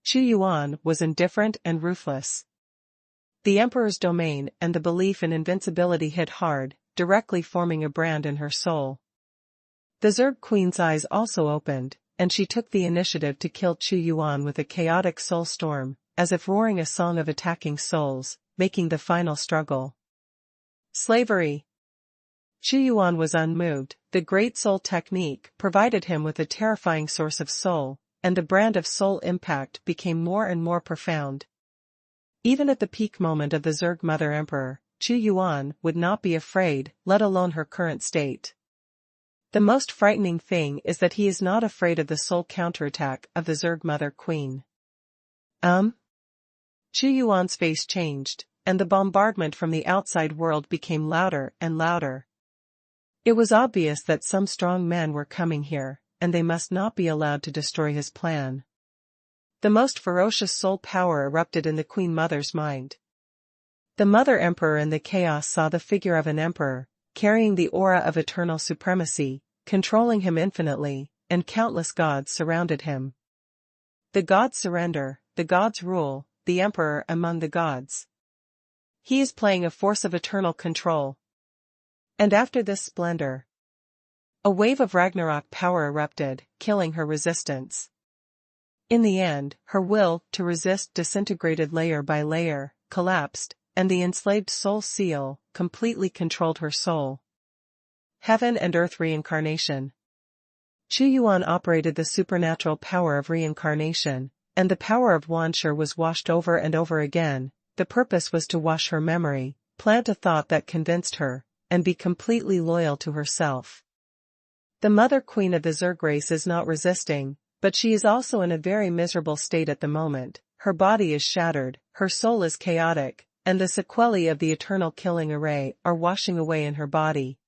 Speaker 1: Xuanhuan was indifferent and ruthless. The Emperor's domain and the belief in invincibility hit hard, directly forming a brand in her soul. The Zerg Queen's eyes also opened, and she took the initiative to kill Xuanhuan with a chaotic soul storm, as if roaring a song of attacking souls, making the final struggle. Slavery. Xuanhuan was unmoved. The Great Soul Technique provided him with a terrifying source of soul, and the brand of soul impact became more and more profound. Even at the peak moment of the Zerg Mother Emperor, Xuanhuan would not be afraid, let alone her current state. The most frightening thing is that he is not afraid of the soul counterattack of the Zerg Mother Queen. Xuanhuan's face changed, and the bombardment from the outside world became louder and louder. It was obvious that some strong men were coming here, and they must not be allowed to destroy his plan. The most ferocious soul power erupted in the Queen Mother's mind. The Mother Emperor in the chaos saw the figure of an emperor, carrying the aura of eternal supremacy, controlling him infinitely, and countless gods surrounded him. The gods surrender, the gods rule, the emperor among the gods. He is playing a force of eternal control. And after this splendor, a wave of Ragnarok power erupted, killing her resistance. In the end, her will to resist disintegrated layer by layer, collapsed, and the enslaved soul seal completely controlled her soul. Heaven and Earth Reincarnation. Xuanhuan operated the supernatural power of reincarnation, and the power of Wanshur was washed over and over again. The purpose was to wash her memory, plant a thought that convinced her, and be completely loyal to herself. The Mother Queen of the Zerg race is not resisting, but she is also in a very miserable state at the moment. Her body is shattered, her soul is chaotic, and the sequelae of the eternal killing array are washing away in her body.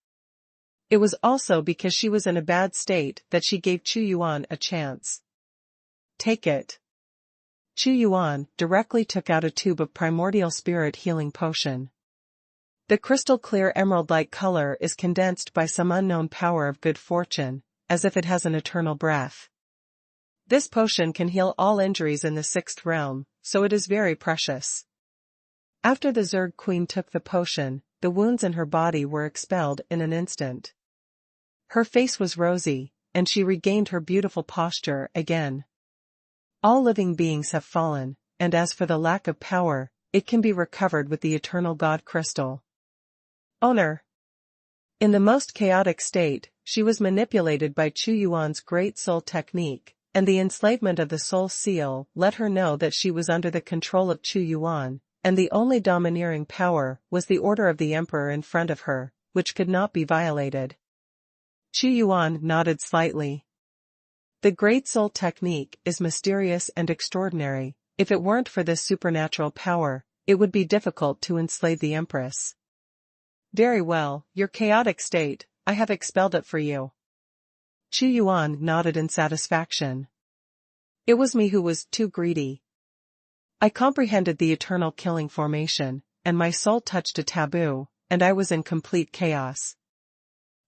Speaker 1: It was also because she was in a bad state that she gave Xuanhuan a chance. Take it. Xuanhuan directly took out a tube of primordial spirit healing potion. The crystal-clear emerald-like color is condensed by some unknown power of good fortune, as if it has an eternal breath. This potion can heal all injuries in the sixth realm, so it is very precious. After the Zerg Queen took the potion, the wounds in her body were expelled in an instant. Her face was rosy, and she regained her beautiful posture again. All living beings have fallen, and as for the lack of power, it can be recovered with the eternal God crystal. Owner. In the most chaotic state, she was manipulated by Xuanhuan's Great Soul Technique, and the enslavement of the Soul Seal let her know that she was under the control of Xuanhuan, and the only domineering power was the order of the emperor in front of her, which could not be violated. Xuanhuan nodded slightly. The Great Soul technique is mysterious and extraordinary. If it weren't for this supernatural power, it would be difficult to enslave the Empress. Very well, your chaotic state, I have expelled it for you. Xuanhuan nodded in satisfaction. It was me who was too greedy. I comprehended the eternal killing formation, and my soul touched a taboo, and I was in complete chaos.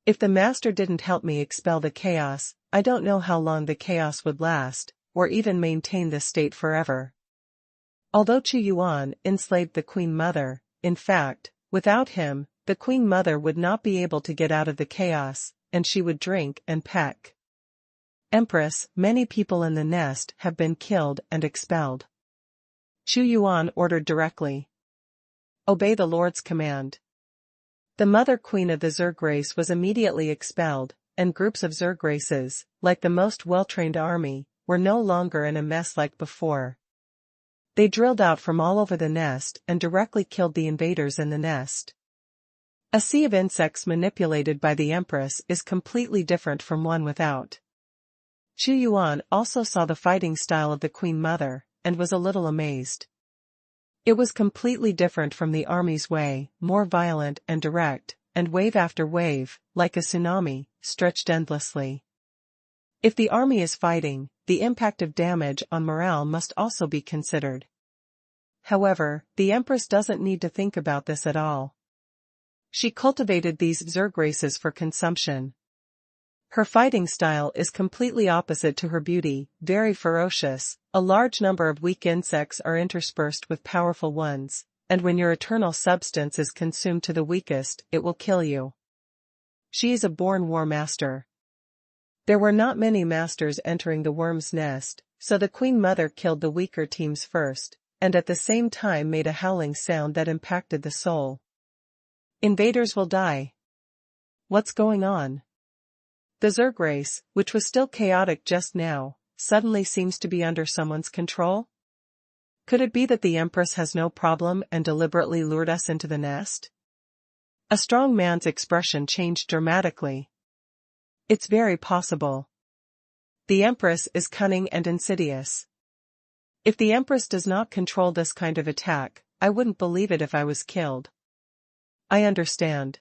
Speaker 1: If the master didn't help me expel the chaos, I don't know how long the chaos would last, or even maintain this state forever. Although Xuanhuan enslaved the Queen Mother, in fact, without him, the Queen Mother would not be able to get out of the chaos, and she would drink and peck. Empress, many people in the nest have been killed and expelled. Xuanhuan ordered directly. Obey the Lord's command. The mother queen of the Zerg race was immediately expelled, and groups of Zerg races, like the most well-trained army, were no longer in a mess like before. They drilled out from all over the nest and directly killed the invaders in the nest. A sea of insects manipulated by the Empress is completely different from one without. Xuanhuan also saw the fighting style of the Queen Mother, and was a little amazed. It was completely different from the army's way, more violent and direct, and wave after wave, like a tsunami, stretched endlessly. If the army is fighting, the impact of damage on morale must also be considered. However, the Empress doesn't need to think about this at all. She cultivated these Zerg races for consumption. Her fighting style is completely opposite to her beauty, very ferocious. A large number of weak insects are interspersed with powerful ones, and when your eternal substance is consumed to the weakest, it will kill you. She is a born war master. There were not many masters entering the worm's nest, so the Queen Mother killed the weaker teams first, and at the same time made a howling sound that impacted the soul. Invaders will die. What's going on? The Zerg race, which was still chaotic just now, suddenly seems to be under someone's control? Could it be that the Empress has no problem and deliberately lured us into the nest? A strong man's expression changed dramatically. It's very possible. The Empress is cunning and insidious. If the Empress does not control this kind of attack, I wouldn't believe it if I was killed. I understand.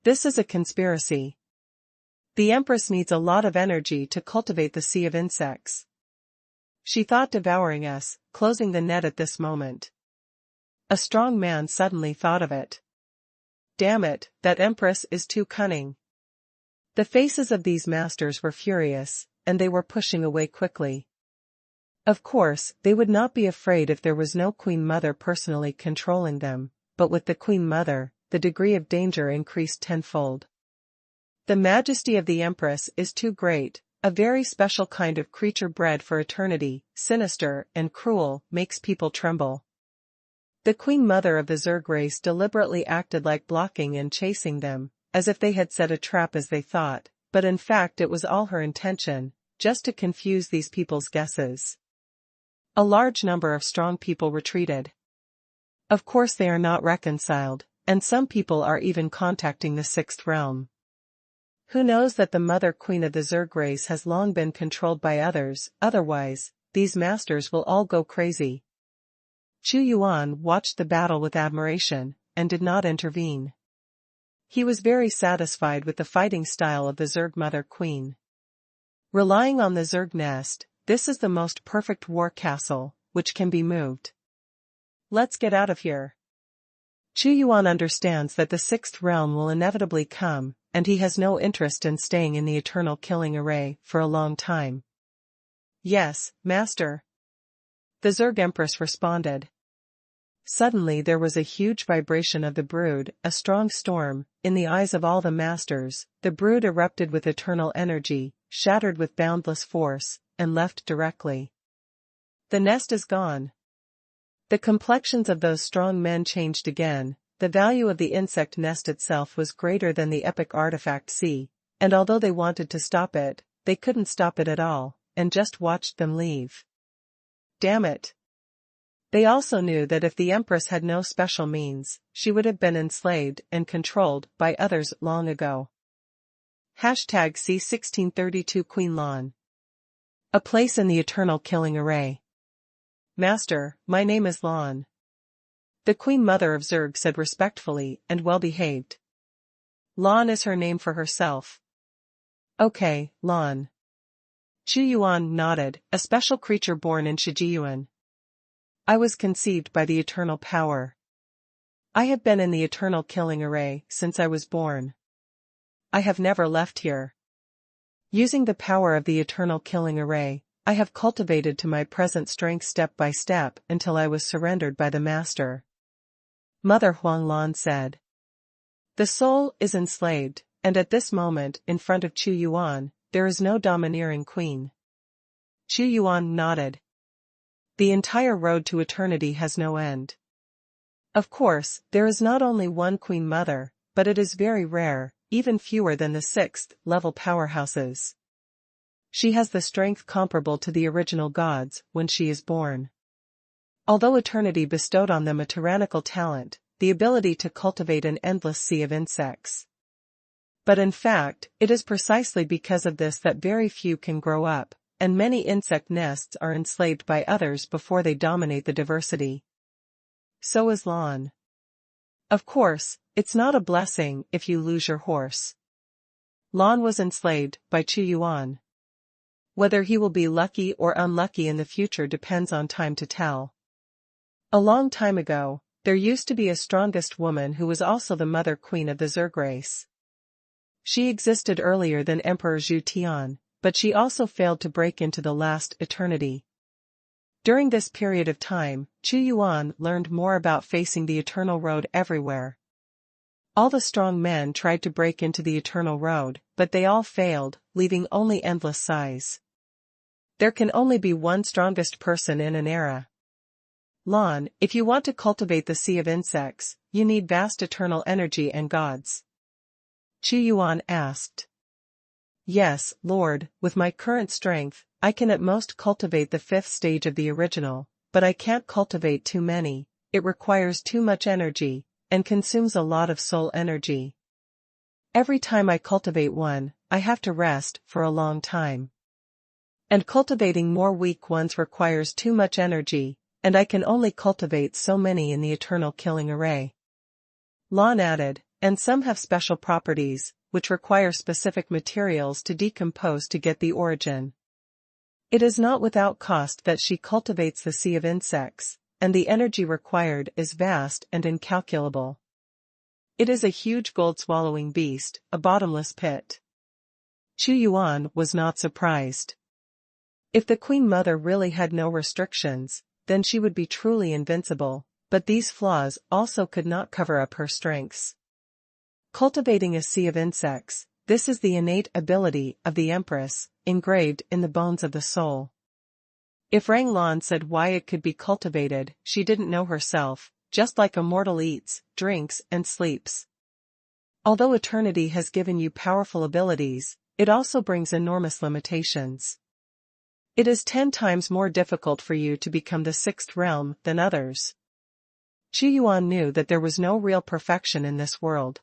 Speaker 1: This is a conspiracy. The Empress needs a lot of energy to cultivate the sea of insects. She thought devouring us, closing the net at this moment. A strong man suddenly thought of it. Damn it, that Empress is too cunning. The faces of these masters were furious, and they were pushing away quickly. Of course, they would not be afraid if there was no Queen Mother personally controlling them, but with the Queen Mother, the degree of danger increased tenfold. The majesty of the Empress is too great, a very special kind of creature bred for eternity, sinister and cruel, makes people tremble. The Queen Mother of the Zerg race deliberately acted like blocking and chasing them, as if they had set a trap as they thought, but in fact it was all her intention, just to confuse these people's guesses. A large number of strong people retreated. Of course they are not reconciled, and some people are even contacting the Sixth Realm. Who knows that the Mother Queen of the Zerg race has long been controlled by others, otherwise, these masters will all go crazy. Xuanhuan watched the battle with admiration, and did not intervene. He was very satisfied with the fighting style of the Zerg Mother Queen. Relying on the Zerg nest, this is the most perfect war castle, which can be moved. Let's get out of here. Xuanhuan understands that the Sixth Realm will inevitably come, and he has no interest in staying in the eternal killing array for a long time. Yes, Master. The Zerg Empress responded. Suddenly there was a huge vibration of the brood, a strong storm, in the eyes of all the masters. The brood erupted with eternal energy, shattered with boundless force, and left directly. The nest is gone. The complexions of those strong men changed again. The value of the insect nest itself was greater than the epic artifact sea, and although they wanted to stop it, they couldn't stop it at all, and just watched them leave. Damn it. They also knew that if the Empress had no special means, she would have been enslaved and controlled by others long ago. Hashtag C1632 Queen Lan. A place in the eternal killing array. Master, my name is Lan. The Queen Mother of Zerg said respectfully and well-behaved. Lan is her name for herself. Okay, Lan. Xuanhuan nodded, a special creature born in Shijiyuan. I was conceived by the eternal power. I have been in the eternal killing array since I was born. I have never left here. Using the power of the eternal killing array, I have cultivated to my present strength step by step until I was surrendered by the Master. Mother Huang Lan said. The soul is enslaved, and at this moment, in front of Xuanhuan, there is no domineering queen. Xuanhuan nodded. The entire road to eternity has no end. Of course, there is not only one Queen Mother, but it is very rare, even fewer than the 6th-level powerhouses. She has the strength comparable to the original gods when she is born. Although eternity bestowed on them a tyrannical talent, the ability to cultivate an endless sea of insects. But in fact, it is precisely because of this that very few can grow up, and many insect nests are enslaved by others before they dominate the diversity. So is Lan. Of course, it's not a blessing if you lose your horse. Lan was enslaved by Xuanhuan. Whether he will be lucky or unlucky in the future depends on time to tell. A long time ago, there used to be a strongest woman who was also the mother queen of the Zerg race. She existed earlier than Emperor Zhu Tian, but she also failed to break into the last eternity. During this period of time, Xuanhuan learned more about facing the eternal road everywhere. All the strong men tried to break into the eternal road, but they all failed, leaving only endless sighs. There can only be one strongest person in an era. Lan, if you want to cultivate the sea of insects, you need vast eternal energy and gods. Xuanhuan asked. Yes, Lord, with my current strength, I can at most cultivate the 5th stage of the original, but I can't cultivate too many, it requires too much energy, and consumes a lot of soul energy. Every time I cultivate one, I have to rest for a long time. And cultivating more weak ones requires too much energy, and I can only cultivate so many in the eternal killing array. Lan added, and some have special properties, which require specific materials to decompose to get the origin. It is not without cost that she cultivates the sea of insects, and the energy required is vast and incalculable. It is a huge gold-swallowing beast, a bottomless pit. Xuanhuan was not surprised. If the Queen Mother really had no restrictions, then she would be truly invincible, but these flaws also could not cover up her strengths. Cultivating a sea of insects, this is the innate ability of the Empress, engraved in the bones of the soul. If Rang Lan said why it could be cultivated, she didn't know herself, just like a mortal eats, drinks, and sleeps. Although eternity has given you powerful abilities, it also brings enormous limitations. It is 10 times more difficult for you to become the 6th realm than others. Xuanhuan knew that there was no real perfection in this world.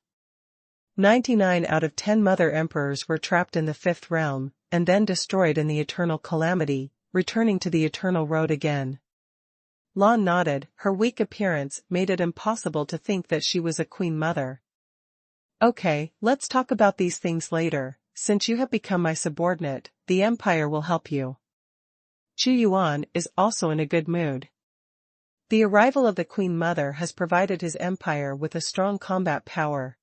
Speaker 1: 99 out of 10 Mother Emperors were trapped in the 5th realm, and then destroyed in the eternal calamity, returning to the eternal road again. Lan nodded, her weak appearance made it impossible to think that she was a Queen Mother. Okay, let's talk about these things later, since you have become my subordinate, the Empire will help you. Xuanhuan is also in a good mood. The arrival of the Queen Mother has provided his empire with a strong combat power.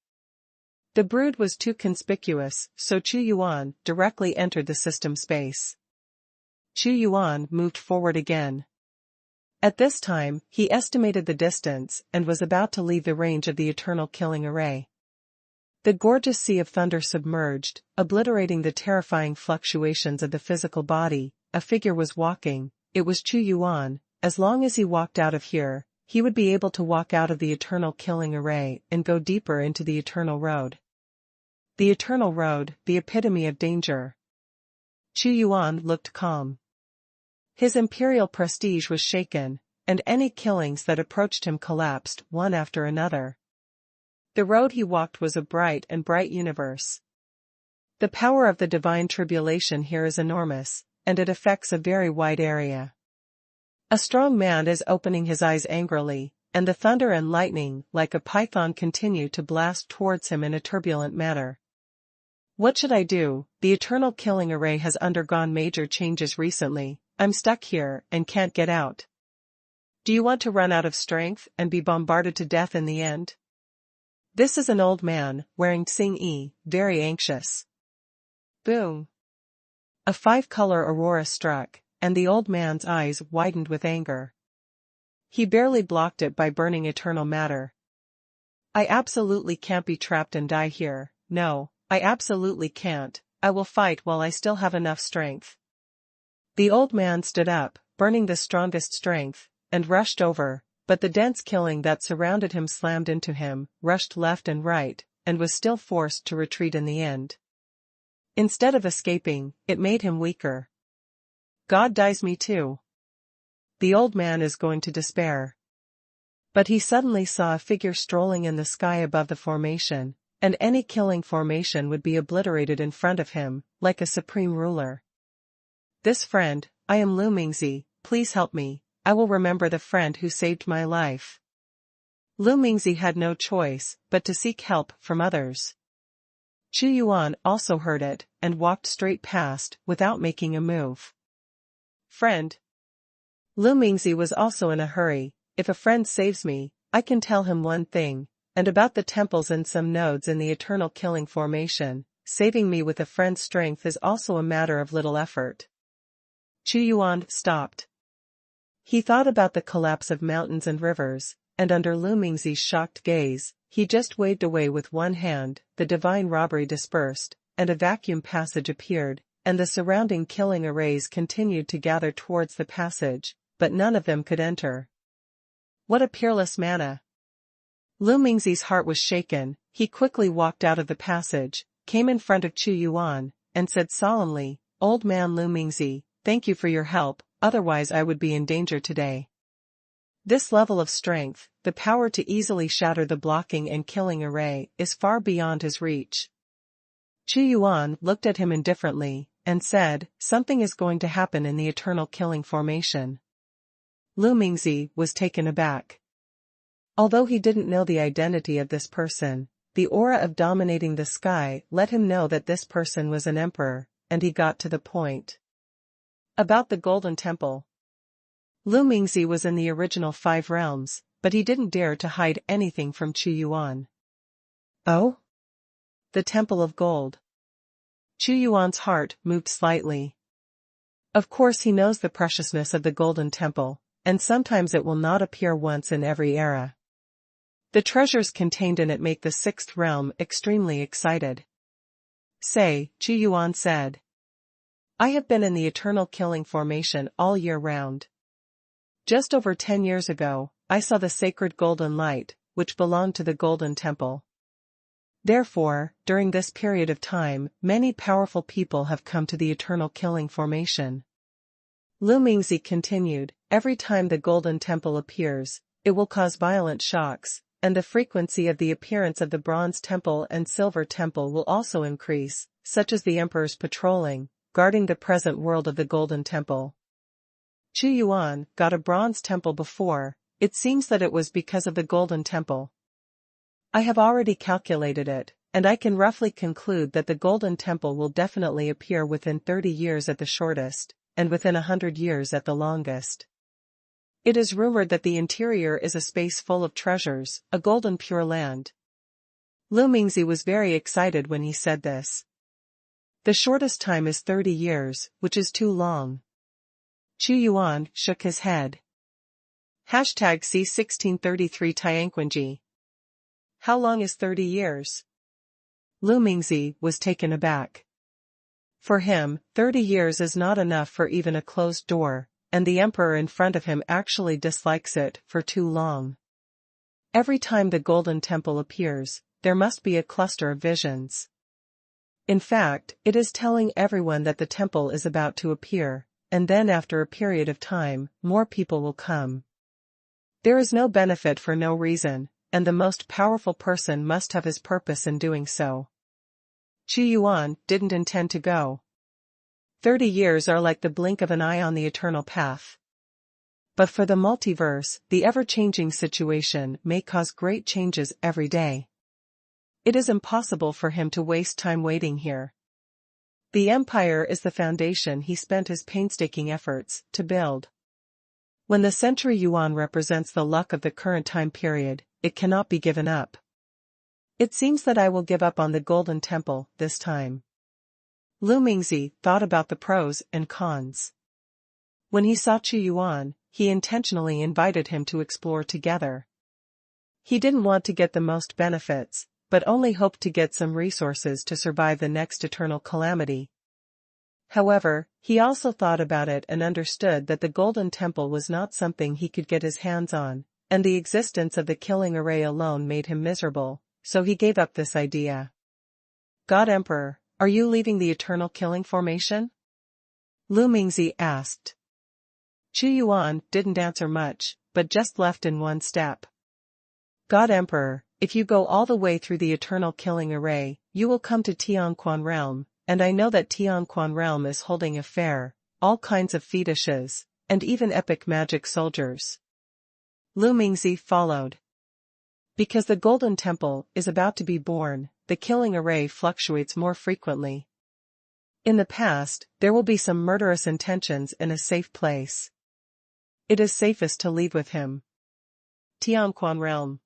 Speaker 1: The brood was too conspicuous, so Xuanhuan directly entered the system space. Xuanhuan moved forward again. At this time, he estimated the distance and was about to leave the range of the eternal killing array. The gorgeous sea of thunder submerged, obliterating the terrifying fluctuations of the physical body. A figure was walking. It was Xuanhuan. As long as he walked out of here, he would be able to walk out of the eternal killing array and go deeper into the eternal road. The eternal road, the epitome of danger. Xuanhuan looked calm. His imperial prestige was shaken, and any killings that approached him collapsed one after another. The road he walked was a bright universe. The power of the divine tribulation here is enormous, and it affects a very wide area. A strong man is opening his eyes angrily, and the thunder and lightning like a python continue to blast towards him in a turbulent manner. What should I do? The eternal killing array has undergone major changes recently. I'm stuck here and can't get out. Do you want to run out of strength and be bombarded to death in the end? This is an old man, wearing Xing-yi, very anxious. Boom! A 5-color aurora struck, and the old man's eyes widened with anger. He barely blocked it by burning eternal matter. I absolutely can't be trapped and die here. No, I absolutely can't. I will fight while I still have enough strength. The old man stood up, burning the strongest strength, and rushed over, but the dense killing that surrounded him slammed into him, rushed left and right, and was still forced to retreat in the end. Instead of escaping, it made him weaker. God dies me too. The old man is going to despair. But he suddenly saw a figure strolling in the sky above the formation, and any killing formation would be obliterated in front of him, like a supreme ruler. This friend, I am Lu Mingzi, please help me, I will remember the friend who saved my life. Lu Mingzi had no choice but to seek help from others. Xuanhuan also heard it, and walked straight past, without making a move. Friend. Lu Mingzi was also in a hurry. If a friend saves me, I can tell him one thing, and about the temples and some nodes in the eternal killing formation, saving me with a friend's strength is also a matter of little effort. Xuanhuan stopped. He thought about the collapse of mountains and rivers, and under Lu Mingzi's shocked gaze, he just waved away with one hand, the divine robbery dispersed, and a vacuum passage appeared, and the surrounding killing arrays continued to gather towards the passage, but none of them could enter. What a peerless mana! Lu Mingzi's heart was shaken. He quickly walked out of the passage, came in front of Xuanhuan, and said solemnly, Old man Lu Mingzi, thank you for your help, otherwise I would be in danger today. This level of strength, the power to easily shatter the blocking and killing array, is far beyond his reach. Xuanhuan looked at him indifferently, and said, something is going to happen in the eternal killing formation. Lu Mingzi was taken aback. Although he didn't know the identity of this person, the aura of dominating the sky let him know that this person was an emperor, and he got to the point. About the Golden Temple. Lu Mingzi was in the original 5 realms, but he didn't dare to hide anything from Xuanhuan. Oh? The Temple of Gold. Xuanhuan's heart moved slightly. Of course he knows the preciousness of the Golden Temple, and sometimes it will not appear once in every era. The treasures contained in it make the 6th realm extremely excited. Say, Xuanhuan said. I have been in the eternal killing formation all year round. Just over 10 years ago, I saw the sacred golden light, which belonged to the Golden Temple. Therefore, during this period of time, many powerful people have come to the eternal killing formation. Lu Mingzi continued, every time the Golden Temple appears, it will cause violent shocks, and the frequency of the appearance of the Bronze Temple and Silver Temple will also increase, such as the Emperor's patrolling, guarding the present world of the Golden Temple. Xuanhuan got a Bronze Temple before, it seems that it was because of the Golden Temple. I have already calculated it, and I can roughly conclude that the Golden Temple will definitely appear within 30 years at the shortest, and within 100 years at the longest. It is rumored that the interior is a space full of treasures, a golden pure land. Lu Mingzi was very excited when he said this. The shortest time is 30 years, which is too long. Xuanhuan shook his head. Hashtag C1633 Tianquanji. How long is 30 years? Lu Mingzi was taken aback. For him, 30 years is not enough for even a closed door, and the emperor in front of him actually dislikes it for too long. Every time the Golden Temple appears, there must be a cluster of visions. In fact, it is telling everyone that the temple is about to appear, and then after a period of time, more people will come. There is no benefit for no reason, and the most powerful person must have his purpose in doing so. Xuanhuan didn't intend to go. 30 years are like the blink of an eye on the eternal path. But for the multiverse, the ever-changing situation may cause great changes every day. It is impossible for him to waste time waiting here. The Empire is the foundation he spent his painstaking efforts to build. When the century yuan represents the luck of the current time period, it cannot be given up. It seems that I will give up on the Golden Temple this time. Lu Mingzi thought about the pros and cons. When he saw Xuanhuan, he intentionally invited him to explore together. He didn't want to get the most benefits, but only hoped to get some resources to survive the next eternal calamity. However, he also thought about it and understood that the Golden Temple was not something he could get his hands on, and the existence of the killing array alone made him miserable, so he gave up this idea. God Emperor, are you leaving the Eternal Killing Formation? Lu Mingzi asked. Xuanhuan didn't answer much, but just left in one step. God Emperor, if you go all the way through the Eternal Killing Array, you will come to Tianquan Realm, and I know that Tianquan Realm is holding a fair, all kinds of fetishes, and even epic magic soldiers. Lu Mingzi followed. Because the Golden Temple is about to be born, the killing array fluctuates more frequently. In the past, there will be some murderous intentions in a safe place. It is safest to leave with him. Tianquan Realm.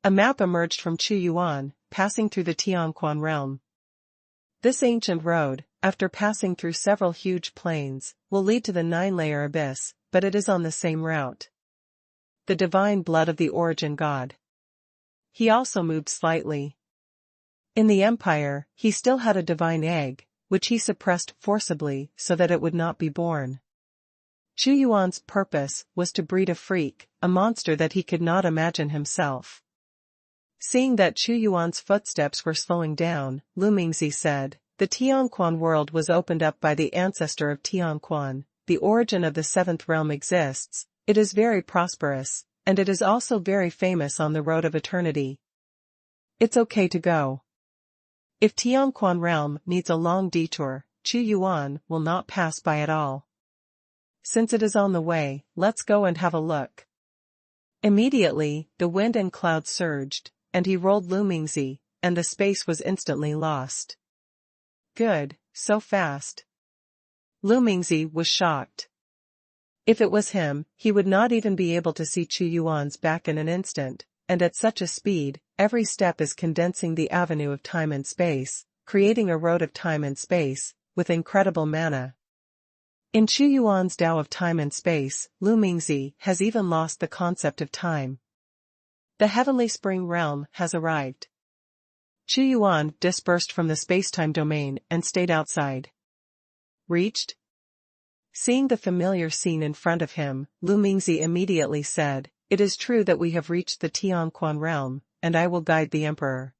Speaker 1: A map emerged from Xuanhuan, passing through the Tianquan Realm. This ancient road, after passing through several huge plains, will lead to the 9-layer abyss, but it is on the same route. The divine blood of the origin god. He also moved slightly. In the Empire, he still had a divine egg, which he suppressed forcibly so that it would not be born. Xuanhuan's purpose was to breed a freak, a monster that he could not imagine himself. Seeing that Xuanhuan's footsteps were slowing down, Lu Mingzi said, the Tianquan world was opened up by the ancestor of Tianquan, the origin of the 7th realm exists, it is very prosperous, and it is also very famous on the road of eternity. It's okay to go. If Tianquan realm needs a long detour, Xuanhuan will not pass by at all. Since it is on the way, let's go and have a look. Immediately, the wind and clouds surged, and he rolled Lu Mingzi, and the space was instantly lost. Good, so fast. Lu Mingzi was shocked. If it was him, he would not even be able to see Xuanhuan's back in an instant, and at such a speed, every step is condensing the avenue of time and space, creating a road of time and space, with incredible mana. In Xuanhuan's Tao of time and space, Lu Mingzi has even lost the concept of time. The heavenly spring realm has arrived. Xuanhuan dispersed from the space-time domain and stayed outside. Reached? Seeing the familiar scene in front of him, Lu Mingzi immediately said, it is true that we have reached the Tianquan realm, and I will guide the emperor.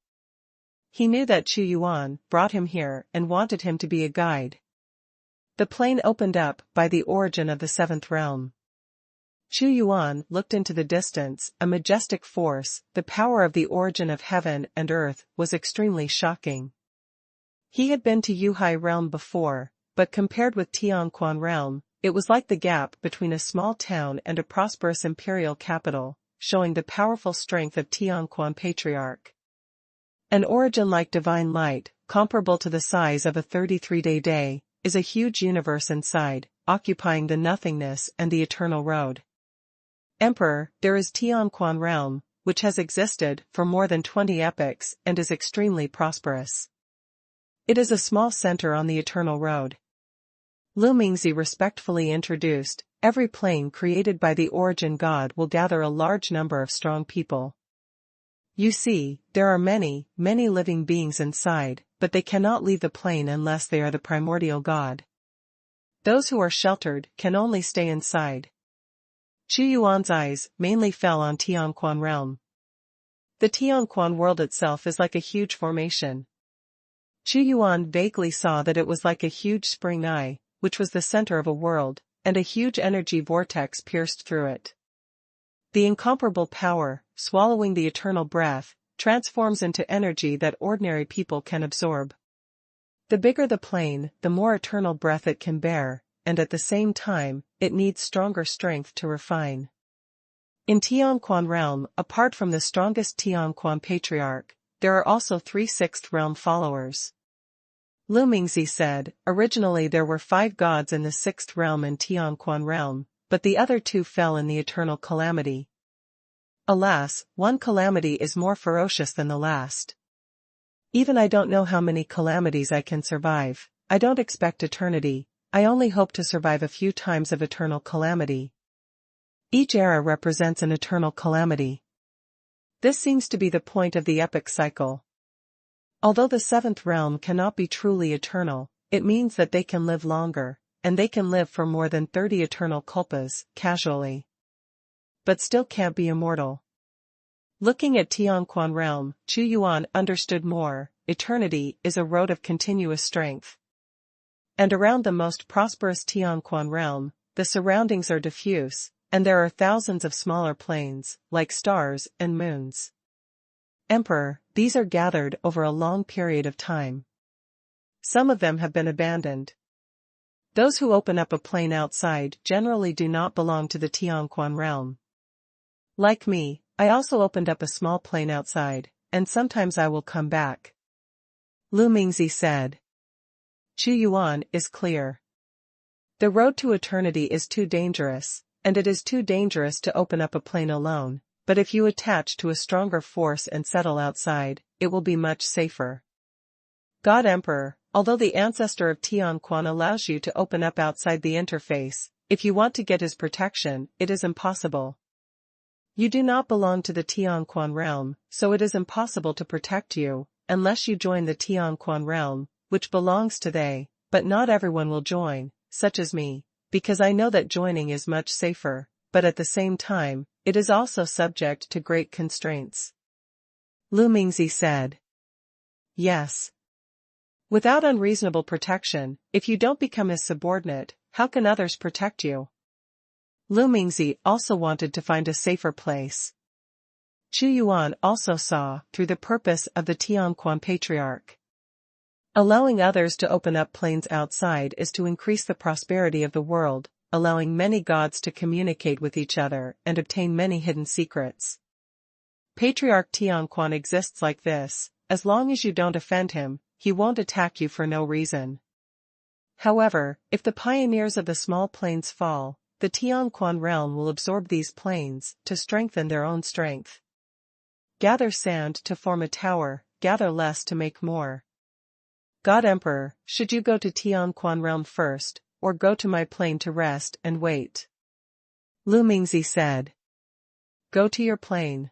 Speaker 1: He knew that Xuanhuan brought him here and wanted him to be a guide. The plain opened up by the origin of the 7th realm. Xuanhuan looked into the distance, a majestic force, the power of the origin of heaven and earth was extremely shocking. He had been to Yuhai realm before, but compared with Tianquan realm, it was like the gap between a small town and a prosperous imperial capital, showing the powerful strength of Tianquan patriarch. An origin like divine light, comparable to the size of a 33-day day, is a huge universe inside, occupying the nothingness and the eternal road. Emperor, there is Tianquan realm, which has existed for more than 20 epochs and is extremely prosperous. It is a small center on the eternal road. Lu Mingzi respectfully introduced, every plane created by the origin god will gather a large number of strong people. You see, there are many, many living beings inside, but they cannot leave the plane unless they are the primordial god. Those who are sheltered can only stay inside. Xuanhuan's eyes mainly fell on Tianquan realm. The Tianquan world itself is like a huge formation. Xuanhuan vaguely saw that it was like a huge spring eye, which was the center of a world, and a huge energy vortex pierced through it. The incomparable power, swallowing the eternal breath, transforms into energy that ordinary people can absorb. The bigger the plane, the more eternal breath it can bear, and at the same time, it needs stronger strength to refine. In Tianquan realm, apart from the strongest Tianquan patriarch, there are also 3 sixth realm followers. Lu Mingzi said, originally there were 5 gods in the 6th realm in Tianquan realm, but the other 2 fell in the eternal calamity. Alas, one calamity is more ferocious than the last. Even I don't know how many calamities I can survive. I don't expect eternity, I only hope to survive a few times of eternal calamity. Each era represents an eternal calamity. This seems to be the point of the epic cycle. Although the 7th realm cannot be truly eternal, it means that they can live longer, and they can live for more than 30 eternal kalpas, casually. But still can't be immortal. Looking at Tianquan realm, Xuanhuan understood more. Eternity is a road of continuous strength. And around the most prosperous Tianquan realm, the surroundings are diffuse, and there are thousands of smaller planes, like stars and moons. Emperor, these are gathered over a long period of time. Some of them have been abandoned. Those who open up a plane outside generally do not belong to the Tianquan realm. Like me, I also opened up a small plane outside, and sometimes I will come back. Lu Mingzi said. Xuanhuan is clear. The road to eternity is too dangerous, and it is too dangerous to open up a plane alone. But if you attach to a stronger force and settle outside, it will be much safer. God Emperor, although the ancestor of Tianquan allows you to open up outside the interface, if you want to get his protection, it is impossible. You do not belong to the Tianquan realm, so it is impossible to protect you, unless you join the Tianquan realm, which belongs to they, but not everyone will join, such as me, because I know that joining is much safer, but at the same time, it is also subject to great constraints. Lu Mingzi said. Yes. Without unreasonable protection, if you don't become his subordinate, how can others protect you? Lu Mingzi also wanted to find a safer place. Xuanhuan also saw through the purpose of the Tianquan patriarch. Allowing others to open up planes outside is to increase the prosperity of the world, allowing many gods to communicate with each other and obtain many hidden secrets. Patriarch Tianquan exists like this: as long as you don't offend him, he won't attack you for no reason. However, if the pioneers of the small planes fall, the Tianquan realm will absorb these planes to strengthen their own strength. Gather sand to form a tower, gather less to make more. God Emperor, should you go to Tianquan realm first, or go to my plane to rest and wait? Lu Mingzi said. Go to your plane.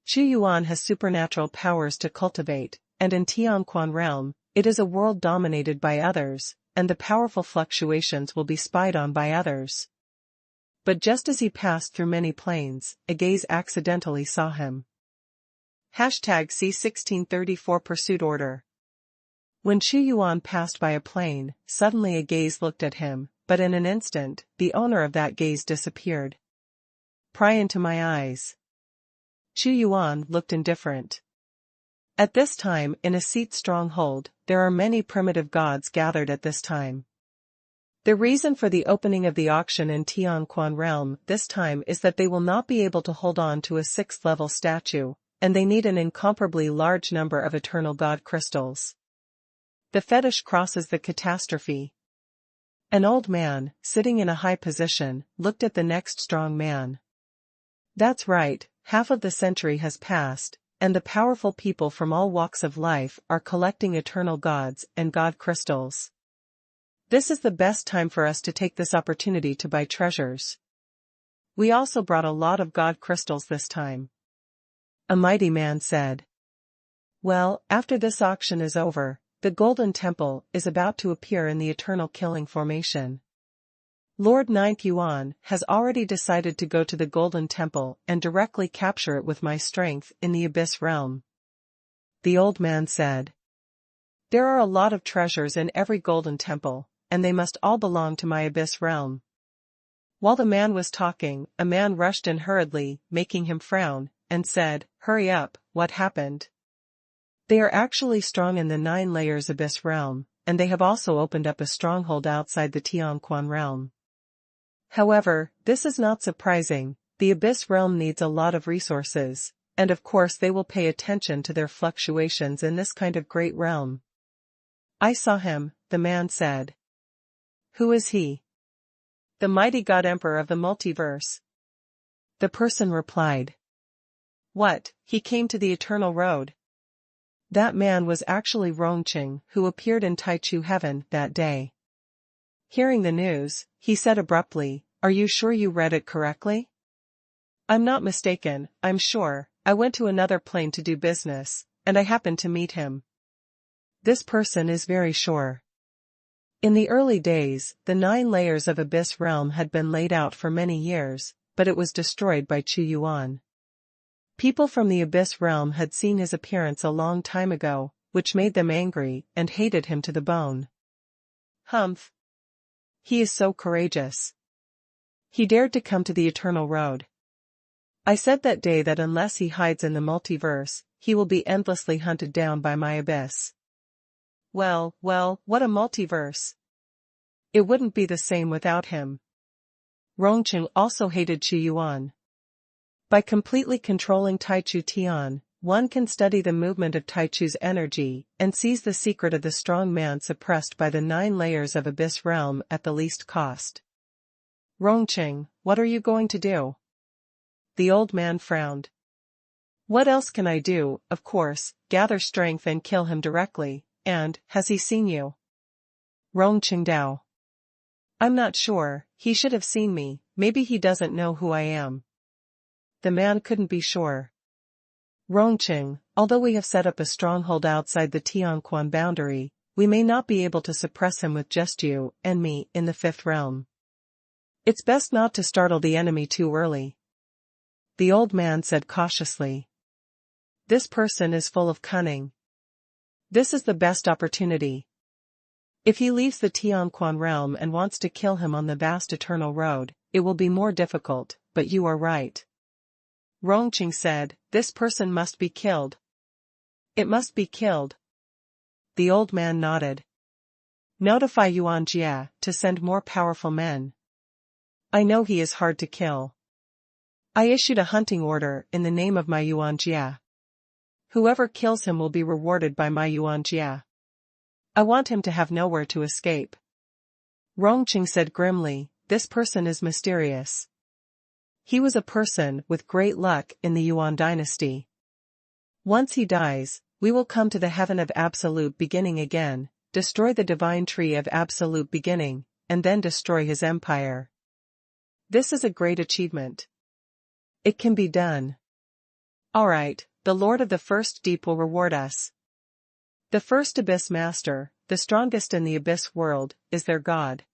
Speaker 1: Xuanhuan has supernatural powers to cultivate, and in Tianquan realm, it is a world dominated by others, and the powerful fluctuations will be spied on by others. But just as he passed through many planes, a gaze accidentally saw him. #C1634 Pursuit Order. When Xuanhuan passed by a plane, suddenly a gaze looked at him, but in an instant, the owner of that gaze disappeared. Pry into my eyes. Xuanhuan looked indifferent. At this time, in a seat stronghold, there are many primitive gods gathered at this time. The reason for the opening of the auction in Tianquan realm this time is that they will not be able to hold on to a 6th level statue, and they need an incomparably large number of eternal god crystals. The fetish crosses the catastrophe. An old man, sitting in a high position, looked at the next strong man. That's right, half of the century has passed, and the powerful people from all walks of life are collecting eternal gods and god crystals. This is the best time for us to take this opportunity to buy treasures. We also brought a lot of god crystals this time. A mighty man said. Well, after this auction is over, the Golden Temple is about to appear in the Eternal Killing formation. Lord Ninth Yuan has already decided to go to the Golden Temple and directly capture it with my strength in the Abyss Realm. The old man said. There are a lot of treasures in every Golden Temple, and they must all belong to my Abyss Realm. While the man was talking, a man rushed in hurriedly, making him frown, and said, "Hurry up, what happened?" They are actually strong in the 9 layers abyss realm, and they have also opened up a stronghold outside the Tianquan realm. However, this is not surprising, the abyss realm needs a lot of resources, and of course they will pay attention to their fluctuations in this kind of great realm. "I saw him," the man said. "Who is he?" "The mighty God Emperor of the multiverse." The person replied. "What, he came to the Eternal Road?" That man was actually Rongqing, who appeared in Taichu heaven that day. Hearing the news, he said abruptly, "Are you sure you read it correctly?" "I'm not mistaken, I'm sure. I went to another plane to do business, and I happened to meet him." This person is very sure. In the early days, the 9 layers of Abyss Realm had been laid out for many years, but it was destroyed by Xuanhuan. People from the Abyss Realm had seen his appearance a long time ago, which made them angry and hated him to the bone. Humph! He is so courageous. He dared to come to the Eternal Road. I said that day that unless he hides in the multiverse, he will be endlessly hunted down by my abyss. Well, what a multiverse. It wouldn't be the same without him. Rongqing also hated Xuanhuan. By completely controlling Taichu Tian, one can study the movement of Taichu's energy and seize the secret of the strong man suppressed by the 9 layers of Abyss Realm at the least cost. "Rongqing, what are you going to do?" The old man frowned. "What else can I do? Of course, gather strength and kill him directly. And, has he seen you?" Rongqing Dao. "I'm not sure, he should have seen me, maybe he doesn't know who I am." The man couldn't be sure. "Rongqing, although we have set up a stronghold outside the Tianquan boundary, we may not be able to suppress him with just you and me in the 5th realm. It's best not to startle the enemy too early." The old man said cautiously. "This person is full of cunning. This is the best opportunity. If he leaves the Tianquan realm and wants to kill him on the vast Eternal Road, it will be more difficult, but you are right." Rongqing said, "This person must be killed." "It must be killed." The old man nodded. "Notify Yuan Jia to send more powerful men. I know he is hard to kill. I issued a hunting order in the name of my Yuan Jia. Whoever kills him will be rewarded by my Yuan Jia. I want him to have nowhere to escape." Rongqing said grimly, "This person is mysterious. He was a person with great luck in the Yuan dynasty. Once he dies, we will come to the heaven of absolute beginning again, destroy the divine tree of absolute beginning, and then destroy his empire. This is a great achievement. It can be done. Alright, the Lord of the First Deep will reward us. The first Abyss Master, the strongest in the Abyss world, is their god.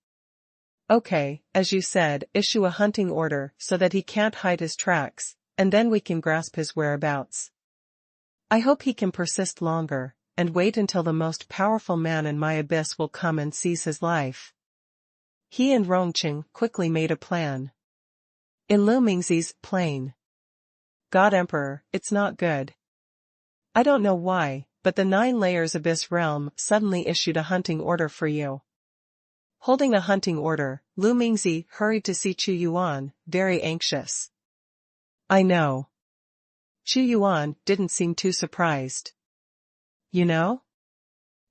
Speaker 1: Okay, as you said, issue a hunting order so that he can't hide his tracks, and then we can grasp his whereabouts. I hope he can persist longer, and wait until the most powerful man in my abyss will come and seize his life." He and Rongqing quickly made a plan. In Lu Mingzi's plane. "God Emperor, it's not good. I don't know why, but the 9 layers Abyss Realm suddenly issued a hunting order for you." Holding a hunting order, Lu Mingzi hurried to see Xuanhuan, very anxious. "I know." Xuanhuan didn't seem too surprised. "You know?"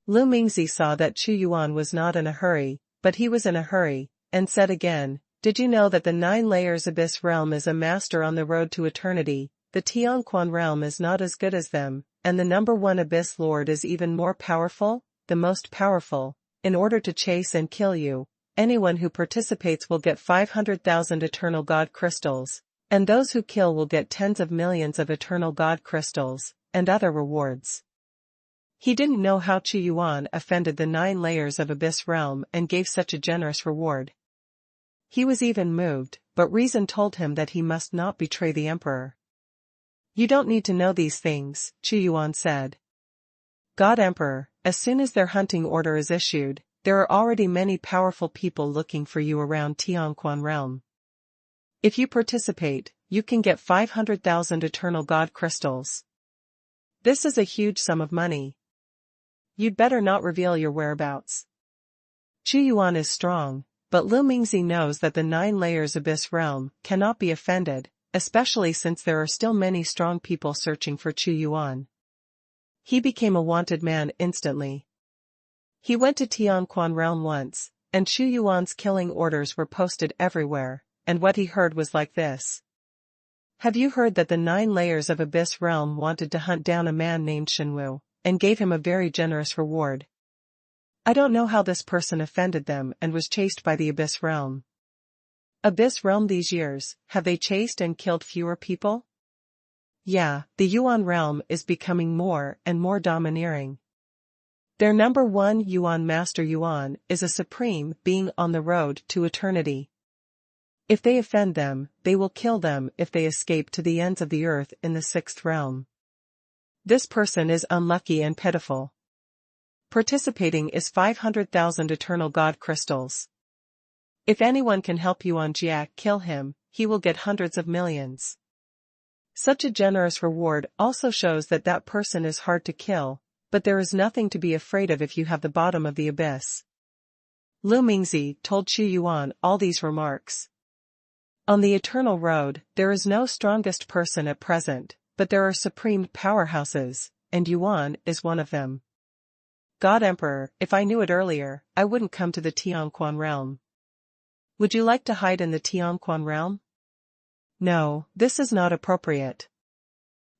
Speaker 1: Lu Mingzi saw that Xuanhuan was not in a hurry, but he was in a hurry, and said again, "Did you know that the 9 layers Abyss Realm is a master on the road to eternity? The Tianquan realm is not as good as them, and the number 1 Abyss Lord is even more powerful, the most powerful. In order to chase and kill you, anyone who participates will get 500,000 Eternal God Crystals, and those who kill will get tens of millions of Eternal God Crystals, and other rewards." He didn't know how Xuanhuan offended the 9 layers of Abyss Realm and gave such a generous reward. He was even moved, but reason told him that he must not betray the Emperor. "You don't need to know these things," Xuanhuan said. "God Emperor, as soon as their hunting order is issued, there are already many powerful people looking for you around Tianquan realm. If you participate, you can get 500,000 Eternal God crystals. This is a huge sum of money. You'd better not reveal your whereabouts. Chunyuan is strong, but Lu Mingzi knows that the 9 layers Abyss Realm cannot be offended, especially since there are still many strong people searching for Chunyuan. He became a wanted man instantly. He went to Tianquan Realm once, and Chunyuan's killing orders were posted everywhere, and what he heard was like this. Have you heard that the 9 layers of Abyss Realm wanted to hunt down a man named Xuanhuan, and gave him a very generous reward? I don't know how this person offended them and was chased by the Abyss Realm. Abyss Realm these years, have they chased and killed fewer people? Yeah, the Yuan Realm is becoming more and more domineering. Their number 1 Yuan Master Yuan is a supreme being on the road to eternity. If they offend them, they will kill them if they escape to the ends of the earth in the 6th realm. This person is unlucky and pitiful. Participating is 500,000 Eternal God crystals. If anyone can help Yuan Jia kill him, he will get hundreds of millions. Such a generous reward also shows that that person is hard to kill, but there is nothing to be afraid of if you have the bottom of the abyss. Lu Mingzi told Chunyuan all these remarks. On the Eternal Road, there is no strongest person at present, but there are supreme powerhouses, and Yuan is one of them. God Emperor, if I knew it earlier, I wouldn't come to the Tianquan Realm. Would you like to hide in the Tianquan Realm? No, this is not appropriate.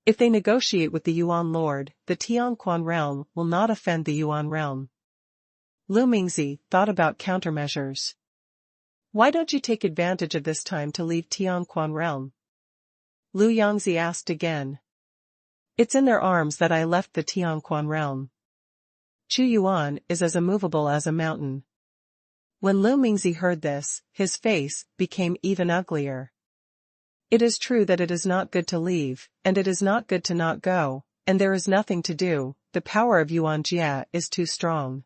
Speaker 1: If they negotiate with the Yuan Lord, the Tianquan Realm will not offend the Yuan Realm. Lu Mingzi thought about countermeasures. Why don't you take advantage of this time to leave Tianquan Realm? Lu Yangzi asked again. It's in their arms that I left the Tianquan Realm. Chunyuan is as immovable as a mountain. When Lu Mingzi heard this, his face became even uglier. It is true that it is not good to leave, and it is not good to not go, and there is nothing to do, the power of Yuan Jia is too strong.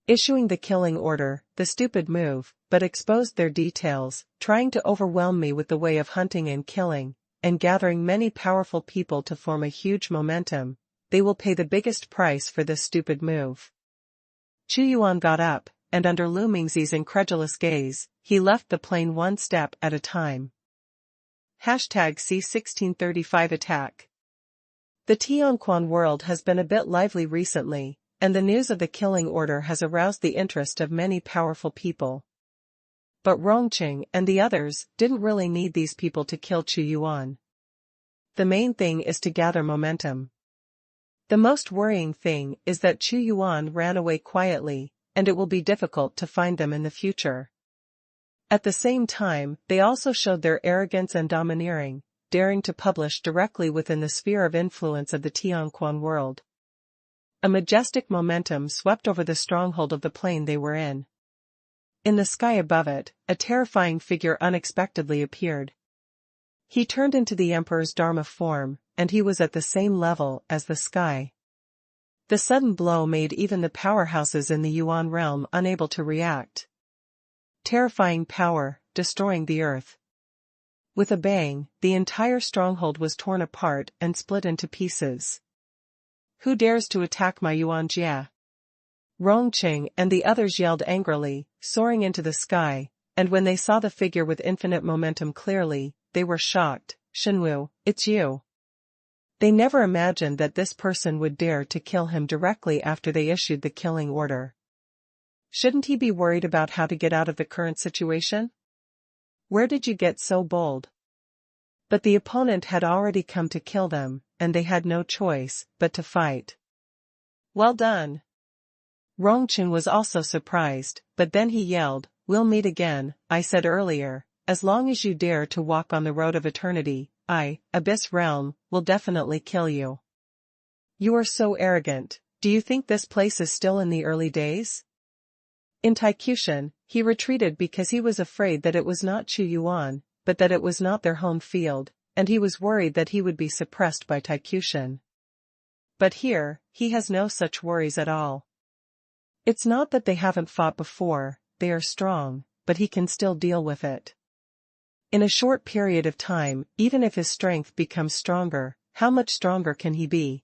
Speaker 1: Issuing the killing order, the stupid move, but exposed their details, trying to overwhelm me with the way of hunting and killing, and gathering many powerful people to form a huge momentum. They will pay the biggest price for this stupid move. Chunyuan got up, and under Lu Mingzi's incredulous gaze, he left the plane one step at a time. #C1635 attack. The Tianquan world has been a bit lively recently, and the news of the killing order has aroused the interest of many powerful people. But Rongqing and the others didn't really need these people to kill Chunyuan. The main thing is to gather momentum. The most worrying thing is that Chunyuan ran away quietly, and it will be difficult to find them in the future. At the same time, they also showed their arrogance and domineering, daring to publish directly within the sphere of influence of the Tianquan world. A majestic momentum swept over the stronghold of the plane they were in. In the sky above it, a terrifying figure unexpectedly appeared. He turned into the Emperor's Dharma form, and he was at the same level as the sky. The sudden blow made even the powerhouses in the Yuan realm unable to react. Terrifying power, destroying the earth. With a bang, the entire stronghold was torn apart and split into pieces. Who dares to attack my Yuan Jia? Rongqing and the others yelled angrily, soaring into the sky, and when they saw the figure with infinite momentum clearly, they were shocked. Xuanhuan, it's you. They never imagined that this person would dare to kill him directly after they issued the killing order. Shouldn't he be worried about how to get out of the current situation? Where did you get so bold? But the opponent had already come to kill them, and they had no choice but to fight. Well done. Rongqing was also surprised, but then he yelled, "We'll meet again, I said earlier, as long as you dare to walk on the road of eternity, Abyss Realm, will definitely kill you. You are so arrogant, do you think this place is still in the early days?" In Taikution, he retreated because he was afraid that it was not Chunyuan, but that it was not their home field, and he was worried that he would be suppressed by Taikution. But here, he has no such worries at all. It's not that they haven't fought before, they are strong, but he can still deal with it. In a short period of time, even if his strength becomes stronger, how much stronger can he be?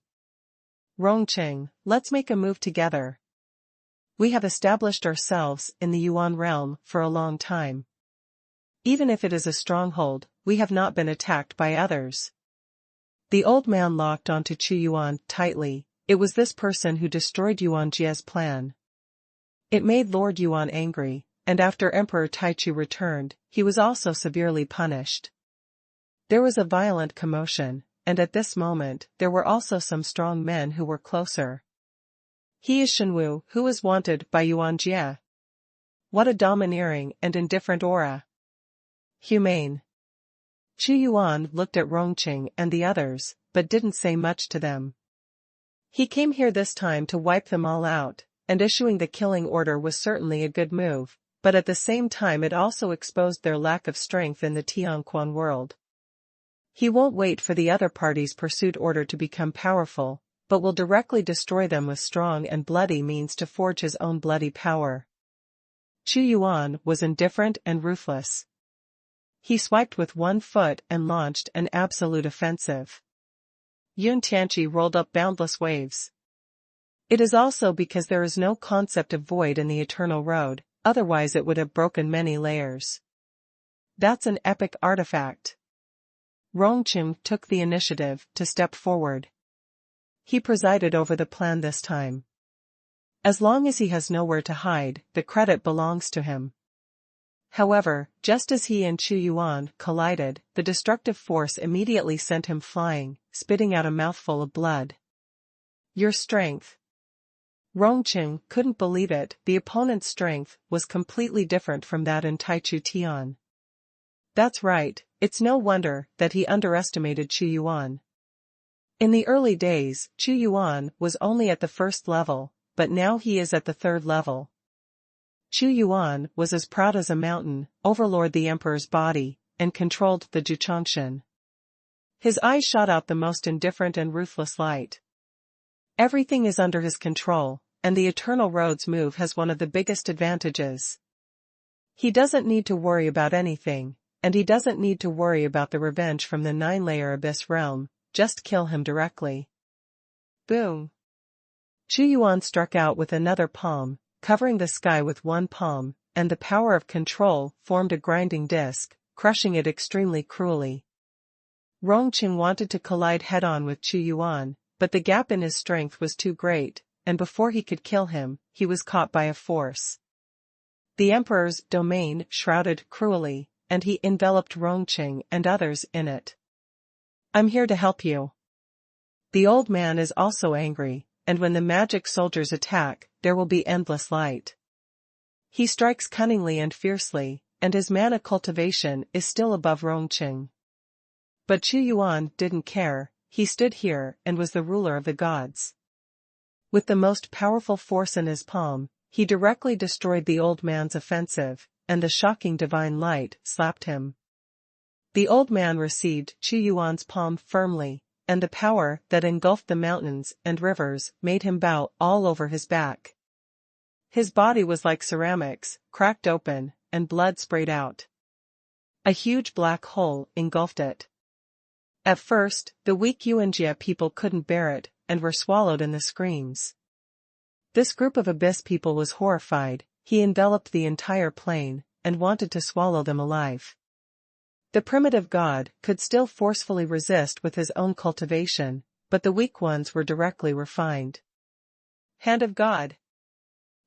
Speaker 1: Rongqing, let's make a move together. We have established ourselves in the Yuan realm for a long time. Even if it is a stronghold, we have not been attacked by others. The old man locked onto Chu Yuan tightly. It was this person who destroyed Yuan Jie's plan. It made Lord Yuan angry, and after Emperor Taichu returned, he was also severely punished. There was a violent commotion, and at this moment there were also some strong men who were closer. He is Xuanhuan, who is wanted by Yuan Jie. What a domineering and indifferent aura. Humane. Chu Yuan looked at Rongqing and the others, but didn't say much to them. He came here this time to wipe them all out, and issuing the killing order was certainly a good move, but at the same time it also exposed their lack of strength in the Tianquan world. He won't wait for the other party's pursuit order to become powerful, but will directly destroy them with strong and bloody means to forge his own bloody power. Chu Yuan was indifferent and ruthless. He swiped with one foot and launched an absolute offensive. Yun Tianqi rolled up boundless waves. It is also because there is no concept of void in the eternal road, otherwise it would have broken many layers. That's an epic artifact. Rongqing took the initiative to step forward. He presided over the plan this time. As long as he has nowhere to hide, the credit belongs to him. However, just as he and Chu Yuan collided, the destructive force immediately sent him flying, spitting out a mouthful of blood. Your strength. Rongqing couldn't believe it. The opponent's strength was completely different from that in Taichu Tian. That's right, it's no wonder that he underestimated Chu Yuan. In the early days, Chu Yuan was only at the first level, but now he is at the third level. Chu Yuan was as proud as a mountain, overlord the emperor's body, and controlled the Juchangshan. His eyes shot out the most indifferent and ruthless light. Everything is under his control, and the Eternal Road's move has one of the biggest advantages. He doesn't need to worry about anything, and he doesn't need to worry about the revenge from the 9-layer Abyss realm, just kill him directly. Boom! Chu Yuan struck out with another palm, covering the sky with one palm, and the power of control formed a grinding disc, crushing it extremely cruelly. Rongqing wanted to collide head-on with Chu Yuan, but the gap in his strength was too great, and before he could kill him, he was caught by a force. The emperor's domain shrouded cruelly, and he enveloped Rongqing and others in it. I'm here to help you. The old man is also angry, and when the magic soldiers attack, there will be endless light. He strikes cunningly and fiercely, and his mana cultivation is still above Rongqing. But Chu Yuan didn't care. He stood here and was the ruler of the gods. With the most powerful force in his palm, he directly destroyed the old man's offensive, and the shocking divine light slapped him. The old man received Chu Yuan's palm firmly, and the power that engulfed the mountains and rivers made him bow all over his back. His body was like ceramics, cracked open, and blood sprayed out. A huge black hole engulfed it. At first, the weak Yuanjia people couldn't bear it, and were swallowed in the screams. This group of abyss people was horrified. He enveloped the entire plain, and wanted to swallow them alive. The primitive god could still forcefully resist with his own cultivation, but the weak ones were directly refined. Hand of God.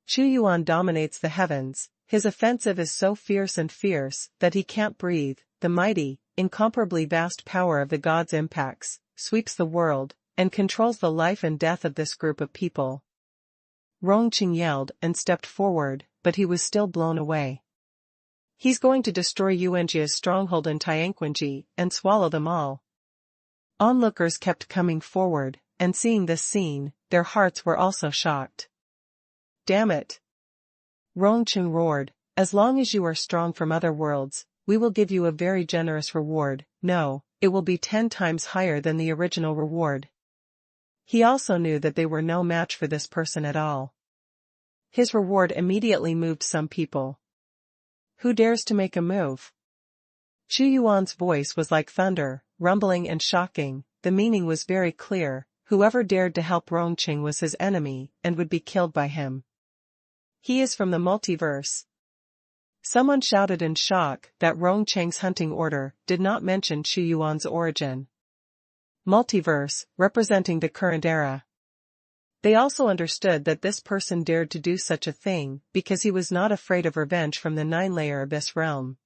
Speaker 1: Chu Yuan dominates the heavens. His offensive is so fierce that he can't breathe. The mighty, incomparably vast power of the god's impacts sweeps the world, and controls the life and death of this group of people. Rongqing yelled and stepped forward, but he was still blown away. He's going to destroy Yuanjia's stronghold in Tianquanji and swallow them all. Onlookers kept coming forward, and seeing this scene, their hearts were also shocked. Damn it! Rongqing roared, as long as you are strong from other worlds, we will give you a very generous reward. No, it will be 10 times higher than the original reward. He also knew that they were no match for this person at all. His reward immediately moved some people. Who dares to make a move? Chu Yuan's voice was like thunder, rumbling and shocking. The meaning was very clear: whoever dared to help Rongqing was his enemy and would be killed by him. He is from the multiverse. Someone shouted in shock that Rongqing's hunting order did not mention Chu Yuan's origin. Multiverse, representing the current era. They also understood that this person dared to do such a thing because he was not afraid of revenge from the 9-layer Abyss realm.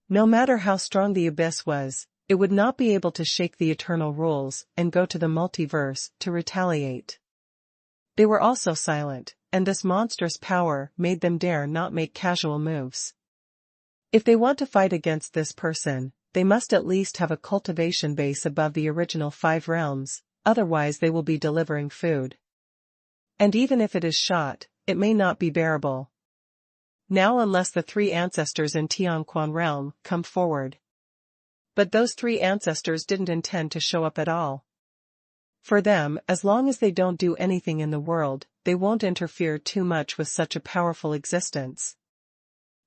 Speaker 1: No matter how strong the Abyss was, it would not be able to shake the eternal rules and go to the multiverse to retaliate. They were also silent, and this monstrous power made them dare not make casual moves. If they want to fight against this person, they must at least have a cultivation base above the original 5 realms, otherwise they will be delivering food. And even if it is shot, it may not be bearable. Now unless the 3 ancestors in Tianquan realm come forward. But those 3 ancestors didn't intend to show up at all. For them, as long as they don't do anything in the world, they won't interfere too much with such a powerful existence.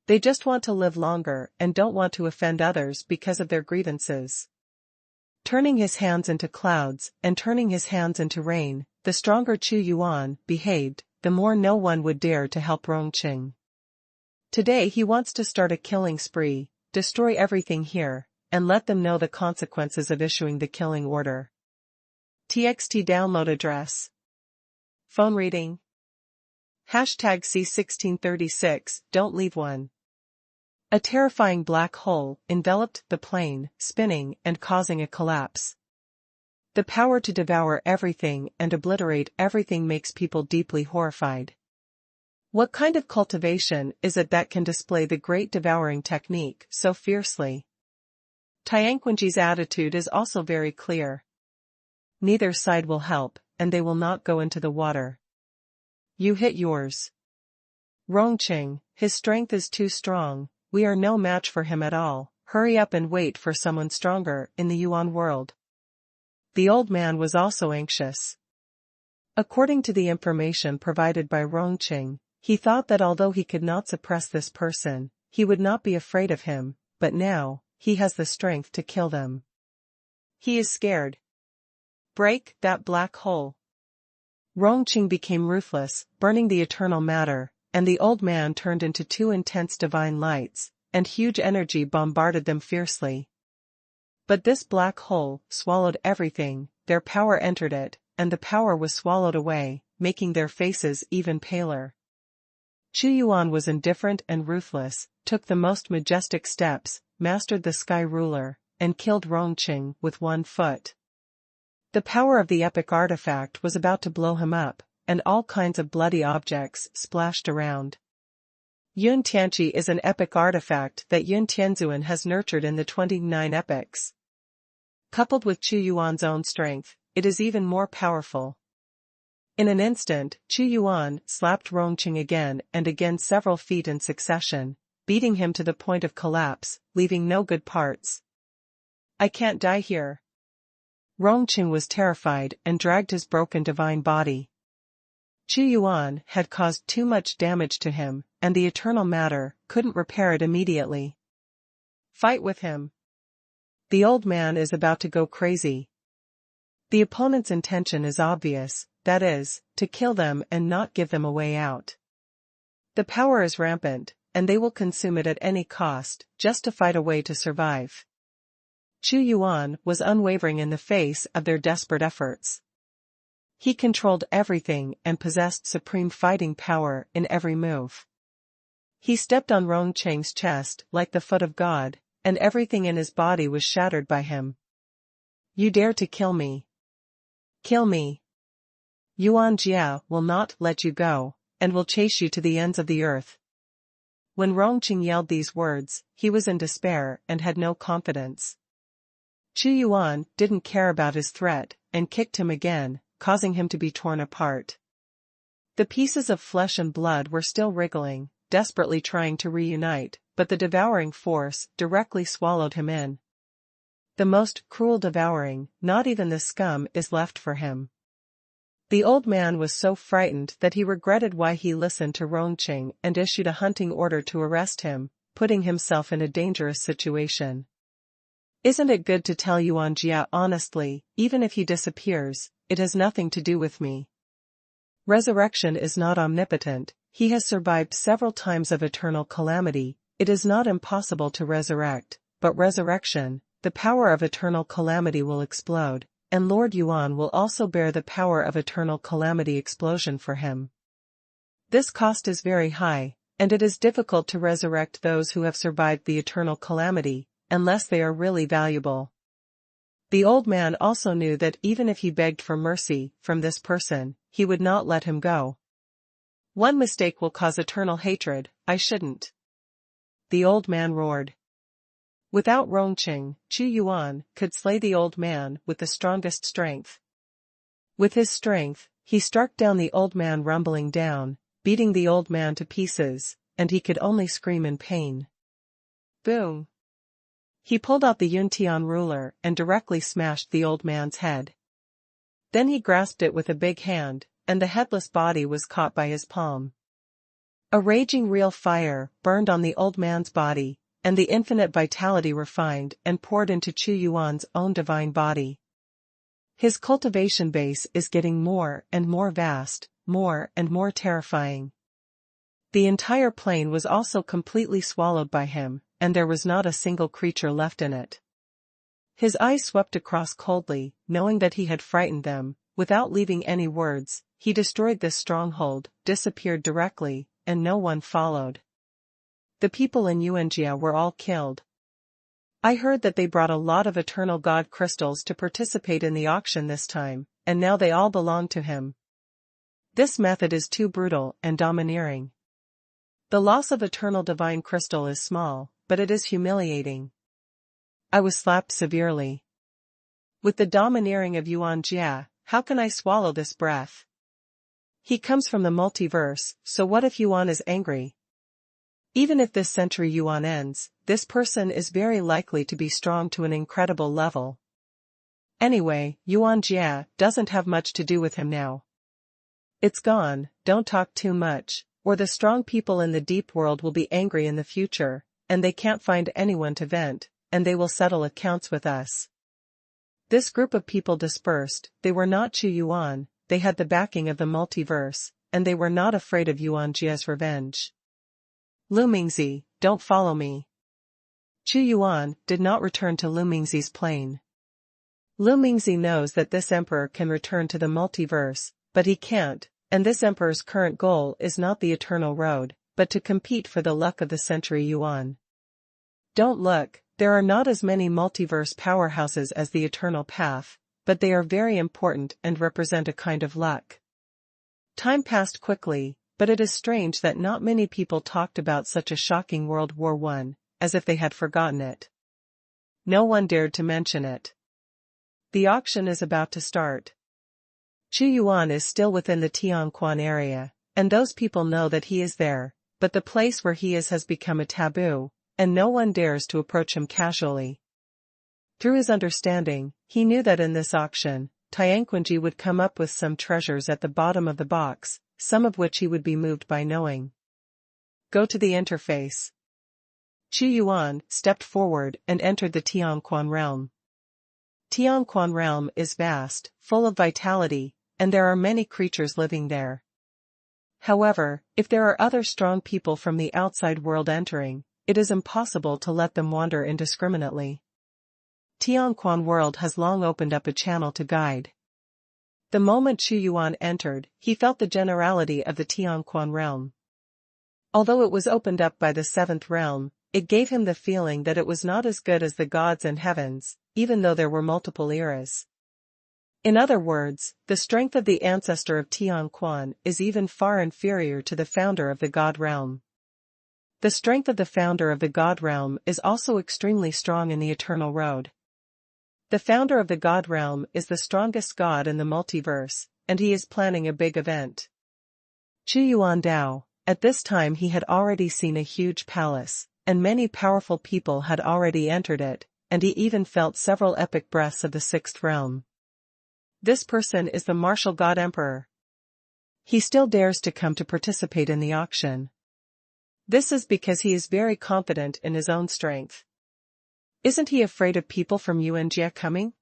Speaker 1: They just want to live longer and don't want to offend others because of their grievances. Turning his hands into clouds and turning his hands into rain, the stronger Chu Yuan behaved, the more no one would dare to help Rongqing. Today he wants to start a killing spree, destroy everything here, and let them know the consequences of issuing the killing order. TXT download address. Phone reading. #C1636, don't leave one. A terrifying black hole enveloped the plane, spinning and causing a collapse. The power to devour everything and obliterate everything makes people deeply horrified. What kind of cultivation is it that can display the great devouring technique so fiercely? Tianquanji's attitude is also very clear. Neither side will help, and they will not go into the water. You hit yours. Rongqing, his strength is too strong, we are no match for him at all, hurry up and wait for someone stronger in the Yuan world. The old man was also anxious. According to the information provided by Rongqing, he thought that although he could not suppress this person, he would not be afraid of him, but now, he has the strength to kill them. He is scared. Break that black hole. Rongqing became ruthless, burning the eternal matter, and the old man turned into 2 intense divine lights, and huge energy bombarded them fiercely. But this black hole swallowed everything, their power entered it, and the power was swallowed away, making their faces even paler. Chu Yuan was indifferent and ruthless, took the most majestic steps, mastered the Sky Ruler, and killed Rongqing with 1 foot. The power of the epic artifact was about to blow him up, and all kinds of bloody objects splashed around. Yun Tianqi is an epic artifact that Yun Tianzuan has nurtured in the 29 epics. Coupled with Chu Yuan's own strength, it is even more powerful. In an instant, Chu Yuan slapped Rongqing again and again several feet in succession, beating him to the point of collapse, leaving no good parts. I can't die here. Rongqing was terrified and dragged his broken divine body. Chu Yuan had caused too much damage to him, and the eternal matter couldn't repair it immediately. Fight with him. The old man is about to go crazy. The opponent's intention is obvious, that is, to kill them and not give them a way out. The power is rampant, and they will consume it at any cost, just to fight a way to survive. Chu Yuan was unwavering in the face of their desperate efforts. He controlled everything and possessed supreme fighting power in every move. He stepped on Rongqing's chest like the foot of God, and everything in his body was shattered by him. You dare to kill me. Kill me. Yuan Jia will not let you go, and will chase you to the ends of the earth. When Rongqing yelled these words, he was in despair and had no confidence. Chu Yuan didn't care about his threat, and kicked him again, causing him to be torn apart. The pieces of flesh and blood were still wriggling, desperately trying to reunite, but the devouring force directly swallowed him in. The most cruel devouring, not even the scum is left for him. The old man was so frightened that he regretted why he listened to Rongqing and issued a hunting order to arrest him, putting himself in a dangerous situation. Isn't it good to tell Yuan Jia honestly, even if he disappears, it has nothing to do with me. Resurrection is not omnipotent, he has survived several times of eternal calamity, it is not impossible to resurrect, but resurrection, the power of eternal calamity will explode, and Lord Yuan will also bear the power of eternal calamity explosion for him. This cost is very high, and it is difficult to resurrect those who have survived the eternal calamity, unless they are really valuable. The old man also knew that even if he begged for mercy from this person, he would not let him go. One mistake will cause eternal hatred, I shouldn't. The old man roared. Without Rongqing, Chu Yuan could slay the old man with the strongest strength. With his strength, he struck down the old man rumbling down, beating the old man to pieces, and he could only scream in pain. Boom! He pulled out the Yuntian ruler and directly smashed the old man's head. Then he grasped it with a big hand, and the headless body was caught by his palm. A raging real fire burned on the old man's body, and the infinite vitality refined and poured into Chu Yuan's own divine body. His cultivation base is getting more and more vast, more and more terrifying. The entire plain was also completely swallowed by him, and there was not a single creature left in it. His eyes swept across coldly, knowing that he had frightened them, without leaving any words, he destroyed this stronghold, disappeared directly, and no one followed. The people in Yuanjia were all killed. I heard that they brought a lot of eternal god crystals to participate in the auction this time, and now they all belong to him. This method is too brutal and domineering. The loss of eternal divine crystal is small, but it is humiliating. I was slapped severely. With the domineering of Yuan Jia, how can I swallow this breath? He comes from the multiverse, so what if Yuan is angry? Even if this century Yuan ends, this person is very likely to be strong to an incredible level. Anyway, Yuan Jia doesn't have much to do with him now. It's gone, don't talk too much, or the strong people in the deep world will be angry in the future, and they can't find anyone to vent, and they will settle accounts with us. This group of people dispersed, they were not Chu Yuan, they had the backing of the multiverse, and they were not afraid of Yuan Jia's revenge. Lu Mingzi, don't follow me. Chu Yuan did not return to Lu Mingzi's plane. Lu Mingzi knows that this emperor can return to the multiverse, but he can't, and this emperor's current goal is not the eternal road, but to compete for the luck of the century Yuan. Don't look, there are not as many multiverse powerhouses as the eternal path, but they are very important and represent a kind of luck. Time passed quickly, but it is strange that not many people talked about such a shocking World War I, as if they had forgotten it. No one dared to mention it. The auction is about to start. Chu Yuan is still within the Tianquan area, and those people know that he is there, but the place where he is has become a taboo, and no one dares to approach him casually. Through his understanding, he knew that in this auction, Tianquanji would come up with some treasures at the bottom of the box, some of which he would be moved by knowing. Go to the interface. Chu Yuan stepped forward and entered the Tianquan realm. Tianquan realm is vast, full of vitality, and there are many creatures living there. However, if there are other strong people from the outside world entering, it is impossible to let them wander indiscriminately. Tianquan world has long opened up a channel to guide. The moment Chu Yuan entered, he felt the generality of the Tianquan realm. Although it was opened up by the seventh realm, it gave him the feeling that it was not as good as the gods and heavens, even though there were multiple eras. In other words, the strength of the ancestor of Tianquan is even far inferior to the founder of the god realm. The strength of the founder of the god realm is also extremely strong in the eternal road. The founder of the god realm is the strongest god in the multiverse, and he is planning a big event. Chu Yuan Dao, at this time he had already seen a huge palace, and many powerful people had already entered it, and he even felt several epic breaths of the sixth realm. This person is the martial god emperor. He still dares to come to participate in the auction. This is because he is very confident in his own strength. Isn't he afraid of people from Yuanjia coming?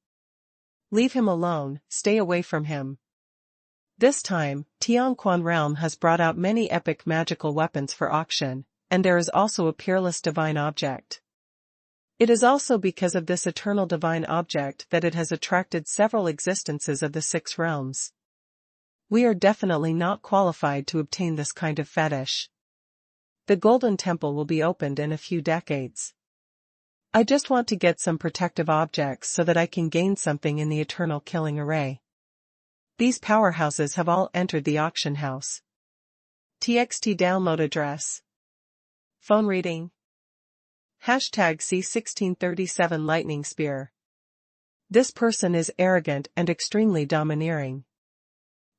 Speaker 1: Leave him alone, stay away from him. This time, Tianquan realm has brought out many epic magical weapons for auction, and there is also a peerless divine object. It is also because of this eternal divine object that it has attracted several existences of the 6 realms. We are definitely not qualified to obtain this kind of fetish. The Golden Temple will be opened in a few decades. I just want to get some protective objects so that I can gain something in the eternal killing array. These powerhouses have all entered the auction house. TXT download address. Phone reading. Hashtag C1637 Lightning Spear. This person is arrogant and extremely domineering.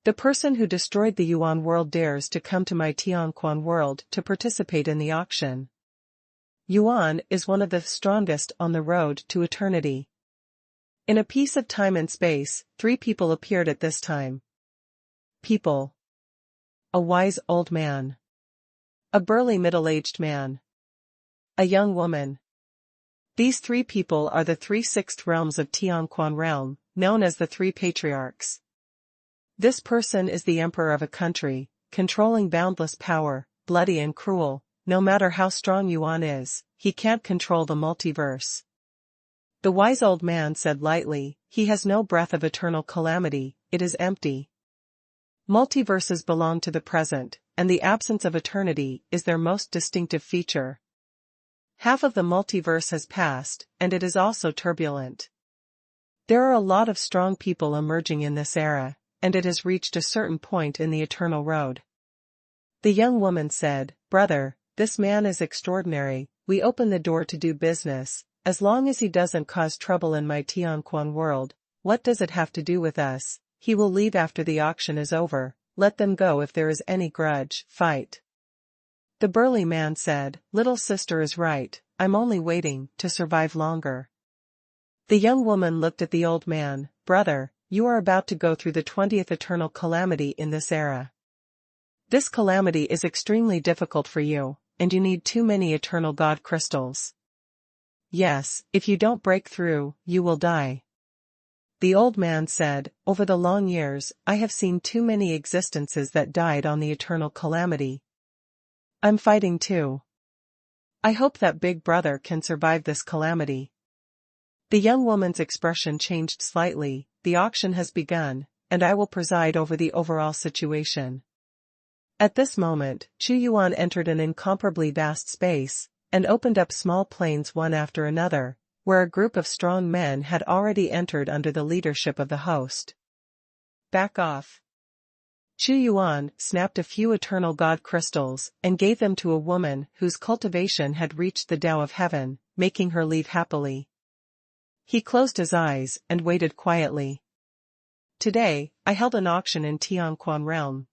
Speaker 1: The person who destroyed the Yuan world dares to come to my Tianquan world to participate in the auction. Yuan is one of the strongest on the road to eternity. In a piece of time and space, 3 people appeared at this time. People. A wise old man. A burly middle-aged man. A young woman. These 3 people are the 3 sixth realms of Tianquan realm, known as the 3 patriarchs. This person is the emperor of a country, controlling boundless power, bloody and cruel. No matter how strong Yuan is, he can't control the multiverse. The wise old man said lightly, he has no breath of eternal calamity, it is empty. Multiverses belong to the present, and the absence of eternity is their most distinctive feature. Half of the multiverse has passed, and it is also turbulent. There are a lot of strong people emerging in this era, and it has reached a certain point in the eternal road. The young woman said, "Brother, this man is extraordinary, we open the door to do business, as long as he doesn't cause trouble in my Tianquan world, what does it have to do with us? He will leave after the auction is over, let them go if there is any grudge, fight." The burly man said, "Little sister is right, I'm only waiting to survive longer." The young woman looked at the old man, "Brother, you are about to go through the 20th eternal calamity in this era. This calamity is extremely difficult for you, and you need too many eternal god crystals. Yes, if you don't break through, you will die." The old man said, "Over the long years, I have seen too many existences that died on the eternal calamity. I'm fighting too. I hope that big brother can survive this calamity." The young woman's expression changed slightly, "The auction has begun, and I will preside over the overall situation." At this moment, Chu Yuan entered an incomparably vast space, and opened up small plains one after another, where a group of strong men had already entered under the leadership of the host. "Back off." Chu Yuan snapped a few eternal god crystals and gave them to a woman whose cultivation had reached the Tao of heaven, making her leave happily. He closed his eyes and waited quietly. "Today, I held an auction in Tianquan realm.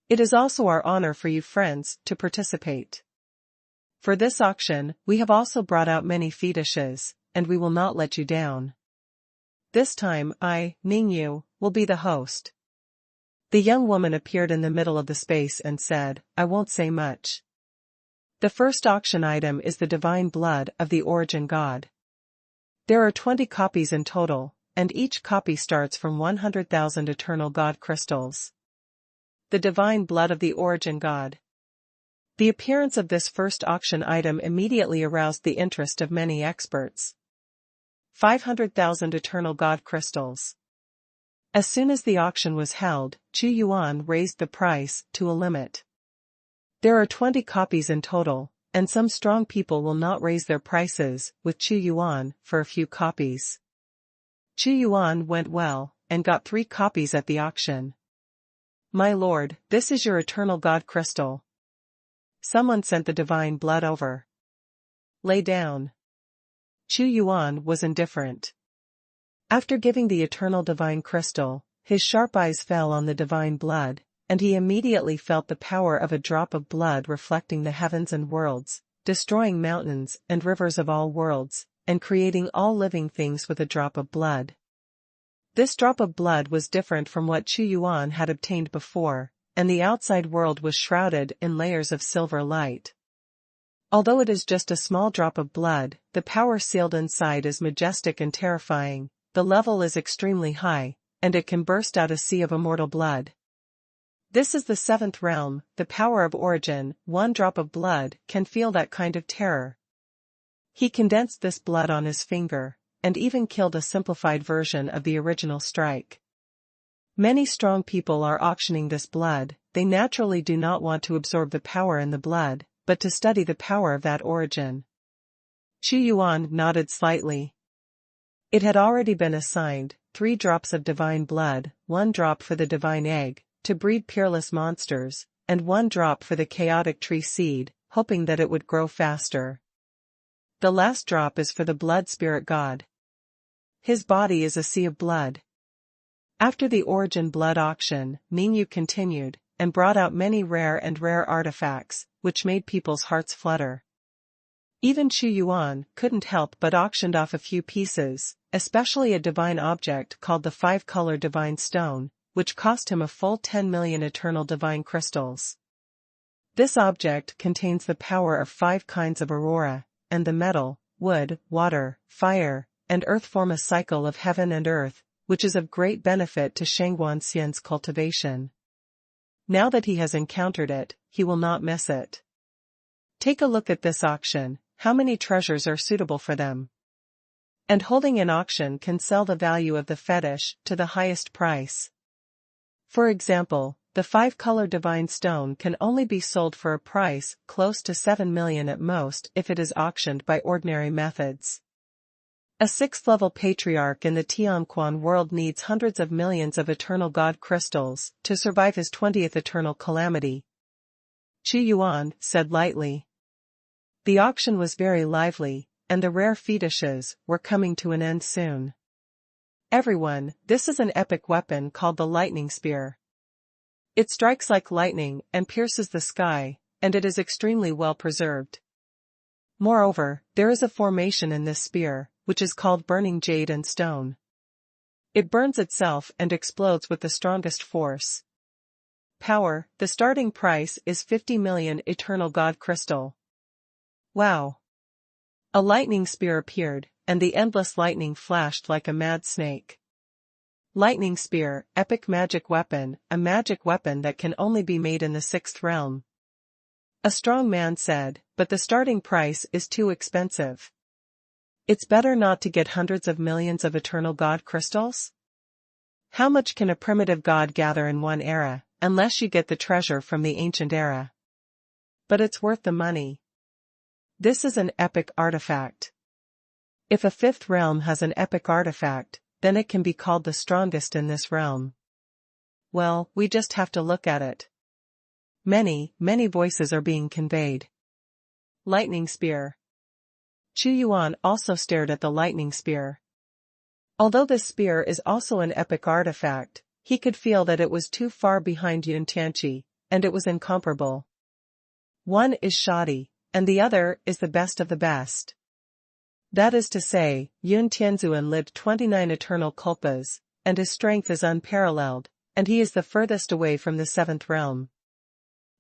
Speaker 1: It is also our honor for you friends to participate. For this auction, we have also brought out many fetishes, and we will not let you down. This time I, Ningyu, will be the host." The young woman appeared in the middle of the space and said, "I won't say much. The first auction item is the divine blood of the origin god. There are 20 copies in total, and each copy starts from 100,000 eternal god crystals. The divine blood of the origin god." The appearance of this first auction item immediately aroused the interest of many experts. 500,000 eternal god crystals. As soon as the auction was held, Chu Yuan raised the price to a limit. There are 20 copies in total, and some strong people will not raise their prices with Chu Yuan for a few copies. Chu Yuan went well, and got 3 copies at the auction. "My lord, this is your eternal god crystal. Someone sent the divine blood over." "Lay down." Chu Yuan was indifferent. After giving the eternal divine crystal, his sharp eyes fell on the divine blood, and he immediately felt the power of a drop of blood reflecting the heavens and worlds, destroying mountains and rivers of all worlds, and creating all living things with a drop of blood. This drop of blood was different from what Chu Yuan had obtained before, and the outside world was shrouded in layers of silver light. Although it is just a small drop of blood, the power sealed inside is majestic and terrifying. The level is extremely high, and it can burst out a sea of immortal blood. This is the 7th realm, the power of origin. One drop of blood can feel that kind of terror. He condensed this blood on his finger, and even killed a simplified version of the original strike. Many strong people are auctioning this blood. They naturally do not want to absorb the power in the blood, but to study the power of that origin. Xuanhuan nodded slightly. It had already been assigned 3 drops of divine blood, 1 drop for the divine egg, to breed peerless monsters, and 1 drop for the chaotic tree seed, hoping that it would grow faster. The last drop is for the blood spirit god. His body is a sea of blood. After the origin blood auction, Mingyu continued, and brought out many rare artifacts, which made people's hearts flutter. Even Xuanhuan couldn't help but auctioned off a few pieces, especially a divine object called the 5-color divine stone, which cost him a full 10 million eternal divine crystals. This object contains the power of 5 kinds of aurora, and the metal, wood, water, fire, and earth form a cycle of heaven and earth, which is of great benefit to Xuanhuan Xian's cultivation. Now that he has encountered it, he will not miss it. Take a look at this auction. How many treasures are suitable for them? And holding an auction can sell the value of the fetish to the highest price. For example, the 5-color divine stone can only be sold for a price close to 7 million at most if it is auctioned by ordinary methods. A 6th-level patriarch in the Tianquan world needs hundreds of millions of eternal god crystals to survive his 20th eternal calamity. Xuanhuan said lightly. The auction was very lively, and the rare fetishes were coming to an end soon. Everyone, this is an epic weapon called the lightning spear. It strikes like lightning and pierces the sky, and it is extremely well preserved. Moreover, there is a formation in this spear, which is called burning jade and stone. It burns itself and explodes with the strongest force. Power, the starting price is 50 million eternal god crystal. Wow! A lightning spear appeared, and the endless lightning flashed like a mad snake. Lightning spear, epic magic weapon, a magic weapon that can only be made in the 6th realm. A strong man said, but the starting price is too expensive. It's better not to get hundreds of millions of eternal god crystals? How much can a primitive god gather in one era, unless you get the treasure from the ancient era? But it's worth the money. This is an epic artifact. If a 5th realm has an epic artifact, then it can be called the strongest in this realm. Well, we just have to look at it. Many voices are being conveyed. Lightning spear. Xuanhuan also stared at the lightning spear. Although this spear is also an epic artifact, he could feel that it was too far behind Yuntianqi, and it was incomparable. One is shoddy, and the other is the best of the best. That is to say, Yun Tianzuan lived 29 eternal kalpas, and his strength is unparalleled, and he is the furthest away from the 7th realm.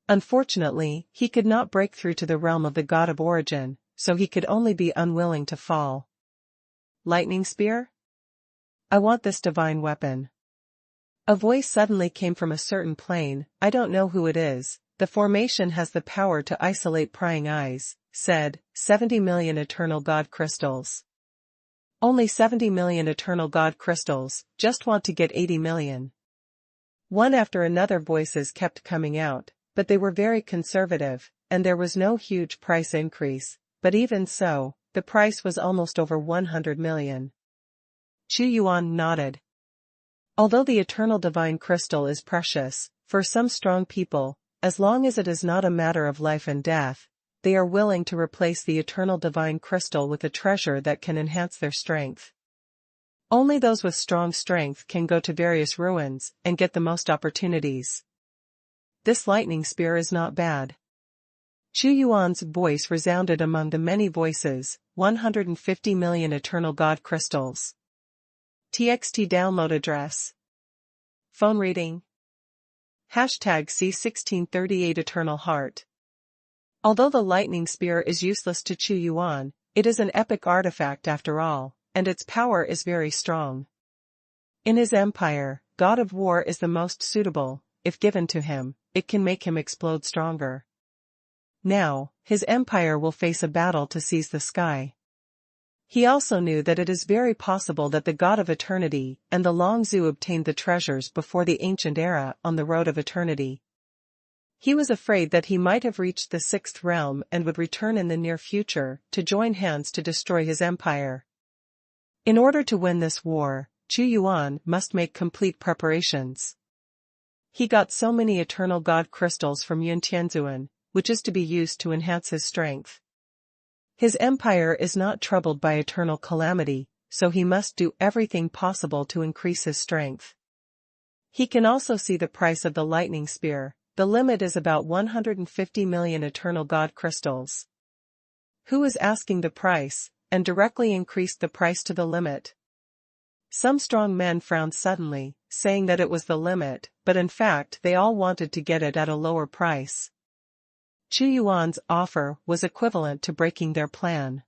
Speaker 1: Unfortunately, he could not break through to the realm of the god of origin, so he could only be unwilling to fall. Lightning spear? I want this divine weapon. A voice suddenly came from a certain plane. I don't know who it is. The formation has the power to isolate prying eyes, said, 70 million eternal god crystals. Only 70 million eternal god crystals, just want to get 80 million. One after another voices kept coming out, but they were very conservative, and there was no huge price increase, but even so, the price was almost over 100 million. Xuanhuan nodded. Although the eternal divine crystal is precious, for some strong people, as long as it is not a matter of life and death, they are willing to replace the eternal divine crystal with a treasure that can enhance their strength. Only those with strong strength can go to various ruins and get the most opportunities. This lightning spear is not bad. Xuanhuan's voice resounded among the many voices, 150 million eternal god crystals. TXT download address. Phone reading. Hashtag C1638 Eternal Heart. Although the lightning spear is useless to Xuanhuan, it is an epic artifact after all, and its power is very strong. In his empire, God of War is the most suitable. If given to him, it can make him explode stronger. Now, his empire will face a battle to seize the sky. He also knew that it is very possible that the God of Eternity and the Long Zhu obtained the treasures before the ancient era on the road of eternity. He was afraid that he might have reached the sixth realm and would return in the near future to join hands to destroy his empire. In order to win this war, Xuanhuan must make complete preparations. He got so many eternal god crystals from Yuntianzuan, which is to be used to enhance his strength. His empire is not troubled by eternal calamity, so he must do everything possible to increase his strength. He can also see the price of the lightning spear. The limit is about 150 million eternal god crystals. Who is asking the price, and directly increased the price to the limit? Some strong men frowned suddenly, saying that it was the limit, but in fact they all wanted to get it at a lower price. Xuanhuan's offer was equivalent to breaking their plan.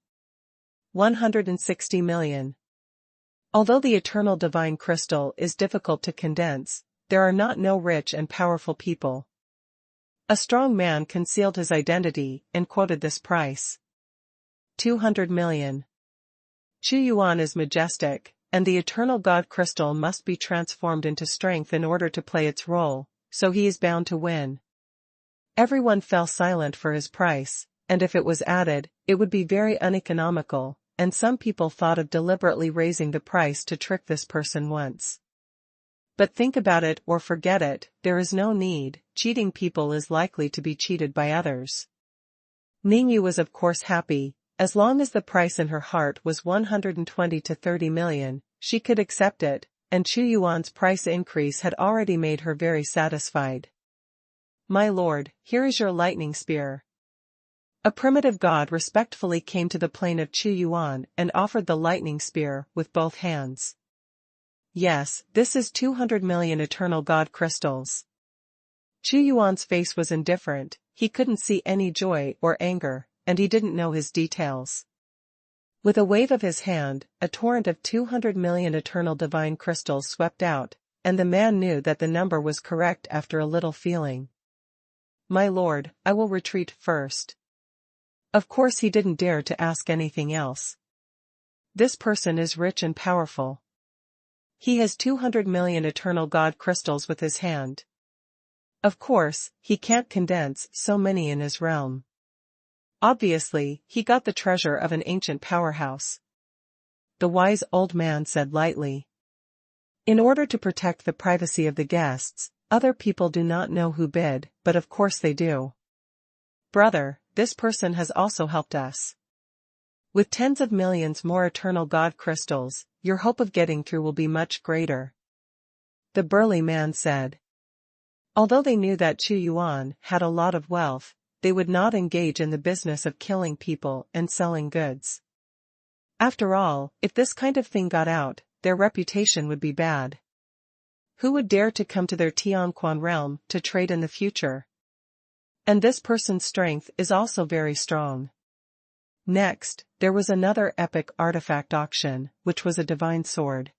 Speaker 1: 160 million. Although the eternal divine crystal is difficult to condense, there are not no rich and powerful people. A strong man concealed his identity and quoted this price. 200 million. Xuanhuan is majestic, and the eternal god crystal must be transformed into strength in order to play its role, so he is bound to win. Everyone fell silent for his price, and if it was added, it would be very uneconomical, and some people thought of deliberately raising the price to trick this person once. But think about it or forget it, there is no need. Cheating people is likely to be cheated by others. Ningyu was of course happy. As long as the price in her heart was 120 to 30 million, she could accept it, and Xuanhuan's price increase had already made her very satisfied. My lord, here is your lightning spear. A primitive god respectfully came to the plane of Xuanhuan and offered the lightning spear with both hands. Yes, this is 200 million eternal god crystals. Xuanhuan's face was indifferent, he couldn't see any joy or anger, and he didn't know his details. With a wave of his hand, a torrent of 200 million eternal divine crystals swept out, and the man knew that the number was correct after a little feeling. My lord, I will retreat first. Of course he didn't dare to ask anything else. This person is rich and powerful. He has 200 million eternal god crystals with his hand. Of course, he can't condense so many in his realm. Obviously, he got the treasure of an ancient powerhouse. The wise old man said lightly. In order to protect the privacy of the guests, other people do not know who bid, but of course they do. Brother, this person has also helped us. With tens of millions more eternal god crystals, your hope of getting through will be much greater. The burly man said. Although they knew that Xuanhuan had a lot of wealth, they would not engage in the business of killing people and selling goods. After all, if this kind of thing got out, their reputation would be bad. Who would dare to come to their Tianquan realm to trade in the future? And this person's strength is also very strong. Next, there was another epic artifact auction, which was a divine sword.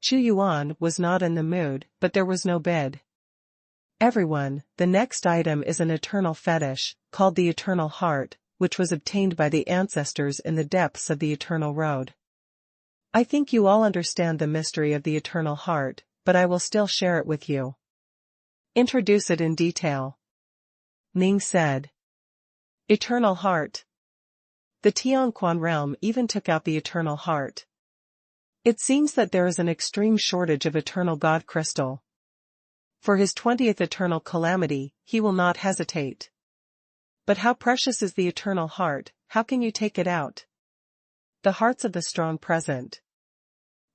Speaker 1: Xuanhuan was not in the mood, but there was no bid. Everyone, the next item is an eternal fetish, called the Eternal Heart, which was obtained by the ancestors in the depths of the Eternal Road. I think you all understand the mystery of the Eternal Heart, but I will still share it with you. Introduce it in detail. Ning said. Eternal Heart. The Tianquan realm even took out the Eternal Heart. It seems that there is an extreme shortage of eternal god crystal. For his 20th eternal calamity, he will not hesitate. But how precious is the Eternal Heart, how can you take it out? The hearts of the strong present.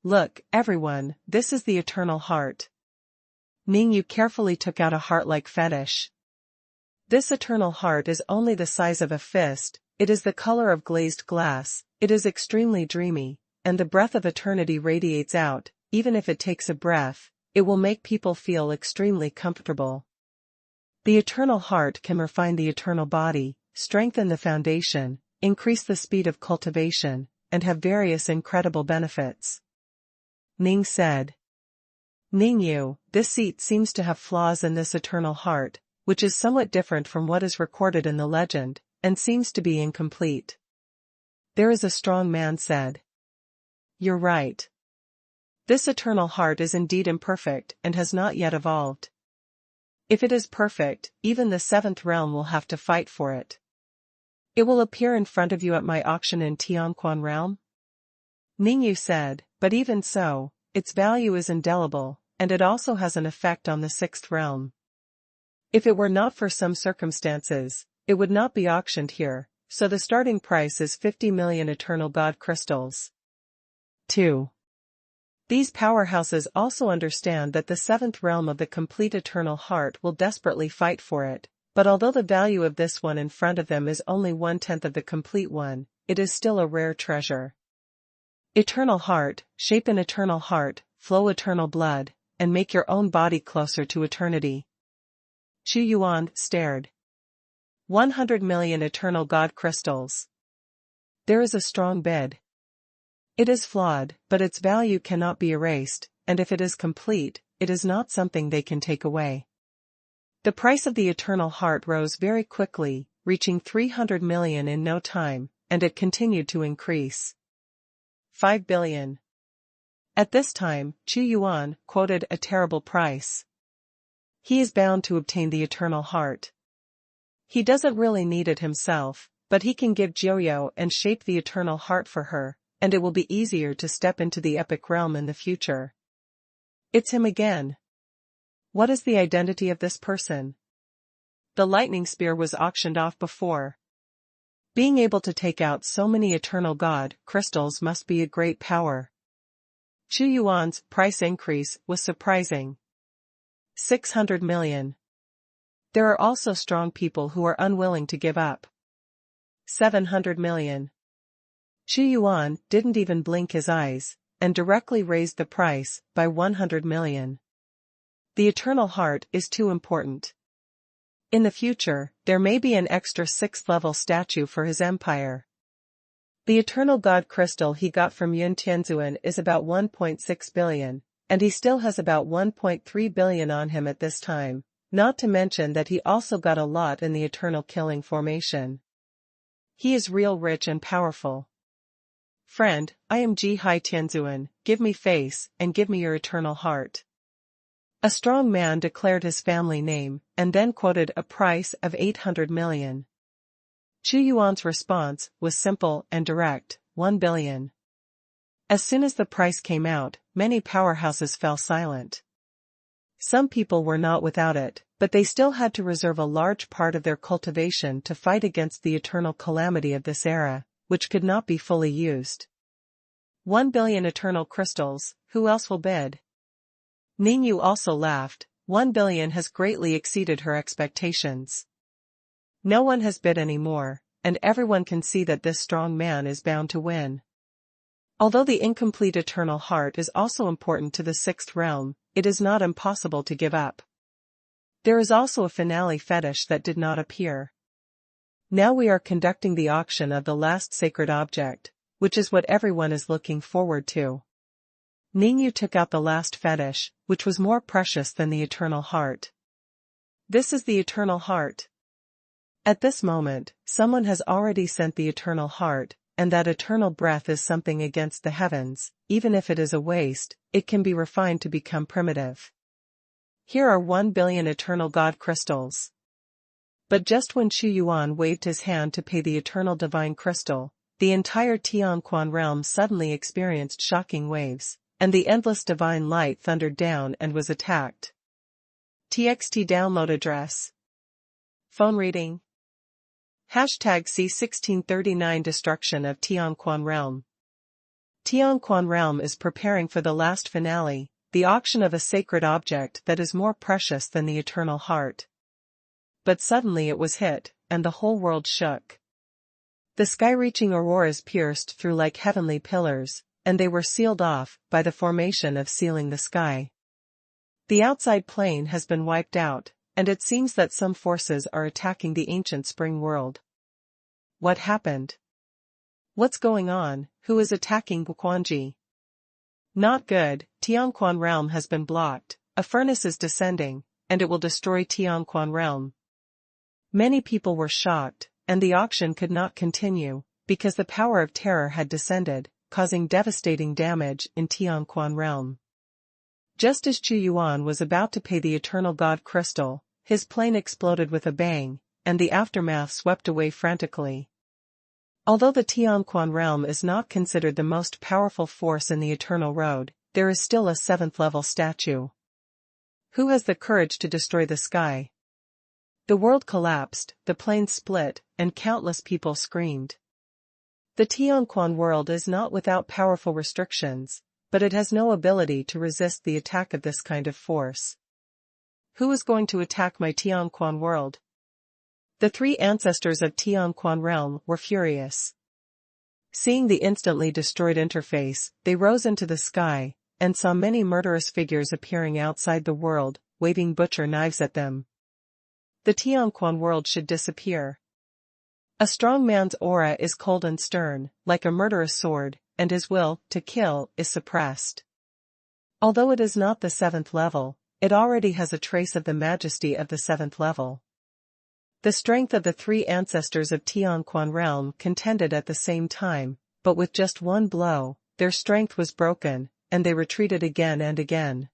Speaker 1: Look, everyone, this is the Eternal Heart. Ningyu carefully took out a heart-like fetish. This Eternal Heart is only the size of a fist, it is the color of glazed glass, it is extremely dreamy, and the breath of eternity radiates out, even if it takes a breath, it will make people feel extremely comfortable. The eternal heart can refine the eternal body, strengthen the foundation, increase the speed of cultivation, and have various incredible benefits. Ning said. Ningyu, this seat seems to have flaws in this eternal heart, which is somewhat different from what is recorded in the legend, and seems to be incomplete. There is a strong man said. You're right. This eternal heart is indeed imperfect and has not yet evolved. If it is perfect, even the seventh realm will have to fight for it. It will appear in front of you at my auction in Tianquan realm? Ningyu said, but even so, its value is indelible, and it also has an effect on the sixth realm. If it were not for some circumstances, it would not be auctioned here, so the starting price is 50 million eternal god crystals. 2. These powerhouses also understand that the seventh realm of the complete eternal heart will desperately fight for it, but although the value of this one in front of them is only 1/10 of the complete one, it is still a rare treasure. Eternal heart, shape an eternal heart, flow eternal blood, and make your own body closer to eternity. Xuanhuan stared. 100 million eternal god crystals. There is a strong bid. It is flawed, but its value cannot be erased, and if it is complete, it is not something they can take away. The price of the eternal heart rose very quickly, reaching 300 million in no time, and it continued to increase. 5 billion. At this time, Xuanhuan quoted a terrible price. He is bound to obtain the eternal heart. He doesn't really need it himself, but he can give Jiuyou and shape the eternal heart for her, and it will be easier to step into the epic realm in the future. It's him again. What is the identity of this person? The lightning spear was auctioned off before. Being able to take out so many eternal god crystals must be a great power. Xuanhuan's price increase was surprising. 600 million. There are also strong people who are unwilling to give up. 700 million. Xuanhuan didn't even blink his eyes, and directly raised the price by 100 million. The eternal heart is too important. In the future, there may be an extra 6th-level statue for his empire. The eternal god crystal he got from Yun Tianzuan is about 1.6 billion, and he still has about 1.3 billion on him at this time, not to mention that he also got a lot in the eternal killing formation. He is real rich and powerful. Friend, I am Ji Hai Tianzuan, give me face, and give me your eternal heart. A strong man declared his family name, and then quoted a price of 800 million. Xuanhuan's response was simple and direct, 1 billion. As soon as the price came out, many powerhouses fell silent. Some people were not without it, but they still had to reserve a large part of their cultivation to fight against the eternal calamity of this era, which could not be fully used. 1 billion eternal crystals, who else will bid? Ningyu also laughed, 1 billion has greatly exceeded her expectations. No one has bid any more, and everyone can see that this strong man is bound to win. Although the incomplete eternal heart is also important to the sixth realm, it is not impossible to give up. There is also a finale fetish that did not appear. Now we are conducting the auction of the last sacred object, which is what everyone is looking forward to. Ningyu took out the last fetish, which was more precious than the eternal heart. This is the eternal heart. At this moment, someone has already sent the eternal heart, and that eternal breath is something against the heavens. Even if it is a waste, it can be refined to become primitive. Here are 1 billion eternal god crystals. But just when Xuanhuan waved his hand to pay the eternal divine crystal, the entire Tianquan realm suddenly experienced shocking waves, and the endless divine light thundered down and was attacked. TXT download address. Phone reading. #C1639 Destruction of Tianquan Realm. Tianquan Realm is preparing for the last finale, the auction of a sacred object that is more precious than the eternal heart. But suddenly it was hit, and the whole world shook. The sky-reaching auroras pierced through like heavenly pillars, and they were sealed off by the formation of sealing the sky. The outside plane has been wiped out, and it seems that some forces are attacking the ancient spring world. What happened? What's going on? Who is attacking Guquanji? Not good, Tianquan realm has been blocked, a furnace is descending, and it will destroy Tianquan realm. Many people were shocked, and the auction could not continue, because the power of terror had descended, causing devastating damage in Tianquan realm. Just as Xuanhuan was about to pay the eternal god crystal, his plane exploded with a bang, and the aftermath swept away frantically. Although the Tianquan realm is not considered the most powerful force in the Eternal Road, there is still a 7th level statue. Who has the courage to destroy the sky? The world collapsed, the plains split, and countless people screamed. The Tianquan world is not without powerful restrictions, but it has no ability to resist the attack of this kind of force. Who is going to attack my Tianquan world? The 3 ancestors of Tianquan realm were furious. Seeing the instantly destroyed interface, they rose into the sky, and saw many murderous figures appearing outside the world, waving butcher knives at them. The Tianquan world should disappear. A strong man's aura is cold and stern, like a murderous sword, and his will to kill is suppressed. Although it is not the 7th level, it already has a trace of the majesty of the 7th level. The strength of the 3 ancestors of Tianquan realm contended at the same time, but with just one blow, their strength was broken, and they retreated again and again.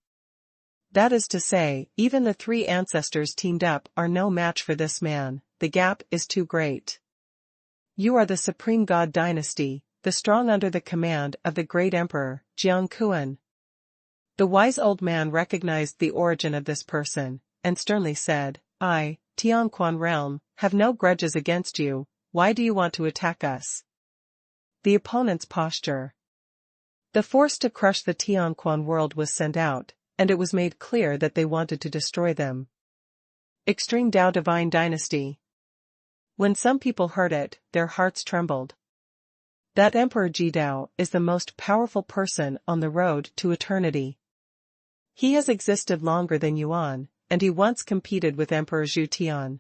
Speaker 1: That is to say, even the 3 ancestors teamed up are no match for this man, the gap is too great. You are the supreme god dynasty, the strong under the command of the great emperor, Jiangquan. The wise old man recognized the origin of this person, and sternly said, I, Tianquan realm, have no grudges against you, why do you want to attack us? The opponent's posture. The force to crush the Tianquan world was sent out, and it was made clear that they wanted to destroy them. Extreme Dao Divine Dynasty. When some people heard it, their hearts trembled. That Emperor Jidao is the most powerful person on the road to eternity. He has existed longer than Yuan, and he once competed with Emperor Zhu Tian.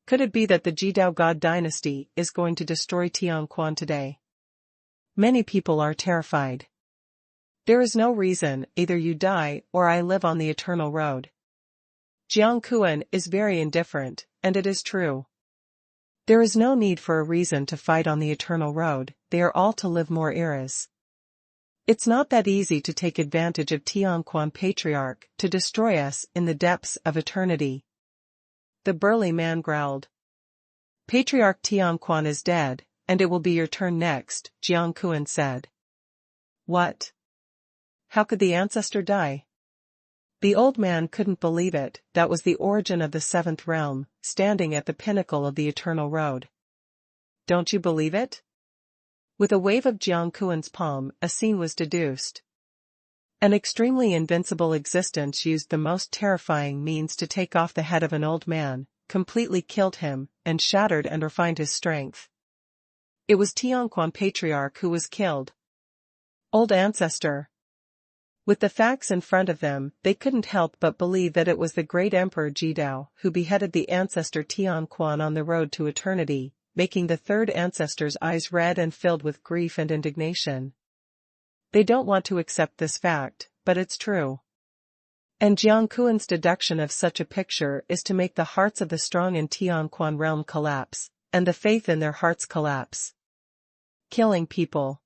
Speaker 1: Could it be that the Jidao God dynasty is going to destroy Tianquan today? Many people are terrified. There is no reason, either you die or I live on the eternal road. Jiangquan is very indifferent, and it is true. There is no need for a reason to fight on the eternal road, they are all to live more eras. It's not that easy to take advantage of Tianquan Patriarch to destroy us in the depths of eternity. The burly man growled. Patriarch Tianquan is dead, and it will be your turn next, Jiangquan said. What? How could the ancestor die? The old man couldn't believe it, that was the origin of the 7th realm, standing at the pinnacle of the eternal road. Don't you believe it? With a wave of Jiangquan's palm, a scene was deduced. An extremely invincible existence used the most terrifying means to take off the head of an old man, completely killed him, and shattered and refined his strength. It was Tianquan Patriarch who was killed. Old ancestor. With the facts in front of them, they couldn't help but believe that it was the great Emperor Jidao who beheaded the ancestor Tianquan on the road to eternity, making the 3rd ancestor's eyes red and filled with grief and indignation. They don't want to accept this fact, but it's true. And Jiangquan's deduction of such a picture is to make the hearts of the strong in Tianquan realm collapse, and the faith in their hearts collapse. Killing people.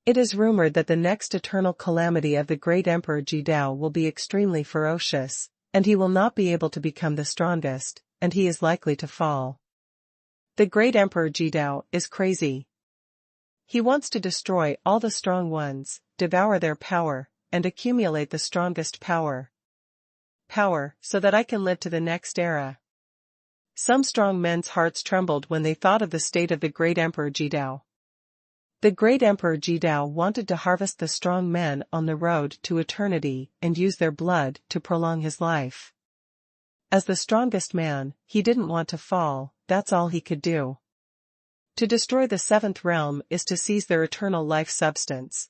Speaker 1: It is rumored that the next eternal calamity of the great Emperor Jidao will be extremely ferocious, and he will not be able to become the strongest, and he is likely to fall. The great Emperor Jidao is crazy. He wants to destroy all the strong ones, devour their power, and accumulate the strongest power. Power, so that I can live to the next era. Some strong men's hearts trembled when they thought of the state of the great Emperor Jidao. The great Emperor Jidao wanted to harvest the strong men on the road to eternity and use their blood to prolong his life. As the strongest man, he didn't want to fall, that's all he could do. To destroy the 7th realm is to seize their eternal life substance.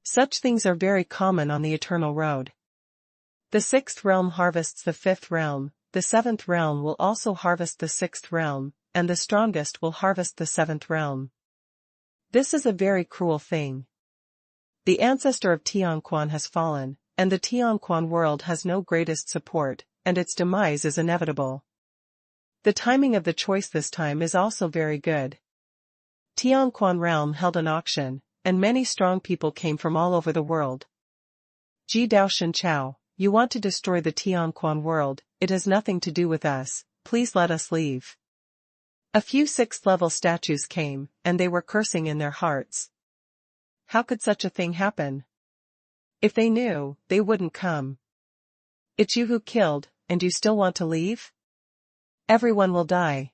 Speaker 1: Such things are very common on the eternal road. The sixth realm harvests the fifth realm, the seventh realm will also harvest the sixth realm, and the strongest will harvest the seventh realm. This is a very cruel thing. The ancestor of Tianquan has fallen, and the Tianquan world has no greatest support, and its demise is inevitable. The timing of the choice this time is also very good. Tianquan realm held an auction, and many strong people came from all over the world. Ji Dao Shen Chao, you want to destroy the Tianquan world, it has nothing to do with us, please let us leave. A few sixth-level statues came, and they were cursing in their hearts. How could such a thing happen? If they knew, they wouldn't come. It's you who killed, and you still want to leave? Everyone will die.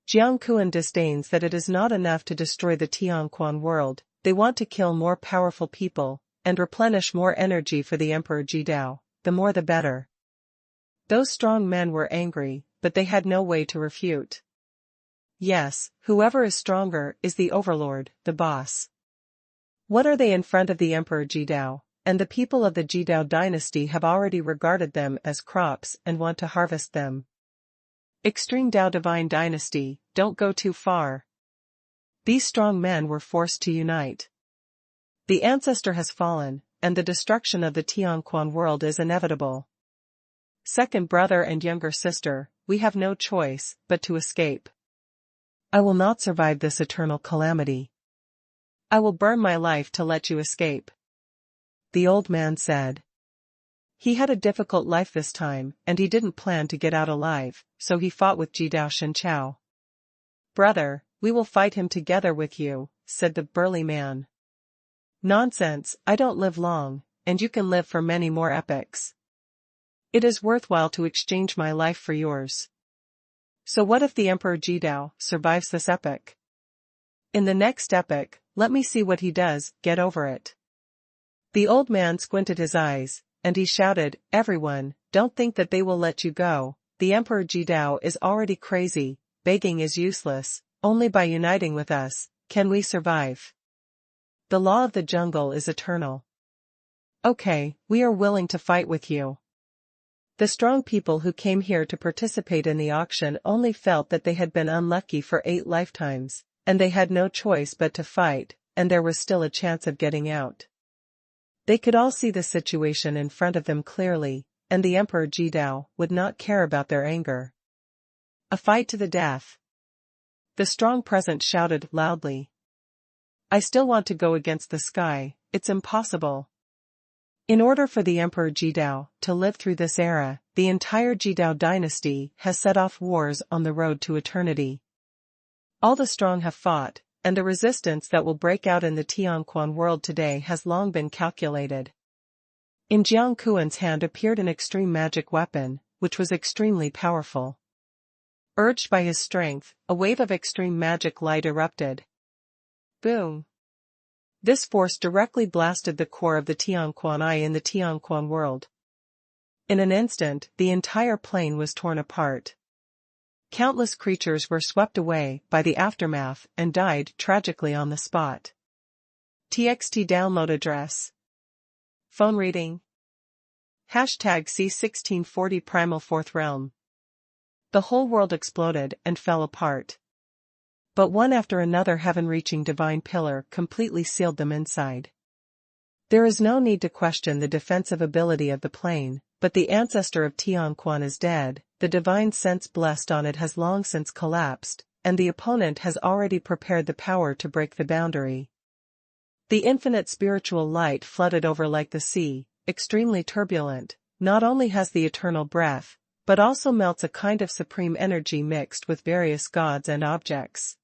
Speaker 1: Jiang Kuan disdains that it is not enough to destroy the Tianquan world, they want to kill more powerful people, and replenish more energy for the Emperor Ji Dao, the more the better. Those strong men were angry, but they had no way to refute. Yes, whoever is stronger is the overlord, the boss. What are they in front of the Emperor Ji Dao, and the people of the Ji Dao dynasty have already regarded them as crops and want to harvest them. Extreme Dao Divine Dynasty, don't go too far. These strong men were forced to unite. The ancestor has fallen, and the destruction of the Tianquan world is inevitable. Second brother and younger sister, we have no choice but to escape. I will not survive this eternal calamity. I will burn my life to let you escape. The old man said. He had a difficult life this time, and he didn't plan to get out alive, so he fought with Ji Dao Shen Chao. Brother, we will fight him together with you, said the burly man. Nonsense, I don't live long, and you can live for many more epochs. It is worthwhile to exchange my life for yours. So what if the Emperor Ji Dao survives this epoch? In the next epoch, let me see what he does, get over it. The old man squinted his eyes, and he shouted, everyone, don't think that they will let you go, the Emperor Ji Dao is already crazy, begging is useless, only by uniting with us, can we survive. The law of the jungle is eternal. Okay, we are willing to fight with you. The strong people who came here to participate in the auction only felt that they had been unlucky for 8 lifetimes, and they had no choice but to fight, and there was still a chance of getting out. They could all see the situation in front of them clearly, and the Emperor Ji Dao would not care about their anger. A fight to the death. The strong present shouted loudly. I still want to go against the sky, it's impossible. In order for the Emperor Ji Dao to live through this era, the entire Ji Dao dynasty has set off wars on the road to eternity. All the strong have fought, and the resistance that will break out in the Tianquan world today has long been calculated. In Jiang Kuan's hand appeared an extreme magic weapon, which was extremely powerful. Urged by his strength, a wave of extreme magic light erupted. Boom! This force directly blasted the core of the Tianquan Eye in the Tianquan world. In an instant, the entire plane was torn apart. Countless creatures were swept away by the aftermath and died tragically on the spot. TXT download address. Phone reading. Hashtag C1640 Primal Fourth Realm. The whole world exploded and fell apart. But one after another heaven-reaching divine pillar completely sealed them inside. There is no need to question the defensive ability of the plane, but the ancestor of Tianquan is dead, the divine sense blessed on it has long since collapsed, and the opponent has already prepared the power to break the boundary. The infinite spiritual light flooded over like the sea, extremely turbulent, not only has the eternal breath, but also melts a kind of supreme energy mixed with various gods and objects.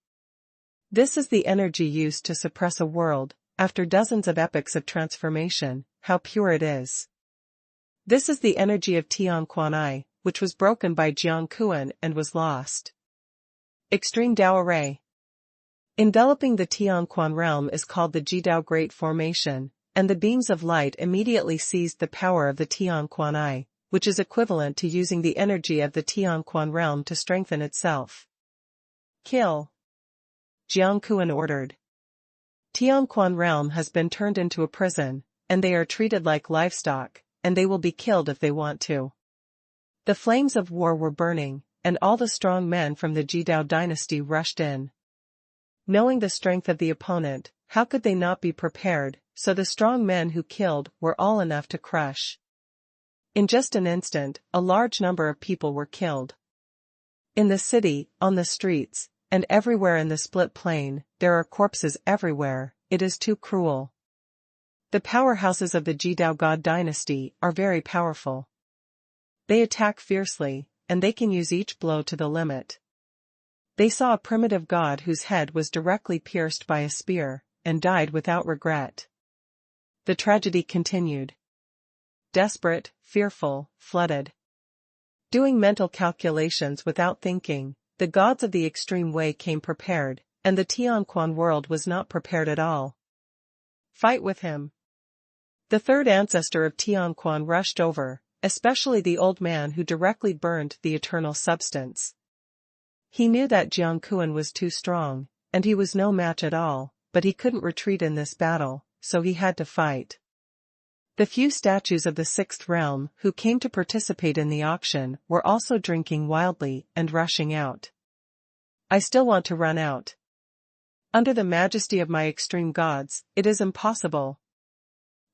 Speaker 1: This is the energy used to suppress a world, after dozens of epochs of transformation, how pure it is. This is the energy of Tianquan Eye, which was broken by Jiang Kuan and was lost. Extreme Dao Array. Enveloping the Tianquan realm is called the Ji Dao Great Formation, and the beams of light immediately seized the power of the Tianquan Eye, which is equivalent to using the energy of the Tianquan realm to strengthen itself. Kill! Jiang Kuan ordered. Tianquan realm has been turned into a prison, and they are treated like livestock, and they will be killed if they want to. The flames of war were burning, and all the strong men from the Jidao dynasty rushed in. Knowing the strength of the opponent, how could they not be prepared, so the strong men who killed were all enough to crush. In just an instant, a large number of people were killed. In the city, on the streets, and everywhere in the split plain, there are corpses everywhere. It is too cruel. The powerhouses of the Jidao god dynasty are very powerful. They attack fiercely, and they can use each blow to the limit. They saw a primitive god whose head was directly pierced by a spear, and died without regret. The tragedy continued. Desperate, fearful, flooded. Doing mental calculations without thinking, the gods of the extreme way came prepared, and the Tianquan world was not prepared at all. Fight with him. The third ancestor of Tianquan rushed over, especially the old man who directly burned the eternal substance. He knew that Jiangquan was too strong, and he was no match at all, but he couldn't retreat in this battle, so he had to fight. The few statues of the sixth realm who came to participate in the auction were also drinking wildly and rushing out. I still want to run out. Under the majesty of my extreme gods, it is impossible.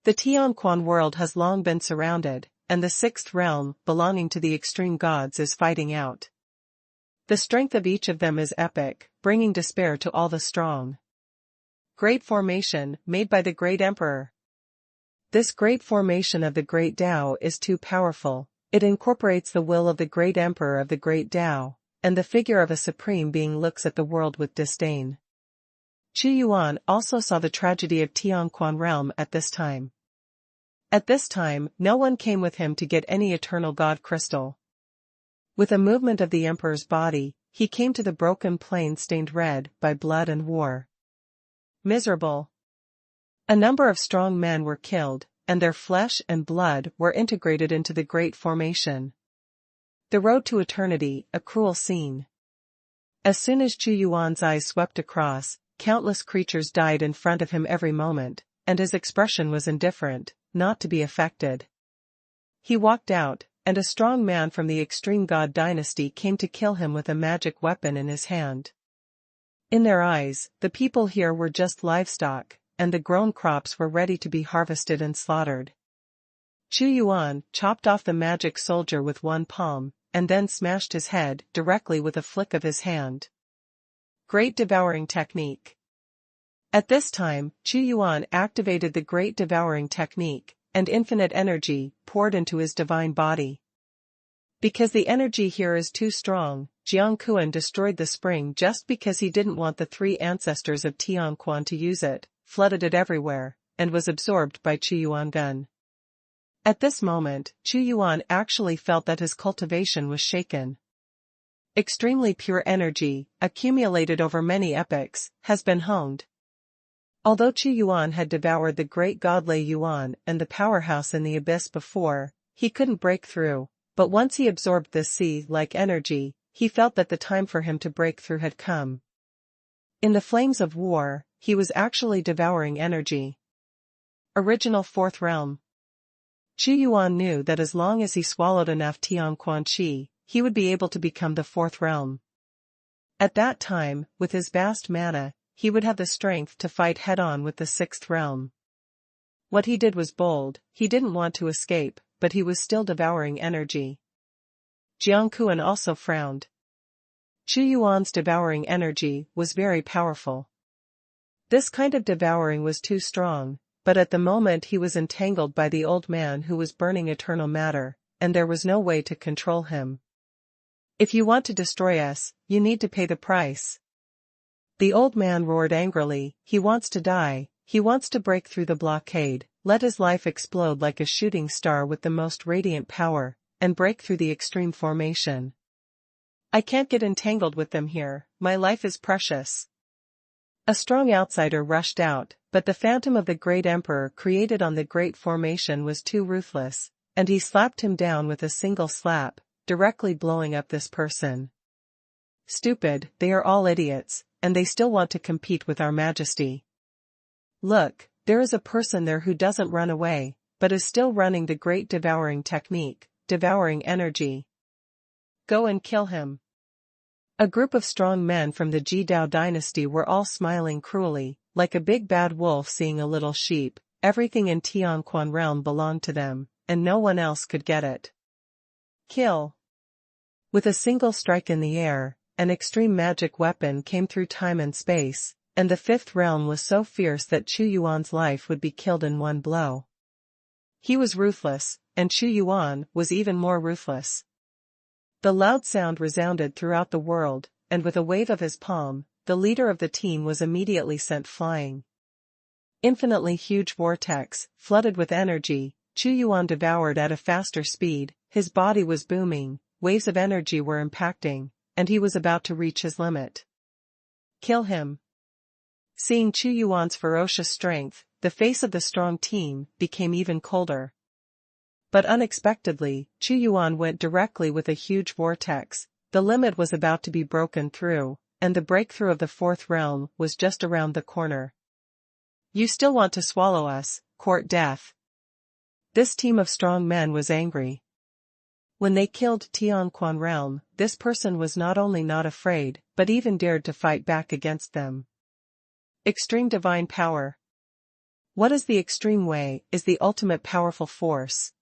Speaker 1: The Tianquan world has long been surrounded, and the sixth realm, belonging to the extreme gods, is fighting out. The strength of each of them is epic, bringing despair to all the strong. Great formation, made by the great emperor. This great formation of the great Tao is too powerful. It incorporates the will of the great emperor of the great Tao, and the figure of a supreme being looks at the world with disdain. Xuanhuan also saw the tragedy of Tianquan realm at this time. At this time, no one came with him to get any eternal god crystal. With a movement of the emperor's body, he came to the broken plain stained red by blood and war. Miserable. A number of strong men were killed, and their flesh and blood were integrated into the great formation. The road to eternity, a cruel scene. As soon as Xuanhuan's eyes swept across, countless creatures died in front of him every moment, and his expression was indifferent, not to be affected. He walked out, and a strong man from the extreme god dynasty came to kill him with a magic weapon in his hand. In their eyes, the people here were just livestock, and the grown crops were ready to be harvested and slaughtered. Xuanhuan chopped off the magic soldier with one palm, and then smashed his head directly with a flick of his hand. Great devouring technique. At this time, Xuanhuan activated the great devouring technique, and infinite energy poured into his divine body. Because the energy here is too strong, Jiangquan destroyed the spring just because he didn't want the three ancestors of Tianquan to use it, flooded it everywhere, and was absorbed by Xuanhuan. At this moment, Xuanhuan actually felt that his cultivation was shaken. Extremely pure energy, accumulated over many epochs, has been honed. Although Xuanhuan had devoured the great god Lei Yuan and the powerhouse in the abyss before, he couldn't break through, but once he absorbed this sea-like energy, he felt that the time for him to break through had come. In the flames of war, he was actually devouring energy. Original Fourth Realm. Xuanhuan knew that as long as he swallowed enough Tianquan qi, he would be able to become the Fourth Realm. At that time, with his vast mana, he would have the strength to fight head-on with the Sixth Realm. What he did was bold. He didn't want to escape, but he was still devouring energy. Jiangquan also frowned. Xuanhuan's devouring energy was very powerful. This kind of devouring was too strong, but at the moment he was entangled by the old man who was burning eternal matter, and there was no way to control him. If you want to destroy us, you need to pay the price. The old man roared angrily. He wants to die, he wants to break through the blockade, let his life explode like a shooting star with the most radiant power, and break through the extreme formation. I can't get entangled with them here, my life is precious. A strong outsider rushed out, but the phantom of the great emperor created on the great formation was too ruthless, and he slapped him down with a single slap, directly blowing up this person. Stupid, they are all idiots, and they still want to compete with our majesty. Look, there is a person there who doesn't run away, but is still running the great devouring technique, devouring energy. Go and kill him. A group of strong men from the Jidao dynasty were all smiling cruelly, like a big bad wolf seeing a little sheep. Everything in Tianquan realm belonged to them, and no one else could get it. Kill. With a single strike in the air, an extreme magic weapon came through time and space, and the fifth realm was so fierce that Chu Yuan's life would be killed in one blow. He was ruthless, and Chu Yuan was even more ruthless. The loud sound resounded throughout the world, and with a wave of his palm, the leader of the team was immediately sent flying. Infinitely huge vortex, flooded with energy, Chu Yuan devoured at a faster speed, his body was booming, waves of energy were impacting, and he was about to reach his limit. Kill him. Seeing Chu Yuan's ferocious strength, the face of the strong team became even colder. But unexpectedly, Chu Yuan went directly with a huge vortex. The limit was about to be broken through, and the breakthrough of the fourth realm was just around the corner. You still want to swallow us, court death. This team of strong men was angry. When they killed Tianquan realm, this person was not only not afraid, but even dared to fight back against them. Extreme divine power. What is the extreme way is the ultimate powerful force.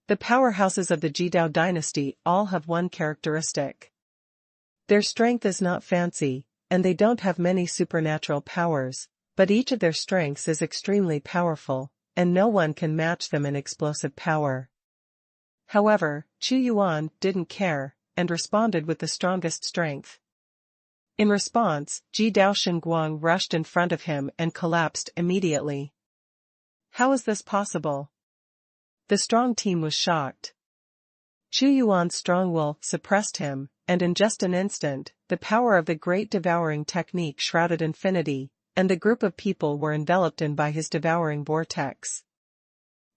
Speaker 1: The powerhouses of the Jidao dynasty all have one characteristic. Their strength is not fancy, and they don't have many supernatural powers, but each of their strengths is extremely powerful, and no one can match them in explosive power. However, Chu Yuan didn't care, and responded with the strongest strength. In response, Jidao Xinguang rushed in front of him and collapsed immediately. How is this possible? The strong team was shocked. Chu Yuan's strong will suppressed him, and in just an instant, the power of the great devouring technique shrouded infinity, and the group of people were enveloped in by his devouring vortex.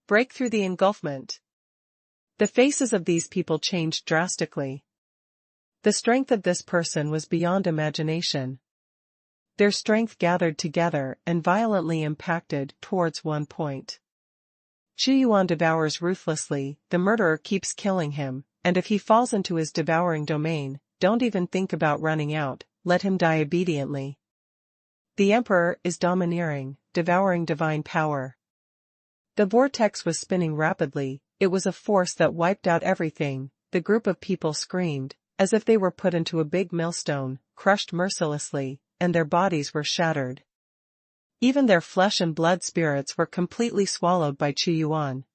Speaker 1: Break through the engulfment. The faces of these people changed drastically. The strength of this person was beyond imagination. Their strength gathered together and violently impacted towards one point. Chu Yuan devours ruthlessly, the murderer keeps killing him, and if he falls into his devouring domain, don't even think about running out, let him die obediently. The emperor is domineering, devouring divine power. The vortex was spinning rapidly, it was a force that wiped out everything. The group of people screamed, as if they were put into a big millstone, crushed mercilessly, and their bodies were shattered. Even their flesh and blood spirits were completely swallowed by Chu Yuan.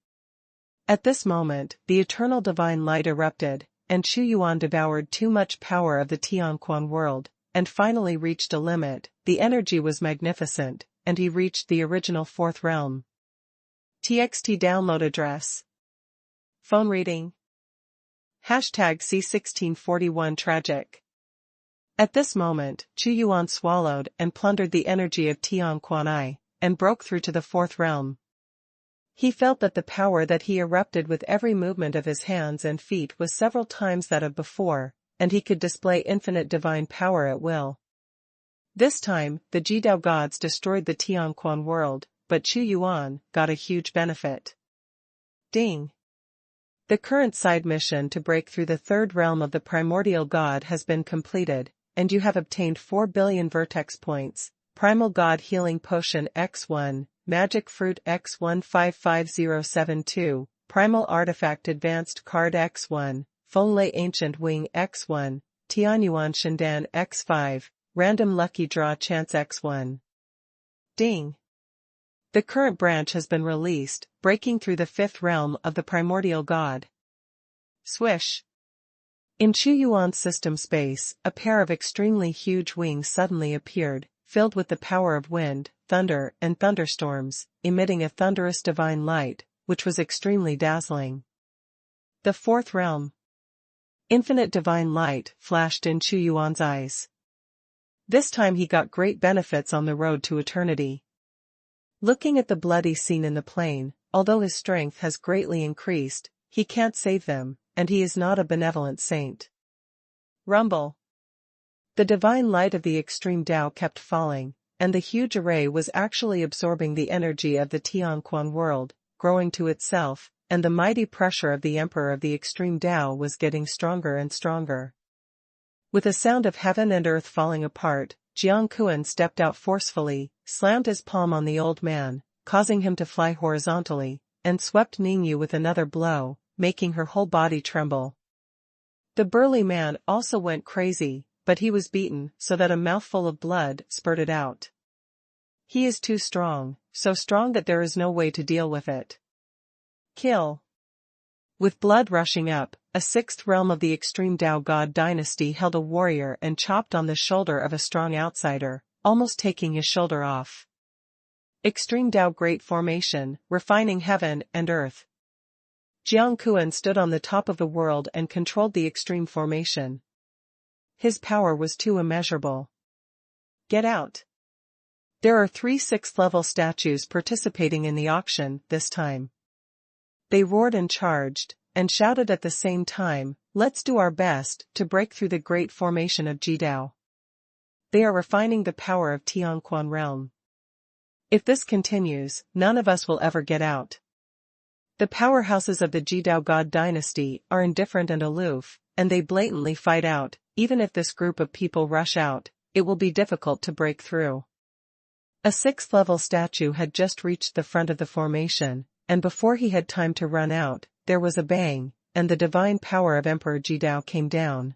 Speaker 1: At this moment, the eternal divine light erupted, and Chu Yuan devoured too much power of the Tianquan world, and finally reached a limit. The energy was magnificent, and he reached the original fourth realm. TXT download address. Phone reading. #C1641 tragic. At this moment, Chu Yuan swallowed and plundered the energy of Tianquan I, and broke through to the fourth realm. He felt that the power that he erupted with every movement of his hands and feet was several times that of before, and he could display infinite divine power at will. This time, the Jidao gods destroyed the Tianquan world, but Chu Yuan got a huge benefit. Ding! The current side mission to break through the third realm of the primordial god has been completed, and you have obtained 4 billion vertex points, Primal God Healing Potion X1, Magic Fruit X155072, Primal Artifact Advanced Card X1, Fonlei Ancient Wing X1, Tianyuan Shindan X5, Random Lucky Draw Chance X1. Ding! The current branch has been released, breaking through the fifth realm of the primordial god. Swish! In Chu Yuan's system space, a pair of extremely huge wings suddenly appeared, filled with the power of wind, thunder, and thunderstorms, emitting a thunderous divine light, which was extremely dazzling. The fourth realm. Infinite divine light flashed in Chu Yuan's eyes. This time he got great benefits on the road to eternity. Looking at the bloody scene in the plain, although his strength has greatly increased, he can't save them, and he is not a benevolent saint. Rumble. The divine light of the extreme Tao kept falling, and the huge array was actually absorbing the energy of the Tianquan world, growing to itself, and the mighty pressure of the Emperor of the Extreme Tao was getting stronger and stronger. With a sound of heaven and earth falling apart, Jiang Kuan stepped out forcefully, slammed his palm on the old man, causing him to fly horizontally, and swept Ningyu with another blow, making her whole body tremble. The burly man also went crazy, but he was beaten so that a mouthful of blood spurted out. He is too strong, so strong that there is no way to deal with it. Kill. With blood rushing up, a sixth realm of the Extreme Tao God dynasty held a warrior and chopped on the shoulder of a strong outsider, almost taking his shoulder off. Extreme Tao Great Formation, refining heaven and earth. Jiang Kuan stood on the top of the world and controlled the extreme formation. His power was too immeasurable. Get out. There are 3 6th-level statues participating in the auction this time. They roared and charged, and shouted at the same time, let's do our best to break through the great formation of Jidao. They are refining the power of Tianquan realm. If this continues, none of us will ever get out. The powerhouses of the Jidao God dynasty are indifferent and aloof, and they blatantly fight out. Even if this group of people rush out, it will be difficult to break through. A 6th-level statue had just reached the front of the formation, and before he had time to run out, there was a bang, and the divine power of Emperor Jidao came down.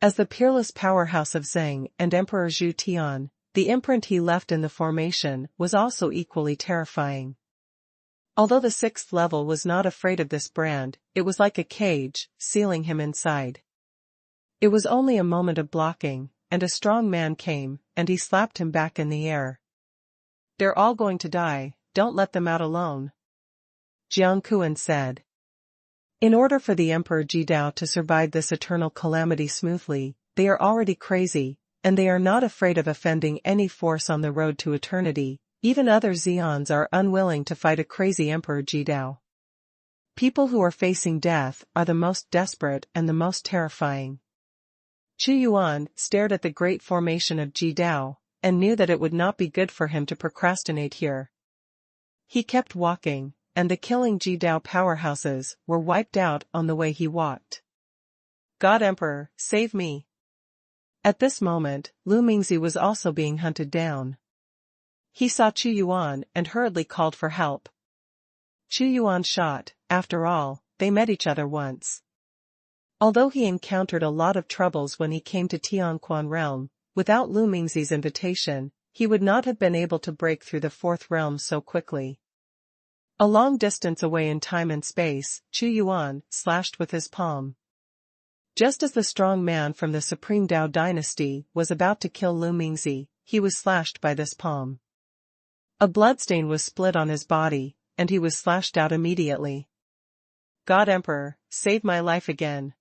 Speaker 1: As the peerless powerhouse of Zheng and Emperor Zhu Tian, the imprint he left in the formation was also equally terrifying. Although the 6th level was not afraid of this brand, it was like a cage, sealing him inside. It was only a moment of blocking, and a strong man came, and he slapped him back in the air. They're all going to die, don't let them out alone. Jiang Kuan said. In order for the Emperor Jidao to survive this eternal calamity smoothly, they are already crazy, and they are not afraid of offending any force on the road to eternity. Even other Xians are unwilling to fight a crazy Emperor Jidao. People who are facing death are the most desperate and the most terrifying. Chu Yuan stared at the great formation of Jidao, and knew that it would not be good for him to procrastinate here. He kept walking, and the killing Jidao powerhouses were wiped out on the way he walked. God Emperor, save me. At this moment, Lu Mingzi was also being hunted down. He saw Chu Yuan and hurriedly called for help. Chu Yuan shot, after all, they met each other once. Although he encountered a lot of troubles when he came to Tianquan realm, without Lu Mingzi's invitation, he would not have been able to break through the 4th realm so quickly. A long distance away in time and space, Chu Yuan slashed with his palm. Just as the strong man from the Supreme Tao dynasty was about to kill Lu Mingzi, he was slashed by this palm. A bloodstain was split on his body, and he was slashed out immediately. God Emperor, save my life again.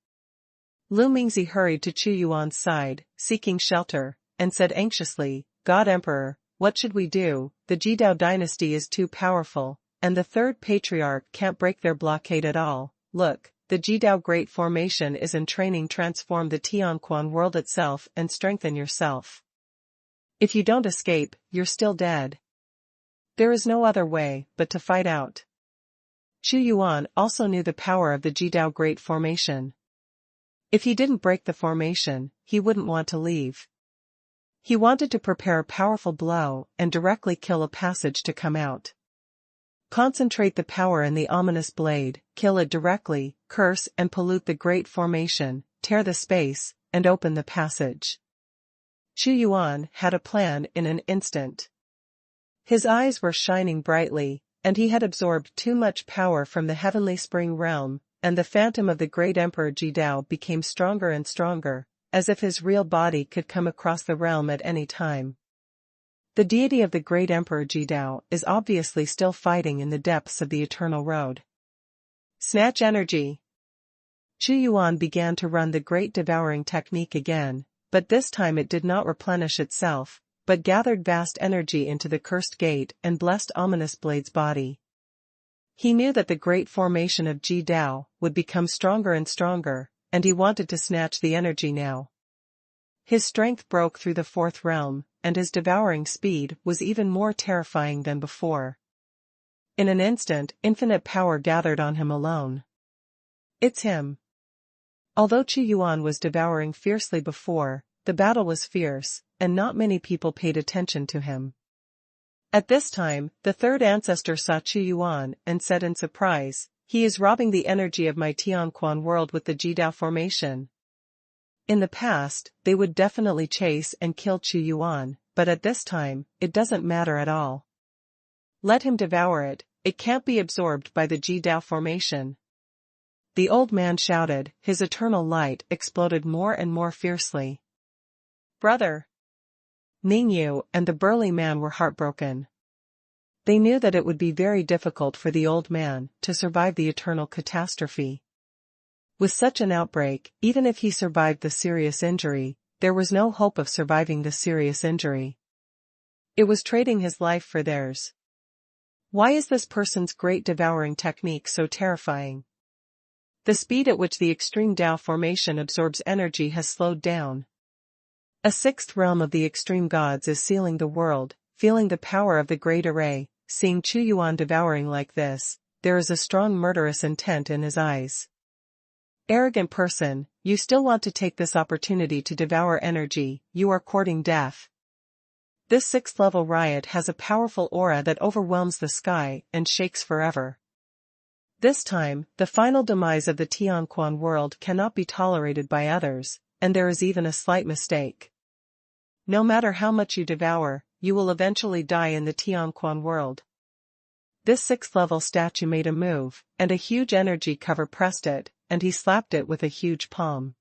Speaker 1: Lu Mingzi hurried to Chu Yuan's side, seeking shelter, and said anxiously, God Emperor, what should we do? The Jidao dynasty is too powerful, and the 3rd patriarch can't break their blockade at all. Look, the Jidao Great Formation is in training. Transform the Tianquan world itself and strengthen yourself. If you don't escape, you're still dead. There is no other way but to fight out. Chu Yuan also knew the power of the Jidao Great Formation. If he didn't break the formation, he wouldn't want to leave. He wanted to prepare a powerful blow and directly kill a passage to come out. Concentrate the power in the ominous blade, kill it directly, curse and pollute the great formation, tear the space, and open the passage. Chu Yuan had a plan in an instant. His eyes were shining brightly, and he had absorbed too much power from the heavenly spring realm, and the phantom of the great Emperor Jidao became stronger and stronger, as if his real body could come across the realm at any time. The deity of the great Emperor Jidao is obviously still fighting in the depths of the Eternal Road. Snatch energy. Chu Yuan began to run the great devouring technique again, but this time it did not replenish itself, but gathered vast energy into the cursed gate and blessed ominous blade's body. He knew that the great formation of Jidao would become stronger and stronger, and he wanted to snatch the energy now. His strength broke through the 4th realm, and his devouring speed was even more terrifying than before. In an instant, infinite power gathered on him alone. It's him. Although Xuanhuan was devouring fiercely before, the battle was fierce, and not many people paid attention to him. At this time, the third ancestor saw Xuanhuan and said in surprise, "He is robbing the energy of my Tianquan world with the Jidao formation." In the past, they would definitely chase and kill Xuanhuan, but at this time, it doesn't matter at all. Let him devour it, it can't be absorbed by the Jidao formation. The old man shouted, his eternal light exploded more and more fiercely. "Brother!" Ningyu and the burly man were heartbroken. They knew that it would be very difficult for the old man to survive the eternal catastrophe. With such an outbreak, even if he survived the serious injury, there was no hope of surviving the serious injury. It was trading his life for theirs. Why is this person's great devouring technique so terrifying? The speed at which the extreme Dao formation absorbs energy has slowed down. A sixth realm of the extreme gods is sealing the world, feeling the power of the great array. Seeing Xuanhuan devouring like this, there is a strong murderous intent in his eyes. Arrogant person, you still want to take this opportunity to devour energy, you are courting death. This sixth-level riot has a powerful aura that overwhelms the sky and shakes forever. This time, the final demise of the Tianquan world cannot be tolerated by others, and there is even a slight mistake. No matter how much you devour, you will eventually die in the Tianquan world. This sixth-level statue made a move, and a huge energy cover pressed it, and he slapped it with a huge palm.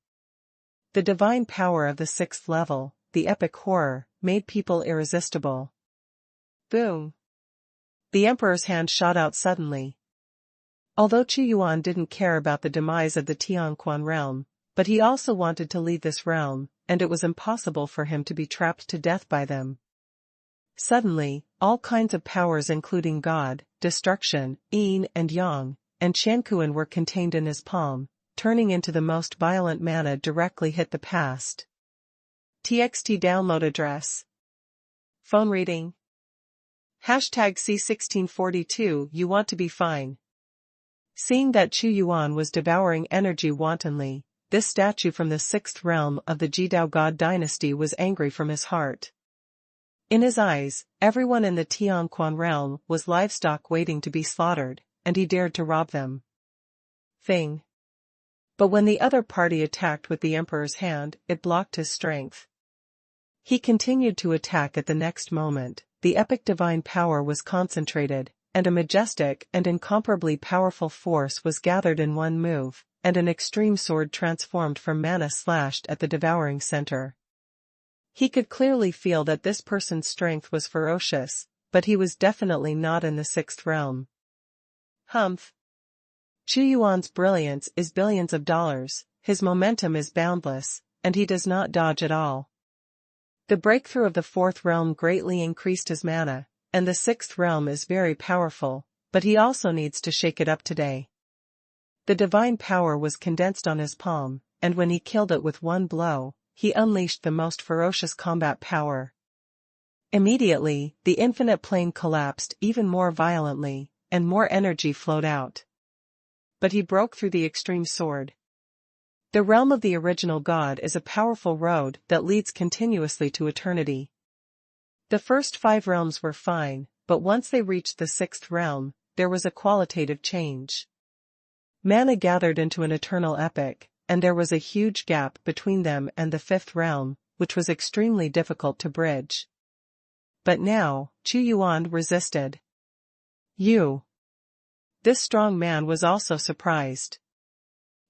Speaker 1: The divine power of the sixth level, the epic horror, made people irresistible. Boom! The emperor's hand shot out suddenly. Although Xuanhuan didn't care about the demise of the Tianquan realm, but he also wanted to leave this realm, and it was impossible for him to be trapped to death by them. Suddenly, all kinds of powers including God, destruction, yin and yang, and Qianquan were contained in his palm, turning into the most violent mana directly hit the past. TXT download address. Phone reading. #C1642 You want to be fine. Seeing that Xuanhuan was devouring energy wantonly, this statue from the sixth realm of the Jidao God dynasty was angry from his heart. In his eyes, everyone in the Tianquan realm was livestock waiting to be slaughtered, and he dared to rob them. Thing. But when the other party attacked with the emperor's hand, it blocked his strength. He continued to attack at the next moment, the epic divine power was concentrated, and a majestic and incomparably powerful force was gathered in one move, and an extreme sword transformed from mana slashed at the devouring center. He could clearly feel that this person's strength was ferocious, but he was definitely not in the sixth realm. Humph. Xuanhuan's brilliance is billions of dollars, his momentum is boundless, and he does not dodge at all. The breakthrough of the fourth realm greatly increased his mana, and the sixth realm is very powerful, but he also needs to shake it up today. The divine power was condensed on his palm, and when he killed it with one blow, he unleashed the most ferocious combat power. Immediately, the infinite plane collapsed even more violently, and more energy flowed out. But he broke through the extreme sword. The realm of the original god is a powerful road that leads continuously to eternity. The first 5 realms were fine, but once they reached the 6th realm, there was a qualitative change. Mana gathered into an eternal epic, and there was a huge gap between them and the 5th realm, which was extremely difficult to bridge. But now, Xuanhuan resisted. You. This strong man was also surprised.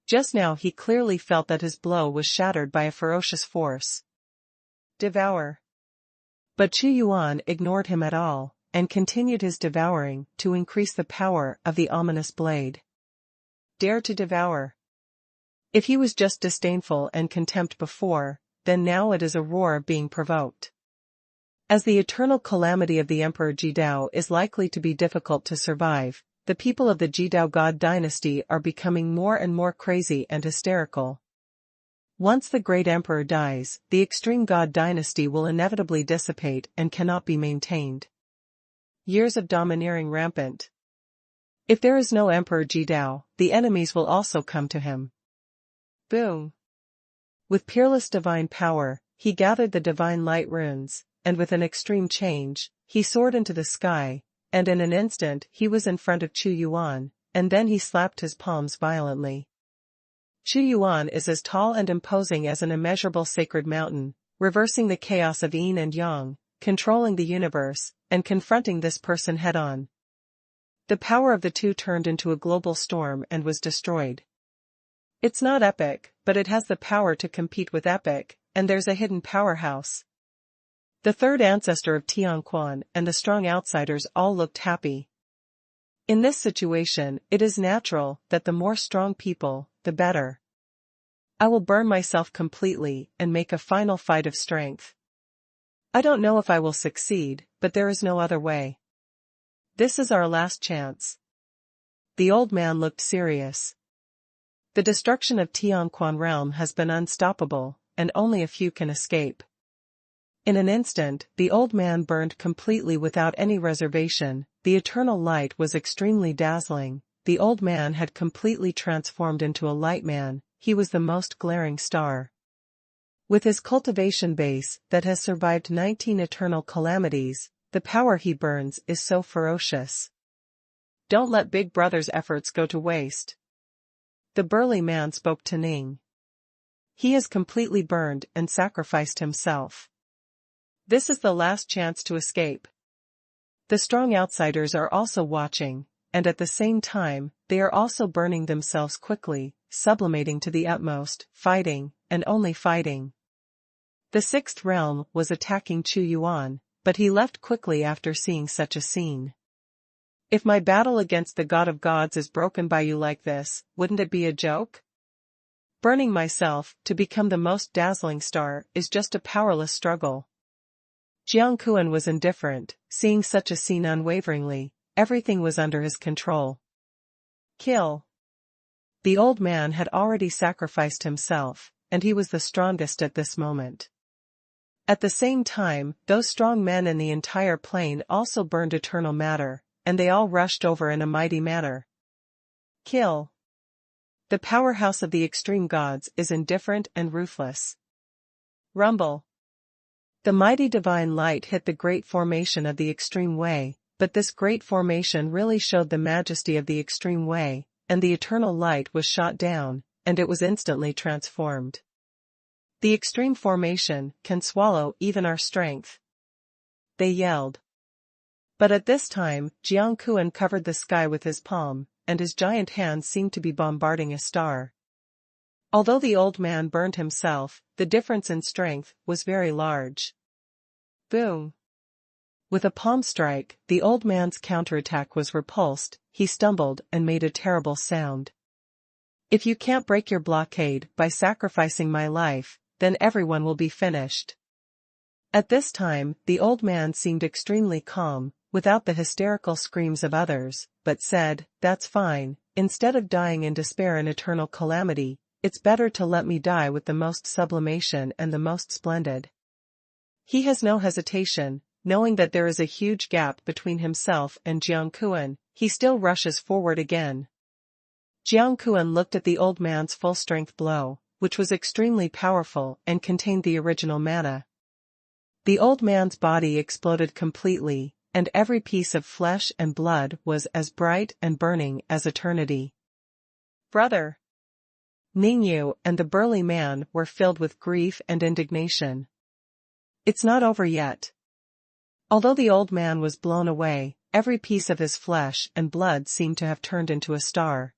Speaker 1: Just now he clearly felt that his blow was shattered by a ferocious force. Devour. But Xuanhuan ignored him at all, and continued his devouring to increase the power of the ominous blade. Dare to devour. If he was just disdainful and contempt before, then now it is a roar being provoked. As the eternal calamity of the Emperor Jidao is likely to be difficult to survive, the people of the Jidao God dynasty are becoming more and more crazy and hysterical. Once the great emperor dies, the extreme God dynasty will inevitably dissipate and cannot be maintained. Years of domineering rampant. If there is no Emperor Jidao, the enemies will also come to him. Boom! With peerless divine power, he gathered the divine light runes, and with an extreme change, he soared into the sky, and in an instant he was in front of Xuanhuan, and then he slapped his palms violently. Xuanhuan is as tall and imposing as an immeasurable sacred mountain, reversing the chaos of yin and yang, controlling the universe, and confronting this person head-on. The power of the two turned into a global storm and was destroyed. It's not epic, but it has the power to compete with epic, and there's a hidden powerhouse. The third ancestor of Tianquan and the strong outsiders all looked happy. In this situation, it is natural that the more strong people, the better. I will burn myself completely and make a final fight of strength. I don't know if I will succeed, but there is no other way. This is our last chance. The old man looked serious. The destruction of Tianquan realm has been unstoppable, and only a few can escape. In an instant, the old man burned completely without any reservation. The eternal light was extremely dazzling. The old man had completely transformed into a light man. He was the most glaring star. With his cultivation base that has survived 19 eternal calamities, the power he burns is so ferocious. Don't let Big Brother's efforts go to waste. The burly man spoke to Ning. He has completely burned and sacrificed himself. This is the last chance to escape. The strong outsiders are also watching, and at the same time, they are also burning themselves quickly, sublimating to the utmost, fighting, and only fighting. The sixth realm was attacking Xuanhuan, but he left quickly after seeing such a scene. If my battle against the God of Gods is broken by you like this, wouldn't it be a joke? Burning myself to become the most dazzling star is just a powerless struggle. Jiangquan was indifferent, seeing such a scene unwaveringly. Everything was under his control. Kill. The old man had already sacrificed himself, and he was the strongest at this moment. At the same time, those strong men in the entire plane also burned eternal matter, and they all rushed over in a mighty manner. Kill. The powerhouse of the extreme gods is indifferent and ruthless. Rumble. The mighty divine light hit the great formation of the extreme way, but this great formation really showed the majesty of the extreme way, and the eternal light was shot down, and it was instantly transformed. The extreme formation can swallow even our strength. They yelled. But at this time, Jiangquan covered the sky with his palm, and his giant hands seemed to be bombarding a star. Although the old man burned himself, the difference in strength was very large. Boom! With a palm strike, the old man's counterattack was repulsed. He stumbled and made a terrible sound. If you can't break your blockade by sacrificing my life, then everyone will be finished. At this time, the old man seemed extremely calm, without the hysterical screams of others, but said, "That's fine. Instead of dying in despair and eternal calamity, it's better to let me die with the most sublimation and the most splendid." He has no hesitation, knowing that there is a huge gap between himself and Jiangquan. He still rushes forward again. Jiangquan looked at the old man's full-strength blow, which was extremely powerful and contained the original mana. The old man's body exploded completely, and every piece of flesh and blood was as bright and burning as eternity. Brother! Ningyu and the burly man were filled with grief and indignation. It's not over yet. Although the old man was blown away, every piece of his flesh and blood seemed to have turned into a star.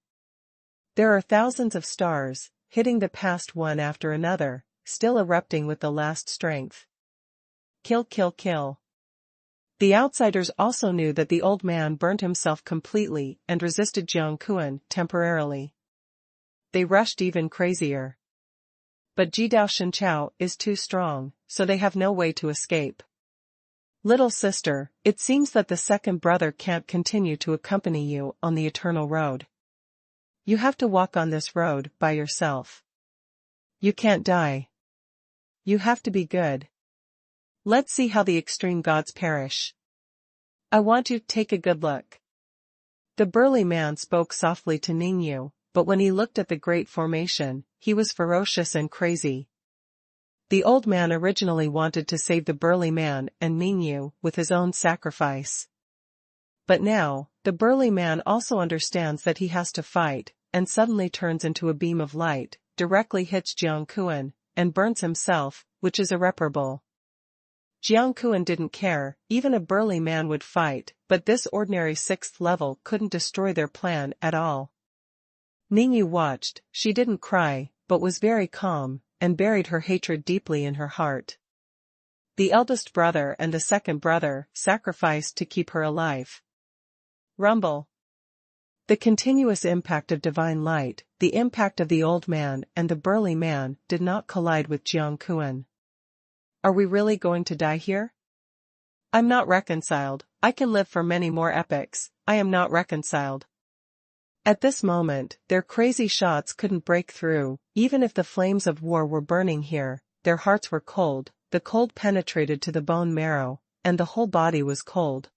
Speaker 1: There are thousands of stars, hitting the past one after another, still erupting with the last strength. Kill, kill, kill. The outsiders also knew that the old man burned himself completely and resisted Jiangquan temporarily. They rushed even crazier. But Jidao Shenchao is too strong, so they have no way to escape. Little sister, it seems that the second brother can't continue to accompany you on the eternal road. You have to walk on this road by yourself. You can't die. You have to be good. Let's see how the extreme gods perish. I want you to take a good look. The burly man spoke softly to Ningyu, but when he looked at the great formation, he was ferocious and crazy. The old man originally wanted to save the burly man and Ningyu with his own sacrifice. But now, the burly man also understands that he has to fight, and suddenly turns into a beam of light, directly hits Jiang Kuan, and burns himself, which is irreparable. Jiang Kuan didn't care, even a burly man would fight, but this ordinary 6th level couldn't destroy their plan at all. Ningyu watched, she didn't cry, but was very calm, and buried her hatred deeply in her heart. The eldest brother and the second brother sacrificed to keep her alive. Rumble. The continuous impact of divine light, the impact of the old man and the burly man did not collide with Jiang Kuan. Are we really going to die here? I'm not reconciled, I can live for many more epochs, I am not reconciled. At this moment, their crazy shots couldn't break through, even if the flames of war were burning here, their hearts were cold, the cold penetrated to the bone marrow, and the whole body was cold.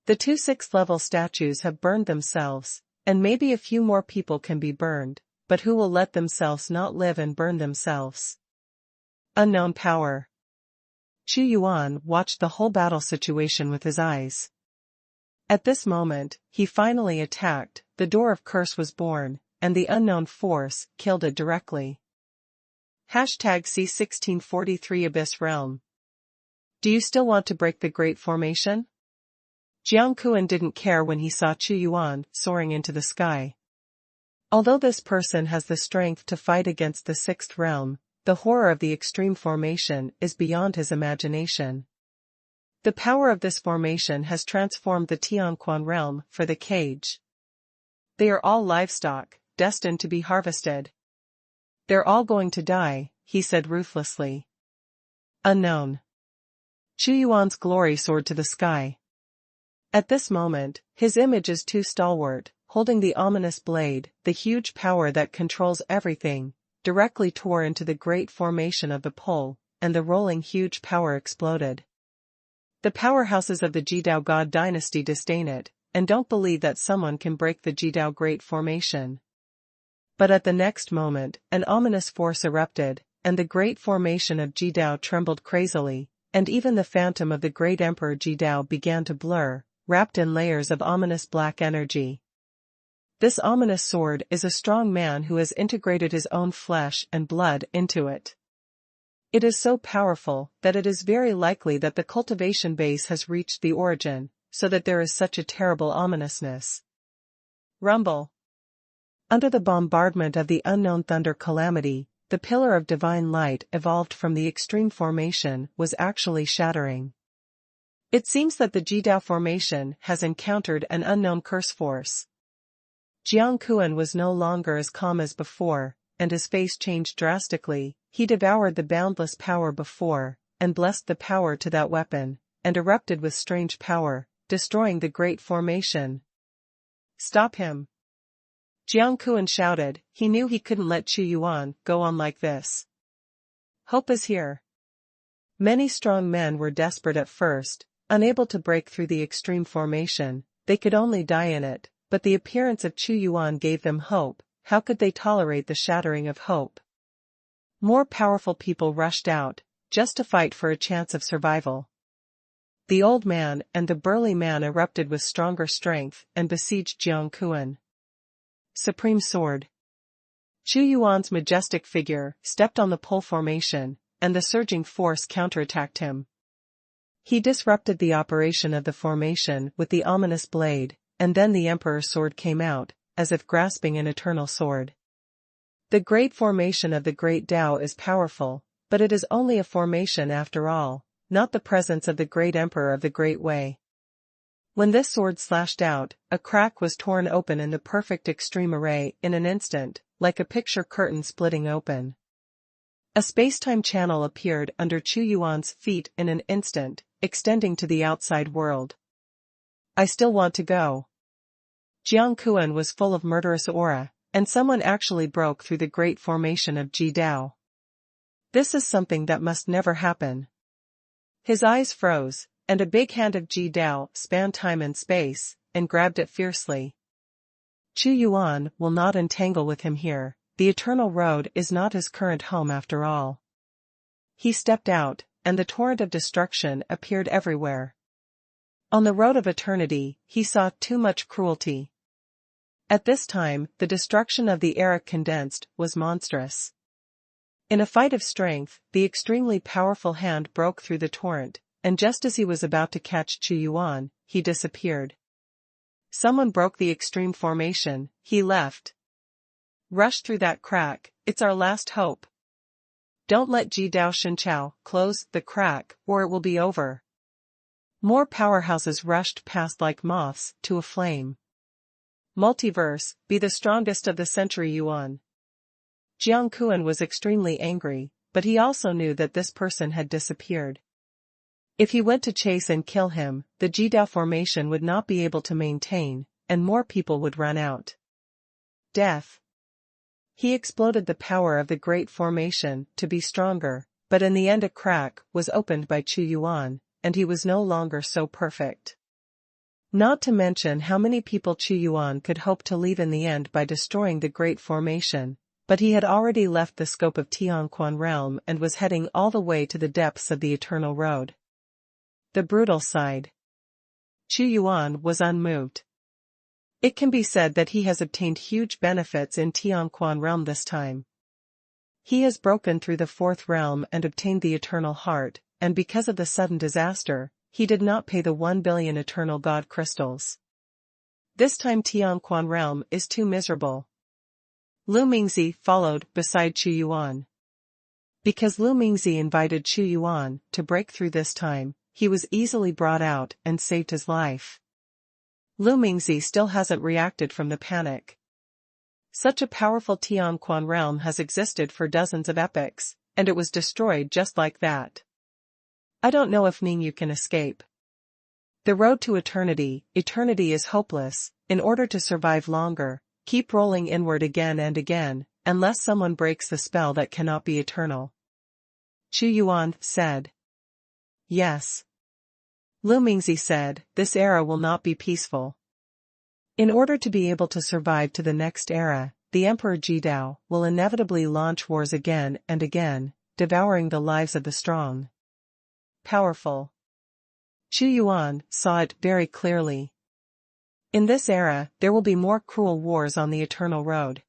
Speaker 1: The 2 6th level statues have burned themselves, and maybe a few more people can be burned, but who will let themselves not live and burn themselves? Unknown power. Xuanhuan watched the whole battle situation with his eyes. At this moment, he finally attacked, the door of curse was born, and the unknown force killed it directly. #C1643 Abyss Realm. Do you still want to break the Great Formation? Jiang Kuan didn't care when he saw Xuanhuan soaring into the sky. Although this person has the strength to fight against the 6th realm, the horror of the extreme formation is beyond his imagination. The power of this formation has transformed the Tianquan realm for the cage. They are all livestock, destined to be harvested. They're all going to die, he said ruthlessly. Unknown. Xuanhuan's glory soared to the sky. At this moment, his image is too stalwart, holding the ominous blade, the huge power that controls everything, directly tore into the great formation of the pole, and the rolling huge power exploded. The powerhouses of the Jidao God dynasty disdain it, and don't believe that someone can break the Jidao Great Formation. But at the next moment, an ominous force erupted, and the great formation of Jidao trembled crazily, and even the phantom of the great Emperor Jidao began to blur, wrapped in layers of ominous black energy. This ominous sword is a strong man who has integrated his own flesh and blood into it. It is so powerful that it is very likely that the cultivation base has reached the origin, so that there is such a terrible ominousness. Rumble. Under the bombardment of the unknown thunder calamity, the pillar of divine light evolved from the extreme formation was actually shattering. It seems that the Jidao formation has encountered an unknown curse force. Jiang Kuan was no longer as calm as before, and his face changed drastically. He devoured the boundless power before, and blessed the power to that weapon, and erupted with strange power, destroying the great formation. Stop him! Jiang Kuan shouted. He knew he couldn't let Xuanhuan go on like this. Hope is here. Many strong men were desperate at first, unable to break through the extreme formation, they could only die in it, but the appearance of Xuanhuan gave them hope. How could they tolerate the shattering of hope? More powerful people rushed out, just to fight for a chance of survival. The old man and the burly man erupted with stronger strength and besieged Jiang Kuan. Supreme Sword. Xuanhuan's majestic figure stepped on the pole formation, and the surging force counterattacked him. He disrupted the operation of the formation with the ominous blade, and then the Emperor's sword came out, as if grasping an eternal sword. The great formation of the great Tao is powerful, but it is only a formation after all, not the presence of the great Emperor of the Great Way. When this sword slashed out, a crack was torn open in the perfect extreme array in an instant, like a picture curtain splitting open. A space-time channel appeared under Xuanhuan's feet in an instant, extending to the outside world. I still want to go. Jiang Kuan was full of murderous aura, and someone actually broke through the great formation of Jidao. This is something that must never happen. His eyes froze, and a big hand of Jidao spanned time and space, and grabbed it fiercely. Xuanhuan will not entangle with him here, the Eternal Road is not his current home after all. He stepped out, and the torrent of destruction appeared everywhere. On the road of eternity, he saw too much cruelty. At this time, the destruction of the era condensed was monstrous. In a fight of strength, the extremely powerful hand broke through the torrent, and just as he was about to catch Xuanhuan, he disappeared. Someone broke the extreme formation, he left. Rush through that crack, it's our last hope. Don't let Dao Shinchao close the crack, or it will be over. More powerhouses rushed past like moths to a flame. Multiverse, be the strongest of the century Yuan. Jiang Kuan was extremely angry, but he also knew that this person had disappeared. If he went to chase and kill him, the Jidao formation would not be able to maintain, and more people would run out. Death. He exploded the power of the Great Formation to be stronger, but in the end a crack was opened by Xuanhuan, and he was no longer so perfect. Not to mention how many people Xuanhuan could hope to leave in the end by destroying the Great Formation, but he had already left the scope of Tianquan realm and was heading all the way to the depths of the Eternal Road. The brutal side. Xuanhuan was unmoved. It can be said that he has obtained huge benefits in Tianquan realm this time. He has broken through the fourth realm and obtained the Eternal Heart, and because of the sudden disaster, he did not pay the 1 billion Eternal God crystals. This time Tianquan realm is too miserable. Lu Mingzi followed beside Xuanhuan. Because Lu Mingzi invited Xuanhuan to break through this time, he was easily brought out and saved his life. Lu Mingzi still hasn't reacted from the panic. Such a powerful Tianquan realm has existed for dozens of epochs, and it was destroyed just like that. I don't know if Ningyu can escape. The road to eternity is hopeless. In order to survive longer, keep rolling inward again and again, unless someone breaks the spell that cannot be eternal. Xuanhuan said. Yes. Lu Mingzi said, this era will not be peaceful. In order to be able to survive to the next era, the Emperor Jidao will inevitably launch wars again and again, devouring the lives of the strong. Powerful. Xuanhuan saw it very clearly. In this era, there will be more cruel wars on the Eternal Road.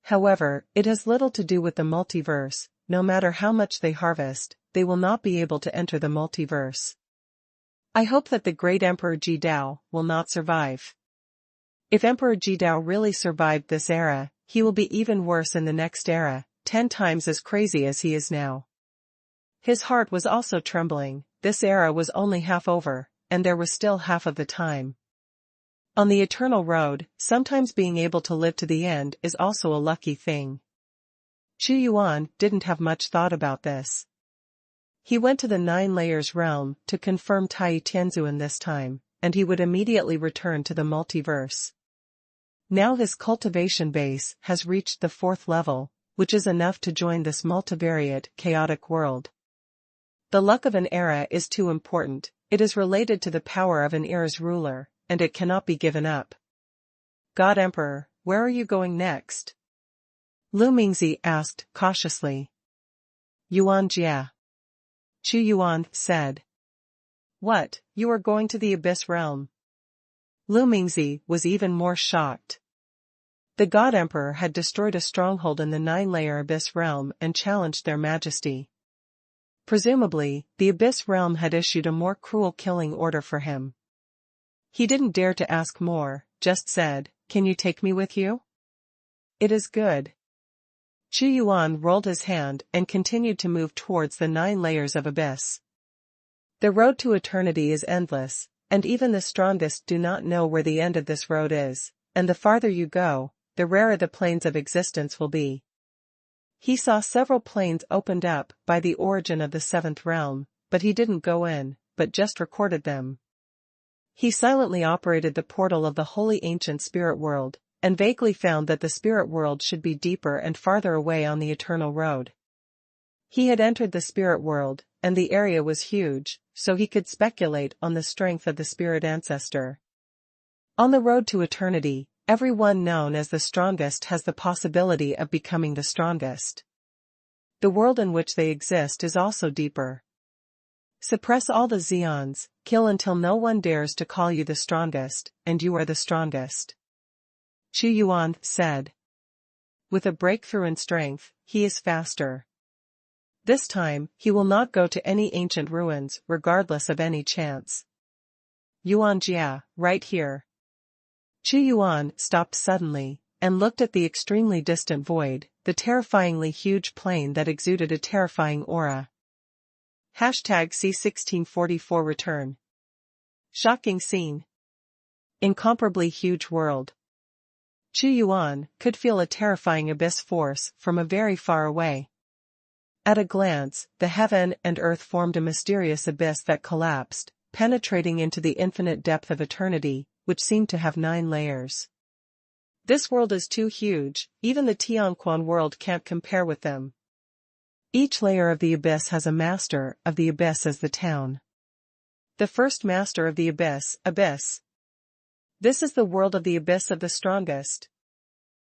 Speaker 1: However, it has little to do with the multiverse. No matter how much they harvest, they will not be able to enter the multiverse. I hope that the great Emperor Jidao will not survive. If Emperor Jidao really survived this era, he will be even worse in the next era, 10 times as crazy as he is now. His heart was also trembling. This era was only half over, and there was still half of the time. On the Eternal Road, sometimes being able to live to the end is also a lucky thing. Xuanhuan didn't have much thought about this. He went to the 9 layers realm to confirm Tai Tianzuan this time, and he would immediately return to the multiverse. Now his cultivation base has reached the 4th level, which is enough to join this multivariate, chaotic world. The luck of an era is too important. It is related to the power of an era's ruler, and it cannot be given up. God Emperor, where are you going next? Lu Mingzi asked cautiously. Yuan Jia. Xuanhuan said. What, you are going to the Abyss realm? Lu Mingzi was even more shocked. The God Emperor had destroyed a stronghold in the 9-layer Abyss realm and challenged their majesty. Presumably, the Abyss realm had issued a more cruel killing order for him. He didn't dare to ask more, just said, can you take me with you? It is good. Xuanhuan rolled his hand and continued to move towards the 9 layers of Abyss. The road to eternity is endless, and even the strongest do not know where the end of this road is, and the farther you go, the rarer the planes of existence will be. He saw several planes opened up by the origin of the 7th realm, but he didn't go in, but just recorded them. He silently operated the portal of the holy ancient spirit world, and vaguely found that the spirit world should be deeper and farther away on the Eternal Road. He had entered the spirit world, and the area was huge, so he could speculate on the strength of the spirit ancestor. On the road to eternity, everyone known as the strongest has the possibility of becoming the strongest. The world in which they exist is also deeper. Suppress all the Xians, kill until no one dares to call you the strongest, and you are the strongest. Xuanhuan said. With a breakthrough in strength, he is faster. This time, he will not go to any ancient ruins, regardless of any chance. Yuan Jia, right here. Xuanhuan stopped suddenly, and looked at the extremely distant void, the terrifyingly huge plain that exuded a terrifying aura. #C1644 Return. Shocking scene. Incomparably huge world. Xuanhuan could feel a terrifying abyss force from a very far away. At a glance, the heaven and earth formed a mysterious abyss that collapsed, penetrating into the infinite depth of eternity, which seemed to have 9 layers. This world is too huge, even the Tianquan world can't compare with them. Each layer of the abyss has a master of the abyss as the town. The first master of the abyss. This is the world of the abyss of the strongest.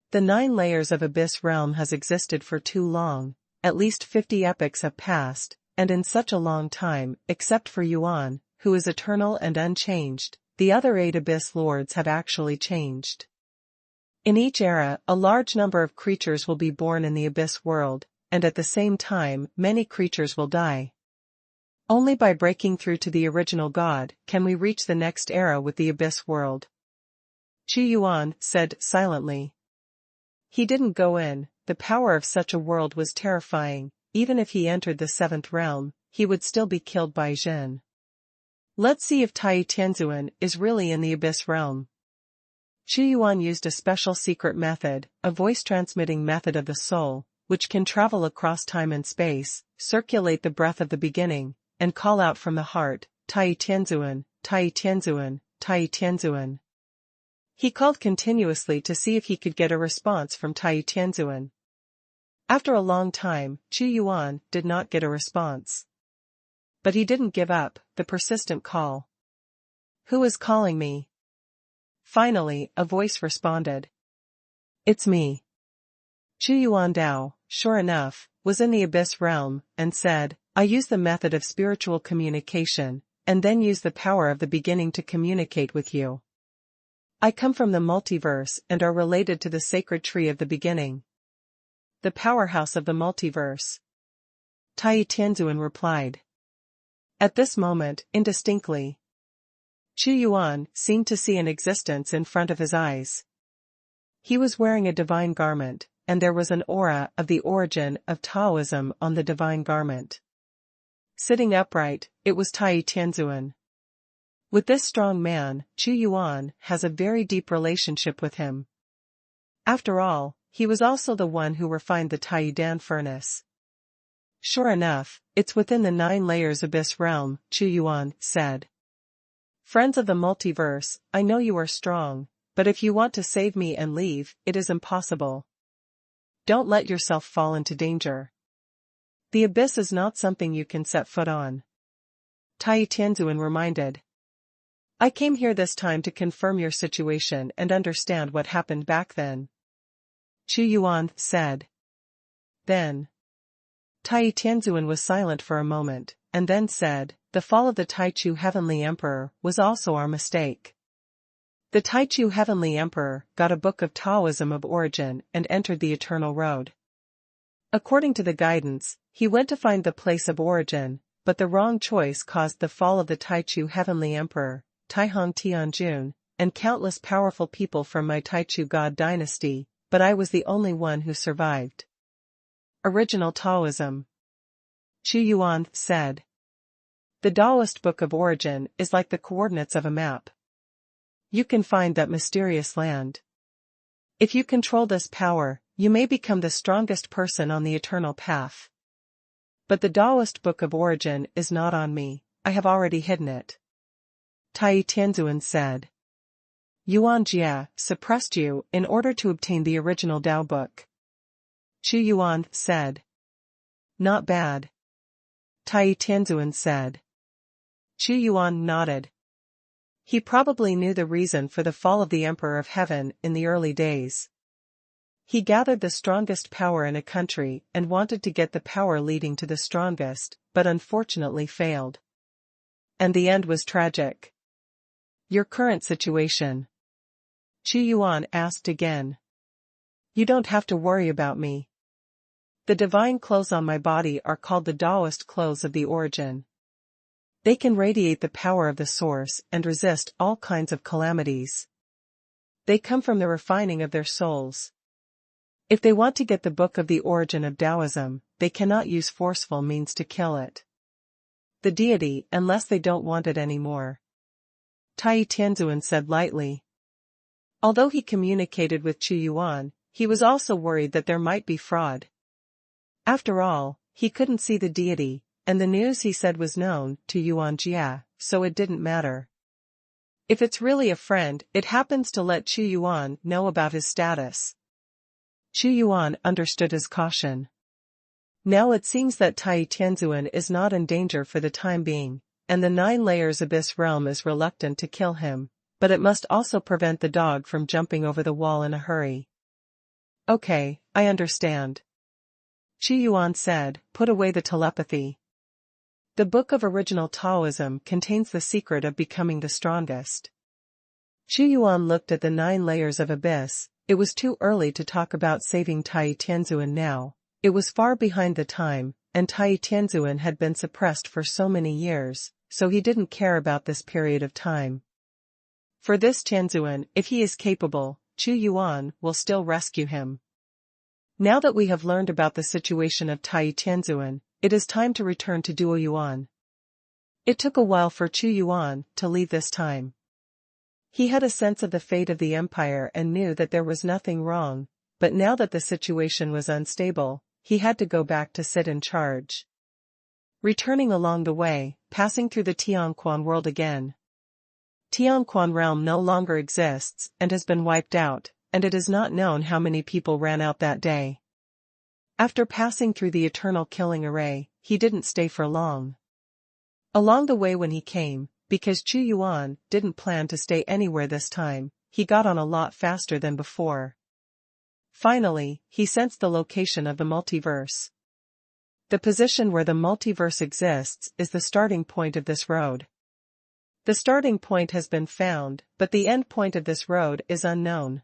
Speaker 1: The 9 layers of abyss realm has existed for too long, at least 50 epochs have passed, and in such a long time, except for Yuan, who is eternal and unchanged, the other 8 abyss lords have actually changed. In each era, a large number of creatures will be born in the abyss world, and at the same time, many creatures will die. Only by breaking through to the original god can we reach the next era with the abyss world. Xuanhuan said silently. He didn't go in. The power of such a world was terrifying. Even if he entered the 7th realm, he would still be killed by Jin. Let's see if Tai Tianzuan is really in the abyss realm. Xuanhuan used a special secret method, a voice-transmitting method of the soul, which can travel across time and space, circulate the breath of the beginning, and call out from the heart, Tai Tianzuan, Tai Tianzuan, Tai Tianzuan. He called continuously to see if he could get a response from Tai Tianzuan. After a long time, Xuanhuan did not get a response. But he didn't give up, the persistent call. Who is calling me? Finally, a voice responded. It's me. Xuanhuan Dao, sure enough, was in the abyss realm, and said, I use the method of spiritual communication, and then use the power of the beginning to communicate with you. I come from the multiverse and are related to the sacred tree of the beginning. The powerhouse of the multiverse. Tai Tianzuan replied. At this moment, indistinctly, Xuanhuan seemed to see an existence in front of his eyes. He was wearing a divine garment, and there was an aura of the origin of Taoism on the divine garment. Sitting upright, it was Tai Tianzuan. With this strong man, Xuanhuan has a very deep relationship with him. After all, he was also the one who refined the Taidan furnace. Sure enough, it's within the 9 layers abyss realm, Xuanhuan said. Friends of the multiverse, I know you are strong, but if you want to save me and leave, it is impossible. Don't let yourself fall into danger. The abyss is not something you can set foot on. Tai Tianzuan reminded. I came here this time to confirm your situation and understand what happened back then. Xuanhuan said. Then. Tai Tianzuan was silent for a moment, and then said, the fall of the Taichu Heavenly Emperor was also our mistake. The Taichu Heavenly Emperor got a book of Taoism of origin and entered the Eternal Road. According to the guidance, he went to find the place of origin, but the wrong choice caused the fall of the Taichu Heavenly Emperor, Taihong Tianjun, and countless powerful people from my Taichu God dynasty, but I was the only one who survived. Original Taoism. Xuanhuan said. The Taoist Book of Origin is like the coordinates of a map. You can find that mysterious land. If you control this power, you may become the strongest person on the eternal path. But the Taoist Book of Origin is not on me, I have already hidden it. Tai Tianzuan said. Yuan Jia suppressed you in order to obtain the original Tao book. Xuanhuan said. Not bad. Tai Tianzuan said. Xuanhuan nodded. He probably knew the reason for the fall of the Emperor of Heaven in the early days. He gathered the strongest power in a country and wanted to get the power leading to the strongest, but unfortunately failed. And the end was tragic. Your current situation? Xuanhuan asked again. You don't have to worry about me. The divine clothes on my body are called the Taoist clothes of the origin. They can radiate the power of the source and resist all kinds of calamities. They come from the refining of their souls. If they want to get the book of the origin of Taoism, they cannot use forceful means to kill it. The deity, unless they don't want it anymore. Tai Tianzuan said lightly. Although he communicated with Xuanhuan, he was also worried that there might be fraud. After all, he couldn't see the deity, and the news he said was known to Yuan Jia, so it didn't matter. If it's really a friend, it happens to let Xuanhuan know about his status. Xuanhuan understood his caution. Now it seems that Tai Tianzuan is not in danger for the time being, and the 9 layers abyss realm is reluctant to kill him, but it must also prevent the dog from jumping over the wall in a hurry. Okay, I understand. Xuanhuan said, put away the telepathy. The Book of Original Taoism contains the secret of becoming the strongest. Xuanhuan looked at the 9 layers of abyss. It was too early to talk about saving Tai Tianzuan now. It was far behind the time, and Tai Tianzuan had been suppressed for so many years, so he didn't care about this period of time. For this Tianzuan, if he is capable, Xuanhuan will still rescue him. Now that we have learned about the situation of Tai Tianzuan, it is time to return to Duoyuan. It took a while for Xuanhuan to leave this time. He had a sense of the fate of the empire and knew that there was nothing wrong, but now that the situation was unstable, he had to go back to sit in charge. Returning along the way, passing through the Tianquan world again. Tianquan realm no longer exists and has been wiped out, and it is not known how many people ran out that day. After passing through the eternal killing array, he didn't stay for long. Along the way when he came, because Xuanhuan didn't plan to stay anywhere this time, he got on a lot faster than before. Finally, he sensed the location of the multiverse. The position where the multiverse exists is the starting point of this road. The starting point has been found, but the end point of this road is unknown.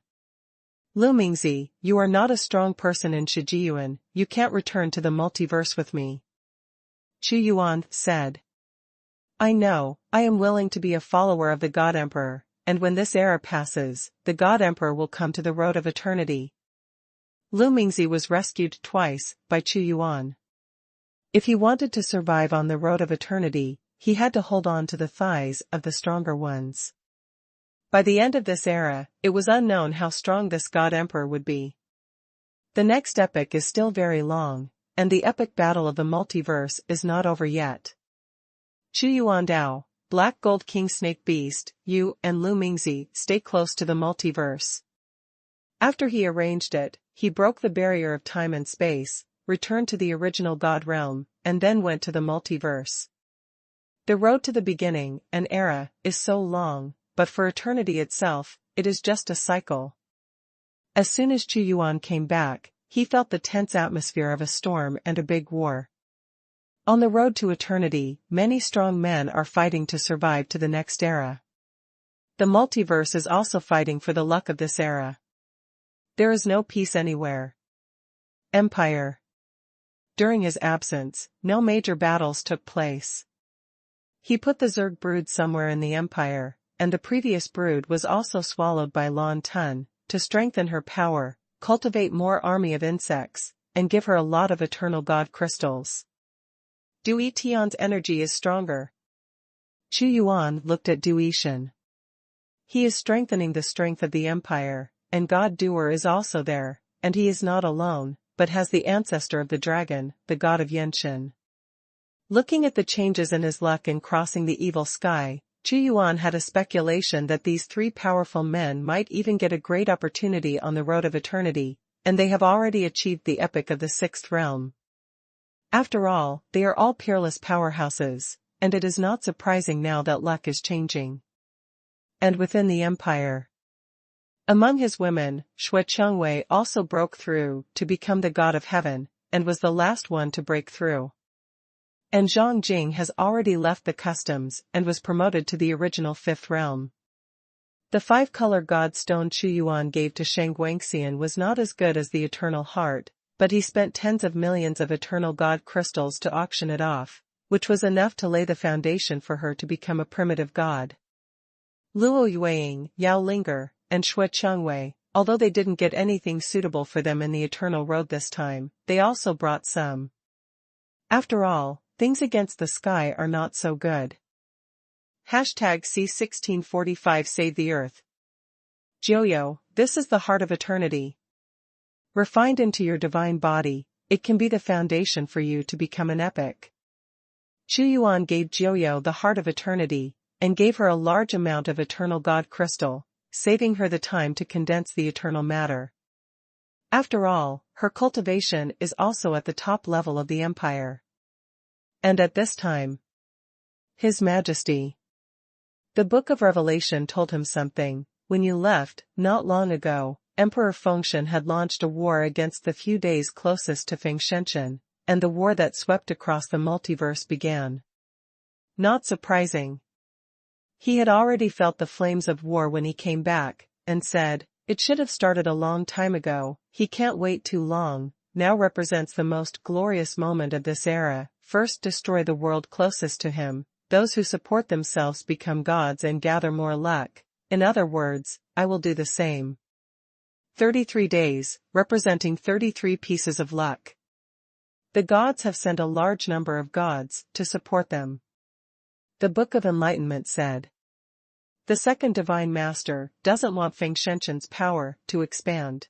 Speaker 1: Lu Mingzi, you are not a strong person in Shijiyuan, you can't return to the multiverse with me. Xuanhuan said. I know, I am willing to be a follower of the God Emperor, and when this era passes, the God Emperor will come to the road of eternity. Lu Mingzi was rescued twice by Xuanhuan. If he wanted to survive on the road of eternity, he had to hold on to the thighs of the stronger ones. By the end of this era, it was unknown how strong this God Emperor would be. The next epic is still very long, and the epic battle of the multiverse is not over yet. Xuanhuan Dao, Black Gold King Snake Beast, you and Lu Mingzi stay close to the multiverse. After he arranged it, he broke the barrier of time and space, returned to the original God realm, and then went to the multiverse. The road to the beginning, an era, is so long, but for eternity itself, it is just a cycle. As soon as Xuanhuan came back, he felt the tense atmosphere of a storm and a big war. On the road to eternity, many strong men are fighting to survive to the next era. The multiverse is also fighting for the luck of this era. There is no peace anywhere. Empire. During his absence, no major battles took place. He put the Zerg brood somewhere in the Empire, and the previous brood was also swallowed by Lan Tun, to strengthen her power, cultivate more army of insects, and give her a lot of eternal god crystals. Dui Tian's energy is stronger. Xuanhuan looked at Dui Shen. He is strengthening the strength of the Empire, and God Doer is also there, and he is not alone, but has the ancestor of the dragon, the god of Yenshin. Looking at the changes in his luck in crossing the evil sky, Xuanhuan had a speculation that these 3 powerful men might even get a great opportunity on the road of eternity, and they have already achieved the epic of the 6th realm. After all, they are all peerless powerhouses, and it is not surprising now that luck is changing. and within the empire. Among his women, Xuanhuan also broke through to become the god of heaven, and was the last one to break through. And Zhang Jing has already left the customs and was promoted to the original fifth realm. The five-color god stone Xuanhuan gave to Shang Wangxian was not as good as the eternal heart, but he spent tens of millions of eternal god crystals to auction it off, which was enough to lay the foundation for her to become a primitive god. Luo Yueying, Yao Linger, and Shui Changwei, although they didn't get anything suitable for them in the Eternal Road this time, they also brought some. After all, things against the sky are not so good. Hashtag C1645 Save the Earth. Jiuyo, this is the heart of eternity. Refined into your divine body, it can be the foundation for you to become an epic. Chuyuan gave Jiuyo the heart of eternity, and gave her a large amount of eternal god crystal, saving her the time to condense the eternal matter. After all, her cultivation is also at the top level of the empire. And at this time, His Majesty. The Book of Revelation told him something. When you left, not long ago, Emperor Fengshen had launched a war against the few days closest to Fengshen, and the war that swept across the multiverse began. Not surprising. He had already felt the flames of war when he came back, and said, "It should have started a long time ago." He can't wait too long. Now represents the most glorious moment of this era. First destroy the world closest to him. Those who support themselves become gods and gather more luck. In other words, I will do the same. 33 days, representing 33 pieces of luck. The gods have sent a large number of gods to support them. The Book of Enlightenment said. The second divine master doesn't want Fengshen's power to expand.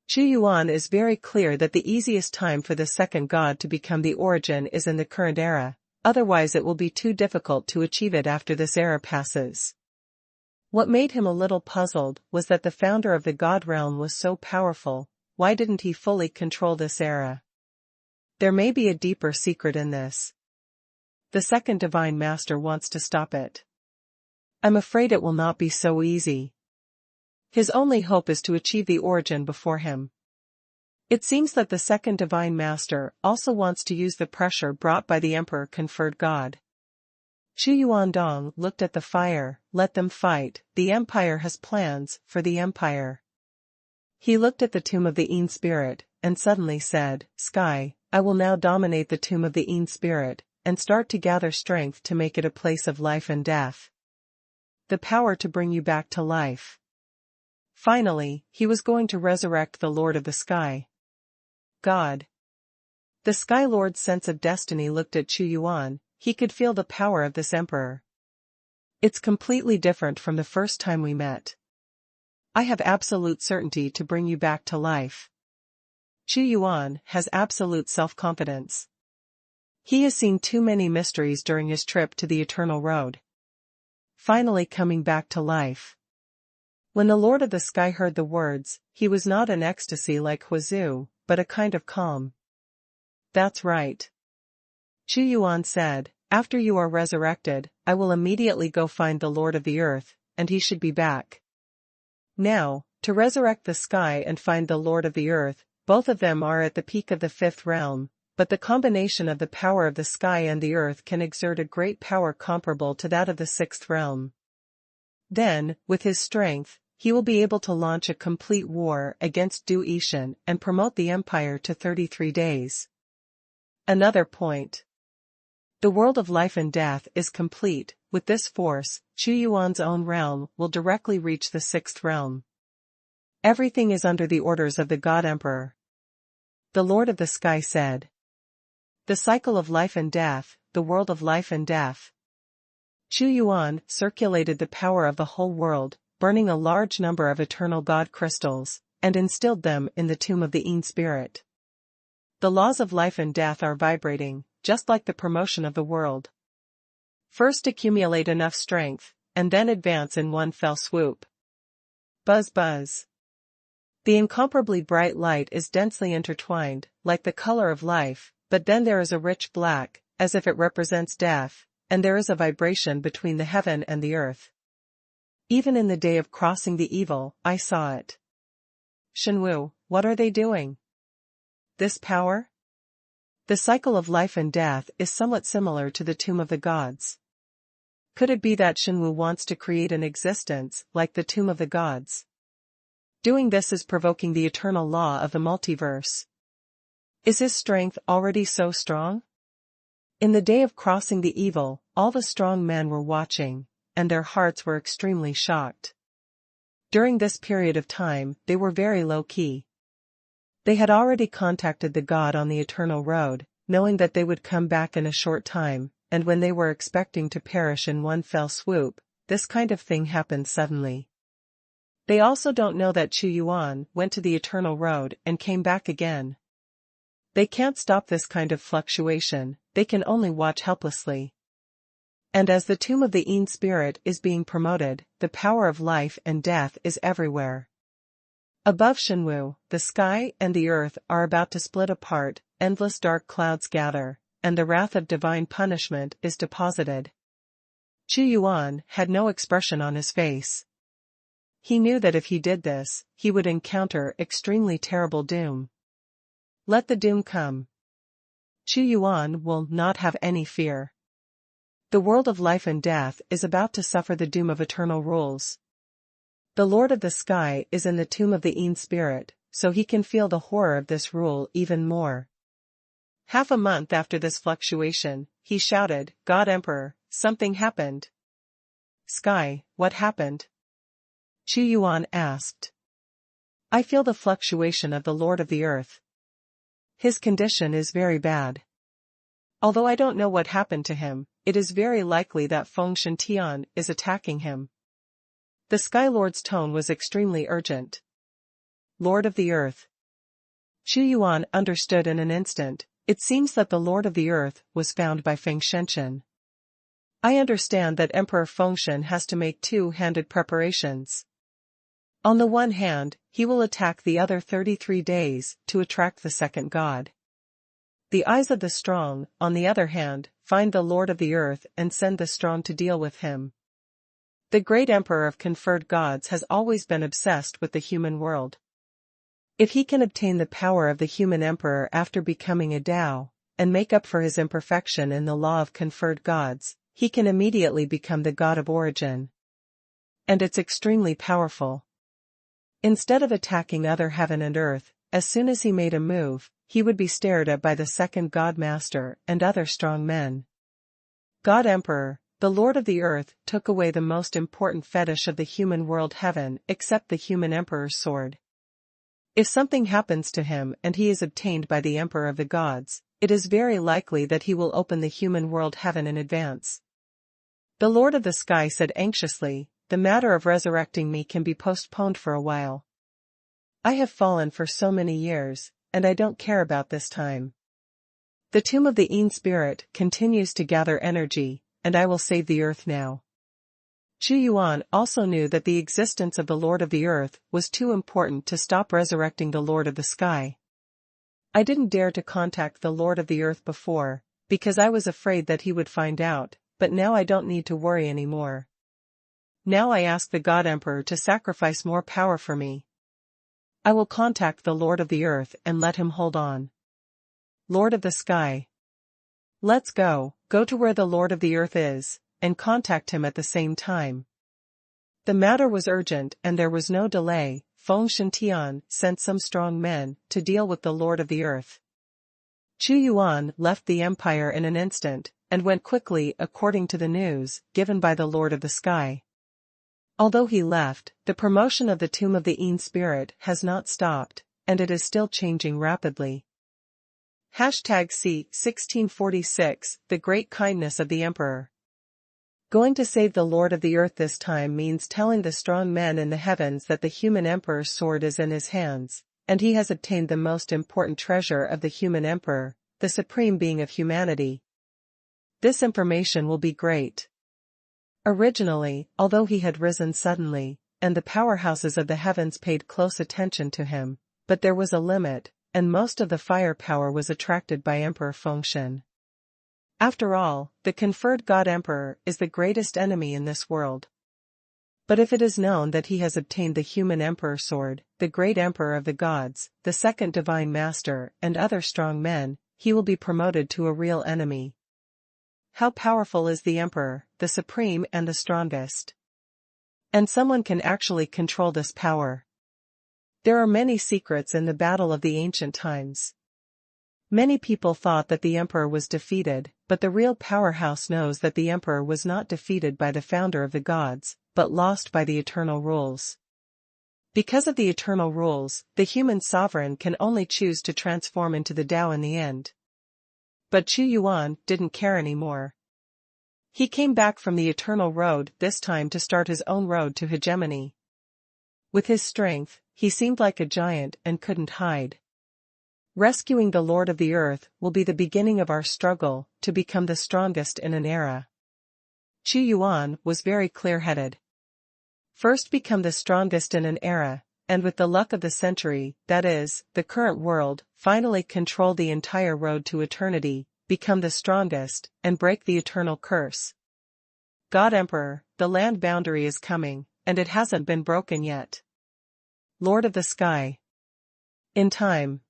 Speaker 1: Chuyuan is very clear that the easiest time for the second god to become the origin is in the current era, otherwise it will be too difficult to achieve it after this era passes. What made him a little puzzled was that the founder of the god realm was so powerful. Why didn't he fully control this era? There may be a deeper secret in this. The second divine master wants to stop it. I'm afraid it will not be so easy. His only hope is to achieve the origin before him. It seems that the second divine master also wants to use the pressure brought by the emperor conferred god. Chuyuan Dong looked at the fire. Let them fight. The empire has plans for the empire. He looked at the tomb of the Yin spirit, and suddenly said, "Sky, I will now dominate the tomb of the Yin spirit, and start to gather strength to make it a place of life and death. The power to bring you back to life." Finally, he was going to resurrect the Lord of the Sky. God. The Sky Lord's sense of destiny looked at Chuyuan. He could feel the power of this emperor. It's completely different from the first time we met. I have absolute certainty to bring you back to life. Chuyuan has absolute self-confidence. He has seen too many mysteries during his trip to the Eternal Road. Finally coming back to life. When the Lord of the Sky heard the words, he was not in ecstasy like Huizu, but a kind of calm. That's right. Chuyuan said, after you are resurrected, I will immediately go find the Lord of the Earth, and he should be back. Now, to resurrect the sky and find the Lord of the Earth, both of them are at the peak of the fifth realm. But the combination of the power of the sky and the earth can exert a great power comparable to that of the sixth realm. Then, with his strength, he will be able to launch a complete war against Du Yishan and promote the empire to 33 days. Another point. The world of life and death is complete. With this force, Chuyuan's own realm will directly reach the sixth realm. Everything is under the orders of the God Emperor. The Lord of the Sky said. The cycle of life and death, the world of life and death. Chuyuan circulated the power of the whole world, burning a large number of eternal god crystals, and instilled them in the tomb of the Yin spirit. The laws of life and death are vibrating, just like the promotion of the world. First accumulate enough strength, and then advance in one fell swoop. Buzz buzz. The incomparably bright light is densely intertwined, like the color of life, but then there is a rich black, as if it represents death, and there is a vibration between the heaven and the earth. Even in the day of crossing the evil, I saw it. Xuanhuan, what are they doing? This power? The cycle of life and death is somewhat similar to the tomb of the gods. Could it be that Xuanhuan wants to create an existence like the tomb of the gods? Doing this is provoking the eternal law of the multiverse. Is his strength already so strong? In the day of crossing the evil, all the strong men were watching, and their hearts were extremely shocked. During this period of time, they were very low-key. They had already contacted the god on the eternal road, knowing that they would come back in a short time, and when they were expecting to perish in one fell swoop, this kind of thing happened suddenly. They also don't know that Xuanhuan went to the eternal road and came back again. They can't stop this kind of fluctuation, they can only watch helplessly. And as the tomb of the Yin spirit is being promoted, the power of life and death is everywhere. Above Xuanhuan, the sky and the earth are about to split apart, endless dark clouds gather, and the wrath of divine punishment is deposited. Xuanhuan had no expression on his face. He knew that if he did this, he would encounter extremely terrible doom. Let the doom come. Xuanhuan will not have any fear. The world of life and death is about to suffer the doom of eternal rules. The Lord of the Sky is in the tomb of the Yin spirit, so he can feel the horror of this rule even more. Half a month after this fluctuation, he shouted, "God Emperor, something happened." "Sky, what happened?" Xuanhuan asked. "I feel the fluctuation of the Lord of the Earth. His condition is very bad. Although I don't know what happened to him, it is very likely that Fengshen Tian is attacking him." The Sky Lord's tone was extremely urgent. Lord of the Earth. Xuanhuan understood in an instant. It seems that the Lord of the Earth was found by Fengshen. I understand that Emperor Fengshen has to make two-handed preparations. On the one hand, he will attack the other 33 days to attract the second god. The eyes of the strong, on the other hand, find the Lord of the Earth and send the strong to deal with him. The great Emperor of conferred gods has always been obsessed with the human world. If he can obtain the power of the human emperor after becoming a Tao, and make up for his imperfection in the law of conferred gods, he can immediately become the god of origin. And it's extremely powerful. Instead of attacking other heaven and earth, as soon as he made a move, he would be stared at by the second god master and other strong men. God Emperor, the Lord of the Earth, took away the most important fetish of the human world heaven except the human emperor's sword. If something happens to him and he is obtained by the Emperor of the Gods, it is very likely that he will open the human world heaven in advance. The Lord of the Sky said anxiously, "The matter of resurrecting me can be postponed for a while. I have fallen for so many years, and I don't care about this time. The tomb of the Yin spirit continues to gather energy, and I will save the earth now." Xuanhuan also knew that the existence of the Lord of the Earth was too important to stop resurrecting the Lord of the Sky. "I didn't dare to contact the Lord of the Earth before, because I was afraid that he would find out, but now I don't need to worry anymore. Now I ask the God Emperor to sacrifice more power for me. I will contact the Lord of the Earth and let him hold on." Lord of the Sky. Let's go to where the Lord of the Earth is, and contact him at the same time. The matter was urgent and there was no delay. Fengshen Tian sent some strong men to deal with the Lord of the Earth. Xuanhuan left the empire in an instant, and went quickly according to the news given by the Lord of the Sky. Although he left, the promotion of the tomb of the Yin spirit has not stopped, and it is still changing rapidly. #C1646 The Great Kindness of the Emperor. Going to save the Lord of the Earth this time means telling the strong men in the heavens that the human emperor's sword is in his hands, and he has obtained the most important treasure of the human emperor, the supreme being of humanity. This information will be great. Originally, although he had risen suddenly, and the powerhouses of the heavens paid close attention to him, but there was a limit, and most of the firepower was attracted by Emperor Fengshen. After all, the conferred God Emperor is the greatest enemy in this world. But if it is known that he has obtained the human emperor sword, the great emperor of the gods, the second divine master, and other strong men, he will be promoted to a real enemy. How powerful is the emperor, the supreme and the strongest? And someone can actually control this power. There are many secrets in the battle of the ancient times. Many people thought that the emperor was defeated, but the real powerhouse knows that the emperor was not defeated by the founder of the gods, but lost by the eternal rules. Because of the eternal rules, the human sovereign can only choose to transform into the Tao in the end. But Xuanhuan didn't care anymore. He came back from the eternal road this time to start his own road to hegemony. With his strength, he seemed like a giant and couldn't hide. Rescuing the Lord of the Earth will be the beginning of our struggle to become the strongest in an era. Xuanhuan was very clear-headed. First become the strongest in an era, and with the luck of the century, that is, the current world, finally control the entire road to eternity, become the strongest, and break the eternal curse. God Emperor, the land boundary is coming, and it hasn't been broken yet. Lord of the Sky. In time.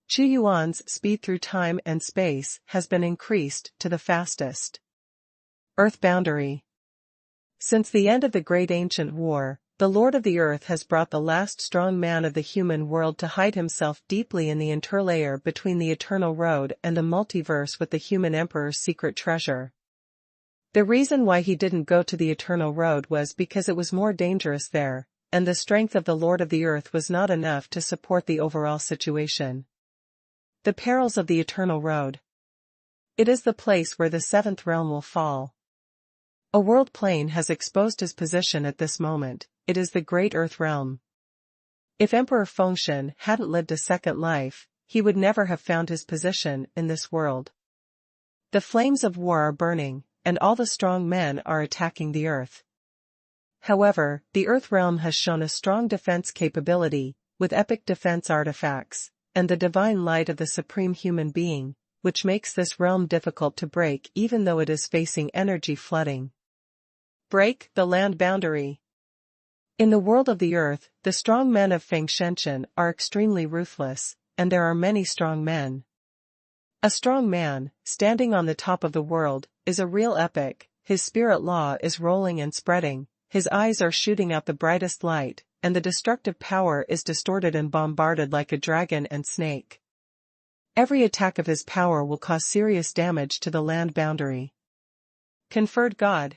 Speaker 1: Xuanhuan's speed through time and space has been increased to the fastest. Earth boundary. Since the end of the Great Ancient War, the Lord of the Earth has brought the last strong man of the human world to hide himself deeply in the interlayer between the Eternal Road and the multiverse with the human emperor's secret treasure. The reason why he didn't go to the Eternal Road was because it was more dangerous there, and the strength of the Lord of the Earth was not enough to support the overall situation. The perils of the Eternal Road. It is the place where the seventh realm will fall. A world plane has exposed his position at this moment. It is the Great Earth Realm. If Emperor Fengshen hadn't lived a second life, he would never have found his position in this world. The flames of war are burning, and all the strong men are attacking the Earth. However, the Earth Realm has shown a strong defense capability, with epic defense artifacts, and the divine light of the supreme human being, which makes this realm difficult to break even though it is facing energy flooding. Break the land boundary. In the world of the Earth, the strong men of Fengshen are extremely ruthless, and there are many strong men. A strong man, standing on the top of the world, is a real epic. His spirit law is rolling and spreading, his eyes are shooting out the brightest light, and the destructive power is distorted and bombarded like a dragon and snake. Every attack of his power will cause serious damage to the land boundary. Conferred God.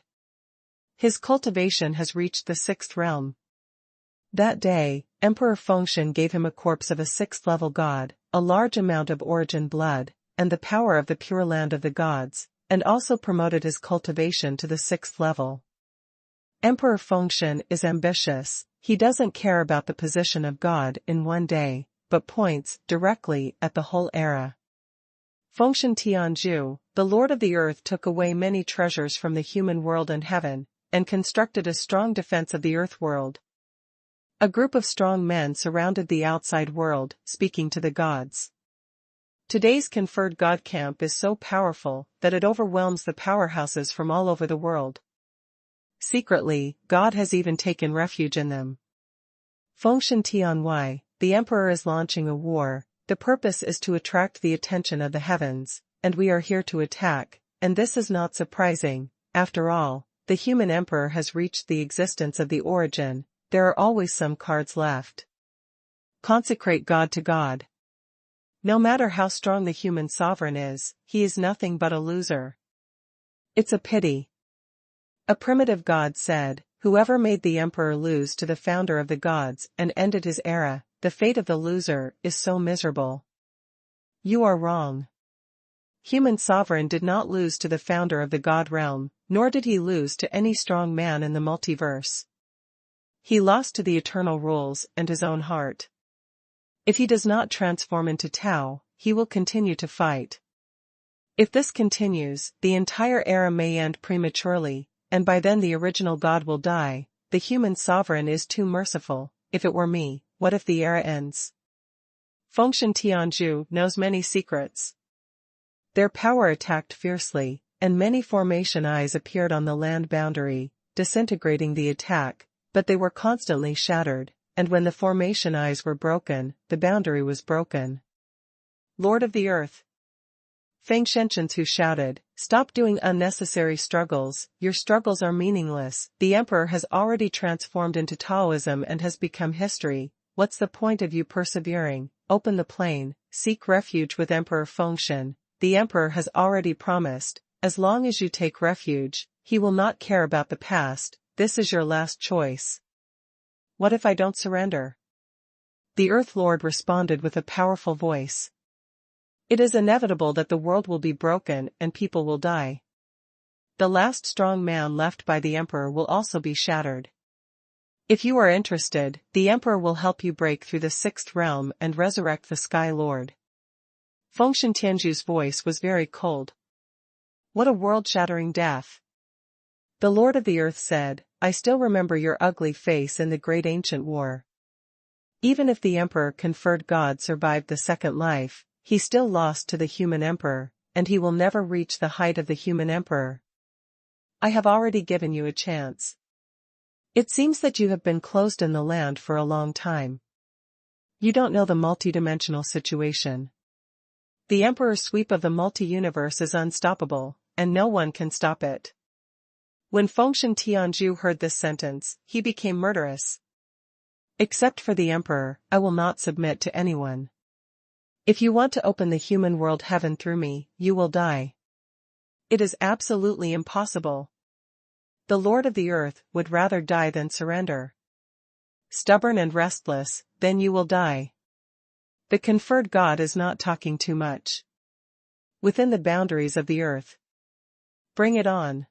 Speaker 1: His cultivation has reached the sixth realm. That day, Emperor Fengshen gave him a corpse of a sixth-level god, a large amount of origin blood, and the power of the pure land of the gods, and also promoted his cultivation to the sixth level. Emperor Fengshen is ambitious. He doesn't care about the position of God in one day, but points directly at the whole era. Fengshen Tianzhu, the Lord of the Earth, took away many treasures from the human world and heaven, and constructed a strong defense of the Earth world. A group of strong men surrounded the outside world, speaking to the gods. Today's conferred God camp is so powerful that it overwhelms the powerhouses from all over the world. Secretly, God has even taken refuge in them. Fengshen Tianwei, the emperor is launching a war. The purpose is to attract the attention of the heavens, and we are here to attack, and this is not surprising. After all, the human emperor has reached the existence of the origin. There are always some cards left. Consecrate God to God. No matter how strong the human sovereign is, he is nothing but a loser. It's a pity. A primitive god said, whoever made the emperor lose to the founder of the gods and ended his era, the fate of the loser is so miserable. You are wrong. Human sovereign did not lose to the founder of the god realm, nor did he lose to any strong man in the multiverse. He lost to the eternal rules and his own heart. If he does not transform into Tiao, he will continue to fight. If this continues, the entire era may end prematurely, and by then the original god will die. The human sovereign is too merciful. If it were me, what if the era ends? Fengshen Tianzhu knows many secrets. Their power attacked fiercely, and many formation eyes appeared on the land boundary. disintegrating the attack, but they were constantly shattered, and when the formation eyes were broken, the boundary was broken. Lord of the Earth. Feng Shenshentu shouted, "Stop doing unnecessary struggles, your struggles are meaningless. The Emperor has already transformed into Taoism and has become history. What's the point of you persevering? Open the plane, seek refuge with Emperor Fengshen. The Emperor has already promised, as long as you take refuge, he will not care about the past. This is your last choice." "What if I don't surrender?" The Earth Lord responded with a powerful voice. "It is inevitable that the world will be broken and people will die. The last strong man left by the Emperor will also be shattered. If you are interested, the Emperor will help you break through the sixth realm and resurrect the Sky Lord." Fengshen Tianzhu's voice was very cold. "What a world-shattering death." The Lord of the Earth said, "I still remember your ugly face in the great ancient war. Even if the Emperor conferred God survived the second life, he still lost to the human emperor, and he will never reach the height of the human emperor. I have already given you a chance. It seems that you have been closed in the land for a long time. You don't know the multidimensional situation. The Emperor's sweep of the multi-universe is unstoppable, and no one can stop it." When Fengshen Tianzhu heard this sentence, he became murderous. "Except for the Emperor, I will not submit to anyone. If you want to open the human world heaven through me, you will die. It is absolutely impossible. The Lord of the Earth would rather die than surrender. Stubborn and restless, then you will die. The conferred God is not talking too much. Within the boundaries of the Earth. Bring it on."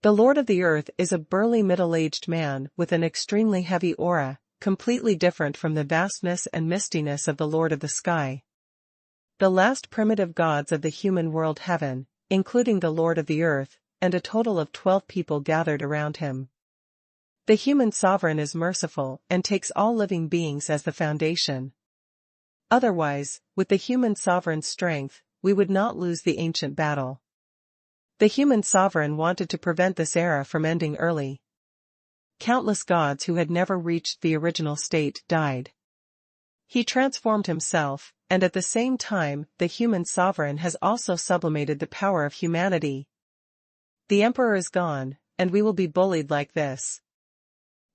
Speaker 1: The Lord of the Earth is a burly middle-aged man with an extremely heavy aura, completely different from the vastness and mistiness of the Lord of the Sky. The last primitive gods of the human world heaven, including the Lord of the Earth, and a total of 12 people gathered around him. The human sovereign is merciful and takes all living beings as the foundation. Otherwise, with the human sovereign's strength, we would not lose the ancient battle. The human sovereign wanted to prevent this era from ending early. Countless gods who had never reached the original state died. He transformed himself, and at the same time, the human sovereign has also sublimated the power of humanity. The Emperor is gone, and we will be bullied like this.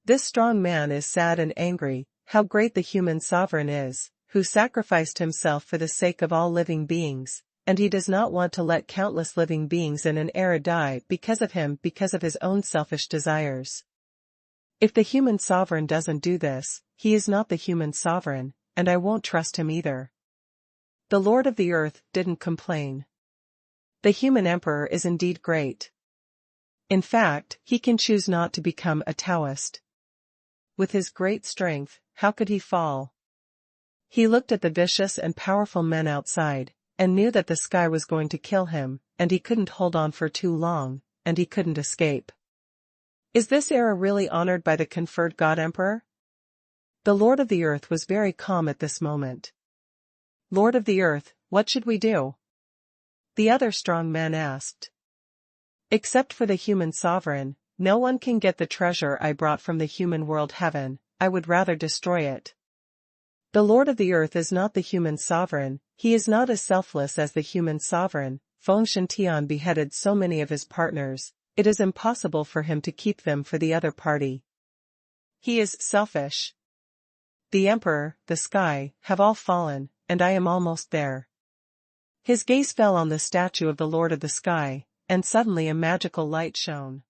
Speaker 1: This strong man is sad and angry, how great the human sovereign is, who sacrificed himself for the sake of all living beings, and he does not want to let countless living beings in an era die because of him, because of his own selfish desires. If the human sovereign doesn't do this, he is not the human sovereign, and I won't trust him either. The Lord of the Earth didn't complain. The human emperor is indeed great. In fact, he can choose not to become a Taoist. With his great strength, how could he fall? He looked at the vicious and powerful men outside, and knew that the sky was going to kill him, and he couldn't hold on for too long, and he couldn't escape. Is this era really honored by the conferred God Emperor? The Lord of the Earth was very calm at this moment. Lord of the Earth, what should we do? The other strong men asked. Except for the human sovereign, no one can get the treasure I brought from the human world heaven. I would rather destroy it. The Lord of the Earth is not the human sovereign, he is not as selfless as the human sovereign. Fengshen Tian beheaded so many of his partners, it is impossible for him to keep them for the other party. He is selfish. The Emperor, the sky, have all fallen, and I am almost there. His gaze fell on the statue of the Lord of the Sky, and suddenly a magical light shone.